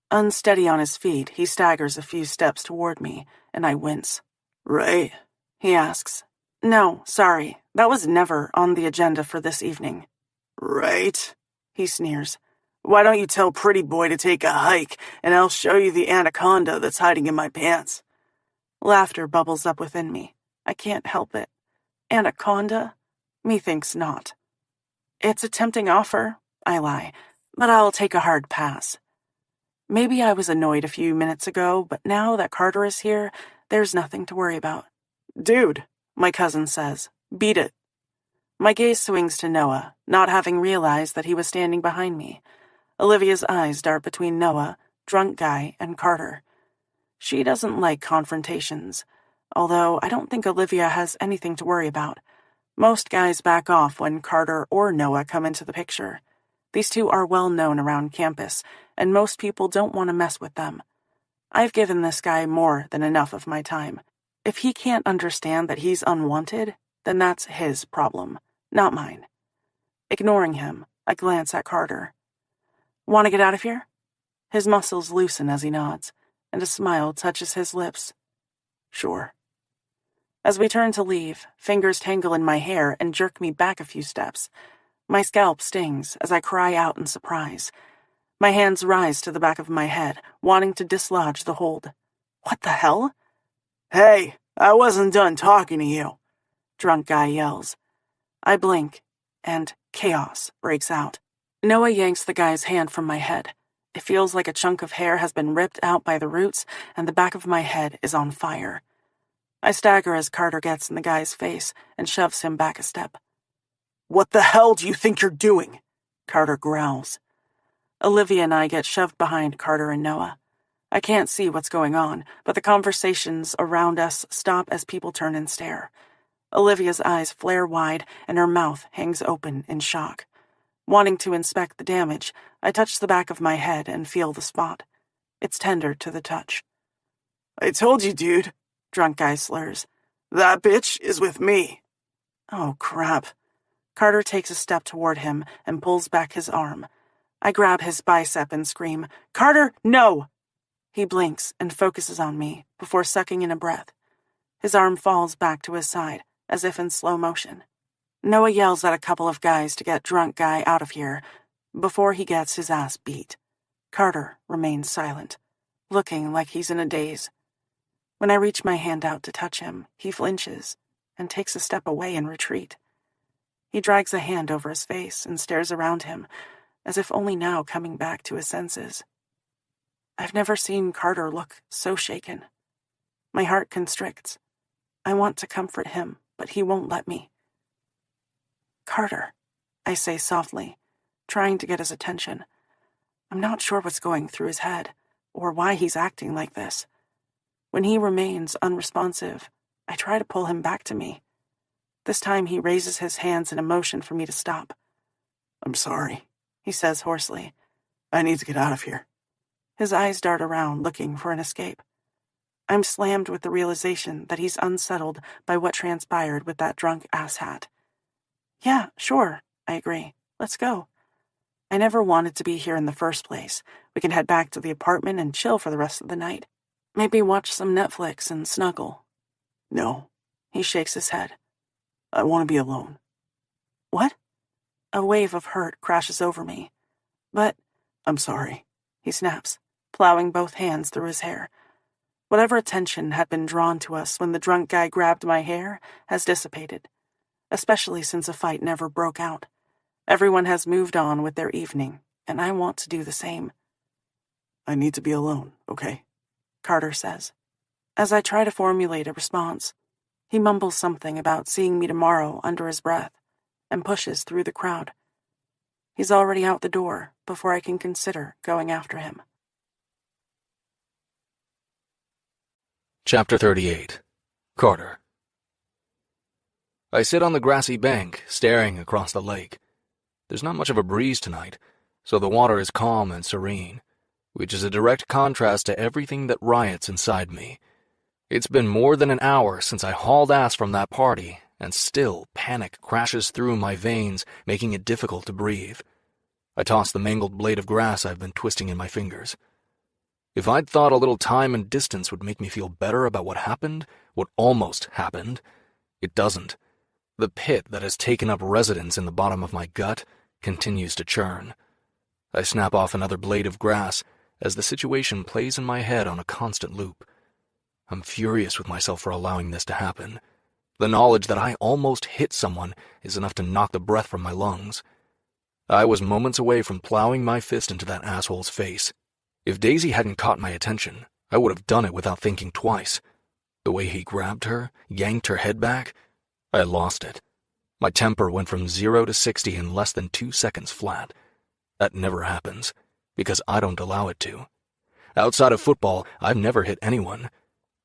Unsteady on his feet, he staggers a few steps toward me, and I wince. Right? He asks. No, sorry. That was never on the agenda for this evening. Right? He sneers. Why don't you tell Pretty Boy to take a hike, and I'll show you the anaconda that's hiding in my pants? Laughter bubbles up within me. I can't help it. Anaconda? Methinks not. It's a tempting offer, I lie, but I'll take a hard pass. Maybe I was annoyed a few minutes ago, but now that Carter is here, there's nothing to worry about. Dude, my cousin says, beat it. My gaze swings to Noah, not having realized that he was standing behind me. Olivia's eyes dart between Noah, drunk guy, and Carter. She doesn't like confrontations, although I don't think Olivia has anything to worry about. Most guys back off when Carter or Noah come into the picture. These two are well known around campus, and most people don't want to mess with them. I've given this guy more than enough of my time. If he can't understand that he's unwanted, then that's his problem, not mine. Ignoring him, I glance at Carter. Want to get out of here? His muscles loosen as he nods, and a smile touches his lips. Sure. As we turn to leave, fingers tangle in my hair and jerk me back a few steps. My scalp stings as I cry out in surprise. My hands rise to the back of my head, wanting to dislodge the hold. What the hell? Hey, I wasn't done talking to you, drunk guy yells. I blink, and chaos breaks out. Noah yanks the guy's hand from my head. It feels like a chunk of hair has been ripped out by the roots, and the back of my head is on fire. I stagger as Carter gets in the guy's face and shoves him back a step. What the hell do you think you're doing? Carter growls. Olivia and I get shoved behind Carter and Noah. I can't see what's going on, but the conversations around us stop as people turn and stare. Olivia's eyes flare wide and her mouth hangs open in shock. Wanting to inspect the damage, I touch the back of my head and feel the spot. It's tender to the touch. I told you, dude, drunk guy slurs. That bitch is with me. Oh, crap. Carter takes a step toward him and pulls back his arm. I grab his bicep and scream, Carter, no! He blinks and focuses on me before sucking in a breath. His arm falls back to his side, as if in slow motion. Noah yells at a couple of guys to get drunk guy out of here before he gets his ass beat. Carter remains silent, looking like he's in a daze. When I reach my hand out to touch him, he flinches and takes a step away in retreat. He drags a hand over his face and stares around him, as if only now coming back to his senses. I've never seen Carter look so shaken. My heart constricts. I want to comfort him, but he won't let me. Carter, I say softly, trying to get his attention. I'm not sure what's going through his head, or why he's acting like this. When he remains unresponsive, I try to pull him back to me. This time he raises his hands in a motion for me to stop. I'm sorry, he says hoarsely. I need to get out of here. His eyes dart around, looking for an escape. I'm slammed with the realization that he's unsettled by what transpired with that drunk asshat. Yeah, sure, I agree. Let's go. I never wanted to be here in the first place. We can head back to the apartment and chill for the rest of the night. Maybe watch some Netflix and snuggle. No. He shakes his head. I want to be alone. What? A wave of hurt crashes over me. But I'm sorry, he snaps, plowing both hands through his hair. Whatever attention had been drawn to us when the drunk guy grabbed my hair has dissipated, especially since a fight never broke out. Everyone has moved on with their evening, and I want to do the same. I need to be alone, okay? Carter says. As I try to formulate a response, he mumbles something about seeing me tomorrow under his breath and pushes through the crowd. He's already out the door before I can consider going after him. Chapter 38. Carter. I sit on the grassy bank, staring across the lake. There's not much of a breeze tonight, so the water is calm and serene, which is a direct contrast to everything that riots inside me. It's been more than an hour since I hauled ass from that party, and still panic crashes through my veins, making it difficult to breathe. I toss the mangled blade of grass I've been twisting in my fingers. If I'd thought a little time and distance would make me feel better about what happened, what almost happened, it doesn't. The pit that has taken up residence in the bottom of my gut continues to churn. I snap off another blade of grass as the situation plays in my head on a constant loop. I'm furious with myself for allowing this to happen. The knowledge that I almost hit someone is enough to knock the breath from my lungs. I was moments away from plowing my fist into that asshole's face. If Daisy hadn't caught my attention, I would have done it without thinking twice. The way he grabbed her, yanked her head back, I lost it. My temper went from 0 to 60 in less than 2 seconds flat. That never happens, because I don't allow it to. Outside of football, I've never hit anyone.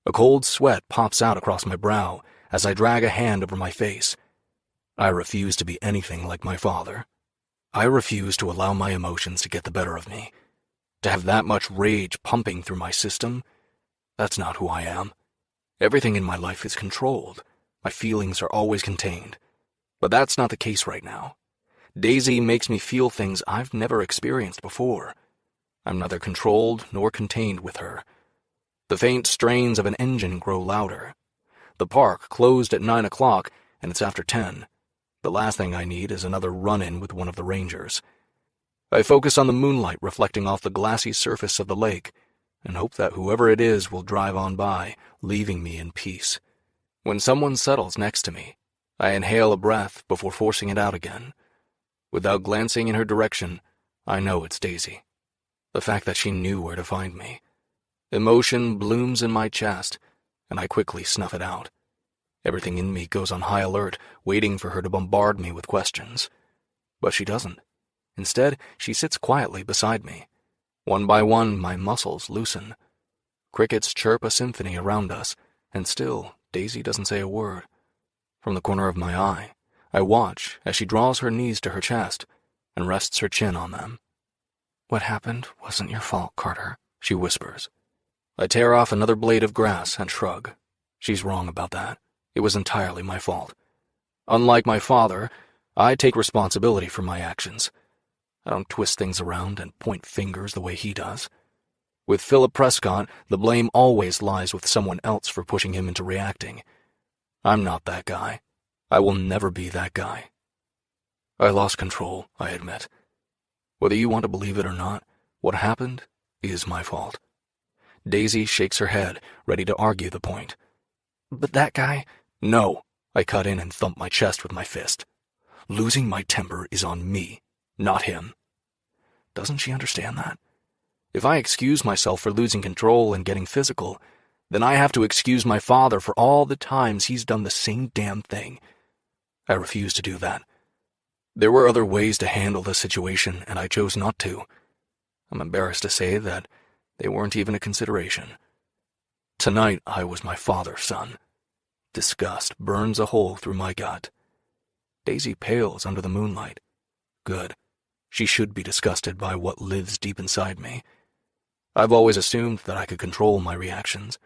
A cold sweat pops out across my brow as I drag a hand over my face. I refuse to be anything like my father. I refuse to allow my emotions to get the better of me. To have that much rage pumping through my system, that's not who I am. Everything in my life is controlled. My feelings are always contained. But that's not the case right now. Daisy makes me feel things I've never experienced before. I'm neither controlled nor contained with her. The faint strains of an engine grow louder. The park closed at 9 o'clock, and it's after 10. The last thing I need is another run-in with one of the rangers. I focus on the moonlight reflecting off the glassy surface of the lake, and hope that whoever it is will drive on by, leaving me in peace. When someone settles next to me, I inhale a breath before forcing it out again. Without glancing in her direction, I know it's Daisy. The fact that she knew where to find me. Emotion blooms in my chest, and I quickly snuff it out. Everything in me goes on high alert, waiting for her to bombard me with questions. But she doesn't. Instead, she sits quietly beside me. One by one, my muscles loosen. Crickets chirp a symphony around us, and still, Daisy doesn't say a word. From the corner of my eye, I watch as she draws her knees to her chest and rests her chin on them. "What happened wasn't your fault, Carter," she whispers. I tear off another blade of grass and shrug. She's wrong about that. It was entirely my fault. Unlike my father, I take responsibility for my actions. I don't twist things around and point fingers the way he does. With Philip Prescott, the blame always lies with someone else for pushing him into reacting. I'm not that guy. I will never be that guy. I lost control, I admit. Whether you want to believe it or not, what happened is my fault. Daisy shakes her head, ready to argue the point. "But that guy—" "No," I cut in and thump my chest with my fist. Losing my temper is on me, not him. Doesn't she understand that? If I excuse myself for losing control and getting physical, then I have to excuse my father for all the times he's done the same damn thing. I refuse to do that. There were other ways to handle the situation, and I chose not to. I'm embarrassed to say that they weren't even a consideration. Tonight, I was my father's son. Disgust burns a hole through my gut. Daisy pales under the moonlight. Good. She should be disgusted by what lives deep inside me. I've always assumed that I could control my reactions.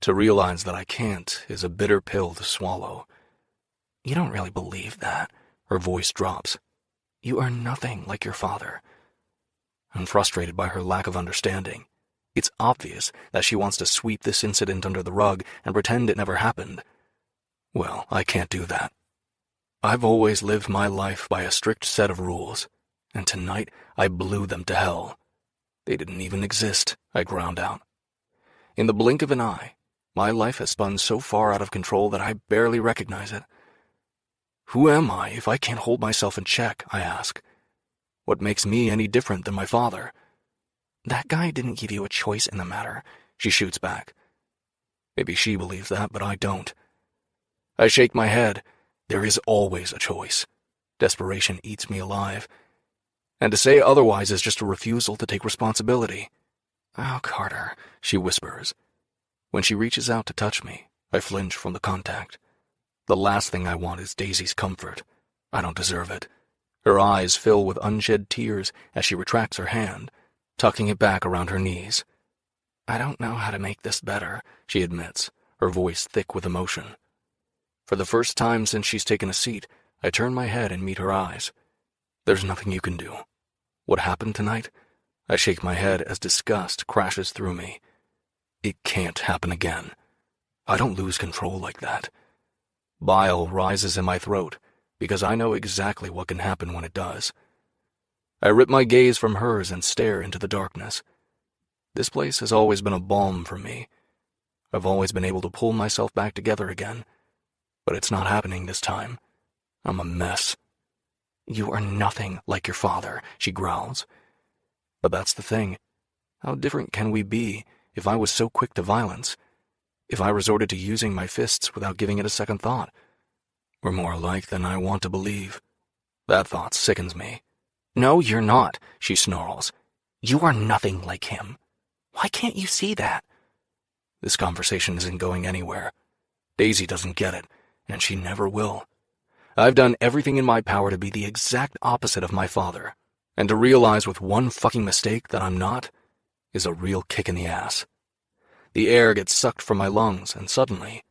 To realize that I can't is a bitter pill to swallow. You don't really believe that. Her voice drops. You are nothing like your father. I'm frustrated by her lack of understanding. It's obvious that she wants to sweep this incident under the rug and pretend it never happened. Well, I can't do that. I've always lived my life by a strict set of rules, and tonight I blew them to hell. They didn't even exist, I ground out. In the blink of an eye, my life has spun so far out of control that I barely recognize it. Who am I if I can't hold myself in check, I ask. What makes me any different than my father? That guy didn't give you a choice in the matter, she shoots back. Maybe she believes that, but I don't. I shake my head. There is always a choice. Desperation eats me alive. And to say otherwise is just a refusal to take responsibility. Oh, Carter, she whispers. When she reaches out to touch me, I flinch from the contact. The last thing I want is Daisy's comfort. I don't deserve it. Her eyes fill with unshed tears as she retracts her hand, tucking it back around her knees. I don't know how to make this better, she admits, her voice thick with emotion. For the first time since she's taken a seat, I turn my head and meet her eyes. There's nothing you can do. What happened tonight? I shake my head as disgust crashes through me. It can't happen again. I don't lose control like that. Bile rises in my throat, because I know exactly what can happen when it does. I rip my gaze from hers and stare into the darkness. This place has always been a balm for me. I've always been able to pull myself back together again. But it's not happening this time. I'm a mess. You are nothing like your father, she growls. But that's the thing. How different can we be if I was so quick to violence? If I resorted to using my fists without giving it a second thought? We're more alike than I want to believe. That thought sickens me. No, you're not, she snarls. You are nothing like him. Why can't you see that? This conversation isn't going anywhere. Daisy doesn't get it, and she never will. I've done everything in my power to be the exact opposite of my father, and to realize with one fucking mistake that I'm not is a real kick in the ass. The air gets sucked from my lungs, and suddenly,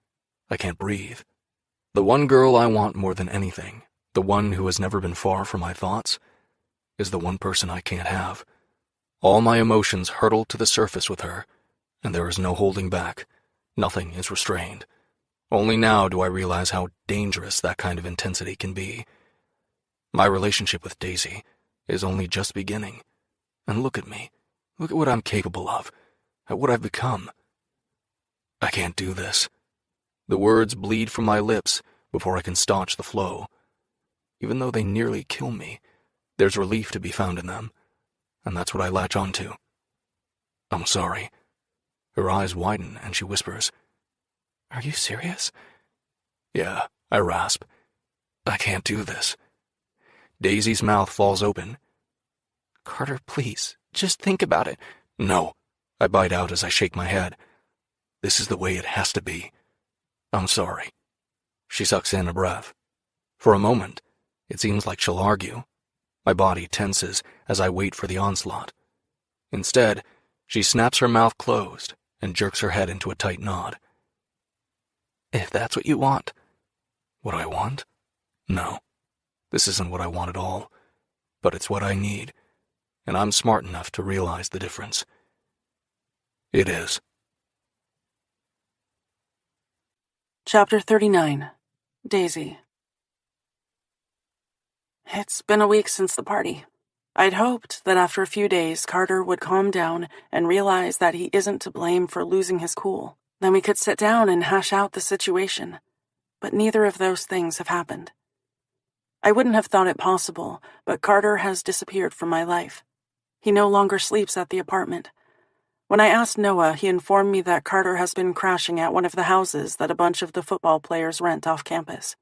I can't breathe. The one girl I want more than anything, the one who has never been far from my thoughts, is the one person I can't have. All my emotions hurtle to the surface with her, and there is no holding back. Nothing is restrained. Only now do I realize how dangerous that kind of intensity can be. My relationship with Daisy is only just beginning. And look at me. Look at what I'm capable of, at what I've become. I can't do this. The words bleed from my lips before I can staunch the flow. Even though they nearly kill me, there's relief to be found in them, and that's what I latch onto. I'm sorry. Her eyes widen and she whispers, Are you serious? Yeah, I rasp. I can't do this. Daisy's mouth falls open. Carter, please, just think about it. No, I bite out as I shake my head. This is the way it has to be. I'm sorry. She sucks in a breath. For a moment, it seems like she'll argue. My body tenses as I wait for the onslaught. Instead, she snaps her mouth closed and jerks her head into a tight nod. If that's what you want. What I want? No, this isn't what I want at all. But it's what I need, and I'm smart enough to realize the difference. It is. Chapter 39. Daisy. It's been a week since the party. I'd hoped that after a few days, Carter would calm down and realize that he isn't to blame for losing his cool. Then we could sit down and hash out the situation. But neither of those things have happened. I wouldn't have thought it possible, but Carter has disappeared from my life. He no longer sleeps at the apartment. When I asked Noah, he informed me that Carter has been crashing at one of the houses that a bunch of the football players rent off campus.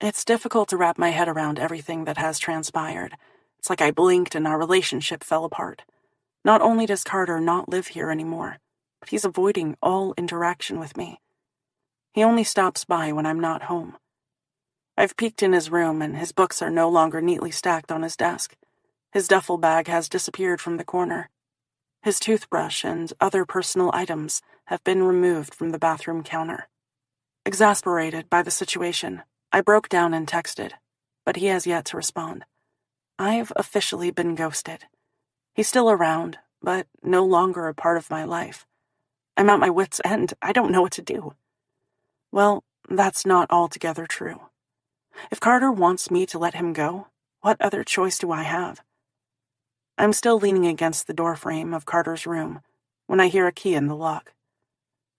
It's difficult to wrap my head around everything that has transpired. It's like I blinked and our relationship fell apart. Not only does Carter not live here anymore, but he's avoiding all interaction with me. He only stops by when I'm not home. I've peeked in his room, and his books are no longer neatly stacked on his desk. His duffel bag has disappeared from the corner. His toothbrush and other personal items have been removed from the bathroom counter. Exasperated by the situation, I broke down and texted, but he has yet to respond. I've officially been ghosted. He's still around, but no longer a part of my life. I'm at my wit's end. I don't know what to do. Well, that's not altogether true. If Carter wants me to let him go, what other choice do I have? I'm still leaning against the doorframe of Carter's room when I hear a key in the lock.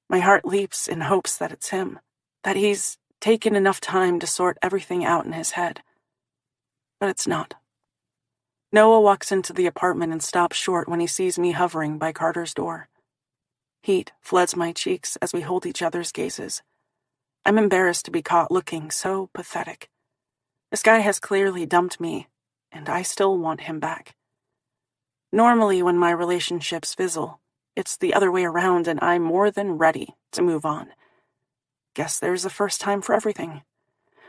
My heart leaps in hopes that it's him, that he's taken enough time to sort everything out in his head. But it's not. Noah walks into the apartment and stops short when he sees me hovering by Carter's door. Heat floods my cheeks as we hold each other's gazes. I'm embarrassed to be caught looking so pathetic. This guy has clearly dumped me, and I still want him back. Normally, when my relationships fizzle, it's the other way around, and I'm more than ready to move on. Guess there's a first time for everything.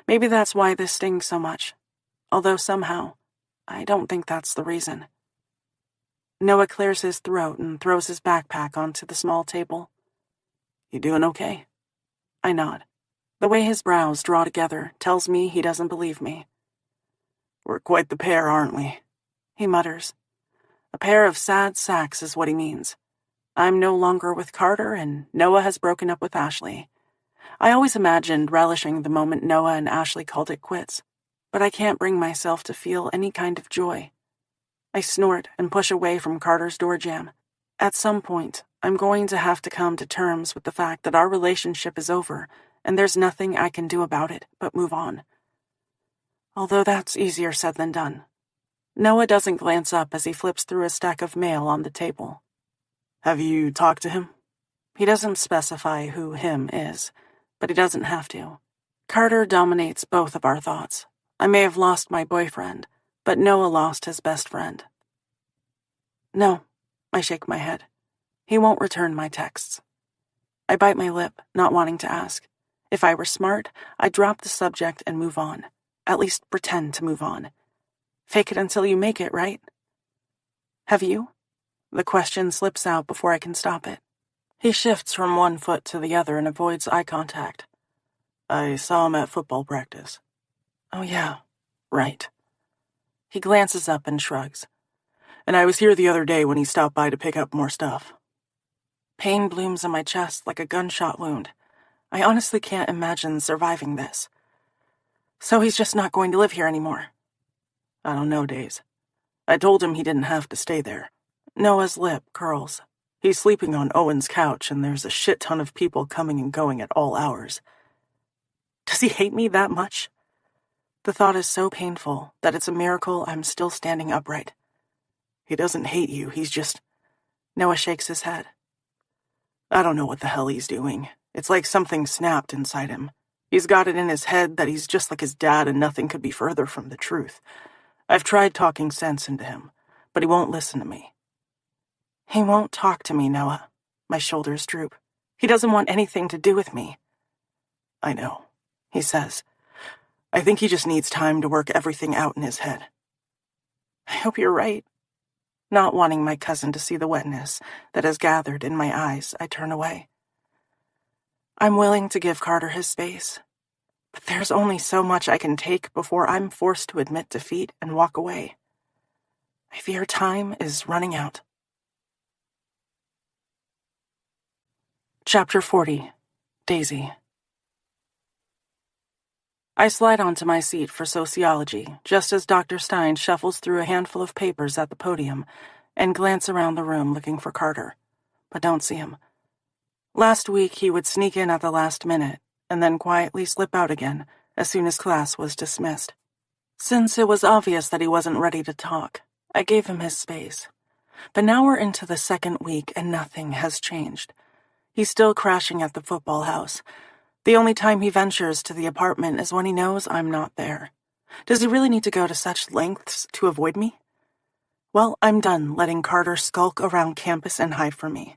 Maybe that's why this stings so much, although somehow, I don't think that's the reason. Noah clears his throat and throws his backpack onto the small table. You doing okay? I nod. The way his brows draw together tells me he doesn't believe me. We're quite the pair, aren't we? He mutters. A pair of sad sacks is what he means. I'm no longer with Carter, and Noah has broken up with Ashley. I always imagined relishing the moment Noah and Ashley called it quits, but I can't bring myself to feel any kind of joy. I snort and push away from Carter's door jamb. At some point, I'm going to have to come to terms with the fact that our relationship is over, and there's nothing I can do about it but move on. Although that's easier said than done. Noah doesn't glance up as he flips through a stack of mail on the table. Have you talked to him? He doesn't specify who him is, but he doesn't have to. Carter dominates both of our thoughts. I may have lost my boyfriend, but Noah lost his best friend. No, I shake my head. He won't return my texts. I bite my lip, not wanting to ask. If I were smart, I'd drop the subject and move on. At least pretend to move on. Fake it until you make it, right? Have you? The question slips out before I can stop it. He shifts from one foot to the other and avoids eye contact. I saw him at football practice. Oh yeah, right. He glances up and shrugs. And I was here the other day when he stopped by to pick up more stuff. Pain blooms in my chest like a gunshot wound. I honestly can't imagine surviving this. So he's just not going to live here anymore. I don't know, Days. I told him he didn't have to stay there. Noah's lip curls. He's sleeping on Owen's couch, and there's a shit ton of people coming and going at all hours. Does he hate me that much? The thought is so painful that it's a miracle I'm still standing upright. He doesn't hate you, he's just... Noah shakes his head. I don't know what the hell he's doing. It's like something snapped inside him. He's got it in his head that he's just like his dad and nothing could be further from the truth. I've tried talking sense into him, but he won't listen to me. He won't talk to me, Noah. My shoulders droop. He doesn't want anything to do with me. I know, he says. I think he just needs time to work everything out in his head. I hope you're right. Not wanting my cousin to see the wetness that has gathered in my eyes, I turn away. I'm willing to give Carter his space, but there's only so much I can take before I'm forced to admit defeat and walk away. I fear time is running out. Chapter 40. Daisy. I slide onto my seat for sociology, just as Dr. Stein shuffles through a handful of papers at the podium and glance around the room looking for Carter, but don't see him. Last week he would sneak in at the last minute and then quietly slip out again as soon as class was dismissed. Since it was obvious that he wasn't ready to talk, I gave him his space. But now we're into the second week and nothing has changed. He's still crashing at the football house. The only time he ventures to the apartment is when he knows I'm not there. Does he really need to go to such lengths to avoid me? Well, I'm done letting Carter skulk around campus and hide from me.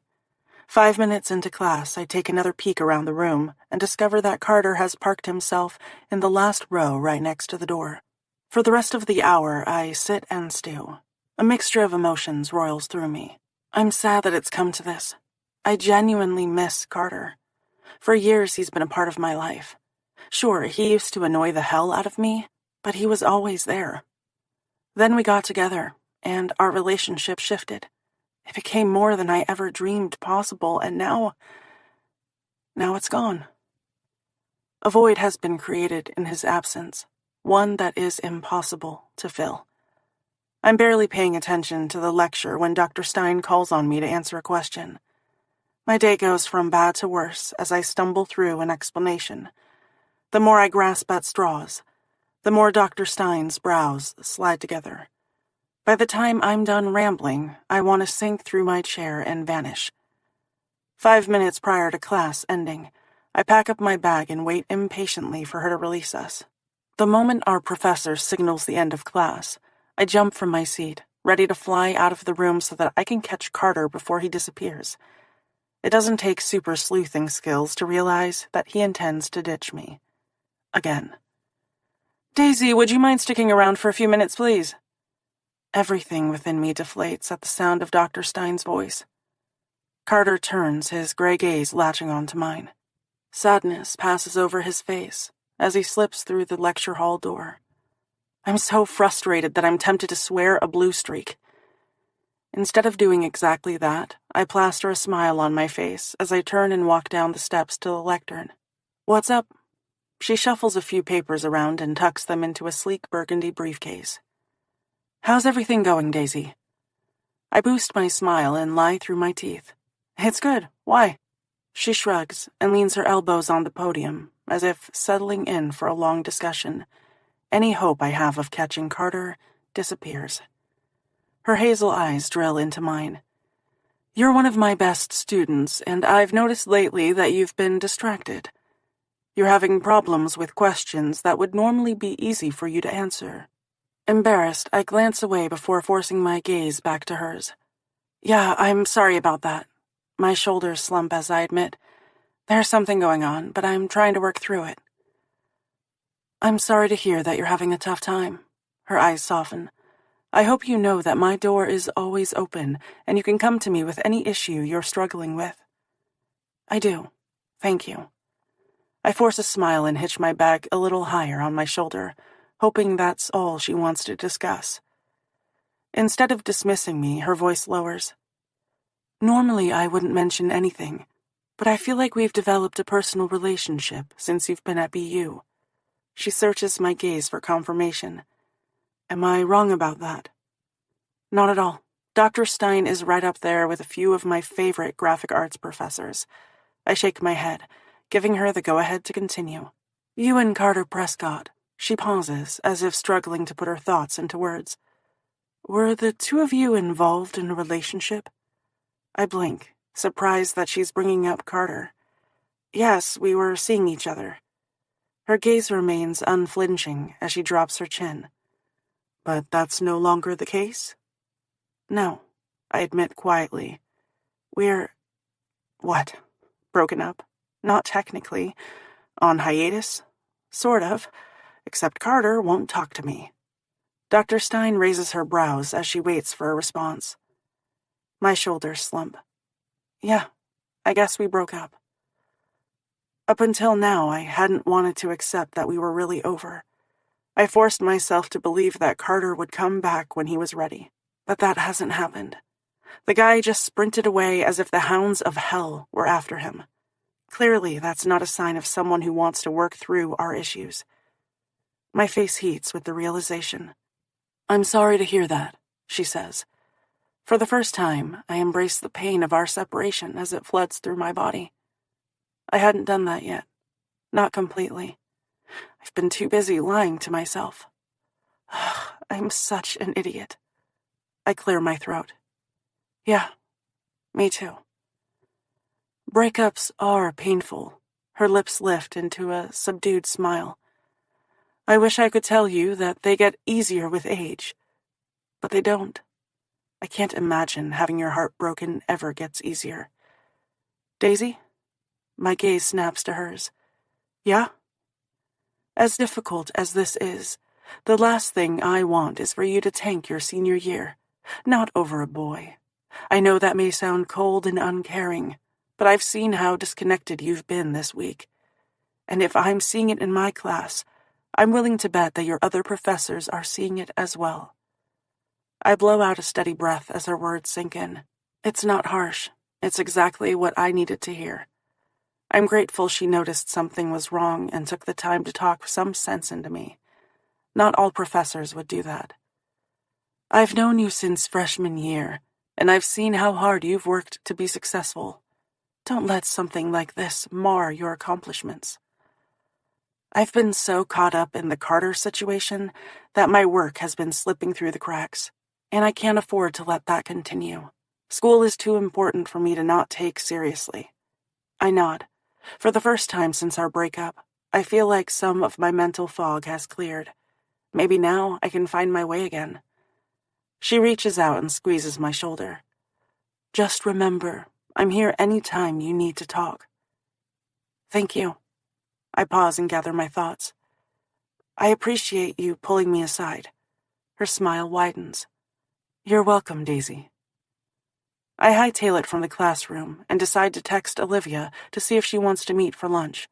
5 minutes into class, I take another peek around the room and discover that Carter has parked himself in the last row right next to the door. For the rest of the hour, I sit and stew. A mixture of emotions roils through me. I'm sad that it's come to this. I genuinely miss Carter. For years, he's been a part of my life. Sure, he used to annoy the hell out of me, but he was always there. Then we got together, and our relationship shifted. It became more than I ever dreamed possible, and now it's gone. A void has been created in his absence, one that is impossible to fill. I'm barely paying attention to the lecture when Dr. Stein calls on me to answer a question. My day goes from bad to worse as I stumble through an explanation. The more I grasp at straws, the more Dr. Stein's brows slide together. By the time I'm done rambling, I want to sink through my chair and vanish. 5 minutes prior to class ending, I pack up my bag and wait impatiently for her to release us. The moment our professor signals the end of class, I jump from my seat, ready to fly out of the room so that I can catch Carter before he disappears. It doesn't take super sleuthing skills to realize that he intends to ditch me. Again. "Daisy, would you mind sticking around for a few minutes, please?" Everything within me deflates at the sound of Dr. Stein's voice. Carter turns, his gray gaze latching onto mine. Sadness passes over his face as he slips through the lecture hall door. I'm so frustrated that I'm tempted to swear a blue streak. Instead of doing exactly that, I plaster a smile on my face as I turn and walk down the steps to the lectern. "What's up?" She shuffles a few papers around and tucks them into a sleek burgundy briefcase. "How's everything going, Daisy?" I boost my smile and lie through my teeth. "It's good. Why?" She shrugs and leans her elbows on the podium, as if settling in for a long discussion. Any hope I have of catching Carter disappears. Her hazel eyes drill into mine. "You're one of my best students, and I've noticed lately that you've been distracted. You're having problems with questions that would normally be easy for you to answer." Embarrassed, I glance away before forcing my gaze back to hers. "Yeah, I'm sorry about that." My shoulders slump as I admit, "There's something going on, but I'm trying to work through it." "I'm sorry to hear that you're having a tough time." Her eyes soften. "I hope you know that my door is always open, and you can come to me with any issue you're struggling with." "I do. Thank you." I force a smile and hitch my bag a little higher on my shoulder, hoping that's all she wants to discuss. Instead of dismissing me, her voice lowers. "Normally I wouldn't mention anything, but I feel like we've developed a personal relationship since you've been at BU." She searches my gaze for confirmation. "Am I wrong about that?" "Not at all. Dr. Stein is right up there with a few of my favorite graphic arts professors." I shake my head, giving her the go-ahead to continue. "You and Carter Prescott." She pauses, as if struggling to put her thoughts into words. "Were the two of you involved in a relationship?" I blink, surprised that she's bringing up Carter. "Yes, we were seeing each other." Her gaze remains unflinching as she drops her chin. "But that's no longer the case?" "No," I admit quietly. "We're..." "What? Broken up?" "Not technically. On hiatus?" "Sort of. Except Carter won't talk to me." Dr. Stein raises her brows as she waits for a response. My shoulders slump. "Yeah, I guess we broke up." Up until now, I hadn't wanted to accept that we were really over. I forced myself to believe that Carter would come back when he was ready. But that hasn't happened. The guy just sprinted away as if the hounds of hell were after him. Clearly, that's not a sign of someone who wants to work through our issues. My face heats with the realization. "I'm sorry to hear that," she says. For the first time, I embrace the pain of our separation as it floods through my body. I hadn't done that yet. Not completely. I've been too busy lying to myself. I'm such an idiot. I clear my throat. "Yeah, me too." Breakups are painful. Her lips lift into a subdued smile. "I wish I could tell you that they get easier with age, but they don't. I can't imagine having your heart broken ever gets easier. Daisy? My gaze snaps to hers. Yeah? As difficult as this is, the last thing I want is for you to tank your senior year, not over a boy. I know that may sound cold and uncaring, but I've seen how disconnected you've been this week. And if I'm seeing it in my class, I'm willing to bet that your other professors are seeing it as well. I blow out a steady breath as her words sink in. It's not harsh. It's exactly what I needed to hear. I'm grateful she noticed something was wrong and took the time to talk some sense into me. Not all professors would do that. I've known you since freshman year, and I've seen how hard you've worked to be successful. Don't let something like this mar your accomplishments. I've been so caught up in the Carter situation that my work has been slipping through the cracks, and I can't afford to let that continue. School is too important for me to not take seriously. I nod. For the first time since our breakup, I feel like some of my mental fog has cleared. Maybe now I can find my way again. She reaches out and squeezes my shoulder. Just remember, I'm here anytime you need to talk. Thank you. I pause and gather my thoughts. I appreciate you pulling me aside. Her smile widens. You're welcome, Daisy. I hightail it from the classroom and decide to text Olivia to see if she wants to meet for lunch.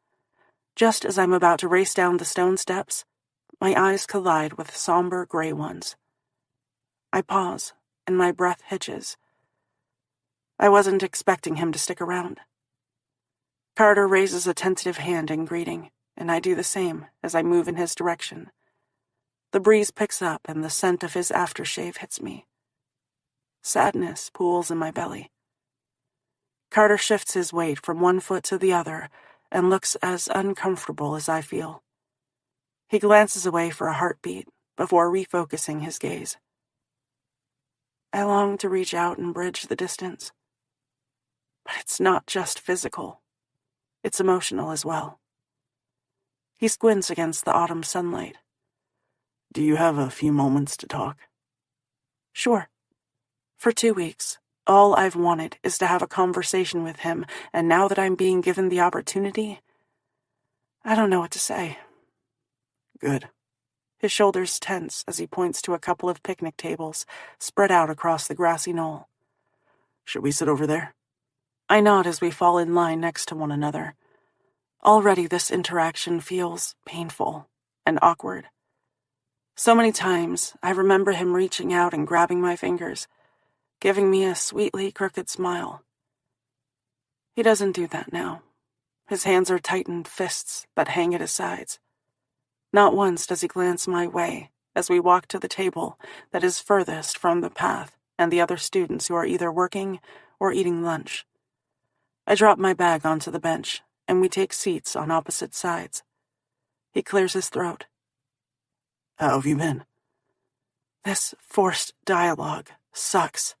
Just as I'm about to race down the stone steps, my eyes collide with somber gray ones. I pause, and my breath hitches. I wasn't expecting him to stick around. Carter raises a tentative hand in greeting, and I do the same as I move in his direction. The breeze picks up, and the scent of his aftershave hits me. Sadness pools in my belly. Carter shifts his weight from one foot to the other and looks as uncomfortable as I feel. He glances away for a heartbeat before refocusing his gaze. I long to reach out and bridge the distance. But it's not just physical. It's emotional as well. He squints against the autumn sunlight. Do you have a few moments to talk? Sure. For 2 weeks, all I've wanted is to have a conversation with him, and now that I'm being given the opportunity, I don't know what to say. Good. His shoulders tense as he points to a couple of picnic tables spread out across the grassy knoll. Should we sit over there? I nod as we fall in line next to one another. Already this interaction feels painful and awkward. So many times I remember him reaching out and grabbing my fingers, giving me a sweetly crooked smile. He doesn't do that now. His hands are tightened fists that hang at his sides. Not once does he glance my way as we walk to the table that is furthest from the path and the other students who are either working or eating lunch. I drop my bag onto the bench, and we take seats on opposite sides. He clears his throat. How have you been? This forced dialogue sucks.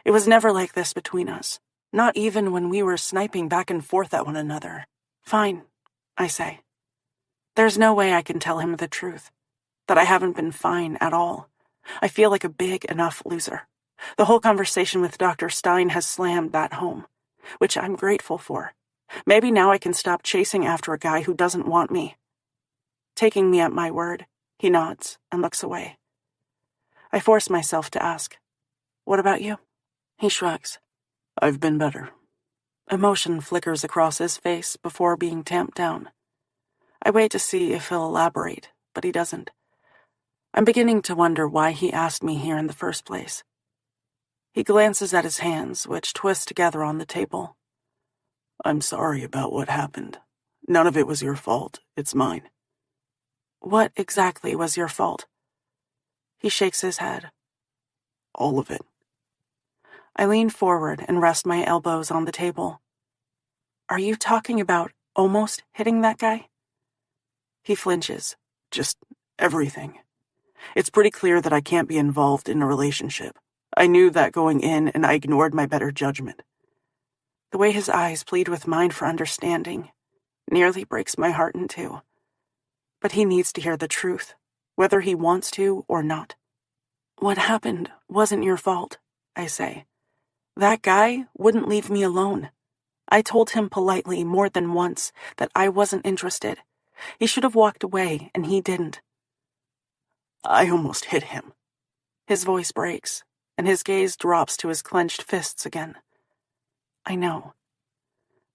It was never like this between us, not even when we were sniping back and forth at one another. Fine, I say. There's no way I can tell him the truth, that I haven't been fine at all. I feel like a big enough loser. The whole conversation with Dr. Stein has slammed that home, which I'm grateful for. Maybe now I can stop chasing after a guy who doesn't want me. Taking me at my word, he nods and looks away. I force myself to ask, "What about you?" He shrugs. I've been better. Emotion flickers across his face before being tamped down. I wait to see if he'll elaborate, but he doesn't. I'm beginning to wonder why he asked me here in the first place. He glances at his hands, which twist together on the table. I'm sorry about what happened. None of it was your fault. It's mine. What exactly was your fault? He shakes his head. All of it. I lean forward and rest my elbows on the table. Are you talking about almost hitting that guy? He flinches. Just everything. It's pretty clear that I can't be involved in a relationship. I knew that going in, and I ignored my better judgment. The way his eyes plead with mine for understanding nearly breaks my heart in two. But he needs to hear the truth, whether he wants to or not. What happened wasn't your fault, I say. That guy wouldn't leave me alone. I told him politely more than once that I wasn't interested. He should have walked away, and he didn't. I almost hit him. His voice breaks, and his gaze drops to his clenched fists again. I know.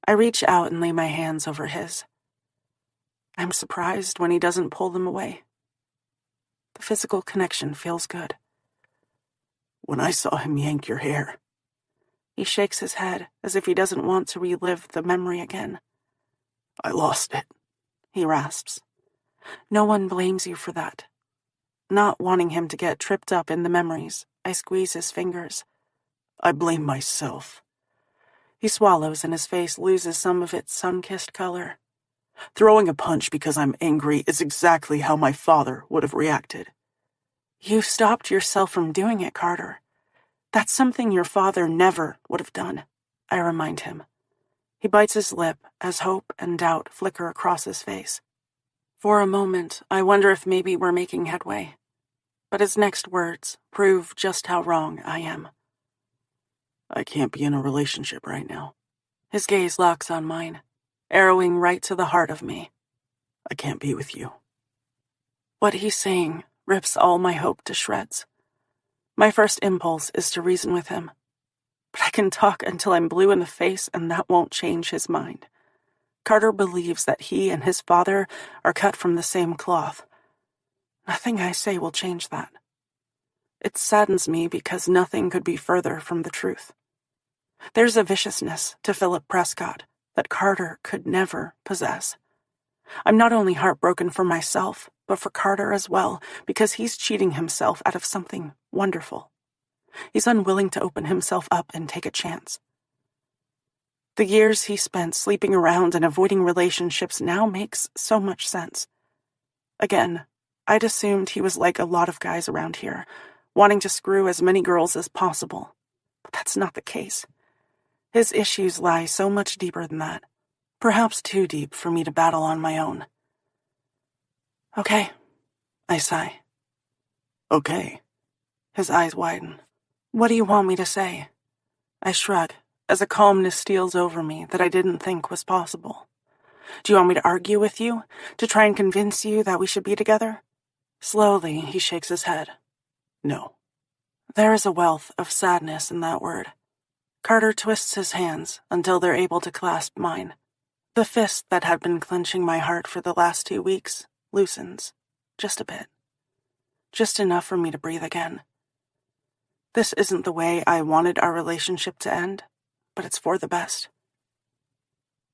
I reach out and lay my hands over his. I'm surprised when he doesn't pull them away. The physical connection feels good. When I saw him yank your hair. He shakes his head as if he doesn't want to relive the memory again. I lost it, he rasps. No one blames you for that. Not wanting him to get tripped up in the memories, I squeeze his fingers. I blame myself. He swallows and his face loses some of its sun-kissed color. Throwing a punch because I'm angry is exactly how my father would have reacted. You stopped yourself from doing it, Carter. That's something your father never would have done, I remind him. He bites his lip as hope and doubt flicker across his face. For a moment, I wonder if maybe we're making headway. But his next words prove just how wrong I am. I can't be in a relationship right now. His gaze locks on mine, arrowing right to the heart of me. I can't be with you. What he's saying rips all my hope to shreds. My first impulse is to reason with him. But I can talk until I'm blue in the face, and that won't change his mind. Carter believes that he and his father are cut from the same cloth. Nothing I say will change that. It saddens me because nothing could be further from the truth. There's a viciousness to Philip Prescott that Carter could never possess. I'm not only heartbroken for myself, but for Carter as well, because he's cheating himself out of something wonderful. He's unwilling to open himself up and take a chance. The years he spent sleeping around and avoiding relationships now makes so much sense. Again, I'd assumed he was like a lot of guys around here, wanting to screw as many girls as possible. But that's not the case. His issues lie so much deeper than that, perhaps too deep for me to battle on my own. Okay, I sigh. Okay. His eyes widen. What do you want me to say? I shrug, as a calmness steals over me that I didn't think was possible. Do you want me to argue with you? To try and convince you that we should be together? Slowly, he shakes his head. No. There is a wealth of sadness in that word. Carter twists his hands until they're able to clasp mine. The fist that had been clenching my heart for the last 2 weeks loosens, just a bit. Just enough for me to breathe again. This isn't the way I wanted our relationship to end, but it's for the best.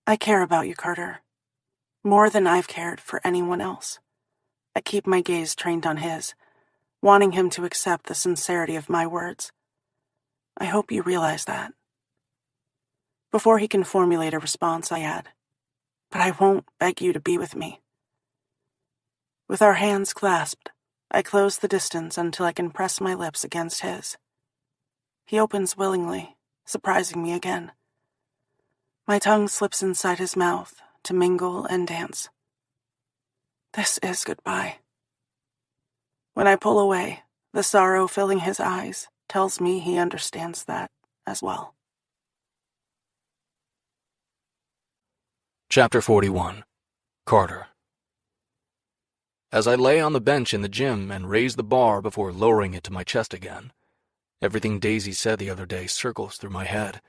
I care about you, Carter. More than I've cared for anyone else. I keep my gaze trained on his, wanting him to accept the sincerity of my words. I hope you realize that. Before he can formulate a response, I add, but I won't beg you to be with me. With our hands clasped, I close the distance until I can press my lips against his. He opens willingly, surprising me again. My tongue slips inside his mouth to mingle and dance. This is goodbye. When I pull away, the sorrow filling his eyes tells me he understands that as well. Chapter 41. Carter. As I lay on the bench in the gym and raised the bar before lowering it to my chest again, everything Daisy said the other day circles through my head.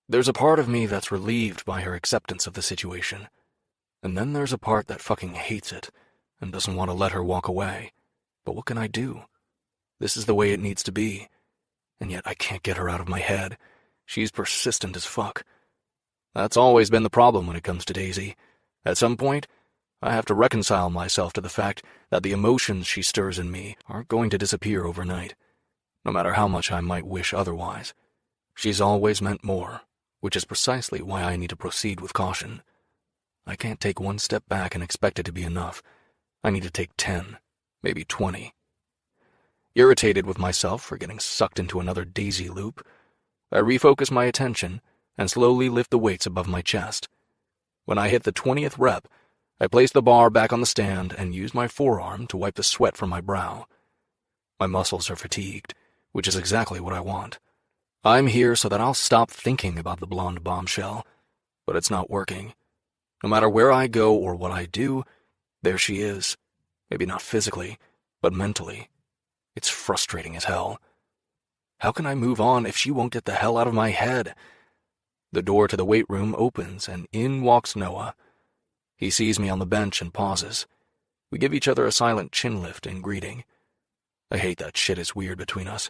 There's a part of me that's relieved by her acceptance of the situation, and then there's a part that fucking hates it and doesn't want to let her walk away. But what can I do? This is the way it needs to be, and yet I can't get her out of my head. She's persistent as fuck. That's always been the problem when it comes to Daisy. At some point, I have to reconcile myself to the fact that the emotions she stirs in me aren't going to disappear overnight, no matter how much I might wish otherwise. She's always meant more, which is precisely why I need to proceed with caution. I can't take one step back and expect it to be enough. I need to take 10, maybe 20. Irritated with myself for getting sucked into another Daisy loop, I refocus my attention and slowly lift the weights above my chest. When I hit the 20th rep, I place the bar back on the stand and use my forearm to wipe the sweat from my brow. My muscles are fatigued, which is exactly what I want. I'm here so that I'll stop thinking about the blonde bombshell, but it's not working. No matter where I go or what I do, there she is. Maybe not physically, but mentally. It's frustrating as hell. How can I move on if she won't get the hell out of my head? The door to the weight room opens, and in walks Noah. He sees me on the bench and pauses. We give each other a silent chin lift in greeting. I hate that shit is weird between us.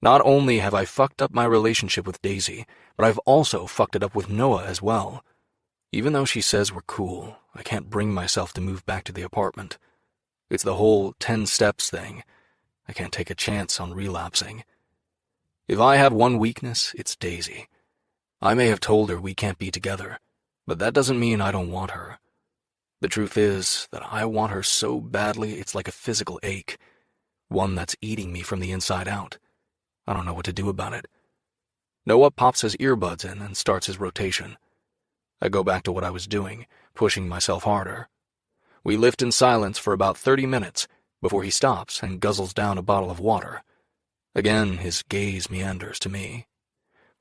Not only have I fucked up my relationship with Daisy, but I've also fucked it up with Noah as well. Even though she says we're cool, I can't bring myself to move back to the apartment. It's the whole 10 steps thing. I can't take a chance on relapsing. If I have one weakness, it's Daisy. I may have told her we can't be together, but that doesn't mean I don't want her. The truth is that I want her so badly it's like a physical ache, one that's eating me from the inside out. I don't know what to do about it. Noah pops his earbuds in and starts his rotation. I go back to what I was doing, pushing myself harder. We lift in silence for about 30 minutes before he stops and guzzles down a bottle of water. Again, his gaze meanders to me.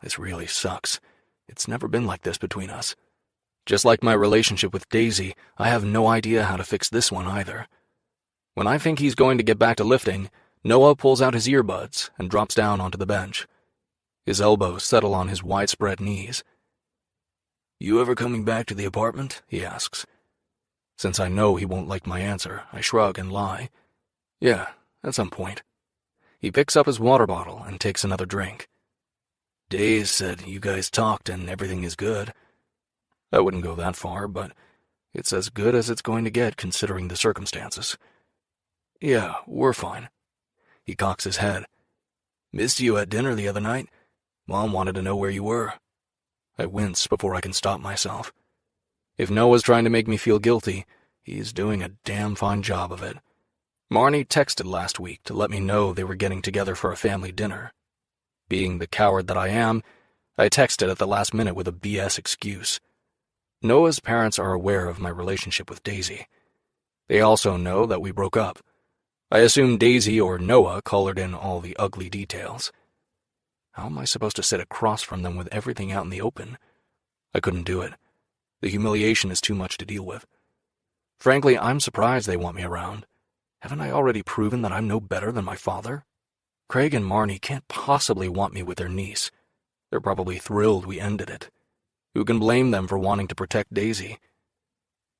This really sucks. It's never been like this between us. Just like my relationship with Daisy, I have no idea how to fix this one either. When I think he's going to get back to lifting, Noah pulls out his earbuds and drops down onto the bench. His elbows settle on his widespread knees. "You ever coming back to the apartment?" he asks. Since I know he won't like my answer, I shrug and lie. "Yeah, at some point." He picks up his water bottle and takes another drink. "Days said you guys talked and everything is good." I wouldn't go that far, but it's as good as it's going to get considering the circumstances. "Yeah, we're fine." He cocks his head. "Missed you at dinner the other night. Mom wanted to know where you were." I wince before I can stop myself. If Noah's trying to make me feel guilty, he's doing a damn fine job of it. Marnie texted last week to let me know they were getting together for a family dinner. Being the coward that I am, I texted at the last minute with a BS excuse. Noah's parents are aware of my relationship with Daisy. They also know that we broke up. I assume Daisy or Noah colored in all the ugly details. How am I supposed to sit across from them with everything out in the open? I couldn't do it. The humiliation is too much to deal with. Frankly, I'm surprised they want me around. Haven't I already proven that I'm no better than my father? Craig and Marnie can't possibly want me with their niece. They're probably thrilled we ended it. Who can blame them for wanting to protect Daisy?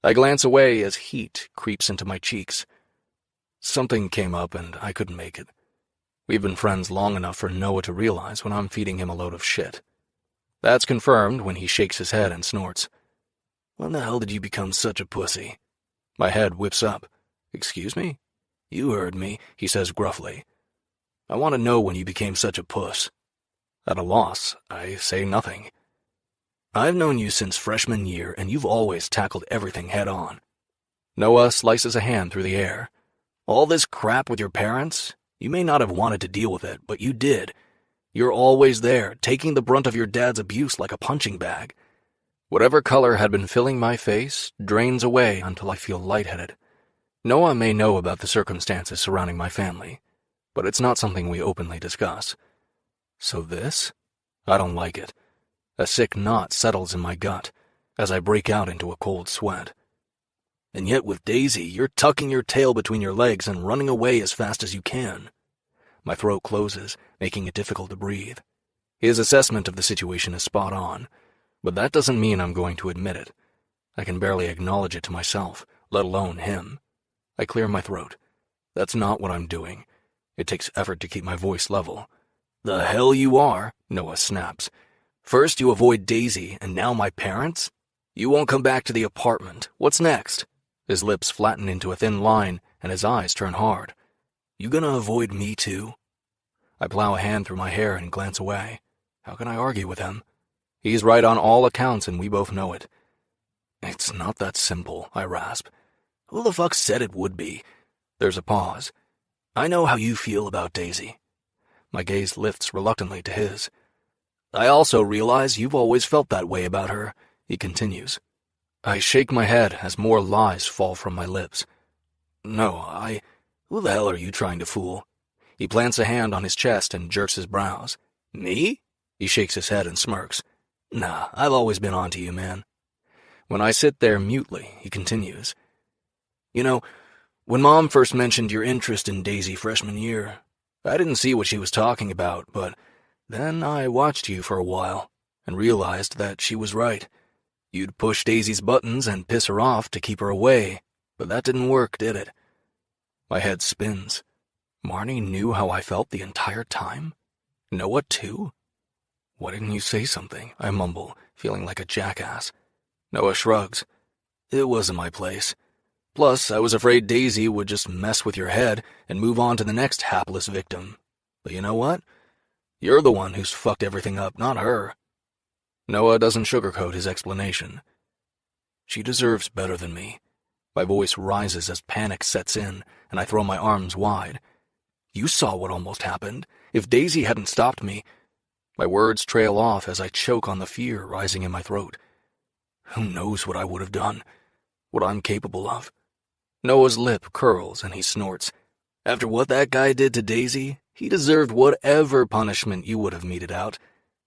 I glance away as heat creeps into my cheeks. Something came up and I couldn't make it. We've been friends long enough for Noah to realize when I'm feeding him a load of shit. That's confirmed when he shakes his head and snorts. "When the hell did you become such a pussy?" My head whips up. "Excuse me?" "You heard me," he says gruffly. "I want to know when you became such a puss." At a loss, I say nothing. "I've known you since freshman year, and you've always tackled everything head on." Noah slices a hand through the air. "All this crap with your parents? You may not have wanted to deal with it, but you did. You're always there, taking the brunt of your dad's abuse like a punching bag. Whatever color had been filling my face drains away until I feel lightheaded. Noah may know about the circumstances surrounding my family, but it's not something we openly discuss. So this? I don't like it. A sick knot settles in my gut as I break out into a cold sweat. And yet with Daisy, you're tucking your tail between your legs and running away as fast as you can. My throat closes, making it difficult to breathe. His assessment of the situation is spot on, but that doesn't mean I'm going to admit it. I can barely acknowledge it to myself, let alone him. I clear my throat. That's not what I'm doing. It takes effort to keep my voice level. "The hell you are," Noah snaps. "First you avoid Daisy, and now my parents? You won't come back to the apartment. What's next?" His lips flatten into a thin line, and his eyes turn hard. "You gonna avoid me too?" I plow a hand through my hair and glance away. How can I argue with him? He's right on all accounts, and we both know it. "It's not that simple," I rasp. "Who the fuck said it would be?" There's a pause. "I know how you feel about Daisy." My gaze lifts reluctantly to his. "I also realize you've always felt that way about her," he continues. I shake my head as more lies fall from my lips. "No, Who the hell are you trying to fool?" He plants a hand on his chest and jerks his brows. "Me?" He shakes his head and smirks. Nah, I've always been onto you, man. When I sit there mutely, he continues. You know, when Mom first mentioned your interest in Daisy freshman year, I didn't see what she was talking about, but then I watched you for a while and realized that she was right. You'd push Daisy's buttons and piss her off to keep her away, but that didn't work, did it? My head spins. Marnie knew how I felt the entire time? Noah, too? Why didn't you say something? I mumble, feeling like a jackass. Noah shrugs. It wasn't my place. Plus, I was afraid Daisy would just mess with your head and move on to the next hapless victim. But you know what? You're the one who's fucked everything up, not her. Noah doesn't sugarcoat his explanation. She deserves better than me. My voice rises as panic sets in, and I throw my arms wide. You saw what almost happened. If Daisy hadn't stopped me... My words trail off as I choke on the fear rising in my throat. Who knows what I would have done, what I'm capable of. Noah's lip curls and he snorts. After what that guy did to Daisy, he deserved whatever punishment you would have meted out.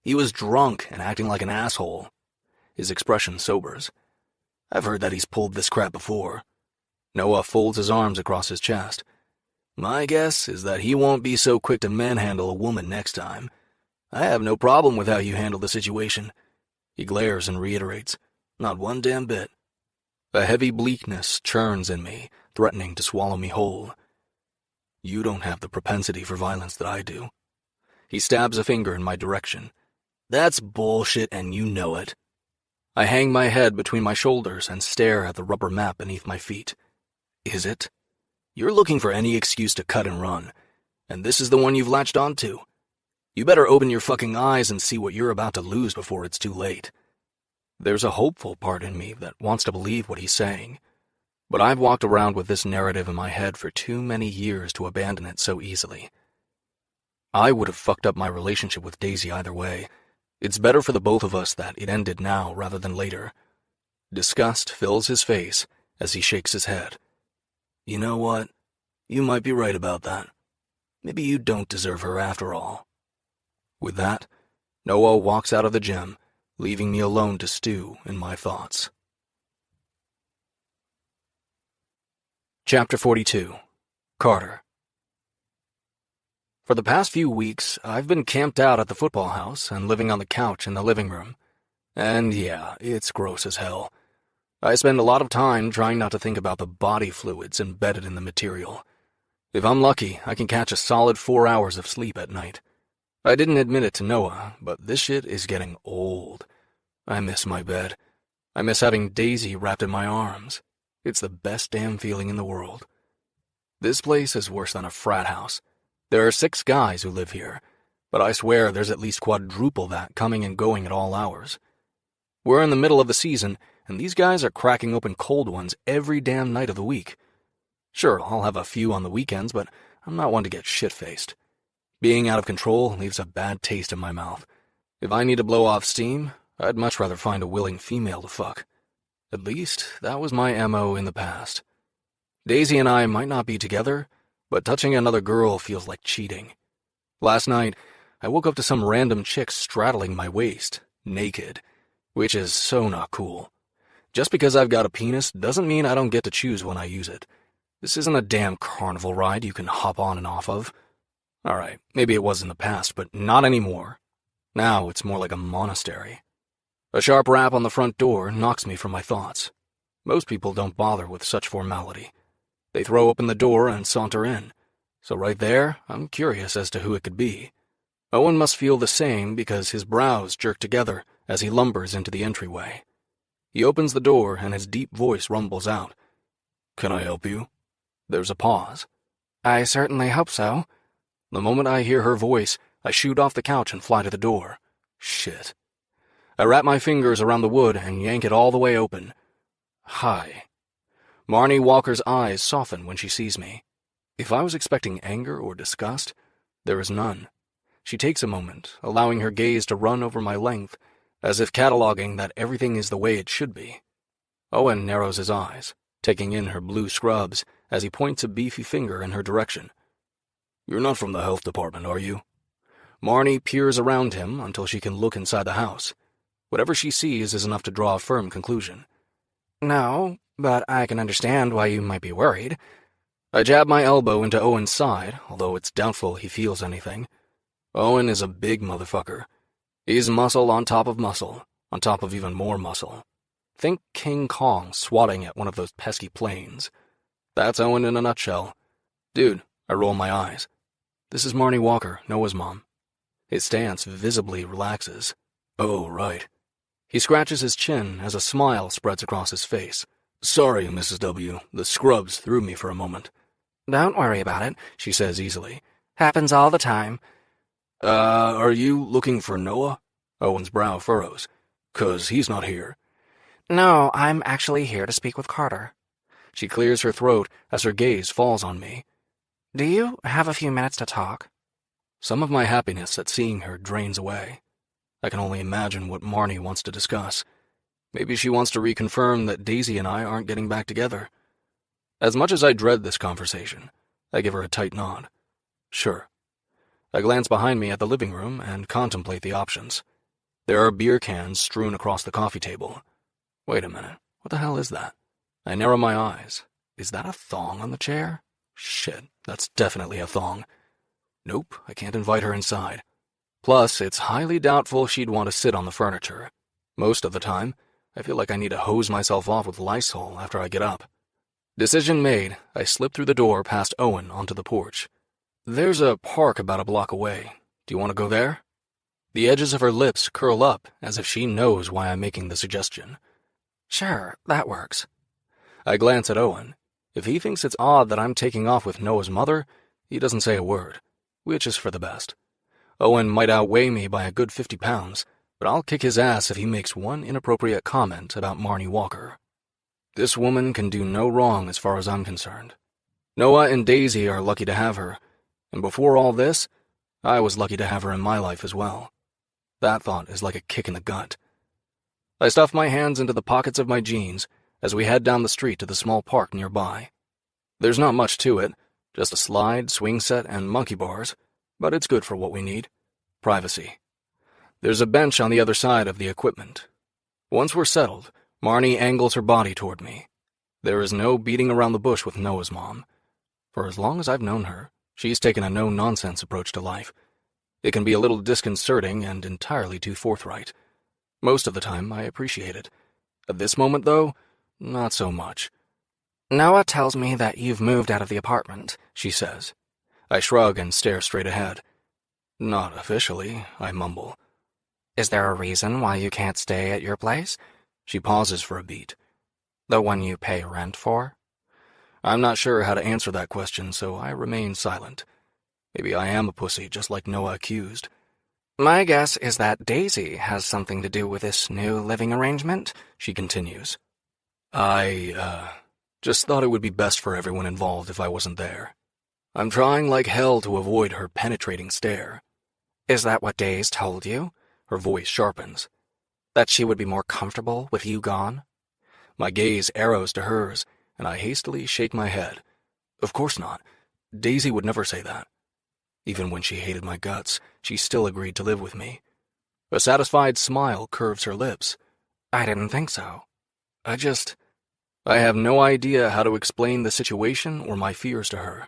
He was drunk and acting like an asshole. His expression sobers. I've heard that he's pulled this crap before. Noah folds his arms across his chest. My guess is that he won't be so quick to manhandle a woman next time. I have no problem with how you handle the situation. He glares and reiterates. Not one damn bit. A heavy bleakness churns in me, threatening to swallow me whole. You don't have the propensity for violence that I do. He stabs a finger in my direction. That's bullshit and you know it. I hang my head between my shoulders and stare at the rubber mat beneath my feet. Is it? You're looking for any excuse to cut and run, and this is the one you've latched onto. You better open your fucking eyes and see what you're about to lose before it's too late. There's a hopeful part in me that wants to believe what he's saying, but I've walked around with this narrative in my head for too many years to abandon it so easily. I would have fucked up my relationship with Daisy either way. It's better for the both of us that it ended now rather than later. Disgust fills his face as he shakes his head. You know what? You might be right about that. Maybe you don't deserve her after all. With that, Noah walks out of the gym, leaving me alone to stew in my thoughts. Chapter 42. Carter. For the past few weeks, I've been camped out at the football house and living on the couch in the living room. And yeah, it's gross as hell. I spend a lot of time trying not to think about the body fluids embedded in the material. If I'm lucky, I can catch a solid 4 hours of sleep at night. I didn't admit it to Noah, but this shit is getting old. I miss my bed. I miss having Daisy wrapped in my arms. It's the best damn feeling in the world. This place is worse than a frat house. There are 6 guys who live here, but I swear there's at least quadruple that coming and going at all hours. We're in the middle of the season, and these guys are cracking open cold ones every damn night of the week. Sure, I'll have a few on the weekends, but I'm not one to get shit-faced. Being out of control leaves a bad taste in my mouth. If I need to blow off steam, I'd much rather find a willing female to fuck. At least, that was my MO in the past. Daisy and I might not be together, but touching another girl feels like cheating. Last night, I woke up to some random chick straddling my waist, naked, which is so not cool. Just because I've got a penis doesn't mean I don't get to choose when I use it. This isn't a damn carnival ride you can hop on and off of. Alright, maybe it was in the past, but not anymore. Now it's more like a monastery. A sharp rap on the front door knocks me from my thoughts. Most people don't bother with such formality. They throw open the door and saunter in. So right there, I'm curious as to who it could be. Owen must feel the same because his brows jerk together as he lumbers into the entryway. He opens the door and his deep voice rumbles out. Can I help you? There's a pause. I certainly hope so. The moment I hear her voice, I shoot off the couch and fly to the door. Shit. I wrap my fingers around the wood and yank it all the way open. Hi. Marnie Walker's eyes soften when she sees me. If I was expecting anger or disgust, there is none. She takes a moment, allowing her gaze to run over my length, as if cataloging that everything is the way it should be. Owen narrows his eyes, taking in her blue scrubs, as he points a beefy finger in her direction. You're not from the health department, are you? Marnie peers around him until she can look inside the house. Whatever she sees is enough to draw a firm conclusion. No, but I can understand why you might be worried. I jab my elbow into Owen's side, although it's doubtful he feels anything. Owen is a big motherfucker. He's muscle on top of muscle, on top of even more muscle. Think King Kong swatting at one of those pesky planes. That's Owen in a nutshell. Dude, I roll my eyes. This is Marnie Walker, Noah's mom. His stance visibly relaxes. Oh, right. He scratches his chin as a smile spreads across his face. Sorry, Mrs. W. The scrubs threw me for a moment. Don't worry about it, she says easily. Happens all the time. Are you looking for Noah? Owen's brow furrows. 'Cause he's not here. No, I'm actually here to speak with Carter. She clears her throat as her gaze falls on me. Do you have a few minutes to talk? Some of my happiness at seeing her drains away. I can only imagine what Marnie wants to discuss. Maybe she wants to reconfirm that Daisy and I aren't getting back together. As much as I dread this conversation, I give her a tight nod. Sure. I glance behind me at the living room and contemplate the options. There are beer cans strewn across the coffee table. Wait a minute, what the hell is that? I narrow my eyes. Is that a thong on the chair? Shit, that's definitely a thong. Nope, I can't invite her inside. Plus, it's highly doubtful she'd want to sit on the furniture. Most of the time, I feel like I need to hose myself off with Lysol after I get up. Decision made, I slip through the door past Owen onto the porch. There's a park about a block away. Do you want to go there? The edges of her lips curl up as if she knows why I'm making the suggestion. Sure, that works. I glance at Owen. If he thinks it's odd that I'm taking off with Noah's mother, he doesn't say a word, which is for the best. Owen might outweigh me by a good 50 pounds, but I'll kick his ass if he makes one inappropriate comment about Marnie Walker. This woman can do no wrong as far as I'm concerned. Noah and Daisy are lucky to have her, and before all this, I was lucky to have her in my life as well. That thought is like a kick in the gut. I stuff my hands into the pockets of my jeans as we head down the street to the small park nearby. There's not much to it, just a slide, swing set, and monkey bars, but it's good for what we need. Privacy. There's a bench on the other side of the equipment. Once we're settled, Marnie angles her body toward me. There is no beating around the bush with Noah's mom. For as long as I've known her, she's taken a no-nonsense approach to life. It can be a little disconcerting and entirely too forthright. Most of the time, I appreciate it. At this moment, though, not so much. Noah tells me that you've moved out of the apartment, she says. I shrug and stare straight ahead. Not officially, I mumble. Is there a reason why you can't stay at your place? She pauses for a beat. The one you pay rent for? I'm not sure how to answer that question, so I remain silent. Maybe I am a pussy, just like Noah accused. My guess is that Daisy has something to do with this new living arrangement, she continues. I just thought it would be best for everyone involved if I wasn't there. I'm trying like hell to avoid her penetrating stare. Is that what Daisy told you? Her voice sharpens. That she would be more comfortable with you gone? My gaze arrows to hers, and I hastily shake my head. Of course not. Daisy would never say that. Even when she hated my guts, she still agreed to live with me. A satisfied smile curves her lips. I didn't think so. I have no idea how to explain the situation or my fears to her.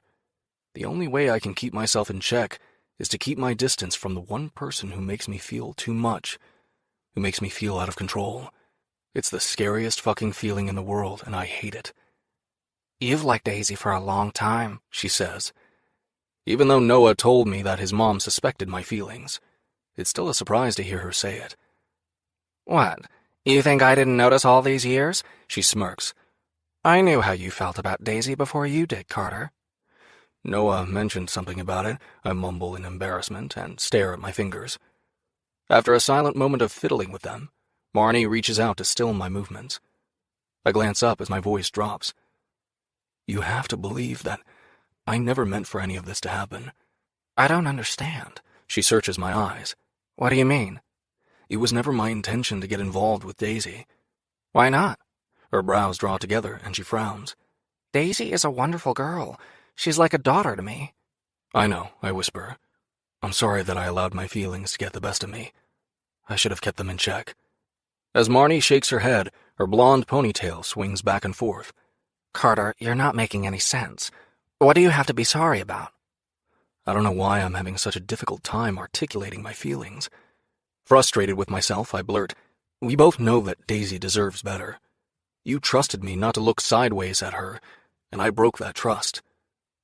The only way I can keep myself in check is to keep my distance from the one person who makes me feel too much, who makes me feel out of control. It's the scariest fucking feeling in the world, and I hate it. You've liked Daisy for a long time, she says. Even though Noah told me that his mom suspected my feelings, it's still a surprise to hear her say it. What? You think I didn't notice all these years? She smirks. I knew how you felt about Daisy before you did, Carter. Noah mentioned something about it, I mumble in embarrassment and stare at my fingers. After a silent moment of fiddling with them, Marnie reaches out to still my movements. I glance up as my voice drops. You have to believe that I never meant for any of this to happen. I don't understand. She searches my eyes. What do you mean? It was never my intention to get involved with Daisy. Why not? Her brows draw together and she frowns. Daisy is a wonderful girl. She's like a daughter to me. I know, I whisper. I'm sorry that I allowed my feelings to get the best of me. I should have kept them in check. As Marnie shakes her head, her blonde ponytail swings back and forth. Carter, you're not making any sense. What do you have to be sorry about? I don't know why I'm having such a difficult time articulating my feelings. Frustrated with myself, I blurt, "We both know that Daisy deserves better. You trusted me not to look sideways at her, and I broke that trust."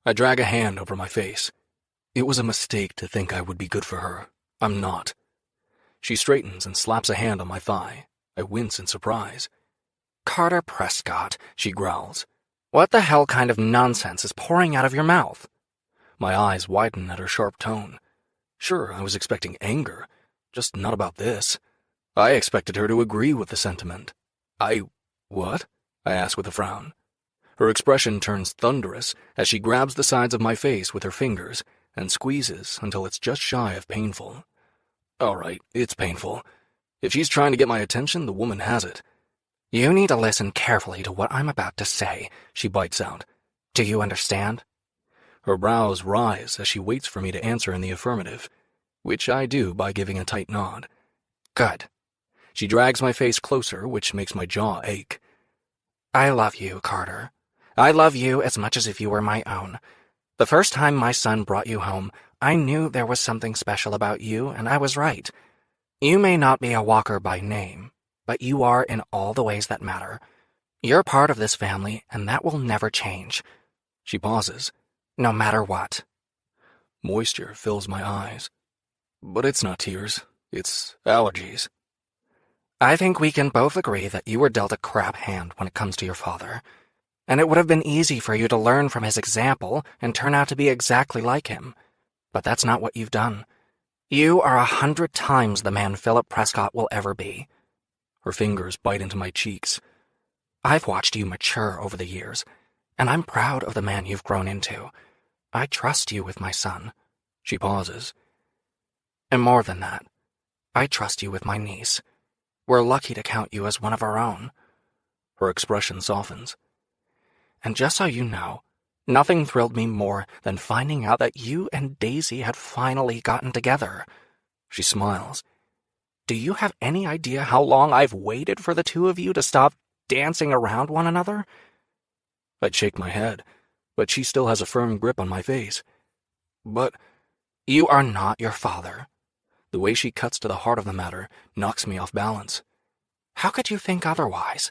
I drag a hand over my face. It was a mistake to think I would be good for her. I'm not. She straightens and slaps a hand on my thigh. I wince in surprise. Carter Prescott, she growls. What the hell kind of nonsense is pouring out of your mouth? My eyes widen at her sharp tone. Sure, I was expecting anger, just not about this. I expected her to agree with the sentiment. What? I ask with a frown. Her expression turns thunderous as she grabs the sides of my face with her fingers and squeezes until it's just shy of painful. All right, it's painful. If she's trying to get my attention, the woman has it. You need to listen carefully to what I'm about to say, she bites out. Do you understand? Her brows rise as she waits for me to answer in the affirmative, which I do by giving a tight nod. Good. She drags my face closer, which makes my jaw ache. I love you, Carter. I love you as much as if you were my own. The first time my son brought you home, I knew there was something special about you, and I was right. You may not be a Walker by name, but you are in all the ways that matter. You're part of this family, and that will never change. She pauses. No matter what. Moisture fills my eyes. But it's not tears. It's allergies. I think we can both agree that you were dealt a crap hand when it comes to your father. And it would have been easy for you to learn from his example and turn out to be exactly like him. But that's not what you've done. You are 100 times the man Philip Prescott will ever be. Her fingers bite into my cheeks. I've watched you mature over the years, and I'm proud of the man you've grown into. I trust you with my son. She pauses. And more than that, I trust you with my niece. We're lucky to count you as one of our own. Her expression softens. And just so you know, nothing thrilled me more than finding out that you and Daisy had finally gotten together. She smiles. Do you have any idea how long I've waited for the two of you to stop dancing around one another? I'd shake my head, but she still has a firm grip on my face. But you are not your father. The way she cuts to the heart of the matter knocks me off balance. How could you think otherwise?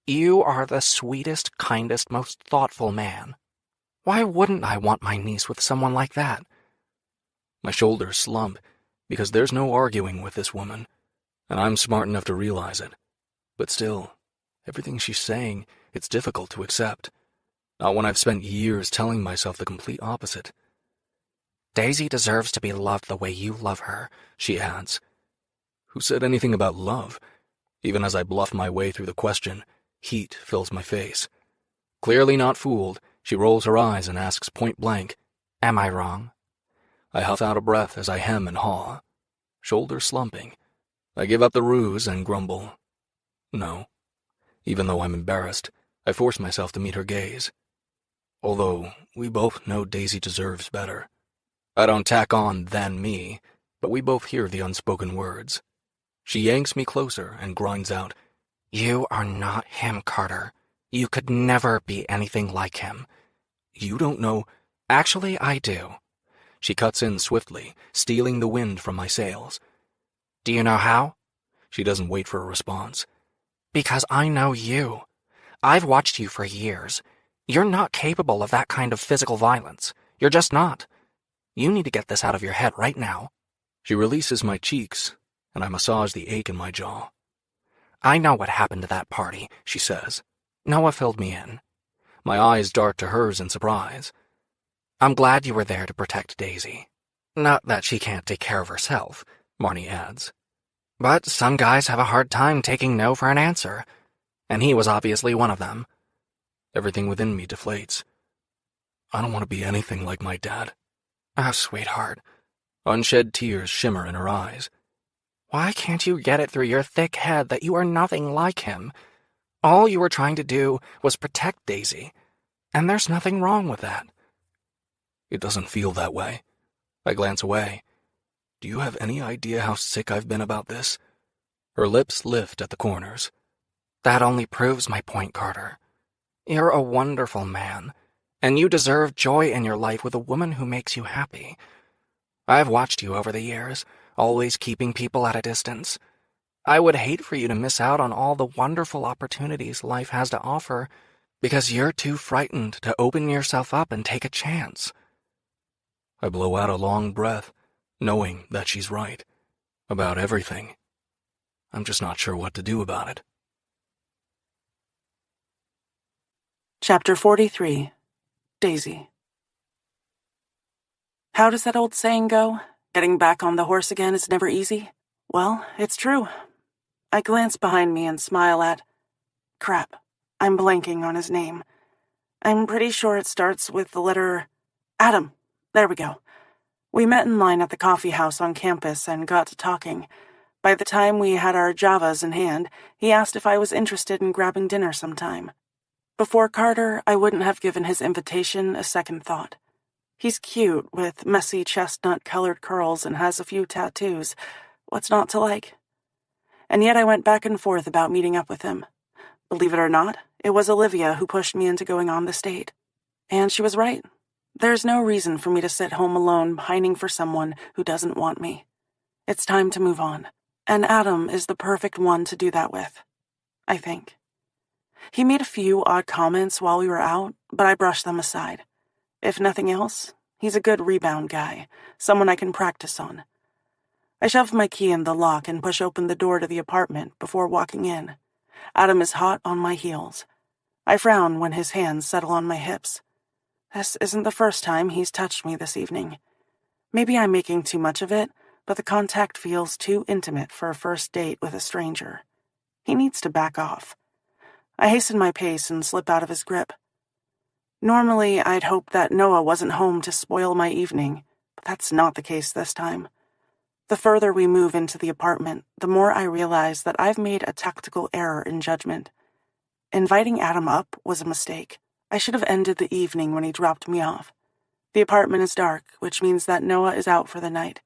You are the sweetest, kindest, most thoughtful man. Why wouldn't I want my niece with someone like that? My shoulders slump, because there's no arguing with this woman, and I'm smart enough to realize it. But still, everything she's saying, it's difficult to accept. Not when I've spent years telling myself the complete opposite. Daisy deserves to be loved the way you love her, she adds. Who said anything about love? Even as I bluff my way through the question, heat fills my face. Clearly not fooled, she rolls her eyes and asks point blank, Am I wrong? I huff out a breath as I hem and haw. Shoulders slumping. I give up the ruse and grumble. No. Even though I'm embarrassed, I force myself to meet her gaze. Although we both know Daisy deserves better. I don't tack on "than me," but we both hear the unspoken words. She yanks me closer and grinds out, You are not him, Carter. You could never be anything like him. You don't know. Actually, I do. She cuts in swiftly, stealing the wind from my sails. Do you know how? She doesn't wait for a response. Because I know you. I've watched you for years. You're not capable of that kind of physical violence. You're just not. You need to get this out of your head right now. She releases my cheeks, and I massage the ache in my jaw. I know what happened to that party, she says. Noah filled me in. My eyes dart to hers in surprise. I'm glad you were there to protect Daisy. Not that she can't take care of herself, Marnie adds. But some guys have a hard time taking no for an answer, and he was obviously one of them. Everything within me deflates. I don't want to be anything like my dad. Oh, sweetheart. Unshed tears shimmer in her eyes. Why can't you get it through your thick head that you are nothing like him? All you were trying to do was protect Daisy, and there's nothing wrong with that. It doesn't feel that way. I glance away. Do you have any idea how sick I've been about this? Her lips lift at the corners. That only proves my point, Carter. You're a wonderful man, and you deserve joy in your life with a woman who makes you happy. I've watched you over the years, always keeping people at a distance. I would hate for you to miss out on all the wonderful opportunities life has to offer because you're too frightened to open yourself up and take a chance. I blow out a long breath, knowing that she's right. About everything. I'm just not sure what to do about it. Chapter 43. Daisy. How does that old saying go? Getting back on the horse again is never easy? Well, it's true. I glance behind me and smile at... Crap, I'm blanking on his name. I'm pretty sure it starts with the letter... Adam. There we go. We met in line at the coffee house on campus and got to talking. By the time we had our Javas in hand, he asked if I was interested in grabbing dinner sometime. Before Carter, I wouldn't have given his invitation a second thought. He's cute, with messy chestnut-colored curls and has a few tattoos. What's not to like? And yet I went back and forth about meeting up with him. Believe it or not, it was Olivia who pushed me into going on this date. And she was right. There's no reason for me to sit home alone pining for someone who doesn't want me. It's time to move on. And Adam is the perfect one to do that with, I think. He made a few odd comments while we were out, but I brushed them aside. If nothing else, he's a good rebound guy, someone I can practice on. I shove my key in the lock and push open the door to the apartment before walking in. Adam is hot on my heels. I frown when his hands settle on my hips. This isn't the first time he's touched me this evening. Maybe I'm making too much of it, but the contact feels too intimate for a first date with a stranger. He needs to back off. I hasten my pace and slip out of his grip. Normally, I'd hope that Noah wasn't home to spoil my evening, but that's not the case this time. The further we move into the apartment, the more I realize that I've made a tactical error in judgment. Inviting Adam up was a mistake. I should have ended the evening when he dropped me off. The apartment is dark, which means that Noah is out for the night.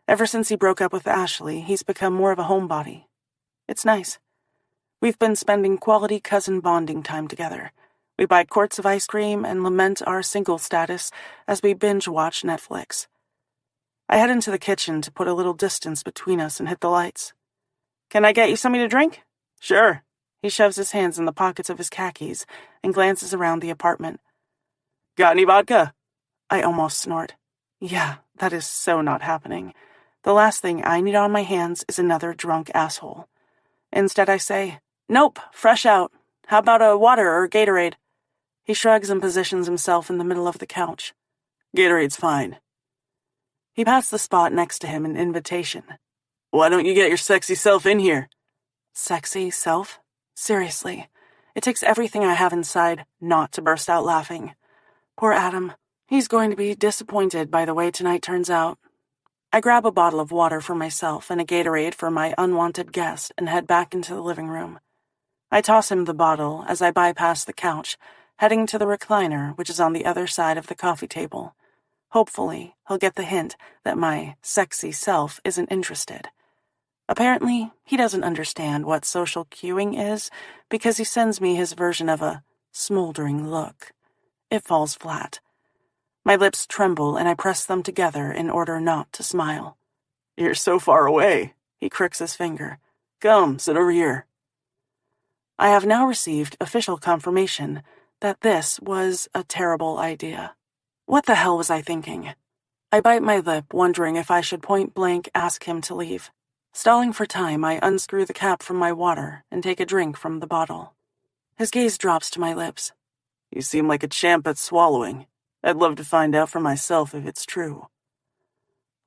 Ever since he broke up with Ashley, he's become more of a homebody. It's nice. We've been spending quality cousin bonding time together. We buy quarts of ice cream and lament our single status as we binge-watch Netflix. I head into the kitchen to put a little distance between us and hit the lights. Can I get you something to drink? Sure. He shoves his hands in the pockets of his khakis and glances around the apartment. Got any vodka? I almost snort. Yeah, that is so not happening. The last thing I need on my hands is another drunk asshole. Instead I say, Nope, fresh out. How about a water or Gatorade? He shrugs and positions himself in the middle of the couch. Gatorade's fine. He passed the spot next to him an invitation. Why don't you get your sexy self in here? Sexy self? Seriously. It takes everything I have inside not to burst out laughing. Poor Adam. He's going to be disappointed by the way tonight turns out. I grab a bottle of water for myself and a Gatorade for my unwanted guest and head back into the living room. I toss him the bottle as I bypass the couch, heading to the recliner, which is on the other side of the coffee table. Hopefully, he'll get the hint that my sexy self isn't interested. Apparently, he doesn't understand what social cueing is because he sends me his version of a smoldering look. It falls flat. My lips tremble and I press them together in order not to smile. You're so far away, he cricks his finger. Come, sit over here. I have now received official confirmation that this was a terrible idea. What the hell was I thinking? I bite my lip, wondering if I should point-blank ask him to leave. Stalling for time, I unscrew the cap from my water and take a drink from the bottle. His gaze drops to my lips. You seem like a champ at swallowing. I'd love to find out for myself if it's true.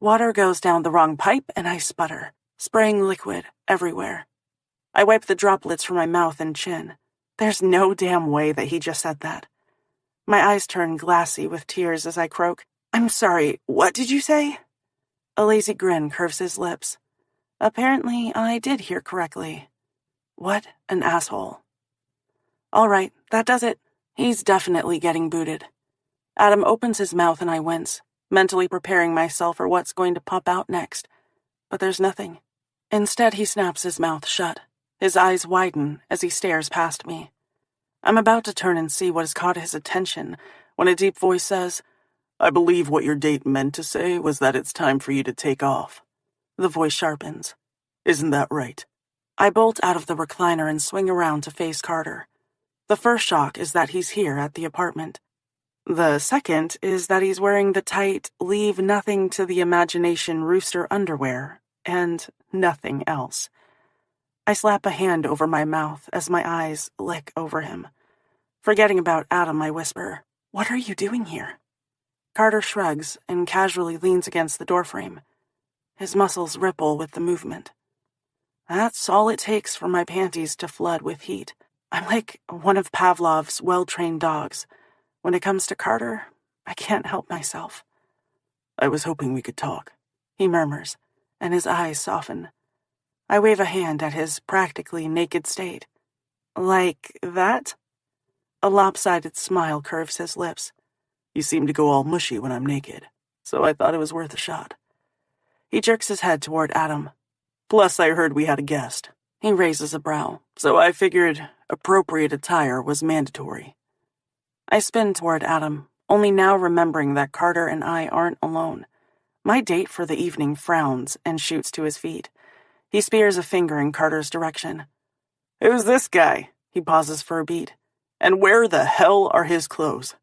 Water goes down the wrong pipe and I sputter, spraying liquid everywhere. I wipe the droplets from my mouth and chin. There's no damn way that he just said that. My eyes turn glassy with tears as I croak, I'm sorry, what did you say? A lazy grin curves his lips. Apparently, I did hear correctly. What an asshole. All right, that does it. He's definitely getting booted. Adam opens his mouth and I wince, mentally preparing myself for what's going to pop out next. But there's nothing. Instead, he snaps his mouth shut. His eyes widen as he stares past me. I'm about to turn and see what has caught his attention when a deep voice says, "I believe what your date meant to say was that it's time for you to take off." The voice sharpens. "Isn't that right?" I bolt out of the recliner and swing around to face Carter. The first shock is that he's here at the apartment. The second is that he's wearing the tight, leave nothing to the imagination rooster underwear, and nothing else. I slap a hand over my mouth as my eyes lick over him. Forgetting about Adam, I whisper, "What are you doing here?" Carter shrugs and casually leans against the doorframe. His muscles ripple with the movement. That's all it takes for my panties to flood with heat. I'm like one of Pavlov's well-trained dogs. When it comes to Carter, I can't help myself. "I was hoping we could talk," he murmurs, and his eyes soften. I wave a hand at his practically naked state. "Like that?" A lopsided smile curves his lips. "You seem to go all mushy when I'm naked, so I thought it was worth a shot." He jerks his head toward Adam. "Plus, I heard we had a guest." He raises a brow. "So I figured appropriate attire was mandatory." I spin toward Adam, only now remembering that Carter and I aren't alone. My date for the evening frowns and shoots to his feet. He spears a finger in Carter's direction. "Who's this guy?" He pauses for a beat. "And where the hell are his clothes?"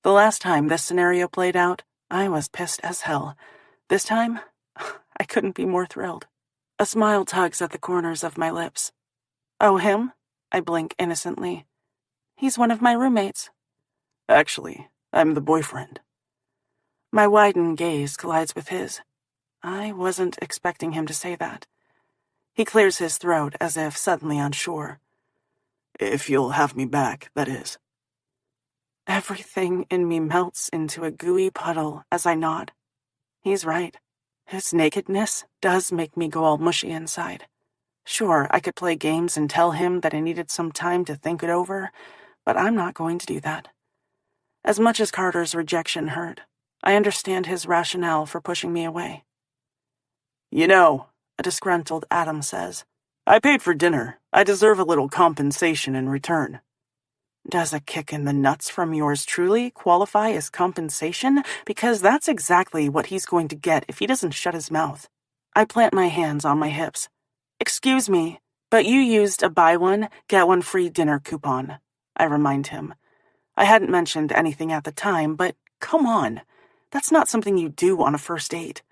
The last time this scenario played out, I was pissed as hell. This time, I couldn't be more thrilled. A smile tugs at the corners of my lips. "Oh, him?" I blink innocently. "He's one of my roommates." "Actually, I'm the boyfriend." My widened gaze collides with his. I wasn't expecting him to say that. He clears his throat as if suddenly unsure. "If you'll have me back, that is." Everything in me melts into a gooey puddle as I nod. He's right. His nakedness does make me go all mushy inside. Sure, I could play games and tell him that I needed some time to think it over, but I'm not going to do that. As much as Carter's rejection hurt, I understand his rationale for pushing me away. "You know," a disgruntled Adam says, "I paid for dinner. I deserve a little compensation in return." Does a kick in the nuts from yours truly qualify as compensation? Because that's exactly what he's going to get if he doesn't shut his mouth. I plant my hands on my hips. "Excuse me, but you used a buy one, get one free dinner coupon," I remind him. I hadn't mentioned anything at the time, but come on. That's not something you do on a first date.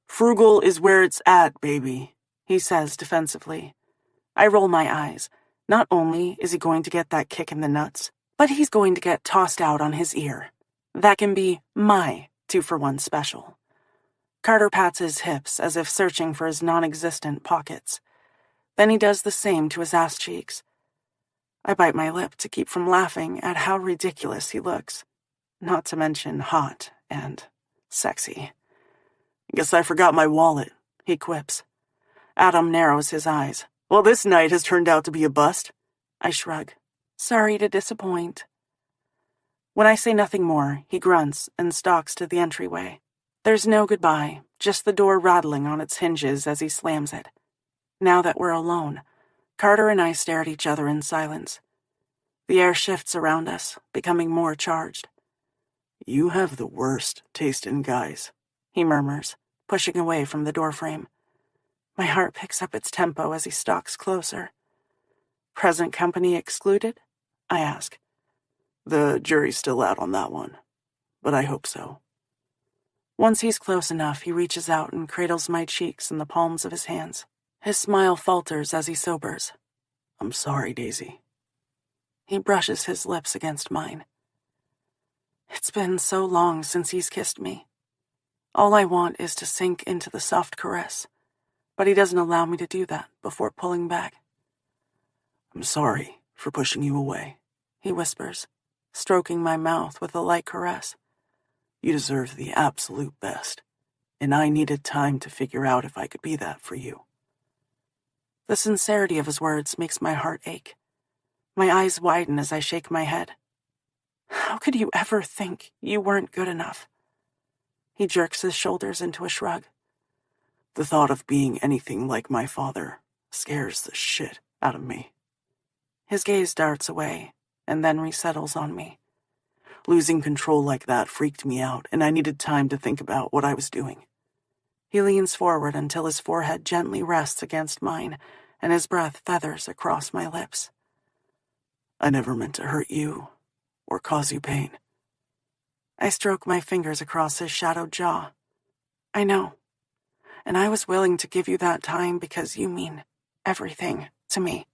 "Frugal is where it's at, baby," he says defensively. I roll my eyes. Not only is he going to get that kick in the nuts, but he's going to get tossed out on his ear. That can be my 2-for-1 special. Carter pats his hips as if searching for his non-existent pockets. Then he does the same to his ass cheeks. I bite my lip to keep from laughing at how ridiculous he looks. Not to mention hot and sexy. "Guess I forgot my wallet," he quips. Adam narrows his eyes. "Well, this night has turned out to be a bust." I shrug. Sorry to disappoint. When I say nothing more, he grunts and stalks to the entryway. There's no goodbye, just the door rattling on its hinges as he slams it. Now that we're alone, Carter and I stare at each other in silence. The air shifts around us, becoming more charged. "You have the worst taste in guys," he murmurs, pushing away from the doorframe. My heart picks up its tempo as he stalks closer. "Present company excluded?" I ask. "The jury's still out on that one, but I hope so." Once he's close enough, he reaches out and cradles my cheeks in the palms of his hands. His smile falters as he sobers. "I'm sorry, Daisy." He brushes his lips against mine. It's been so long since he's kissed me. All I want is to sink into the soft caress, but he doesn't allow me to do that before pulling back. "I'm sorry for pushing you away," he whispers, stroking my mouth with a light caress. "You deserve the absolute best, and I needed time to figure out if I could be that for you." The sincerity of his words makes my heart ache. My eyes widen as I shake my head. How could you ever think you weren't good enough? He jerks his shoulders into a shrug. The thought of being anything like my father scares the shit out of me. His gaze darts away and then resettles on me. Losing control like that freaked me out, and I needed time to think about what I was doing. He leans forward until his forehead gently rests against mine, and his breath feathers across my lips. I never meant to hurt you or cause you pain. I stroke my fingers across his shadowed jaw. I know, and I was willing to give you that time because you mean everything to me.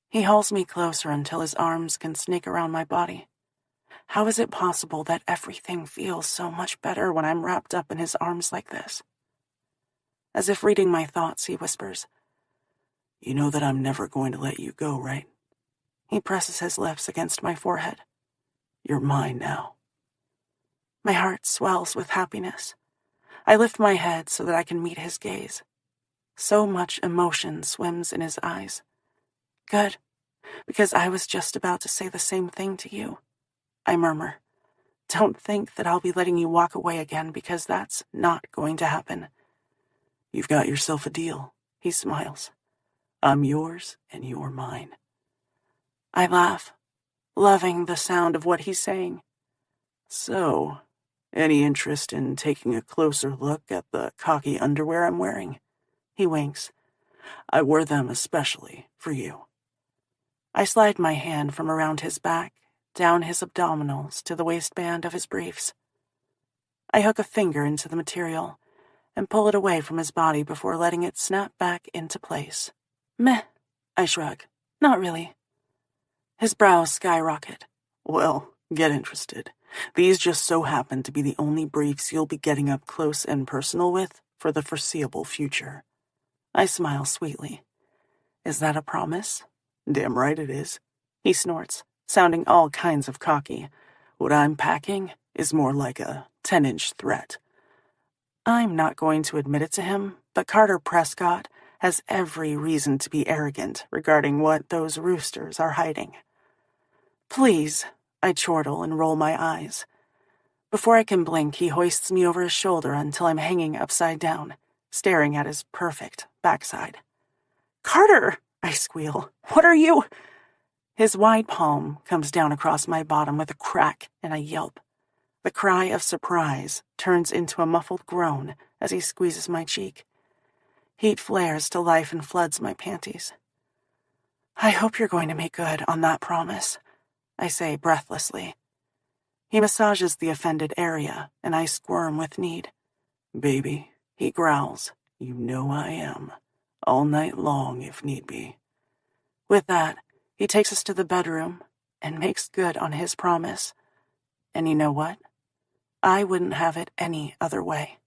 He hauls me closer until his arms can snake around my body. How is it possible that everything feels so much better when I'm wrapped up in his arms like this? As if reading my thoughts, he whispers, "You know that I'm never going to let you go, right?" He presses his lips against my forehead. "You're mine now." My heart swells with happiness. I lift my head so that I can meet his gaze. So much emotion swims in his eyes. Good, because I was just about to say the same thing to you. I murmur, "Don't think that I'll be letting you walk away again, because that's not going to happen." "You've got yourself a deal," he smiles. "I'm yours and you're mine." I laugh, loving the sound of what he's saying. "So, any interest in taking a closer look at the cocky underwear I'm wearing?" He winks. "I wore them especially for you." I slide my hand from around his back, down his abdominals to the waistband of his briefs. I hook a finger into the material and pull it away from his body before letting it snap back into place. Meh, I shrug. Not really. His brows skyrocket. "Well, get interested. These just so happen to be the only briefs you'll be getting up close and personal with for the foreseeable future." I smile sweetly. Is that a promise? "Damn right it is," he snorts, sounding all kinds of cocky. "What I'm packing is more like a 10-inch threat." I'm not going to admit it to him, but Carter Prescott has every reason to be arrogant regarding what those roosters are hiding. "Please," I chortle and roll my eyes. Before I can blink, he hoists me over his shoulder until I'm hanging upside down, staring at his perfect backside. "Carter!" I squeal. "What are you—" His wide palm comes down across my bottom with a crack and a yelp. The cry of surprise turns into a muffled groan as he squeezes my cheek. Heat flares to life and floods my panties. "I hope you're going to make good on that promise," I say breathlessly. He massages the offended area, and I squirm with need. "Baby," he growls, "you know I am. All night long if need be." With that, he takes us to the bedroom and makes good on his promise. And you know what? I wouldn't have it any other way.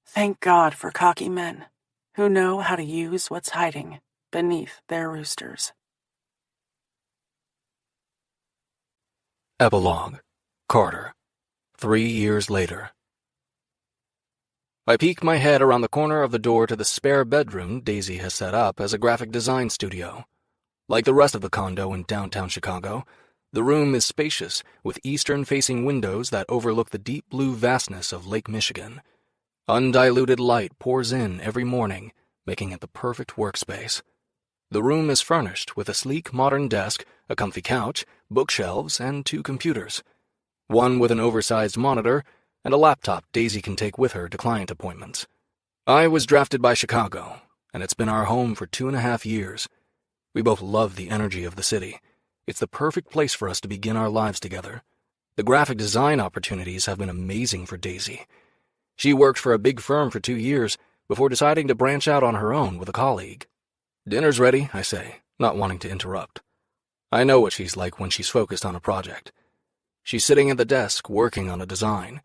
Thank God for cocky men who know how to use what's hiding beneath their roosters. Epilogue. Carter. 3 years later. I peek my head around the corner of the door to the spare bedroom Daisy has set up as a graphic design studio. Like the rest of the condo in downtown Chicago, the room is spacious, with eastern-facing windows that overlook the deep blue vastness of Lake Michigan. Undiluted light pours in every morning, making it the perfect workspace. The room is furnished with a sleek modern desk, a comfy couch, bookshelves, and 2 computers. One with an oversized monitor, and a laptop Daisy can take with her to client appointments. I was drafted by Chicago, and it's been our home for 2.5 years. We both love the energy of the city. It's the perfect place for us to begin our lives together. The graphic design opportunities have been amazing for Daisy. She worked for a big firm for 2 years before deciding to branch out on her own with a colleague. "Dinner's ready," I say, not wanting to interrupt. I know what she's like when she's focused on a project. She's sitting at the desk working on a design.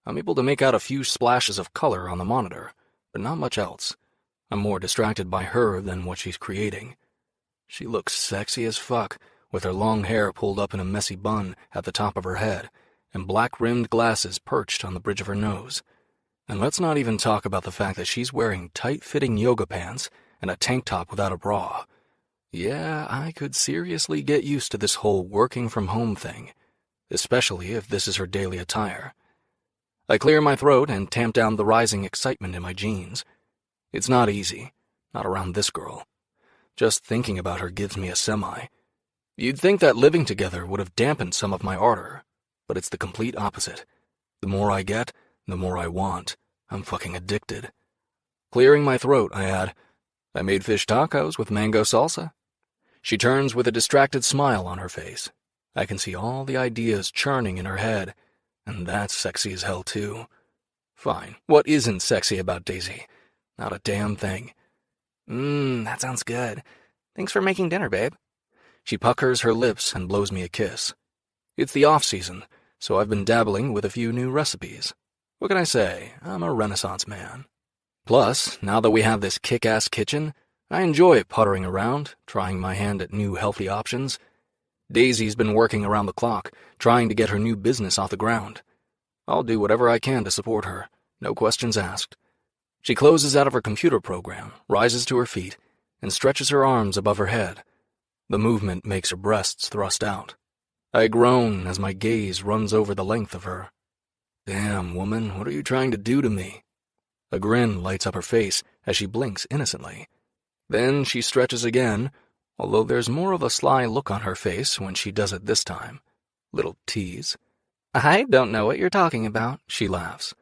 I'm able to make out a few splashes of color on the monitor, but not much else. I'm more distracted by her than what she's creating. She looks sexy as fuck, with her long hair pulled up in a messy bun at the top of her head, and black-rimmed glasses perched on the bridge of her nose. And let's not even talk about the fact that she's wearing tight-fitting yoga pants and a tank top without a bra. Yeah, I could seriously get used to this whole working-from-home thing, especially if this is her daily attire. I clear my throat and tamp down the rising excitement in my jeans. It's not easy, not around this girl. Just thinking about her gives me a semi. You'd think that living together would have dampened some of my ardor, but it's the complete opposite. The more I get, the more I want. I'm fucking addicted. Clearing my throat, I add, I made fish tacos with mango salsa. She turns with a distracted smile on her face. I can see all the ideas churning in her head, and that's sexy as hell too. Fine, what isn't sexy about Daisy? Not a damn thing. That sounds good. Thanks for making dinner, babe. She puckers her lips and blows me a kiss. It's the off-season, so I've been dabbling with a few new recipes. What can I say? I'm a Renaissance man. Plus, now that we have this kick-ass kitchen, I enjoy puttering around, trying my hand at new healthy options. Daisy's been working around the clock, trying to get her new business off the ground. I'll do whatever I can to support her, no questions asked. She closes out of her computer program, rises to her feet, and stretches her arms above her head. The movement makes her breasts thrust out. I groan as my gaze runs over the length of her. Damn, woman, what are you trying to do to me? A grin lights up her face as she blinks innocently. Then she stretches again, although there's more of a sly look on her face when she does it this time. Little tease. I don't know what you're talking about, She laughs.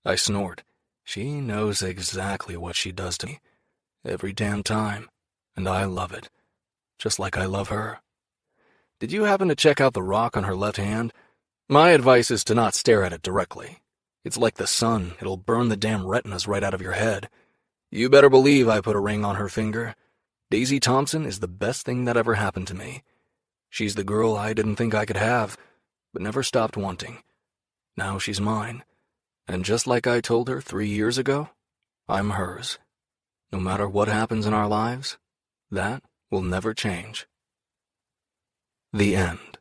I snort. She knows exactly what she does to me. Every damn time. And I love it. Just like I love her. Did you happen to check out the rock on her left hand? My advice is to not stare at it directly. It's like the sun. It'll burn the damn retinas right out of your head. You better believe I put a ring on her finger. Daisy Thompson is the best thing that ever happened to me. She's the girl I didn't think I could have, but never stopped wanting. Now she's mine. And just like I told her 3 years ago, I'm hers. No matter what happens in our lives, that will never change. The end.